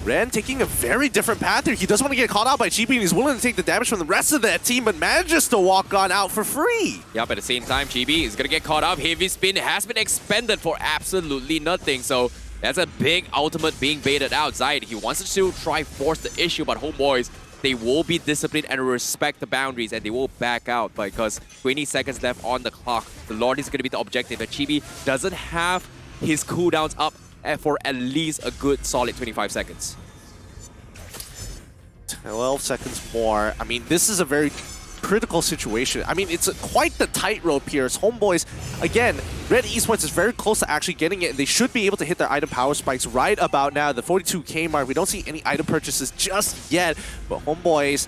Ren taking a very different path here. He doesn't want to get caught out by Chibi, and he's willing to take the damage from the rest of that team, but manages to walk on out for free. Yep, at the same time, Chibi is gonna get caught up. Heavy spin has been expended for absolutely nothing, so that's a big ultimate being baited out. Zayed, he wants to still try force the issue, but Homeboys, they will be disciplined and respect the boundaries, and they will back out because 20 seconds left on the clock. The Lord is going to be the objective, but Chibi doesn't have his cooldowns up for at least a good solid 25 seconds. 12 seconds more. I mean, this is a very critical situation. I mean, it's quite the tightrope here. As Homeboys, again, Red Esports is very close to actually getting it, and they should be able to hit their item power spikes right about now. The 42k mark, we don't see any item purchases just yet, but Homeboys,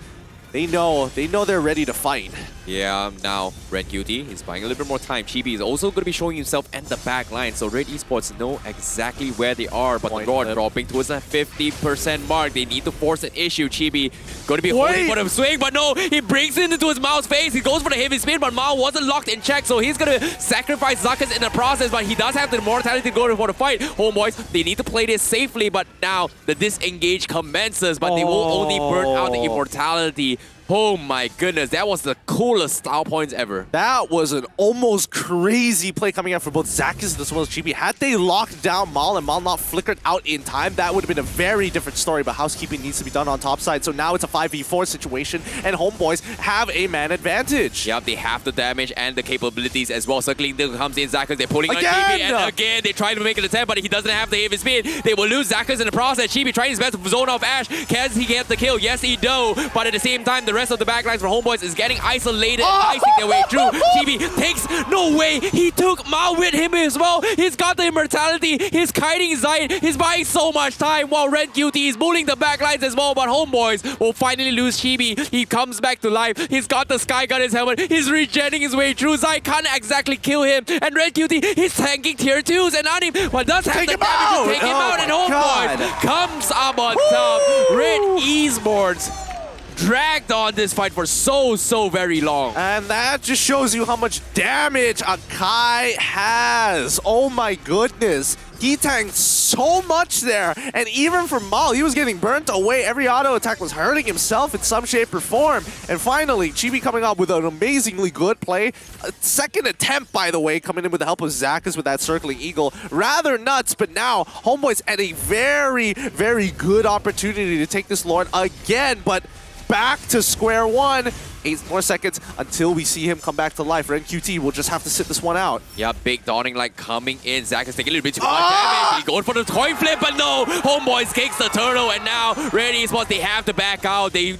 they know they're ready to fight. Yeah, now Red QT is buying a little bit more time. Chibi is also going to be showing himself in the back line, so Red Esports know exactly where they are, but the Lord dropping towards that 50% mark. They need to force an issue. Chibi going to be holding for the swing, but no, he brings it into his Mao's face. He goes for the heavy spin, but Mao wasn't locked in check, so he's going to sacrifice Zuckus in the process, but he does have the immortality to go for the fight. Homeboys, they need to play this safely, but now the disengage commences, but they will only burn out the immortality. Oh my goodness, that was the coolest style points ever. That was an almost crazy play coming out for both Zakis as well as Chibi. Had they locked down Mal and Mal not flickered out in time, that would have been a very different story, but housekeeping needs to be done on top side. So now it's a 5v4 situation, and Homeboys have a man advantage. Yep, they have the damage and the capabilities as well. Circling comes in Zakis, they're pulling Again! on Chibi, and again, they try to make an attempt, but he doesn't have the heavy speed. They will lose Zakis in the process. Chibi trying his best to zone off Ash. Can he get the kill? Yes, he do, but at the same time, the rest of the backlines for Homeboys is getting isolated and icing their way through. Chibi takes, no way, he took Mao with him as well. He's got the immortality, he's kiting Zayt, he's buying so much time while Red QT is bullying the backlines as well, but Homeboys will finally lose Chibi. He comes back to life, he's got the Sky Gun in his helmet, he's regenning his way through. Zayt can't exactly kill him, and Red QT, he's tanking tier 2s, and Anim, but does have the damage to take him out, and Homeboys comes up on top. Red eSports dragged on this fight for so very long. And that just shows you how much damage Akai has. Oh my goodness. He tanked so much there. And even for Mal, he was getting burnt away. Every auto attack was hurting himself in some shape or form. And finally, Chibi coming up with an amazingly good play. A second attempt, by the way, coming in with the help of Zakis with that circling eagle. Rather nuts, but now Homeboys at a very good opportunity to take this Lord again. But back to square one. 8 more seconds until we see him come back to life. Ren QT will just have to sit this one out. Yeah, big dawning light coming in. Zach is taking a little bit too much damage. He's going for the coin flip, but no. Homeboys kicks the turtle, and now Red eSports, they have to back out. They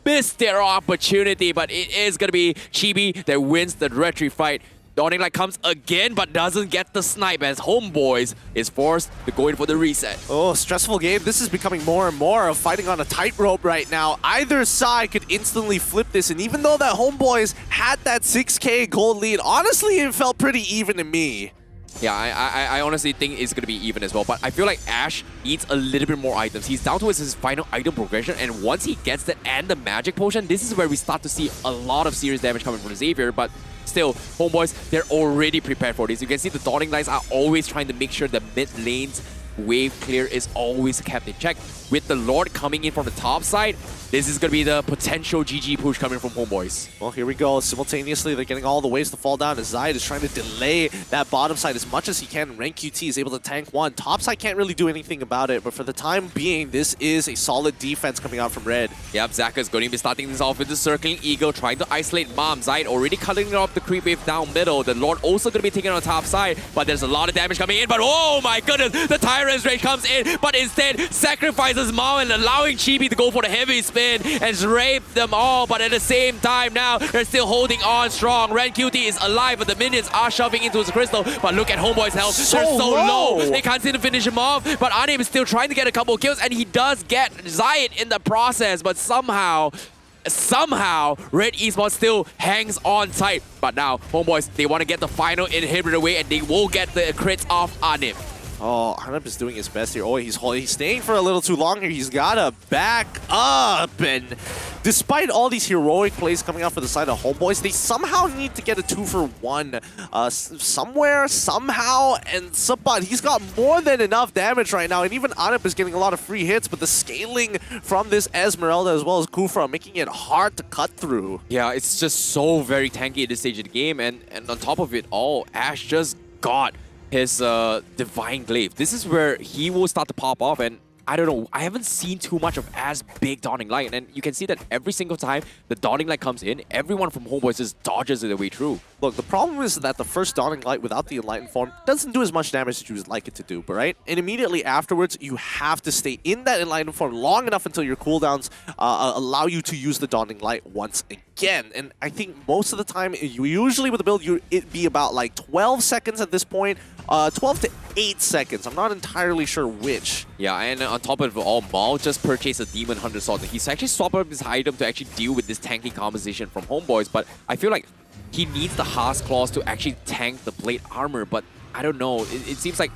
missed their opportunity, but it is going to be Chibi that wins the retry fight. Dawning Light comes again, but doesn't get the snipe as Homeboys is forced to go in for the reset. Oh, stressful game. This is becoming more and more of fighting on a tightrope right now. Either side could instantly flip this, and even though that Homeboys had that 6K gold lead, honestly, it felt pretty even to me. Yeah, I honestly think it's going to be even as well, but I feel like Ash needs a little bit more items. He's down towards his final item progression, and once he gets that and the magic potion, this is where we start to see a lot of serious damage coming from Xavier, but still, Homeboys, they're already prepared for this. You can see the Dawning Lights are always trying to make sure the mid lane's wave clear is always kept in check. With the Lord coming in from the top side, this is going to be the potential GG push coming from Homeboys. Well, here we go. Simultaneously, they're getting all the waves to fall down as Zayt is trying to delay that bottom side as much as he can. Rank QT is able to tank one. Top side can't really do anything about it, but for the time being, this is a solid defense coming out from Red. Yep, Zaka is going to be starting this off with the Circling Eagle, trying to isolate Mom. Zayt already cutting off the creep wave down middle. The Lord also going to be taking on the top side, but there's a lot of damage coming in. But oh my goodness, the Tyrant's Rage comes in, but instead sacrifices Mom and allowing Chibi to go for the heavy spin and rape them all. But at the same time now, they're still holding on strong. Ren QT is alive, but the minions are shoving into his crystal. But look at Homeboy's health. They're so low. They can't seem to finish him off, but Anim is still trying to get a couple of kills, and he does get Zayt in the process, but somehow Red eSports still hangs on tight. But now, Homeboys, they want to get the final inhibitor away, and they will get the crits off Anim. Oh, Hanep is doing his best here. Oh, he's staying for a little too long here. He's got to back up. And despite all these heroic plays coming out for the side of Homeboys, they somehow need to get a 2-for-1 somewhere, somehow. And Sabat, he's got more than enough damage right now. And even Hanep is getting a lot of free hits, but the scaling from this Esmeralda as well as Kufra making it hard to cut through. Yeah, it's just so very tanky at this stage of the game. And on top of it all, Ash just got his Divine Glaive. This is where he will start to pop off, and I don't know, I haven't seen too much of as big Dawning Light, and you can see that every single time the Dawning Light comes in, everyone from Homeboys just dodges their way through. Look, the problem is that the first Dawning Light without the Enlightened form doesn't do as much damage as you would like it to do, right? And immediately afterwards, you have to stay in that Enlightened form long enough until your cooldowns allow you to use the Dawning Light once again. And I think most of the time, usually with the build, it'd be about like 12 seconds at this point. 12 to 8 seconds. I'm not entirely sure which. Yeah, and on top of it all, Maul just purchased a Demon Hunter Sword. He's actually swapped up his item to actually deal with this tanky composition from Homeboys, but I feel like he needs the Haas Claws to actually tank the plate armor, but I don't know. It seems like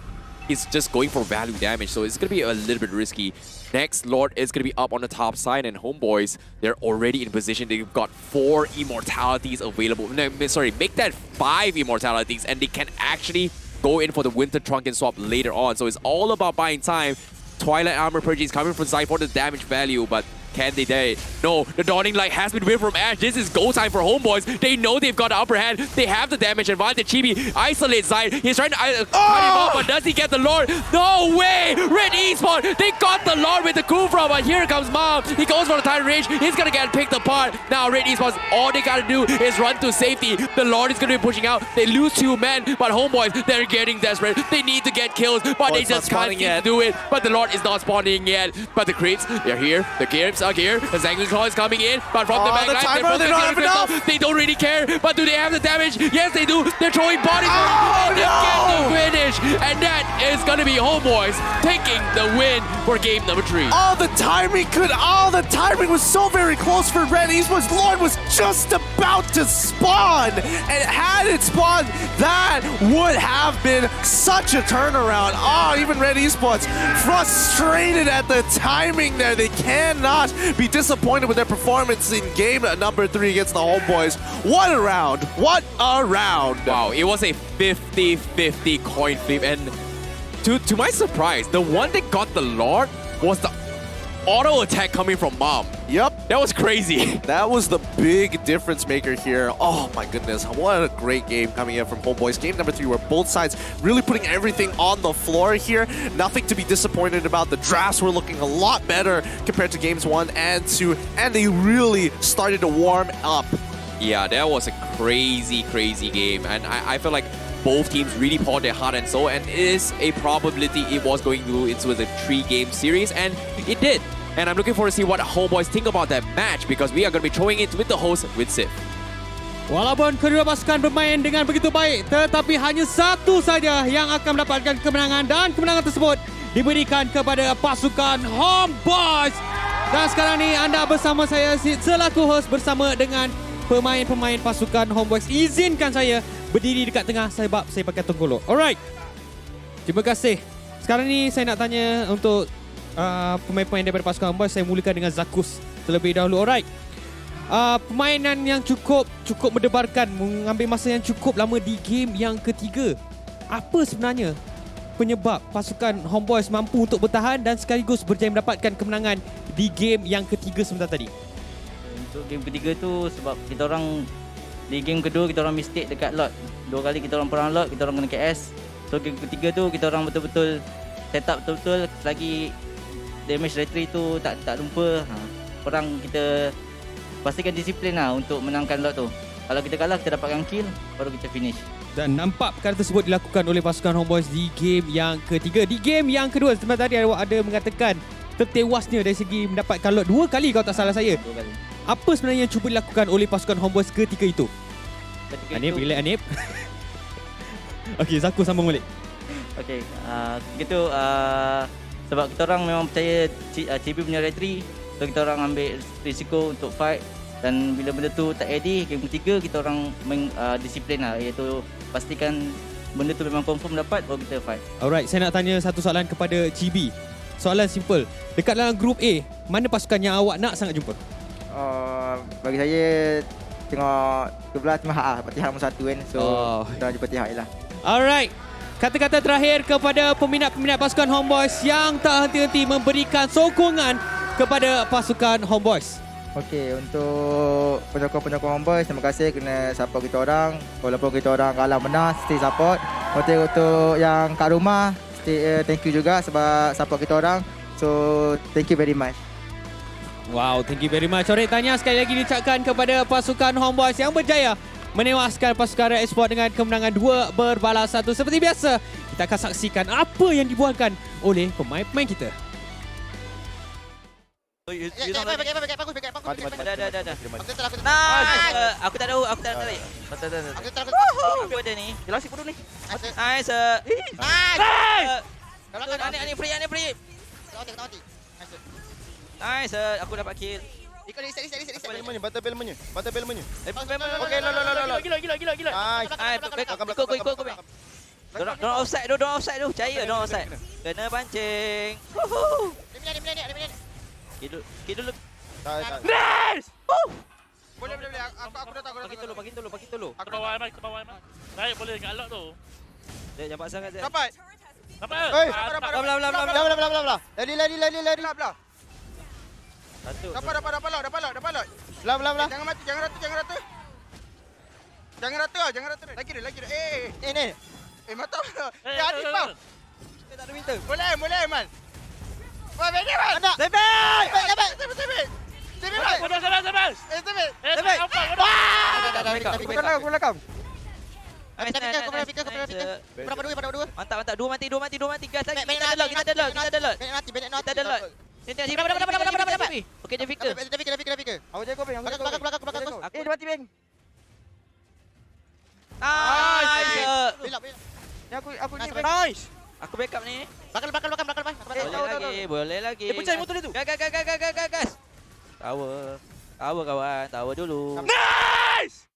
he's just going for value damage, so it's going to be a little bit risky. Next, Lord is going to be up on the top side, and Homeboys, they're already in position. They've got 4 immortalities available. No, sorry, make that 5 immortalities, and they can actually go in for the Winter Trunk and swap later on. So it's all about buying time. Twilight Armor purchase coming from Zayt for the damage value, but Can they dare it? No, the Dawning Light has been whipped from Ash. This is go time for Homeboys. They know they've got the upper hand. They have the damage advantage. Chibi isolates Zide. He's trying to cut him off, but does he get the Lord? No way! Red eSports, they got the Lord with the Kufra, but here comes Mom. He goes for the Titan Rage. He's gonna get picked apart. Now Red eSports, all they gotta do is run to safety. The Lord is gonna be pushing out. They lose 2 men, but Homeboys, they're getting desperate. They need to get kills, but they just can't seem to do it. But the Lord is not spawning yet. But the creeps, they're here. The Gibbs are here. The Zangling Claw is coming in, but from the backline, they don't have enough. They don't really care, but do they have the damage? Yes, they do. They're throwing bodies and they get the finish. And that is gonna be Homeboys taking the win for game number 3. All the timing was so very close for Red eSports. Lord was just about to spawn, and had it spawned, that would have been such a turnaround. Even Red eSports frustrated at the timing there. They cannot be disappointed with their performance in game number 3 against the Homeboys. What a round! What a round! Wow, it was a 50-50 coin flip, and to my surprise, the one that got the Lord was the auto attack coming from Mom. Yep. That was crazy. That was the big difference maker here. Oh my goodness, what a great game coming in from Homeboys. Game number 3 where both sides really putting everything on the floor here. Nothing to be disappointed about. The drafts were looking a lot better compared to games 1 and 2, and they really started to warm up. Yeah, that was a crazy game, and I feel like both teams really poured their heart and soul, and it is a probability it was going to into a 3-game series, and it did. And I'm looking forward to see what Homeboys think about that match, because we are going to be throwing it with the host, with Sif. Walaupun kedua pasukan bermain dengan begitu baik, tetapi hanya satu saja yang akan mendapatkan kemenangan, dan kemenangan tersebut diberikan kepada pasukan Homeboys. Dan sekarang ni anda bersama saya selaku host bersama dengan pemain-pemain pasukan Homeboys. Izinkan saya berdiri dekat tengah sebab saya pakai tongkolok. Alright. Terima kasih. Sekarang ni saya nak tanya untuk pemain-pemain daripada pasukan Homeboys. Saya mulakan dengan Zakus terlebih dahulu. Alright. Permainan yang cukup mendebarkan, mengambil masa yang cukup lama di game yang ketiga. Apa sebenarnya penyebab pasukan Homeboys mampu untuk bertahan dan sekaligus berjaya mendapatkan kemenangan di game yang ketiga sebentar tadi? Untuk game ketiga tu sebab kita orang di game kedua kita orang mistake dekat lot. 2 kali kita orang perang lot, kita orang kena KS. So game ketiga tu kita orang betul-betul set up betul-betul, selagi damage retry tu tak lupa. Perang kita pastikan disiplin lah untuk menangkan lot tu. Kalau kita kalah, kita dapatkan kill, baru kita finish. Dan nampak perkara tersebut dilakukan oleh pasukan Homeboys di game yang ketiga. Di game yang kedua, sebentar tadi awak ada mengatakan tertewasnya dari segi mendapatkan lot 2 kali kalau tak salah saya. 2 kali. Apa sebenarnya yang cuba dilakukan oleh pasukan Homeboys ketika itu? Anip, relax Anip. Okey, Zaku sambung balik. Okey, begitu sebab kita orang memang percaya CB punya retry, so kita orang ambil risiko untuk fight, dan bila benda tu tak ready, game ketiga kita orang disiplin lah, iaitu pastikan benda tu memang confirm dapat baru kita fight. Alright, saya nak tanya satu soalan kepada Chibi. Soalan simple. Dekat dalam grup A, mana pasukan yang awak nak sangat jumpa? Bagi saya tengok kebelah Timah Patihak nombor 1 kan. So kita jumpa Patihak je lah. Alright. Kata-kata terakhir kepada peminat-peminat pasukan Homeboys yang tak henti-henti memberikan sokongan kepada pasukan Homeboys. Okey, untuk penyokong-penyokong Homeboys, terima kasih kerana support kita orang. Walaupun kita orang kalah menang, stay support. Untuk yang kat rumah, thank you juga sebab support kita orang. So, thank you very much. Wow, thank you very much. Corek tanya sekali lagi diucapkan kepada pasukan Homeboys yang berjaya menewaskan pasukan Red Esports dengan kemenangan 2-1. Seperti biasa, kita akan saksikan apa yang dibuatkan oleh pemain-pemain kita. Dah. Nice. Aku tak tahu, aku tak tarik. Aku ada ni. Jelas si bodoh ni. Nice. Nice. Ani free. Nice. Aku dapat kill. Ikut reset. Battle bell menye. Okey, gila. Ikut. Don't offside tu. Percaya don't offside. Kena pancing. Kita dulu. Nice! Boleh. Aku dah tahu. Bagi tolong. Aku bawa Aiman. Naik boleh dengan alok tu. Dia jangan sangat je. Dapat. Belah. Lari. Dapat lot. Belah. Jangan mati, jangan ratu. Jangan ratu. Lagi dia. Ni. Mata. Hati bang. Kita tak ada minta. Boleh, Man. Wah, beda, Man. Dapat. Sebe, Man. Sebe. Aku belakang. Fikir. Berapa dua? Mantap. Dua mati guys. Kita ada lot. Kita ada lot. Sini. Dapat. Okey, dia fikir. Aku jago, Beng. Belakang. Dia mati, Beng. Nice. Ni aku ni, Beng. Nice. Aku backup ni. Bakal. Boleh lagi. Pencet motor dia tu. Gas. Tower kawan. Tower dulu. Nice!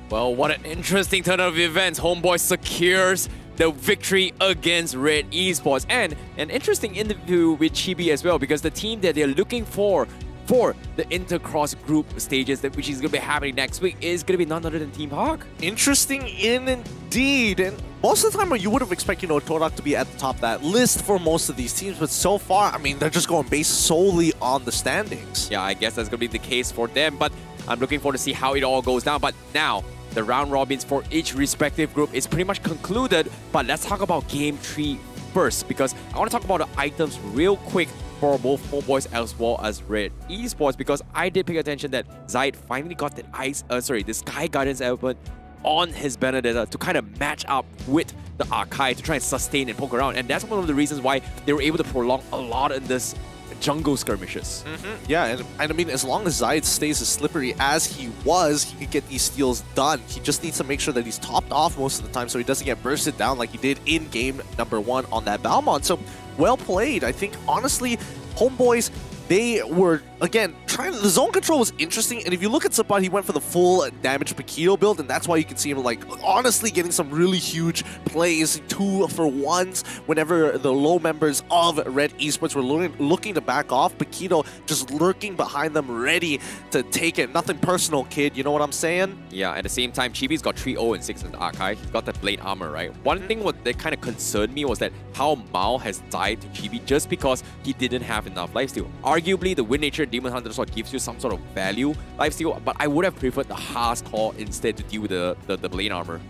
Well, what an interesting turn of events. HOMEBOIS secures the victory against Red Esports. And an interesting interview with Chibi as well, because the team that they're looking for the Intercross group stages, which is going to be happening next week, is going to be none other than Team Hawk. Interesting indeed. And most of the time you would have expected, TODAK to be at the top of that list for most of these teams, but so far, I mean, they're just going based solely on the standings. Yeah, I guess that's going to be the case for them, but I'm looking forward to see how it all goes down. But now, the round robins for each respective group is pretty much concluded, but let's talk about Game 3 first, because I want to talk about the items real quick for both HOMEBOIS as well as Red Esports, because I did pay attention that Zaid finally got the the Sky Guardians element on his Benedetta to kind of match up with the Arkai to try and sustain and poke around, and that's one of the reasons why they were able to prolong a lot in this jungle skirmishes. Yeah, and I mean, as long as Zaid stays as slippery as he was, he could get these steals done. He just needs to make sure that he's topped off most of the time so he doesn't get bursted down like he did in game number 1 on that Balmont. So, well played. I think, honestly, HOMEBOIS, they were, again, the zone control was interesting, and if you look at Sapat, he went for the full damage Paquito build, and that's why you can see him, like, honestly getting some really huge plays, 2-for-1s, whenever the low members of Red Esports were looking to back off. Paquito just lurking behind them, ready to take it. Nothing personal, kid, you know what I'm saying? Yeah, at the same time, Chibi's got 3-0-6 as Arkai. He's got that blade armor, right? One thing that kind of concerned me was that how Mao has died to Chibi just because he didn't have enough lifesteal. Arguably, the Wind Nature Demon Hunter Sword gives you some sort of value lifesteal, but I would have preferred the Haas Claw instead to deal with the blade armor.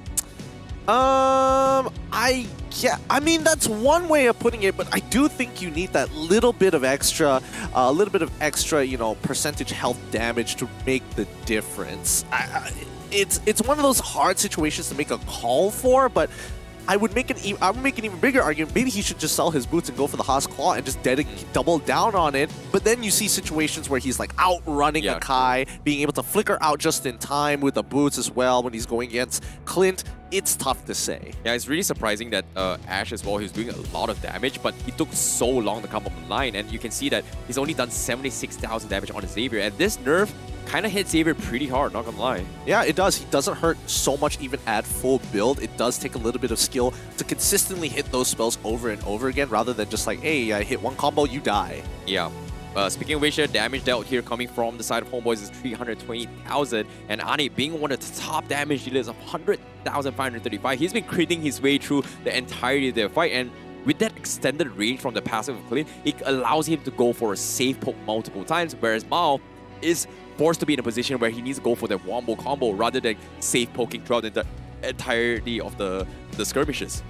I mean, that's one way of putting it, but I do think you need that little bit of extra, percentage health damage to make the difference. It's one of those hard situations to make a call for, but I would make an even bigger argument. Maybe he should just sell his boots and go for the Haas Claw and just double down on it. But then you see situations where he's like outrunning a Kai, being able to flicker out just in time with the boots as well when he's going against Clint. It's tough to say. Yeah, it's really surprising that Ash as well, he's doing a lot of damage, but he took so long to come up online, and you can see that he's only done 76,000 damage on Xavier, and this nerf kind of hit Xavier pretty hard, not gonna lie. Yeah, it does. He doesn't hurt so much even at full build. It does take a little bit of skill to consistently hit those spells over and over again, rather than just like, hey, I hit one combo, you die. Yeah. Speaking of which, damage dealt here coming from the side of HOMEBOIS is 320,000, and Ane being one of the top damage dealers of 100,535. He's been critting his way through the entirety of their fight, and with that extended range from the passive of Clint, it allows him to go for a safe poke multiple times, whereas Mao is forced to be in a position where he needs to go for the wombo combo rather than safe poking throughout the entirety of the skirmishes.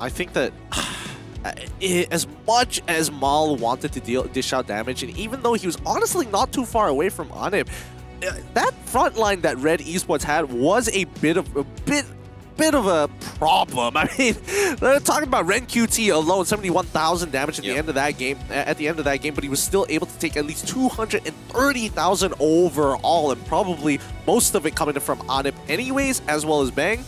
I think that as much as Mal wanted to dish out damage, and even though he was honestly not too far away from Anip, that front line that Red Esports had was a bit of a problem. I mean, they're talking about Ren QT alone, 71,000 damage at the end of that game. But he was still able to take at least 230,000 overall, and probably most of it coming from Anip anyways, as well as Bang.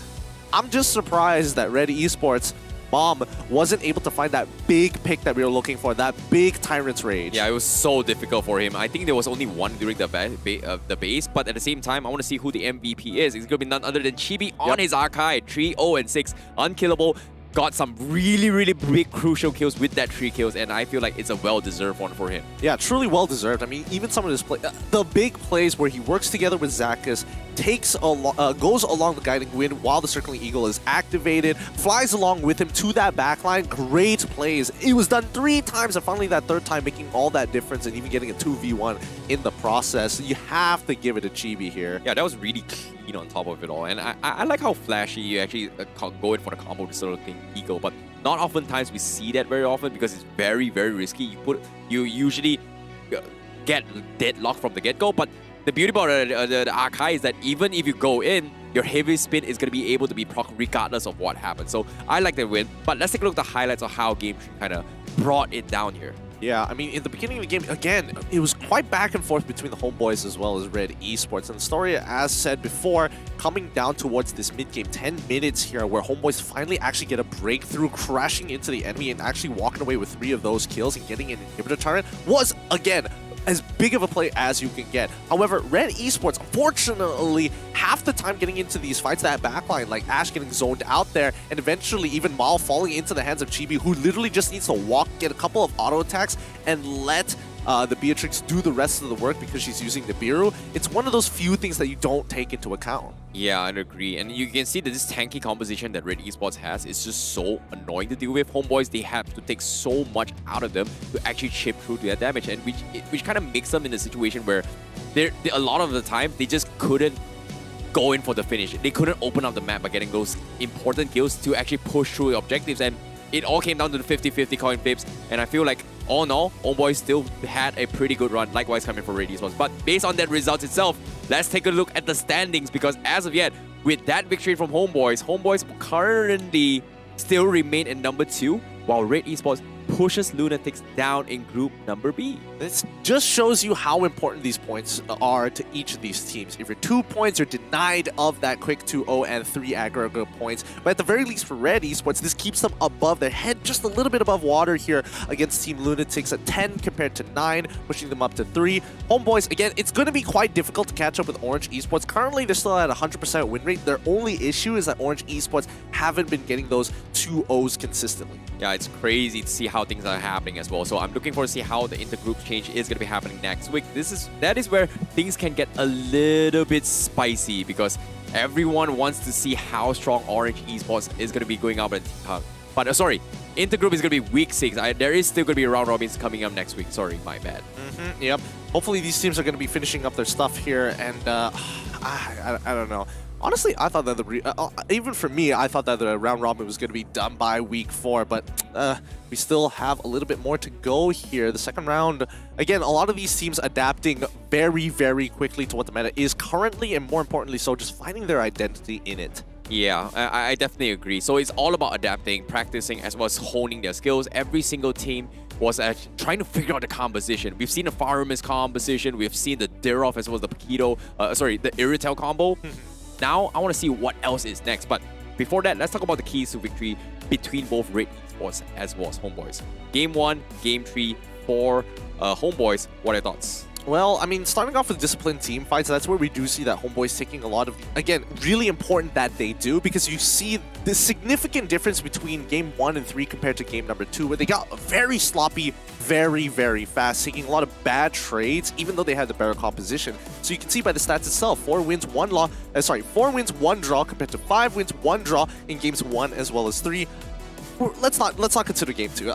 I'm just surprised that Red Esports Mom wasn't able to find that big pick that we were looking for, that big Tyrant's Rage. Yeah, it was so difficult for him. I think there was only one during the base, but at the same time, I want to see who the MVP is. It's going to be none other than Chibi on his Archive. 3-0-6, unkillable. Got some really, really big crucial kills with that 3 kills, and I feel like it's a well-deserved one for him. Yeah, truly well-deserved. I mean, even some of his the big plays where he works together with Zakas, goes along the guiding wind while the Circling Eagle is activated, flies along with him to that backline. Great plays. It was done 3 times, and finally that 3rd time making all that difference and even getting a 2v1 in the process. You have to give it to Chibi here. Yeah, that was really clean on top of it all. And I like how flashy you actually go in for the combo to Circling Eagle, but not oftentimes we see that very often because it's very, very risky. You usually get deadlocked from the get-go, but the beauty about the Arkai is that even if you go in, your heavy spin is going to be able to be proc regardless of what happens. So I like the win, but let's take a look at the highlights of how Game Tree kind of brought it down here. Yeah, I mean, in the beginning of the game, again, it was quite back and forth between the Homeboys as well as Red Esports. And the story, as said before, coming down towards this mid-game, 10 minutes here, where Homeboys finally actually get a breakthrough, crashing into the enemy and actually walking away with 3 of those kills and getting an inhibitor turret was, again, as big of a play as you can get. However, Red Esports, unfortunately, half the time getting into these fights, that backline, like Ash getting zoned out there, and eventually even Mal falling into the hands of Chibi, who literally just needs to walk, get a couple of auto attacks, and let the Beatrix do the rest of the work because she's using the Biru. It's one of those few things that you don't take into account. Yeah, I agree. And you can see that this tanky composition that Red Esports has is just so annoying to deal with. Homeboys, they have to take so much out of them to actually chip through to their damage, and which kind of makes them in a situation where a lot of the time they just couldn't go in for the finish. They couldn't open up the map by getting those important kills to actually push through the objectives, and it all came down to the 50-50 coin flips, and I feel like all in all, Homeboys still had a pretty good run, likewise coming for Red Esports. But based on that result itself, let's take a look at the standings, because as of yet, with that victory from Homeboys currently still remain in number 2, while Red Esports pushes Lunatics down in group number B. This just shows you how important these points are to each of these teams. If you're 2 points, you're denied of that quick 2-0 and 3 aggregate points. But at the very least for Red Esports, this keeps them above their head, just a little bit above water here against Team Lunatics at 10 compared to 9, pushing them up to 3. Homeboys, again, it's going to be quite difficult to catch up with Orange Esports. Currently, they're still at 100% win rate. Their only issue is that Orange Esports haven't been getting those 2-0s consistently. Yeah, it's crazy to see how things are happening as well. So I'm looking forward to see how the intergroup change is going to be happening next week. That is where things can get a little bit spicy, because everyone wants to see how strong Orange Esports is going to be going up at but sorry, intergroup is going to be week 6. There is still going to be round robins coming up next week. Sorry, my bad. Yep. Hopefully these teams are going to be finishing up their stuff here, and I don't know. Honestly, I thought that even for me, I thought that the round robin was going to be done by week 4, but we still have a little bit more to go here. The second round, again, a lot of these teams adapting very, very quickly to what the meta is currently, and more importantly so, just finding their identity in it. Yeah, I definitely agree. So it's all about adapting, practicing, as well as honing their skills. Every single team was trying to figure out the composition. We've seen the Faramis composition, we've seen the Dirov as well as the Paquito, the Iritel combo. Now, I want to see what else is next. But before that, let's talk about the keys to victory between both Red Esports as well as Homeboys. Game 1, Game 3 for Homeboys. What are your thoughts? Well, I mean, starting off with disciplined team fights, that's where we do see that Homeboys taking a lot of, again, really important that they do, because you see the significant difference between game 1 and 3 compared to game number 2, where they got very sloppy, very, very fast, taking a lot of bad trades, even though they had the better composition. So you can see by the stats itself, 4 wins, 1 draw compared to 5 wins, 1 draw in games 1 as well as 3. Let's not consider game 2.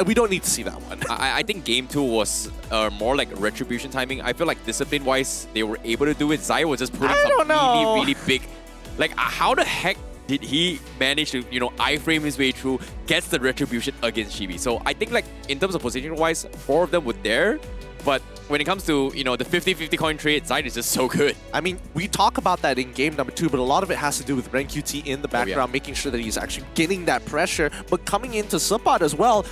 We don't need to see that one. I think game 2 was more like retribution timing. I feel like discipline-wise, they were able to do it. Zai was just putting some really, really big... Like, how the heck did he manage to, iframe his way through, gets the retribution against Chibi? So I think, like, in terms of position-wise, 4 of them were there. But when it comes to, the 50-50 coin trade, Zai is just so good. I mean, we talk about that in game number 2, but a lot of it has to do with Ren QT in the background, making sure that he's actually getting that pressure, but coming into Sumpad as well,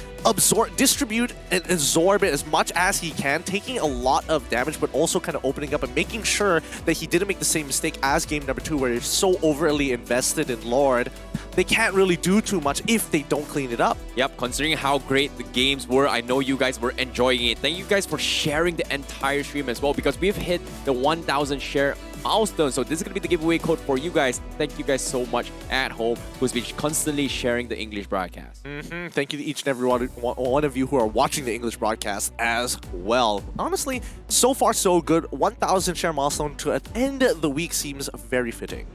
distribute and absorb it as much as he can, taking a lot of damage, but also kind of opening up and making sure that he didn't make the same mistake as game number 2, where he's so overly invested in Lord. They can't really do too much if they don't clean it up. Yep, considering how great the games were, I know you guys were enjoying it. Thank you guys for sharing the entire stream as well, because we've hit the 1,000 share milestone. So this is going to be the giveaway code for you guys. Thank you guys so much at home who's been constantly sharing the English broadcast. Thank you to each and every one of you who are watching the English broadcast as well. Honestly, so far so good. 1,000 share milestone to end the week seems very fitting.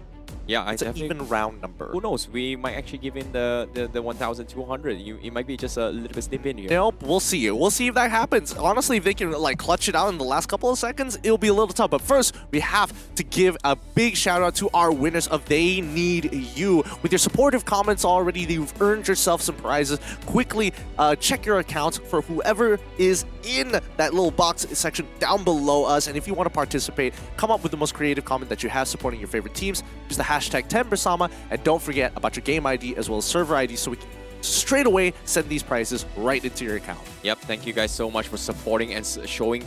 Yeah, it's an even round number. Who knows? We might actually give in the 1,200. It might be just a little bit slip in here. Nope, we'll see. We'll see if that happens. Honestly, if they can like clutch it out in the last couple of seconds, it'll be a little tough. But first, we have to give a big shout out to our winners of They Need You. With your supportive comments already, you've earned yourself some prizes. Quickly check your account for whoever is in that little box section down below us. And if you want to participate, come up with the most creative comment that you have supporting your favorite teams. Use the hashtag #TEMBERSAMA, and don't forget about your game ID as well as server ID so we can straight away send these prizes right into your account. Yep, thank you guys so much for supporting and showing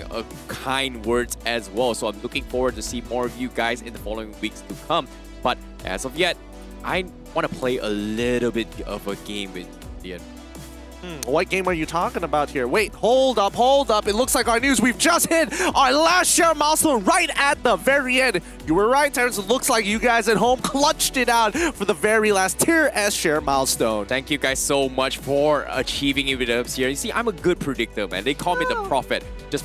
kind words as well. So I'm looking forward to see more of you guys in the following weeks to come. But as of yet, I want to play a little bit of a game with Ian. What game are you talking about here? Wait, hold up. It looks like our news. We've just hit our last share milestone right at the very end. You were right, Terrence. It looks like you guys at home clutched it out for the very last Tier S share milestone. Thank you guys so much for achieving it with us here. You see, I'm a good predictor, man. They call me the prophet just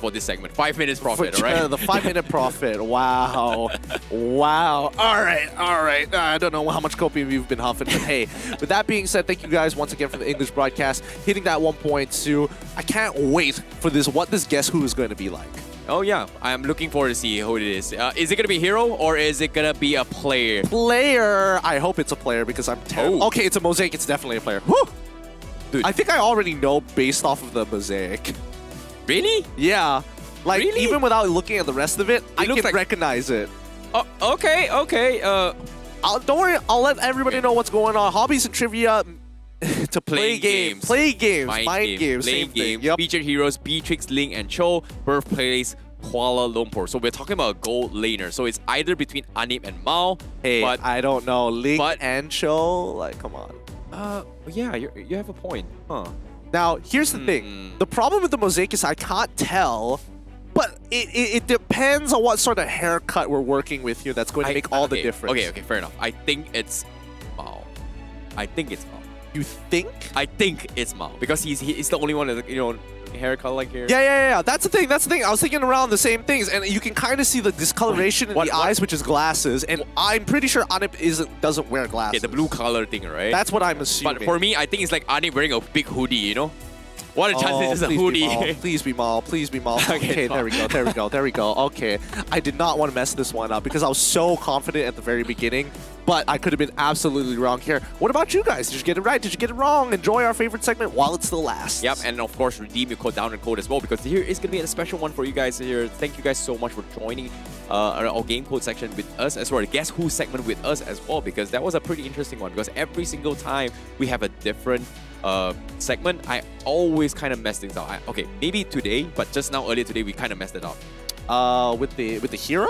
for this segment. 5 minutes profit, all right? The 5-minute profit. Wow. Wow. All right. I don't know how much copium you've been huffing, but hey, with that being said, thank you guys once again for the English broadcast. Hitting that 1.2. I can't wait for what this Guess Who is going to be like. Oh yeah, I'm looking forward to see who it is. Is it going to be hero or is it going to be a player? Player! I hope it's a player because I'm terrible. Oh. Okay, it's a Mosaic. It's definitely a player. Woo! Dude. I think I already know based off of the Mosaic. Really? Yeah. Like, really? even without looking at the rest of it, I can recognize it. Oh, okay. Don't worry, I'll let everybody know what's going on. Hobbies and trivia to play games. Play games. Mind games. Same thing. Yep. Featured heroes Beatrix, Ling, and Cho. Birthplace Kuala Lumpur. So we're talking about a gold laner. So it's either between Anip and Mao. Hey, but I don't know. Ling and Cho? Like, come on. Yeah, you have a point. Huh. Now, here's the thing. The problem with the Mosaic is I can't tell, but it depends on what sort of haircut we're working with here that's going to make all the difference. Okay, fair enough. I think it's Mao. You think? I think it's Mao because he's the only one that, haircut like here. Yeah. That's the thing. I was thinking around the same things, and you can kind of see the discoloration in the eyes, which is glasses. And I'm pretty sure Anip doesn't wear glasses. Okay, the blue color thing, right? That's what I'm assuming. But for me, I think it's like Anip wearing a big hoodie. What a chance this is a hoodie. Please be Maul. Okay, there we go. Okay, I did not want to mess this one up because I was so confident at the very beginning, but I could have been absolutely wrong here. What about you guys? Did you get it right? Did you get it wrong? Enjoy our favorite segment while it still lasts. Yep, and of course, redeem your code down and code as well because here is going to be a special one for you guys here. Thank you guys so much for joining our game code section with us as well. The Guess Who segment with us as well because that was a pretty interesting one because every single time we have a different segment, I always kind of mess things up. Okay, maybe today, but just now earlier today, we kind of messed it up. With the hero?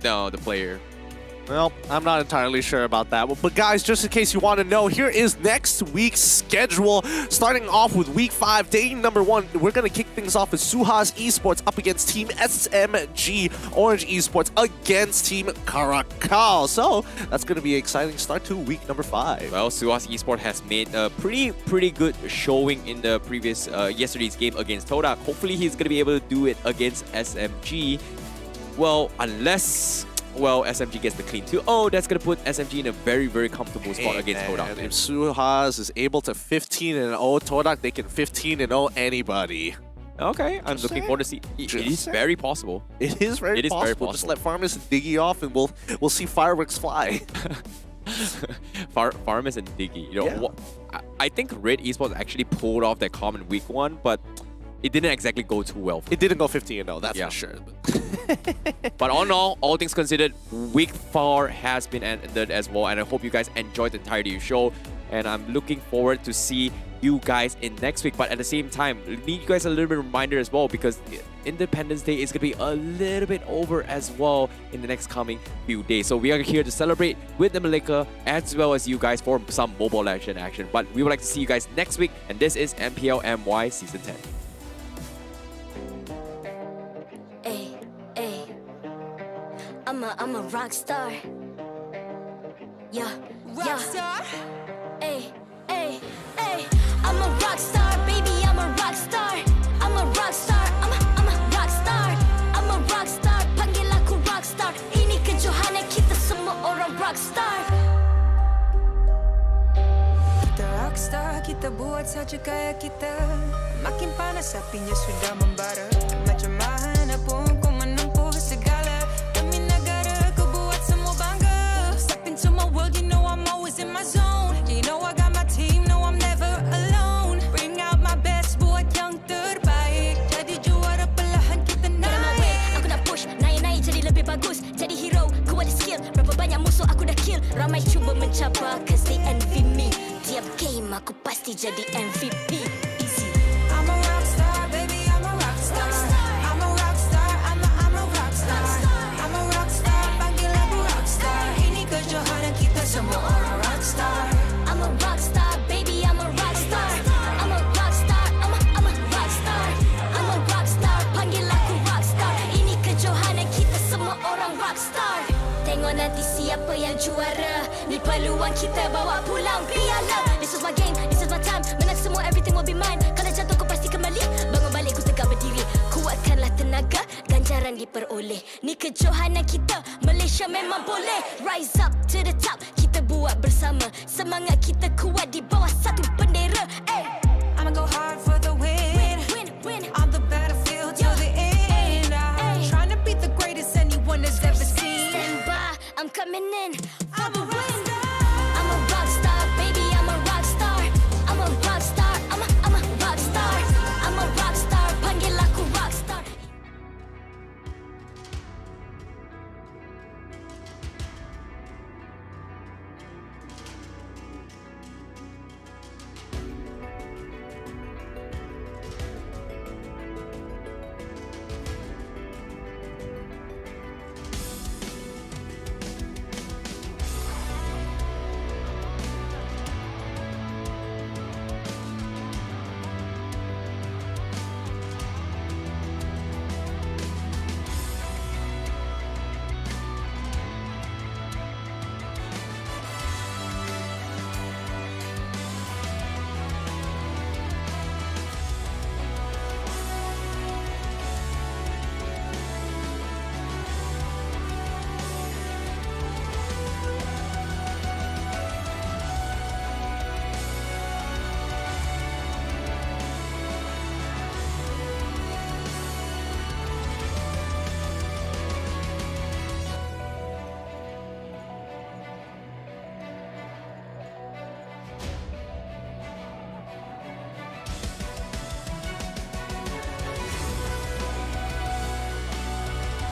No, the player. Well, I'm not entirely sure about that. But guys, just in case you want to know, here is next week's schedule. Starting off with week 5, day number 1, we're going to kick things off with Suha's eSports up against Team SMG, Orange eSports against Team Caracal. So that's going to be an exciting start to week number 5. Well, Suha's eSports has made a pretty good showing in the previous yesterday's game against TODAK. Hopefully, he's going to be able to do it against SMG. Well, unless SMG gets the clean 2-0, that's going to put SMG in a very, very comfortable spot against TODAK. And if Suhas is able to 15-0 TODAK, they can 15-0 anybody. Okay, I'm looking forward to see. It is very possible. It is very possible. Just let Farmus and Diggy off and we'll see fireworks fly. Farmus and Diggy. I think Red Esports actually pulled off that common week 1, but it didn't exactly go too well. It didn't go 15-0, that's for sure. But all things considered, week 4 has been ended as well, and I hope you guys enjoyed the entirety of the show. And I'm looking forward to see you guys in next week. But at the same time, need you guys a little bit of a reminder as well because Independence Day is going to be a little bit over as well in the next coming few days. So we are here to celebrate with the Malika as well as you guys for some mobile action. But we would like to see you guys next week, and this is MPL MY Season 10. I'm a rock star. Yeah, rock star. Hey, hey, hey. I'm a rock star, baby. I'm a rock star. I'm a rock star. I'm a rock star. I'm a rock star. Panggil aku rock star. Ini kejohanan kita semua orang rock star. Kita rockstar, kita buat saja gaya kita. Makin panas apinya sudah membara. Macam mana pun kau menempuh segala. Demi negara kau buat semua bangga. Step into my world, you know I'm always in my zone. You know I got my team, no I'm never alone. Bring out my best, buat yang terbaik. Jadi juara perlahan kita naik. Aku nak push, naik-naik jadi lebih bagus. Jadi hero, ku ada skill. Berapa banyak musuh aku dah kill. Ramai cuba mencapai, cause they envy me. Tiap game aku pasti jadi MVP. Easy. I'm a rockstar, baby, I'm a rockstar. I'm a rockstar, I'm a rockstar. I'm a rockstar, panggil aku rockstar. Ini kejohanan kita semua orang rockstar. I'm a rockstar, baby, I'm a rockstar. I'm a rockstar, I'm a rockstar. I'm a rockstar, panggil aku rockstar. Ini kejohanan kita semua orang rockstar. Tengok nanti siapa yang juara. Ni peluang kita bawa pulang piala. This is my game, this is my time. Menang semua, everything will be mine. Kalau jatuh kau pasti kembali. Bangun balik ku tegak berdiri. Kuatkanlah tenaga, ganjaran diperoleh. Ni kejohanan kita, Malaysia memang boleh. Rise up to the top, kita buat bersama. Semangat kita kuat di bawah satu bendera. I'ma go hard for the